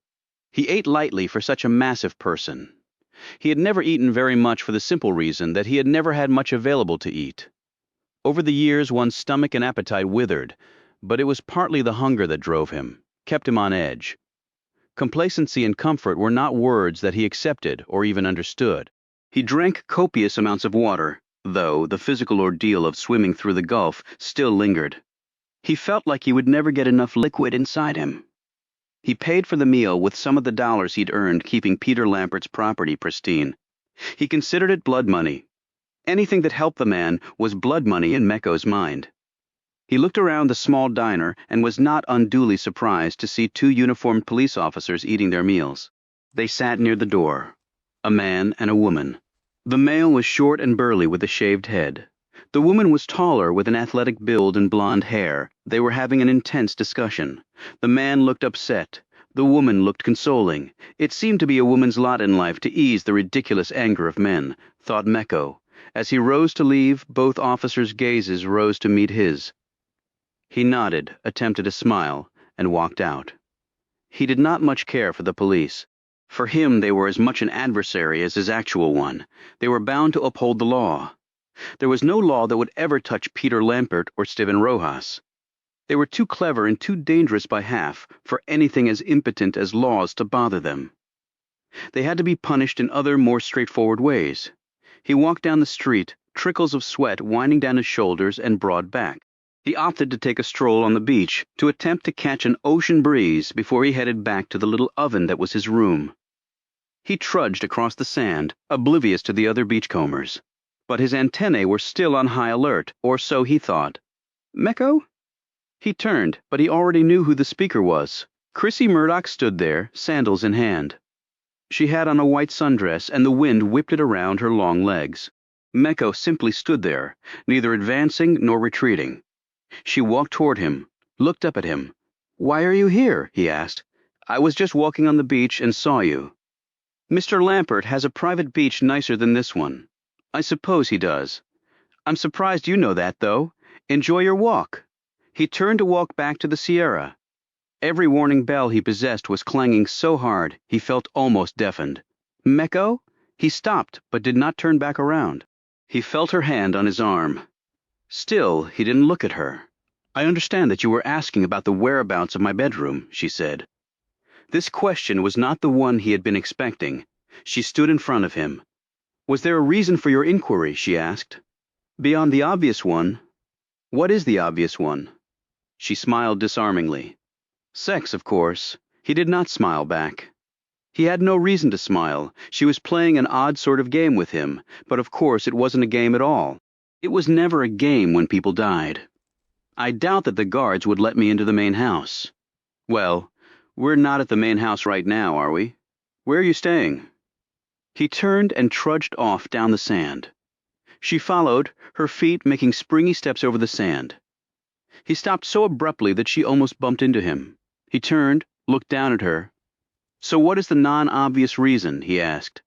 He ate lightly for such a massive person. He had never eaten very much for the simple reason that he had never had much available to eat. Over the years, one's stomach and appetite withered, but it was partly the hunger that drove him, kept him on edge. Complacency and comfort were not words that he accepted or even understood. He drank copious amounts of water, though the physical ordeal of swimming through the Gulf still lingered. He felt like he would never get enough liquid inside him. He paid for the meal with some of the dollars he'd earned keeping Peter Lampert's property pristine. He considered it blood money. Anything that helped the man was blood money in Mecco's mind. He looked around the small diner and was not unduly surprised to see two uniformed police officers eating their meals. They sat near the door, a man and a woman. The male was short and burly with a shaved head. The woman was taller with an athletic build and blonde hair. They were having an intense discussion. The man looked upset. The woman looked consoling. It seemed to be a woman's lot in life to ease the ridiculous anger of men, thought Mecco. As he rose to leave, both officers' gazes rose to meet his. He nodded, attempted a smile, and walked out. He did not much care for the police. For him they were as much an adversary as his actual one. They were bound to uphold the law. There was no law that would ever touch Peter Lampert or Stephen Rojas. They were too clever and too dangerous by half for anything as impotent as laws to bother them. They had to be punished in other, more straightforward ways. He walked down the street, trickles of sweat winding down his shoulders and broad back. He opted to take a stroll on the beach, to attempt to catch an ocean breeze before he headed back to the little oven that was his room. He trudged across the sand, oblivious to the other beachcombers. But his antennae were still on high alert, or so he thought. Mecco? He turned, but he already knew who the speaker was. Chrissy Murdoch stood there, sandals in hand. She had on a white sundress, and the wind whipped it around her long legs. Mecco simply stood there, neither advancing nor retreating. She walked toward him, looked up at him. "Why are you here?" he asked. "I was just walking on the beach and saw you." "Mr. Lampert has a private beach nicer than this one." "I suppose he does." "I'm surprised you know that, though. Enjoy your walk." He turned to walk back to the Sierra. Every warning bell he possessed was clanging so hard he felt almost deafened. "Mecco?" He stopped, but did not turn back around. He felt her hand on his arm. Still, he didn't look at her. "I understand that you were asking about the whereabouts of my bedroom," she said. This question was not the one he had been expecting. She stood in front of him. "Was there a reason for your inquiry?" she asked. "Beyond the obvious one." "What is the obvious one?" She smiled disarmingly. "Sex, of course." He did not smile back. He had no reason to smile. She was playing an odd sort of game with him, but of course it wasn't a game at all. It was never a game when people died. "I doubt that the guards would let me into the main house." "Well, we're not at the main house right now, are we? Where are you staying?" He turned and trudged off down the sand. She followed, her feet making springy steps over the sand. He stopped so abruptly that she almost bumped into him. He turned, looked down at her. "So what is the non-obvious reason?" he asked.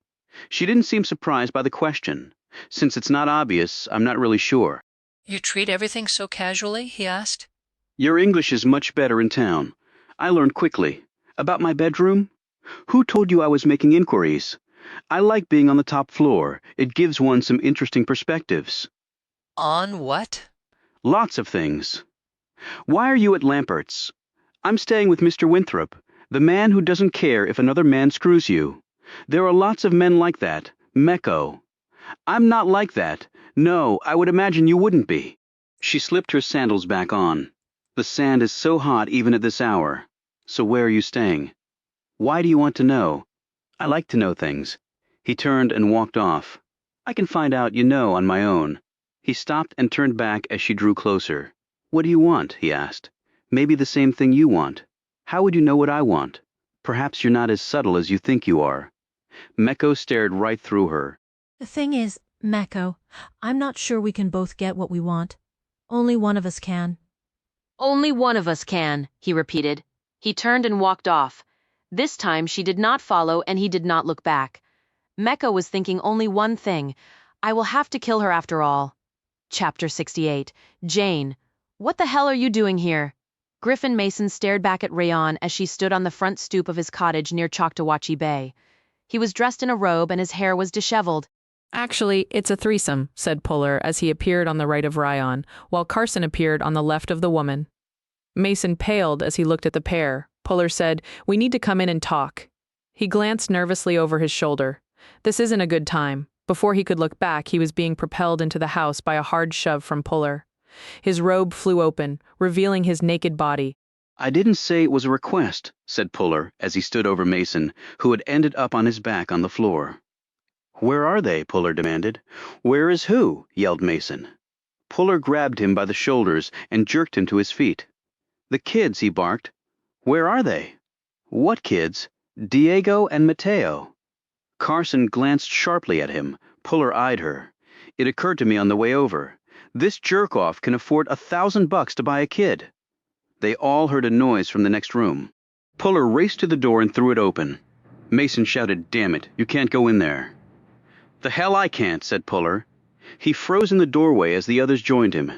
She didn't seem surprised by the question. "Since it's not obvious, I'm not really sure." You treat everything so casually? He asked. "Your English is much better in town. I learned quickly. About my bedroom? Who told you I was making inquiries? I like being on the top floor. It gives one some interesting perspectives." On what? "Lots of things." "Why are you at Lampert's?" "I'm staying with Mr. Winthrop, the man who doesn't care if another man screws you. There are lots of men like that. Mecco." "I'm not like that. No, I would imagine you wouldn't be." She slipped her sandals back on. "The sand is so hot even at this hour. So where are you staying?" "Why do you want to know?" "I like to know things." He turned and walked off. "I can find out, you know, on my own." He stopped and turned back as she drew closer. "What do you want?" he asked. "Maybe the same thing you want. How would you know what I want? Perhaps you're not as subtle as you think you are." Mecco stared right through her. The thing is, Mecco, I'm not sure we can both get what we want. Only one of us can. Only one of us can, he repeated. He turned and walked off. This time she did not follow and he did not look back. Mecca was thinking only one thing. I will have to kill her after all. Chapter 68. Jane. What the hell are you doing here? Griffin Mason stared back at Rayon as she stood on the front stoop of his cottage near Choctawhatchee Bay. He was dressed in a robe and his hair was disheveled. Actually, it's a threesome, said Puller as he appeared on the right of Rayon, while Carson appeared on the left of the woman. Mason paled as he looked at the pair. Puller said, "We need to come in and talk." He glanced nervously over his shoulder. This isn't a good time. Before he could look back, he was being propelled into the house by a hard shove from Puller. His robe flew open, revealing his naked body. "I didn't say it was a request," said Puller as he stood over Mason, who had ended up on his back on the floor. "Where are they?" Puller demanded. "Where is who?" yelled Mason. Puller grabbed him by the shoulders and jerked him to his feet. "The kids," he barked. "Where are they?" "What kids?" "Diego and Mateo." Carson glanced sharply at him. Puller eyed her. "It occurred to me on the way over. This jerk-off can afford $1,000 to buy a kid." They all heard a noise from the next room. Puller raced to the door and threw it open. Mason shouted, "Damn it, you can't go in there." "The hell I can't," said Puller. He froze in the doorway as the others joined him.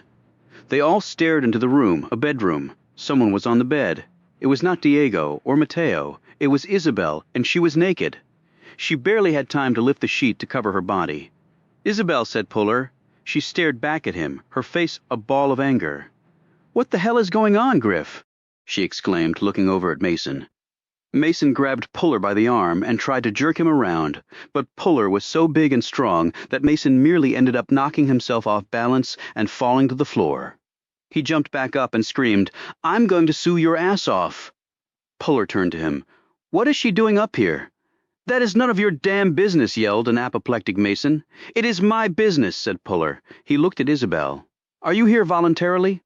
They all stared into the room, a bedroom. Someone was on the bed. It was not Diego or Mateo. It was Isabel, and she was naked. She barely had time to lift the sheet to cover her body. "Isabel," said Puller. She stared back at him, her face a ball of anger. "What the hell is going on, Griff?" she exclaimed, looking over at Mason. Mason grabbed Puller by the arm and tried to jerk him around, but Puller was so big and strong that Mason merely ended up knocking himself off balance and falling to the floor. He jumped back up and screamed, "I'm going to sue your ass off." Puller turned to him. "What is she doing up here?" "That is none of your damn business," yelled an apoplectic Mason. "It is my business," said Puller. He looked at Isabel. "Are you here voluntarily?"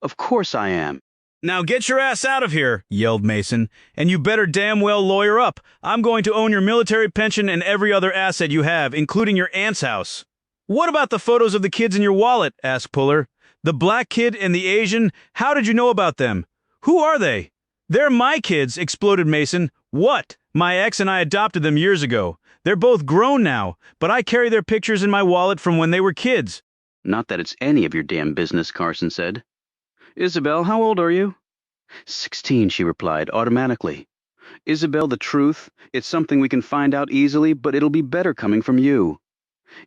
"Of course I am." "Now get your ass out of here," yelled Mason, "and you better damn well lawyer up. I'm going to own your military pension and every other asset you have, including your aunt's house." "What about the photos of the kids in your wallet?" asked Puller. "The black kid and the Asian, how did you know about them? Who are they?" "They're my kids," exploded Mason. "What? My ex and I adopted them years ago. They're both grown now, but I carry their pictures in my wallet from when they were kids." "Not that it's any of your damn business," Carson said. "Isabel, how old are you?" 16, she replied, automatically. "Isabel, the truth, it's something we can find out easily, but it'll be better coming from you."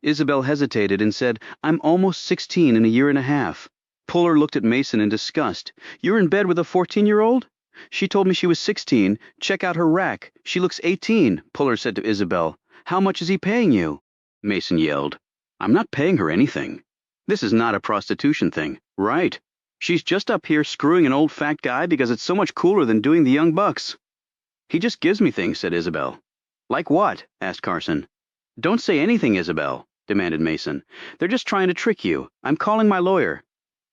Isabel hesitated and said, "I'm almost 16 in a year and a half." Puller looked at Mason in disgust. "You're in bed with a 14-year-old? She told me she was 16. Check out her rack. She looks 18, Puller said to Isabel. "How much is he paying you?" Mason yelled. "I'm not paying her anything. This is not a prostitution thing. Right. She's just up here screwing an old fat guy because it's so much cooler than doing the young bucks." "He just gives me things," said Isabel. "Like what?" asked Carson. "Don't say anything, Isabel," demanded Mason. "They're just trying to trick you. I'm calling my lawyer."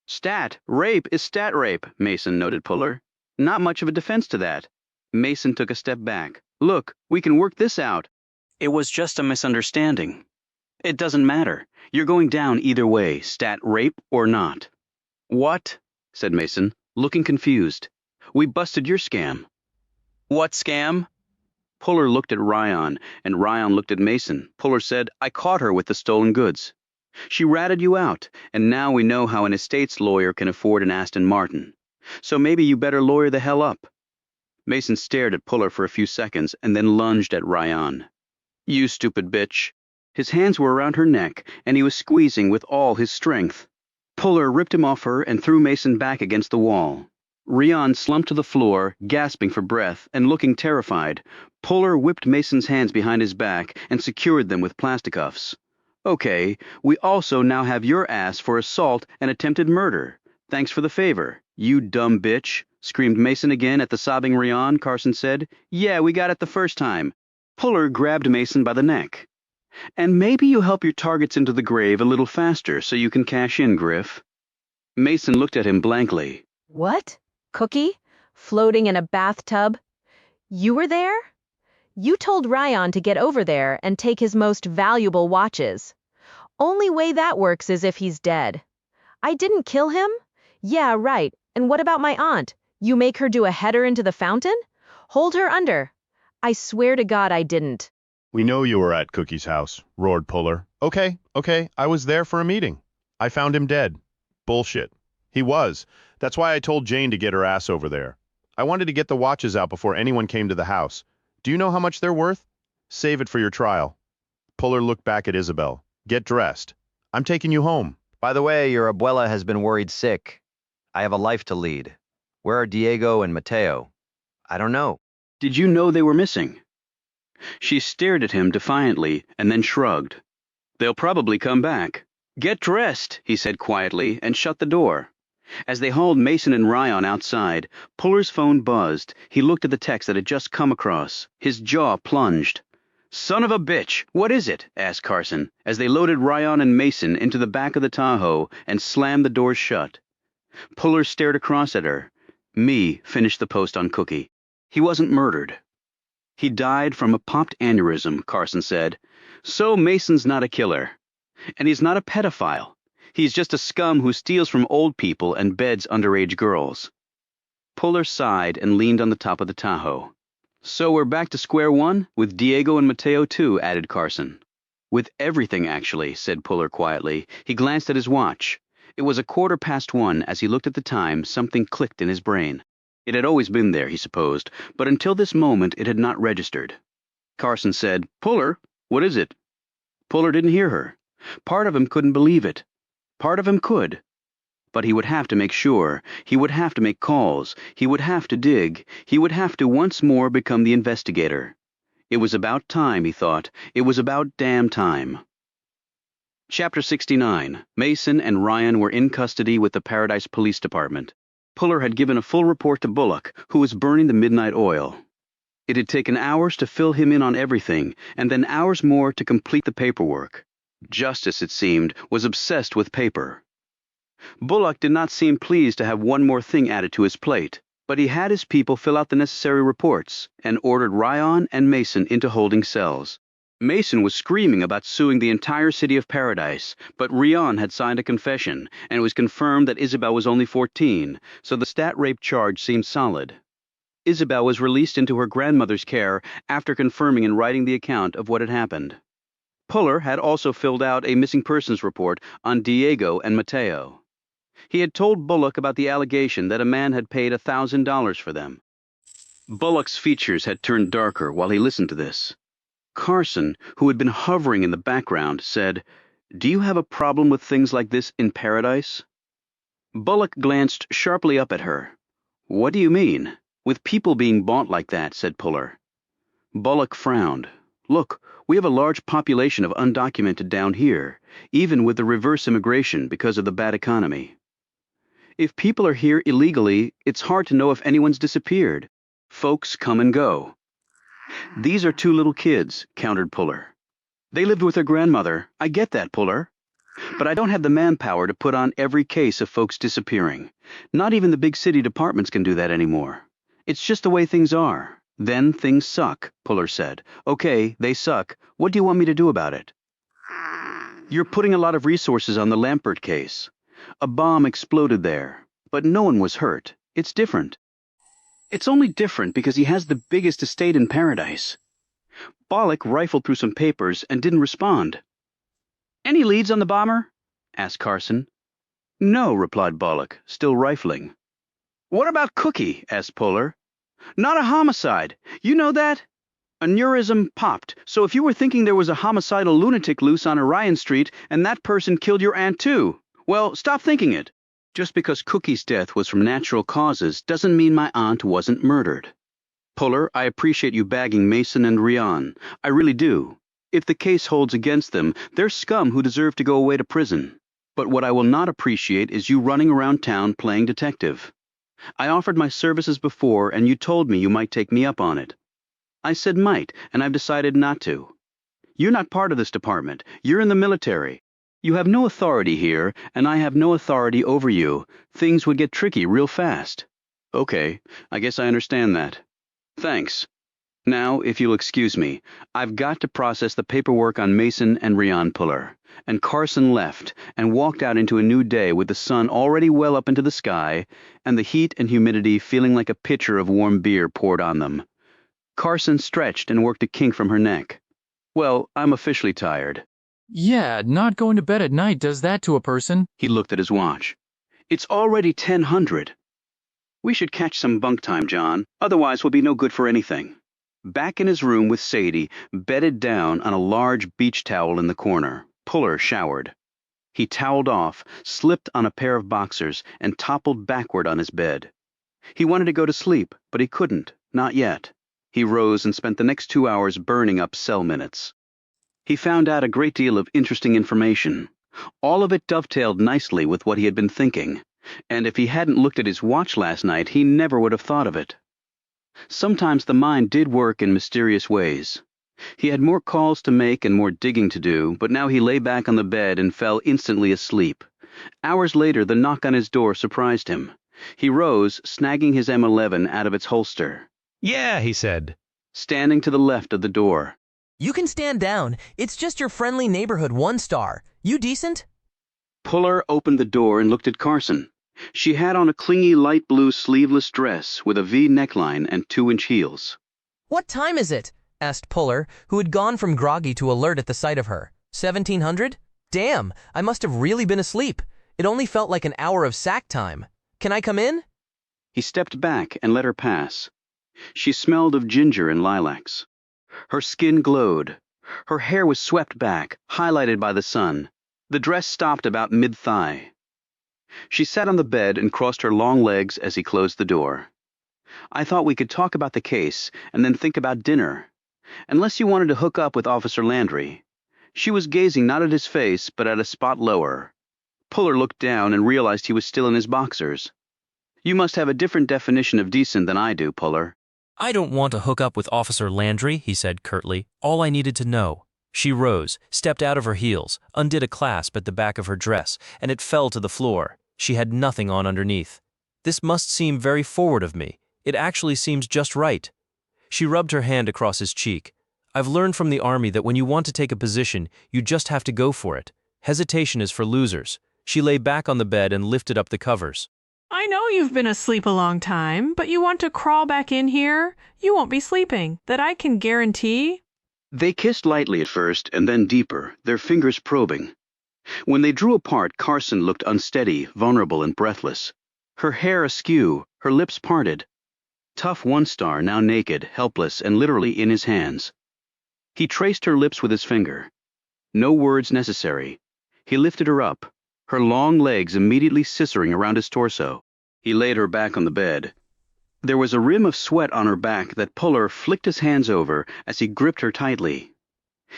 "Stat. Rape is stat rape," Mason noted Puller. "Not much of a defense to that." Mason took a step back. "Look, we can work this out. It was just a misunderstanding. It doesn't matter. You're going down either way, stat rape or not." "What?" said Mason, looking confused. We busted your scam. What scam? Puller looked at Ryan, and Ryan looked at Mason. Puller said, I caught her with the stolen goods. She ratted you out, and now we know how an estate's lawyer can afford an Aston Martin. So maybe you better lawyer the hell up. Mason stared at Puller for a few seconds and then lunged at Ryan. You stupid bitch. His hands were around her neck, and he was squeezing with all his strength. Puller ripped him off her and threw Mason back against the wall. Ryan slumped to the floor, gasping for breath and looking terrified. Puller whipped Mason's hands behind his back and secured them with plasticuffs. Okay, we also now have your ass for assault and attempted murder. Thanks for the favor, you dumb bitch, screamed Mason again at the sobbing Ryan. Carson said, Yeah, we got it the first time. Puller grabbed Mason by the neck. And maybe you help your targets into the grave a little faster so you can cash in, Griff. Mason looked at him blankly. What? Cookie? Floating in a bathtub? You were there? You told Ryan to get over there and take his most valuable watches. Only way that works is if he's dead. I didn't kill him? Yeah, right. And what about my aunt? You make her do a header into the fountain? Hold her under. I swear to God I didn't. We know you were at Cookie's house, roared Puller. Okay, I was there for a meeting. I found him dead. Bullshit. He was. That's why I told Jane to get her ass over there. I wanted to get the watches out before anyone came to the house. Do you know how much they're worth? Save it for your trial. Puller looked back at Isabel. Get dressed. I'm taking you home. By the way, your abuela has been worried sick. I have a life to lead. Where are Diego and Mateo? I don't know. Did you know they were missing? She stared at him defiantly and then shrugged. They'll probably come back. Get dressed, he said quietly, and shut the door. As they hauled Mason and Ryan outside, Puller's phone buzzed. He looked at the text that had just come across. His jaw plunged. Son of a bitch, what is it? Asked Carson, as they loaded Ryan and Mason into the back of the Tahoe and slammed the doors shut. Puller stared across at her. Me finished the post on Cookie. He wasn't murdered. He died from a popped aneurysm, Carson said. So Mason's not a killer. And he's not a pedophile. He's just a scum who steals from old people and beds underage girls. Puller sighed and leaned on the top of the Tahoe. So we're back to square one, with Diego and Mateo too, added Carson. With everything, actually, said Puller quietly. He glanced at his watch. It was 1:15. As he looked at the time, something clicked in his brain. It had always been there, he supposed, but until this moment it had not registered. Carson said, Puller, what is it? Puller didn't hear her. Part of him couldn't believe it. Part of him could. But he would have to make sure. He would have to make calls. He would have to dig. He would have to once more become the investigator. It was about time, he thought. It was about damn time. Chapter 69. Mason and Ryan were in custody with the Paradise Police Department. Puller had given a full report to Bullock, who was burning the midnight oil. It had taken hours to fill him in on everything, and then hours more to complete the paperwork. Justice, it seemed, was obsessed with paper. Bullock did not seem pleased to have one more thing added to his plate, but he had his people fill out the necessary reports and ordered Ryan and Mason into holding cells. Mason was screaming about suing the entire city of Paradise, but Ryan had signed a confession, and it was confirmed that Isabel was only 14, so the stat rape charge seemed solid. Isabel was released into her grandmother's care after confirming in writing the account of what had happened. Puller had also filled out a missing persons report on Diego and Mateo. He had told Bullock about the allegation that a man had paid $1,000 for them. Bullock's features had turned darker while he listened to this. Carson, who had been hovering in the background, said, Do you have a problem with things like this in Paradise? Bullock glanced sharply up at her. What do you mean? With people being bought like that, said Puller. Bullock frowned. Look, we have a large population of undocumented down here, even with the reverse immigration because of the bad economy. If people are here illegally, it's hard to know if anyone's disappeared. Folks come and go. These are two little kids, countered Puller. They lived with their grandmother. I get that, Puller. But I don't have the manpower to put on every case of folks disappearing. Not even the big city departments can do that anymore. It's just the way things are. Then things suck, Puller said. Okay, they suck. What do you want me to do about it? You're putting a lot of resources on the Lampert case. A bomb exploded there. But no one was hurt. It's different. It's only different because he has the biggest estate in paradise. Bollock rifled through some papers and didn't respond. Any leads on the bomber? Asked Carson. No, replied Bollock, still rifling. What about Cookie? Asked Puller. Not a homicide. You know that? Aneurysm popped, so if you were thinking there was a homicidal lunatic loose on Orion Street and that person killed your aunt too, well, stop thinking it. Just because Cookie's death was from natural causes doesn't mean my aunt wasn't murdered. Puller, I appreciate you bagging Mason and Rian. I really do. If the case holds against them, they're scum who deserve to go away to prison. But what I will not appreciate is you running around town playing detective. I offered my services before and you told me you might take me up on it. I said might, and I've decided not to. You're not part of this department. You're in the military. You have no authority here, and I have no authority over you. Things would get tricky real fast. Okay, I guess I understand that. Thanks. Now, if you'll excuse me, I've got to process the paperwork on Mason and Rian Puller. And Carson left and walked out into a new day with the sun already well up into the sky and the heat and humidity feeling like a pitcher of warm beer poured on them. Carson stretched and worked a kink from her neck. Well, I'm officially tired. Yeah, not going to bed at night does that to a person. He looked at his watch. It's already 10:00. We should catch some bunk time, John. Otherwise we'll be no good for anything. Back in his room with Sadie, bedded down on a large beach towel in the corner, Puller showered. He toweled off, slipped on a pair of boxers, and toppled backward on his bed. He wanted to go to sleep, but he couldn't, not yet. He rose and spent the next 2 hours burning up cell minutes. He found out a great deal of interesting information. All of it dovetailed nicely with what he had been thinking, and if he hadn't looked at his watch last night, he never would have thought of it. Sometimes the mind did work in mysterious ways. He had more calls to make and more digging to do, but now he lay back on the bed and fell instantly asleep. Hours later, the knock on his door surprised him. He rose, snagging his M11 out of its holster. Yeah, he said, standing to the left of the door. You can stand down. It's just your friendly neighborhood 1-star. You decent? Puller opened the door and looked at Carson. She had on a clingy light blue sleeveless dress with a V neckline and 2-inch heels. What time is it? Asked Puller, who had gone from groggy to alert at the sight of her. 1700? Damn, I must have really been asleep. It only felt like an hour of sack time. Can I come in? He stepped back and let her pass. She smelled of ginger and lilacs. Her skin glowed. Her hair was swept back, highlighted by the sun. The dress stopped about mid-thigh. She sat on the bed and crossed her long legs as he closed the door. I thought we could talk about the case and then think about dinner. Unless you wanted to hook up with Officer Landry. She was gazing not at his face, but at a spot lower. Puller looked down and realized he was still in his boxers. You must have a different definition of decent than I do, Puller. I don't want to hook up with Officer Landry, he said curtly. All I needed to know. She rose, stepped out of her heels, undid a clasp at the back of her dress, and it fell to the floor. She had nothing on underneath. This must seem very forward of me. It actually seems just right. She rubbed her hand across his cheek. I've learned from the army that when you want to take a position, you just have to go for it. Hesitation is for losers. She lay back on the bed and lifted up the covers. I know you've been asleep a long time, but you want to crawl back in here? You won't be sleeping. That I can guarantee. They kissed lightly at first and then deeper, their fingers probing. When they drew apart, Carson looked unsteady, vulnerable, and breathless. Her hair askew, her lips parted. Tough 1-star, now naked, helpless, and literally in his hands. He traced her lips with his finger. No words necessary. He lifted her up, her long legs immediately scissoring around his torso. He laid her back on the bed. There was a rim of sweat on her back that Puller flicked his hands over as he gripped her tightly.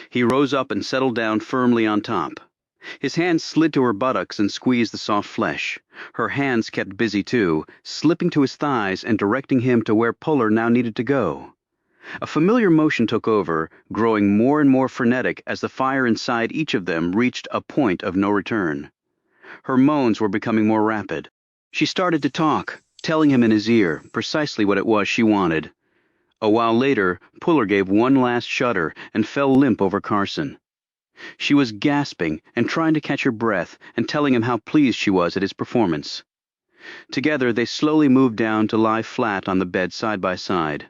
He rose up and settled down firmly on top. His hands slid to her buttocks and squeezed the soft flesh. Her hands kept busy too, slipping to his thighs and directing him to where Puller now needed to go. A familiar motion took over, growing more and more frenetic as the fire inside each of them reached a point of no return. Her moans were becoming more rapid. She started to talk, telling him in his ear precisely what it was she wanted. A while later, Puller gave one last shudder and fell limp over Carson. She was gasping and trying to catch her breath and telling him how pleased she was at his performance. Together they slowly moved down to lie flat on the bed side by side.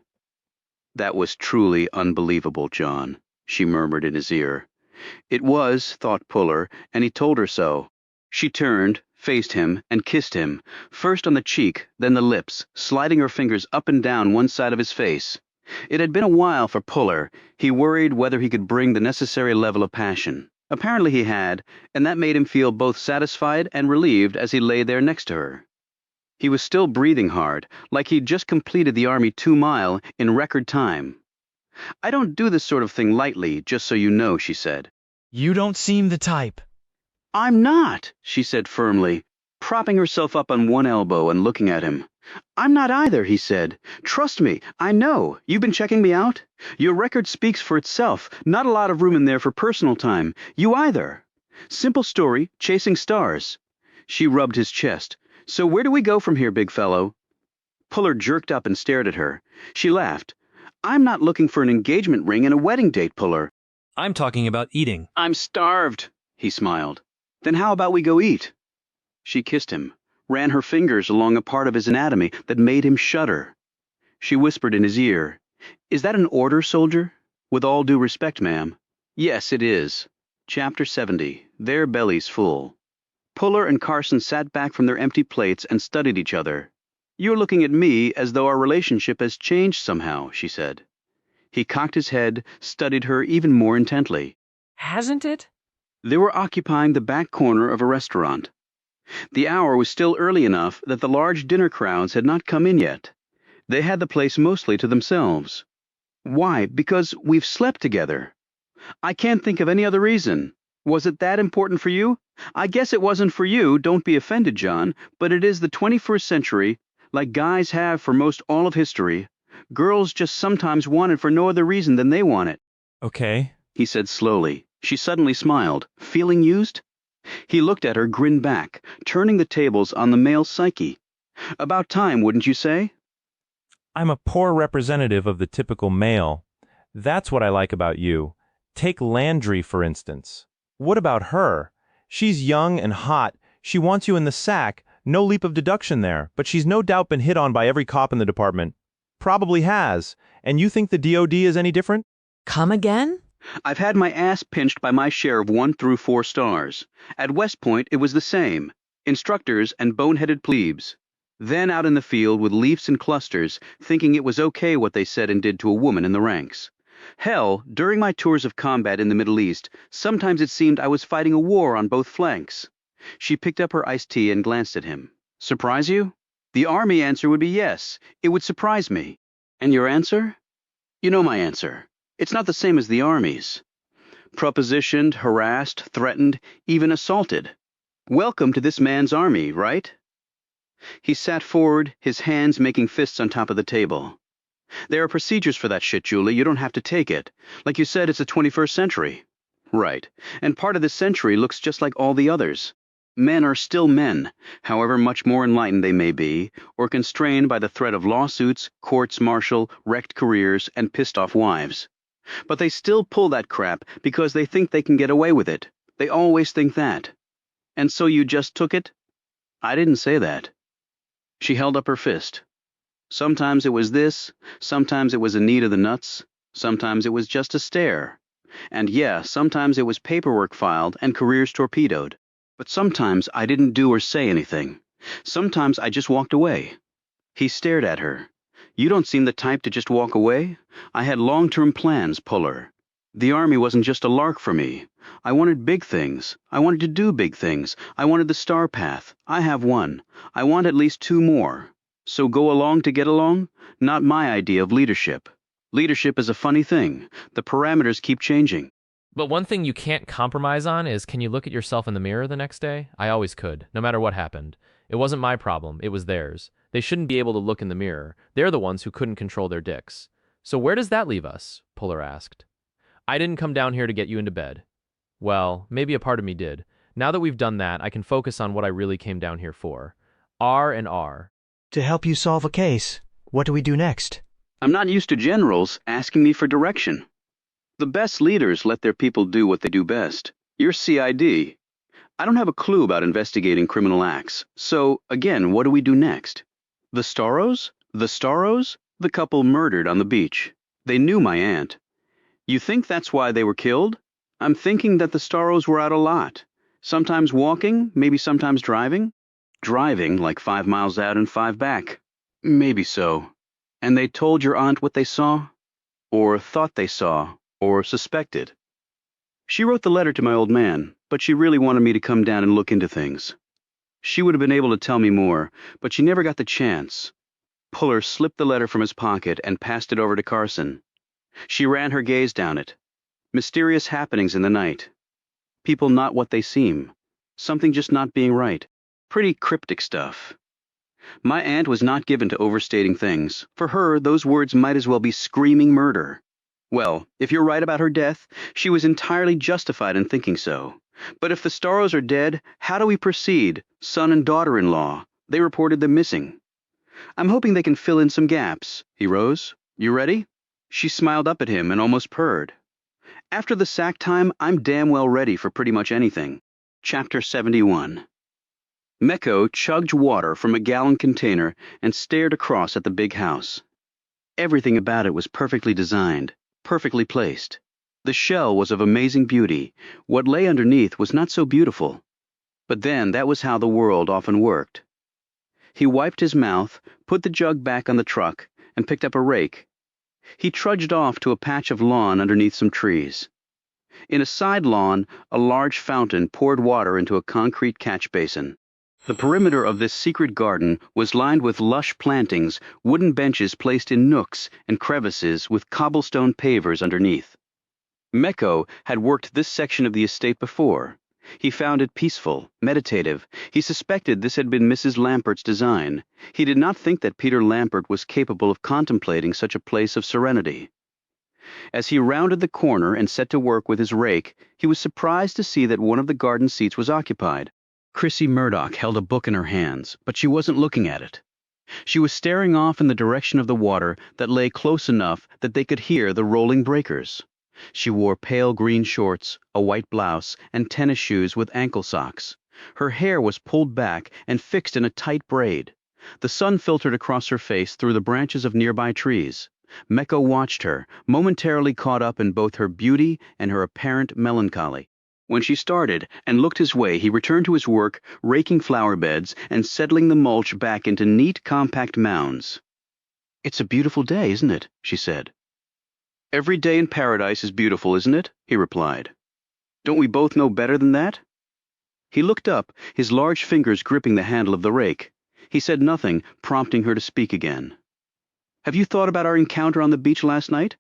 "That was truly unbelievable, John," she murmured in his ear. It was, thought Puller, and he told her so. She turned, faced him, and kissed him, first on the cheek, then the lips, sliding her fingers up and down one side of his face. It had been a while for Puller. He worried whether he could bring the necessary level of passion. Apparently he had, and that made him feel both satisfied and relieved as he lay there next to her. He was still breathing hard, like he'd just completed the Army 2-mile in record time. "I don't do this sort of thing lightly, just so you know," she said. "You don't seem the type." "I'm not," she said firmly, propping herself up on one elbow and looking at him. "I'm not either," he said. "Trust me, I know. You've been checking me out? Your record speaks for itself. Not a lot of room in there for personal time. You either. Simple story, chasing stars." She rubbed his chest. "So where do we go from here, big fellow?" Puller jerked up and stared at her. She laughed. "I'm not looking for an engagement ring and a wedding date, Puller." I'm talking about eating. "I'm starved," he smiled. "Then how about we go eat?" She kissed him, ran her fingers along a part of his anatomy that made him shudder. She whispered in his ear, "Is that an order, soldier?" "With all due respect, ma'am." "Yes, it is." Chapter 70. Their bellies full. Puller and Carson sat back from their empty plates and studied each other. "You're looking at me as though our relationship has changed somehow," she said. He cocked his head, studied her even more intently. "Hasn't it?" They were occupying the back corner of a restaurant. The hour was still early enough that the large dinner crowds had not come in yet. They had the place mostly to themselves. "Why, because we've slept together." "I can't think of any other reason. Was it that important for you?" "I guess it wasn't for you, don't be offended, John, but it is the 21st century, like guys have for most all of history. Girls just sometimes want it for no other reason than they want it," Okay. he said slowly. She suddenly smiled. "Feeling used?" He looked at her, grinned back, turning the tables on the male psyche. "About time, wouldn't you say?" I'm a poor representative of the typical male. That's what I like about you. Take Landry, for instance. What about her? She's young and hot. She wants you in the sack. No leap of deduction there, but she's no doubt been hit on by every cop in the department. Probably has. And you think the DOD is any different? Come again? "I've had my ass pinched by my share of 1 through 4 stars. At West Point, it was the same. Instructors and boneheaded plebes. Then out in the field with leafs and clusters, thinking it was okay what they said and did to a woman in the ranks. Hell, during my tours of combat in the Middle East, sometimes it seemed I was fighting a war on both flanks." She picked up her iced tea and glanced at him. "Surprise you?" "The Army answer would be yes. It would surprise me." "And your answer?" "You know my answer. It's not the same as the Army's. Propositioned, harassed, threatened, even assaulted. Welcome to this man's army, right?" He sat forward, his hands making fists on top of the table. "There are procedures for that shit, Julie. You don't have to take it. Like you said, it's the 21st century. Right. And part of this century looks just like all the others. Men are still men, however much more enlightened they may be, or constrained by the threat of lawsuits, courts-martial, wrecked careers, and pissed-off wives. But they still pull that crap because they think they can get away with it. They always think that. And so you just took it?" "I didn't say that." She held up her fist. "Sometimes it was this, sometimes it was a knee to the nuts, sometimes it was just a stare. And yeah, sometimes it was paperwork filed and careers torpedoed. But sometimes I didn't do or say anything. Sometimes I just walked away." He stared at her. "You don't seem the type to just walk away. I had long-term plans, Puller. The Army wasn't just a lark for me. I wanted big things. I wanted to do big things. I wanted the star path. I have one. I want at least 2 more. So go along to get along? Not my idea of leadership. Leadership is a funny thing. The parameters keep changing." But one thing you can't compromise on is, can you look at yourself in the mirror the next day? I always could, no matter what happened. It wasn't my problem, it was theirs. They shouldn't be able to look in the mirror. They're the ones who couldn't control their dicks. So where does that leave us? Puller asked. "I didn't come down here to get you into bed." "Well, maybe a part of me did. Now that we've done that, I can focus on what I really came down here for. R and R. To help you solve a case. What do we do next? "I'm not used to generals asking me for direction. The best leaders let their people do what they do best. You're CID. I don't have a clue about investigating criminal acts, so, again, what do we do next? The Starros? The Starros? The couple murdered on the beach. They knew my aunt. You think that's why they were killed? I'm thinking that the Starros were out a lot. Sometimes walking, maybe sometimes driving. Driving like 5 miles out and 5 back. Maybe so. And they told your aunt what they saw? Or thought they saw? Or suspected? She wrote the letter to my old man, but she really wanted me to come down and look into things. She would have been able to tell me more, but she never got the chance. Puller slipped the letter from his pocket and passed it over to Carson. She ran her gaze down it. Mysterious happenings in the night. People not what they seem. Something just not being right. Pretty cryptic stuff. My aunt was not given to overstating things. For her, those words might as well be screaming murder. Well, if you're right about her death, she was entirely justified in thinking so. But if the Starros are dead, how do we proceed? Son and daughter-in-law. They reported them missing. I'm hoping they can fill in some gaps. He rose. You ready? She smiled up at him and almost purred. After the sack time, I'm damn well ready for pretty much anything. Chapter 71. Meko chugged water from a gallon container and stared across at the big house. Everything about it was perfectly designed, perfectly placed. The shell was of amazing beauty. What lay underneath was not so beautiful. But then that was how the world often worked. He wiped his mouth, put the jug back on the truck, and picked up a rake. He trudged off to a patch of lawn underneath some trees. In a side lawn, a large fountain poured water into a concrete catch basin. The perimeter of this secret garden was lined with lush plantings, wooden benches placed in nooks and crevices with cobblestone pavers underneath. Meko had worked this section of the estate before. He found it peaceful, meditative. He suspected this had been Mrs. Lampert's design. He did not think that Peter Lampert was capable of contemplating such a place of serenity. As he rounded the corner and set to work with his rake, he was surprised to see that one of the garden seats was occupied. Chrissy Murdoch held a book in her hands, but she wasn't looking at it. She was staring off in the direction of the water that lay close enough that they could hear the rolling breakers. She wore pale green shorts, a white blouse, and tennis shoes with ankle socks. Her hair was pulled back and fixed in a tight braid. The sun filtered across her face through the branches of nearby trees. Meko watched her, momentarily caught up in both her beauty and her apparent melancholy. When she started and looked his way, he returned to his work, raking flower beds and settling the mulch back into neat, compact mounds. "It's a beautiful day, isn't it?" she said. "Every day in paradise is beautiful, isn't it?" he replied. "Don't we both know better than that?" He looked up, his large fingers gripping the handle of the rake. He said nothing, prompting her to speak again. "Have you thought about our encounter on the beach last night?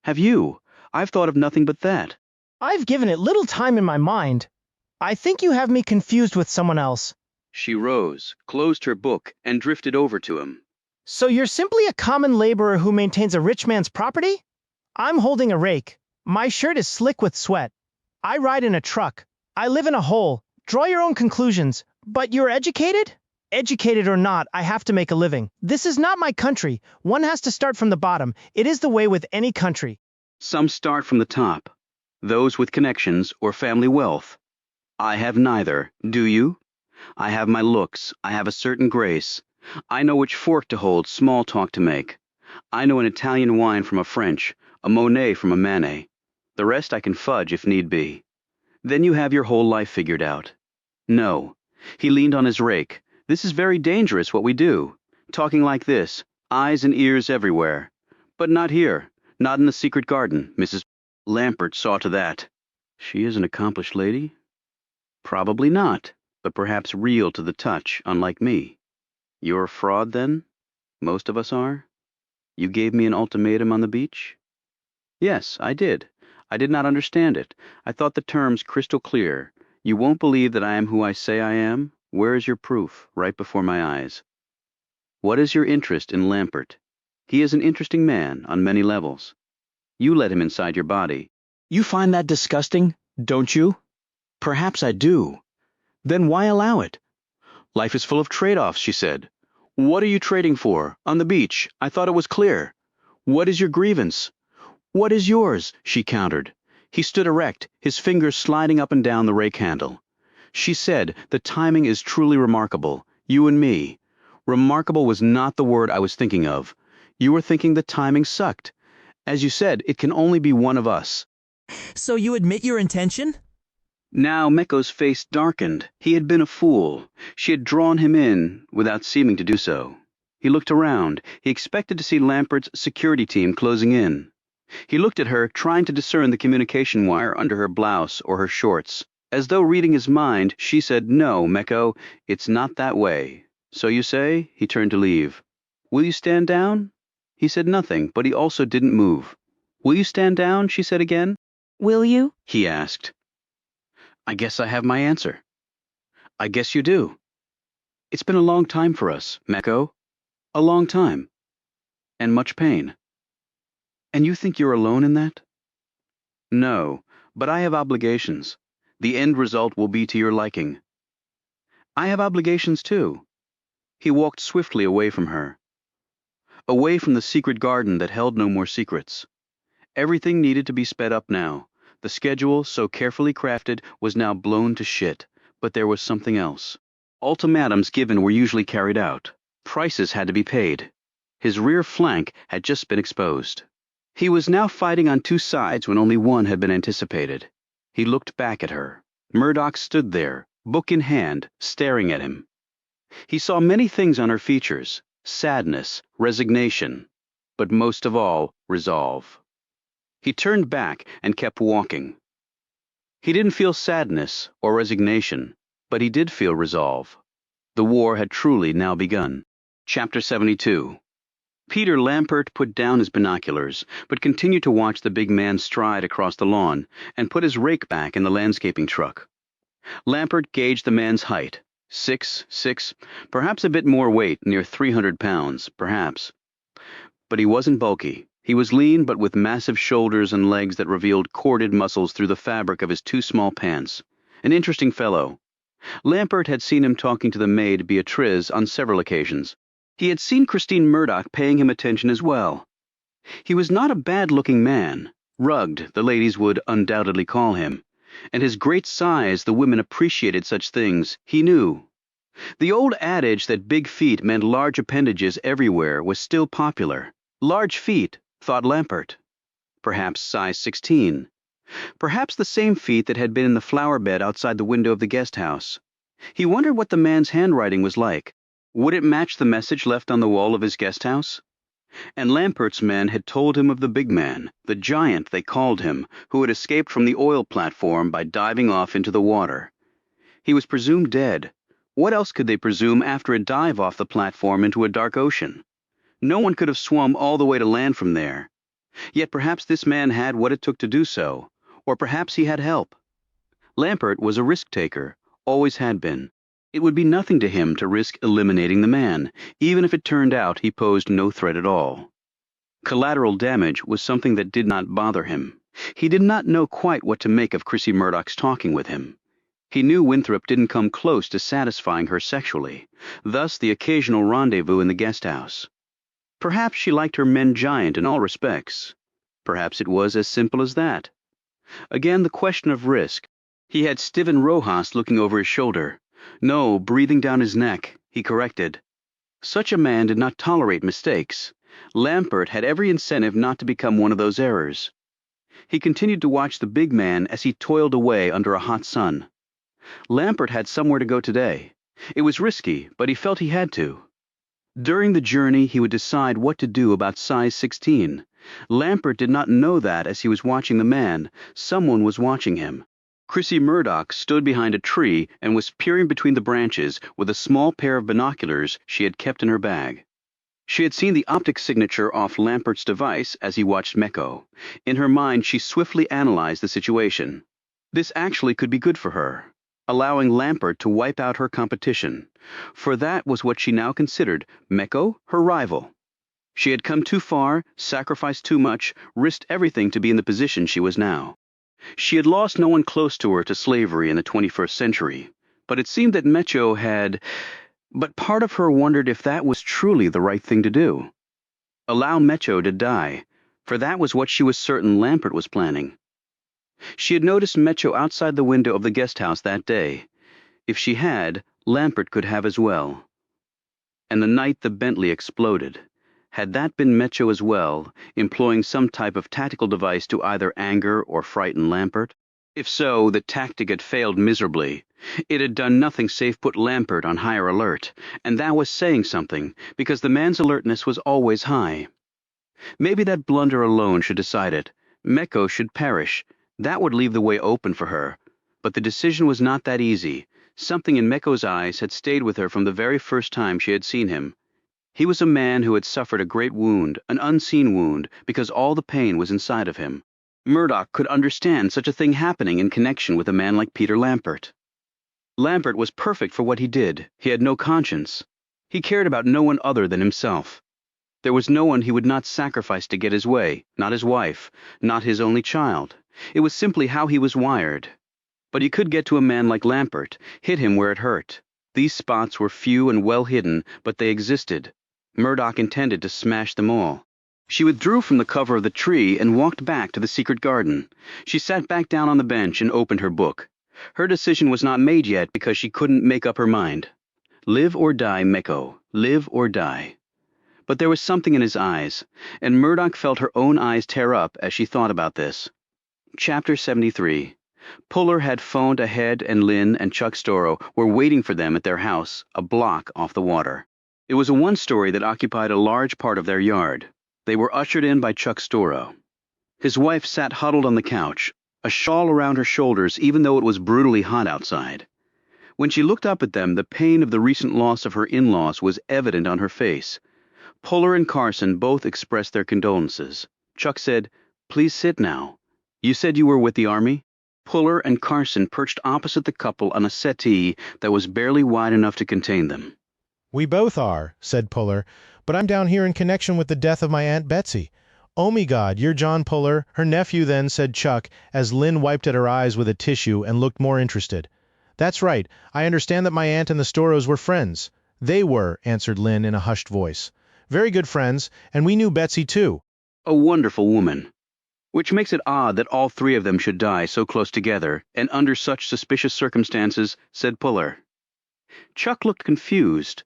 Have you? I've thought of nothing but that." I've given it little time in my mind. I think you have me confused with someone else. She rose, closed her book, and drifted over to him. So you're simply a common laborer who maintains a rich man's property? I'm holding a rake. My shirt is slick with sweat. I ride in a truck. I live in a hole. Draw your own conclusions. But you're educated? Educated or not, I have to make a living. This is not my country. One has to start from the bottom. It is the way with any country. Some start from the top. Those with connections or family wealth. I have neither, do you? I have my looks. I have a certain grace. I know which fork to hold, small talk to make. I know an Italian wine from a French, a Monet from a Manet. The rest I can fudge if need be. Then you have your whole life figured out. No. He leaned on his rake. This is very dangerous what we do. Talking like this, eyes and ears everywhere. But not here. Not in the secret garden, Mrs. Lampert saw to that. She is an accomplished lady? Probably not, but perhaps real to the touch, unlike me. You're a fraud, then? Most of us are? You gave me an ultimatum on the beach? Yes, I did. I did not understand it. I thought the terms crystal clear. You won't believe that I am who I say I am? Where is your proof? Right before my eyes. What is your interest in Lampert? He is an interesting man on many levels. You let him inside your body. You find that disgusting, don't you? Perhaps I do. Then why allow it? Life is full of trade-offs, she said. What are you trading for? On the beach, I thought it was clear. What is your grievance? What is yours? She countered. He stood erect, his fingers sliding up and down the rake handle. She said, "The timing is truly remarkable. You and me." Remarkable was not the word I was thinking of. You were thinking the timing sucked. As you said, it can only be one of us. So you admit your intention? Now Meko's face darkened. He had been a fool. She had drawn him in without seeming to do so. He looked around. He expected to see Lampert's security team closing in. He looked at her, trying to discern the communication wire under her blouse or her shorts. As though reading his mind, she said, "No, Meko, it's not that way." "So you say?" He turned to leave. "Will you stand down?" He said nothing, but he also didn't move. "Will you stand down?" she said again. Will you? He asked. "I guess I have my answer." "I guess you do. It's been a long time for us, Meko. A long time. And much pain. And you think you're alone in that?" "No, but I have obligations. The end result will be to your liking." "I have obligations too." He walked swiftly away from her. Away from the secret garden that held no more secrets. Everything needed to be sped up now. The schedule, so carefully crafted, was now blown to shit. But there was something else. Ultimatums given were usually carried out. Prices had to be paid. His rear flank had just been exposed. He was now fighting on two sides when only one had been anticipated. He looked back at her. Murdoch stood there, book in hand, staring at him. He saw many things on her features: sadness, resignation, but most of all, resolve. He turned back and kept walking. He didn't feel sadness or resignation, but he did feel resolve. The war had truly now begun. Chapter 72. Peter Lampert put down his binoculars, but continued to watch the big man stride across the lawn and put his rake back in the landscaping truck. Lampert gauged the man's height. 6'6", perhaps a bit more weight, near 300 pounds, perhaps. But he wasn't bulky. He was lean, but with massive shoulders and legs that revealed corded muscles through the fabric of his too small pants. An interesting fellow. Lampert had seen him talking to the maid Beatriz on several occasions. He had seen Christine Murdoch paying him attention as well. He was not a bad-looking man. Rugged, the ladies would undoubtedly call him. And his great size, the women appreciated such things, he knew. The old adage that big feet meant large appendages everywhere was still popular. Large feet, thought Lampert. Perhaps size 16. Perhaps the same feet that had been in the flower bed outside the window of the guest house. He wondered what the man's handwriting was like. Would it match the message left on the wall of his guest house? And Lampert's men had told him of the big man, the giant they called him, who had escaped from the oil platform by diving off into the water. He was presumed dead. What else could they presume after a dive off the platform into a dark ocean? No one could have swum all the way to land from there. Yet perhaps this man had what it took to do so, or perhaps he had help. Lampert was a risk-taker, always had been. It would be nothing to him to risk eliminating the man, even if it turned out he posed no threat at all. Collateral damage was something that did not bother him. He did not know quite what to make of Chrissy Murdoch's talking with him. He knew Winthrop didn't come close to satisfying her sexually, thus the occasional rendezvous in the guest house. Perhaps she liked her men giant in all respects. Perhaps it was as simple as that. Again, the question of risk. He had Stiven Rojas looking over his shoulder. No, breathing down his neck, he corrected. Such a man did not tolerate mistakes. Lampert had every incentive not to become one of those errors. He continued to watch the big man as he toiled away under a hot sun. Lampert had somewhere to go today. It was risky, but he felt he had to. During the journey, he would decide what to do about size 16. Lampert did not know that as he was watching the man. Someone was watching him. Chrissy Murdoch stood behind a tree and was peering between the branches with a small pair of binoculars she had kept in her bag. She had seen the optic signature off Lampert's device as he watched Meko. In her mind, she swiftly analyzed the situation. This actually could be good for her, allowing Lampert to wipe out her competition, for that was what she now considered Meko, her rival. She had come too far, sacrificed too much, risked everything to be in the position she was now. She had lost no one close to her to slavery in the 21st century, but it seemed that Mecho had... But part of her wondered if that was truly the right thing to do. Allow Mecho to die, for that was what she was certain Lampert was planning. She had noticed Mecho outside the window of the guest house that day. If she had, Lampert could have as well. And the night the Bentley exploded, had that been Mecho as well, employing some type of tactical device to either anger or frighten Lampert? If so, the tactic had failed miserably. It had done nothing save put Lampert on higher alert, and that was saying something, because the man's alertness was always high. Maybe that blunder alone should decide it. Mecho should perish. That would leave the way open for her. But the decision was not that easy. Something in Mecho's eyes had stayed with her from the very first time she had seen him. He was a man who had suffered a great wound, an unseen wound, because all the pain was inside of him. Murdoch could understand such a thing happening in connection with a man like Peter Lampert. Lampert was perfect for what he did. He had no conscience. He cared about no one other than himself. There was no one he would not sacrifice to get his way, not his wife, not his only child. It was simply how he was wired. But he could get to a man like Lampert, hit him where it hurt. These spots were few and well hidden, but they existed. Murdoch intended to smash them all. She withdrew from the cover of the tree and walked back to the secret garden. She sat back down on the bench and opened her book. Her decision was not made yet because she couldn't make up her mind. Live or die, Mecho. Live or die. But there was something in his eyes, and Murdoch felt her own eyes tear up as she thought about this. Chapter 73. Puller had phoned ahead, and Lynn and Chuck Storrow were waiting for them at their house, a block off the water. It was a one-story that occupied a large part of their yard. They were ushered in by Chuck Storrow. His wife sat huddled on the couch, a shawl around her shoulders even though it was brutally hot outside. When she looked up at them, the pain of the recent loss of her in-laws was evident on her face. Puller and Carson both expressed their condolences. Chuck said, "Please sit now. You said you were with the Army?" Puller and Carson perched opposite the couple on a settee that was barely wide enough to contain them. "We both are," said Puller, "but I'm down here in connection with the death of my Aunt Betsy." "Oh me God, you're John Puller, her nephew then," said Chuck, as Lynn wiped at her eyes with a tissue and looked more interested. "That's right. I understand that my aunt and the Storrows were friends." "They were," answered Lynn in a hushed voice. "Very good friends, and we knew Betsy too." A wonderful woman. Which makes it odd that all three of them should die so close together, and under such suspicious circumstances, said Puller. Chuck looked confused.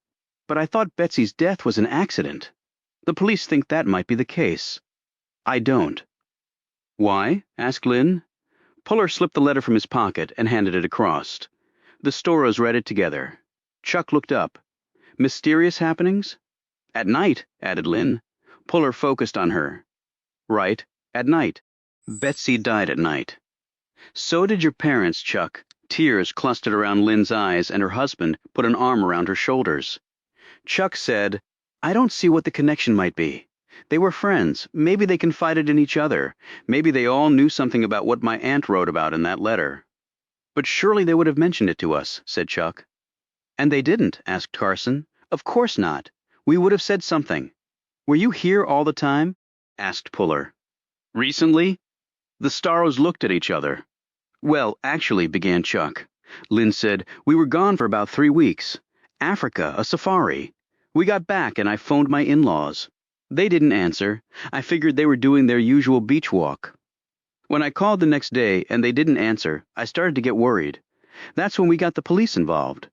"But I thought Betsy's death was an accident. The police think that might be the case." "I don't." "Why?" asked Lynn. Puller slipped the letter from his pocket and handed it across. The Storrows read it together. Chuck looked up. "Mysterious happenings?" "At night," added Lynn. Puller focused on her. "Right, at night. Betsy died at night." "So did your parents, Chuck." Tears clustered around Lynn's eyes, and her husband put an arm around her shoulders. Chuck said, "I don't see what the connection might be. They were friends. Maybe they confided in each other. Maybe they all knew something about what my aunt wrote about in that letter." "But surely they would have mentioned it to us," said Chuck. "And they didn't?" asked Carson. "Of course not. We would have said something." "Were you here all the time?" asked Puller. "Recently?" The Storrows looked at each other. "Well, actually," began Chuck. Lynn said, "We were gone for about 3 weeks. Africa, a safari. We got back and I phoned my in-laws. They didn't answer. I figured they were doing their usual beach walk. When I called the next day and they didn't answer, I started to get worried. That's when we got the police involved."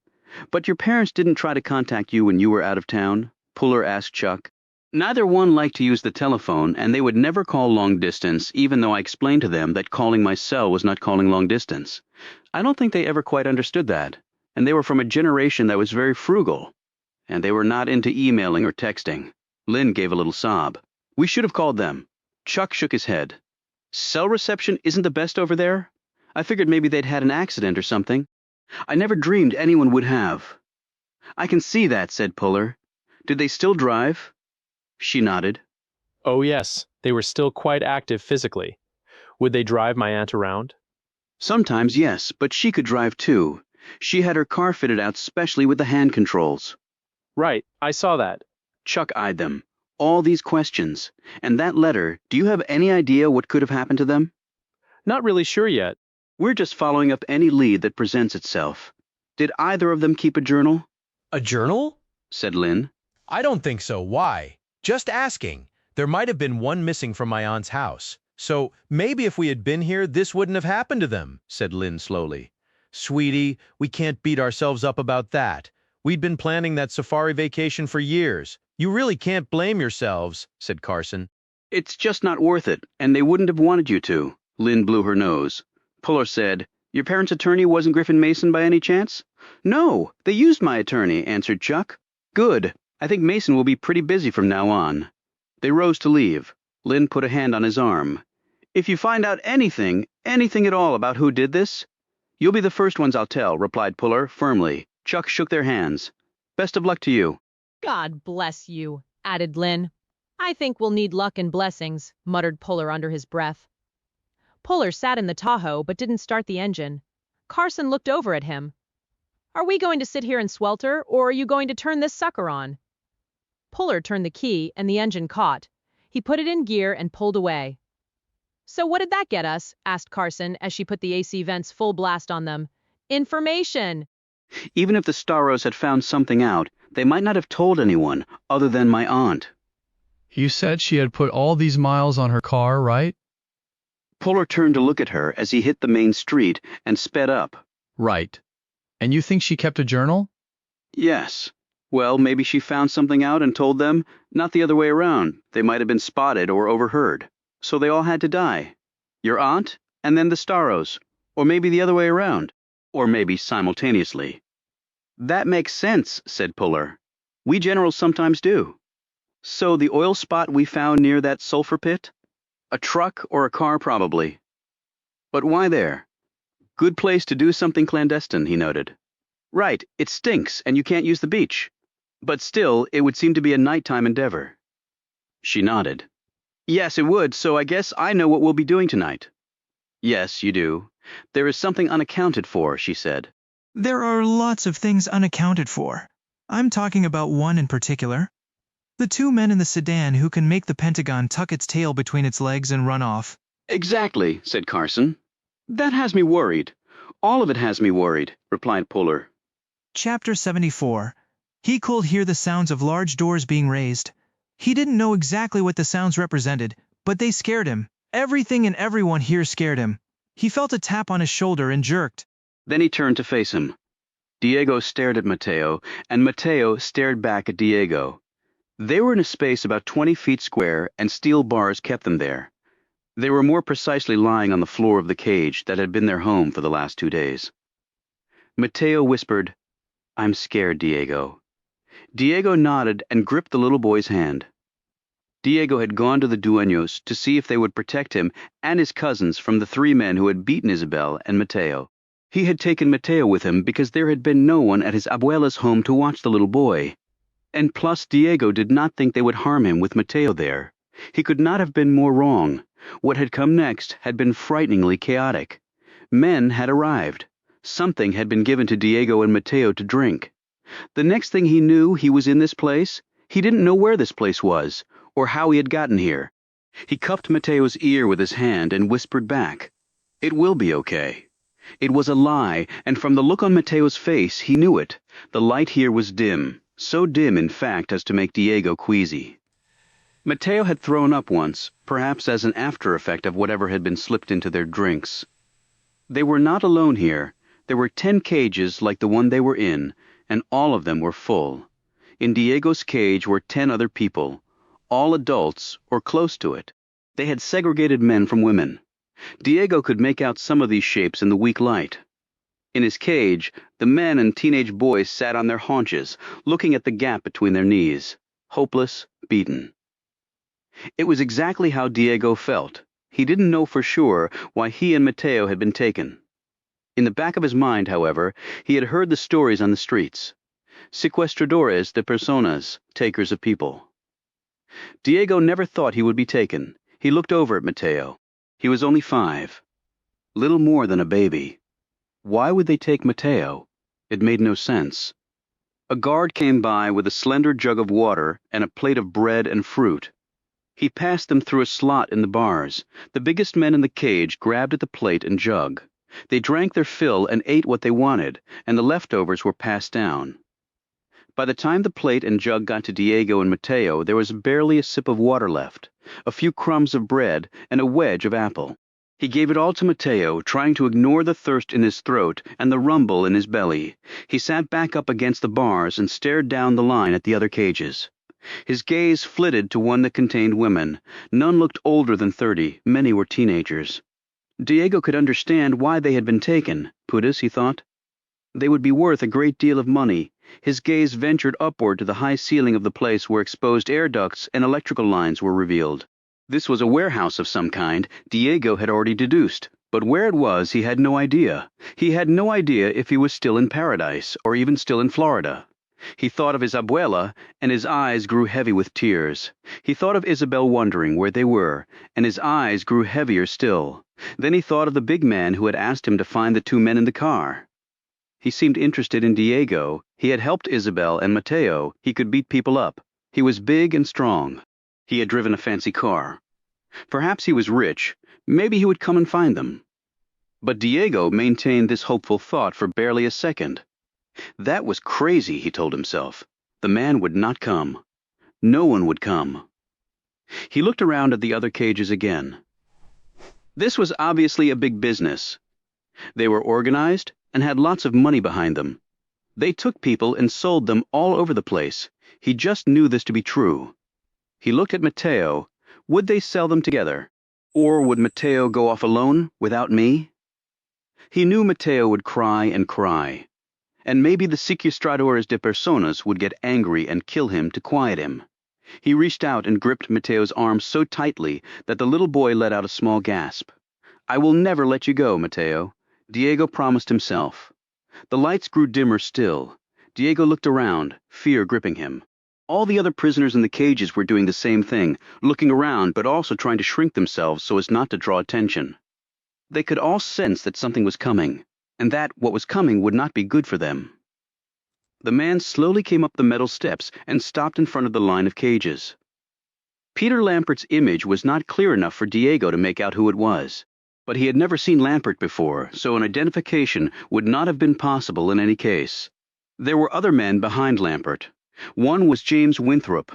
"But your parents didn't try to contact you when you were out of town?" Puller asked Chuck. "Neither one liked to use the telephone, and they would never call long distance, even though I explained to them that calling my cell was not calling long distance. I don't think they ever quite understood that, and they were from a generation that was very frugal, and they were not into emailing or texting." Lynn gave a little sob. "We should have called them." Chuck shook his head. "Cell reception isn't the best over there? I figured maybe they'd had an accident or something. I never dreamed anyone would have." "I can see that," said Puller. "Did they still drive?" She nodded. Oh yes, they were still quite active physically. Would they drive my aunt around? "Sometimes, yes, but she could drive too. She had her car fitted out specially with the hand controls." Right, I saw that. Chuck eyed them. "All these questions. And that letter, do you have any idea what could have happened to them?" Not really sure yet. "We're just following up any lead that presents itself. Did either of them keep a journal?" A journal? said Lynn. I don't think so. Why? Just asking. There might have been one missing from my aunt's house. So maybe if we had been here, this wouldn't have happened to them, said Lynn slowly. Sweetie, we can't beat ourselves up about that. We'd been planning that safari vacation for years. You really can't blame yourselves, said Carson. It's just not worth it, and they wouldn't have wanted you to. Lynn blew her nose. Puller said, Your parents' attorney wasn't Griffin Mason by any chance? No, they used my attorney, answered Chuck. Good. I think Mason will be pretty busy from now on. They rose to leave. Lynn put a hand on his arm. If you find out anything at all about who did this, you'll be the first ones I'll tell, replied Puller firmly. Chuck shook their hands. Best of luck to you. God bless you, added Lynn. I think we'll need luck and blessings, muttered Puller under his breath. Puller sat in the Tahoe but didn't start the engine. Carson looked over at him. Are we going to sit here and swelter, or are you going to turn this sucker on? Puller turned the key and the engine caught. He put it in gear and pulled away. So what did that get us? Asked Carson as she put the AC vents full blast on them. Information! Even if the Starros had found something out, they might not have told anyone other than my aunt. You said she had put all these miles on her car, right? Puller turned to look at her as he hit the main street and sped up. Right. And you think she kept a journal? Yes. Well, maybe she found something out and told them, not the other way around. They might have been spotted or overheard. So they all had to die. Your aunt, and then the Starros. Or maybe the other way around. Or maybe simultaneously. That makes sense, said Puller. We generals sometimes do. So the oil spot we found near that sulfur pit? A truck or a car, probably. But why there? Good place to do something clandestine, he noted. Right, it stinks, and you can't use the beach. But still, it would seem to be a nighttime endeavor. She nodded. Yes, it would, so I guess I know what we'll be doing tonight. Yes, you do. There is something unaccounted for, she said. There are lots of things unaccounted for. I'm talking about one in particular. The two men in the sedan who can make the Pentagon tuck its tail between its legs and run off. Exactly, said Carson. That has me worried. All of it has me worried, replied Puller. Chapter 74. He could hear the sounds of large doors being raised. He didn't know exactly what the sounds represented, but they scared him. Everything and everyone here scared him. He felt a tap on his shoulder and jerked. Then he turned to face him. Diego stared at Mateo, and Mateo stared back at Diego. They were in a space about 20 feet square, and steel bars kept them there. They were more precisely lying on the floor of the cage that had been their home for the last 2 days. Mateo whispered, I'm scared, Diego. Diego nodded and gripped the little boy's hand. Diego had gone to the dueños to see if they would protect him and his cousins from the 3 men who had beaten Isabel and Mateo. He had taken Mateo with him because there had been no one at his abuela's home to watch the little boy. And plus Diego did not think they would harm him with Mateo there. He could not have been more wrong. What had come next had been frighteningly chaotic. Men had arrived. Something had been given to Diego and Mateo to drink. The next thing he knew, he was in this place. He didn't know where this place was, or how he had gotten here. He cupped Mateo's ear with his hand and whispered back, It will be okay. It was a lie, and from the look on Mateo's face, he knew it. The light here was dim, so dim, in fact, as to make Diego queasy. Mateo had thrown up once, perhaps as an after-effect of whatever had been slipped into their drinks. They were not alone here. There were 10 cages like the one they were in, and all of them were full. In Diego's cage were 10 other people, all adults or close to it. They had segregated men from women. Diego could make out some of these shapes in the weak light. In his cage, the men and teenage boys sat on their haunches, looking at the gap between their knees, hopeless, beaten. It was exactly how Diego felt. He didn't know for sure why he and Mateo had been taken. In the back of his mind, however, he had heard the stories on the streets. Secuestradores de personas, takers of people. Diego never thought he would be taken. He looked over at Mateo. He was only 5. Little more than a baby. Why would they take Mateo? It made no sense. A guard came by with a slender jug of water and a plate of bread and fruit. He passed them through a slot in the bars. The biggest men in the cage grabbed at the plate and jug. They drank their fill and ate what they wanted, and the leftovers were passed down. By the time the plate and jug got to Diego and Mateo, there was barely a sip of water left, a few crumbs of bread, and a wedge of apple. He gave it all to Mateo, trying to ignore the thirst in his throat and the rumble in his belly. He sat back up against the bars and stared down the line at the other cages. His gaze flitted to one that contained women. None looked older than 30, many were teenagers. Diego could understand why they had been taken, Putis, he thought. They would be worth a great deal of money. His gaze ventured upward to the high ceiling of the place where exposed air ducts and electrical lines were revealed. This was a warehouse of some kind, Diego had already deduced, but where it was he had no idea. He had no idea if he was still in paradise, or even still in Florida. He thought of his abuela, and his eyes grew heavy with tears. He thought of Isabel wondering where they were, and his eyes grew heavier still. Then he thought of the big man who had asked him to find the two men in the car. He seemed interested in Diego. He had helped Isabel and Mateo. He could beat people up. He was big and strong. He had driven a fancy car. Perhaps he was rich. Maybe he would come and find them. But Diego maintained this hopeful thought for barely a second. That was crazy, he told himself. The man would not come. No one would come. He looked around at the other cages again. This was obviously a big business. They were organized and had lots of money behind them. They took people and sold them all over the place. He just knew this to be true. He looked at Mateo. Would they sell them together? Or would Mateo go off alone, without me? He knew Mateo would cry and cry. And maybe the sequestradores de personas would get angry and kill him to quiet him. He reached out and gripped Mateo's arm so tightly that the little boy let out a small gasp. I will never let you go, Mateo, Diego promised himself. The lights grew dimmer still. Diego looked around, fear gripping him. All the other prisoners in the cages were doing the same thing, looking around but also trying to shrink themselves so as not to draw attention. They could all sense that something was coming, and that what was coming would not be good for them. The man slowly came up the metal steps and stopped in front of the line of cages. Peter Lampert's image was not clear enough for Diego to make out who it was, but he had never seen Lampert before, so an identification would not have been possible in any case. There were other men behind Lampert. One was James Winthrop.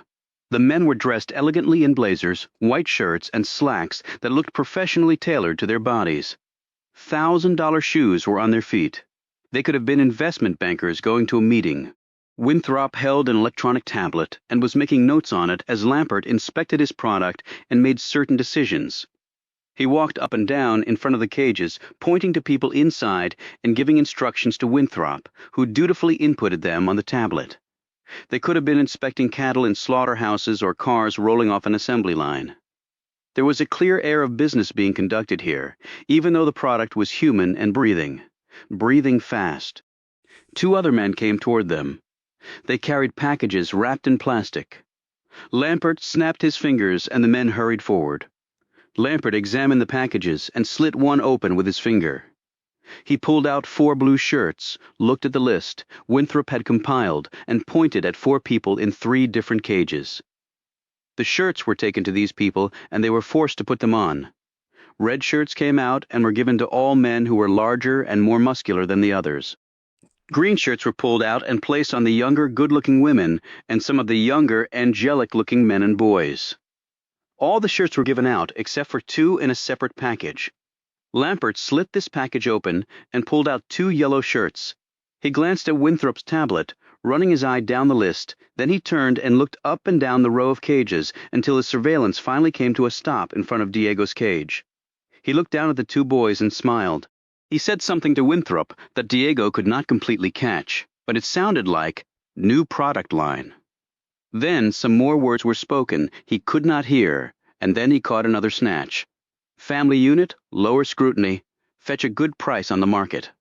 The men were dressed elegantly in blazers, white shirts, and slacks that looked professionally tailored to their bodies. $1,000 shoes were on their feet. They could have been investment bankers going to a meeting. Winthrop held an electronic tablet and was making notes on it as Lampert inspected his product and made certain decisions. He walked up and down in front of the cages, pointing to people inside and giving instructions to Winthrop, who dutifully inputted them on the tablet. They could have been inspecting cattle in slaughterhouses or cars rolling off an assembly line. There was a clear air of business being conducted here, even though the product was human and breathing fast. Two other men came toward them. They carried packages wrapped in plastic. Lampert snapped his fingers and the men hurried forward. Lampert examined the packages and slit one open with his finger. He pulled out 4 blue shirts, looked at the list Winthrop had compiled, and pointed at 4 people in 3 different cages. The shirts were taken to these people, and they were forced to put them on. Red shirts came out and were given to all men who were larger and more muscular than the others. Green shirts were pulled out and placed on the younger, good-looking women and some of the younger, angelic-looking men and boys. All the shirts were given out, except for 2 in a separate package. Lampert slit this package open and pulled out 2 yellow shirts. He glanced at Winthrop's tablet, running his eye down the list, then he turned and looked up and down the row of cages until his surveillance finally came to a stop in front of Diego's cage. He looked down at the 2 boys and smiled. He said something to Winthrop that Diego could not completely catch, but it sounded like, new product line. Then some more words were spoken he could not hear, and then he caught another snatch. Family unit, lower scrutiny, fetch a good price on the market.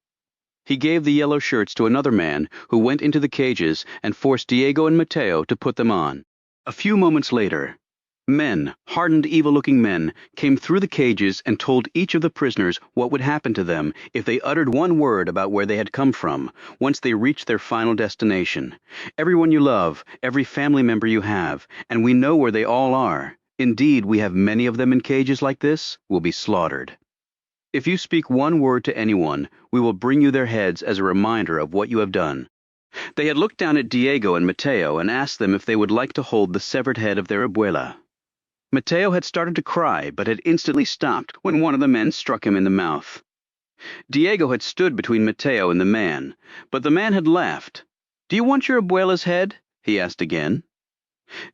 He gave the yellow shirts to another man who went into the cages and forced Diego and Mateo to put them on. A few moments later, men, hardened, evil-looking men, came through the cages and told each of the prisoners what would happen to them if they uttered one word about where they had come from, once they reached their final destination. Everyone you love, every family member you have, and we know where they all are. Indeed, we have many of them in cages like this, will be slaughtered. If you speak one word to anyone, we will bring you their heads as a reminder of what you have done. They had looked down at Diego and Mateo and asked them if they would like to hold the severed head of their abuela. Matteo had started to cry, but had instantly stopped when one of the men struck him in the mouth. Diego had stood between Matteo and the man, but the man had laughed. "Do you want your abuela's head?" he asked again.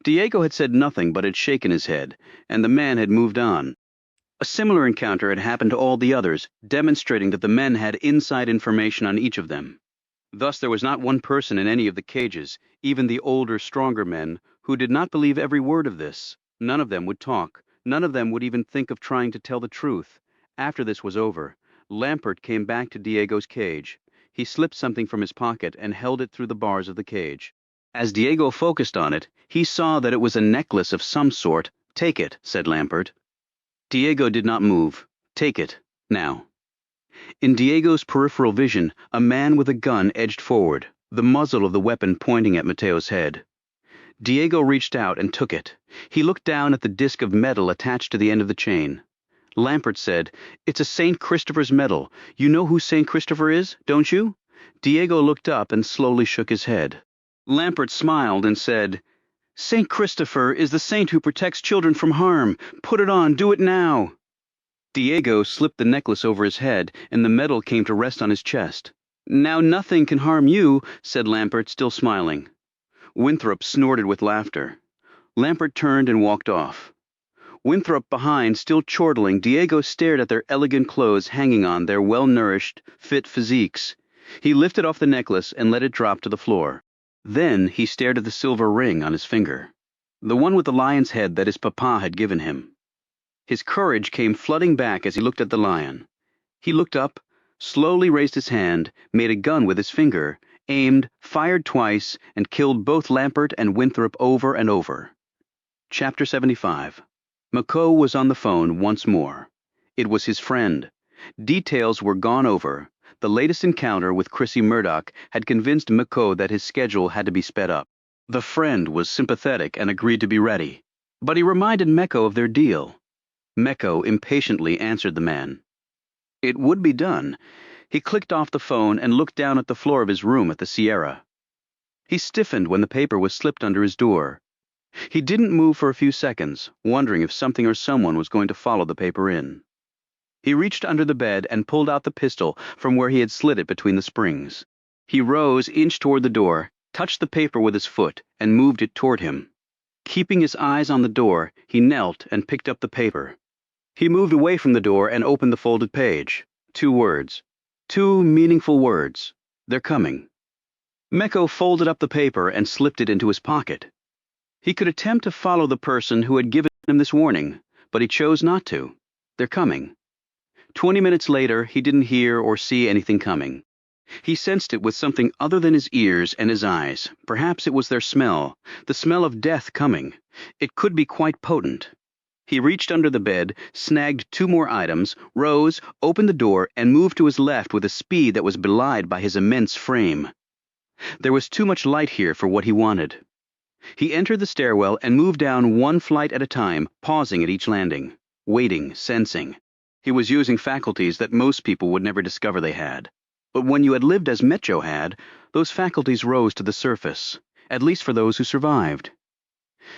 Diego had said nothing but had shaken his head, and the man had moved on. A similar encounter had happened to all the others, demonstrating that the men had inside information on each of them. Thus there was not one person in any of the cages, even the older, stronger men, who did not believe every word of this. None of them would talk. None of them would even think of trying to tell the truth. After this was over, Lampert came back to Diego's cage. He slipped something from his pocket and held it through the bars of the cage. As Diego focused on it, he saw that it was a necklace of some sort. "Take it," said Lampert. Diego did not move. "Take it, now." In Diego's peripheral vision, a man with a gun edged forward, the muzzle of the weapon pointing at Matteo's head. Diego reached out and took it. He looked down at the disc of metal attached to the end of the chain. Lampert said, "It's a St. Christopher's medal. You know who St. Christopher is, don't you?" Diego looked up and slowly shook his head. Lampert smiled and said, "St. Christopher is the saint who protects children from harm. Put it on, do it now." Diego slipped the necklace over his head, and the medal came to rest on his chest. "Now nothing can harm you," said Lampert, still smiling. Winthrop snorted with laughter. Lampert turned and walked off. Winthrop behind, still chortling, Diego stared at their elegant clothes hanging on their well-nourished, fit physiques. He lifted off the necklace and let it drop to the floor. Then he stared at the silver ring on his finger, the one with the lion's head that his papa had given him. His courage came flooding back as he looked at the lion. He looked up, slowly raised his hand, made a gun with his finger, aimed, fired twice, and killed both Lampert and Winthrop over and over. Chapter 75. McCoe was on the phone once more. It was his friend. Details were gone over. The latest encounter with Chrissy Murdoch had convinced McCoe that his schedule had to be sped up. The friend was sympathetic and agreed to be ready. But he reminded Mecco of their deal. Mecco impatiently answered the man. It would be done. He clicked off the phone and looked down at the floor of his room at the Sierra. He stiffened when the paper was slipped under his door. He didn't move for a few seconds, wondering if something or someone was going to follow the paper in. He reached under the bed and pulled out the pistol from where he had slid it between the springs. He rose, inched toward the door, touched the paper with his foot, and moved it toward him. Keeping his eyes on the door, he knelt and picked up the paper. He moved away from the door and opened the folded page. 2 words. 2 meaningful words. "They're coming." Mecco folded up the paper and slipped it into his pocket. He could attempt to follow the person who had given him this warning, but he chose not to. "They're coming." 20 minutes later, he didn't hear or see anything coming. He sensed it with something other than his ears and his eyes. Perhaps it was their smell, the smell of death coming. It could be quite potent. He reached under the bed, snagged 2 more items, rose, opened the door, and moved to his left with a speed that was belied by his immense frame. There was too much light here for what he wanted. He entered the stairwell and moved down 1 flight at a time, pausing at each landing, waiting, sensing. He was using faculties that most people would never discover they had. But when you had lived as Metjo had, those faculties rose to the surface, at least for those who survived.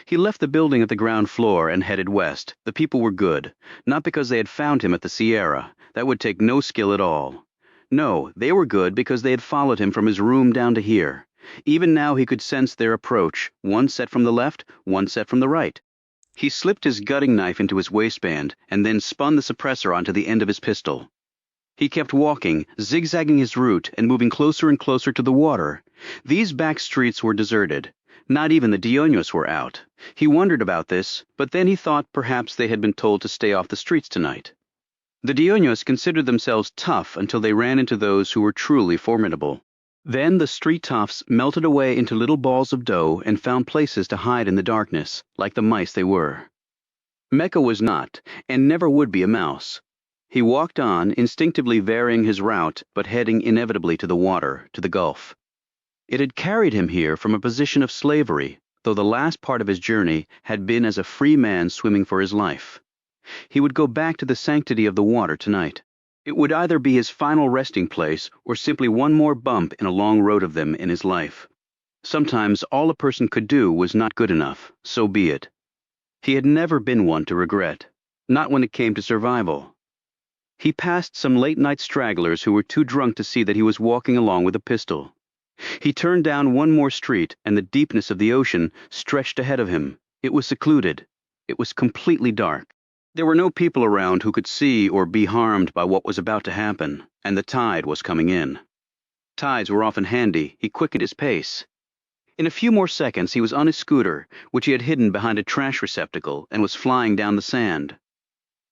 He left the building at the ground floor and headed west. The people were good, not because they had found him at the Sierra. That would take no skill at all. No, they were good because they had followed him from his room down to here. Even now he could sense their approach, 1 set from the left, 1 set from the right. He slipped his gutting knife into his waistband and then spun the suppressor onto the end of his pistol. He kept walking, zigzagging his route and moving closer and closer to the water. These back streets were deserted. Not even the Dioños were out. He wondered about this, but then he thought perhaps they had been told to stay off the streets tonight. The Dioños considered themselves tough until they ran into those who were truly formidable. Then the street toughs melted away into little balls of dough and found places to hide in the darkness, like the mice they were. Mecca was not, and never would be a mouse. He walked on, instinctively varying his route, but heading inevitably to the water, to the Gulf. It had carried him here from a position of slavery, though the last part of his journey had been as a free man swimming for his life. He would go back to the sanctity of the water tonight. It would either be his final resting place or simply one more bump in a long road of them in his life. Sometimes all a person could do was not good enough, so be it. He had never been one to regret, not when it came to survival. He passed some late-night stragglers who were too drunk to see that he was walking along with a pistol. He turned down one more street, and the deepness of the ocean stretched ahead of him. It was secluded. It was completely dark. There were no people around who could see or be harmed by what was about to happen, and the tide was coming in. Tides were often handy. He quickened his pace. In a few more seconds, he was on his scooter, which he had hidden behind a trash receptacle, and was flying down the sand.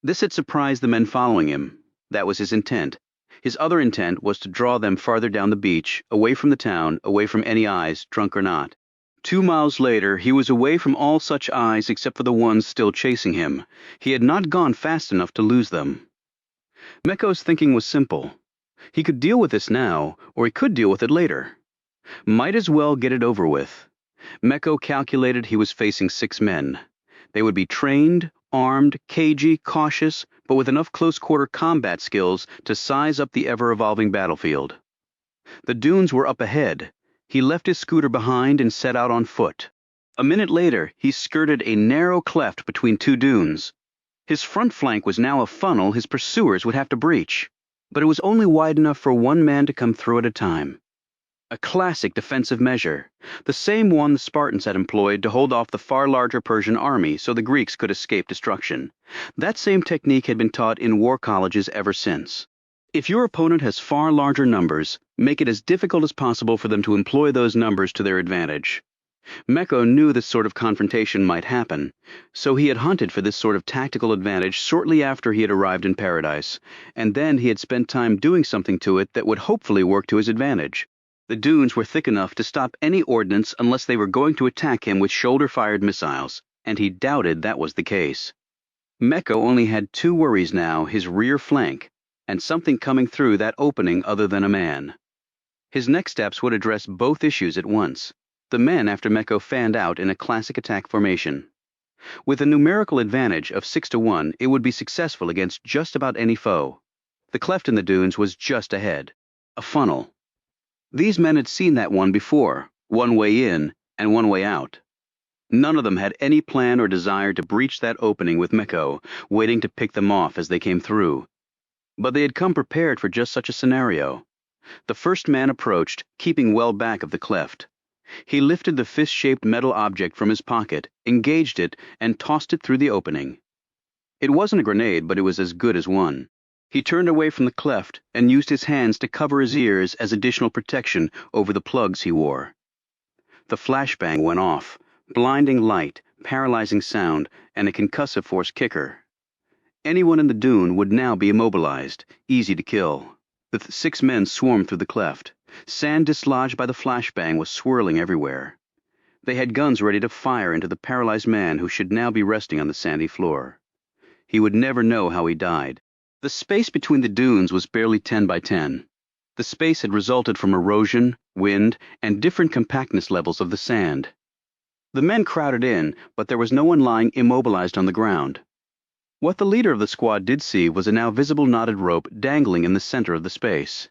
This had surprised the men following him. That was his intent. His other intent was to draw them farther down the beach, away from the town, away from any eyes, drunk or not. 2 miles later, he was away from all such eyes except for the ones still chasing him. He had not gone fast enough to lose them. Meko's thinking was simple. He could deal with this now, or he could deal with it later. Might as well get it over with. Meko calculated he was facing 6 men. They would be trained, armed, cagey, cautious, but with enough close-quarter combat skills to size up the ever-evolving battlefield. The dunes were up ahead. He left his scooter behind and set out on foot. A minute later, he skirted a narrow cleft between 2 dunes. His front flank was now a funnel his pursuers would have to breach, but it was only wide enough for one man to come through at a time. A classic defensive measure, the same one the Spartans had employed to hold off the far larger Persian army so the Greeks could escape destruction. That same technique had been taught in war colleges ever since. If your opponent has far larger numbers, make it as difficult as possible for them to employ those numbers to their advantage. Meko knew this sort of confrontation might happen, so he had hunted for this sort of tactical advantage shortly after he had arrived in paradise, and then he had spent time doing something to it that would hopefully work to his advantage. The dunes were thick enough to stop any ordnance unless they were going to attack him with shoulder-fired missiles, and he doubted that was the case. Meko only had 2 worries now, his rear flank, and something coming through that opening other than a man. His next steps would address both issues at once. The men after Meko fanned out in a classic attack formation. With a numerical advantage of 6 to 1, it would be successful against just about any foe. The cleft in the dunes was just ahead. A funnel. These men had seen that one before, one way in and one way out. None of them had any plan or desire to breach that opening with Meko, waiting to pick them off as they came through. But they had come prepared for just such a scenario. The first man approached, keeping well back of the cleft. He lifted the fist-shaped metal object from his pocket, engaged it, and tossed it through the opening. It wasn't a grenade, but it was as good as one. He turned away from the cleft and used his hands to cover his ears as additional protection over the plugs he wore. The flashbang went off, blinding light, paralyzing sound, and a concussive force kicker. Anyone in the dune would now be immobilized, easy to kill. The 6 men swarmed through the cleft. Sand dislodged by the flashbang was swirling everywhere. They had guns ready to fire into the paralyzed man who should now be resting on the sandy floor. He would never know how he died. The space between the dunes was barely 10 by 10. The space had resulted from erosion, wind, and different compactness levels of the sand. The men crowded in, but there was no one lying immobilized on the ground. What the leader of the squad did see was a now visible knotted rope dangling in the center of the space.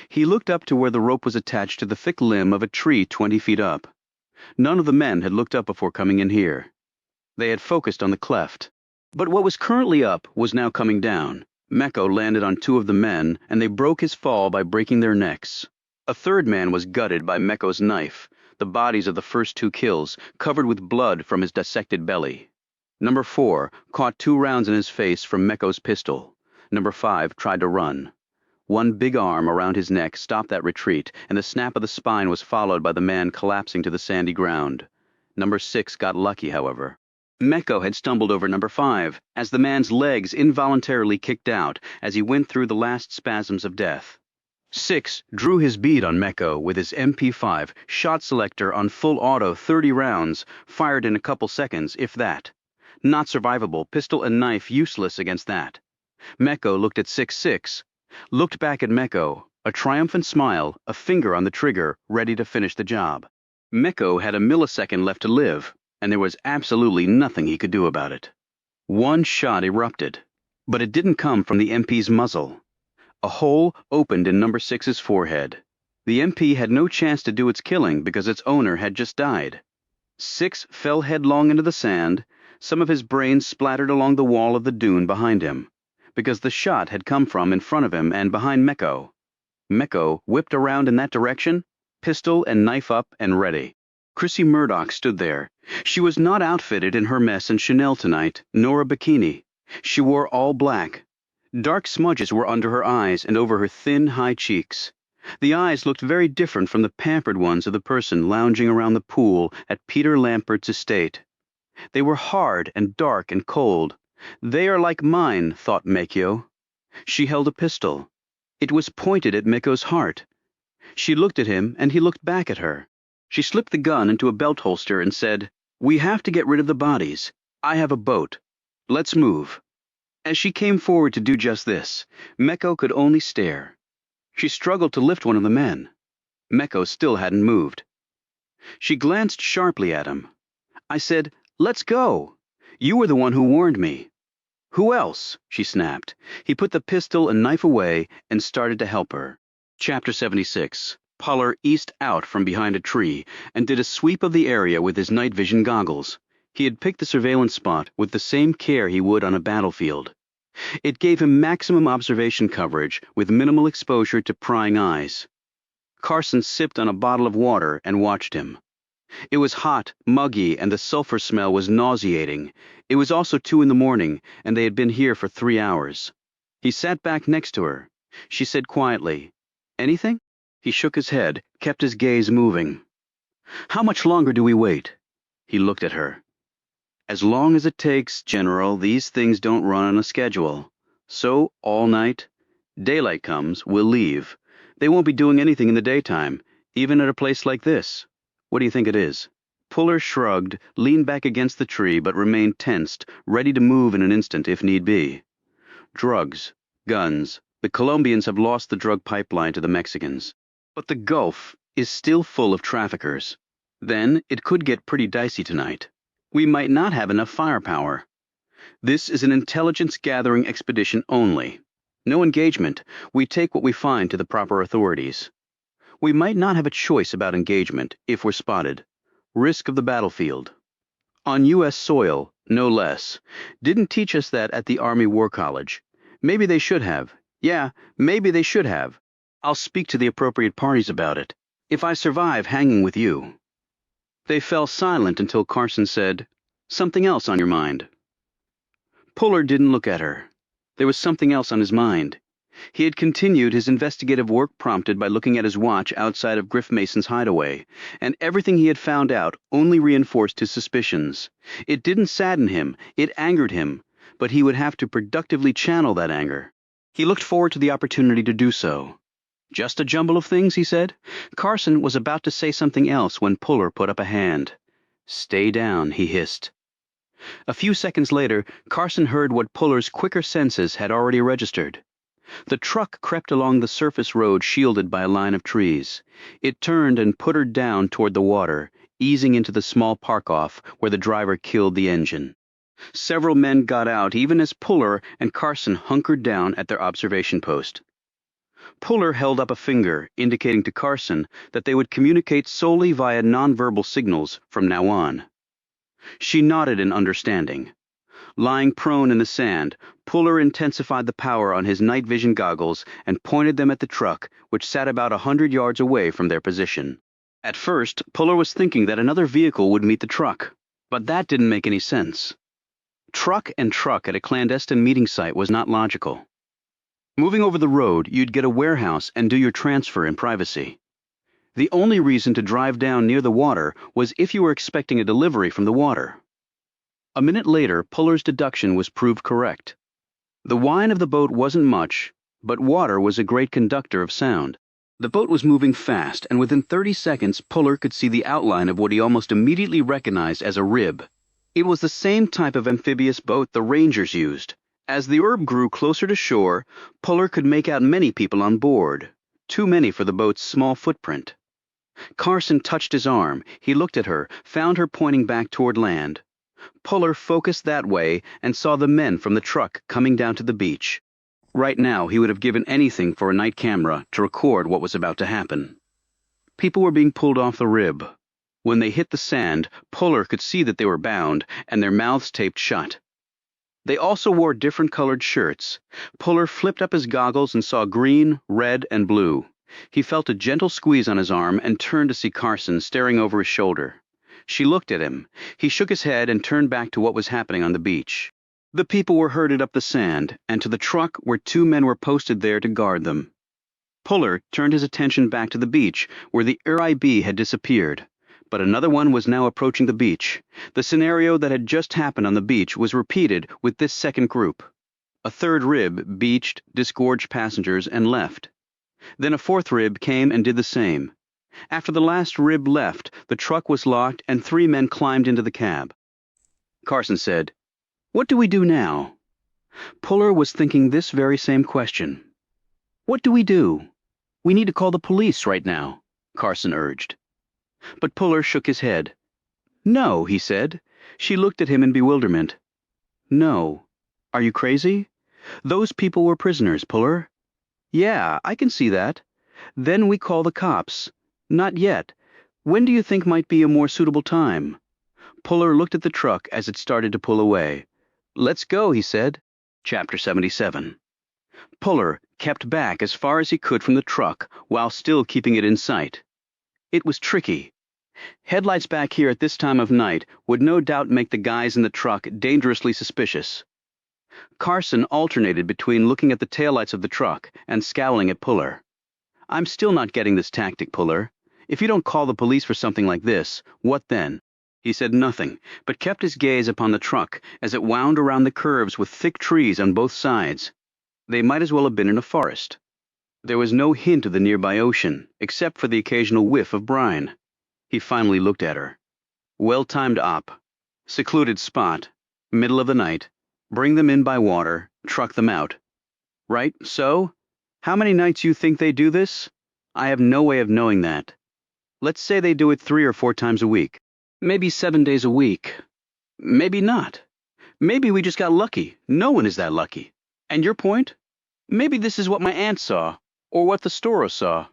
He looked up to where the rope was attached to the thick limb of a tree 20 feet up. None of the men had looked up before coming in here. They had focused on the cleft. But what was currently up was now coming down. Meko landed on 2 of the men, and they broke his fall by breaking their necks. A 3rd man was gutted by Meko's knife, the bodies of the first 2 kills, covered with blood from his dissected belly. Number 4 caught 2 rounds in his face from Meko's pistol. Number 5 tried to run. One big arm around his neck stopped that retreat, and the snap of the spine was followed by the man collapsing to the sandy ground. Number 6 got lucky, however. Meko had stumbled over number 5, as the man's legs involuntarily kicked out as he went through the last spasms of death. 6 drew his bead on Meko with his MP5 shot selector on full auto 30 rounds, fired in a couple seconds, if that. Not survivable, pistol and knife useless against that. Meko looked at 6-6, looked back at Meko, a triumphant smile, a finger on the trigger, ready to finish the job. Meko had a millisecond left to live, and there was absolutely nothing he could do about it. One shot erupted, but it didn't come from the MP's muzzle. A hole opened in number 6's forehead. The MP had no chance to do its killing because its owner had just died. 6 fell headlong into the sand. Some of his brains splattered along the wall of the dune behind him, because the shot had come from in front of him and behind Meko. Meko whipped around in that direction, pistol and knife up and ready. Chrissy Murdoch stood there. She was not outfitted in Hermes and Chanel tonight, nor a bikini. She wore all black. Dark smudges were under her eyes and over her thin, high cheeks. The eyes looked very different from the pampered ones of the person lounging around the pool at Peter Lampert's estate. They were hard and dark and cold. They are like mine, thought Meko. She held a pistol. It was pointed at Meko's heart. She looked at him, and he looked back at her. She slipped the gun into a belt holster and said, "We have to get rid of the bodies. I have a boat. Let's move." As she came forward to do just this, Meko could only stare. She struggled to lift one of the men. Meko still hadn't moved. She glanced sharply at him. I said, "Let's go. You were the one who warned me." "Who else?" she snapped. He put the pistol and knife away and started to help her. Chapter 76. Puller eased out from behind a tree and did a sweep of the area with his night vision goggles. He had picked the surveillance spot with the same care he would on a battlefield. It gave him maximum observation coverage with minimal exposure to prying eyes. Carson sipped on a bottle of water and watched him. It was hot, muggy, and the sulfur smell was nauseating. It was also 2 a.m, and they had been here for 3 hours. He sat back next to her. She said quietly, "Anything?" He shook his head, kept his gaze moving. "How much longer do we wait?" He looked at her. "As long as it takes, General. These things don't run on a schedule. So, all night. Daylight comes, we'll leave. They won't be doing anything in the daytime, even at a place like this. What do you think it is?" Puller shrugged, leaned back against the tree, but remained tensed, ready to move in an instant if need be. "Drugs. Guns. The Colombians have lost the drug pipeline to the Mexicans. But the Gulf is still full of traffickers. Then it could get pretty dicey tonight. We might not have enough firepower. This is an intelligence-gathering expedition only. No engagement. We take what we find to the proper authorities. We might not have a choice about engagement if we're spotted. Risk of the battlefield. On U.S. soil, no less. Didn't teach us that at the Army War College. Maybe they should have. Yeah, maybe they should have. I'll speak to the appropriate parties about it. If I survive hanging with you." They fell silent until Carson said, "Something else on your mind?" Puller didn't look at her. There was something else on his mind. He had continued his investigative work prompted by looking at his watch outside of Griff Mason's hideaway, and everything he had found out only reinforced his suspicions. It didn't sadden him, it angered him, but he would have to productively channel that anger. He looked forward to the opportunity to do so. "Just a jumble of things," he said. Carson was about to say something else when Puller put up a hand. "Stay down," he hissed. A few seconds later, Carson heard what Puller's quicker senses had already registered. The truck crept along the surface road shielded by a line of trees. It turned and puttered down toward the water, easing into the small park-off where the driver killed the engine. Several men got out even as Puller and Carson hunkered down at their observation post. Puller held up a finger, indicating to Carson that they would communicate solely via nonverbal signals from now on. She nodded in understanding. Lying prone in the sand, Puller intensified the power on his night vision goggles and pointed them at the truck, which sat about 100 yards away from their position. At first, Puller was thinking that another vehicle would meet the truck, but that didn't make any sense. Truck and truck at a clandestine meeting site was not logical. Moving over the road, you'd get a warehouse and do your transfer in privacy. The only reason to drive down near the water was if you were expecting a delivery from the water. A minute later, Puller's deduction was proved correct. The whine of the boat wasn't much, but water was a great conductor of sound. The boat was moving fast, and within 30 seconds, Puller could see the outline of what he almost immediately recognized as a rib. It was the same type of amphibious boat the Rangers used. As the herb grew closer to shore, Puller could make out many people on board, too many for the boat's small footprint. Carson touched his arm. He looked at her, found her pointing back toward land. Puller focused that way and saw the men from the truck coming down to the beach. Right now, he would have given anything for a night camera to record what was about to happen. People were being pulled off the rib. When they hit the sand, Puller could see that they were bound and their mouths taped shut. They also wore different colored shirts. Puller flipped up his goggles and saw green, red, and blue. He felt a gentle squeeze on his arm and turned to see Carson staring over his shoulder. She looked at him. He shook his head and turned back to what was happening on the beach. The people were herded up the sand, and to the truck where 2 men were posted there to guard them. Puller turned his attention back to the beach, where the RIB had disappeared. But another one was now approaching the beach. The scenario that had just happened on the beach was repeated with this second group. A third rib beached, disgorged passengers, and left. Then a fourth rib came and did the same. After the last rib left, the truck was locked and 3 men climbed into the cab. Carson said, "What do we do now?" Puller was thinking this very same question. "What do we do? We need to call the police right now," Carson urged. But Puller shook his head. "No," he said. She looked at him in bewilderment. "No. Are you crazy? Those people were prisoners, Puller." "Yeah, I can see that. Then we call the cops." "Not yet. When do you think might be a more suitable time?" Puller looked at the truck as it started to pull away. "Let's go," he said. Chapter 77. Puller kept back as far as he could from the truck while still keeping it in sight. It was tricky. Headlights back here at this time of night would no doubt make the guys in the truck dangerously suspicious. Carson alternated between looking at the taillights of the truck and scowling at Puller. "I'm still not getting this tactic, Puller. If you don't call the police for something like this, what then?" He said nothing, but kept his gaze upon the truck as it wound around the curves with thick trees on both sides. They might as well have been in a forest. There was no hint of the nearby ocean, except for the occasional whiff of brine. He finally looked at her. Well-timed op. Secluded spot. Middle of the night. Bring them in by water. Truck them out. Right, so? How many nights you think they do this? I have no way of knowing that. Let's say they do it 3 or 4 times a week. Maybe 7 days a week. Maybe not. Maybe we just got lucky. No one is that lucky. And your point? Maybe this is what my aunt saw, or what the Storo saw.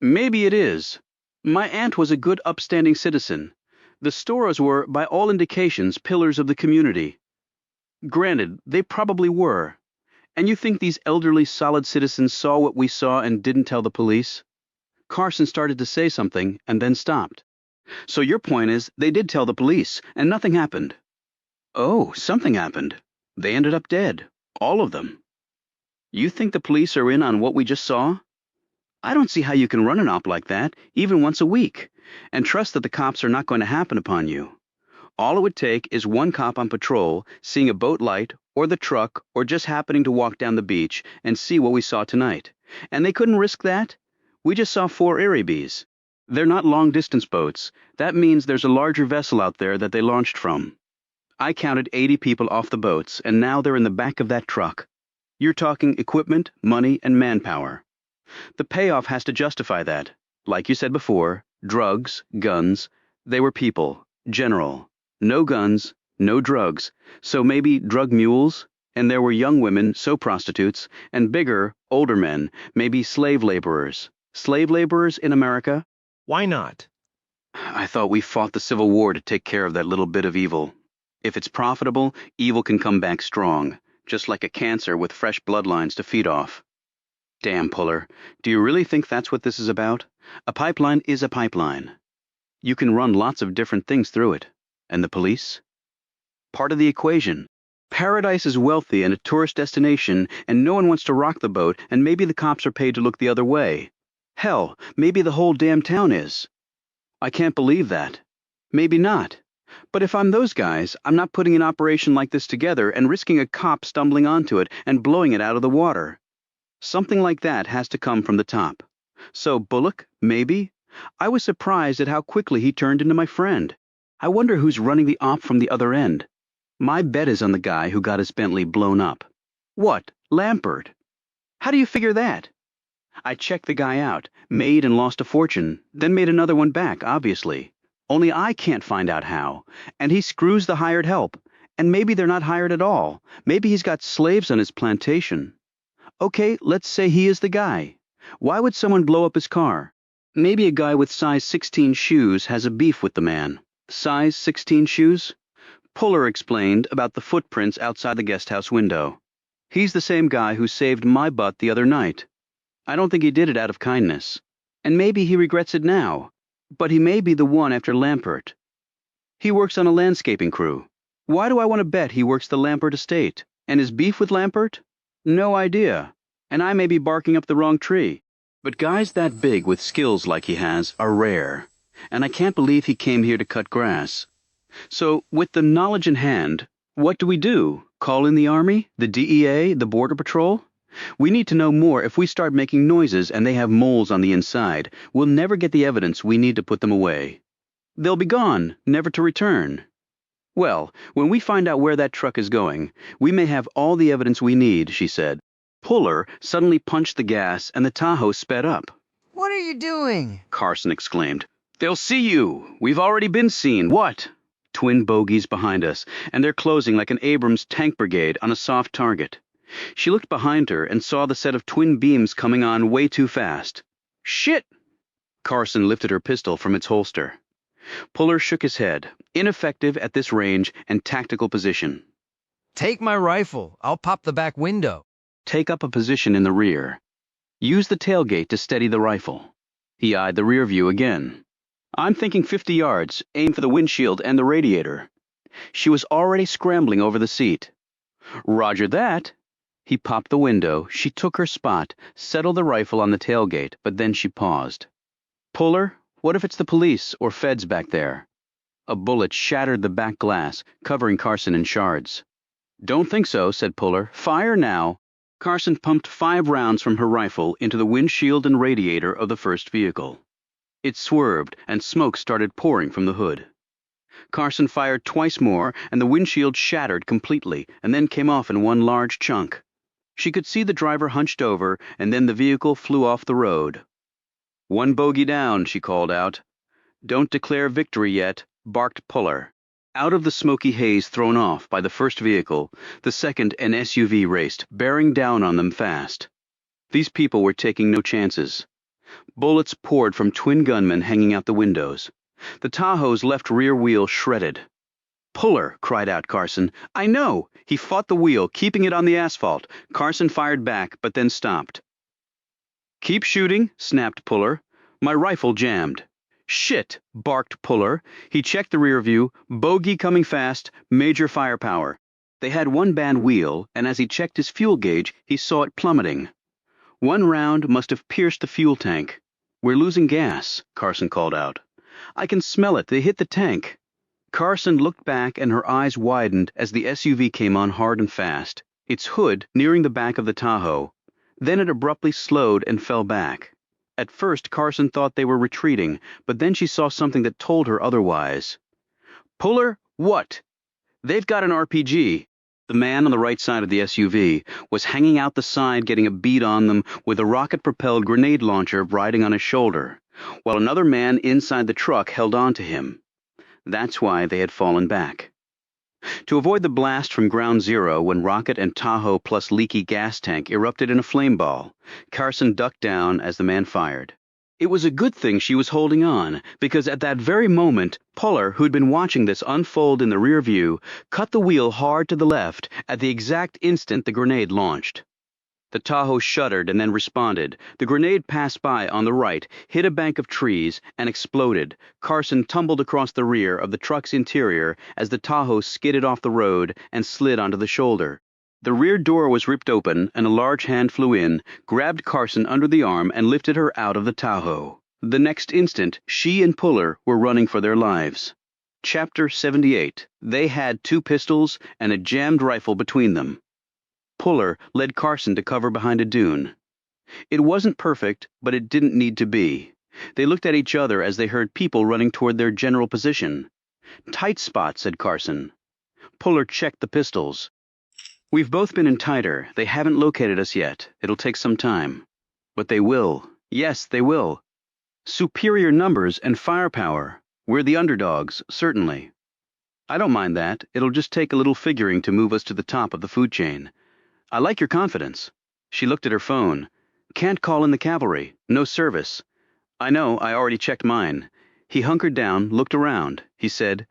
Maybe it is. My aunt was a good upstanding citizen. The Storos were, by all indications, pillars of the community. Granted, they probably were. And you think these elderly, solid citizens saw what we saw and didn't tell the police? Carson started to say something and then stopped. So your point is, they did tell the police, and nothing happened. Oh, something happened. They ended up dead. All of them. You think the police are in on what we just saw? I don't see how you can run an op like that, even once a week, and trust that the cops are not going to happen upon you. All it would take is one cop on patrol, seeing a boat light, or the truck, or just happening to walk down the beach and see what we saw tonight. And they couldn't risk that? We just saw 4 Erebes. They're not long-distance boats. That means there's a larger vessel out there that they launched from. I counted 80 people off the boats, and now they're in the back of that truck. You're talking equipment, money, and manpower. The payoff has to justify that. Like you said before, drugs, guns, they were people, general. No guns, no drugs, so maybe drug mules, and there were young women, so prostitutes, and bigger, older men, maybe slave laborers. Slave laborers in America? Why not? I thought we fought the Civil War to take care of that little bit of evil. If it's profitable, evil can come back strong, just like a cancer with fresh bloodlines to feed off. Damn, Puller, do you really think that's what this is about? A pipeline is a pipeline. You can run lots of different things through it. And the police? Part of the equation. Paradise is wealthy and a tourist destination, and no one wants to rock the boat, and maybe the cops are paid to look the other way. Hell, maybe the whole damn town is. I can't believe that. Maybe not. But if I'm those guys, I'm not putting an operation like this together and risking a cop stumbling onto it and blowing it out of the water. Something like that has to come from the top. So Bullock, maybe? I was surprised at how quickly he turned into my friend. I wonder who's running the op from the other end. My bet is on the guy who got his Bentley blown up. What? Lampert? How do you figure that? I checked the guy out, made and lost a fortune, then made another one back, obviously. Only I can't find out how, and he screws the hired help, and maybe they're not hired at all. Maybe he's got slaves on his plantation. Okay, let's say he is the guy. Why would someone blow up his car? Maybe a guy with size 16 shoes has a beef with the man. Size 16 shoes? Puller explained about the footprints outside the guest house window. He's the same guy who saved my butt the other night. I don't think he did it out of kindness. And maybe he regrets it now. But he may be the one after Lampert. He works on a landscaping crew. Why do I want to bet he works the Lampert estate? And his beef with Lampert? No idea. And I may be barking up the wrong tree. But guys that big with skills like he has are rare. And I can't believe he came here to cut grass. So, with the knowledge in hand, what do we do? Call in the Army? The DEA? The Border Patrol? We need to know more. If we start making noises and they have moles on the inside, we'll never get the evidence we need to put them away. They'll be gone, never to return. Well, when we find out where that truck is going, we may have all the evidence we need, she said. Puller suddenly punched the gas and the Tahoe sped up. What are you doing? Carson exclaimed. They'll see you. We've already been seen. What? Twin bogies behind us, and they're closing like an Abrams tank brigade on a soft target. She looked behind her and saw the set of twin beams coming on way too fast. Shit! Carson lifted her pistol from its holster. Puller shook his head, ineffective at this range and tactical position. Take my rifle. I'll pop the back window. Take up a position in the rear. Use the tailgate to steady the rifle. He eyed the rear view again. I'm thinking 50 yards, aim for the windshield and the radiator. She was already scrambling over the seat. Roger that. He popped the window, she took her spot, settled the rifle on the tailgate, but then she paused. Puller, what if it's the police or feds back there? A bullet shattered the back glass, covering Carson in shards. Don't think so, said Puller. Fire now. Carson pumped 5 rounds from her rifle into the windshield and radiator of the first vehicle. It swerved, and smoke started pouring from the hood. Carson fired twice more, and the windshield shattered completely, and then came off in one large chunk. She could see the driver hunched over, and then the vehicle flew off the road. One bogey down, she called out. Don't declare victory yet, barked Puller. Out of the smoky haze thrown off by the first vehicle, the second, an SUV, raced, bearing down on them fast. These people were taking no chances. Bullets poured from twin gunmen hanging out the windows. The Tahoe's left rear wheel shredded. Puller, cried out Carson. I know! He fought the wheel, keeping it on the asphalt. Carson fired back, but then stopped. Keep shooting, snapped Puller. My rifle jammed. Shit, barked Puller. He checked the rear view. Bogey coming fast, major firepower. They had one band wheel, and as he checked his fuel gauge, he saw it plummeting. One round must have pierced the fuel tank. We're losing gas, Carson called out. I can smell it. They hit the tank. Carson looked back and her eyes widened as the SUV came on hard and fast, its hood nearing the back of the Tahoe. Then it abruptly slowed and fell back. At first, Carson thought they were retreating, but then she saw something that told her otherwise. Puller, what? They've got an RPG. The man on the right side of the SUV was hanging out the side getting a bead on them with a rocket-propelled grenade launcher riding on his shoulder, while another man inside the truck held on to him. That's why they had fallen back. To avoid the blast from ground zero when rocket and Tahoe plus leaky gas tank erupted in a flame ball, Carson ducked down as the man fired. It was a good thing she was holding on, because at that very moment, Puller, who'd been watching this unfold in the rear view, cut the wheel hard to the left at the exact instant the grenade launched. The Tahoe shuddered and then responded. The grenade passed by on the right, hit a bank of trees, and exploded. Carson tumbled across the rear of the truck's interior as the Tahoe skidded off the road and slid onto the shoulder. The rear door was ripped open, and a large hand flew in, grabbed Carson under the arm, and lifted her out of the Tahoe. The next instant, she and Puller were running for their lives. Chapter 78. They had 2 pistols and a jammed rifle between them. Puller led Carson to cover behind a dune. It wasn't perfect, but it didn't need to be. They looked at each other as they heard people running toward their general position. Tight spot, said Carson. Puller checked the pistols. We've both been in tighter. They haven't located us yet. It'll take some time. But they will. Yes, they will. Superior numbers and firepower. We're the underdogs, certainly. I don't mind that. It'll just take a little figuring to move us to the top of the food chain. I like your confidence. She looked at her phone. Can't call in the cavalry. No service. I know, I already checked mine. He hunkered down, looked around. He said,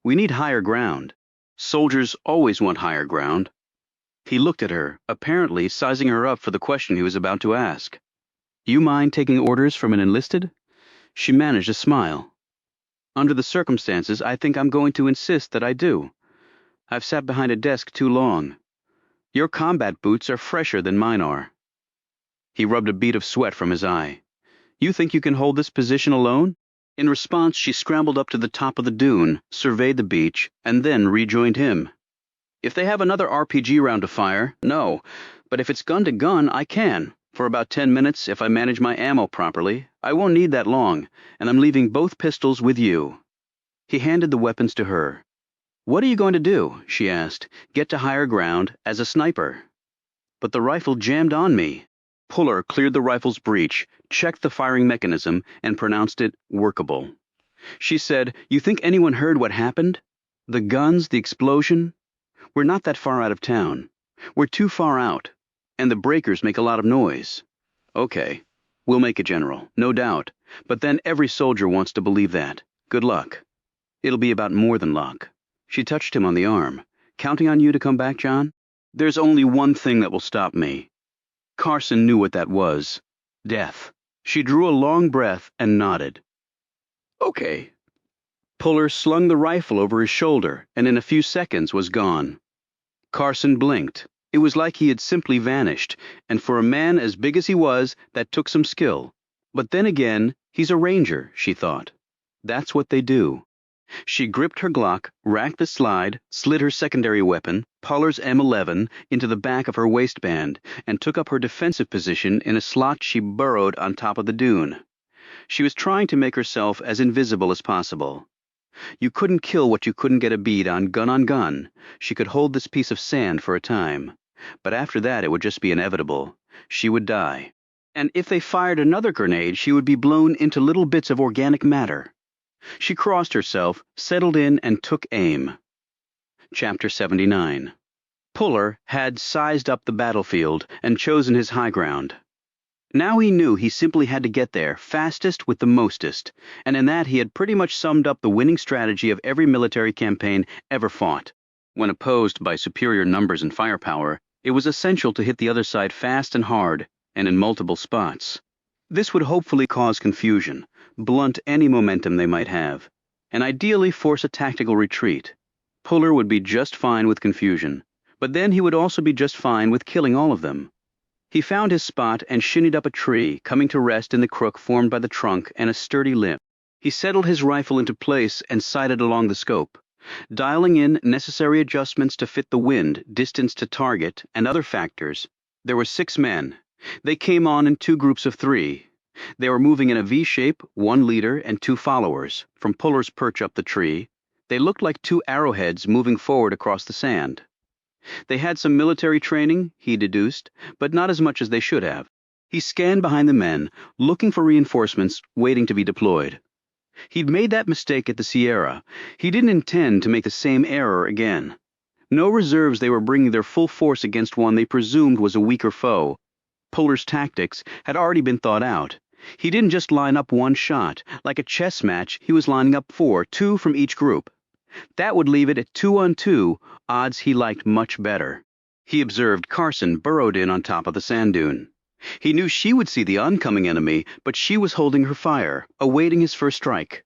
"We need higher ground. Soldiers always want higher ground." He looked at her, apparently sizing her up for the question he was about to ask. "You mind taking orders from an enlisted?" She managed a smile. "Under the circumstances, I think I'm going to insist that I do. I've sat behind a desk too long. Your combat boots are fresher than mine are." He rubbed a bead of sweat from his eye. "You think you can hold this position alone?" In response, she scrambled up to the top of the dune, surveyed the beach, and then rejoined him. "If they have another RPG round to fire, no. But if it's gun to gun, I can. For about 10 minutes, if I manage my ammo properly. I won't need that long, and I'm leaving both pistols with you." He handed the weapons to her. "What are you going to do?" she asked. "Get to higher ground as a sniper?" "But the rifle jammed on me." Puller cleared the rifle's breech, checked the firing mechanism, and pronounced it workable. She said, "You think anyone heard what happened? The guns, the explosion? We're not that far out of town. We're too far out, and the breakers make a lot of noise." "Okay, we'll make it, General, no doubt. But then every soldier wants to believe that. Good luck." "It'll be about more than luck." She touched him on the arm. "Counting on you to come back, John? There's only one thing that will stop me." Carson knew what that was. Death. She drew a long breath and nodded. "Okay." Puller slung the rifle over his shoulder and in a few seconds was gone. Carson blinked. It was like he had simply vanished, and for a man as big as he was, that took some skill. But then again, he's a ranger, she thought. That's what they do. She gripped her Glock, racked the slide, slid her secondary weapon, Puller's M11, into the back of her waistband, and took up her defensive position in a slot she burrowed on top of the dune. She was trying to make herself as invisible as possible. You couldn't kill what you couldn't get a bead on gun. She could hold this piece of sand for a time. But after that it would just be inevitable. She would die. And if they fired another grenade, she would be blown into little bits of organic matter. She crossed herself, settled in, and took aim. Chapter 79. Puller had sized up the battlefield and chosen his high ground. Now he knew he simply had to get there, fastest with the mostest, and in that he had pretty much summed up the winning strategy of every military campaign ever fought. When opposed by superior numbers and firepower, it was essential to hit the other side fast and hard, and in multiple spots. This would hopefully cause confusion, blunt any momentum they might have, and ideally force a tactical retreat. Puller would be just fine with confusion, but then he would also be just fine with killing all of them. He found his spot and shinnied up a tree, coming to rest in the crook formed by the trunk and a sturdy limb. He settled his rifle into place and sighted along the scope, dialing in necessary adjustments to fit the wind, distance to target, and other factors. There were 6 men. They came on in 2 groups of 3. They were moving in a V shape, 1 leader and 2 followers, from Puller's perch up the tree. They looked like 2 arrowheads moving forward across the sand. They had some military training, he deduced, but not as much as they should have. He scanned behind the men, looking for reinforcements waiting to be deployed. He'd made that mistake at the Sierra. He didn't intend to make the same error again. No reserves, they were bringing their full force against one they presumed was a weaker foe. Puller's tactics had already been thought out. He didn't just line up one shot. Like a chess match, he was lining up 4, 2 from each group. That would leave it at 2-on-2, odds he liked much better. He observed Carson burrowed in on top of the sand dune. He knew she would see the oncoming enemy, but she was holding her fire, awaiting his first strike.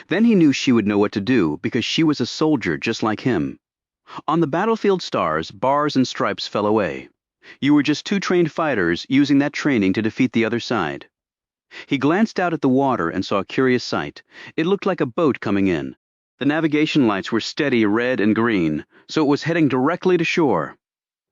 Then he knew she would know what to do, because she was a soldier just like him. On the battlefield stars, bars and stripes fell away. You were just 2 trained fighters using that training to defeat the other side. He glanced out at the water and saw a curious sight. It looked like a boat coming in. The navigation lights were steady red and green, so it was heading directly to shore.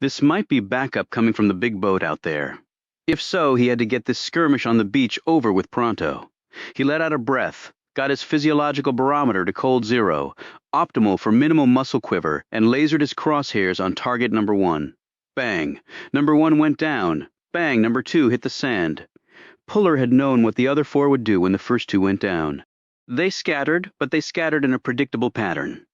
This might be backup coming from the big boat out there. If so, he had to get this skirmish on the beach over with pronto. He let out a breath, got his physiological barometer to cold 0, optimal for minimal muscle quiver, and lasered his crosshairs on target number 1. Bang! Number 1 went down. Bang! Number 2 hit the sand. Puller had known what the other 4 would do when the first 2 went down. They scattered, but they scattered in a predictable pattern.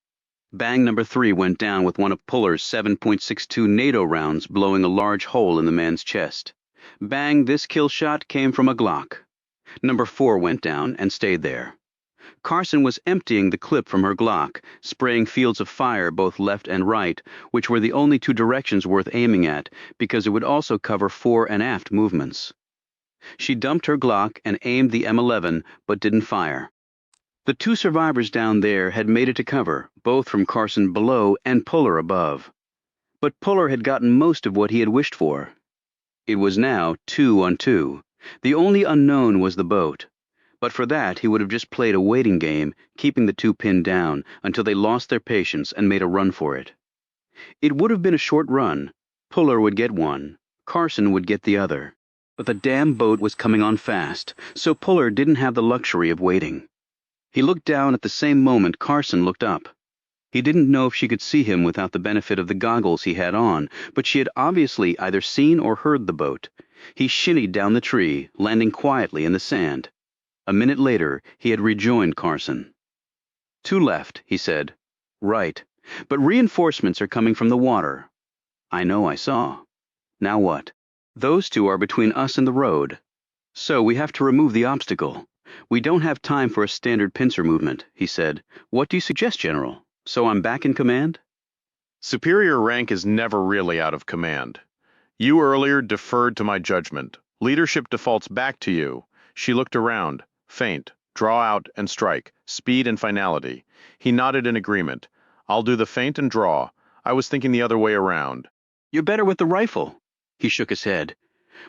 Bang! Number 3 went down with one of Puller's 7.62 NATO rounds blowing a large hole in the man's chest. Bang! This kill shot came from a Glock. Number 4 went down and stayed there. Carson was emptying the clip from her Glock, spraying fields of fire both left and right, which were the only two directions worth aiming at because it would also cover fore and aft movements. She dumped her Glock and aimed the M11 but didn't fire. The two survivors down there had made it to cover, both from Carson below and Puller above. But Puller had gotten most of what he had wished for. It was now 2 on 2. The only unknown was the boat. But for that, he would have just played a waiting game, keeping the two pinned down until they lost their patience and made a run for it. It would have been a short run. Puller would get one. Carson would get the other. But the damn boat was coming on fast, so Puller didn't have the luxury of waiting. He looked down at the same moment Carson looked up. He didn't know if she could see him without the benefit of the goggles he had on, but she had obviously either seen or heard the boat. He shinnied down the tree, landing quietly in the sand. A minute later, he had rejoined Carson. 2 left, he said. Right. But reinforcements are coming from the water. I know, I saw. Now what? Those 2 are between us and the road. So we have to remove the obstacle. We don't have time for a standard pincer movement, he said. What do you suggest, General? So I'm back in command? Superior rank is never really out of command. You earlier deferred to my judgment. Leadership defaults back to you. She looked around. Feint, draw out and strike, speed and finality. He nodded in agreement. I'll do the feint and draw. I was thinking the other way around. You're better with the rifle. He shook his head.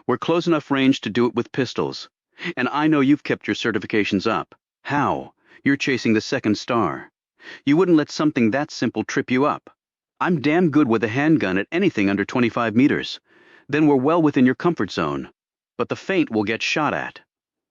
We're close enough range to do it with pistols. And I know you've kept your certifications up. How? You're chasing the second star. You wouldn't let something that simple trip you up. I'm damn good with a handgun at anything under 25 meters. Then we're well within your comfort zone. But the feint will get shot at.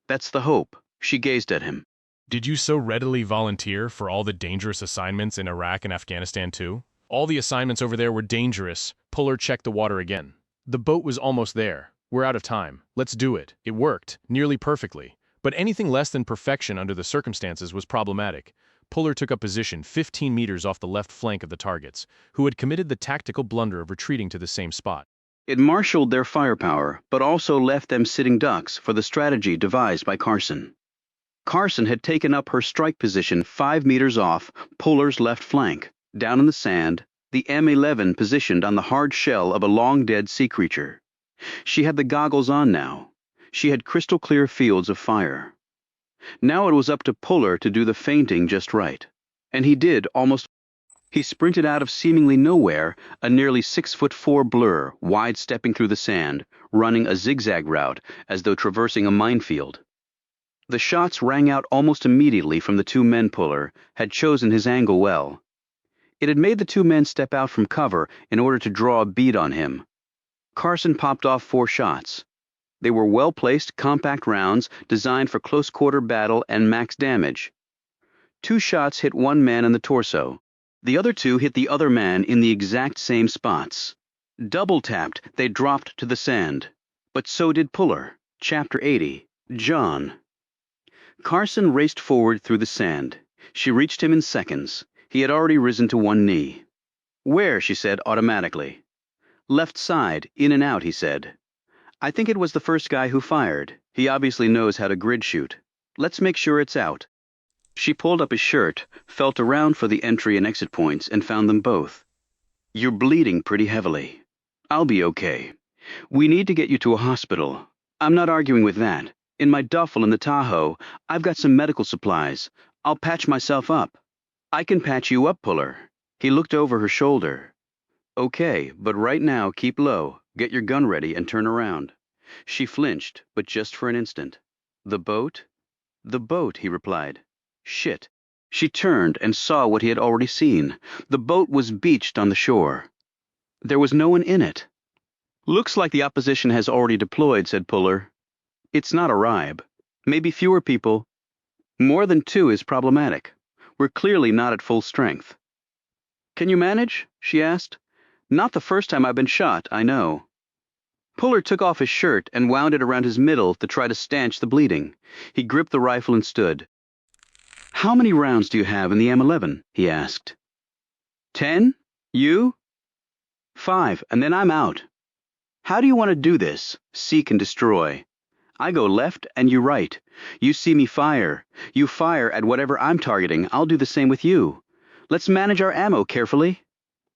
That's the hope. She gazed at him. Did you so readily volunteer for all the dangerous assignments in Iraq and Afghanistan too? All the assignments over there were dangerous. Puller checked the water again. The boat was almost there. We're out of time. Let's do it. It worked, nearly perfectly. But anything less than perfection under the circumstances was problematic. Puller took up position 15 meters off the left flank of the targets, who had committed the tactical blunder of retreating to the same spot. It marshaled their firepower, but also left them sitting ducks for the strategy devised by Carson. Carson had taken up her strike position 5 meters off Puller's left flank. Down in the sand, the M11 positioned on the hard shell of a long-dead sea creature. She had the goggles on now. She had crystal-clear fields of fire. Now it was up to Puller to do the feinting just right. And he did almost. He sprinted out of seemingly nowhere, a nearly 6'4" blur, wide-stepping through the sand, running a zigzag route as though traversing a minefield. The shots rang out almost immediately from the 2 men Puller had chosen his angle well. It had made the 2 men step out from cover in order to draw a bead on him. Carson popped off 4 shots. They were well-placed, compact rounds designed for close-quarter battle and max damage. 2 shots hit 1 man in the torso. The other 2 hit the other man in the exact same spots. Double-tapped, they dropped to the sand. But so did Puller. Chapter 80. John. Carson raced forward through the sand. She reached him in seconds. He had already risen to 1 knee. Where? She said automatically. Left side, in and out, he said. I think it was the first guy who fired. He obviously knows how to grid shoot. Let's make sure it's out. She pulled up his shirt, felt around for the entry and exit points, and found them both. You're bleeding pretty heavily. I'll be okay. We need to get you to a hospital. I'm not arguing with that. In my duffel in the Tahoe, I've got some medical supplies. I'll patch myself up. I can patch you up, Puller. He looked over her shoulder. Okay, but right now keep low. Get your gun ready and turn around. She flinched, but just for an instant. The boat? The boat, he replied. Shit. She turned and saw what he had already seen. The boat was beached on the shore. There was no one in it. Looks like the opposition has already deployed, said Puller. It's not a ribe. Maybe fewer people. More than 2 is problematic. We're clearly not at full strength. Can you manage? She asked. Not the first time I've been shot, I know. Puller took off his shirt and wound it around his middle to try to stanch the bleeding. He gripped the rifle and stood. How many rounds do you have in the M11? He asked. 10? You? 5, and then I'm out. How do you want to do this? Seek and destroy. I go left and you right. You see me fire. You fire at whatever I'm targeting. I'll do the same with you. Let's manage our ammo carefully.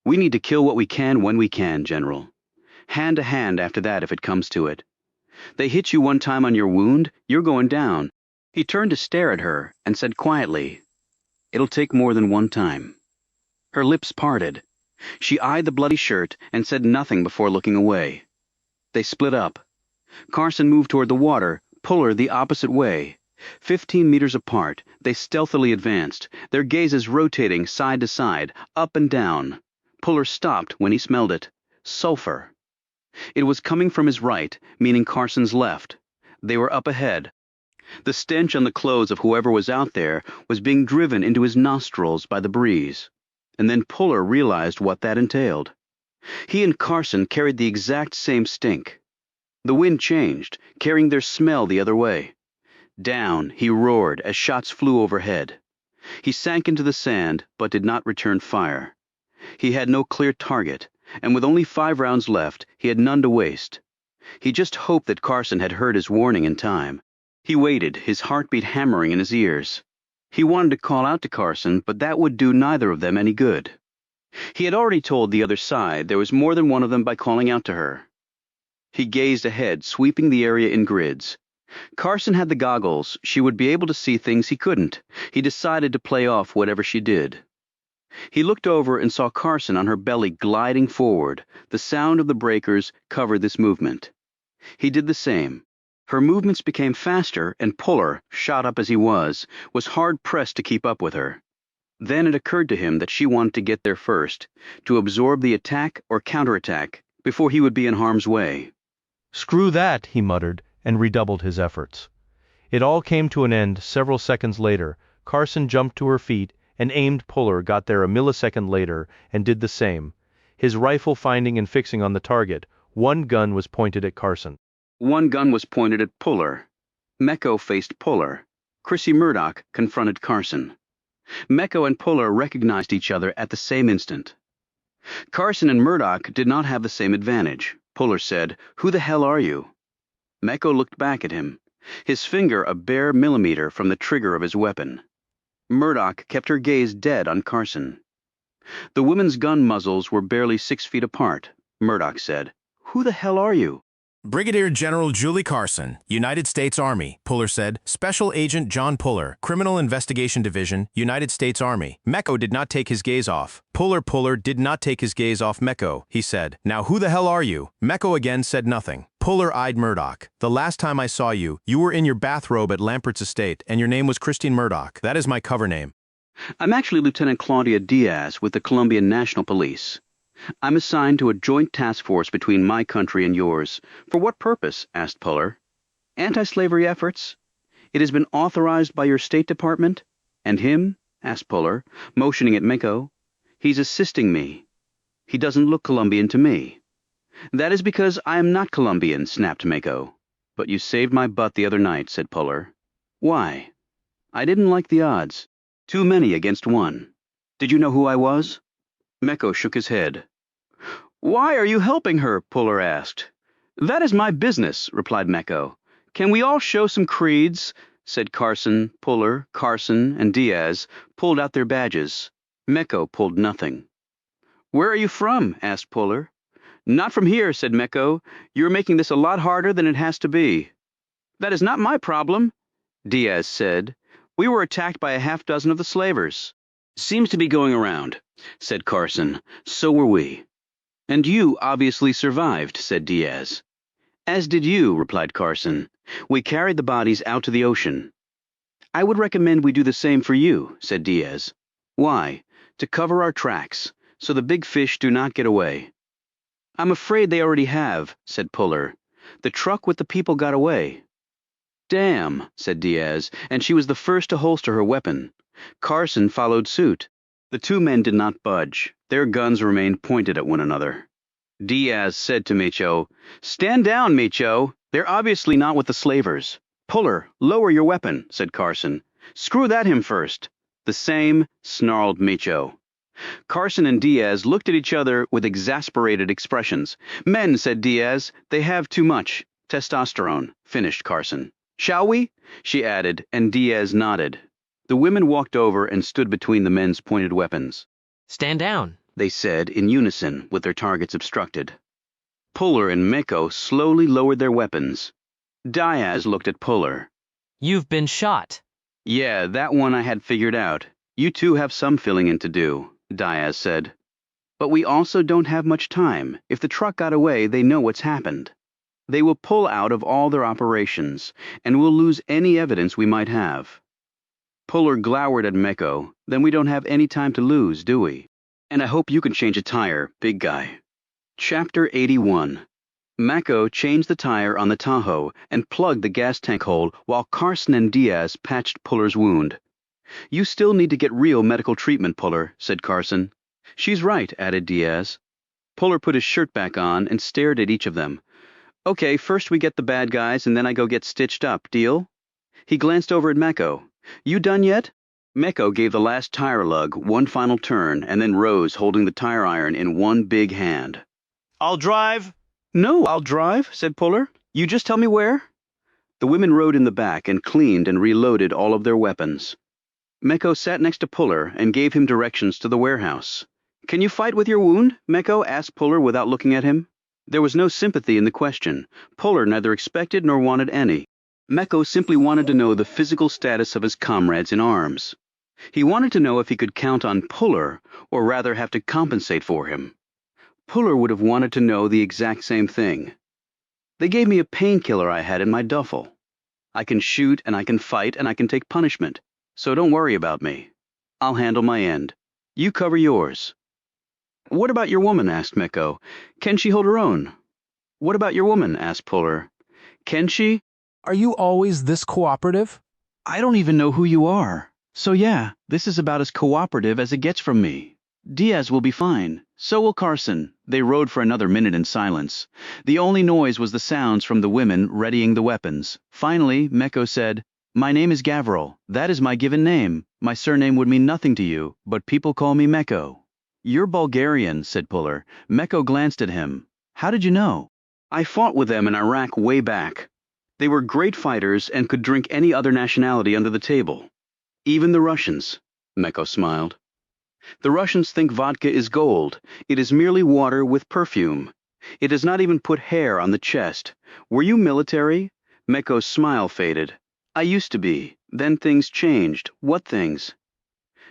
We need to kill what we can when we can, General. Hand to hand after that if it comes to it. They hit you one time on your wound, you're going down. He turned to stare at her and said quietly, "It'll take more than one time." Her lips parted. She eyed the bloody shirt and said nothing before looking away. They split up. Carson moved toward the water, Puller the opposite way. 15 meters apart, they stealthily advanced, their gazes rotating side to side, up and down. Puller stopped when he smelled it. Sulfur. It was coming from his right, meaning Carson's left. They were up ahead. The stench on the clothes of whoever was out there was being driven into his nostrils by the breeze. And then Puller realized what that entailed. He and Carson carried the exact same stink. The wind changed, carrying their smell the other way. Down, he roared as shots flew overhead. He sank into the sand, but did not return fire. He had no clear target, and with only 5 rounds left, he had none to waste. He just hoped that Carson had heard his warning in time. He waited, his heartbeat hammering in his ears. He wanted to call out to Carson, but that would do neither of them any good. He had already told the other side there was more than one of them by calling out to her. He gazed ahead, sweeping the area in grids. Carson had the goggles. She would be able to see things he couldn't. He decided to play off whatever she did. He looked over and saw Carson on her belly gliding forward. The sound of the breakers covered this movement. He did the same. Her movements became faster, and Puller, shot up as he was hard-pressed to keep up with her. Then it occurred to him that she wanted to get there first, to absorb the attack or counterattack, before he would be in harm's way. "Screw that," he muttered, and redoubled his efforts. It all came to an end several seconds later. Carson jumped to her feet and aimed. Puller got there a millisecond later and did the same. His rifle finding and fixing on the target, one gun was pointed at Carson. One gun was pointed at Puller. Mecco faced Puller. Chrissy Murdoch confronted Carson. Mecco and Puller recognized each other at the same instant. Carson and Murdoch did not have the same advantage. Puller said, "Who the hell are you?" Mecco looked back at him, his finger a bare millimeter from the trigger of his weapon. Murdoch kept her gaze dead on Carson. The women's gun muzzles were barely 6 feet apart. Murdoch said, "Who the hell are you?" Brigadier General Julie Carson, United States Army, Puller said. Special Agent John Puller, Criminal Investigation Division, United States Army. Mecco did not take his gaze off. Puller did not take his gaze off Mecco, he said. "Now who the hell are you?" Mecco again said nothing. Puller eyed Murdoch. "The last time I saw you, you were in your bathrobe at Lampert's estate, and your name was Christine Murdoch. That is my cover name." "I'm actually Lieutenant Claudia Diaz with the Colombian National Police. I'm assigned to a joint task force between my country and yours." "For what purpose?" asked Puller. "Anti-slavery efforts. It has been authorized by your State Department." "And him?" asked Puller, motioning at Mecco. "He's assisting me. He doesn't look Colombian to me." "That is because I am not Colombian," snapped Mecco. "But you saved my butt the other night," said Puller. "Why?" "I didn't like the odds. Too many against one. Did you know who I was?" Mecco shook his head. "Why are you helping her?" Puller asked. "That is my business," replied Mecco. "Can we all show some creeds?" said Carson. Puller, Carson, and Diaz pulled out their badges. Mecco pulled nothing. "Where are you from?" asked Puller. "Not from here," said Mecco. "You're making this a lot harder than it has to be." "That is not my problem," Diaz said. "We were attacked by a half-dozen of the slavers." "Seems to be going around," said Carson. "So were we." "And you obviously survived," said Diaz. "As did you," replied Carson. "We carried the bodies out to the ocean." "I would recommend we do the same for you," said Diaz. "Why?" "To cover our tracks, so the big fish do not get away." "I'm afraid they already have," said Puller. "The truck with the people got away." "Damn," said Diaz, and she was the first to holster her weapon. Carson followed suit. The two men did not budge. Their guns remained pointed at one another. Diaz said to Micho, "Stand down, Micho. They're obviously not with the slavers." "Puller, lower your weapon," said Carson. "Screw that him first." "The same," snarled Micho. Carson and Diaz looked at each other with exasperated expressions. "Men," said Diaz, "they have too much. Testosterone, finished Carson. Shall we? She added, and Diaz nodded. The women walked over and stood between the men's pointed weapons. Stand down, They said in unison with their targets obstructed. Puller and Meko slowly lowered their weapons. Diaz looked at Puller. You've been shot. Yeah, that one I had figured out. You two have some filling in to do, Diaz said. But we also don't have much time. If the truck got away, they know what's happened. They will pull out of all their operations, and we'll lose any evidence we might have. Puller glowered at Meko. Then we don't have any time to lose, do we? And I hope you can change a tire, big guy. Chapter 81. Meko changed the tire on the Tahoe and plugged the gas tank hole while Carson and Diaz patched Puller's wound. You still need to get real medical treatment, Puller, said Carson. She's right, added Diaz. Puller put his shirt back on and stared at each of them. Okay, first we get the bad guys and then I go get stitched up, deal? He glanced over at Meko. You done yet? Meko gave the last tire lug one final turn and then rose holding the tire iron in one big hand. I'll drive. No, I'll drive, said Puller. You just tell me where. The women rode in the back and cleaned and reloaded all of their weapons. Meko sat next to Puller and gave him directions to the warehouse. Can you fight with your wound? Meko asked Puller without looking at him. There was no sympathy in the question. Puller neither expected nor wanted any. Meko simply wanted to know the physical status of his comrades in arms. He wanted to know if he could count on Puller, or rather have to compensate for him. Puller would have wanted to know the exact same thing. They gave me a painkiller I had in my duffel. I can shoot and I can fight and I can take punishment, so don't worry about me. I'll handle my end. You cover yours. What about your woman? Asked Meko. Can she hold her own? What about your woman? Asked Puller. Can she? Are you always this cooperative? I don't even know who you are. So yeah, this is about as cooperative as it gets from me. Diaz will be fine. So will Carson. They rode for another minute in silence. The only noise was the sounds from the women readying the weapons. Finally, Meko said, My name is Gavril. That is my given name. My surname would mean nothing to you, but people call me Meko. You're Bulgarian, said Puller. Meko glanced at him. How did you know? I fought with them in Iraq way back. They were great fighters and could drink any other nationality under the table. Even the Russians, Meko smiled. The Russians think vodka is gold. It is merely water with perfume. It does not even put hair on the chest. Were you military? Meko's smile faded. I used to be. Then things changed. What things?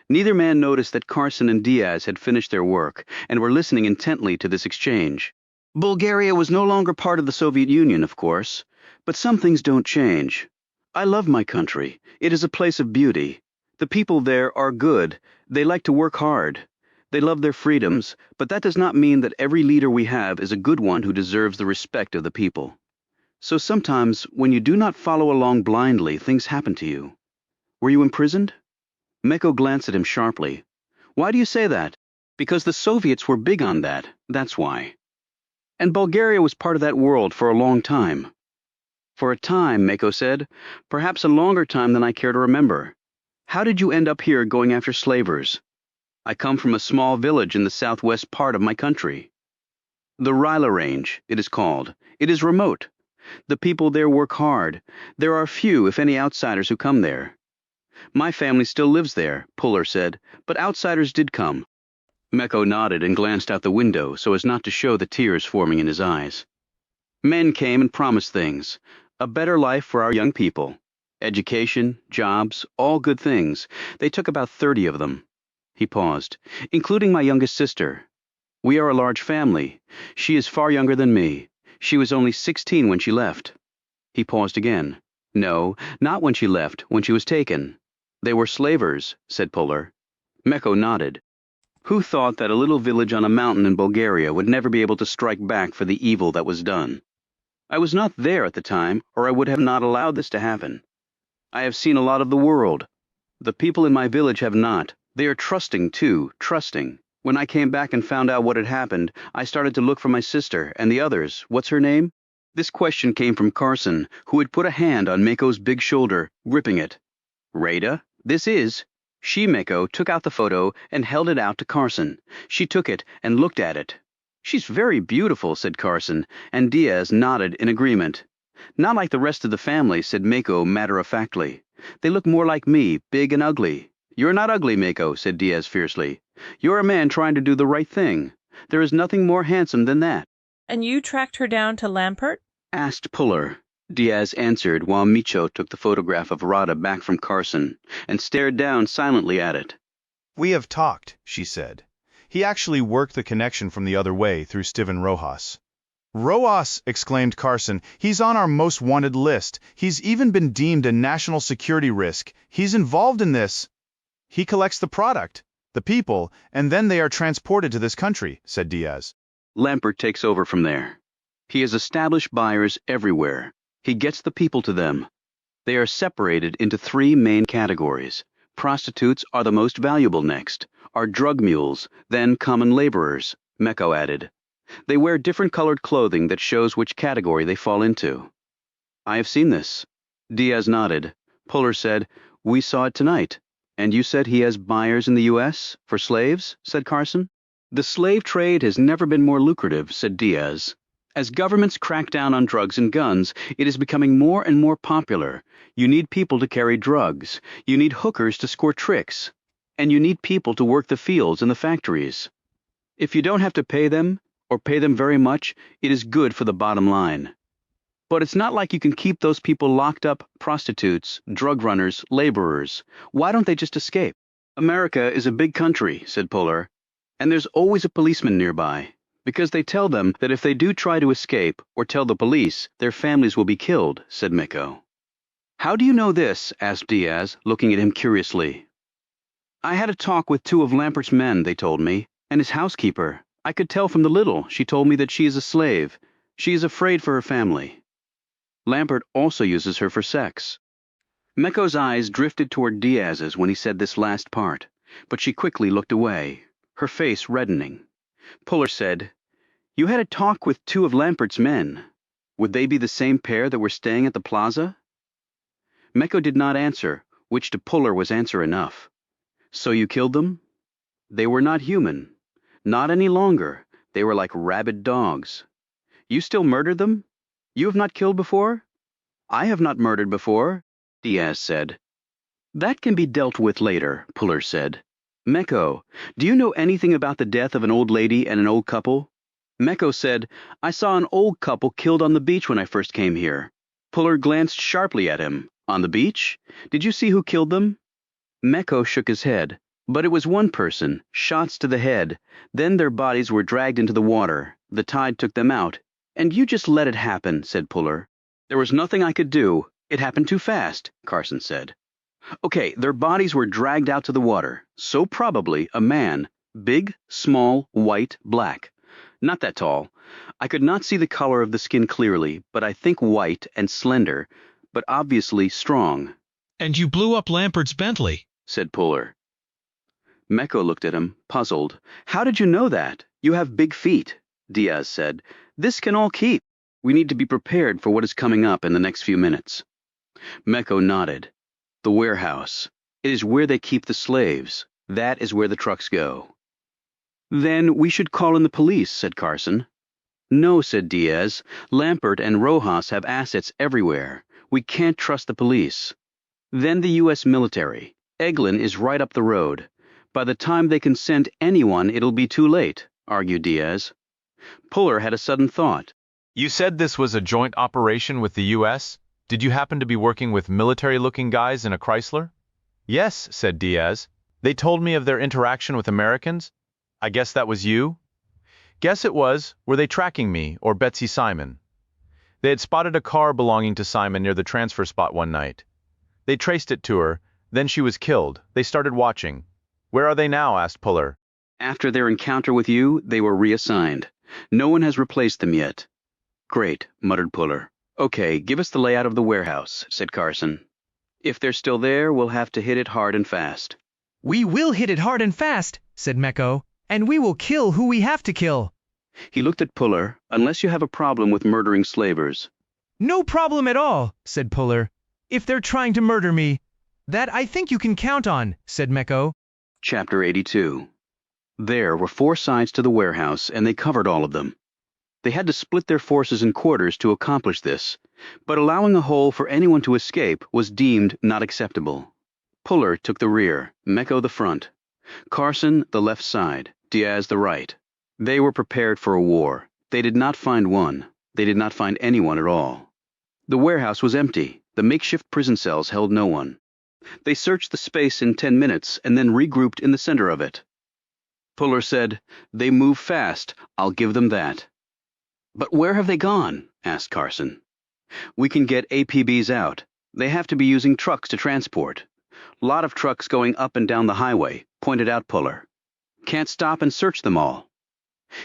Neither man noticed that Carson and Diaz had finished their work and were listening intently to this exchange. Bulgaria was no longer part of the Soviet Union, of course, but some things don't change. I love my country. It is a place of beauty. The people there are good. They like to work hard. They love their freedoms, but that does not mean that every leader we have is a good one who deserves the respect of the people. So sometimes, when you do not follow along blindly, things happen to you. Were you imprisoned? Meko glanced at him sharply. Why do you say that? Because the Soviets were big on that, that's why. And Bulgaria was part of that world for a long time. For a time, Meko said, perhaps a longer time than I care to remember. How did you end up here going after slavers? I come from a small village in the southwest part of my country. The Ryla Range, it is called. It is remote. The people there work hard. There are few, if any, outsiders who come there. My family still lives there, Puller said, but outsiders did come. Meko nodded and glanced out the window so as not to show the tears forming in his eyes. Men came and promised things. A better life for our young people. Education, jobs, all good things. They took about 30 of them. He paused. Including my youngest sister. We are a large family. She is far younger than me. She was only 16 when she left. He paused again. No, not when she left, when she was taken. They were slavers, said Puller. Meko nodded. Who thought that a little village on a mountain in Bulgaria would never be able to strike back for the evil that was done? I was not there at the time, or I would have not allowed this to happen. I have seen a lot of the world. The people in my village have not. They are trusting, too, trusting. When I came back and found out what had happened, I started to look for my sister and the others. What's her name? This question came from Carson, who had put a hand on Meko's big shoulder, gripping it. Rada? This is. She, Meko, took out the photo and held it out to Carson. She took it and looked at it. She's very beautiful, said Carson, and Diaz nodded in agreement. Not like the rest of the family, said Mako matter-of-factly. They look more like me, big and ugly. You're not ugly, Mako, said Diaz fiercely. You're a man trying to do the right thing. There is nothing more handsome than that. And you tracked her down to Lampert? Asked Puller. Diaz answered while Micho took the photograph of Rada back from Carson and stared down silently at it. We have talked, she said. He actually worked the connection from the other way through Steven Rojas. Rojas, exclaimed Carson, he's on our most wanted list. He's even been deemed a national security risk. He's involved in this. He collects the product, the people, and then they are transported to this country, said Diaz. Lampert takes over from there. He has established buyers everywhere. He gets the people to them. They are separated into three main categories. Prostitutes are the most valuable next, are drug mules, then common laborers, Meko added. They wear different colored clothing that shows which category they fall into. I have seen this. Diaz nodded. Puller said, we saw it tonight. And you said he has buyers in the U.S. for slaves, said Carson. The slave trade has never been more lucrative, said Diaz. As governments crack down on drugs and guns, it is becoming more and more popular. You need people to carry drugs. You need hookers to score tricks. And you need people to work the fields and the factories. If you don't have to pay them, or pay them very much, it is good for the bottom line. But it's not like you can keep those people locked up, prostitutes, drug runners, laborers. Why don't they just escape? America is a big country, said Puller, and there's always a policeman nearby, because they tell them that if they do try to escape or tell the police, their families will be killed, said Meko. How do you know this? Asked Diaz, looking at him curiously. I had a talk with two of Lampert's men, they told me, and his housekeeper. I could tell from the little. She told me that she is a slave. She is afraid for her family. Lampert also uses her for sex. Meko's eyes drifted toward Diaz's when he said this last part, but she quickly looked away, her face reddening. Puller said, you had a talk with two of Lampert's men. Would they be the same pair that were staying at the plaza? Meko did not answer, which to Puller was answer enough. So you killed them? They were not human. Not any longer. They were like rabid dogs. You still murdered them? You have not killed before? I have not murdered before, Diaz said. That can be dealt with later, Puller said. Meko, do you know anything about the death of an old lady and an old couple? Meko said, I saw an old couple killed on the beach when I first came here. Puller glanced sharply at him. On the beach? Did you see who killed them? Meko shook his head. But it was one person, shots to the head. Then their bodies were dragged into the water. The tide took them out. And you just let it happen, said Puller. There was nothing I could do. It happened too fast, Carson said. Okay, their bodies were dragged out to the water. So probably a man. Big, small, white, black. Not that tall. I could not see the color of the skin clearly, but I think white and slender, but obviously strong. And you blew up Lampert's Bentley, said Puller. Meko looked at him, puzzled. How did you know that? You have big feet, Diaz said. This can all keep. We need to be prepared for what is coming up in the next few minutes. Meko nodded. The warehouse. It is where they keep the slaves. That is where the trucks go. Then we should call in the police, said Carson. No, said Diaz. Lampert and Rojas have assets everywhere. We can't trust the police. Then the U.S. military. Eglin is right up the road. By the time they can send anyone, it'll be too late, argued Diaz. Puller had a sudden thought. You said this was a joint operation with the U.S.? Did you happen to be working with military-looking guys in a Chrysler? Yes, said Diaz. They told me of their interaction with Americans. I guess that was you? Guess it was. Were they tracking me, or Betsy Simon? They had spotted a car belonging to Simon near the transfer spot one night. They traced it to her, then she was killed. They started watching. Where are they now? Asked Puller. After their encounter with you, they were reassigned. No one has replaced them yet. Great, muttered Puller. Okay, give us the layout of the warehouse, said Carson. If they're still there, we'll have to hit it hard and fast. We will hit it hard and fast, said Meko, and we will kill who we have to kill. He looked at Puller, unless you have a problem with murdering slavers. No problem at all, said Puller. If they're trying to murder me, that I think you can count on, said Meko. Chapter 82. There were 4 sides to the warehouse, and they covered all of them. They had to split their forces in quarters to accomplish this. But allowing a hole for anyone to escape was deemed not acceptable. Puller took the rear, Mecco the front, Carson the left side, Diaz the right. They were prepared for a war. They did not find one. They did not find anyone at all. The warehouse was empty. The makeshift prison cells held no one. They searched the space in 10 minutes and then regrouped in the center of it. Puller said, "They move fast. I'll give them that." "But where have they gone?" asked Carson. "We can get APBs out. They have to be using trucks to transport. Lot of trucks going up and down the highway," pointed out Puller. "Can't stop and search them all."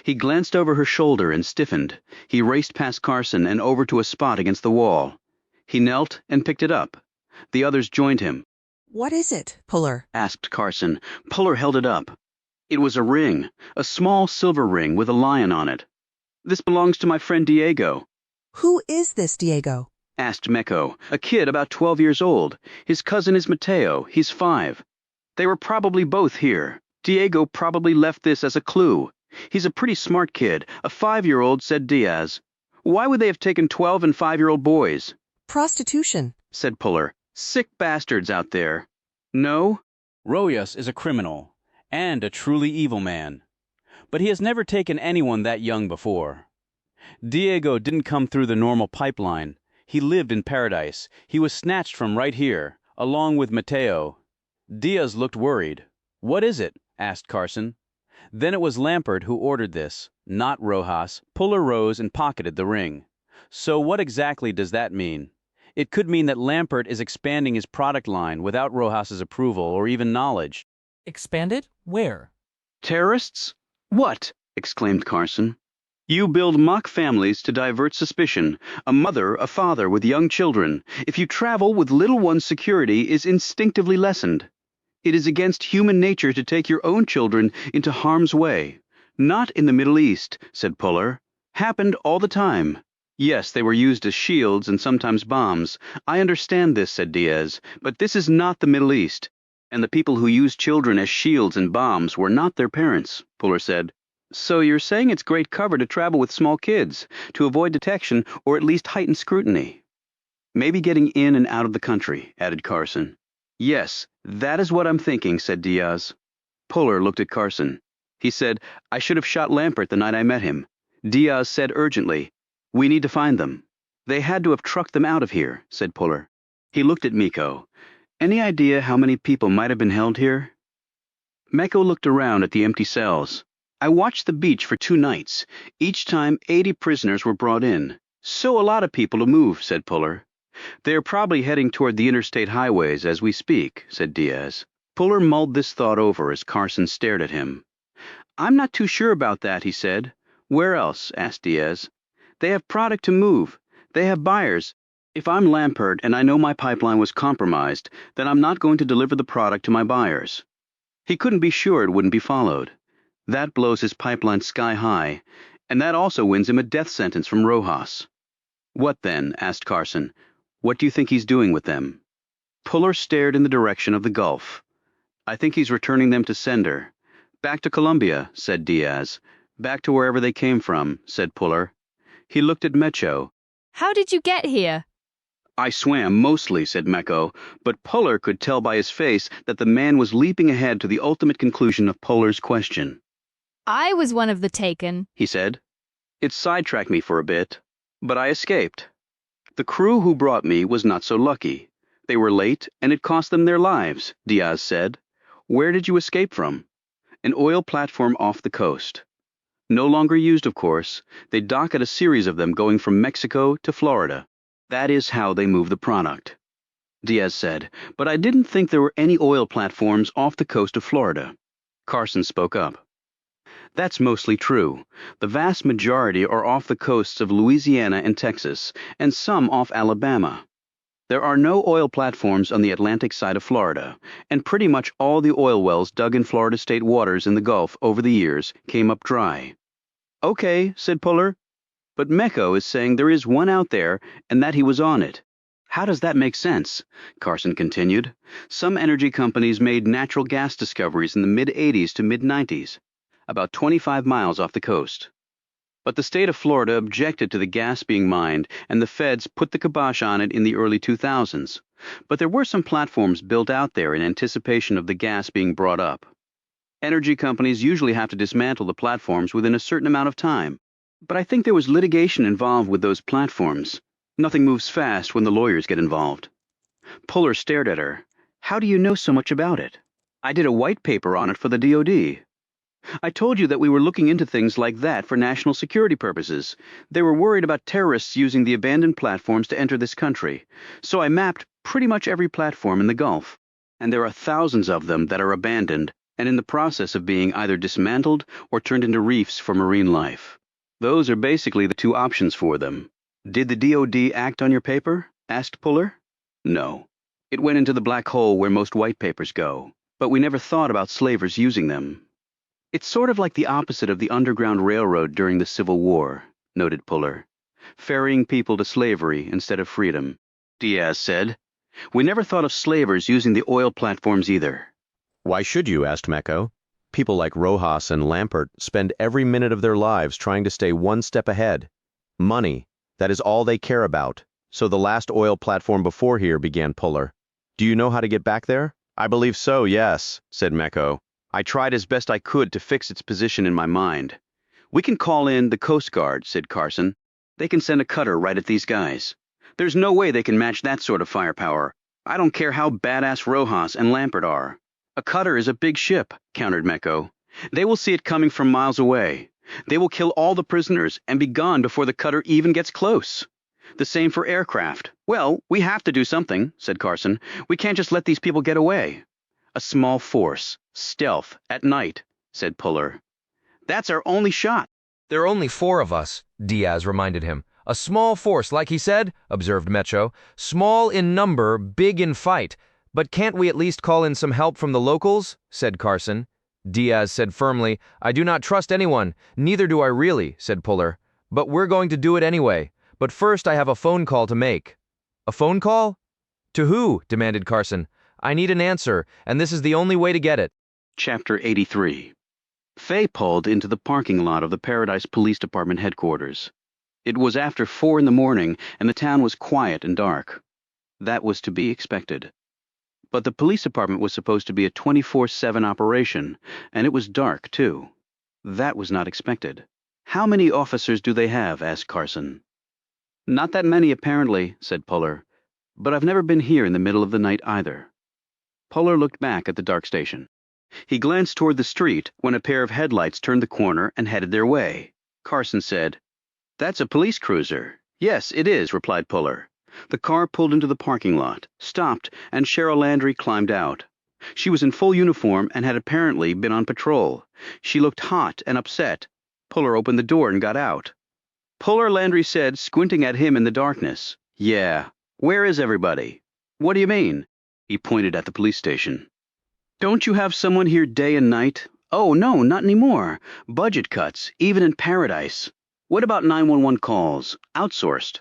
He glanced over her shoulder and stiffened. He raced past Carson and over to a spot against the wall. He knelt and picked it up. The others joined him. "What is it, Puller?" asked Carson. Puller held it up. It was a ring, a small silver ring with a lion on it. "This belongs to my friend Diego." "Who is this Diego?" asked Mecco, a kid about 12 years old. "His cousin is Mateo. He's 5. They were probably both here. Diego probably left this as a clue. He's a pretty smart kid, a 5-year-old," said Diaz. "Why would they have taken 12 and 5-year-old boys?" "Prostitution," said Puller. "Sick bastards out there." "No, Rojas is a criminal, and a truly evil man. But he has never taken anyone that young before. Diego didn't come through the normal pipeline. He lived in paradise. He was snatched from right here, along with Mateo." Diaz looked worried. "What is it?" asked Carson. "Then it was Lampert who ordered this, not Rojas." Puller rose and pocketed the ring. "So what exactly does that mean?" "It could mean that Lampert is expanding his product line without Rojas's approval or even knowledge." Expanded? Where? "Terrorists? What?" exclaimed Carson. "You build mock families to divert suspicion. A mother, a father with young children. If you travel with little one's security is instinctively lessened. It is against human nature to take your own children into harm's way." "Not in the Middle East," said Puller. "Happened all the time." "Yes, they were used as shields and sometimes bombs. I understand this," said Diaz, "but this is not the Middle East. And the people who use children as shields and bombs were not their parents," Puller said. "So you're saying it's great cover to travel with small kids, to avoid detection or at least heightened scrutiny." "Maybe getting in and out of the country," added Carson. "Yes, that is what I'm thinking," said Diaz. Puller looked at Carson. He said, "I should have shot Lampert the night I met him." Diaz said urgently, "We need to find them." "They had to have trucked them out of here," said Puller. He looked at Mecco. "Any idea how many people might have been held here?" Mecco looked around at the empty cells. "I watched the beach for 2 nights. Each time 80 prisoners were brought in. So a lot of people to move," said Puller. "They're probably heading toward the interstate highways as we speak," said Diaz. Puller mulled this thought over as Carson stared at him. "I'm not too sure about that," he said. "Where else?" asked Diaz. "They have product to move. They have buyers. If I'm Lampert and I know my pipeline was compromised, then I'm not going to deliver the product to my buyers. He couldn't be sure it wouldn't be followed. That blows his pipeline sky high, and that also wins him a death sentence from Rojas." "What then?" asked Carson. "What do you think he's doing with them?" Puller stared in the direction of the Gulf. "I think he's returning them to sender." "Back to Colombia," said Diaz. "Back to wherever they came from," said Puller. He looked at Mecco. "How did you get here?" "I swam mostly," said Mecco, but Puller could tell by his face that the man was leaping ahead to the ultimate conclusion of Puller's question. "I was one of the taken," he said. "It sidetracked me for a bit, but I escaped. The crew who brought me was not so lucky. They were late, and it cost them their lives," Diaz said. "Where did you escape from?" "An oil platform off the coast. No longer used, of course. They dock at a series of them going from Mexico to Florida. That is how they move the product." Diaz said, "But I didn't think there were any oil platforms off the coast of Florida." Carson spoke up. "That's mostly true. The vast majority are off the coasts of Louisiana and Texas, and some off Alabama. There are no oil platforms on the Atlantic side of Florida, and pretty much all the oil wells dug in Florida state waters in the Gulf over the years came up dry." "Okay," said Puller. "But Mecco is saying there is one out there and that he was on it." "How does that make sense?" Carson continued. "Some energy companies made natural gas discoveries in the mid-'80s to mid-'90s, about 25 miles off the coast. But the state of Florida objected to the gas being mined, and the feds put the kibosh on it in the early 2000s. But there were some platforms built out there in anticipation of the gas being brought up. Energy companies usually have to dismantle the platforms within a certain amount of time. But I think there was litigation involved with those platforms. Nothing moves fast when the lawyers get involved. Puller stared at her. How do you know so much about it? I did a white paper on it for the DoD. I told you that we were looking into things like that for national security purposes. They were worried about terrorists using the abandoned platforms to enter this country. So I mapped pretty much every platform in the Gulf. And there are thousands of them that are abandoned and in the process of being either dismantled or turned into reefs for marine life. Those are basically the two options for them. Did the DoD act on your paper? Asked Puller. No. It went into the black hole where most white papers go. But we never thought about slavers using them. It's sort of like the opposite of the Underground Railroad during the Civil War, noted Puller. Ferrying people to slavery instead of freedom. Diaz said. We never thought of slavers using the oil platforms either. Why should you? Asked Mecco. People like Rojas and Lampert spend every minute of their lives trying to stay one step ahead. Money, that is all they care about. So the last oil platform before here, began Puller. Do you know how to get back there? I believe so, yes, said Mecco. I tried as best I could to fix its position in my mind. We can call in the Coast Guard, said Carson. They can send a cutter right at these guys. There's no way they can match that sort of firepower. I don't care how badass Rojas and Lampert are. A cutter is a big ship, countered Mecco. They will see it coming from miles away. They will kill all the prisoners and be gone before the cutter even gets close. The same for aircraft. Well, we have to do something, said Carson. We can't just let these people get away. A small force, stealth, at night, said Puller. That's our only shot. There are only 4 of us, Diaz reminded him. A small force, like he said, observed Mecho. Small in number, big in fight. But can't we at least call in some help from the locals? Said Carson. Diaz said firmly, I do not trust anyone. Neither do I really, said Puller. But we're going to do it anyway. But first I have a phone call to make. A phone call? To who? Demanded Carson. I need an answer, and this is the only way to get it. Chapter 83. Faye pulled into the parking lot of the Paradise Police Department headquarters. It was after 4 in the morning, and the town was quiet and dark. That was to be expected. But the police department was supposed to be a 24/7 operation, and it was dark, too. That was not expected. How many officers do they have? Asked Carson. Not that many, apparently, said Puller. But I've never been here in the middle of the night either. Puller looked back at the dark station. He glanced toward the street when a pair of headlights turned the corner and headed their way. Carson said, That's a police cruiser. Yes, it is, replied Puller. The car pulled into the parking lot, stopped, and Cheryl Landry climbed out. She was in full uniform and had apparently been on patrol. She looked hot and upset. Puller opened the door and got out. Puller, Landry said, squinting at him in the darkness. Yeah, where is everybody? What do you mean? He pointed at the police station. Don't you have someone here day and night? Oh, no, not anymore. Budget cuts, even in Paradise. What about 911 calls? Outsourced.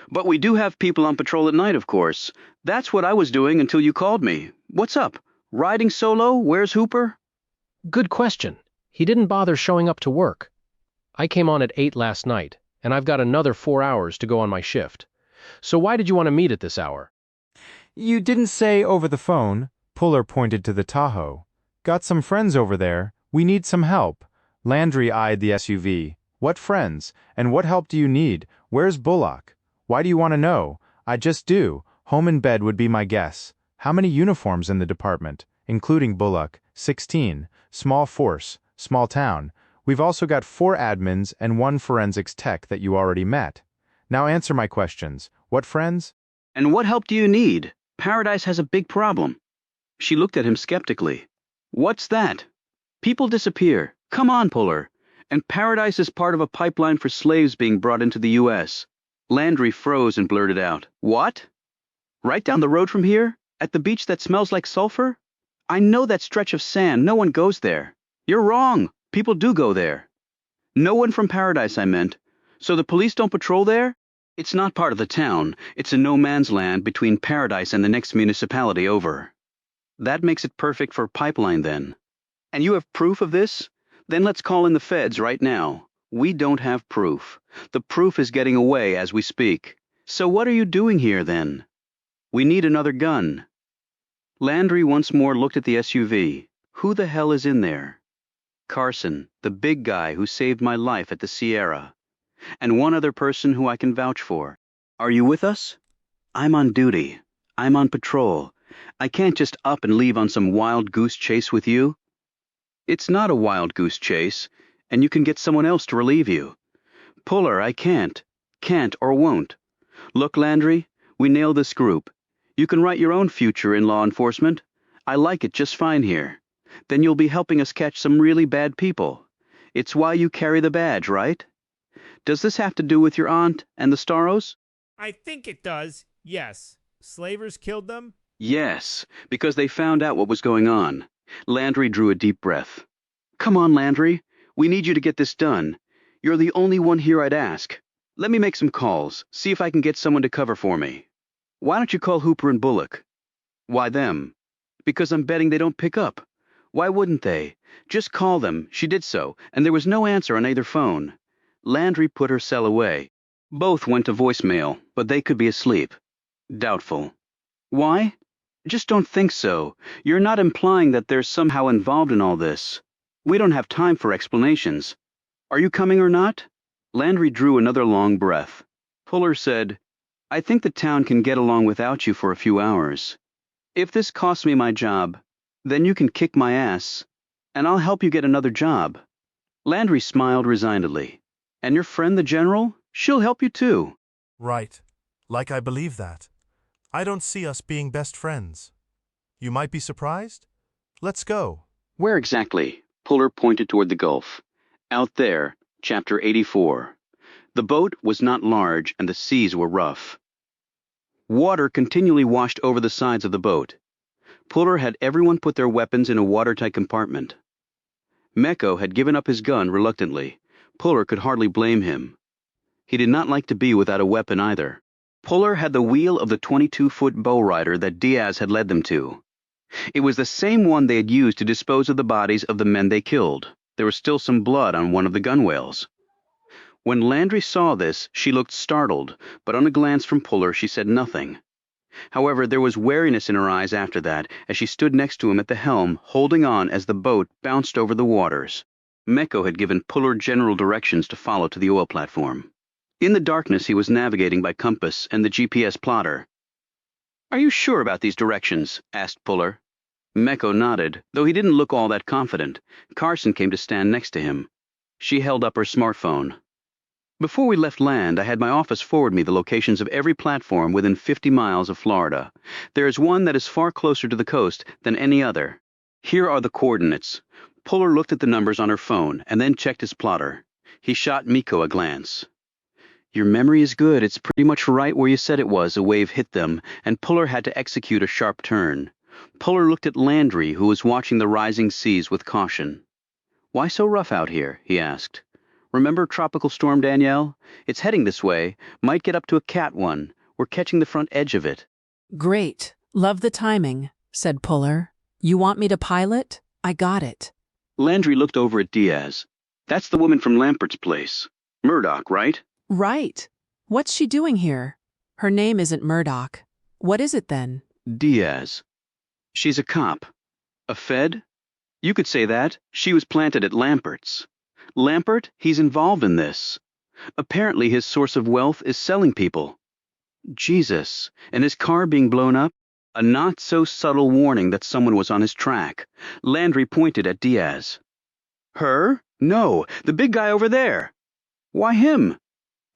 But we do have people on patrol at night, of course. That's what I was doing until you called me. What's up? Riding solo? Where's Hooper? Good question. He didn't bother showing up to work. I came on at 8 last night, and I've got another 4 hours to go on my shift. So why did you want to meet at this hour? You didn't say over the phone. Puller pointed to the Tahoe. Got some friends over there. We need some help. Landry eyed the SUV. What friends? And what help do you need? Where's Bullock? Why do you want to know? I just do. Home in bed would be my guess. How many uniforms in the department? Including Bullock. 16. Small force. Small town. We've also got 4 admins and 1 forensics tech that you already met. Now answer my questions. What friends? And what help do you need? Paradise has a big problem. She looked at him skeptically. What's that? People disappear. Come on, Puller. And Paradise is part of a pipeline for slaves being brought into the U.S. Landry froze and blurted out, What? Right down the road from here? At the beach that smells like sulfur? I know that stretch of sand. No one goes there. You're wrong. People do go there. No one from Paradise, I meant. So the police don't patrol there? It's not part of the town. It's a no-man's land between Paradise and the next municipality over. That makes it perfect for pipeline then. And you have proof of this? Then let's call in the feds right now. We don't have proof. The proof is getting away as we speak. So what are you doing here, then? We need another gun. Landry once more looked at the SUV. Who the hell is in there? Carson, the big guy who saved my life at the Sierra. And one other person who I can vouch for. Are you with us? I'm on duty. I'm on patrol. I can't just up and leave on some wild goose chase with you. It's not a wild goose chase, and you can get someone else to relieve you. Puller, I can't. Can't or won't. Look, Landry, we nailed this group. You can write your own future in law enforcement. I like it just fine here. Then you'll be helping us catch some really bad people. It's why you carry the badge, right? Does this have to do with your aunt and the Starros? I think it does, yes. Slavers killed them? Yes, because they found out what was going on. Landry drew a deep breath. Come on, Landry. We need you to get this done. You're the only one here I'd ask. Let me make some calls, see if I can get someone to cover for me. Why don't you call Hooper and Bullock? Why them? Because I'm betting they don't pick up. Why wouldn't they? Just call them. She did so, and there was no answer on either phone. Landry put her cell away. Both went to voicemail, but they could be asleep. Doubtful. Why? Just don't think so. You're not implying that they're somehow involved in all this. We don't have time for explanations. Are you coming or not? Landry drew another long breath. Puller said, I think the town can get along without you for a few hours. If this costs me my job, then you can kick my ass, and I'll help you get another job. Landry smiled resignedly. And your friend the general? She'll help you too. Right. Like I believe that. I don't see us being best friends. You might be surprised? Let's go. Where exactly? Puller pointed toward the Gulf. Out there, Chapter 84. The boat was not large and the seas were rough. Water continually washed over the sides of the boat. Puller had everyone put their weapons in a watertight compartment. Mecco had given up his gun reluctantly. Puller could hardly blame him. He did not like to be without a weapon either. Puller had the wheel of the 22-foot bow rider that Diaz had led them to. It was the same one they had used to dispose of the bodies of the men they killed. There was still some blood on one of the gunwales. When Landry saw this, she looked startled, but on a glance from Puller she said nothing. However, there was wariness in her eyes after that, as she stood next to him at the helm, holding on as the boat bounced over the waters. Mecco had given Puller general directions to follow to the oil platform. In the darkness he was navigating by compass and the GPS plotter. Are you sure about these directions? Asked Puller. Mecco nodded, though he didn't look all that confident. Carson came to stand next to him. She held up her smartphone. Before we left land, I had my office forward me the locations of every platform within 50 miles of Florida. There is one that is far closer to the coast than any other. Here are the coordinates. Puller looked at the numbers on her phone and then checked his plotter. He shot Mecco a glance. Your memory is good. It's pretty much right where you said it was. A wave hit them, and Puller had to execute a sharp turn. Puller looked at Landry, who was watching the rising seas with caution. Why so rough out here? He asked. Remember Tropical Storm Danielle? It's heading this way. Might get up to a Cat 1. We're catching the front edge of it. Great. Love the timing, said Puller. You want me to pilot? I got it. Landry looked over at Diaz. That's the woman from Lampert's place. Murdoch, right? Right. What's she doing here? Her name isn't Murdoch. What is it then? Diaz. She's a cop. A Fed? You could say that. She was planted at Lampert's. Lampert, he's involved in this. Apparently his source of wealth is selling people. Jesus. And his car being blown up? A not-so-subtle warning that someone was on his track. Landry pointed at Diaz. Her? No, the big guy over there. Why him?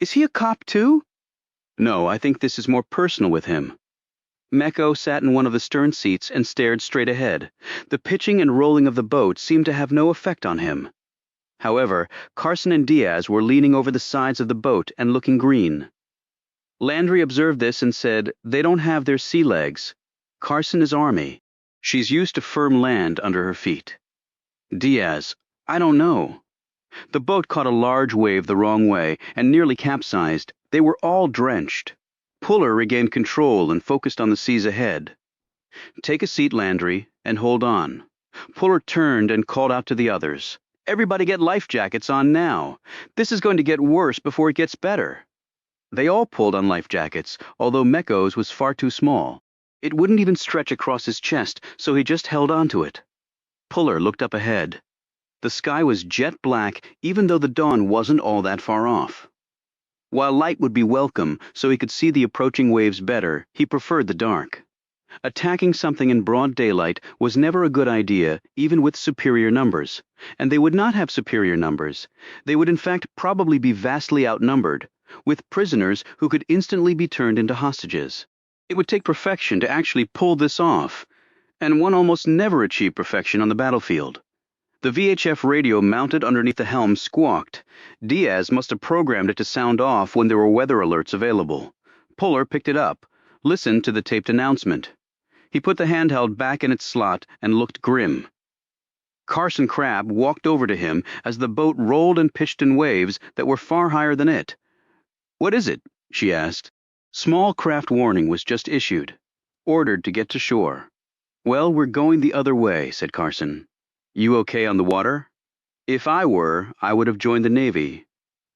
Is he a cop too? No, I think this is more personal with him. Mecco sat in one of the stern seats and stared straight ahead. The pitching and rolling of the boat seemed to have no effect on him. However, Carson and Diaz were leaning over the sides of the boat and looking green. Landry observed this and said, They don't have their sea legs. Carson is Army. She's used to firm land under her feet. Diaz, I don't know. The boat caught a large wave the wrong way and nearly capsized. They were all drenched. Puller regained control and focused on the seas ahead. Take a seat, Landry, and hold on. Puller turned and called out to the others. Everybody get life jackets on now. This is going to get worse before it gets better. They all pulled on life jackets, although Mecco's was far too small. It wouldn't even stretch across his chest, so he just held on to it. Puller looked up ahead. The sky was jet black, even though the dawn wasn't all that far off. While light would be welcome so he could see the approaching waves better, he preferred the dark. Attacking something in broad daylight was never a good idea, even with superior numbers. And they would not have superior numbers. They would in fact probably be vastly outnumbered, with prisoners who could instantly be turned into hostages. It would take perfection to actually pull this off, and one almost never achieved perfection on the battlefield. The VHF radio mounted underneath the helm squawked. Diaz must have programmed it to sound off when there were weather alerts available. Puller picked it up, listened to the taped announcement. He put the handheld back in its slot and looked grim. Carson Crabb walked over to him as the boat rolled and pitched in waves that were far higher than it. "What is it?" she asked. Small craft warning was just issued. Ordered to get to shore. "Well, we're going the other way," said Carson. "You okay on the water?" "If I were, I would have joined the Navy.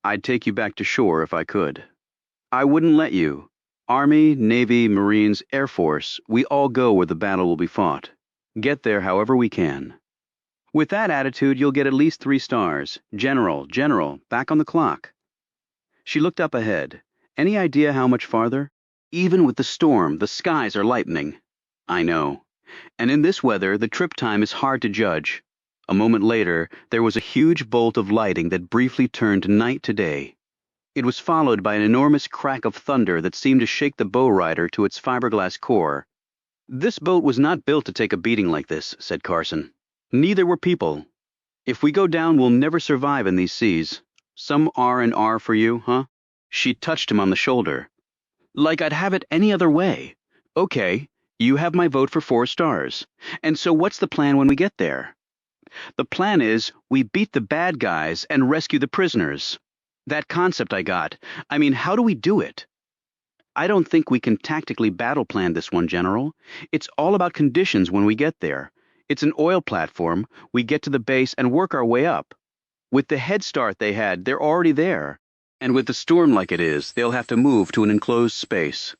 I'd take you back to shore if I could." "I wouldn't let you. Army, Navy, Marines, Air Force, we all go where the battle will be fought. Get there however we can." "With that attitude, you'll get at least 3 stars. General, General, back on the clock." She looked up ahead. "Any idea how much farther?" "Even with the storm, the skies are lightening." "I know. And in this weather, the trip time is hard to judge." A moment later, there was a huge bolt of lighting that briefly turned night to day. It was followed by an enormous crack of thunder that seemed to shake the bow rider to its fiberglass core. "This boat was not built to take a beating like this," said Carson. "Neither were people. If we go down, we'll never survive in these seas. Some R&R for you, huh?" She touched him on the shoulder. "Like I'd have it any other way. Okay, you have my vote for 4 stars. And so what's the plan when we get there?" "The plan is, we beat the bad guys and rescue the prisoners." "That concept I got. I mean, how do we do it?" "I don't think we can tactically battle plan this one, General. It's all about conditions when we get there. It's an oil platform. We get to the base and work our way up. With the head start they had, they're already there. And with the storm like it is, they'll have to move to an enclosed space.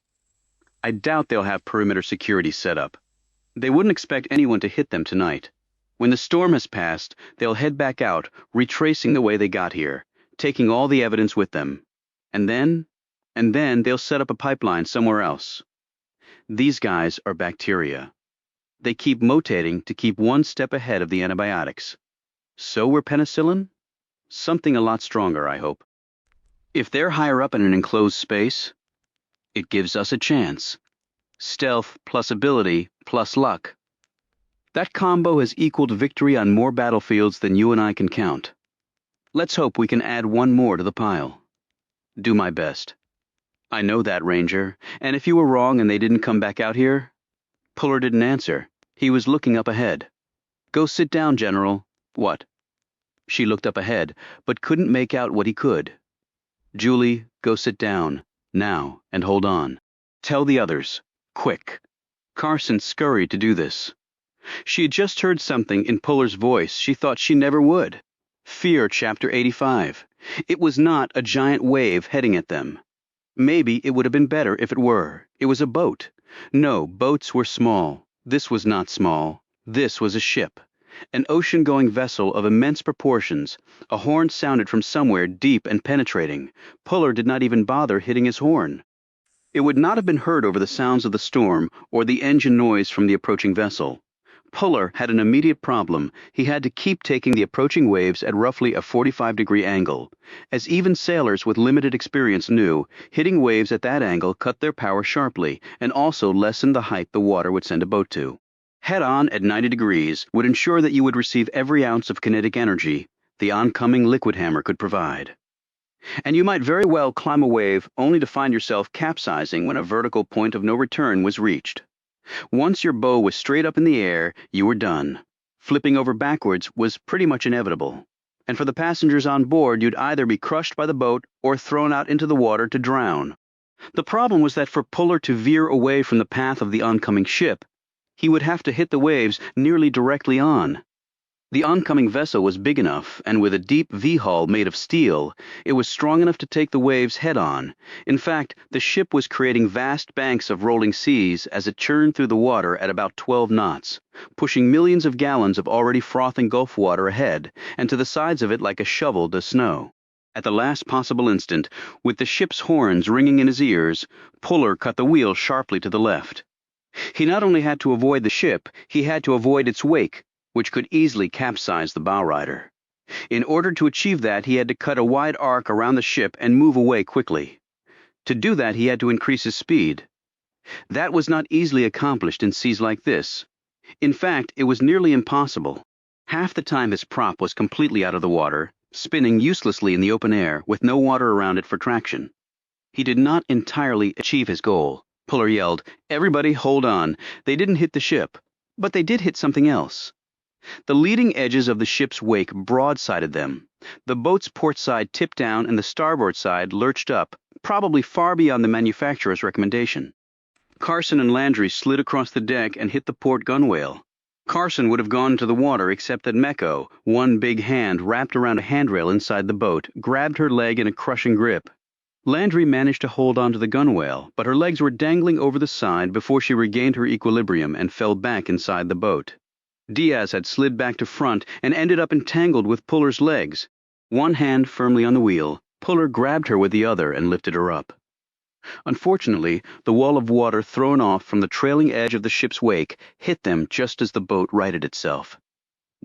I doubt they'll have perimeter security set up. They wouldn't expect anyone to hit them tonight. When the storm has passed, they'll head back out, retracing the way they got here, taking all the evidence with them. And then they'll set up a pipeline somewhere else. These guys are bacteria. They keep mutating to keep one step ahead of the antibiotics. So we're penicillin? Something a lot stronger, I hope. If they're higher up in an enclosed space, it gives us a chance. Stealth plus ability plus luck. That combo has equaled victory on more battlefields than you and I can count. Let's hope we can add one more to the pile. Do my best." "I know that, Ranger, and if you were wrong and they didn't come back out here..." Puller didn't answer. He was looking up ahead. "Go sit down, General." "What?" She looked up ahead, but couldn't make out what he could. "Julie, go sit down, now, and hold on. Tell the others. Quick." Carson scurried to do this. She had just heard something in Puller's voice she thought she never would. Fear Chapter 85. It was not a giant wave heading at them. Maybe it would have been better if it were. It was a boat. No, boats were small. This was not small. This was a ship. An ocean-going vessel of immense proportions. A horn sounded from somewhere deep and penetrating. Puller did not even bother hitting his horn. It would not have been heard over the sounds of the storm or the engine noise from the approaching vessel. Puller had an immediate problem. He had to keep taking the approaching waves at roughly a 45-degree angle. As even sailors with limited experience knew, hitting waves at that angle cut their power sharply and also lessened the height the water would send a boat to. Head-on at 90 degrees would ensure that you would receive every ounce of kinetic energy the oncoming liquid hammer could provide. And you might very well climb a wave only to find yourself capsizing when a vertical point of no return was reached. Once your bow was straight up in the air, you were done. Flipping over backwards was pretty much inevitable. And for the passengers on board, you'd either be crushed by the boat or thrown out into the water to drown. The problem was that for Puller to veer away from the path of the oncoming ship, he would have to hit the waves nearly directly on. The oncoming vessel was big enough, and with a deep V-hull made of steel, it was strong enough to take the waves head-on. In fact, the ship was creating vast banks of rolling seas as it churned through the water at about 12 knots, pushing millions of gallons of already frothing Gulf water ahead, and to the sides of it like a shovel does snow. At the last possible instant, with the ship's horns ringing in his ears, Puller cut the wheel sharply to the left. He not only had to avoid the ship, he had to avoid its wake, which could easily capsize the bowrider. In order to achieve that, he had to cut a wide arc around the ship and move away quickly. To do that, he had to increase his speed. That was not easily accomplished in seas like this. In fact, it was nearly impossible. Half the time his prop was completely out of the water, spinning uselessly in the open air with no water around it for traction. He did not entirely achieve his goal. Puller yelled, "Everybody hold on. They didn't hit the ship, but they did hit something else." The leading edges of the ship's wake broadsided them. The boat's port side tipped down and the starboard side lurched up, probably far beyond the manufacturer's recommendation. Carson and Landry slid across the deck and hit the port gunwale. Carson would have gone to the water except that Mecco, one big hand wrapped around a handrail inside the boat, grabbed her leg in a crushing grip. Landry managed to hold onto the gunwale, but her legs were dangling over the side before she regained her equilibrium and fell back inside the boat. Diaz had slid back to front and ended up entangled with Puller's legs. One hand firmly on the wheel, Puller grabbed her with the other and lifted her up. Unfortunately, the wall of water thrown off from the trailing edge of the ship's wake hit them just as the boat righted itself.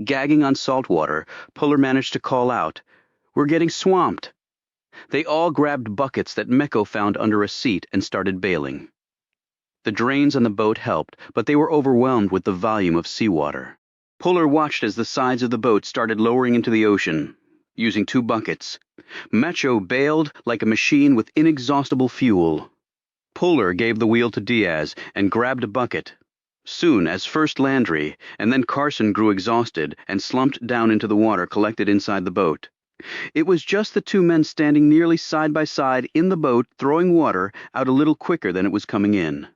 Gagging on salt water, Puller managed to call out, "We're getting swamped." They all grabbed buckets that Mecco found under a seat and started bailing. The drains on the boat helped, but they were overwhelmed with the volume of seawater. Puller watched as the sides of the boat started lowering into the ocean, using 2 buckets. Mecco bailed like a machine with inexhaustible fuel. Puller gave the wheel to Diaz and grabbed a bucket. Soon, as first Landry, and then Carson grew exhausted and slumped down into the water collected inside the boat. It was just the 2 men standing nearly side by side in the boat, throwing water out a little quicker than it was coming in.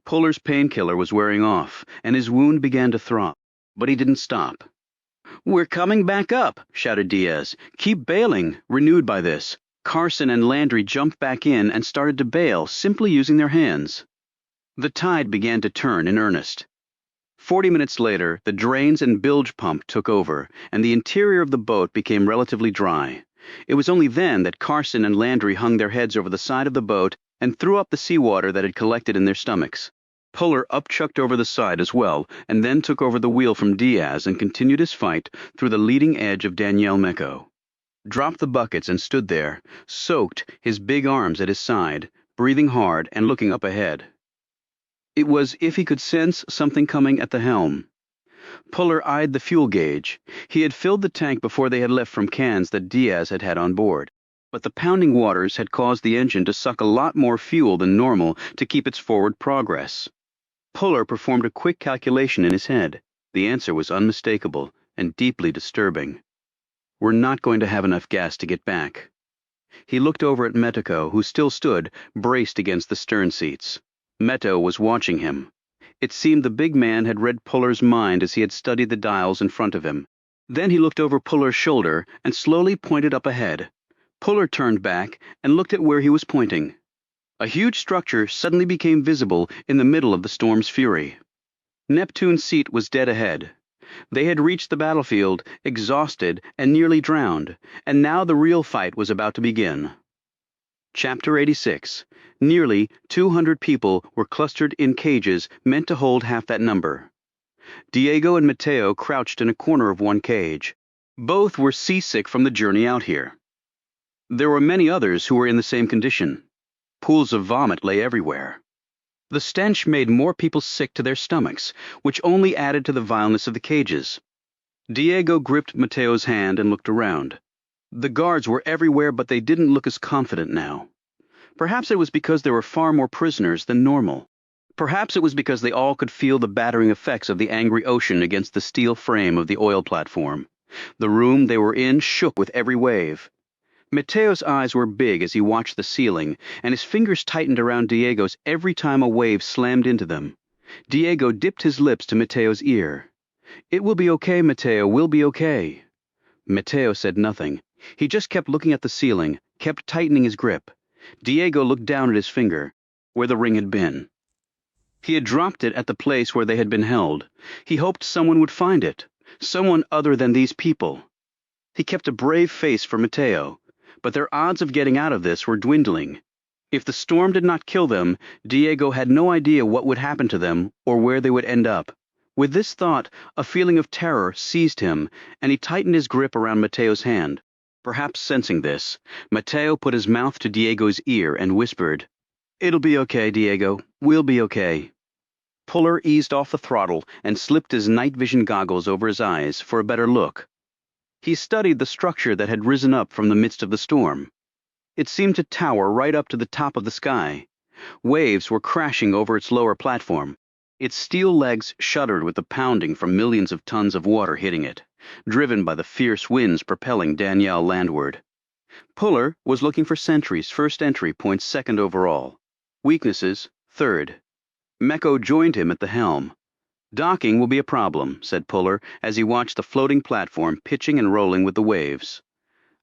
Puller's painkiller was wearing off, and his wound began to throb, but he didn't stop. "We're coming back up," shouted Diaz. "Keep bailing." Renewed by this, Carson and Landry jumped back in and started to bail, simply using their hands. The tide began to turn in earnest. 40 minutes later, the drains and bilge pump took over, and the interior of the boat became relatively dry. It was only then that Carson and Landry hung their heads over the side of the boat and threw up the seawater that had collected in their stomachs. Puller upchucked over the side as well, and then took over the wheel from Diaz and continued his fight through the leading edge of Danielle Mecco. Dropped the buckets and stood there, soaked, his big arms at his side, breathing hard and looking up ahead. It was if he could sense something coming at the helm. Puller eyed the fuel gauge. He had filled the tank before they had left from cans that Diaz had had on board. But the pounding waters had caused the engine to suck a lot more fuel than normal to keep its forward progress. Puller performed a quick calculation in his head. The answer was unmistakable and deeply disturbing. "We're not going to have enough gas to get back." He looked over at Metico, who still stood, braced against the stern seats. Meto was watching him. It seemed the big man had read Puller's mind as he had studied the dials in front of him. Then he looked over Puller's shoulder and slowly pointed up ahead. Puller turned back and looked at where he was pointing. A huge structure suddenly became visible in the middle of the storm's fury. Neptune's seat was dead ahead. They had reached the battlefield, exhausted and nearly drowned, and now the real fight was about to begin. Chapter 86. Nearly 200 people were clustered in cages meant to hold half that number. Diego and Mateo crouched in a corner of one cage. Both were seasick from the journey out here. There were many others who were in the same condition. Pools of vomit lay everywhere. The stench made more people sick to their stomachs, which only added to the vileness of the cages. Diego gripped Mateo's hand and looked around. The guards were everywhere, but they didn't look as confident now. Perhaps it was because there were far more prisoners than normal. Perhaps it was because they all could feel the battering effects of the angry ocean against the steel frame of the oil platform. The room they were in shook with every wave. Mateo's eyes were big as he watched the ceiling, and his fingers tightened around Diego's every time a wave slammed into them. Diego dipped his lips to Mateo's ear. "It will be okay, Mateo, we'll be okay." Mateo said nothing. He just kept looking at the ceiling, kept tightening his grip. Diego looked down at his finger, where the ring had been. He had dropped it at the place where they had been held. He hoped someone would find it, someone other than these people. He kept a brave face for Mateo, but their odds of getting out of this were dwindling. If the storm did not kill them, Diego had no idea what would happen to them or where they would end up. With this thought, a feeling of terror seized him, and he tightened his grip around Mateo's hand. Perhaps sensing this, Mateo put his mouth to Diego's ear and whispered, "It'll be okay, Diego. We'll be okay." Puller eased off the throttle and slipped his night vision goggles over his eyes for a better look. He studied the structure that had risen up from the midst of the storm. It seemed to tower right up to the top of the sky. Waves were crashing over its lower platform. Its steel legs shuddered with the pounding from millions of tons of water hitting it, driven by the fierce winds propelling Danielle landward. Puller was looking for Sentry's first entry points second overall. Weaknesses, third. Mecco joined him at the helm. "Docking will be a problem," said Puller as he watched the floating platform pitching and rolling with the waves.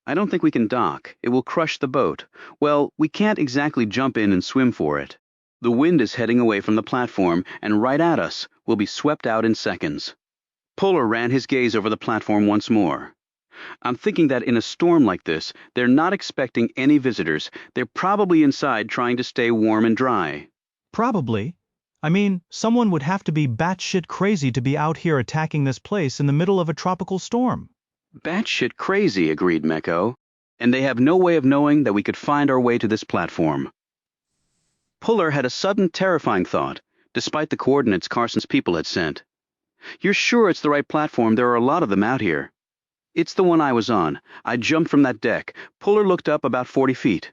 "I don't think we can dock. It will crush the boat. Well, we can't exactly jump in and swim for it. The wind is heading away from the platform, and right at us. We'll be swept out in seconds." Puller ran his gaze over the platform once more. "I'm thinking that in a storm like this, they're not expecting any visitors. They're probably inside trying to stay warm and dry." Probably. I mean, someone would have to be batshit crazy to be out here attacking this place in the middle of a tropical storm. "Batshit crazy," agreed Mecco. "And they have no way of knowing that we could find our way to this platform." Puller had a sudden terrifying thought, despite the coordinates Carson's people had sent. "You're sure it's the right platform? There are a lot of them out here." "It's the one I was on. I jumped from that deck." Puller looked up about 40 feet.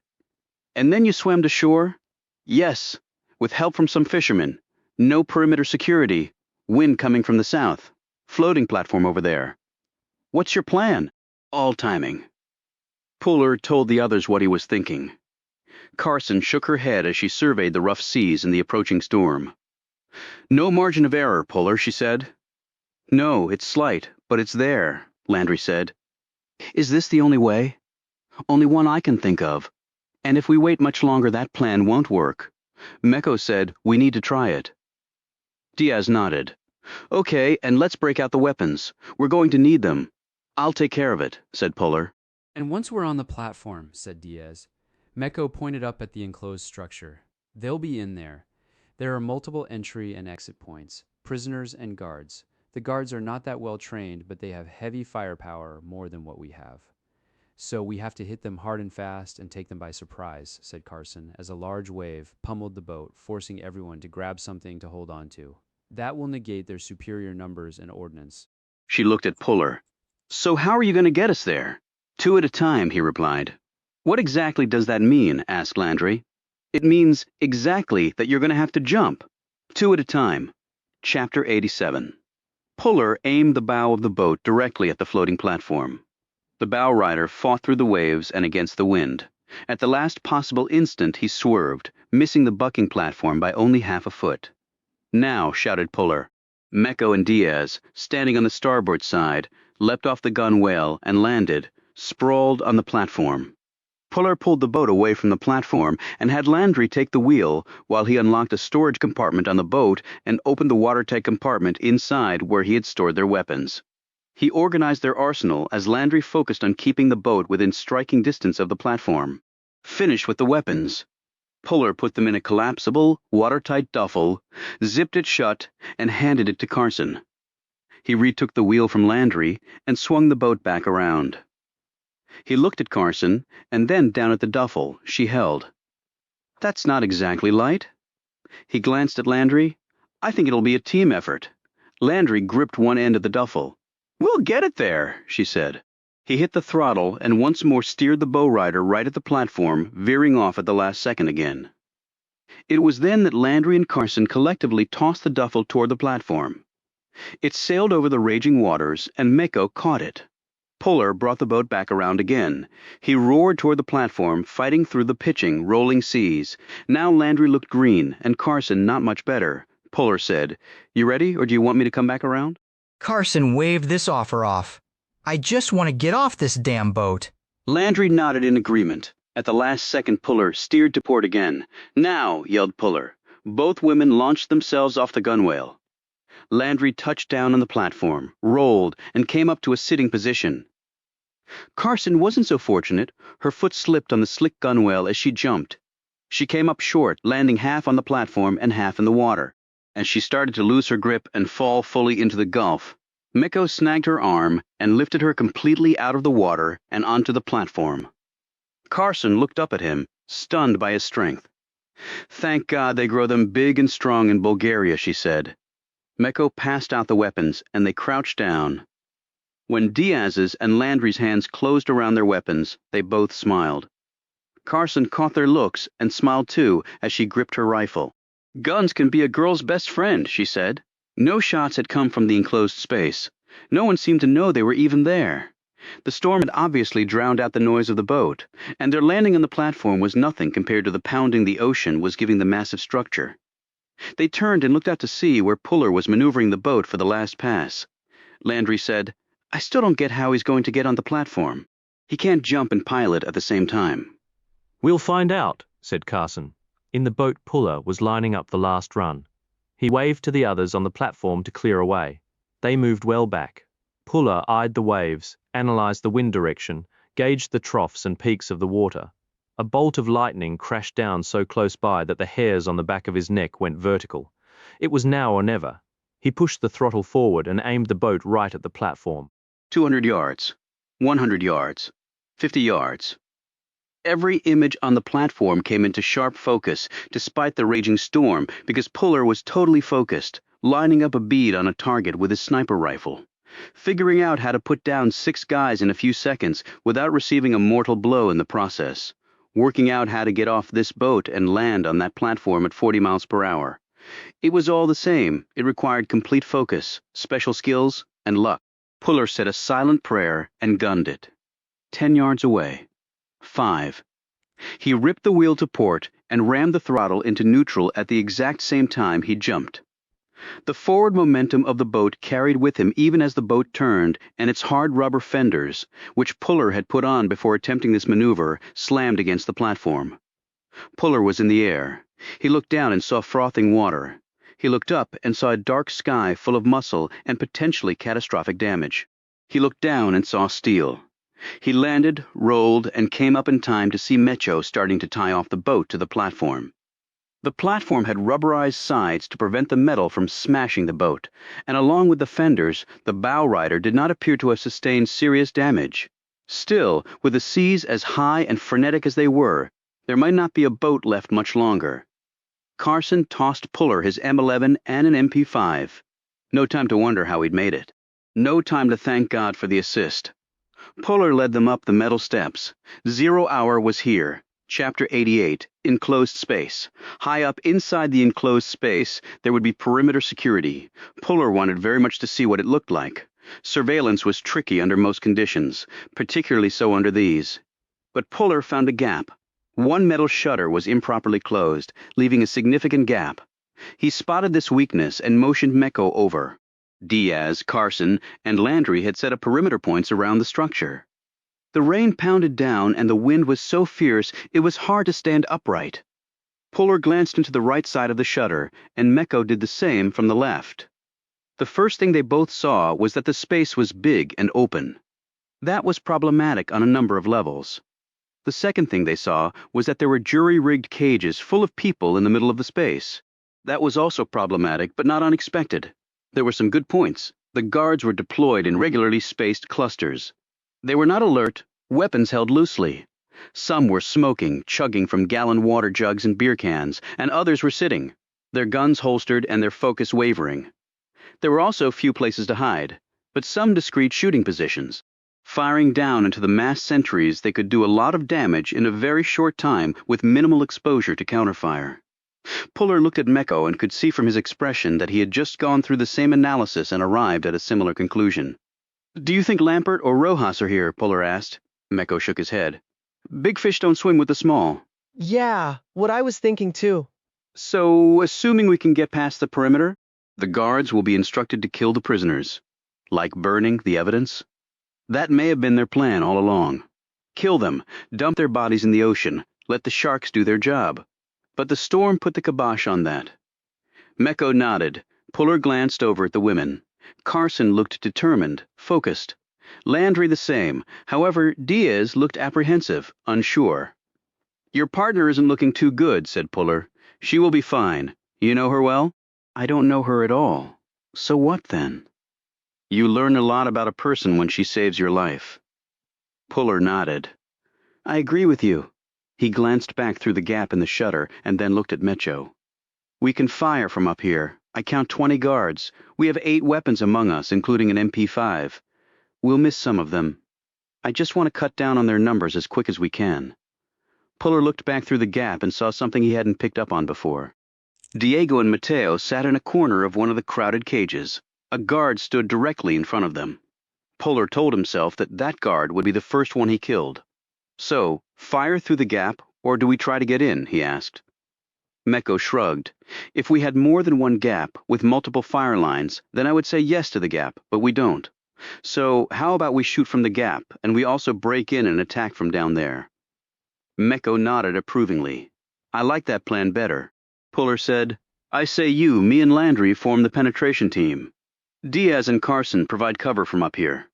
"And then you swam to shore?" "Yes, with help from some fishermen. No perimeter security. Wind coming from the south. Floating platform over there." "What's your plan?" "All timing." Puller told the others what he was thinking. Carson shook her head as she surveyed the rough seas and the approaching storm. "No margin of error, Puller," she said. "No, it's slight, but it's there," Landry said. "Is this the only way?" "Only one I can think of. And if we wait much longer, that plan won't work. Mecco said we need to try it." Diaz nodded. "Okay, and let's break out the weapons. We're going to need them." "I'll take care of it," said Puller. "And once we're on the platform," said Diaz. Mecco pointed up at the enclosed structure. "They'll be in there. There are multiple entry and exit points, prisoners and guards. The guards are not that well trained, but they have heavy firepower, more than what we have. So we have to hit them hard and fast and take them by surprise," said Carson, as a large wave pummeled the boat, forcing everyone to grab something to hold on to. "That will negate their superior numbers and ordnance." She looked at Puller. "So how are you going to get us there?" "Two at a time," he replied. "What exactly does that mean?" asked Landry. "It means exactly that you're going to have to jump. Two at a time." Chapter 87. Puller aimed the bow of the boat directly at the floating platform. The bow rider fought through the waves and against the wind. At the last possible instant he swerved, missing the bucking platform by only half a foot. "Now," shouted Puller. Mecco and Diaz, standing on the starboard side, leapt off the gunwale and landed, sprawled on the platform. Puller pulled the boat away from the platform and had Landry take the wheel while he unlocked a storage compartment on the boat and opened the watertight compartment inside where he had stored their weapons. He organized their arsenal as Landry focused on keeping the boat within striking distance of the platform. "Finish with the weapons." Puller put them in a collapsible, watertight duffel, zipped it shut, and handed it to Carson. He retook the wheel from Landry and swung the boat back around. He looked at Carson and then down at the duffel she held. "That's not exactly light." He glanced at Landry. "I think it'll be a team effort." Landry gripped one end of the duffel. "We'll get it there," she said. He hit the throttle and once more steered the bow rider right at the platform, veering off at the last second again. It was then that Landry and Carson collectively tossed the duffel toward the platform. It sailed over the raging waters, and Mecco caught it. Puller brought the boat back around again. He roared toward the platform, fighting through the pitching, rolling seas. Now Landry looked green, and Carson not much better. Puller said, "You ready, or do you want me to come back around?" Carson waved this offer off. I just want to get off this damn boat. Landry nodded in agreement. At the last second, Puller steered to port again. "Now!" yelled Puller. Both women launched themselves off the gunwale. Landry touched down on the platform, rolled, and came up to a sitting position. Carson wasn't so fortunate. Her foot slipped on the slick gunwale as she jumped. She came up short, landing half on the platform and half in the water. As she started to lose her grip and fall fully into the gulf, Meko snagged her arm and lifted her completely out of the water and onto the platform. Carson looked up at him, stunned by his strength. "Thank God they grow them big and strong in Bulgaria," she said. Meko passed out the weapons, and they crouched down. When Diaz's and Landry's hands closed around their weapons, they both smiled. Carson caught their looks and smiled too as she gripped her rifle. "Guns can be a girl's best friend," she said. No shots had come from the enclosed space. No one seemed to know they were even there. The storm had obviously drowned out the noise of the boat, and their landing on the platform was nothing compared to the pounding the ocean was giving the massive structure. They turned and looked out to sea where Puller was maneuvering the boat for the last pass. Landry said, "I still don't get how he's going to get on the platform. He can't jump and pilot at the same time." "We'll find out," said Carson. In the boat, Puller was lining up the last run. He waved to the others on the platform to clear away. They moved well back. Puller eyed the waves, analyzed the wind direction, gauged the troughs and peaks of the water. A bolt of lightning crashed down so close by that the hairs on the back of his neck went vertical. It was now or never. He pushed the throttle forward and aimed the boat right at the platform. 200 yards. 100 yards. 50 yards. Every image on the platform came into sharp focus, despite the raging storm, because Puller was totally focused, lining up a bead on a target with his sniper rifle, figuring out how to put down 6 guys in a few seconds without receiving a mortal blow in the process, working out how to get off this boat and land on that platform at 40 miles per hour. It was all the same. It required complete focus, special skills, and luck. Puller said a silent prayer and gunned it. 10 yards away. 5. He ripped the wheel to port and rammed the throttle into neutral at the exact same time he jumped. The forward momentum of the boat carried with him even as the boat turned, and its hard rubber fenders, which Puller had put on before attempting this maneuver, slammed against the platform. Puller was in the air. He looked down and saw frothing water. He looked up and saw a dark sky full of muscle and potentially catastrophic damage. He looked down and saw steel. He landed, rolled, and came up in time to see Mecho starting to tie off the boat to the platform. The platform had rubberized sides to prevent the metal from smashing the boat, and along with the fenders, the bow rider did not appear to have sustained serious damage. Still, with the seas as high and frenetic as they were, there might not be a boat left much longer. Carson tossed Puller his M11 and an MP5. No time to wonder how he'd made it. No time to thank God for the assist. Puller led them up the metal steps. 0 hour was here. Chapter 88, Enclosed Space. High up inside the enclosed space, there would be perimeter security. Puller wanted very much to see what it looked like. Surveillance was tricky under most conditions, particularly so under these. But Puller found a gap. One metal shutter was improperly closed, leaving a significant gap. He spotted this weakness and motioned Meko over. Diaz, Carson, and Landry had set up perimeter points around the structure. The rain pounded down and the wind was so fierce it was hard to stand upright. Puller glanced into the right side of the shutter, and Meko did the same from the left. The first thing they both saw was that the space was big and open. That was problematic on a number of levels. The second thing they saw was that there were jury-rigged cages full of people in the middle of the space. That was also problematic, but not unexpected. There were some good points. The guards were deployed in regularly spaced clusters. They were not alert, weapons held loosely. Some were smoking, chugging from gallon water jugs and beer cans, and others were sitting, their guns holstered and their focus wavering. There were also few places to hide, but some discreet shooting positions. Firing down into the massed sentries, they could do a lot of damage in a very short time with minimal exposure to counterfire. Puller looked at Meko and could see from his expression that he had just gone through the same analysis and arrived at a similar conclusion. "Do you think Lampert or Rojas are here?" Puller asked. Meko shook his head. "Big fish don't swim with the small." Yeah, what I was thinking too. "So, assuming we can get past the perimeter, the guards will be instructed to kill the prisoners." Like burning the evidence? That may have been their plan all along. Kill them, dump their bodies in the ocean, let the sharks do their job. But the storm put the kibosh on that. Mecco nodded. Puller glanced over at the women. Carson looked determined, focused. Landry the same. However, Diaz looked apprehensive, unsure. Your partner isn't looking too good, said Puller. She will be fine. You know her well? I don't know her at all. So what then? You learn a lot about a person when she saves your life. Puller nodded. I agree with you. He glanced back through the gap in the shutter and then looked at Mecho. We can fire from up here. I count 20 guards. We have 8 weapons among us, including an MP5. We'll miss some of them. I just want to cut down on their numbers as quick as we can. Puller looked back through the gap and saw something he hadn't picked up on before. Diego and Mateo sat in a corner of one of the crowded cages. A guard stood directly in front of them. Puller told himself that that guard would be the first one he killed. So, fire through the gap, or do we try to get in, he asked. Mecco shrugged. If we had more than one gap, with multiple fire lines, then I would say yes to the gap, but we don't. So, how about we shoot from the gap, and we also break in and attack from down there? Mecco nodded approvingly. I like that plan better. Puller said, I say you, me and Landry form the penetration team. Diaz and Carson provide cover from up here.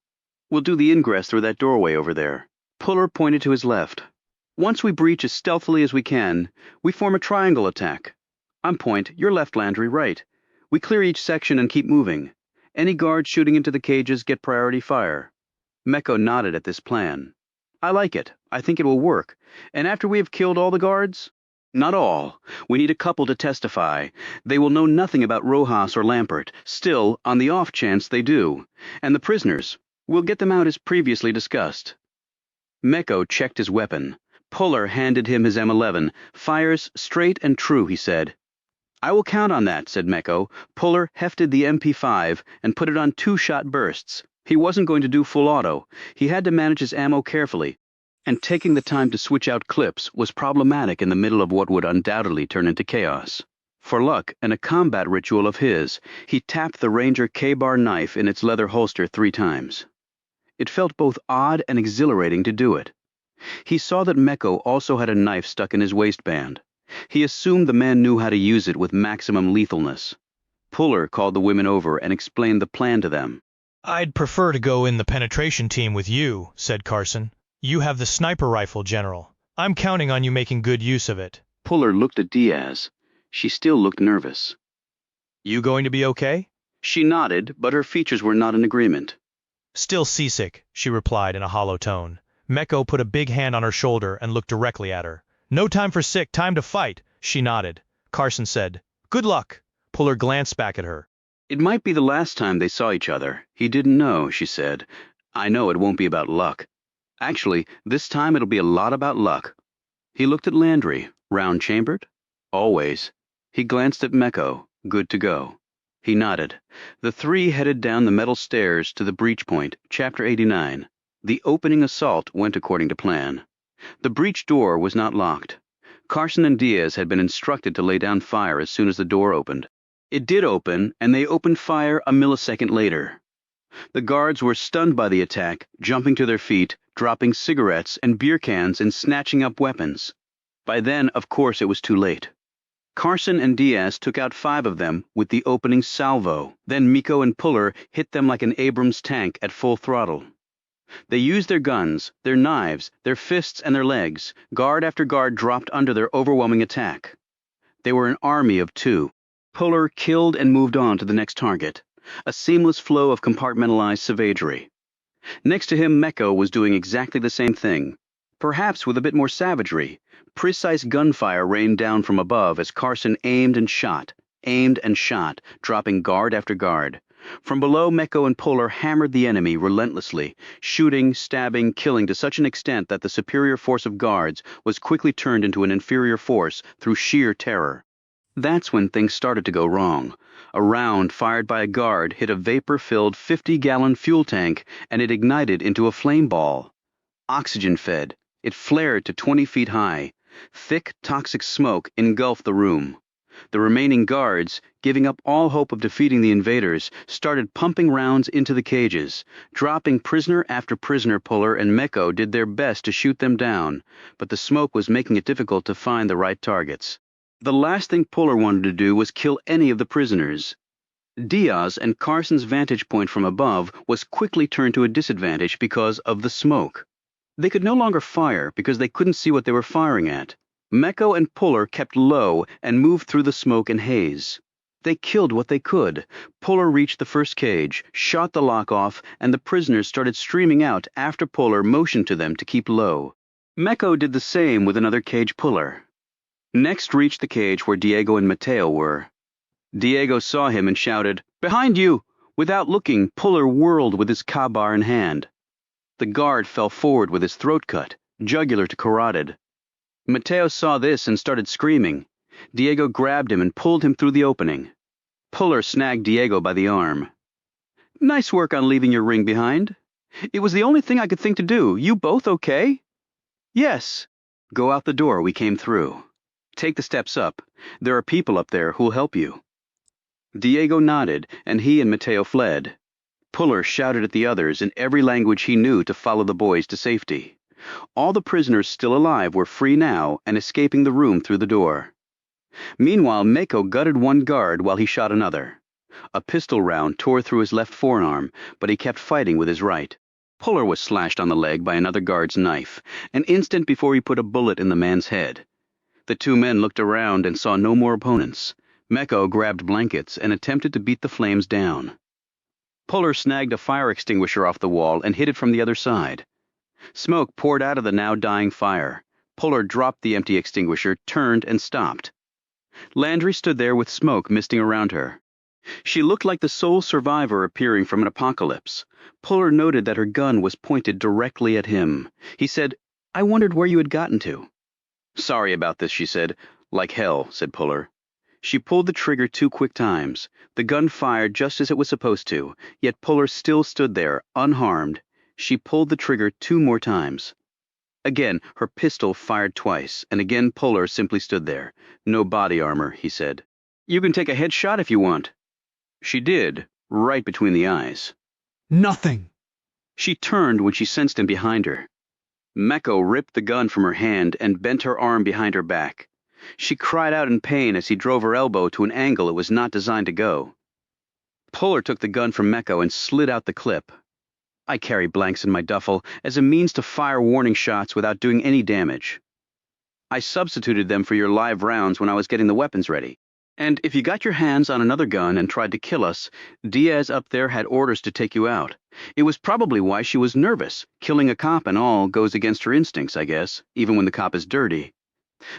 We'll do the ingress through that doorway over there. Puller pointed to his left. Once we breach as stealthily as we can, we form a triangle attack. I'm Point, you're left, Landry, right. We clear each section and keep moving. Any guards shooting into the cages get priority fire. Mecco nodded at this plan. I like it. I think it will work. And after we have killed all the guards? Not all. We need a couple to testify. They will know nothing about Rojas or Lampert. Still, on the off chance they do. And the prisoners. We'll get them out as previously discussed. Mecco checked his weapon. Puller handed him his M11. Fires straight and true, he said. I will count on that, said Mecco. Puller hefted the MP5 and put it on 2-shot bursts. He wasn't going to do full auto. He had to manage his ammo carefully. And taking the time to switch out clips was problematic in the middle of what would undoubtedly turn into chaos. For luck, and a combat ritual of his, he tapped the Ranger K-bar knife in its leather holster 3 times. It felt both odd and exhilarating to do it. He saw that Mecco also had a knife stuck in his waistband. He assumed the man knew how to use it with maximum lethalness. Puller called the women over and explained the plan to them. I'd prefer to go in the penetration team with you, said Carson. You have the sniper rifle, General. I'm counting on you making good use of it. Puller looked at Diaz. She still looked nervous. You going to be okay? She nodded, but her features were not in agreement. Still seasick, she replied in a hollow tone. Mecco put a big hand on her shoulder and looked directly at her. No time for sick, time to fight, she nodded. Carson said, Good luck. Puller glanced back at her. It might be the last time they saw each other. He didn't know, she said. I know it won't be about luck. Actually, this time it'll be a lot about luck. He looked at Landry. Round-chambered? Always. He glanced at Mecco. Good to go. He nodded. The 3 headed down the metal stairs to the breach point, Chapter 89. The opening assault went according to plan. The breach door was not locked. Carson and Diaz had been instructed to lay down fire as soon as the door opened. It did open, and they opened fire a millisecond later. The guards were stunned by the attack, jumping to their feet, dropping cigarettes and beer cans and snatching up weapons. By then, of course, it was too late. Carson and Diaz took out 5 of them with the opening salvo. Then Mecco and Puller hit them like an Abrams tank at full throttle. They used their guns, their knives, their fists and their legs. Guard after guard dropped under their overwhelming attack. They were an army of 2. Puller killed and moved on to the next target. A seamless flow of compartmentalized savagery. Next to him, Mecco was doing exactly the same thing. Perhaps with a bit more savagery. Precise gunfire rained down from above as Carson aimed and shot, dropping guard after guard. From below, Mecco and Puller hammered the enemy relentlessly, shooting, stabbing, killing to such an extent that the superior force of guards was quickly turned into an inferior force through sheer terror. That's when things started to go wrong. A round fired by a guard hit a vapor-filled 50-gallon fuel tank, and it ignited into a flame ball. Oxygen-fed, it flared to 20 feet high. Thick, toxic smoke engulfed the room. The remaining guards, giving up all hope of defeating the invaders, started pumping rounds into the cages. Dropping prisoner after prisoner, Puller and Meko did their best to shoot them down, but the smoke was making it difficult to find the right targets. The last thing Puller wanted to do was kill any of the prisoners. Diaz and Carson's vantage point from above was quickly turned to a disadvantage because of the smoke. They could no longer fire because they couldn't see what they were firing at. Meko and Puller kept low and moved through the smoke and haze. They killed what they could. Puller reached the first cage, shot the lock off, and the prisoners started streaming out after Puller motioned to them to keep low. Meko did the same with another cage Puller. Next reached the cage where Diego and Mateo were. Diego saw him and shouted, "Behind you!" Without looking, Puller whirled with his kabar in hand. The guard fell forward with his throat cut, jugular to carotid. Mateo saw this and started screaming. Diego grabbed him and pulled him through the opening. Puller snagged Diego by the arm. "Nice work on leaving your ring behind. It was the only thing I could think to do. You both okay?" "Yes." "Go out the door we came through. Take the steps up. There are people up there who'll help you." Diego nodded, and he and Mateo fled. Puller shouted at the others in every language he knew to follow the boys to safety. All the prisoners still alive were free now and escaping the room through the door. Meanwhile, Meko gutted one guard while he shot another. A pistol round tore through his left forearm, but he kept fighting with his right. Puller was slashed on the leg by another guard's knife, an instant before he put a bullet in the man's head. The two men looked around and saw no more opponents. Meko grabbed blankets and attempted to beat the flames down. Puller snagged a fire extinguisher off the wall and hit it from the other side. Smoke poured out of the now dying fire. Puller dropped the empty extinguisher, turned, and stopped. Landry stood there with smoke misting around her. She looked like the sole survivor appearing from an apocalypse. Puller noted that her gun was pointed directly at him. He said, "I wondered where you had gotten to." "Sorry about this," she said. "Like hell," said Puller. She pulled the trigger 2 quick times. The gun fired just as it was supposed to, yet Puller still stood there, unharmed. She pulled the trigger 2 more times. Again, her pistol fired twice, and again Puller simply stood there. "No body armor," he said. "You can take a headshot if you want." She did, right between the eyes. Nothing. She turned when she sensed him behind her. Meko ripped the gun from her hand and bent her arm behind her back. She cried out in pain as he drove her elbow to an angle it was not designed to go. Puller took the gun from Meko and slid out the clip. "I carry blanks in my duffel as a means to fire warning shots without doing any damage. I substituted them for your live rounds when I was getting the weapons ready. And if you got your hands on another gun and tried to kill us, Diaz up there had orders to take you out. It was probably why she was nervous. Killing a cop and all goes against her instincts, I guess, even when the cop is dirty."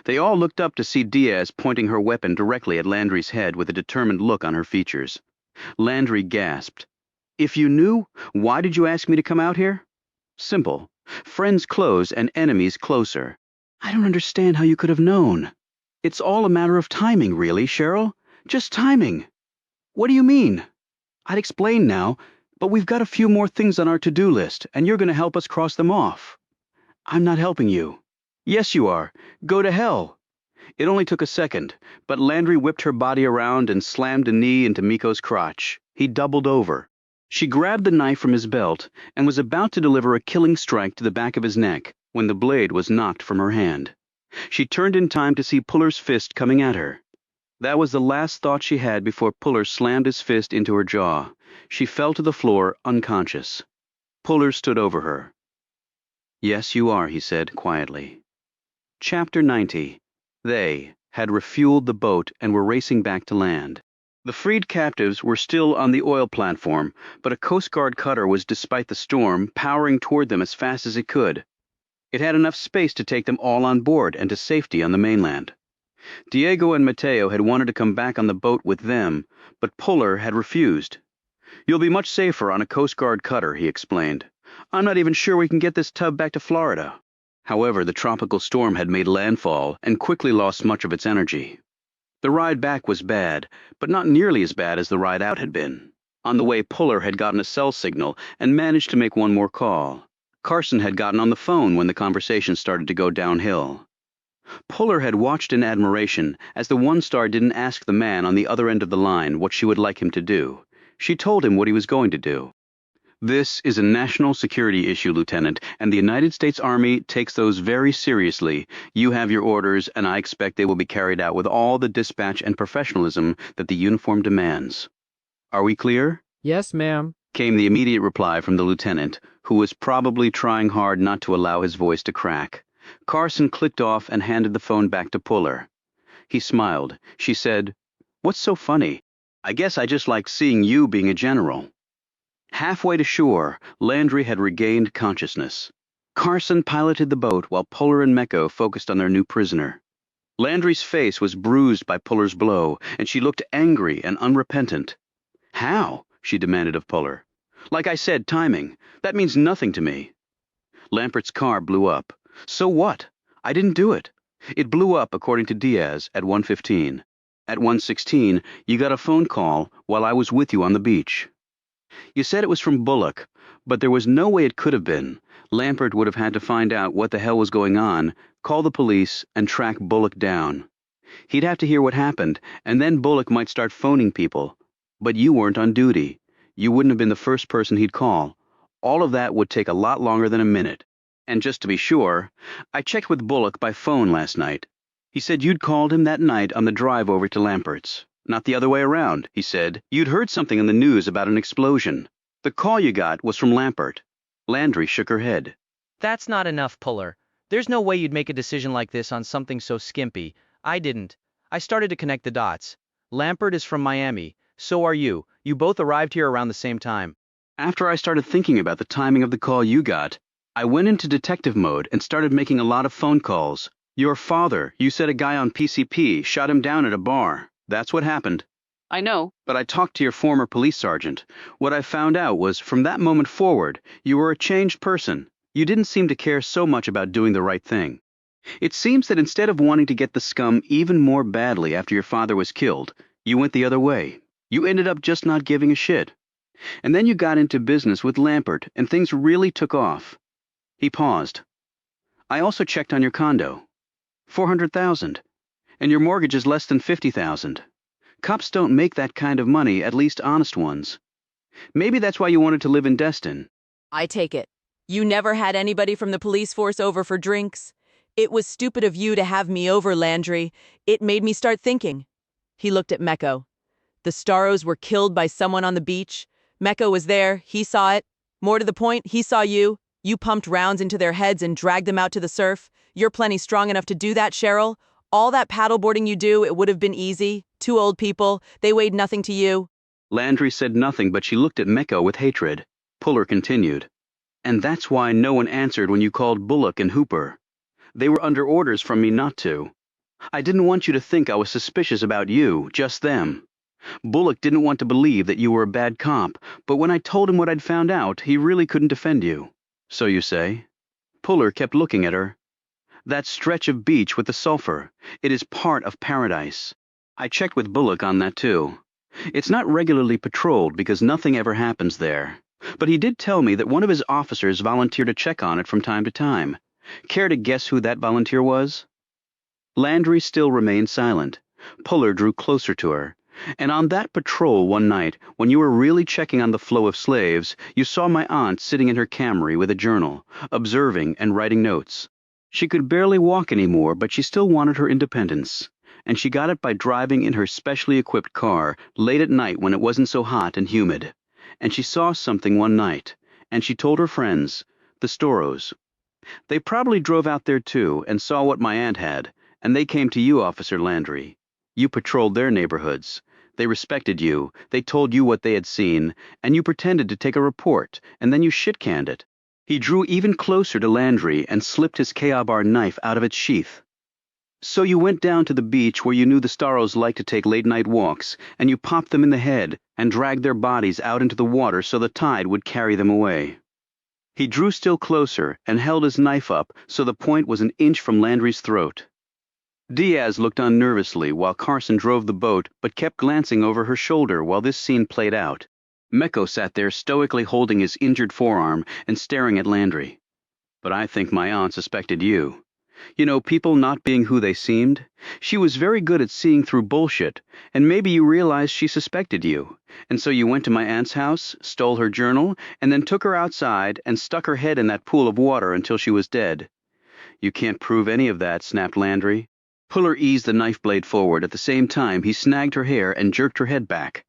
They all looked up to see Diaz pointing her weapon directly at Landry's head with a determined look on her features. Landry gasped. "If you knew, why did you ask me to come out here?" "Simple. Friends close and enemies closer." "I don't understand how you could have known." "It's all a matter of timing, really, Cheryl. Just timing." "What do you mean?" "I'd explain now, but we've got a few more things on our to-do list, and you're going to help us cross them off." "I'm not helping you." "Yes, you are. Go to hell." It only took a second, but Landry whipped her body around and slammed a knee into Miko's crotch. He doubled over. She grabbed the knife from his belt and was about to deliver a killing strike to the back of his neck when the blade was knocked from her hand. She turned in time to see Puller's fist coming at her. That was the last thought she had before Puller slammed his fist into her jaw. She fell to the floor, unconscious. Puller stood over her. "Yes, you are," he said quietly. Chapter 90. They had refueled the boat and were racing back to land. The freed captives were still on the oil platform, but a Coast Guard cutter was, despite the storm, powering toward them as fast as it could. It had enough space to take them all on board and to safety on the mainland. Diego and Mateo had wanted to come back on the boat with them, but Puller had refused. "You'll be much safer on a Coast Guard cutter," he explained. "I'm not even sure we can get this tub back to Florida." However, the tropical storm had made landfall and quickly lost much of its energy. The ride back was bad, but not nearly as bad as the ride out had been. On the way, Puller had gotten a cell signal and managed to make one more call. Carson had gotten on the phone when the conversation started to go downhill. Puller had watched in admiration as the one-star didn't ask the man on the other end of the line what she would like him to do. She told him what he was going to do. This is a national security issue, Lieutenant, and the United States Army takes those very seriously. You have your orders, and I expect they will be carried out with all the dispatch and professionalism that the uniform demands. Are we clear? Yes, ma'am, Came the immediate reply from the lieutenant, who was probably trying hard not to allow his voice to crack. Carson clicked off and handed the phone back to Puller. He smiled. She said, "What's so funny? I guess I just like seeing you being a general." Halfway to shore, Landry had regained consciousness. Carson piloted the boat while Puller and Mecco focused on their new prisoner. Landry's face was bruised by Puller's blow, and she looked angry and unrepentant. "How?" she demanded of Puller. "Like I said, timing. That means nothing to me." Lampert's car blew up. So what? I didn't do it. It blew up, according to Diaz, at 1:15. At 1:16, you got a phone call while I was with you on the beach. You said it was from Bullock, but there was no way it could have been. Lampert would have had to find out what the hell was going on, call the police, and track Bullock down. He'd have to hear what happened, and then Bullock might start phoning people. But you weren't on duty. You wouldn't have been the first person he'd call. All of that would take a lot longer than a minute. And just to be sure, I checked with Bullock by phone last night. He said you'd called him that night on the drive over to Lampert's. Not the other way around, he said. You'd heard something in the news about an explosion. The call you got was from Lampert. Landry shook her head. That's not enough, Puller. There's no way you'd make a decision like this on something so skimpy. I didn't. I started to connect the dots. Lampert is from Miami. So are you. You both arrived here around the same time. After I started thinking about the timing of the call you got, I went into detective mode and started making a lot of phone calls. Your father, you said a guy on PCP shot him down at a bar. That's what happened. I know. But I talked to your former police sergeant. What I found out was, from that moment forward, you were a changed person. You didn't seem to care so much about doing the right thing. It seems that instead of wanting to get the scum even more badly after your father was killed, you went the other way. You ended up just not giving a shit. And then you got into business with Lampert, and things really took off. He paused. I also checked on your condo. $400,000. And your mortgage is less than $50,000. Cops don't make that kind of money, at least honest ones. Maybe that's why you wanted to live in Destin. I take it. You never had anybody from the police force over for drinks? It was stupid of you to have me over, Landry. It made me start thinking. He looked at Mecco. The Starros were killed by someone on the beach. Mecco was there. He saw it. More to the point, he saw you. You pumped rounds into their heads and dragged them out to the surf. You're plenty strong enough to do that, Cheryl. All that paddleboarding you do, it would have been easy. Two old people, they weighed nothing to you. Landry said nothing, but she looked at Mecco with hatred. Puller continued. And that's why no one answered when you called Bullock and Hooper. They were under orders from me not to. I didn't want you to think I was suspicious about you, just them. Bullock didn't want to believe that you were a bad cop, but when I told him what I'd found out, he really couldn't defend you. So you say? Puller kept looking at her. That stretch of beach with the sulfur, it is part of paradise. I checked with Bullock on that too. It's not regularly patrolled because nothing ever happens there. But he did tell me that one of his officers volunteered to check on it from time to time. Care to guess who that volunteer was? Landry still remained silent. Puller drew closer to her. And on that patrol one night, when you were really checking on the flow of slaves, you saw my aunt sitting in her Camry with a journal, observing and writing notes. She could barely walk anymore, but she still wanted her independence. And she got it by driving in her specially equipped car late at night when it wasn't so hot and humid. And she saw something one night, and she told her friends, the Storos. They probably drove out there too and saw what my aunt had, and they came to you, Officer Landry. You patrolled their neighborhoods. They respected you, they told you what they had seen, and you pretended to take a report, and then you shit-canned it. He drew even closer to Landry and slipped his K.A.B.R. knife out of its sheath. So you went down to the beach where you knew the Starros liked to take late-night walks, and you popped them in the head and dragged their bodies out into the water so the tide would carry them away. He drew still closer and held his knife up so the point was an inch from Landry's throat. Diaz looked on nervously while Carson drove the boat but kept glancing over her shoulder while this scene played out. Mecco sat there stoically holding his injured forearm and staring at Landry. But I think my aunt suspected you. You know, people not being who they seemed. She was very good at seeing through bullshit, and maybe you realized she suspected you. And so you went to my aunt's house, stole her journal, and then took her outside and stuck her head in that pool of water until she was dead. You can't prove any of that, snapped Landry. Puller eased the knife blade forward. At the same time, he snagged her hair and jerked her head back.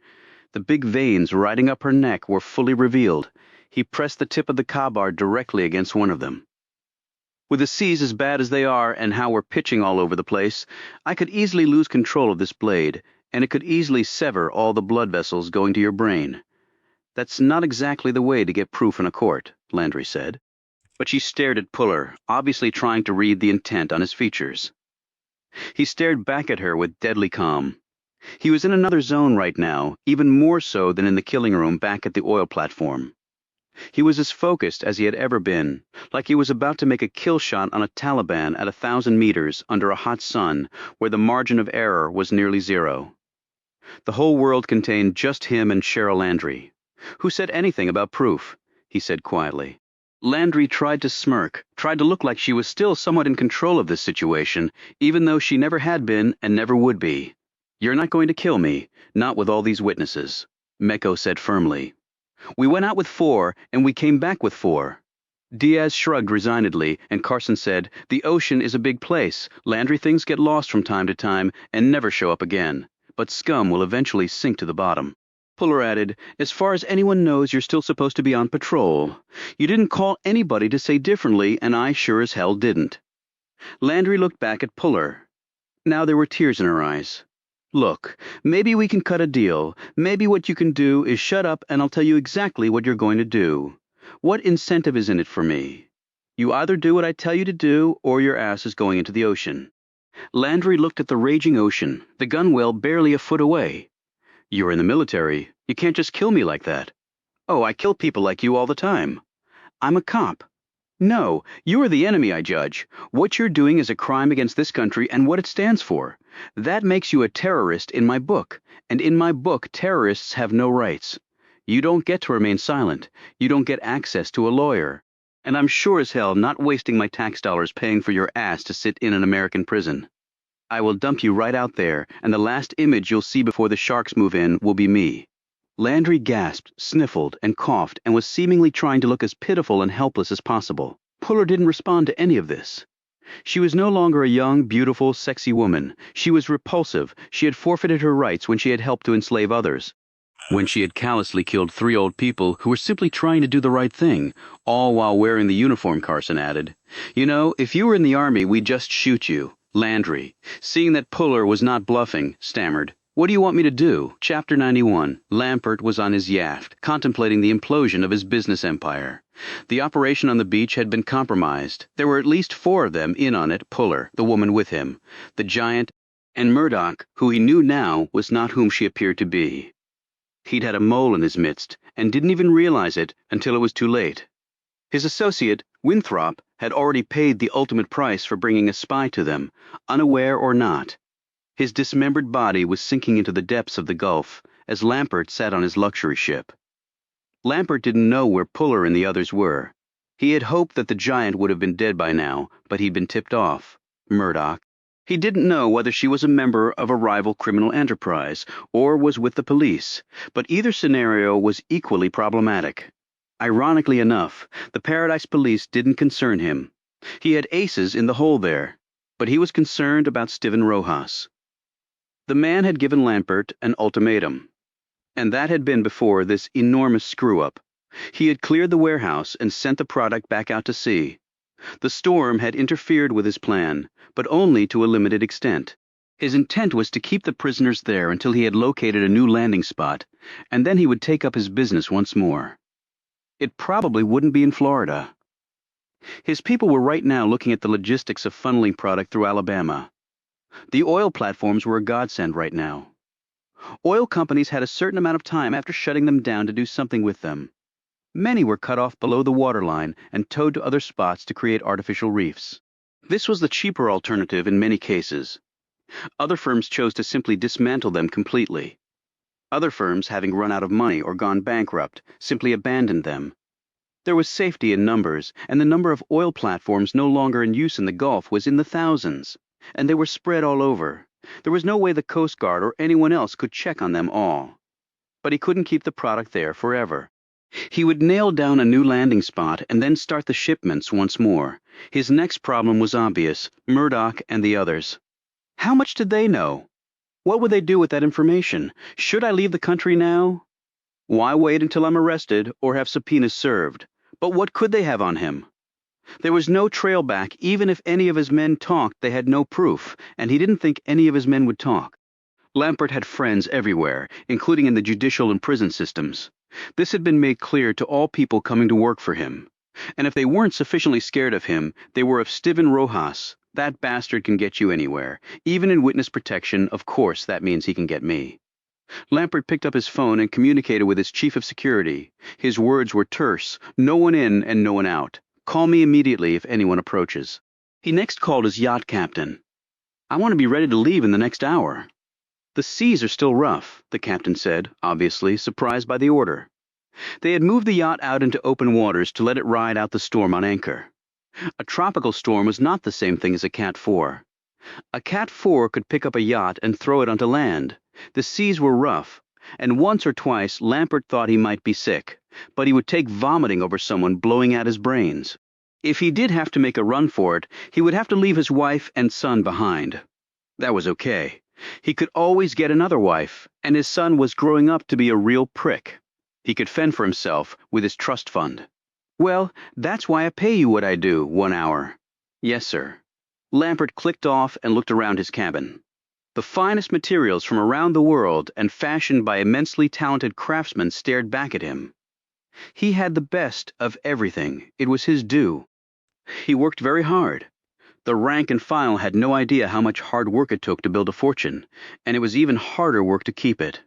The big veins riding up her neck were fully revealed. He pressed the tip of the cobard directly against one of them. With the seas as bad as they are and how we're pitching all over the place, I could easily lose control of this blade, and it could easily sever all the blood vessels going to your brain. That's not exactly the way to get proof in a court, Landry said. But she stared at Puller, obviously trying to read the intent on his features. He stared back at her with deadly calm. He was in another zone right now, even more so than in the killing room back at the oil platform. He was as focused as he had ever been, like he was about to make a kill shot on a Taliban at 1,000 meters under a hot sun where the margin of error was nearly zero. The whole world contained just him and Cheryl Landry. Who said anything about proof? He said quietly. Landry tried to smirk, tried to look like she was still somewhat in control of this situation, even though she never had been and never would be. You're not going to kill me, not with all these witnesses, Meko said firmly. We went out with 4, and we came back with 4. Diaz shrugged resignedly, and Carson said, The ocean is a big place. Landry things get lost from time to time and never show up again. But scum will eventually sink to the bottom. Puller added, As far as anyone knows, you're still supposed to be on patrol. You didn't call anybody to say differently, and I sure as hell didn't. Landry looked back at Puller. Now there were tears in her eyes. Look, maybe we can cut a deal. Maybe what you can do is shut up and I'll tell you exactly what you're going to do. What incentive is in it for me? You either do what I tell you to do or your ass is going into the ocean. Landry looked at the raging ocean, the gunwale barely a foot away. You're in the military. You can't just kill me like that. Oh, I kill people like you all the time. I'm a cop. No, you are the enemy, I judge. What you're doing is a crime against this country and what it stands for. That makes you a terrorist in my book, and in my book, terrorists have no rights. You don't get to remain silent. You don't get access to a lawyer. And I'm sure as hell not wasting my tax dollars paying for your ass to sit in an American prison. I will dump you right out there, and the last image you'll see before the sharks move in will be me. Landry gasped, sniffled, and coughed, and was seemingly trying to look as pitiful and helpless as possible. Puller didn't respond to any of this. She was no longer a young, beautiful, sexy woman. She was repulsive. She had forfeited her rights when she had helped to enslave others. When she had callously killed 3 old people who were simply trying to do the right thing, all while wearing the uniform, Carson added. You know, if you were in the army, we'd just shoot you. Landry, seeing that Puller was not bluffing, stammered. What do you want me to do? Chapter 91. Lampert was on his yacht, contemplating the implosion of his business empire. The operation on the beach had been compromised. There were at least 4 of them in on it, Puller, the woman with him, the giant, and Murdoch, who he knew now was not whom she appeared to be. He'd had a mole in his midst, and didn't even realize it until it was too late. His associate, Winthrop, had already paid the ultimate price for bringing a spy to them, unaware or not. His dismembered body was sinking into the depths of the Gulf as Lampert sat on his luxury ship. Lampert didn't know where Puller and the others were. He had hoped that the giant would have been dead by now, but he'd been tipped off. Murdoch. He didn't know whether she was a member of a rival criminal enterprise or was with the police, but either scenario was equally problematic. Ironically enough, the Paradise Police didn't concern him. He had aces in the hole there, but he was concerned about Steven Rojas. The man had given Lampert an ultimatum, and that had been before this enormous screw-up. He had cleared the warehouse and sent the product back out to sea. The storm had interfered with his plan, but only to a limited extent. His intent was to keep the prisoners there until he had located a new landing spot, and then he would take up his business once more. It probably wouldn't be in Florida. His people were right now looking at the logistics of funneling product through Alabama. The oil platforms were a godsend right now. Oil companies had a certain amount of time after shutting them down to do something with them. Many were cut off below the waterline and towed to other spots to create artificial reefs. This was the cheaper alternative in many cases. Other firms chose to simply dismantle them completely. Other firms, having run out of money or gone bankrupt, simply abandoned them. There was safety in numbers, and the number of oil platforms no longer in use in the Gulf was in the thousands, and they were spread all over. There was no way the Coast Guard or anyone else could check on them all. But he couldn't keep the product there forever. He would nail down a new landing spot and then start the shipments once more. His next problem was obvious: Murdoch and the others. How much did they know? What would they do with that information? Should I leave the country now? Why wait until I'm arrested or have subpoenas served? But what could they have on him? There was no trail back. Even if any of his men talked, they had no proof, and he didn't think any of his men would talk. Lampert had friends everywhere, including in the judicial and prison systems. This had been made clear to all people coming to work for him. And if they weren't sufficiently scared of him, they were of Steven Rojas. That bastard can get you anywhere. Even in witness protection, of course, that means he can get me. Lampert picked up his phone and communicated with his chief of security. His words were terse: no one in and no one out. Call me immediately if anyone approaches. He next called his yacht captain. I want to be ready to leave in the next hour. The seas are still rough, the captain said, obviously surprised by the order. They had moved the yacht out into open waters to let it ride out the storm on anchor. A tropical storm was not the same thing as a Cat 4. A Cat 4 could pick up a yacht and throw it onto land. The seas were rough, and once or twice Lampert thought he might be sick, but he would take vomiting over someone blowing out his brains. If he did have to make a run for it, he would have to leave his wife and son behind. That was okay. He could always get another wife, and his son was growing up to be a real prick. He could fend for himself with his trust fund. Well, that's why I pay you what I do, 1 hour. Yes, sir. Lampert clicked off and looked around his cabin. The finest materials from around the world and fashioned by immensely talented craftsmen stared back at him. He had the best of everything. It was his due. He worked very hard. The rank and file had no idea how much hard work it took to build a fortune, and it was even harder work to keep it.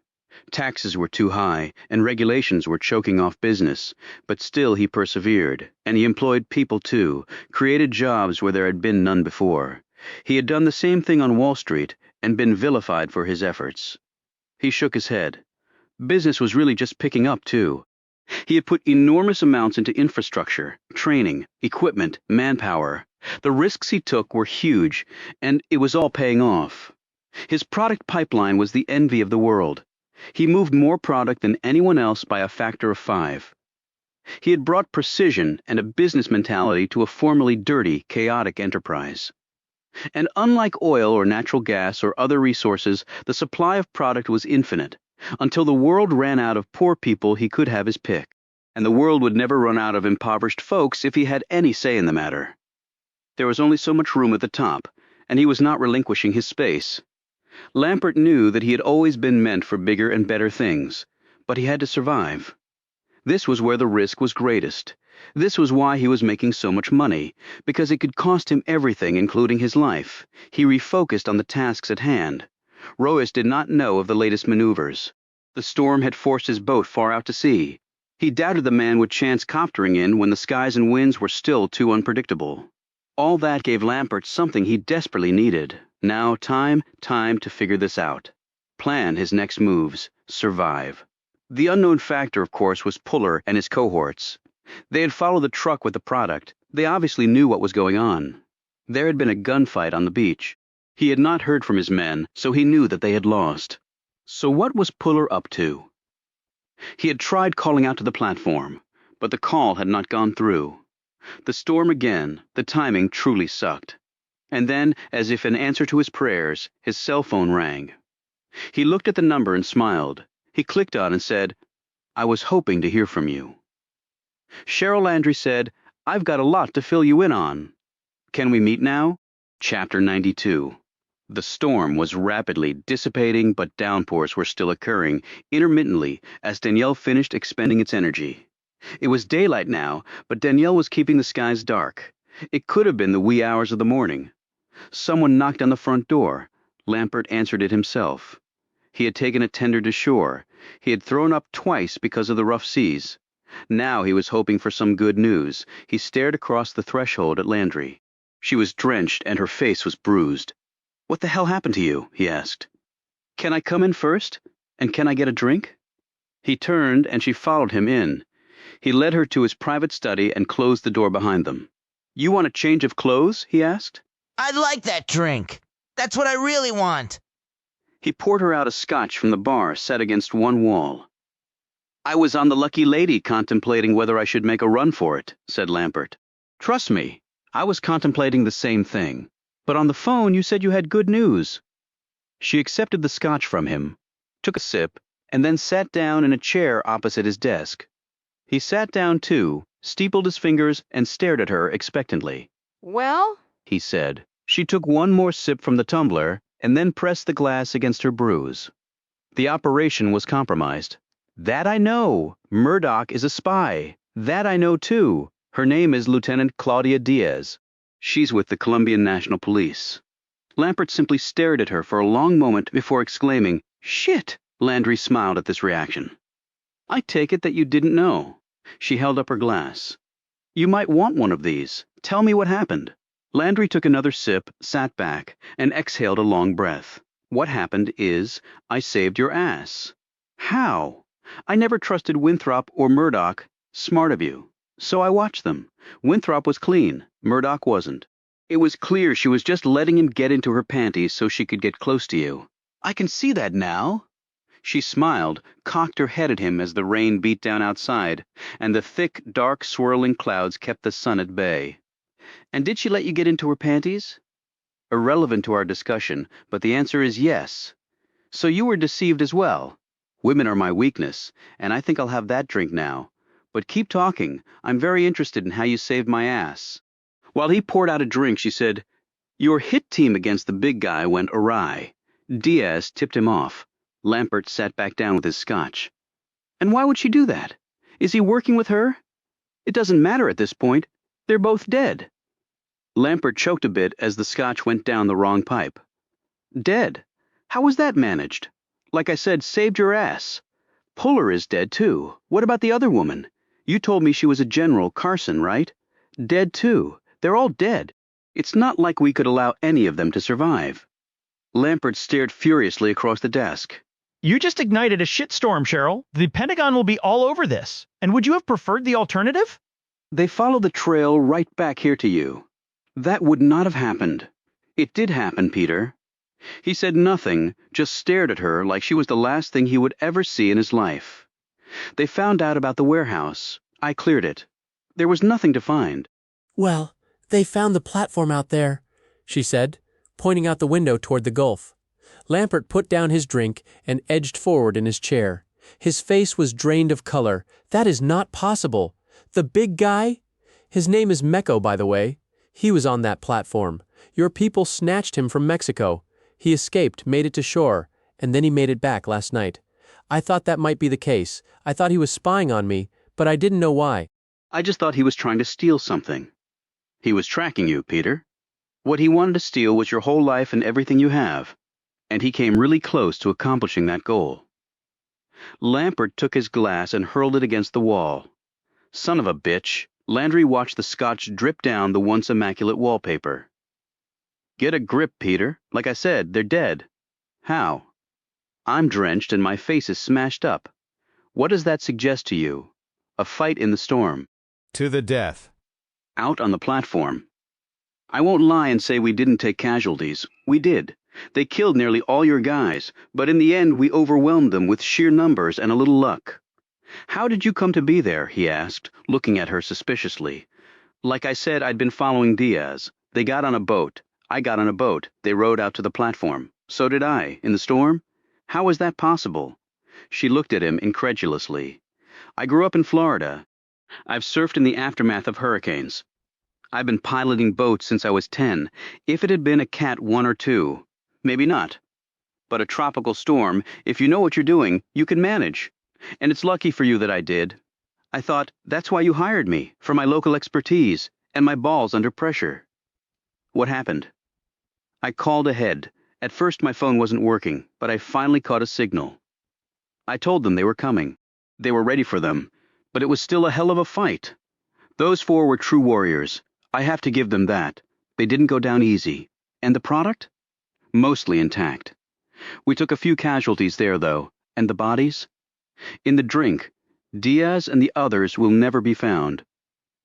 Taxes were too high, and regulations were choking off business, but still he persevered, and he employed people too, created jobs where there had been none before. He had done the same thing on Wall Street, and been vilified for his efforts. He shook his head. Business was really just picking up too. He had put enormous amounts into infrastructure, training, equipment, manpower. The risks he took were huge, and it was all paying off. His product pipeline was the envy of the world. He moved more product than anyone else by a factor of 5. He had brought precision and a business mentality to a formerly dirty, chaotic enterprise. And unlike oil or natural gas or other resources, the supply of product was infinite. Until the world ran out of poor people, he could have his pick. And the world would never run out of impoverished folks if he had any say in the matter. There was only so much room at the top, and he was not relinquishing his space. Lampert knew that he had always been meant for bigger and better things, but he had to survive. This was where the risk was greatest. This was why he was making so much money, because it could cost him everything, including his life. He refocused on the tasks at hand. Royce did not know of the latest maneuvers. The storm had forced his boat far out to sea. He doubted the man would chance coptering in when the skies and winds were still too unpredictable. All that gave Lampert something he desperately needed. Now time to figure this out. Plan his next moves. Survive. The unknown factor, of course, was Puller and his cohorts. They had followed the truck with the product. They obviously knew what was going on. There had been a gunfight on the beach. He had not heard from his men, so he knew that they had lost. So what was Puller up to? He had tried calling out to the platform, but the call had not gone through. The storm again, the timing truly sucked. And then, as if in answer to his prayers, his cell phone rang. He looked at the number and smiled. He clicked on and said, "I was hoping to hear from you." Cheryl Landry said, "I've got a lot to fill you in on. Can we meet now?" Chapter 92. The storm was rapidly dissipating, but downpours were still occurring, intermittently, as Danielle finished expending its energy. It was daylight now, but Danielle was keeping the skies dark. It could have been the wee hours of the morning. Someone knocked on the front door. Lampert answered it himself. He had taken a tender to shore. He had thrown up twice because of the rough seas. Now he was hoping for some good news. He stared across the threshold at Landry. She was drenched and her face was bruised. "What the hell happened to you?" he asked. "Can I come in first? And can I get a drink?" He turned and she followed him in. He led her to his private study and closed the door behind them. You want a change of clothes? He asked. I'd like that drink. That's what I really want. He poured her out a scotch from the bar set against one wall. I was on the lucky lady contemplating whether I should make a run for it, said Lampert. Trust me, I was contemplating the same thing. But on the phone you said you had good news. She accepted the scotch from him, took a sip, and then sat down in a chair opposite his desk. He sat down too, steepled his fingers, and stared at her expectantly. Well? He said. She took one more sip from the tumbler and then pressed the glass against her bruise. The operation was compromised. That I know. Murdoch is a spy. That I know too. Her name is Lieutenant Claudia Diaz. She's with the Colombian National Police. Lampert simply stared at her for a long moment before exclaiming, Shit! Landry smiled at this reaction. I take it that you didn't know. She held up her glass. You might want one of these. Tell me what happened. Landry took another sip, sat back, and exhaled a long breath. What happened is, I saved your ass. How? I never trusted Winthrop or Murdoch. Smart of you. So I watched them. Winthrop was clean. Murdoch wasn't. It was clear she was just letting him get into her panties so she could get close to you. I can see that now. She smiled, cocked her head at him as the rain beat down outside, and the thick, dark, swirling clouds kept the sun at bay. And did she let you get into her panties? Irrelevant to our discussion, but the answer is yes. So you were deceived as well. Women are my weakness, and I think I'll have that drink now. But keep talking. I'm very interested in how you saved my ass. While he poured out a drink, she said, Your hit team against the big guy went awry. Diaz tipped him off. Lampert sat back down with his scotch. And why would she do that? Is he working with her? It doesn't matter at this point. They're both dead. Lampert choked a bit as the scotch went down the wrong pipe. Dead? How was that managed? Like I said, saved your ass. Puller is dead too. What about the other woman? You told me she was a general, Carson, right? Dead too. They're all dead. It's not like we could allow any of them to survive. Lampert stared furiously across the desk. You just ignited a shitstorm, Cheryl. The Pentagon will be all over this. And would you have preferred the alternative? They followed the trail right back here to you. That would not have happened. It did happen, Peter. He said nothing, just stared at her like she was the last thing he would ever see in his life. They found out about the warehouse. I cleared it. There was nothing to find. Well, they found the platform out there, she said, pointing out the window toward the Gulf. Lampert put down his drink and edged forward in his chair. His face was drained of color. That is not possible. The big guy? His name is Mecco, by the way. He was on that platform. Your people snatched him from Mexico. He escaped, made it to shore, and then he made it back last night. I thought that might be the case. I thought he was spying on me, but I didn't know why. I just thought he was trying to steal something. He was tracking you, Peter. What he wanted to steal was your whole life and everything you have. And he came really close to accomplishing that goal. Lampert took his glass and hurled it against the wall. Son of a bitch, Landry watched the scotch drip down the once immaculate wallpaper. Get a grip, Peter. Like I said, they're dead. How? I'm drenched and my face is smashed up. What does that suggest to you? A fight in the storm. To the death. Out on the platform. I won't lie and say we didn't take casualties. We did. They killed nearly all your guys, but in the end we overwhelmed them with sheer numbers and a little luck. How did you come to be there? He asked, looking at her suspiciously. Like I said, I'd been following Diaz. They got on a boat. I got on a boat. They rowed out to the platform. So did I. In the storm? How was that possible? She looked at him incredulously. I grew up in Florida. I've surfed in the aftermath of hurricanes. I've been piloting boats since I was 10. If it had been a Cat 1 or 2, maybe not. But a tropical storm, if you know what you're doing, you can manage. And it's lucky for you that I did. I thought, that's why you hired me, for my local expertise, and my balls under pressure. What happened? I called ahead. At first my phone wasn't working, but I finally caught a signal. I told them they were coming. They were ready for them, but it was still a hell of a fight. Those 4 were true warriors. I have to give them that. They didn't go down easy. And the product? Mostly intact. We took a few casualties there, though. And the bodies? In the drink, Diaz and the others will never be found.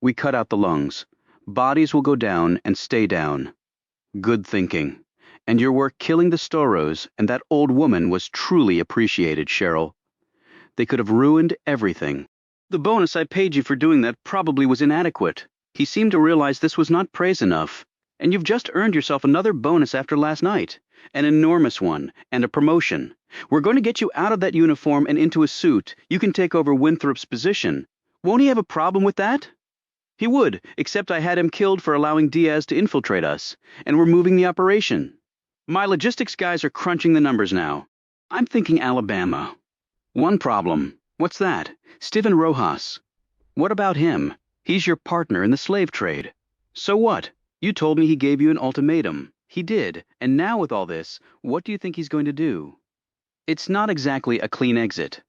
We cut out the lungs. Bodies will go down and stay down. Good thinking. And your work killing the Storos and that old woman was truly appreciated, Cheryl. They could have ruined everything. The bonus I paid you for doing that probably was inadequate. He seemed to realize this was not praise enough. And you've just earned yourself another bonus after last night. An enormous one, and a promotion. We're going to get you out of that uniform and into a suit. You can take over Winthrop's position. Won't he have a problem with that? He would, except I had him killed for allowing Diaz to infiltrate us, and we're moving the operation. My logistics guys are crunching the numbers now. I'm thinking Alabama. One problem. What's that? Steven Rojas. What about him? He's your partner in the slave trade. So what? You told me he gave you an ultimatum. He did, and now with all this, what do you think he's going to do? It's not exactly a clean exit.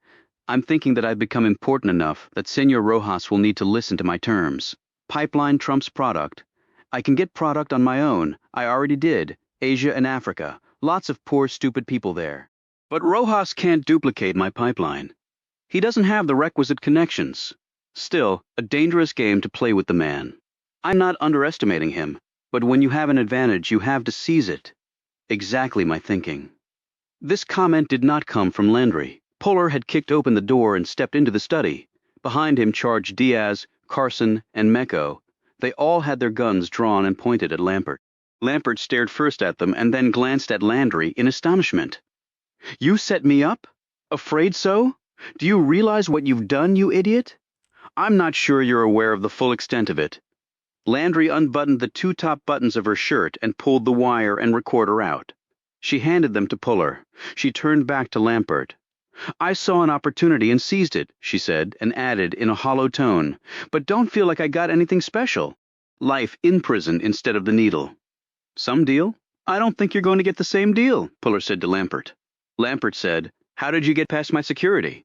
I'm thinking that I've become important enough that Senor Rojas will need to listen to my terms. Pipeline trumps product. I can get product on my own. I already did. Asia and Africa. Lots of poor, stupid people there. But Rojas can't duplicate my pipeline. He doesn't have the requisite connections. Still, a dangerous game to play with the man. I'm not underestimating him, but when you have an advantage, you have to seize it. Exactly my thinking. This comment did not come from Landry. Puller had kicked open the door and stepped into the study. Behind him charged Diaz, Carson, and Mecco. They all had their guns drawn and pointed at Lampert. Lampert stared first at them and then glanced at Landry in astonishment. You set me up? Afraid so? Do you realize what you've done, you idiot? I'm not sure you're aware of the full extent of it. Landry unbuttoned the two top buttons of her shirt and pulled the wire and recorder out. She handed them to Puller. She turned back to Lampert. I saw an opportunity and seized it, she said, and added in a hollow tone, but don't feel like I got anything special. Life in prison instead of the needle. Some deal? I don't think you're going to get the same deal, Puller said to Lampert. Lampert said, How did you get past my security?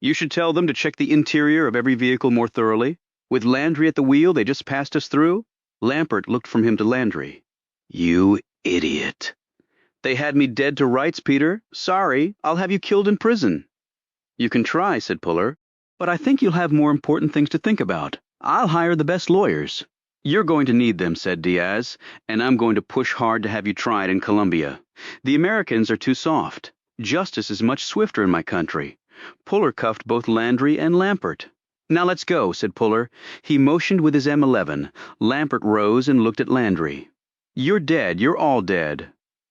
You should tell them to check the interior of every vehicle more thoroughly. With Landry at the wheel, they just passed us through. Lampert looked from him to Landry. You idiot. They had me dead to rights, Peter. Sorry, I'll have you killed in prison. You can try, said Puller, but I think you'll have more important things to think about. I'll hire the best lawyers. You're going to need them, said Diaz, and I'm going to push hard to have you tried in Colombia. The Americans are too soft. Justice is much swifter in my country. Puller cuffed both Landry and Lampert. Now let's go, said Puller. He motioned with his M11. Lampert rose and looked at Landry. You're dead. You're all dead.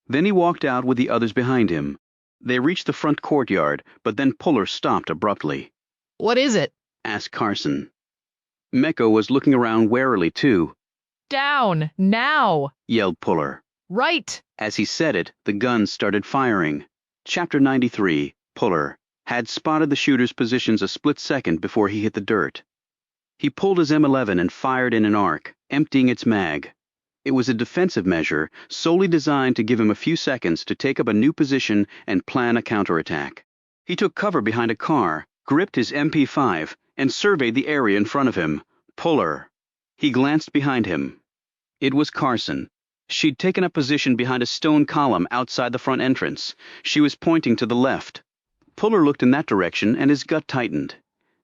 Then he walked out with the others behind him. They reached the front courtyard, but then Puller stopped abruptly. What is it? Asked Carson. Mecco was looking around warily, too. Down, now! Yelled Puller. Right! As he said it, the guns started firing. Chapter 93, Puller, had spotted the shooter's positions a split second before he hit the dirt. He pulled his M11 and fired in an arc, emptying its mag. It was a defensive measure, solely designed to give him a few seconds to take up a new position and plan a counterattack. He took cover behind a car, gripped his MP5, and surveyed the area in front of him. Puller. He glanced behind him. It was Carson. She'd taken a position behind a stone column outside the front entrance. She was pointing to the left. Puller looked in that direction and his gut tightened.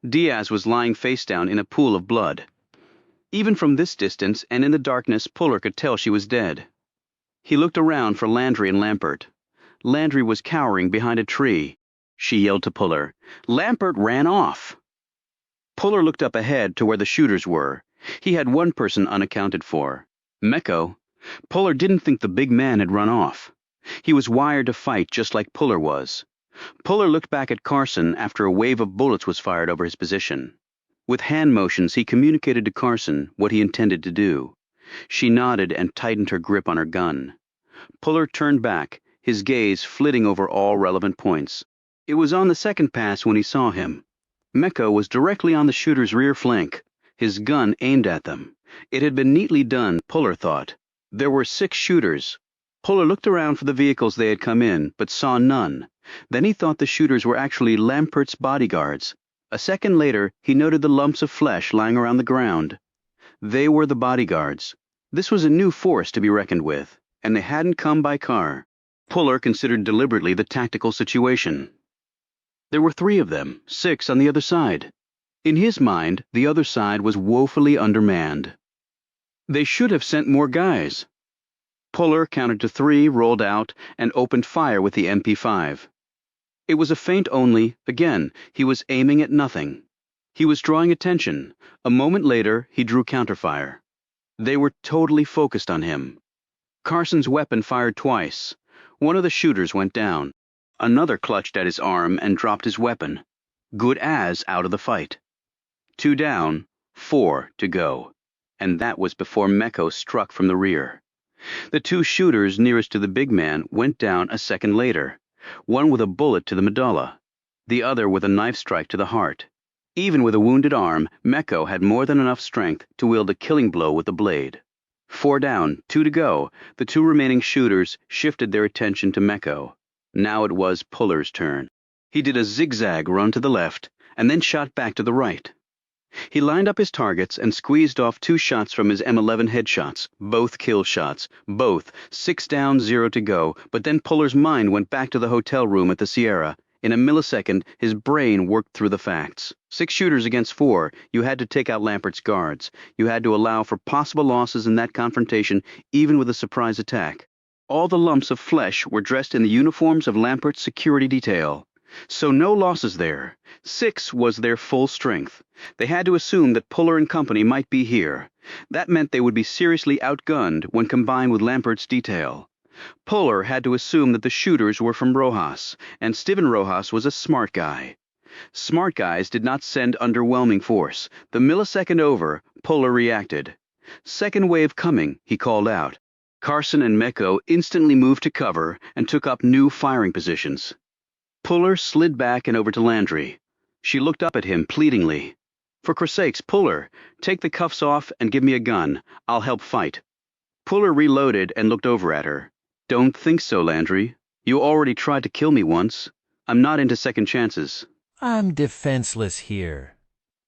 Diaz was lying face down in a pool of blood. Even from this distance and in the darkness, Puller could tell she was dead. He looked around for Landry and Lampert. Landry was cowering behind a tree. She yelled to Puller. Lampert ran off. Puller looked up ahead to where the shooters were. He had one person unaccounted for. Mecco. Puller didn't think the big man had run off. He was wired to fight just like Puller was. Puller looked back at Carson after a wave of bullets was fired over his position. With hand motions, he communicated to Carson what he intended to do. She nodded and tightened her grip on her gun. Puller turned back, his gaze flitting over all relevant points. It was on the second pass when he saw him. Mecco was directly on the shooter's rear flank, his gun aimed at them. It had been neatly done, Puller thought. There were 6 shooters. Puller looked around for the vehicles they had come in, but saw none. Then he thought the shooters were actually Lampert's bodyguards. A second later, he noted the lumps of flesh lying around the ground. They were the bodyguards. This was a new force to be reckoned with, and they hadn't come by car. Puller considered deliberately the tactical situation. There were 3 of them, 6 on the other side. In his mind, the other side was woefully undermanned. They should have sent more guys. Puller counted to 3, rolled out, and opened fire with the MP5. It was a feint only. Again, he was aiming at nothing. He was drawing attention. A moment later, he drew counterfire. They were totally focused on him. Carson's weapon fired twice. One of the shooters went down. Another clutched at his arm and dropped his weapon. Good as out of the fight. 2 down, 4 to go. And that was before Mecco struck from the rear. The 2 shooters nearest to the big man went down a second later, one with a bullet to the medulla, the other with a knife strike to the heart. Even with a wounded arm, Mecco had more than enough strength to wield a killing blow with the blade. 4 down, 2 to go. The 2 remaining shooters shifted their attention to Mecco. Now it was Puller's turn. He did a zigzag run to the left, and then shot back to the right. He lined up his targets and squeezed off 2 shots from his M11 headshots, both kill shots, both 6 down, 0 to go, but then Puller's mind went back to the hotel room at the Sierra. In a millisecond, his brain worked through the facts. 6 shooters against 4, you had to take out Lampert's guards. You had to allow for possible losses in that confrontation, even with a surprise attack. All the lumps of flesh were dressed in the uniforms of Lampert's security detail. So no losses there. 6 was their full strength. They had to assume that Puller and company might be here. That meant they would be seriously outgunned when combined with Lampert's detail. Puller had to assume that the shooters were from Rojas, and Steven Rojas was a smart guy. Smart guys did not send underwhelming force. The millisecond over, Puller reacted. Second wave coming, he called out. Carson and Mecco instantly moved to cover and took up new firing positions. Puller slid back and over to Landry. She looked up at him pleadingly. For sakes, Puller, take the cuffs off and give me a gun. I'll help fight. Puller reloaded and looked over at her. Don't think so, Landry. You already tried to kill me once. I'm not into second chances. I'm defenseless here.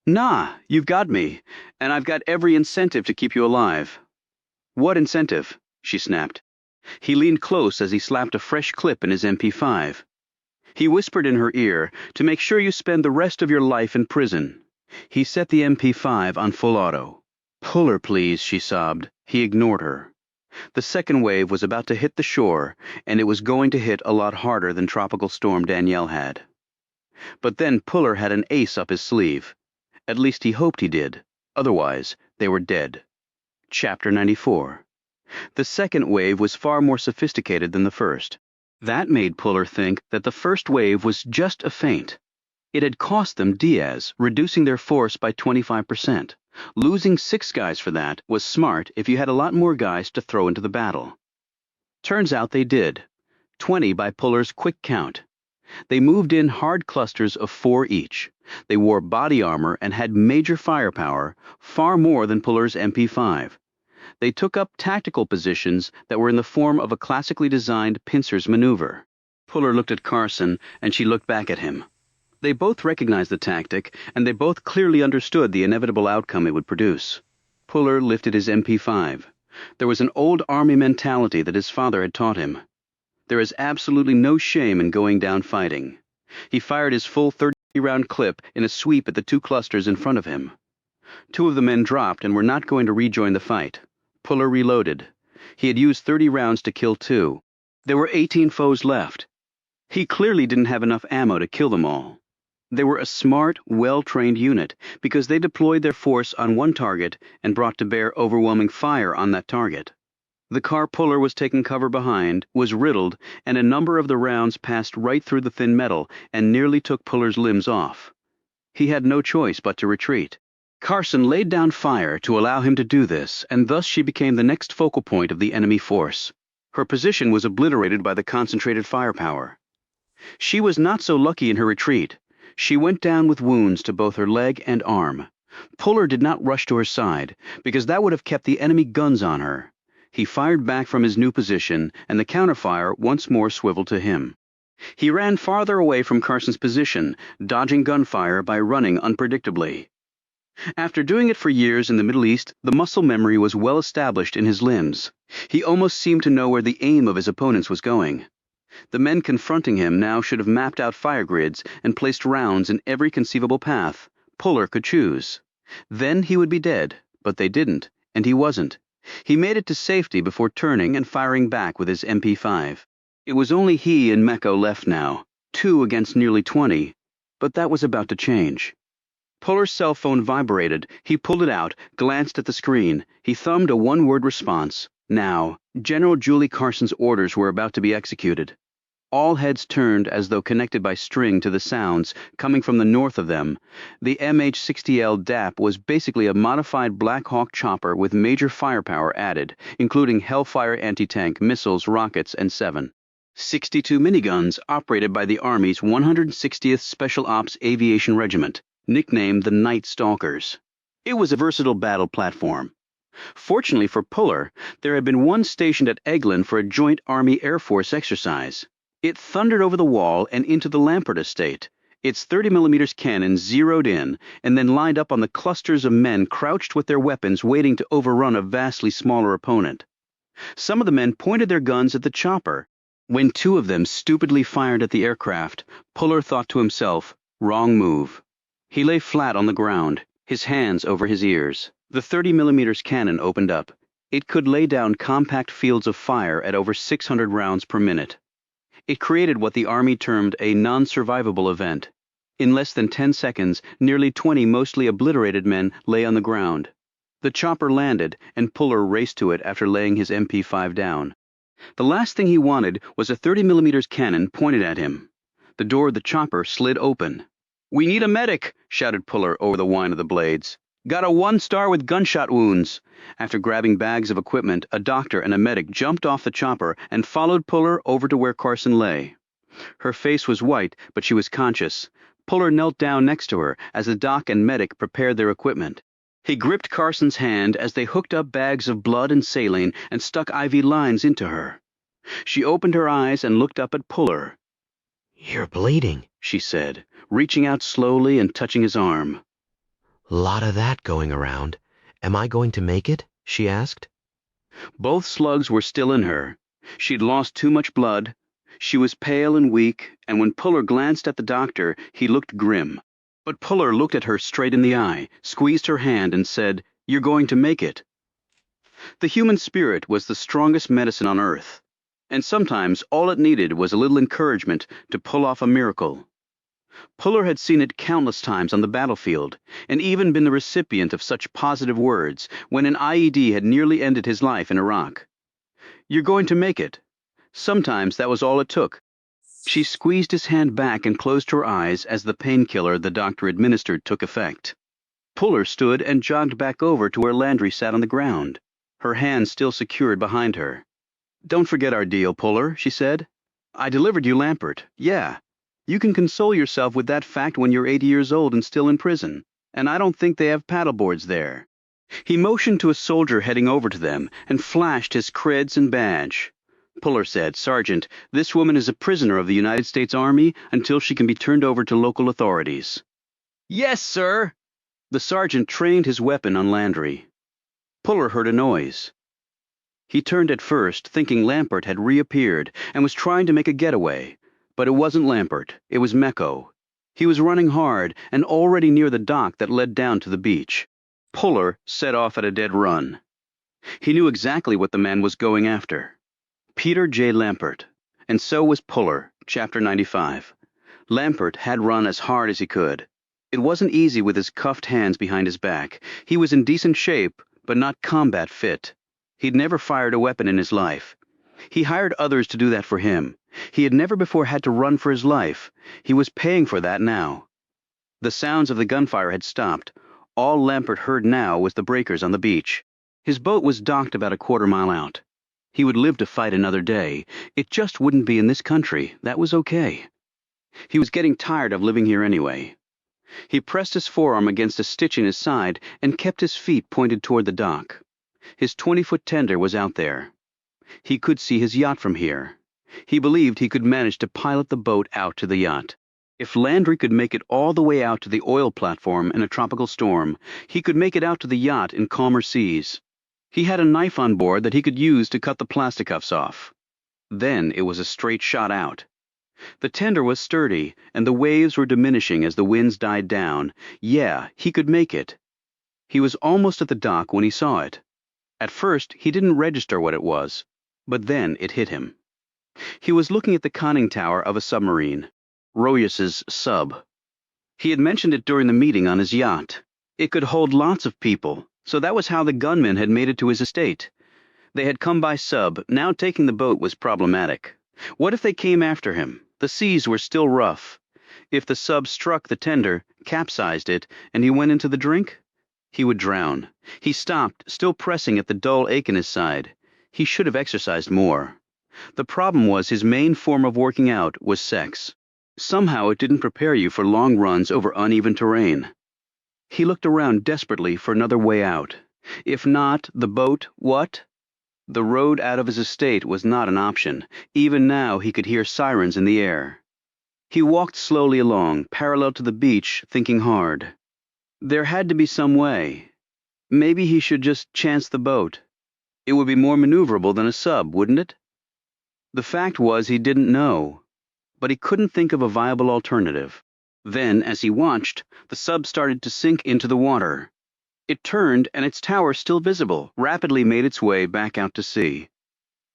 Nah, you've got me, and I've got every incentive to keep you alive. What incentive? She snapped. He leaned close as he slapped a fresh clip in his MP5. He whispered in her ear, to make sure you spend the rest of your life in prison. He set the MP5 on full auto. Puller, please, she sobbed. He ignored her. The second wave was about to hit the shore, and it was going to hit a lot harder than Tropical Storm Danielle had. But then Puller had an ace up his sleeve. At least he hoped he did. Otherwise, they were dead. Chapter 94. The second wave was far more sophisticated than the first. That made Puller think that the first wave was just a feint. It had cost them Diaz, reducing their force by 25%. Losing 6 guys for that was smart if you had a lot more guys to throw into the battle. Turns out they did. 20 by Puller's quick count. They moved in hard clusters of 4 each. They wore body armor and had major firepower, far more than Puller's MP5. They took up tactical positions that were in the form of a classically designed pincer's maneuver. Puller looked at Carson, and she looked back at him. They both recognized the tactic, and they both clearly understood the inevitable outcome it would produce. Puller lifted his MP5. There was an old army mentality that his father had taught him. There is absolutely no shame in going down fighting. He fired his full 30-round clip in a sweep at the 2 clusters in front of him. 2 of the men dropped and were not going to rejoin the fight. Puller reloaded. He had used 30 rounds to kill 2. There were 18 foes left. He clearly didn't have enough ammo to kill them all. They were a smart, well-trained unit because they deployed their force on one target and brought to bear overwhelming fire on that target. The car Puller was taking cover behind was riddled, and a number of the rounds passed right through the thin metal and nearly took Puller's limbs off. He had no choice but to retreat. Carson laid down fire to allow him to do this, and thus she became the next focal point of the enemy force. Her position was obliterated by the concentrated firepower. She was not so lucky in her retreat. She went down with wounds to both her leg and arm. Puller did not rush to her side, because that would have kept the enemy guns on her. He fired back from his new position, and the counterfire once more swiveled to him. He ran farther away from Carson's position, dodging gunfire by running unpredictably. After doing it for years in the Middle East, the muscle memory was well established in his limbs. He almost seemed to know where the aim of his opponents was going. The men confronting him now should have mapped out fire grids and placed rounds in every conceivable path, Puller could choose. Then he would be dead, but they didn't, and he wasn't. He made it to safety before turning and firing back with his MP5. It was only he and Mecco left now, 2 against nearly 20, but that was about to change. Puller's cell phone vibrated. He pulled it out, glanced at the screen. He thumbed a one-word response. Now, General Julie Carson's orders were about to be executed. All heads turned as though connected by string to the sounds coming from the north of them. The MH-60L DAP was basically a modified Black Hawk chopper with major firepower added, including Hellfire anti-tank missiles, rockets, and 62 miniguns operated by the Army's 160th Special Ops Aviation Regiment, nicknamed the Night Stalkers. It was a versatile battle platform. Fortunately for Puller, there had been one stationed at Eglin for a joint Army-Air Force exercise. It thundered over the wall and into the Lampert estate, its 30mm cannon zeroed in and then lined up on the clusters of men crouched with their weapons waiting to overrun a vastly smaller opponent. Some of the men pointed their guns at the chopper. When 2 of them stupidly fired at the aircraft, Puller thought to himself, wrong move. He lay flat on the ground, his hands over his ears. The 30mm cannon opened up. It could lay down compact fields of fire at over 600 rounds per minute. It created what the Army termed a non-survivable event. In less than 10 seconds, nearly 20 mostly obliterated men lay on the ground. The chopper landed, and Puller raced to it after laying his MP5 down. The last thing he wanted was a 30mm cannon pointed at him. The door of the chopper slid open. "We need a medic!" shouted Puller over the whine of the blades. "Got a 1-star with gunshot wounds." After grabbing bags of equipment, a doctor and a medic jumped off the chopper and followed Puller over to where Carson lay. Her face was white, but she was conscious. Puller knelt down next to her as the doc and medic prepared their equipment. He gripped Carson's hand as they hooked up bags of blood and saline and stuck IV lines into her. She opened her eyes and looked up at Puller. "You're bleeding," she said, reaching out slowly and touching his arm. "Lot of that going around. Am I going to make it?" she asked. Both slugs were still in her. She'd lost too much blood. She was pale and weak, and when Puller glanced at the doctor, he looked grim. But Puller looked at her straight in the eye, squeezed her hand, and said, "You're going to make it." The human spirit was the strongest medicine on earth, and sometimes all it needed was a little encouragement to pull off a miracle. Puller had seen it countless times on the battlefield, and even been the recipient of such positive words when an IED had nearly ended his life in Iraq. "You're going to make it." Sometimes that was all it took. She squeezed his hand back and closed her eyes as the painkiller the doctor administered took effect. Puller stood and jogged back over to where Landry sat on the ground, her hand still secured behind her. "Don't forget our deal, Puller," she said. "I delivered you Lampert. Yeah. You can console yourself with that fact when you're 80 years old and still in prison, and I don't think they have paddleboards there." He motioned to a soldier heading over to them and flashed his creds and badge. Puller said, "Sergeant, this woman is a prisoner of the United States Army until she can be turned over to local authorities." "Yes, sir." The sergeant trained his weapon on Landry. Puller heard a noise. He turned at first, thinking Lampert had reappeared and was trying to make a getaway. But it wasn't Lampert, it was Mecco. He was running hard and already near the dock that led down to the beach. Puller set off at a dead run. He knew exactly what the man was going after. Peter J. Lampert. And so was Puller, Chapter 95. Lampert had run as hard as he could. It wasn't easy with his cuffed hands behind his back. He was in decent shape, but not combat fit. He'd never fired a weapon in his life. He hired others to do that for him. He had never before had to run for his life. He was paying for that now. The sounds of the gunfire had stopped. All Lampert heard now was the breakers on the beach. His boat was docked about a quarter-mile out. He would live to fight another day. It just wouldn't be in this country. That was okay. He was getting tired of living here anyway. He pressed his forearm against a stitch in his side and kept his feet pointed toward the dock. His 20-foot tender was out there. He could see his yacht from here. He believed he could manage to pilot the boat out to the yacht. If Landry could make it all the way out to the oil platform in a tropical storm, he could make it out to the yacht in calmer seas. He had a knife on board that he could use to cut the plastic cuffs off. Then it was a straight shot out. The tender was sturdy, and the waves were diminishing as the winds died down. Yeah, he could make it. He was almost at the dock when he saw it. At first, he didn't register what it was, but then it hit him. He was looking at the conning tower of a submarine, Royus's sub. He had mentioned it during the meeting on his yacht. It could hold lots of people, so that was how the gunmen had made it to his estate. They had come by sub. Now taking the boat was problematic. What if they came after him? The seas were still rough. If the sub struck the tender, capsized it, and he went into the drink, he would drown. He stopped, still pressing at the dull ache in his side. He should have exercised more. The problem was his main form of working out was sex. Somehow it didn't prepare you for long runs over uneven terrain. He looked around desperately for another way out. If not, the boat, what? The road out of his estate was not an option. Even now he could hear sirens in the air. He walked slowly along, parallel to the beach, thinking hard. There had to be some way. Maybe he should just chance the boat. It would be more maneuverable than a sub, wouldn't it? The fact was he didn't know, but he couldn't think of a viable alternative. Then, as he watched, the sub started to sink into the water. It turned, and its tower, still visible, rapidly made its way back out to sea.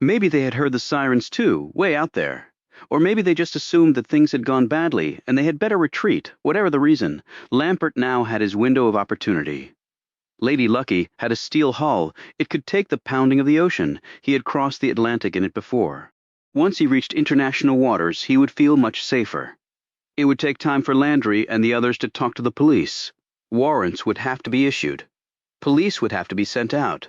Maybe they had heard the sirens too, way out there. Or maybe they just assumed that things had gone badly, and they had better retreat. Whatever the reason, Lampert now had his window of opportunity. Lady Lucky had a steel hull. It could take the pounding of the ocean. He had crossed the Atlantic in it before. Once he reached international waters, he would feel much safer. It would take time for Landry and the others to talk to the police. Warrants would have to be issued. Police would have to be sent out.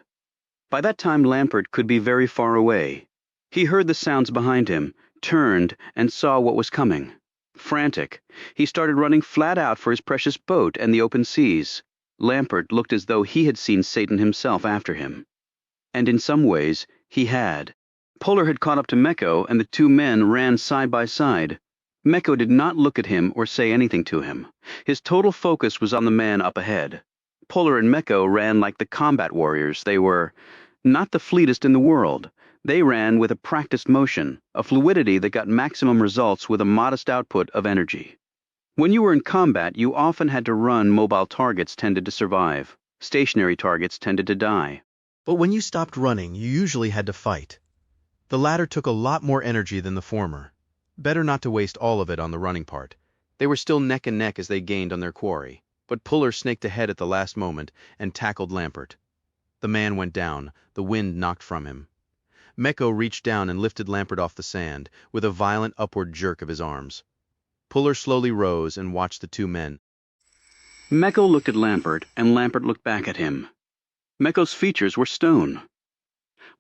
By that time, Lampert could be very far away. He heard the sounds behind him, turned, and saw what was coming. Frantic, he started running flat out for his precious boat and the open seas. Lampert looked as though he had seen Satan himself after him. And in some ways, he had. Puller had caught up to Mecco, and the two men ran side by side. Mecco did not look at him or say anything to him. His total focus was on the man up ahead. Puller and Mecco ran like the combat warriors they were. Not the fleetest in the world. They ran with a practiced motion, a fluidity that got maximum results with a modest output of energy. When you were in combat, you often had to run. Mobile targets tended to survive. Stationary targets tended to die. But when you stopped running, you usually had to fight. The latter took a lot more energy than the former. Better not to waste all of it on the running part. They were still neck and neck as they gained on their quarry, but Puller snaked ahead at the last moment and tackled Lampert. The man went down, the wind knocked from him. Mecco reached down and lifted Lampert off the sand, with a violent upward jerk of his arms. Puller slowly rose and watched the two men. Mecco looked at Lampert, and Lampert looked back at him. Mecco's features were stone.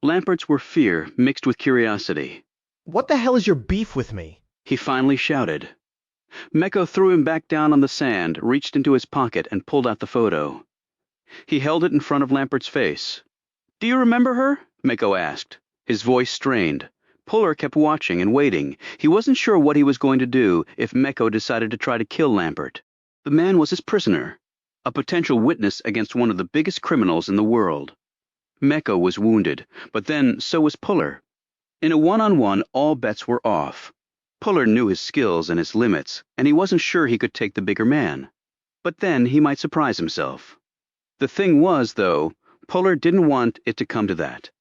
Lampert's were fear mixed with curiosity. What the hell is your beef with me? He finally shouted. Mecco threw him back down on the sand, reached into his pocket, and pulled out the photo. He held it in front of Lampert's face. "Do you remember her?" Mecco asked. His voice strained. Puller kept watching and waiting. He wasn't sure what he was going to do if Mecco decided to try to kill Lampert. The man was his prisoner, a potential witness against one of the biggest criminals in the world. Mecco was wounded, but then so was Puller. In a one-on-one, all bets were off. Puller knew his skills and his limits, and he wasn't sure he could take the bigger man. But then he might surprise himself. The thing was, though, Puller didn't want it to come to that.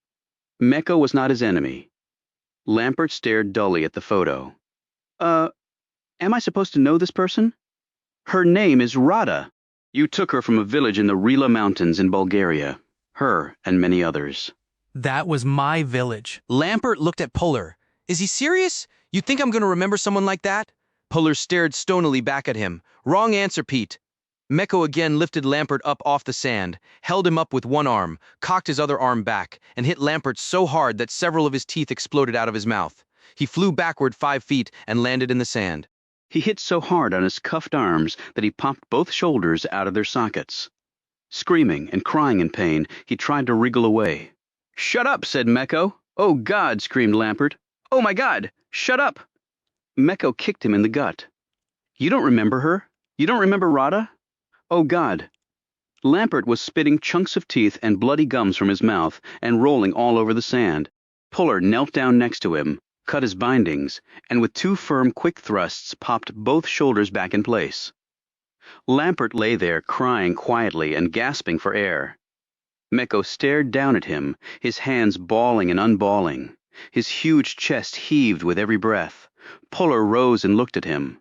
Mecco was not his enemy. Lampert stared dully at the photo. Am I supposed to know this person? Her name is Rada. You took her from a village in the Rila Mountains in Bulgaria. Her and many others. That was my village. Lampert looked at Puller. Is he serious? You think I'm going to remember someone like that? Puller stared stonily back at him. Wrong answer, Pete. Mecco again lifted Lampert up off the sand, held him up with one arm, cocked his other arm back, and hit Lampert so hard that several of his teeth exploded out of his mouth. He flew backward 5 feet and landed in the sand. He hit so hard on his cuffed arms that he popped both shoulders out of their sockets. Screaming and crying in pain, he tried to wriggle away. "Shut up," said Mecco. "Oh, God," screamed Lampert. "Oh, my God, shut up." Mecco kicked him in the gut. "You don't remember her? You don't remember Rada? Oh, God." Lampert was spitting chunks of teeth and bloody gums from his mouth and rolling all over the sand. Puller knelt down next to him. cut his bindings, and with 2 firm, quick thrusts popped both shoulders back in place. Lampert lay there crying quietly and gasping for air. Mecco stared down at him, his hands balling and unballing. His huge chest heaved with every breath. Puller rose and looked at him.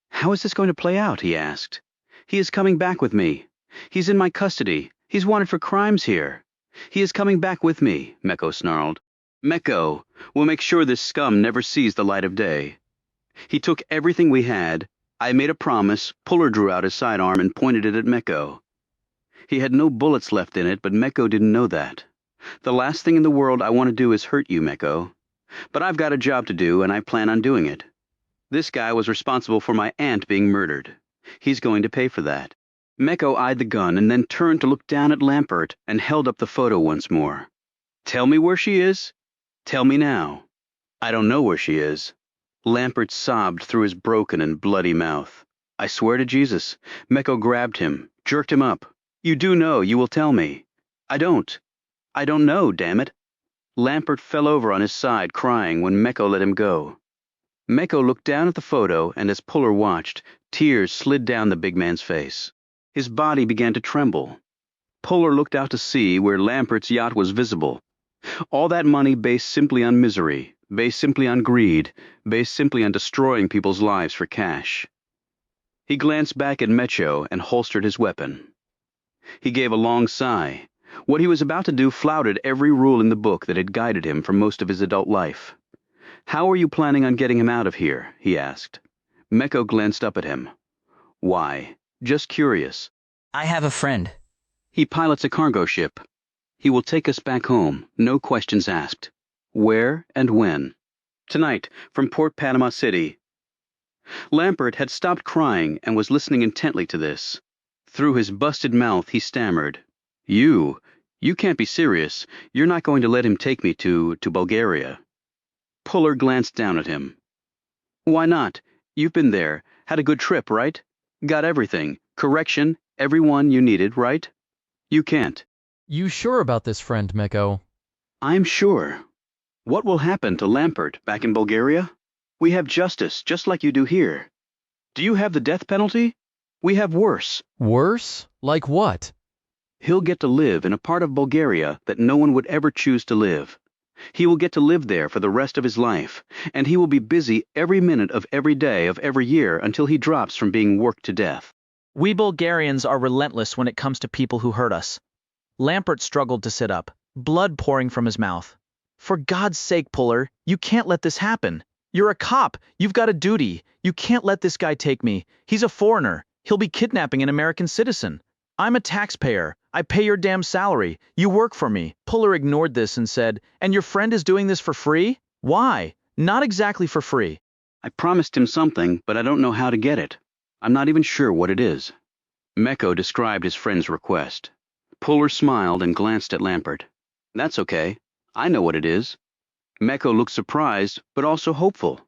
"How is this going to play out?" he asked. "He is coming back with me. He's in my custody. He's wanted for crimes here." "He is coming back with me," Mecco snarled. "Mecco, we'll make sure this scum never sees the light of day." "He took everything we had. I made a promise." Puller drew out his sidearm and pointed it at Mecco. He had no bullets left in it, but Mecco didn't know that. "The last thing in the world I want to do is hurt you, Mecco. But I've got a job to do, and I plan on doing it. This guy was responsible for my aunt being murdered. He's going to pay for that." Mecco eyed the gun and then turned to look down at Lampert and held up the photo once more. "Tell me where she is? Tell me now." "I don't know where she is." Lampert sobbed through his broken and bloody mouth. "I swear to Jesus." Mecco grabbed him, jerked him up. "You do know, you will tell me." "I don't. I don't know, damn it." Lampert fell over on his side crying when Mecco let him go. Mecco looked down at the photo, and as Puller watched, tears slid down the big man's face. His body began to tremble. Puller looked out to sea where Lampert's yacht was visible. All that money based simply on misery, based simply on greed, based simply on destroying people's lives for cash. He glanced back at Mecco and holstered his weapon. He gave a long sigh. What he was about to do flouted every rule in the book that had guided him for most of his adult life. "How are you planning on getting him out of here?" he asked. Mecco glanced up at him. "Why? Just curious." I have a friend. "He pilots a cargo ship. He will take us back home, no questions asked." "Where and when?" "Tonight, from Port Panama City." Lampert had stopped crying and was listening intently to this. Through his busted mouth he stammered, You can't be serious. You're not going to let him take me to Bulgaria." Puller glanced down at him. "Why not? You've been there, had a good trip, right? Got everything, correction, everyone you needed, right? You can't." You sure about this, friend Mecco? "I'm sure." "What will happen to Lampert back in Bulgaria?" "We have justice, just like you do here." "Do you have the death penalty?" "We have worse." Worse? Like what? "He'll get to live in a part of Bulgaria that no one would ever choose to live. He will get to live there for the rest of his life, and he will be busy every minute of every day of every year until he drops from being worked to death." We Bulgarians are relentless when it comes to people who hurt us. Lampert struggled to sit up, blood pouring from his mouth. "For God's sake, Puller, you can't let this happen. You're a cop. You've got a duty. You can't let this guy take me. He's a foreigner. He'll be kidnapping an American citizen. I'm a taxpayer. I pay your damn salary. You work for me." Puller ignored this and said, "And your friend is doing this for free? Why? Not exactly for free." "I promised him something, but I don't know how to get it. I'm not even sure what it is." Mecco described his friend's request. Puller smiled and glanced at Lampert. "That's okay. I know what it is." Mecco looked surprised, but also hopeful.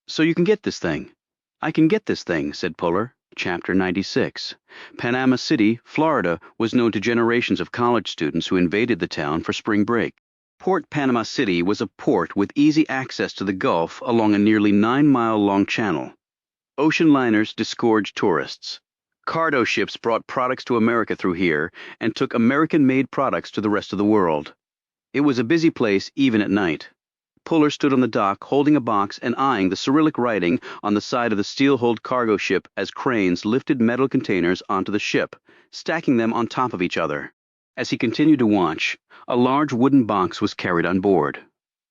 "So you can get this thing." "I can get this thing," said Puller. Chapter 96. Panama City, Florida, was known to generations of college students who invaded the town for spring break. Port Panama City was a port with easy access to the Gulf along a nearly 9-mile-long channel. Ocean liners disgorged tourists. Cargo ships brought products to America through here and took American-made products to the rest of the world. It was a busy place even at night. Puller stood on the dock holding a box and eyeing the Cyrillic writing on the side of the steel-hulled cargo ship as cranes lifted metal containers onto the ship, stacking them on top of each other. As he continued to watch, a large wooden box was carried on board.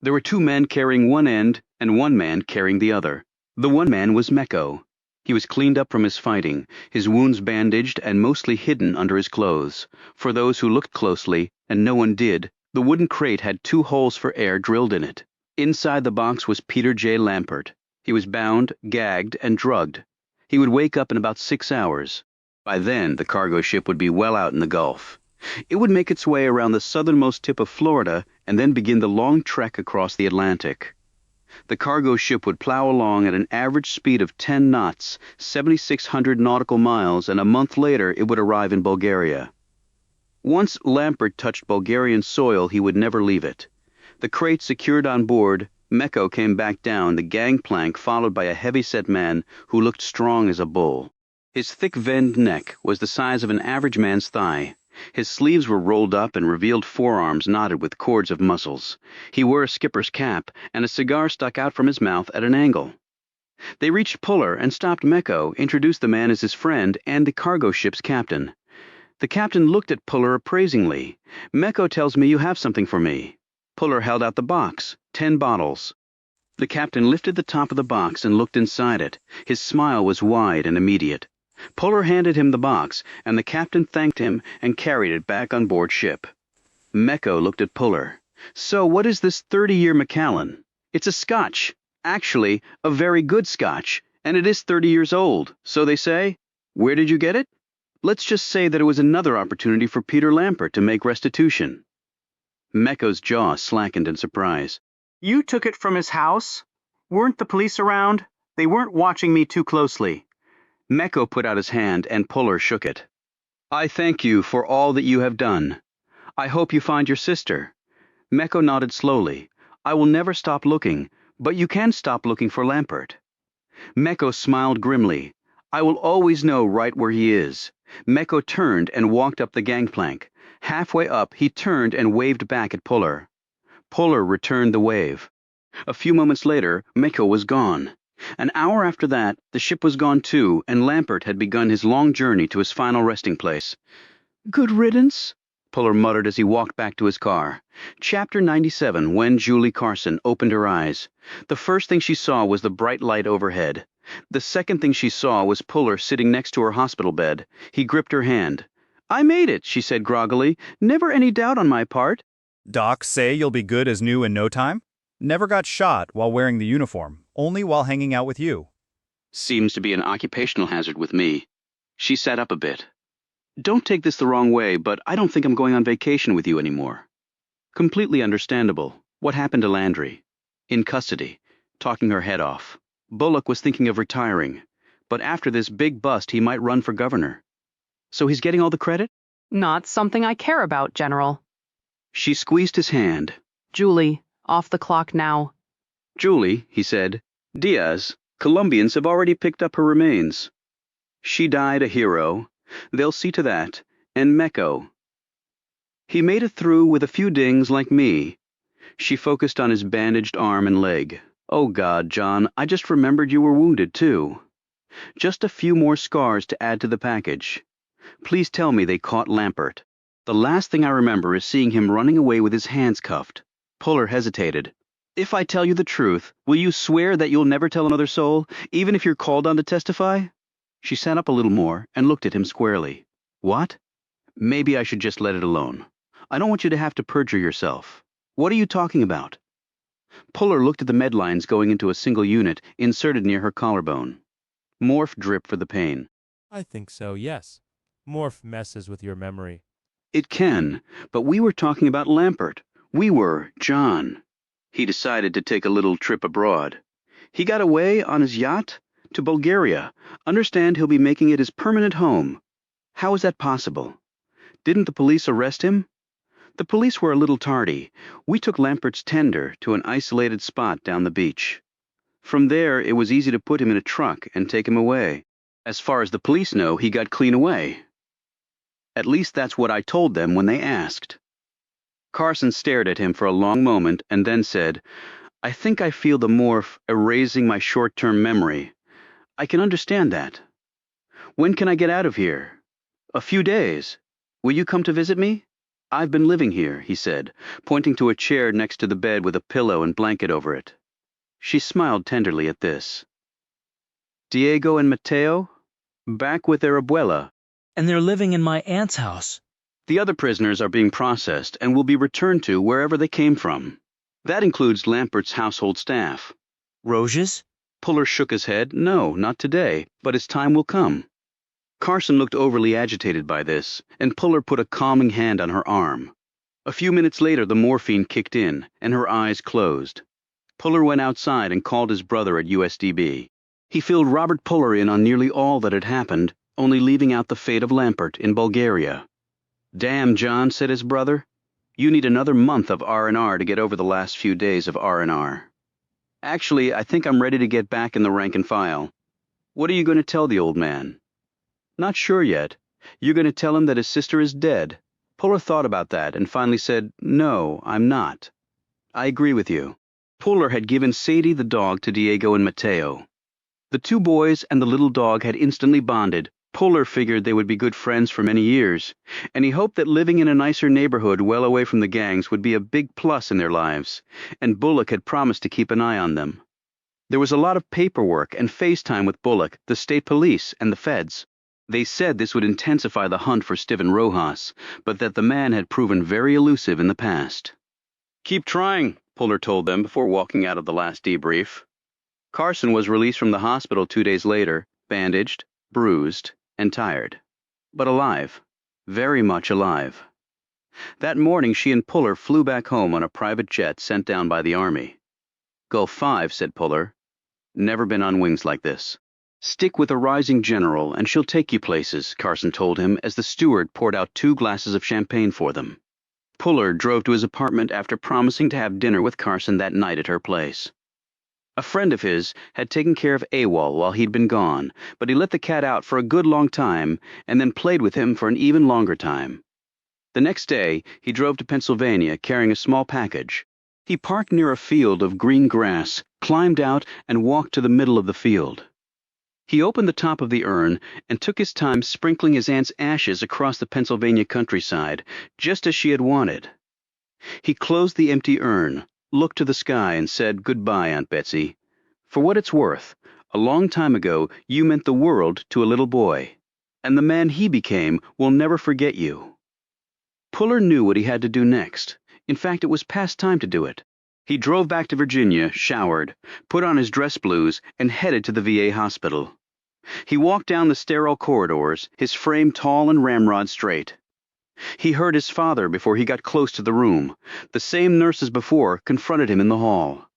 There were 2 men carrying one end and 1 man carrying the other. The one man was Mecco. He was cleaned up from his fighting, his wounds bandaged and mostly hidden under his clothes. For those who looked closely, and no one did, the wooden crate had 2 holes for air drilled in it. Inside the box was Peter J. Lampert. He was bound, gagged, and drugged. He would wake up in about 6 hours. By then, the cargo ship would be well out in the Gulf. It would make its way around the southernmost tip of Florida and then begin the long trek across the Atlantic. The cargo ship would plow along at an average speed of 10 knots, 7,600 nautical miles, and a month later it would arrive in Bulgaria. Once Lampert touched Bulgarian soil, he would never leave it. The crate secured on board, Mecco came back down the gangplank followed by a heavy-set man who looked strong as a bull. His thick veined neck was the size of an average man's thigh. His sleeves were rolled up and revealed forearms knotted with cords of muscles. He wore a skipper's cap, and a cigar stuck out from his mouth at an angle. They reached Puller and stopped Mecco, introduced the man as his friend and the cargo ship's captain. The captain looked at Puller appraisingly. "Mecco tells me you have something for me." Puller held out the box, 10 bottles. The captain lifted the top of the box and looked inside it. His smile was wide and immediate. Puller handed him the box, and the captain thanked him and carried it back on board ship. Mecco looked at Puller. "So what is this 30-year Macallan?" "It's a Scotch. Actually, a very good Scotch, and it is 30 years old, so they say." "Where did you get it?" "Let's just say that it was another opportunity for Peter Lampert to make restitution." Mecco's jaw slackened in surprise. "You took it from his house? Weren't the police around? They weren't watching me too closely." Mecco put out his hand and Puller shook it. "I thank you for all that you have done. I hope you find your sister." Mecco nodded slowly. "I will never stop looking, but you can stop looking for Lampert." Mecco smiled grimly. "I will always know right where he is." Mecco turned and walked up the gangplank. Halfway up, he turned and waved back at Puller. Puller returned the wave. A few moments later, Mecco was gone. An hour after that, the ship was gone too, and Lampert had begun his long journey to his final resting place. "Good riddance," Puller muttered as he walked back to his car. Chapter 97, when Julie Carson opened her eyes. The first thing she saw was the bright light overhead. The second thing she saw was Puller sitting next to her hospital bed. He gripped her hand. "I made it," she said groggily. "Never any doubt on my part." "Docs say you'll be good as new in no time? Never got shot while wearing the uniform, only while hanging out with you." "Seems to be an occupational hazard with me." She sat up a bit. "Don't take this the wrong way, but I don't think I'm going on vacation with you anymore." Completely understandable. What happened to Landry? In custody, talking her head off. Bullock was thinking of retiring, but after this big bust he might run for governor. So he's getting all the credit? "Not something I care about, General." She squeezed his hand. "Julie, off the clock now." "Julie," he said. "Diaz, Colombians have already picked up her remains. She died a hero. They'll see to that. And Mecco. He made it through with a few dings like me." She focused on his bandaged arm and leg. "Oh God, John, I just remembered you were wounded too. Just a few more scars to add to the package. Please tell me they caught Lampert. The last thing I remember is seeing him running away with his hands cuffed." Puller hesitated. "If I tell you the truth, will you swear that you'll never tell another soul, even if you're called on to testify?" She sat up a little more and looked at him squarely. "What? Maybe I should just let it alone. I don't want you to have to perjure yourself. What are you talking about?" Puller looked at the medlines going into a single unit inserted near her collarbone. Morph drip for the pain. "I think so, yes. Morph messes with your memory." "It can, but we were talking about Lampert. We were, John. He decided to take a little trip abroad. He got away on his yacht to Bulgaria. Understand he'll be making it his permanent home. How is that possible? Didn't the police arrest him?" "The police were a little tardy. We took Lampert's tender to an isolated spot down the beach. From there, it was easy to put him in a truck and take him away. As far as the police know, he got clean away. At least that's what I told them when they asked." Carson stared at him for a long moment and then said, "I think I feel the morph erasing my short-term memory. I can understand that. When can I get out of here?" "A few days. Will you come to visit me?" "I've been living here," he said, pointing to a chair next to the bed with a pillow and blanket over it. She smiled tenderly at this. "Diego and Mateo? Back with their abuela." "And they're living in my aunt's house." "The other prisoners are being processed and will be returned to wherever they came from. That includes Lampert's household staff." "Roges?" Puller shook his head. "No, not today, but his time will come." Carson looked overly agitated by this, and Puller put a calming hand on her arm. A few minutes later the morphine kicked in, and her eyes closed. Puller went outside and called his brother at USDB. He filled Robert Puller in on nearly all that had happened, only leaving out the fate of Lampert in Bulgaria. "Damn, John," said his brother. "You need another month of R&R to get over the last few days of R&R." Actually, I think I'm ready to get back in the rank and file. What are you going to tell the old man? Not sure yet. You're going to tell him that his sister is dead. Puller thought about that and finally said, "No, I'm not." I agree with you. Puller had given Sadie the dog to Diego and Mateo. The two boys and the little dog had instantly bonded. Puller figured they would be good friends for many years, and he hoped that living in a nicer neighborhood well away from the gangs would be a big plus in their lives, and Bullock had promised to keep an eye on them. There was a lot of paperwork and FaceTime with Bullock, the state police, and the feds. They said this would intensify the hunt for Steven Rojas, but that the man had proven very elusive in the past. Keep trying, Puller told them before walking out of the last debrief. Carson was released from the hospital 2 days later, bandaged, bruised, and tired. But alive. Very much alive. That morning she and Puller flew back home on a private jet sent down by the Army. Gulf 5, said Puller. Never been on wings like this. Stick with a rising general and she'll take you places, Carson told him as the steward poured out 2 glasses of champagne for them. Puller drove to his apartment after promising to have dinner with Carson that night at her place. A friend of his had taken care of AWOL while he'd been gone, but he let the cat out for a good long time and then played with him for an even longer time. The next day, he drove to Pennsylvania carrying a small package. He parked near a field of green grass, climbed out, and walked to the middle of the field. He opened the top of the urn and took his time sprinkling his aunt's ashes across the Pennsylvania countryside, just as she had wanted. He closed the empty urn, looked to the sky, and said, "Goodbye, Aunt Betsy. For what it's worth, a long time ago you meant the world to a little boy, and the man he became will never forget you." Puller knew what he had to do next. In fact, it was past time to do it. He drove back to Virginia, showered, put on his dress blues, and headed to the VA hospital. He walked down the sterile corridors, his frame tall and ramrod straight. He heard his father before he got close to the room. The same nurse as before confronted him in the hall.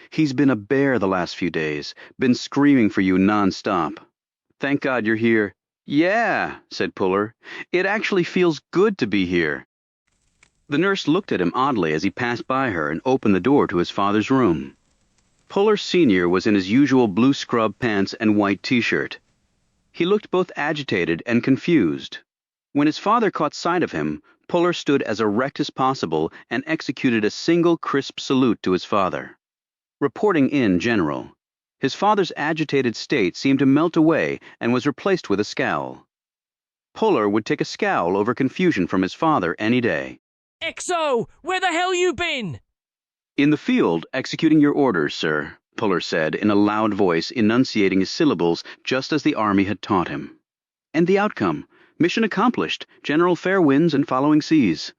"He's been a bear the last few days, been screaming for you nonstop. Thank God you're here." "Yeah," said Puller. "It actually feels good to be here." The nurse looked at him oddly as he passed by her and opened the door to his father's room. Puller Sr. was in his usual blue scrub pants and white t-shirt. He looked both agitated and confused. When his father caught sight of him, Puller stood as erect as possible and executed a single crisp salute to his father. Reporting in general. His father's agitated state seemed to melt away and was replaced with a scowl. Puller would take a scowl over confusion from his father any day. "XO, where the hell you been?" "In the field, executing your orders, sir," Puller said in a loud voice, enunciating his syllables just as the Army had taught him. "And the outcome? Mission accomplished. General fair winds and following seas."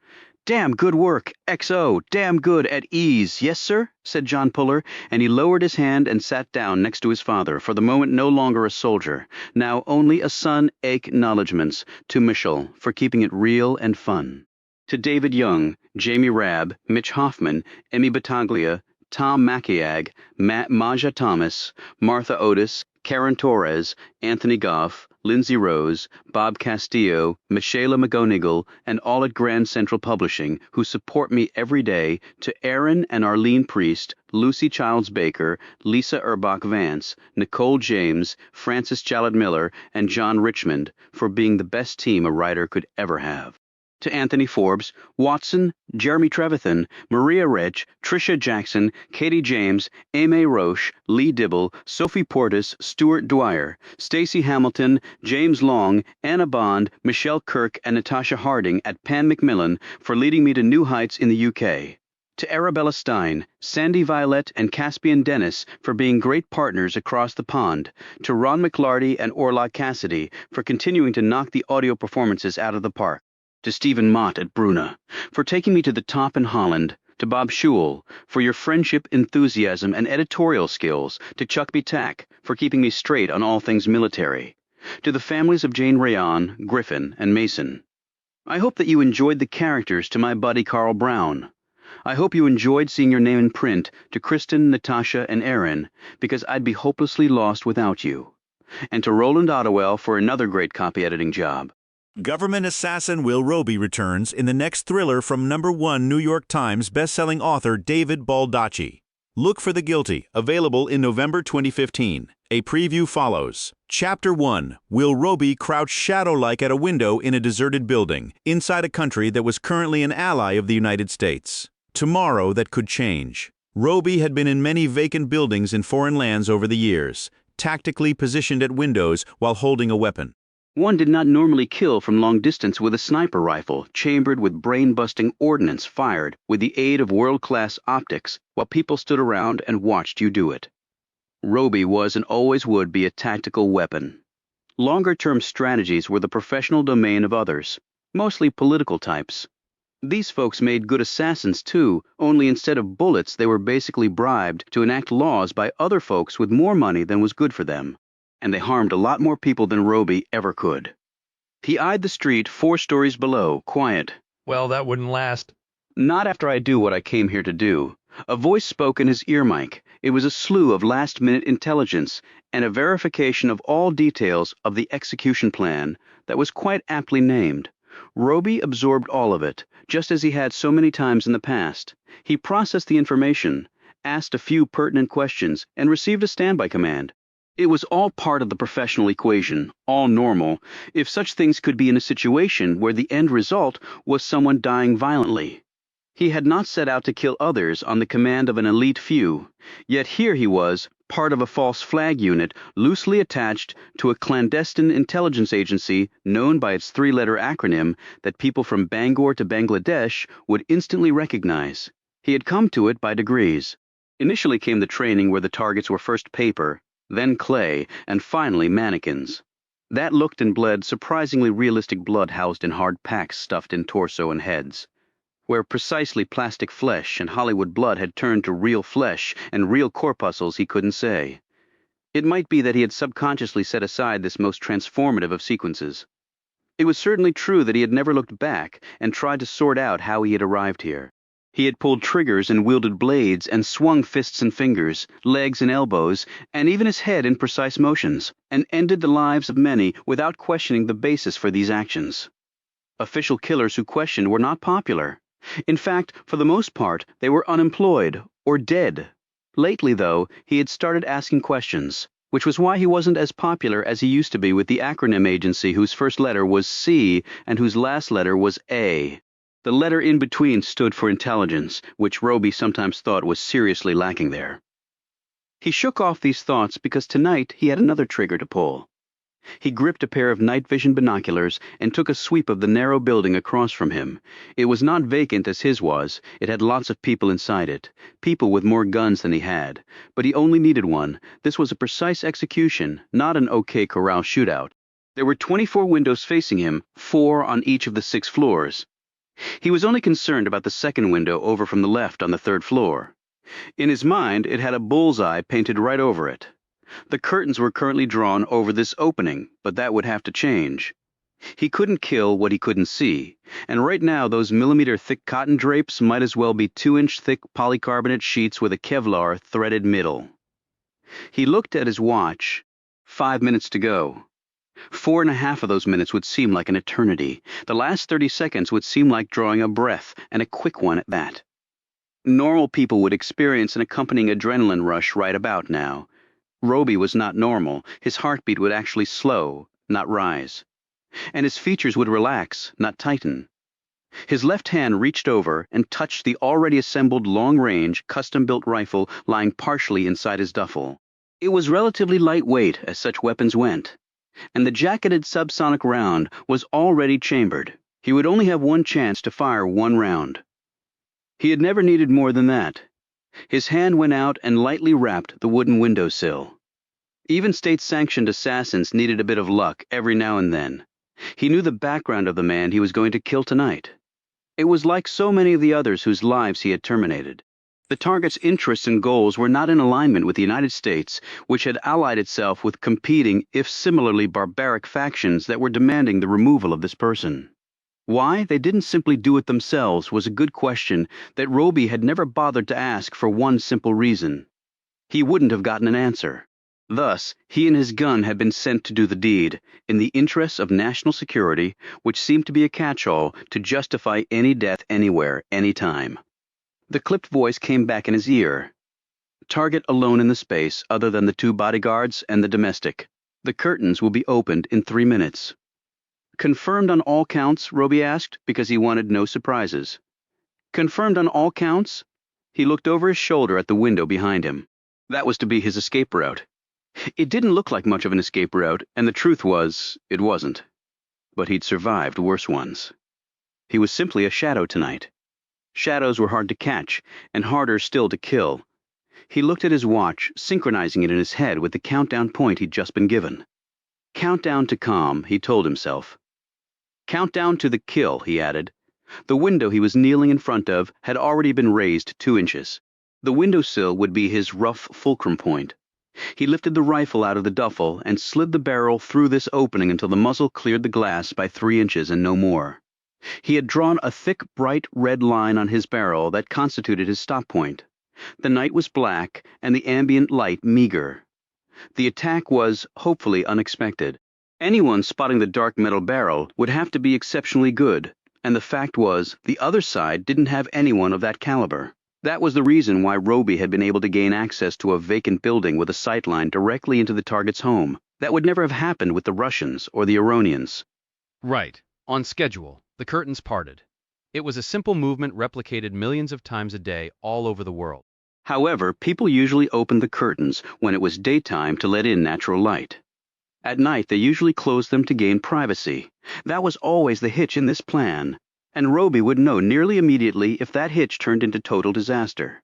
"Damn good work, XO, damn good at ease, yes, sir?" said John Puller, and he lowered his hand and sat down next to his father, for the moment no longer a soldier, now only a son acknowledgments to Michel for keeping it real and fun. To David Young, Jamie Rabb, Mitch Hoffman, Emmy Battaglia, Tom Maciag, Maja Thomas, Martha Otis, Karen Torres, Anthony Goff, Lindsay Rose, Bob Castillo, Michaela McGonigal, and all at Grand Central Publishing, who support me every day, to Aaron and Arlene Priest, Lucy Childs Baker, Lisa Urbach Vance, Nicole James, Francis Jalad Miller, and John Richmond, for being the best team a writer could ever have. To Anthony Forbes, Watson, Jeremy Trevathan, Maria Rich, Tricia Jackson, Katie James, Aimee Roche, Lee Dibble, Sophie Portis, Stuart Dwyer, Stacey Hamilton, James Long, Anna Bond, Michelle Kirk, and Natasha Harding at Pan Macmillan for leading me to new heights in the UK. To Arabella Stein, Sandy Violet, and Caspian Dennis for being great partners across the pond. To Ron McLarty and Orla Cassidy for continuing to knock the audio performances out of the park. To Stephen Mott at Bruna for taking me to the top in Holland. To Bob Schewel for your friendship, enthusiasm, and editorial skills. To Chuck B. Tack for keeping me straight on all things military. To the families of Jane Rayon, Griffin, and Mason. I hope that you enjoyed the characters to my buddy Carl Brown. I hope you enjoyed seeing your name in print to Kristen, Natasha, and Aaron, because I'd be hopelessly lost without you. And to Roland Ottewell for another great copy editing job. Government assassin Will Roby returns in the next thriller from #1 New York Times bestselling author David Baldacci. Look for the Guilty, available in November 2015. A preview follows. Chapter 1. Will Roby crouch shadow-like at a window in a deserted building, inside a country that was currently an ally of the United States? Tomorrow that could change. Roby had been in many vacant buildings in foreign lands over the years, tactically positioned at windows while holding a weapon. One did not normally kill from long distance with a sniper rifle chambered with brain-busting ordnance fired with the aid of world-class optics while people stood around and watched you do it. Roby was and always would be a tactical weapon. Longer-term strategies were the professional domain of others, mostly political types. These folks made good assassins too, only instead of bullets they were basically bribed to enact laws by other folks with more money than was good for them. And they harmed a lot more people than Roby ever could. He eyed the street 4 stories below, quiet. Well, that wouldn't last. Not after I do what I came here to do. A voice spoke in his ear mic. It was a slew of last-minute intelligence and a verification of all details of the execution plan that was quite aptly named. Roby absorbed all of it, just as he had so many times in the past. He processed the information, asked a few pertinent questions, and received a standby command. It was all part of the professional equation, all normal, if such things could be in a situation where the end result was someone dying violently. He had not set out to kill others on the command of an elite few, yet here he was, part of a false flag unit loosely attached to a clandestine intelligence agency known by its 3-letter acronym that people from Bangor to Bangladesh would instantly recognize. He had come to it by degrees. Initially came the training where the targets were first paper, then clay, and finally mannequins. That looked and bled surprisingly realistic blood housed in hard packs stuffed in torso and heads, where precisely plastic flesh and Hollywood blood had turned to real flesh and real corpuscles he couldn't say. It might be that he had subconsciously set aside this most transformative of sequences. It was certainly true that he had never looked back and tried to sort out how he had arrived here. He had pulled triggers and wielded blades and swung fists and fingers, legs and elbows, and even his head in precise motions, and ended the lives of many without questioning the basis for these actions. Official killers who questioned were not popular. In fact, for the most part, they were unemployed or dead. Lately, though, he had started asking questions, which was why he wasn't as popular as he used to be with the acronym agency whose first letter was C and whose last letter was A. The letter in between stood for intelligence, which Roby sometimes thought was seriously lacking there. He shook off these thoughts because tonight he had another trigger to pull. He gripped a pair of night vision binoculars and took a sweep of the narrow building across from him. It was not vacant as his was. It had lots of people inside it, people with more guns than he had. But he only needed one. This was a precise execution, not an OK Corral shootout. There were 24 windows facing him, 4 on each of the 6 floors. He was only concerned about the second window over from the left on the 3rd floor. In his mind, it had a bullseye painted right over it. The curtains were currently drawn over this opening, but that would have to change. He couldn't kill what he couldn't see, and right now those millimeter-thick cotton drapes might as well be 2-inch-thick polycarbonate sheets with a Kevlar threaded middle. He looked at his watch. 5 minutes to go. 4.5 of those minutes would seem like an eternity. The last 30 seconds would seem like drawing a breath, and a quick one at that. Normal people would experience an accompanying adrenaline rush right about now. Roby was not normal. His heartbeat would actually slow, not rise. And his features would relax, not tighten. His left hand reached over and touched the already assembled long-range, custom-built rifle lying partially inside his duffel. It was relatively lightweight, as such weapons went, and the jacketed subsonic round was already chambered. He would only have one chance to fire one round. He had never needed more than that. His hand went out and lightly rapped the wooden windowsill. Even state-sanctioned assassins needed a bit of luck every now and then. He knew the background of the man he was going to kill tonight. It was like so many of the others whose lives he had terminated. The target's interests and goals were not in alignment with the United States, which had allied itself with competing, if similarly barbaric factions that were demanding the removal of this person. Why they didn't simply do it themselves was a good question that Roby had never bothered to ask for one simple reason. He wouldn't have gotten an answer. Thus, he and his gun had been sent to do the deed, in the interests of national security, which seemed to be a catch-all to justify any death anywhere, any time. The clipped voice came back in his ear. target alone in the space other than the 2 bodyguards and the domestic. The curtains will be opened in 3 minutes. Confirmed on all counts, Roby asked, because he wanted no surprises. Confirmed on all counts? He looked over his shoulder at the window behind him. That was to be his escape route. It didn't look like much of an escape route, and the truth was, it wasn't. But he'd survived worse ones. He was simply a shadow tonight. Shadows were hard to catch, and harder still to kill. He looked at his watch, synchronizing it in his head with the countdown point he'd just been given. Countdown to calm, he told himself. Countdown to the kill, he added. The window he was kneeling in front of had already been raised 2 inches. The windowsill would be his rough fulcrum point. He lifted the rifle out of the duffel and slid the barrel through this opening until the muzzle cleared the glass by 3 inches and no more. He had drawn a thick, bright red line on his barrel that constituted his stop point. The night was black and the ambient light meager. The attack was, hopefully, unexpected. Anyone spotting the dark metal barrel would have to be exceptionally good, and the fact was, the other side didn't have anyone of that caliber. That was the reason why Roby had been able to gain access to a vacant building with a sightline directly into the target's home. That would never have happened with the Russians or the Iranians. Right. On schedule, the curtains parted. It was a simple movement replicated millions of times a day all over the world. However, people usually opened the curtains when it was daytime to let in natural light. At night, they usually closed them to gain privacy. That was always the hitch in this plan, and Roby would know nearly immediately if that hitch turned into total disaster.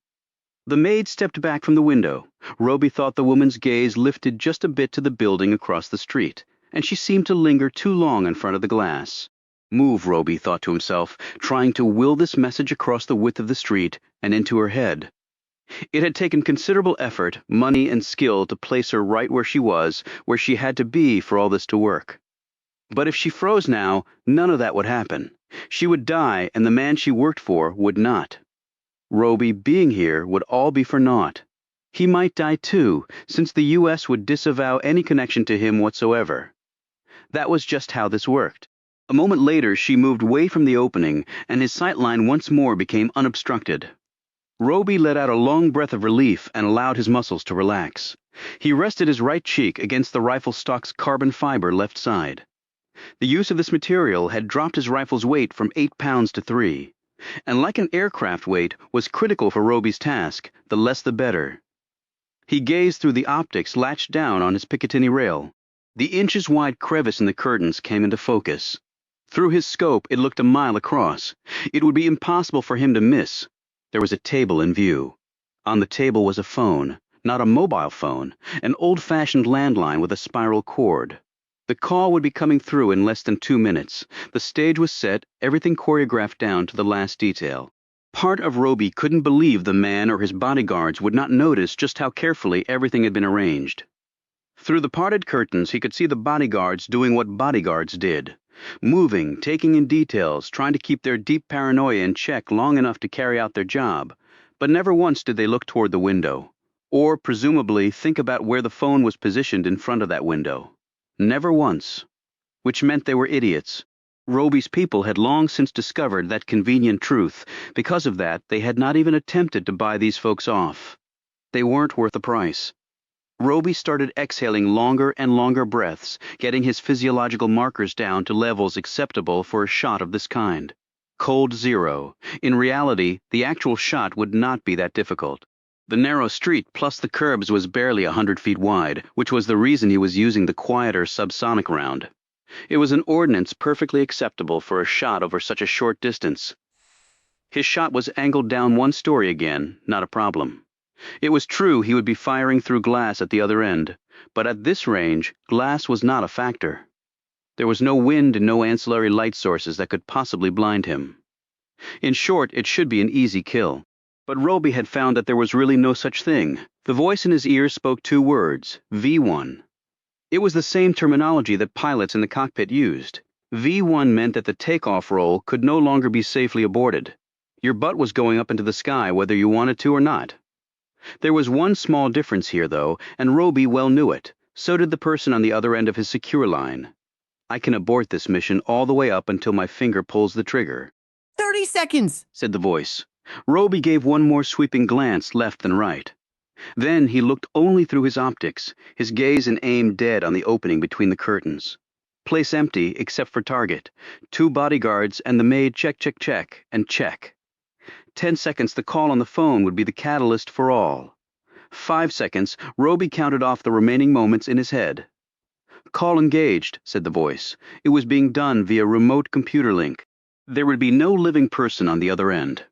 The maid stepped back from the window. Roby thought the woman's gaze lifted just a bit to the building across the street, and she seemed to linger too long in front of the glass. Move, Roby thought to himself, trying to will this message across the width of the street and into her head. It had taken considerable effort, money, and skill to place her right where she had to be for all this to work. But if she froze now, none of that would happen. She would die, and the man she worked for would not. Roby being here would all be for naught. He might die too, since the U.S. would disavow any connection to him whatsoever. That was just how this worked. A moment later, she moved away from the opening, and his sightline once more became unobstructed. Roby let out a long breath of relief and allowed his muscles to relax. He rested his right cheek against the rifle stock's carbon fiber left side. The use of this material had dropped his rifle's weight from 8 pounds to 3, and like an aircraft weight was critical for Roby's task, the less the better. He gazed through the optics latched down on his Picatinny rail. The inches-wide crevice in the curtains came into focus. Through his scope, it looked a mile across. It would be impossible for him to miss. There was a table in view. On the table was a phone, not a mobile phone, an old-fashioned landline with a spiral cord. The call would be coming through in less than 2 minutes. The stage was set, everything choreographed down to the last detail. Part of Roby couldn't believe the man or his bodyguards would not notice just how carefully everything had been arranged. Through the parted curtains, he could see the bodyguards doing what bodyguards did. Moving, taking in details, trying to keep their deep paranoia in check long enough to carry out their job. But never once did they look toward the window, or presumably think about where the phone was positioned in front of that window. Never once. Which meant they were idiots. Roby's people had long since discovered that convenient truth. Because of that, they had not even attempted to buy these folks off. They weren't worth the price. Roby started exhaling longer and longer breaths, getting his physiological markers down to levels acceptable for a shot of this kind. Cold zero. In reality, the actual shot would not be that difficult. The narrow street plus the curbs was barely 100 feet wide, which was the reason he was using the quieter subsonic round. It was an ordnance perfectly acceptable for a shot over such a short distance. His shot was angled down 1 story again, not a problem. It was true he would be firing through glass at the other end, but at this range, glass was not a factor. There was no wind and no ancillary light sources that could possibly blind him. In short, it should be an easy kill. But Roby had found that there was really no such thing. The voice in his ear spoke 2 words, V1. It was the same terminology that pilots in the cockpit used. V1 meant that the takeoff roll could no longer be safely aborted. Your butt was going up into the sky whether you wanted to or not. There was one small difference here, though, and Roby well knew it. So did the person on the other end of his secure line. I can abort this mission all the way up until my finger pulls the trigger. 30 seconds, said the voice. Roby gave one more sweeping glance left and right. Then he looked only through his optics, his gaze and aim dead on the opening between the curtains. Place empty except for target. 2 bodyguards and the maid check, check, check, and check. 10 seconds the call on the phone would be the catalyst for all. 5 seconds, Roby counted off the remaining moments in his head. Call engaged, said the voice. It was being done via remote computer link. There would be no living person on the other end.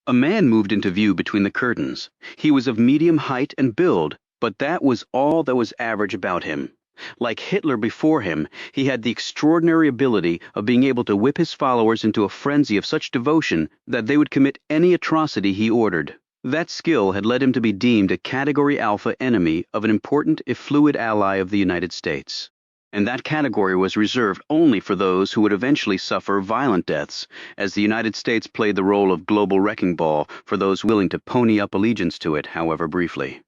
A man moved into view between the curtains. He was of medium height and build, but that was all that was average about him. Like Hitler before him, he had the extraordinary ability of being able to whip his followers into a frenzy of such devotion that they would commit any atrocity he ordered. That skill had led him to be deemed a Category Alpha enemy of an important if fluid ally of the United States. And that category was reserved only for those who would eventually suffer violent deaths, as the United States played the role of global wrecking ball for those willing to pony up allegiance to it, however briefly.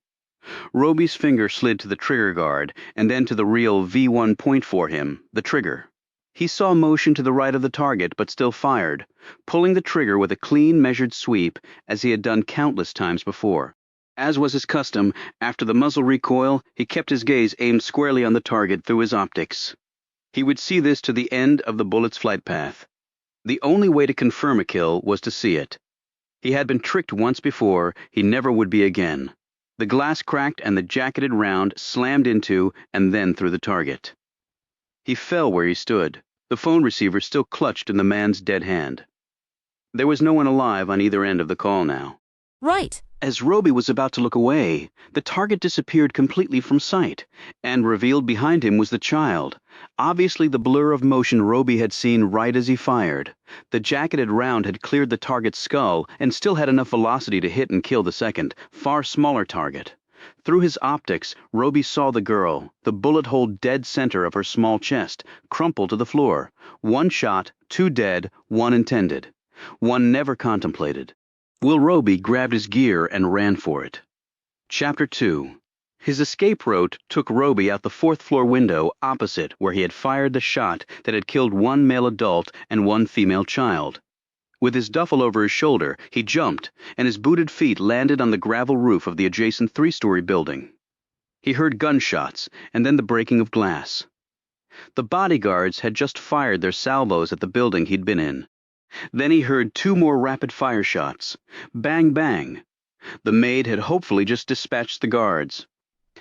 Roby's finger slid to the trigger guard, and then to the real V1 point for him, the trigger. He saw motion to the right of the target, but still fired, pulling the trigger with a clean, measured sweep, as he had done countless times before. As was his custom, after the muzzle recoil, he kept his gaze aimed squarely on the target through his optics. He would see this to the end of the bullet's flight path. The only way to confirm a kill was to see it. He had been tricked once before, he never would be again. The glass cracked and the jacketed round slammed into and then through the target. He fell where he stood, the phone receiver still clutched in the man's dead hand. There was no one alive on either end of the call now. Right. As Roby was about to look away, the target disappeared completely from sight, and revealed behind him was the child, obviously the blur of motion Roby had seen right as he fired. The jacketed round had cleared the target's skull and still had enough velocity to hit and kill the second, far smaller target. Through his optics, Roby saw the girl, the bullet hole dead center of her small chest, crumple to the floor. 1 shot, 2 dead, 1 intended. 1 never contemplated. Will Roby grabbed his gear and ran for it. Chapter 2. His escape route took Roby out the 4th floor window opposite where he had fired the shot that had killed 1 male adult and 1 female child. With his duffel over his shoulder, he jumped, and his booted feet landed on the gravel roof of the adjacent 3-story building. He heard gunshots, and then the breaking of glass. The bodyguards had just fired their salvos at the building he'd been in. Then he heard 2 more rapid-fire shots. Bang, bang. The maid had hopefully just dispatched the guards.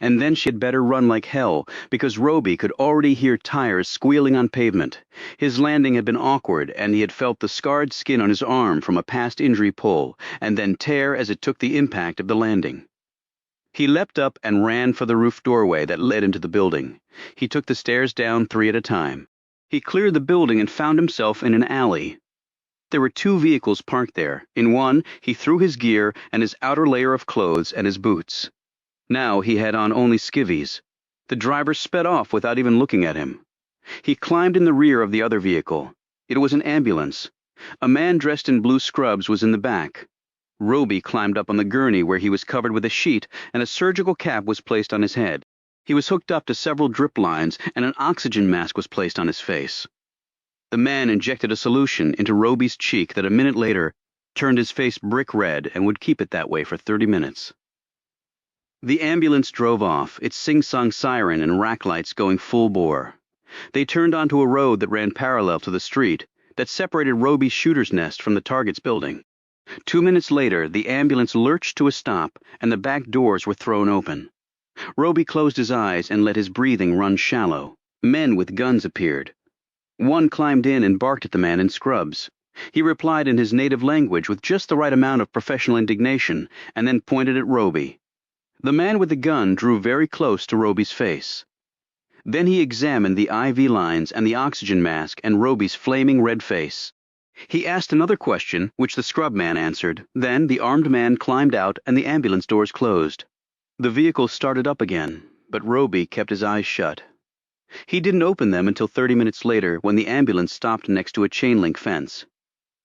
And then she had better run like hell, because Roby could already hear tires squealing on pavement. His landing had been awkward, and he had felt the scarred skin on his arm from a past injury pull, and then tear as it took the impact of the landing. He leapt up and ran for the roof doorway that led into the building. He took the stairs down 3 at a time. He cleared the building and found himself in an alley. There were 2 vehicles parked there. In one, he threw his gear and his outer layer of clothes and his boots. Now he had on only skivvies. The driver sped off without even looking at him. He climbed in the rear of the other vehicle. It was an ambulance. A man dressed in blue scrubs was in the back. Roby climbed up on the gurney where he was covered with a sheet and a surgical cap was placed on his head. He was hooked up to several drip lines and an oxygen mask was placed on his face. The man injected a solution into Roby's cheek that a minute later turned his face brick red and would keep it that way for 30 minutes. The ambulance drove off, its sing-song siren and rack lights going full bore. They turned onto a road that ran parallel to the street that separated Roby's shooter's nest from the target's building. 2 minutes later, the ambulance lurched to a stop and the back doors were thrown open. Roby closed his eyes and let his breathing run shallow. Men with guns appeared. One climbed in and barked at the man in scrubs. He replied in his native language with just the right amount of professional indignation, and then pointed at Roby. The man with the gun drew very close to Roby's face. Then he examined the IV lines and the oxygen mask and Roby's flaming red face. He asked another question, which the scrub man answered. Then the armed man climbed out and the ambulance doors closed. The vehicle started up again, but Roby kept his eyes shut. He didn't open them until 30 minutes later when the ambulance stopped next to a chain-link fence.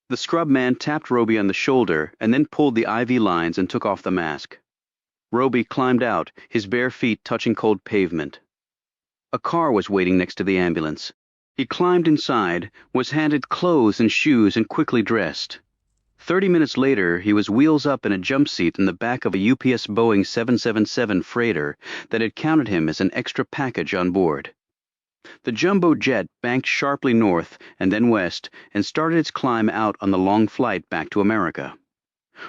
The scrub man tapped Roby on the shoulder and then pulled the IV lines and took off the mask. Roby climbed out, his bare feet touching cold pavement. A car was waiting next to the ambulance. He climbed inside, was handed clothes and shoes and quickly dressed. 30 minutes later, he was wheels up in a jump seat in the back of a UPS Boeing 777 freighter that had counted him as an extra package on board. The jumbo jet banked sharply north and then west and started its climb out on the long flight back to America.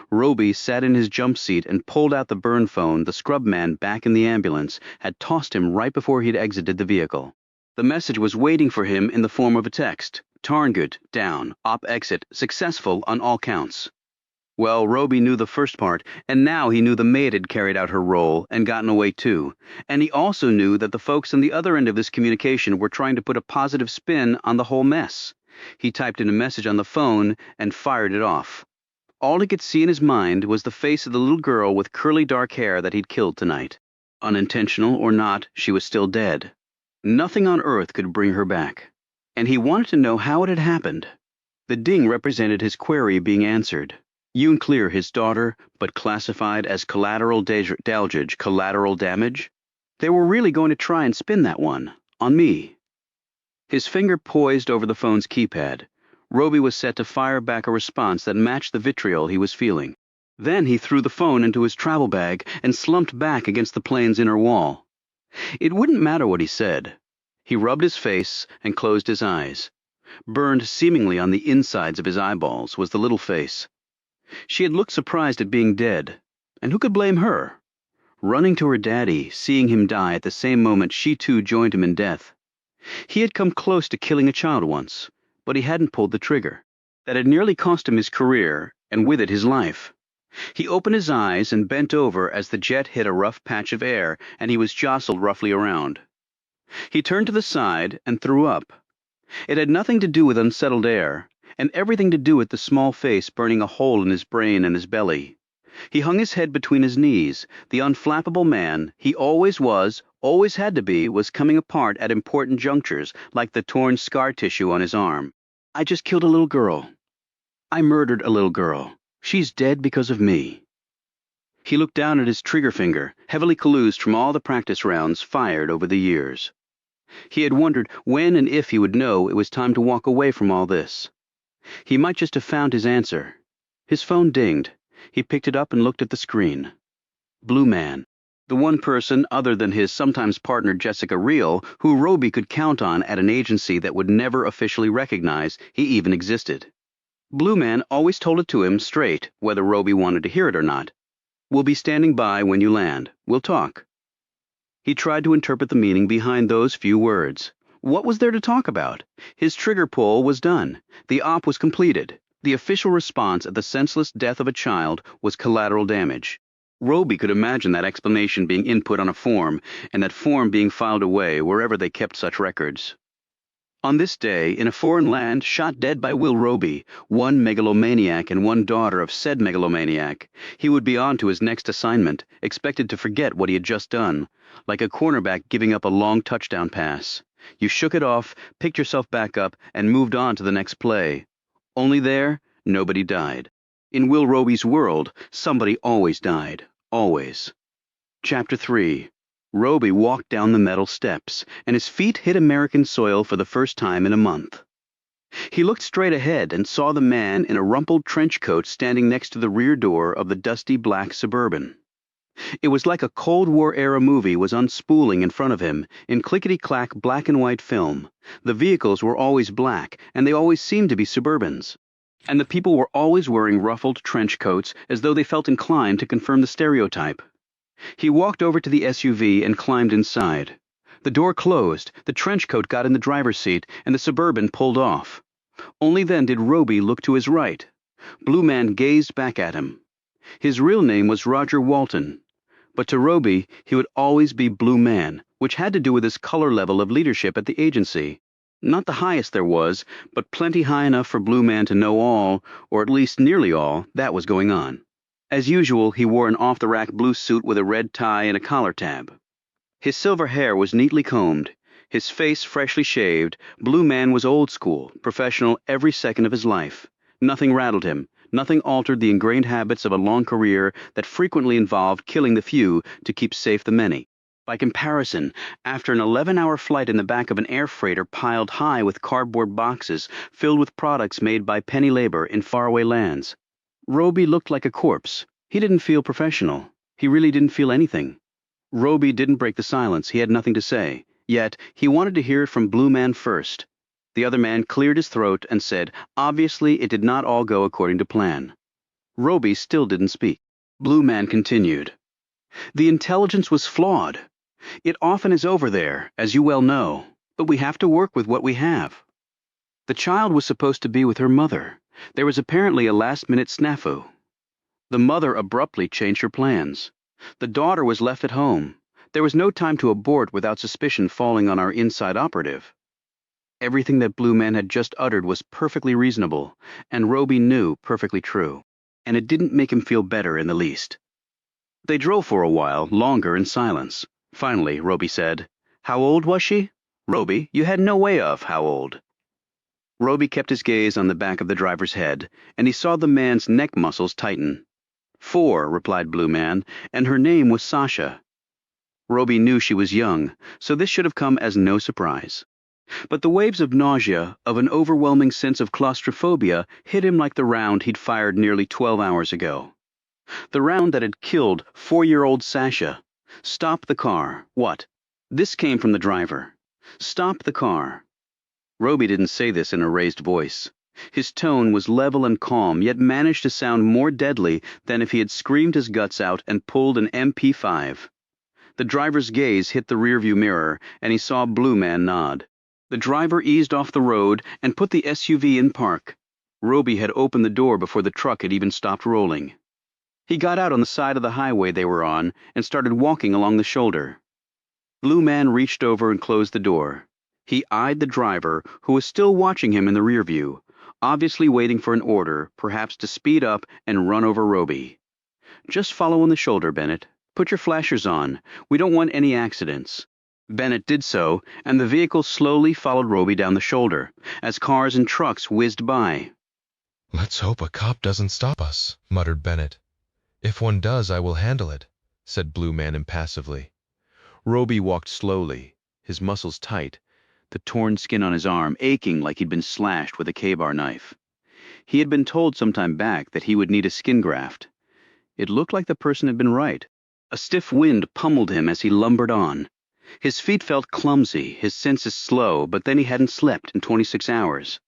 Roby sat in his jump seat and pulled out the burn phone the scrub man back in the ambulance had tossed him right before he'd exited the vehicle. The message was waiting for him in the form of a text. Tarngut, down, op exit, successful on all counts. Well, Roby knew the first part, and now he knew the maid had carried out her role and gotten away too. And he also knew that the folks on the other end of this communication were trying to put a positive spin on the whole mess. He typed in a message on the phone and fired it off. All he could see in his mind was the face of the little girl with curly dark hair that he'd killed tonight. Unintentional or not, she was still dead. Nothing on earth could bring her back. And he wanted to know how it had happened. The ding represented his query being answered. Unclear, his daughter, but classified as collateral damage, collateral damage? They were really going to try and spin that one, on me. His finger poised over the phone's keypad. Roby was set to fire back a response that matched the vitriol he was feeling. Then he threw the phone into his travel bag and slumped back against the plane's inner wall. It wouldn't matter what he said. He rubbed his face and closed his eyes. Burned seemingly on the insides of his eyeballs was the little face. She had looked surprised at being dead, and who could blame her? Running to her daddy, seeing him die at the same moment she too joined him in death. He had come close to killing a child once, but he hadn't pulled the trigger. That had nearly cost him his career, and with it his life. He opened his eyes and bent over as the jet hit a rough patch of air, and he was jostled roughly around. He turned to the side and threw up. It had nothing to do with unsettled air, and everything to do with the small face burning a hole in his brain and his belly. He hung his head between his knees. The unflappable man he always was, always had to be, was coming apart at important junctures, like the torn scar tissue on his arm. I just killed a little girl. I murdered a little girl. She's dead because of me. He looked down at his trigger finger, heavily calloused from all the practice rounds fired over the years. He had wondered when and if he would know it was time to walk away from all this. He might just have found his answer. His phone dinged. He picked it up and looked at the screen. Blue Man. The one person other than his sometimes partner Jessica Reel who Roby could count on at an agency that would never officially recognize he even existed. Blue Man always told it to him straight, whether Roby wanted to hear it or not. We'll be standing by when you land. We'll talk. He tried to interpret the meaning behind those few words. What was there to talk about? His trigger pull was done. The op was completed. The official response at the senseless death of a child was collateral damage. Roby could imagine that explanation being input on a form, and that form being filed away wherever they kept such records. On this day, in a foreign land, shot dead by Will Roby, one megalomaniac and one daughter of said megalomaniac, he would be on to his next assignment, expected to forget what he had just done, like a cornerback giving up a long touchdown pass. You shook it off, picked yourself back up, and moved on to the next play. Only there, nobody died. In Will Roby's world, somebody always died. Always. Chapter 3. Roby walked down the metal steps, and his feet hit American soil for the first time in a month. He looked straight ahead and saw the man in a rumpled trench coat standing next to the rear door of the dusty black Suburban. It was like a Cold War-era movie was unspooling in front of him, in clickety-clack black-and-white film. The vehicles were always black, and they always seemed to be Suburbans. And the people were always wearing ruffled trench coats as though they felt inclined to confirm the stereotype. He walked over to the SUV and climbed inside. The door closed, the trench coat got in the driver's seat, and the Suburban pulled off. Only then did Roby look to his right. Blue Man gazed back at him. His real name was Roger Walton. But to Roby, he would always be Blue Man, which had to do with his color level of leadership at the agency. Not the highest there was, but plenty high enough for Blue Man to know all, or at least nearly all, that was going on. As usual, he wore an off-the-rack blue suit with a red tie and a collar tab. His silver hair was neatly combed, his face freshly shaved. Blue Man was old school, professional every second of his life. Nothing rattled him. Nothing altered the ingrained habits of a long career that frequently involved killing the few to keep safe the many. By comparison, after an 11-hour flight in the back of an air freighter piled high with cardboard boxes filled with products made by penny labor in faraway lands, Roby looked like a corpse. He didn't feel professional. He really didn't feel anything. Roby didn't break the silence. He had nothing to say. Yet, he wanted to hear it from Blue Man first. The other man cleared his throat and said, obviously it did not all go according to plan. Roby still didn't speak. Blue Man continued. The intelligence was flawed. It often is over there, as you well know, but we have to work with what we have. The child was supposed to be with her mother. There was apparently a last-minute snafu. The mother abruptly changed her plans. The daughter was left at home. There was no time to abort without suspicion falling on our inside operative. Everything that Blue Man had just uttered was perfectly reasonable, and Roby knew perfectly true, and it didn't make him feel better in the least. They drove for a while, longer in silence. Finally, Roby said, How old was she? Roby, you had no way of how old. Roby kept his gaze on the back of the driver's head, and he saw the man's neck muscles tighten. 4, replied Blue Man, and her name was Sasha. Roby knew she was young, so this should have come as no surprise. But the waves of nausea, of an overwhelming sense of claustrophobia, hit him like the round he'd fired nearly 12 hours ago. The round that had killed 4-year-old Sasha. Stop the car. What? This came from the driver. Stop the car. Roby didn't say this in a raised voice. His tone was level and calm, yet managed to sound more deadly than if he had screamed his guts out and pulled an MP5. The driver's gaze hit the rearview mirror, and he saw Blue Man nod. The driver eased off the road and put the SUV in park. Roby had opened the door before the truck had even stopped rolling. He got out on the side of the highway they were on and started walking along the shoulder. Blue Man reached over and closed the door. He eyed the driver, who was still watching him in the rearview, obviously waiting for an order, perhaps to speed up and run over Roby. Just follow on the shoulder, Bennett. Put your flashers on. We don't want any accidents. Bennett did so, and the vehicle slowly followed Roby down the shoulder, as cars and trucks whizzed by. Let's hope a cop doesn't stop us, muttered Bennett. If one does, I will handle it, said Blue Man impassively. Roby walked slowly, his muscles tight, the torn skin on his arm aching like he'd been slashed with a K-bar knife. He had been told some time back that he would need a skin graft. It looked like the person had been right. A stiff wind pummeled him as he lumbered on. His feet felt clumsy, his senses slow, but then he hadn't slept in 26 hours.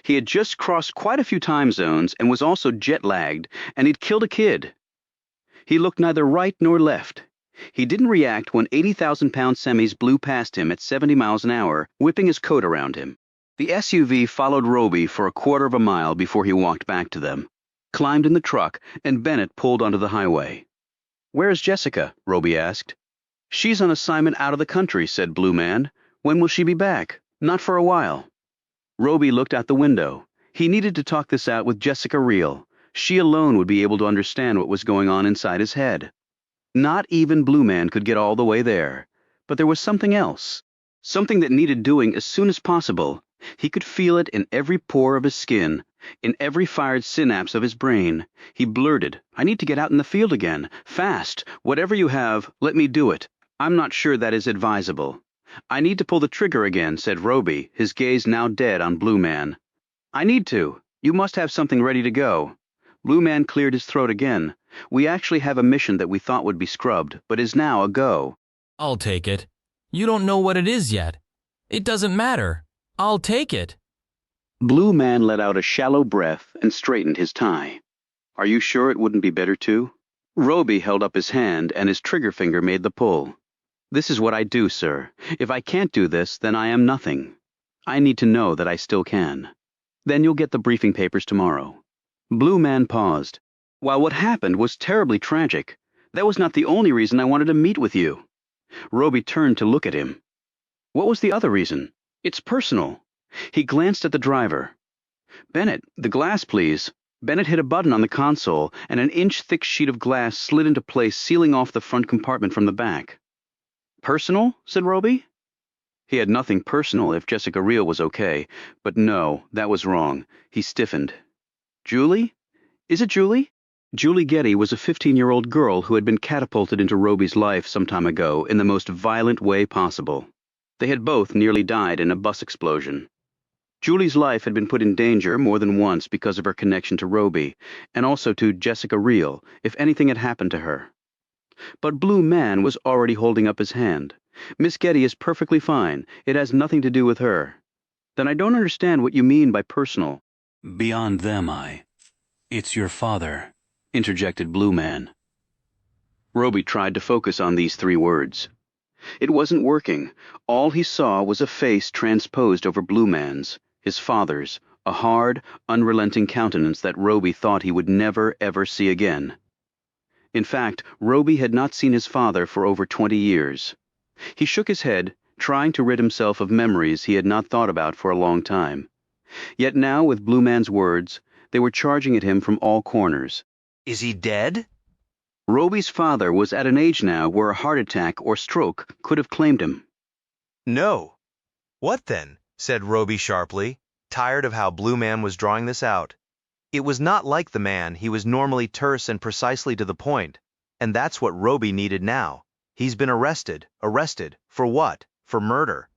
He had just crossed quite a few time zones and was also jet-lagged, and he'd killed a kid. He looked neither right nor left. He didn't react when 80,000-pound semis blew past him at 70 miles an hour, whipping his coat around him. The SUV followed Roby for a quarter of a mile before he walked back to them, climbed in the truck, and Bennett pulled onto the highway. Where's Jessica? Roby asked. She's on assignment out of the country, said Blue Man. When will she be back? Not for a while. Roby looked out the window. He needed to talk this out with Jessica Reel. She alone would be able to understand what was going on inside his head. Not even Blue Man could get all the way there. But there was something else. Something that needed doing as soon as possible. He could feel it in every pore of his skin, in every fired synapse of his brain. He blurted, I need to get out in the field again. Fast. Whatever you have, let me do it. I'm not sure that is advisable. I need to pull the trigger again, said Roby, his gaze now dead on Blue Man. I need to. You must have something ready to go. Blue Man cleared his throat again. We actually have a mission that we thought would be scrubbed, but is now a go. I'll take it. You don't know what it is yet. It doesn't matter. I'll take it. Blue Man let out a shallow breath and straightened his tie. Are you sure it wouldn't be better to? Roby held up his hand and his trigger finger made the pull. This is what I do, sir. If I can't do this, then I am nothing. I need to know that I still can. Then you'll get the briefing papers tomorrow. Blue Man paused. While what happened was terribly tragic, that was not the only reason I wanted to meet with you. Roby turned to look at him. What was the other reason? It's personal. He glanced at the driver. Bennett, the glass, please. Bennett hit a button on the console, and an inch-thick sheet of glass slid into place, sealing off the front compartment from the back. Personal? Said Roby. He had nothing personal if Jessica Reel was okay, but no, that was wrong. He stiffened. Julie? Is it Julie? Julie Getty was a 15-year-old girl who had been catapulted into Roby's life some time ago in the most violent way possible. They had both nearly died in a bus explosion. Julie's life had been put in danger more than once because of her connection to Roby, and also to Jessica Reel if anything had happened to her. But Blue Man was already holding up his hand. Miss Getty is perfectly fine. It has nothing to do with her. Then I don't understand what you mean by personal. Beyond them, It's your father, interjected Blue Man. Roby tried to focus on these 3 words. It wasn't working. All he saw was a face transposed over Blue Man's, his father's, a hard, unrelenting countenance that Roby thought he would never, ever see again. In fact, Roby had not seen his father for over 20 years. He shook his head, trying to rid himself of memories he had not thought about for a long time. Yet now, with Blue Man's words, they were charging at him from all corners. Is he dead? Roby's father was at an age now where a heart attack or stroke could have claimed him. No. What then? Said Roby sharply, tired of how Blue Man was drawing this out. It was not like the man. He was normally terse and precisely to the point, and that's what Roby needed now. He's been arrested. Arrested? For what? For murder.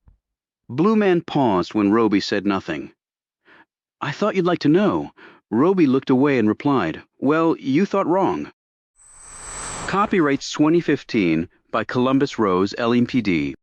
Blue Man paused when Roby said nothing. I thought you'd like to know. Roby looked away and replied, Well, you thought wrong. Copyright 2015 by Columbus Rose, LMPD.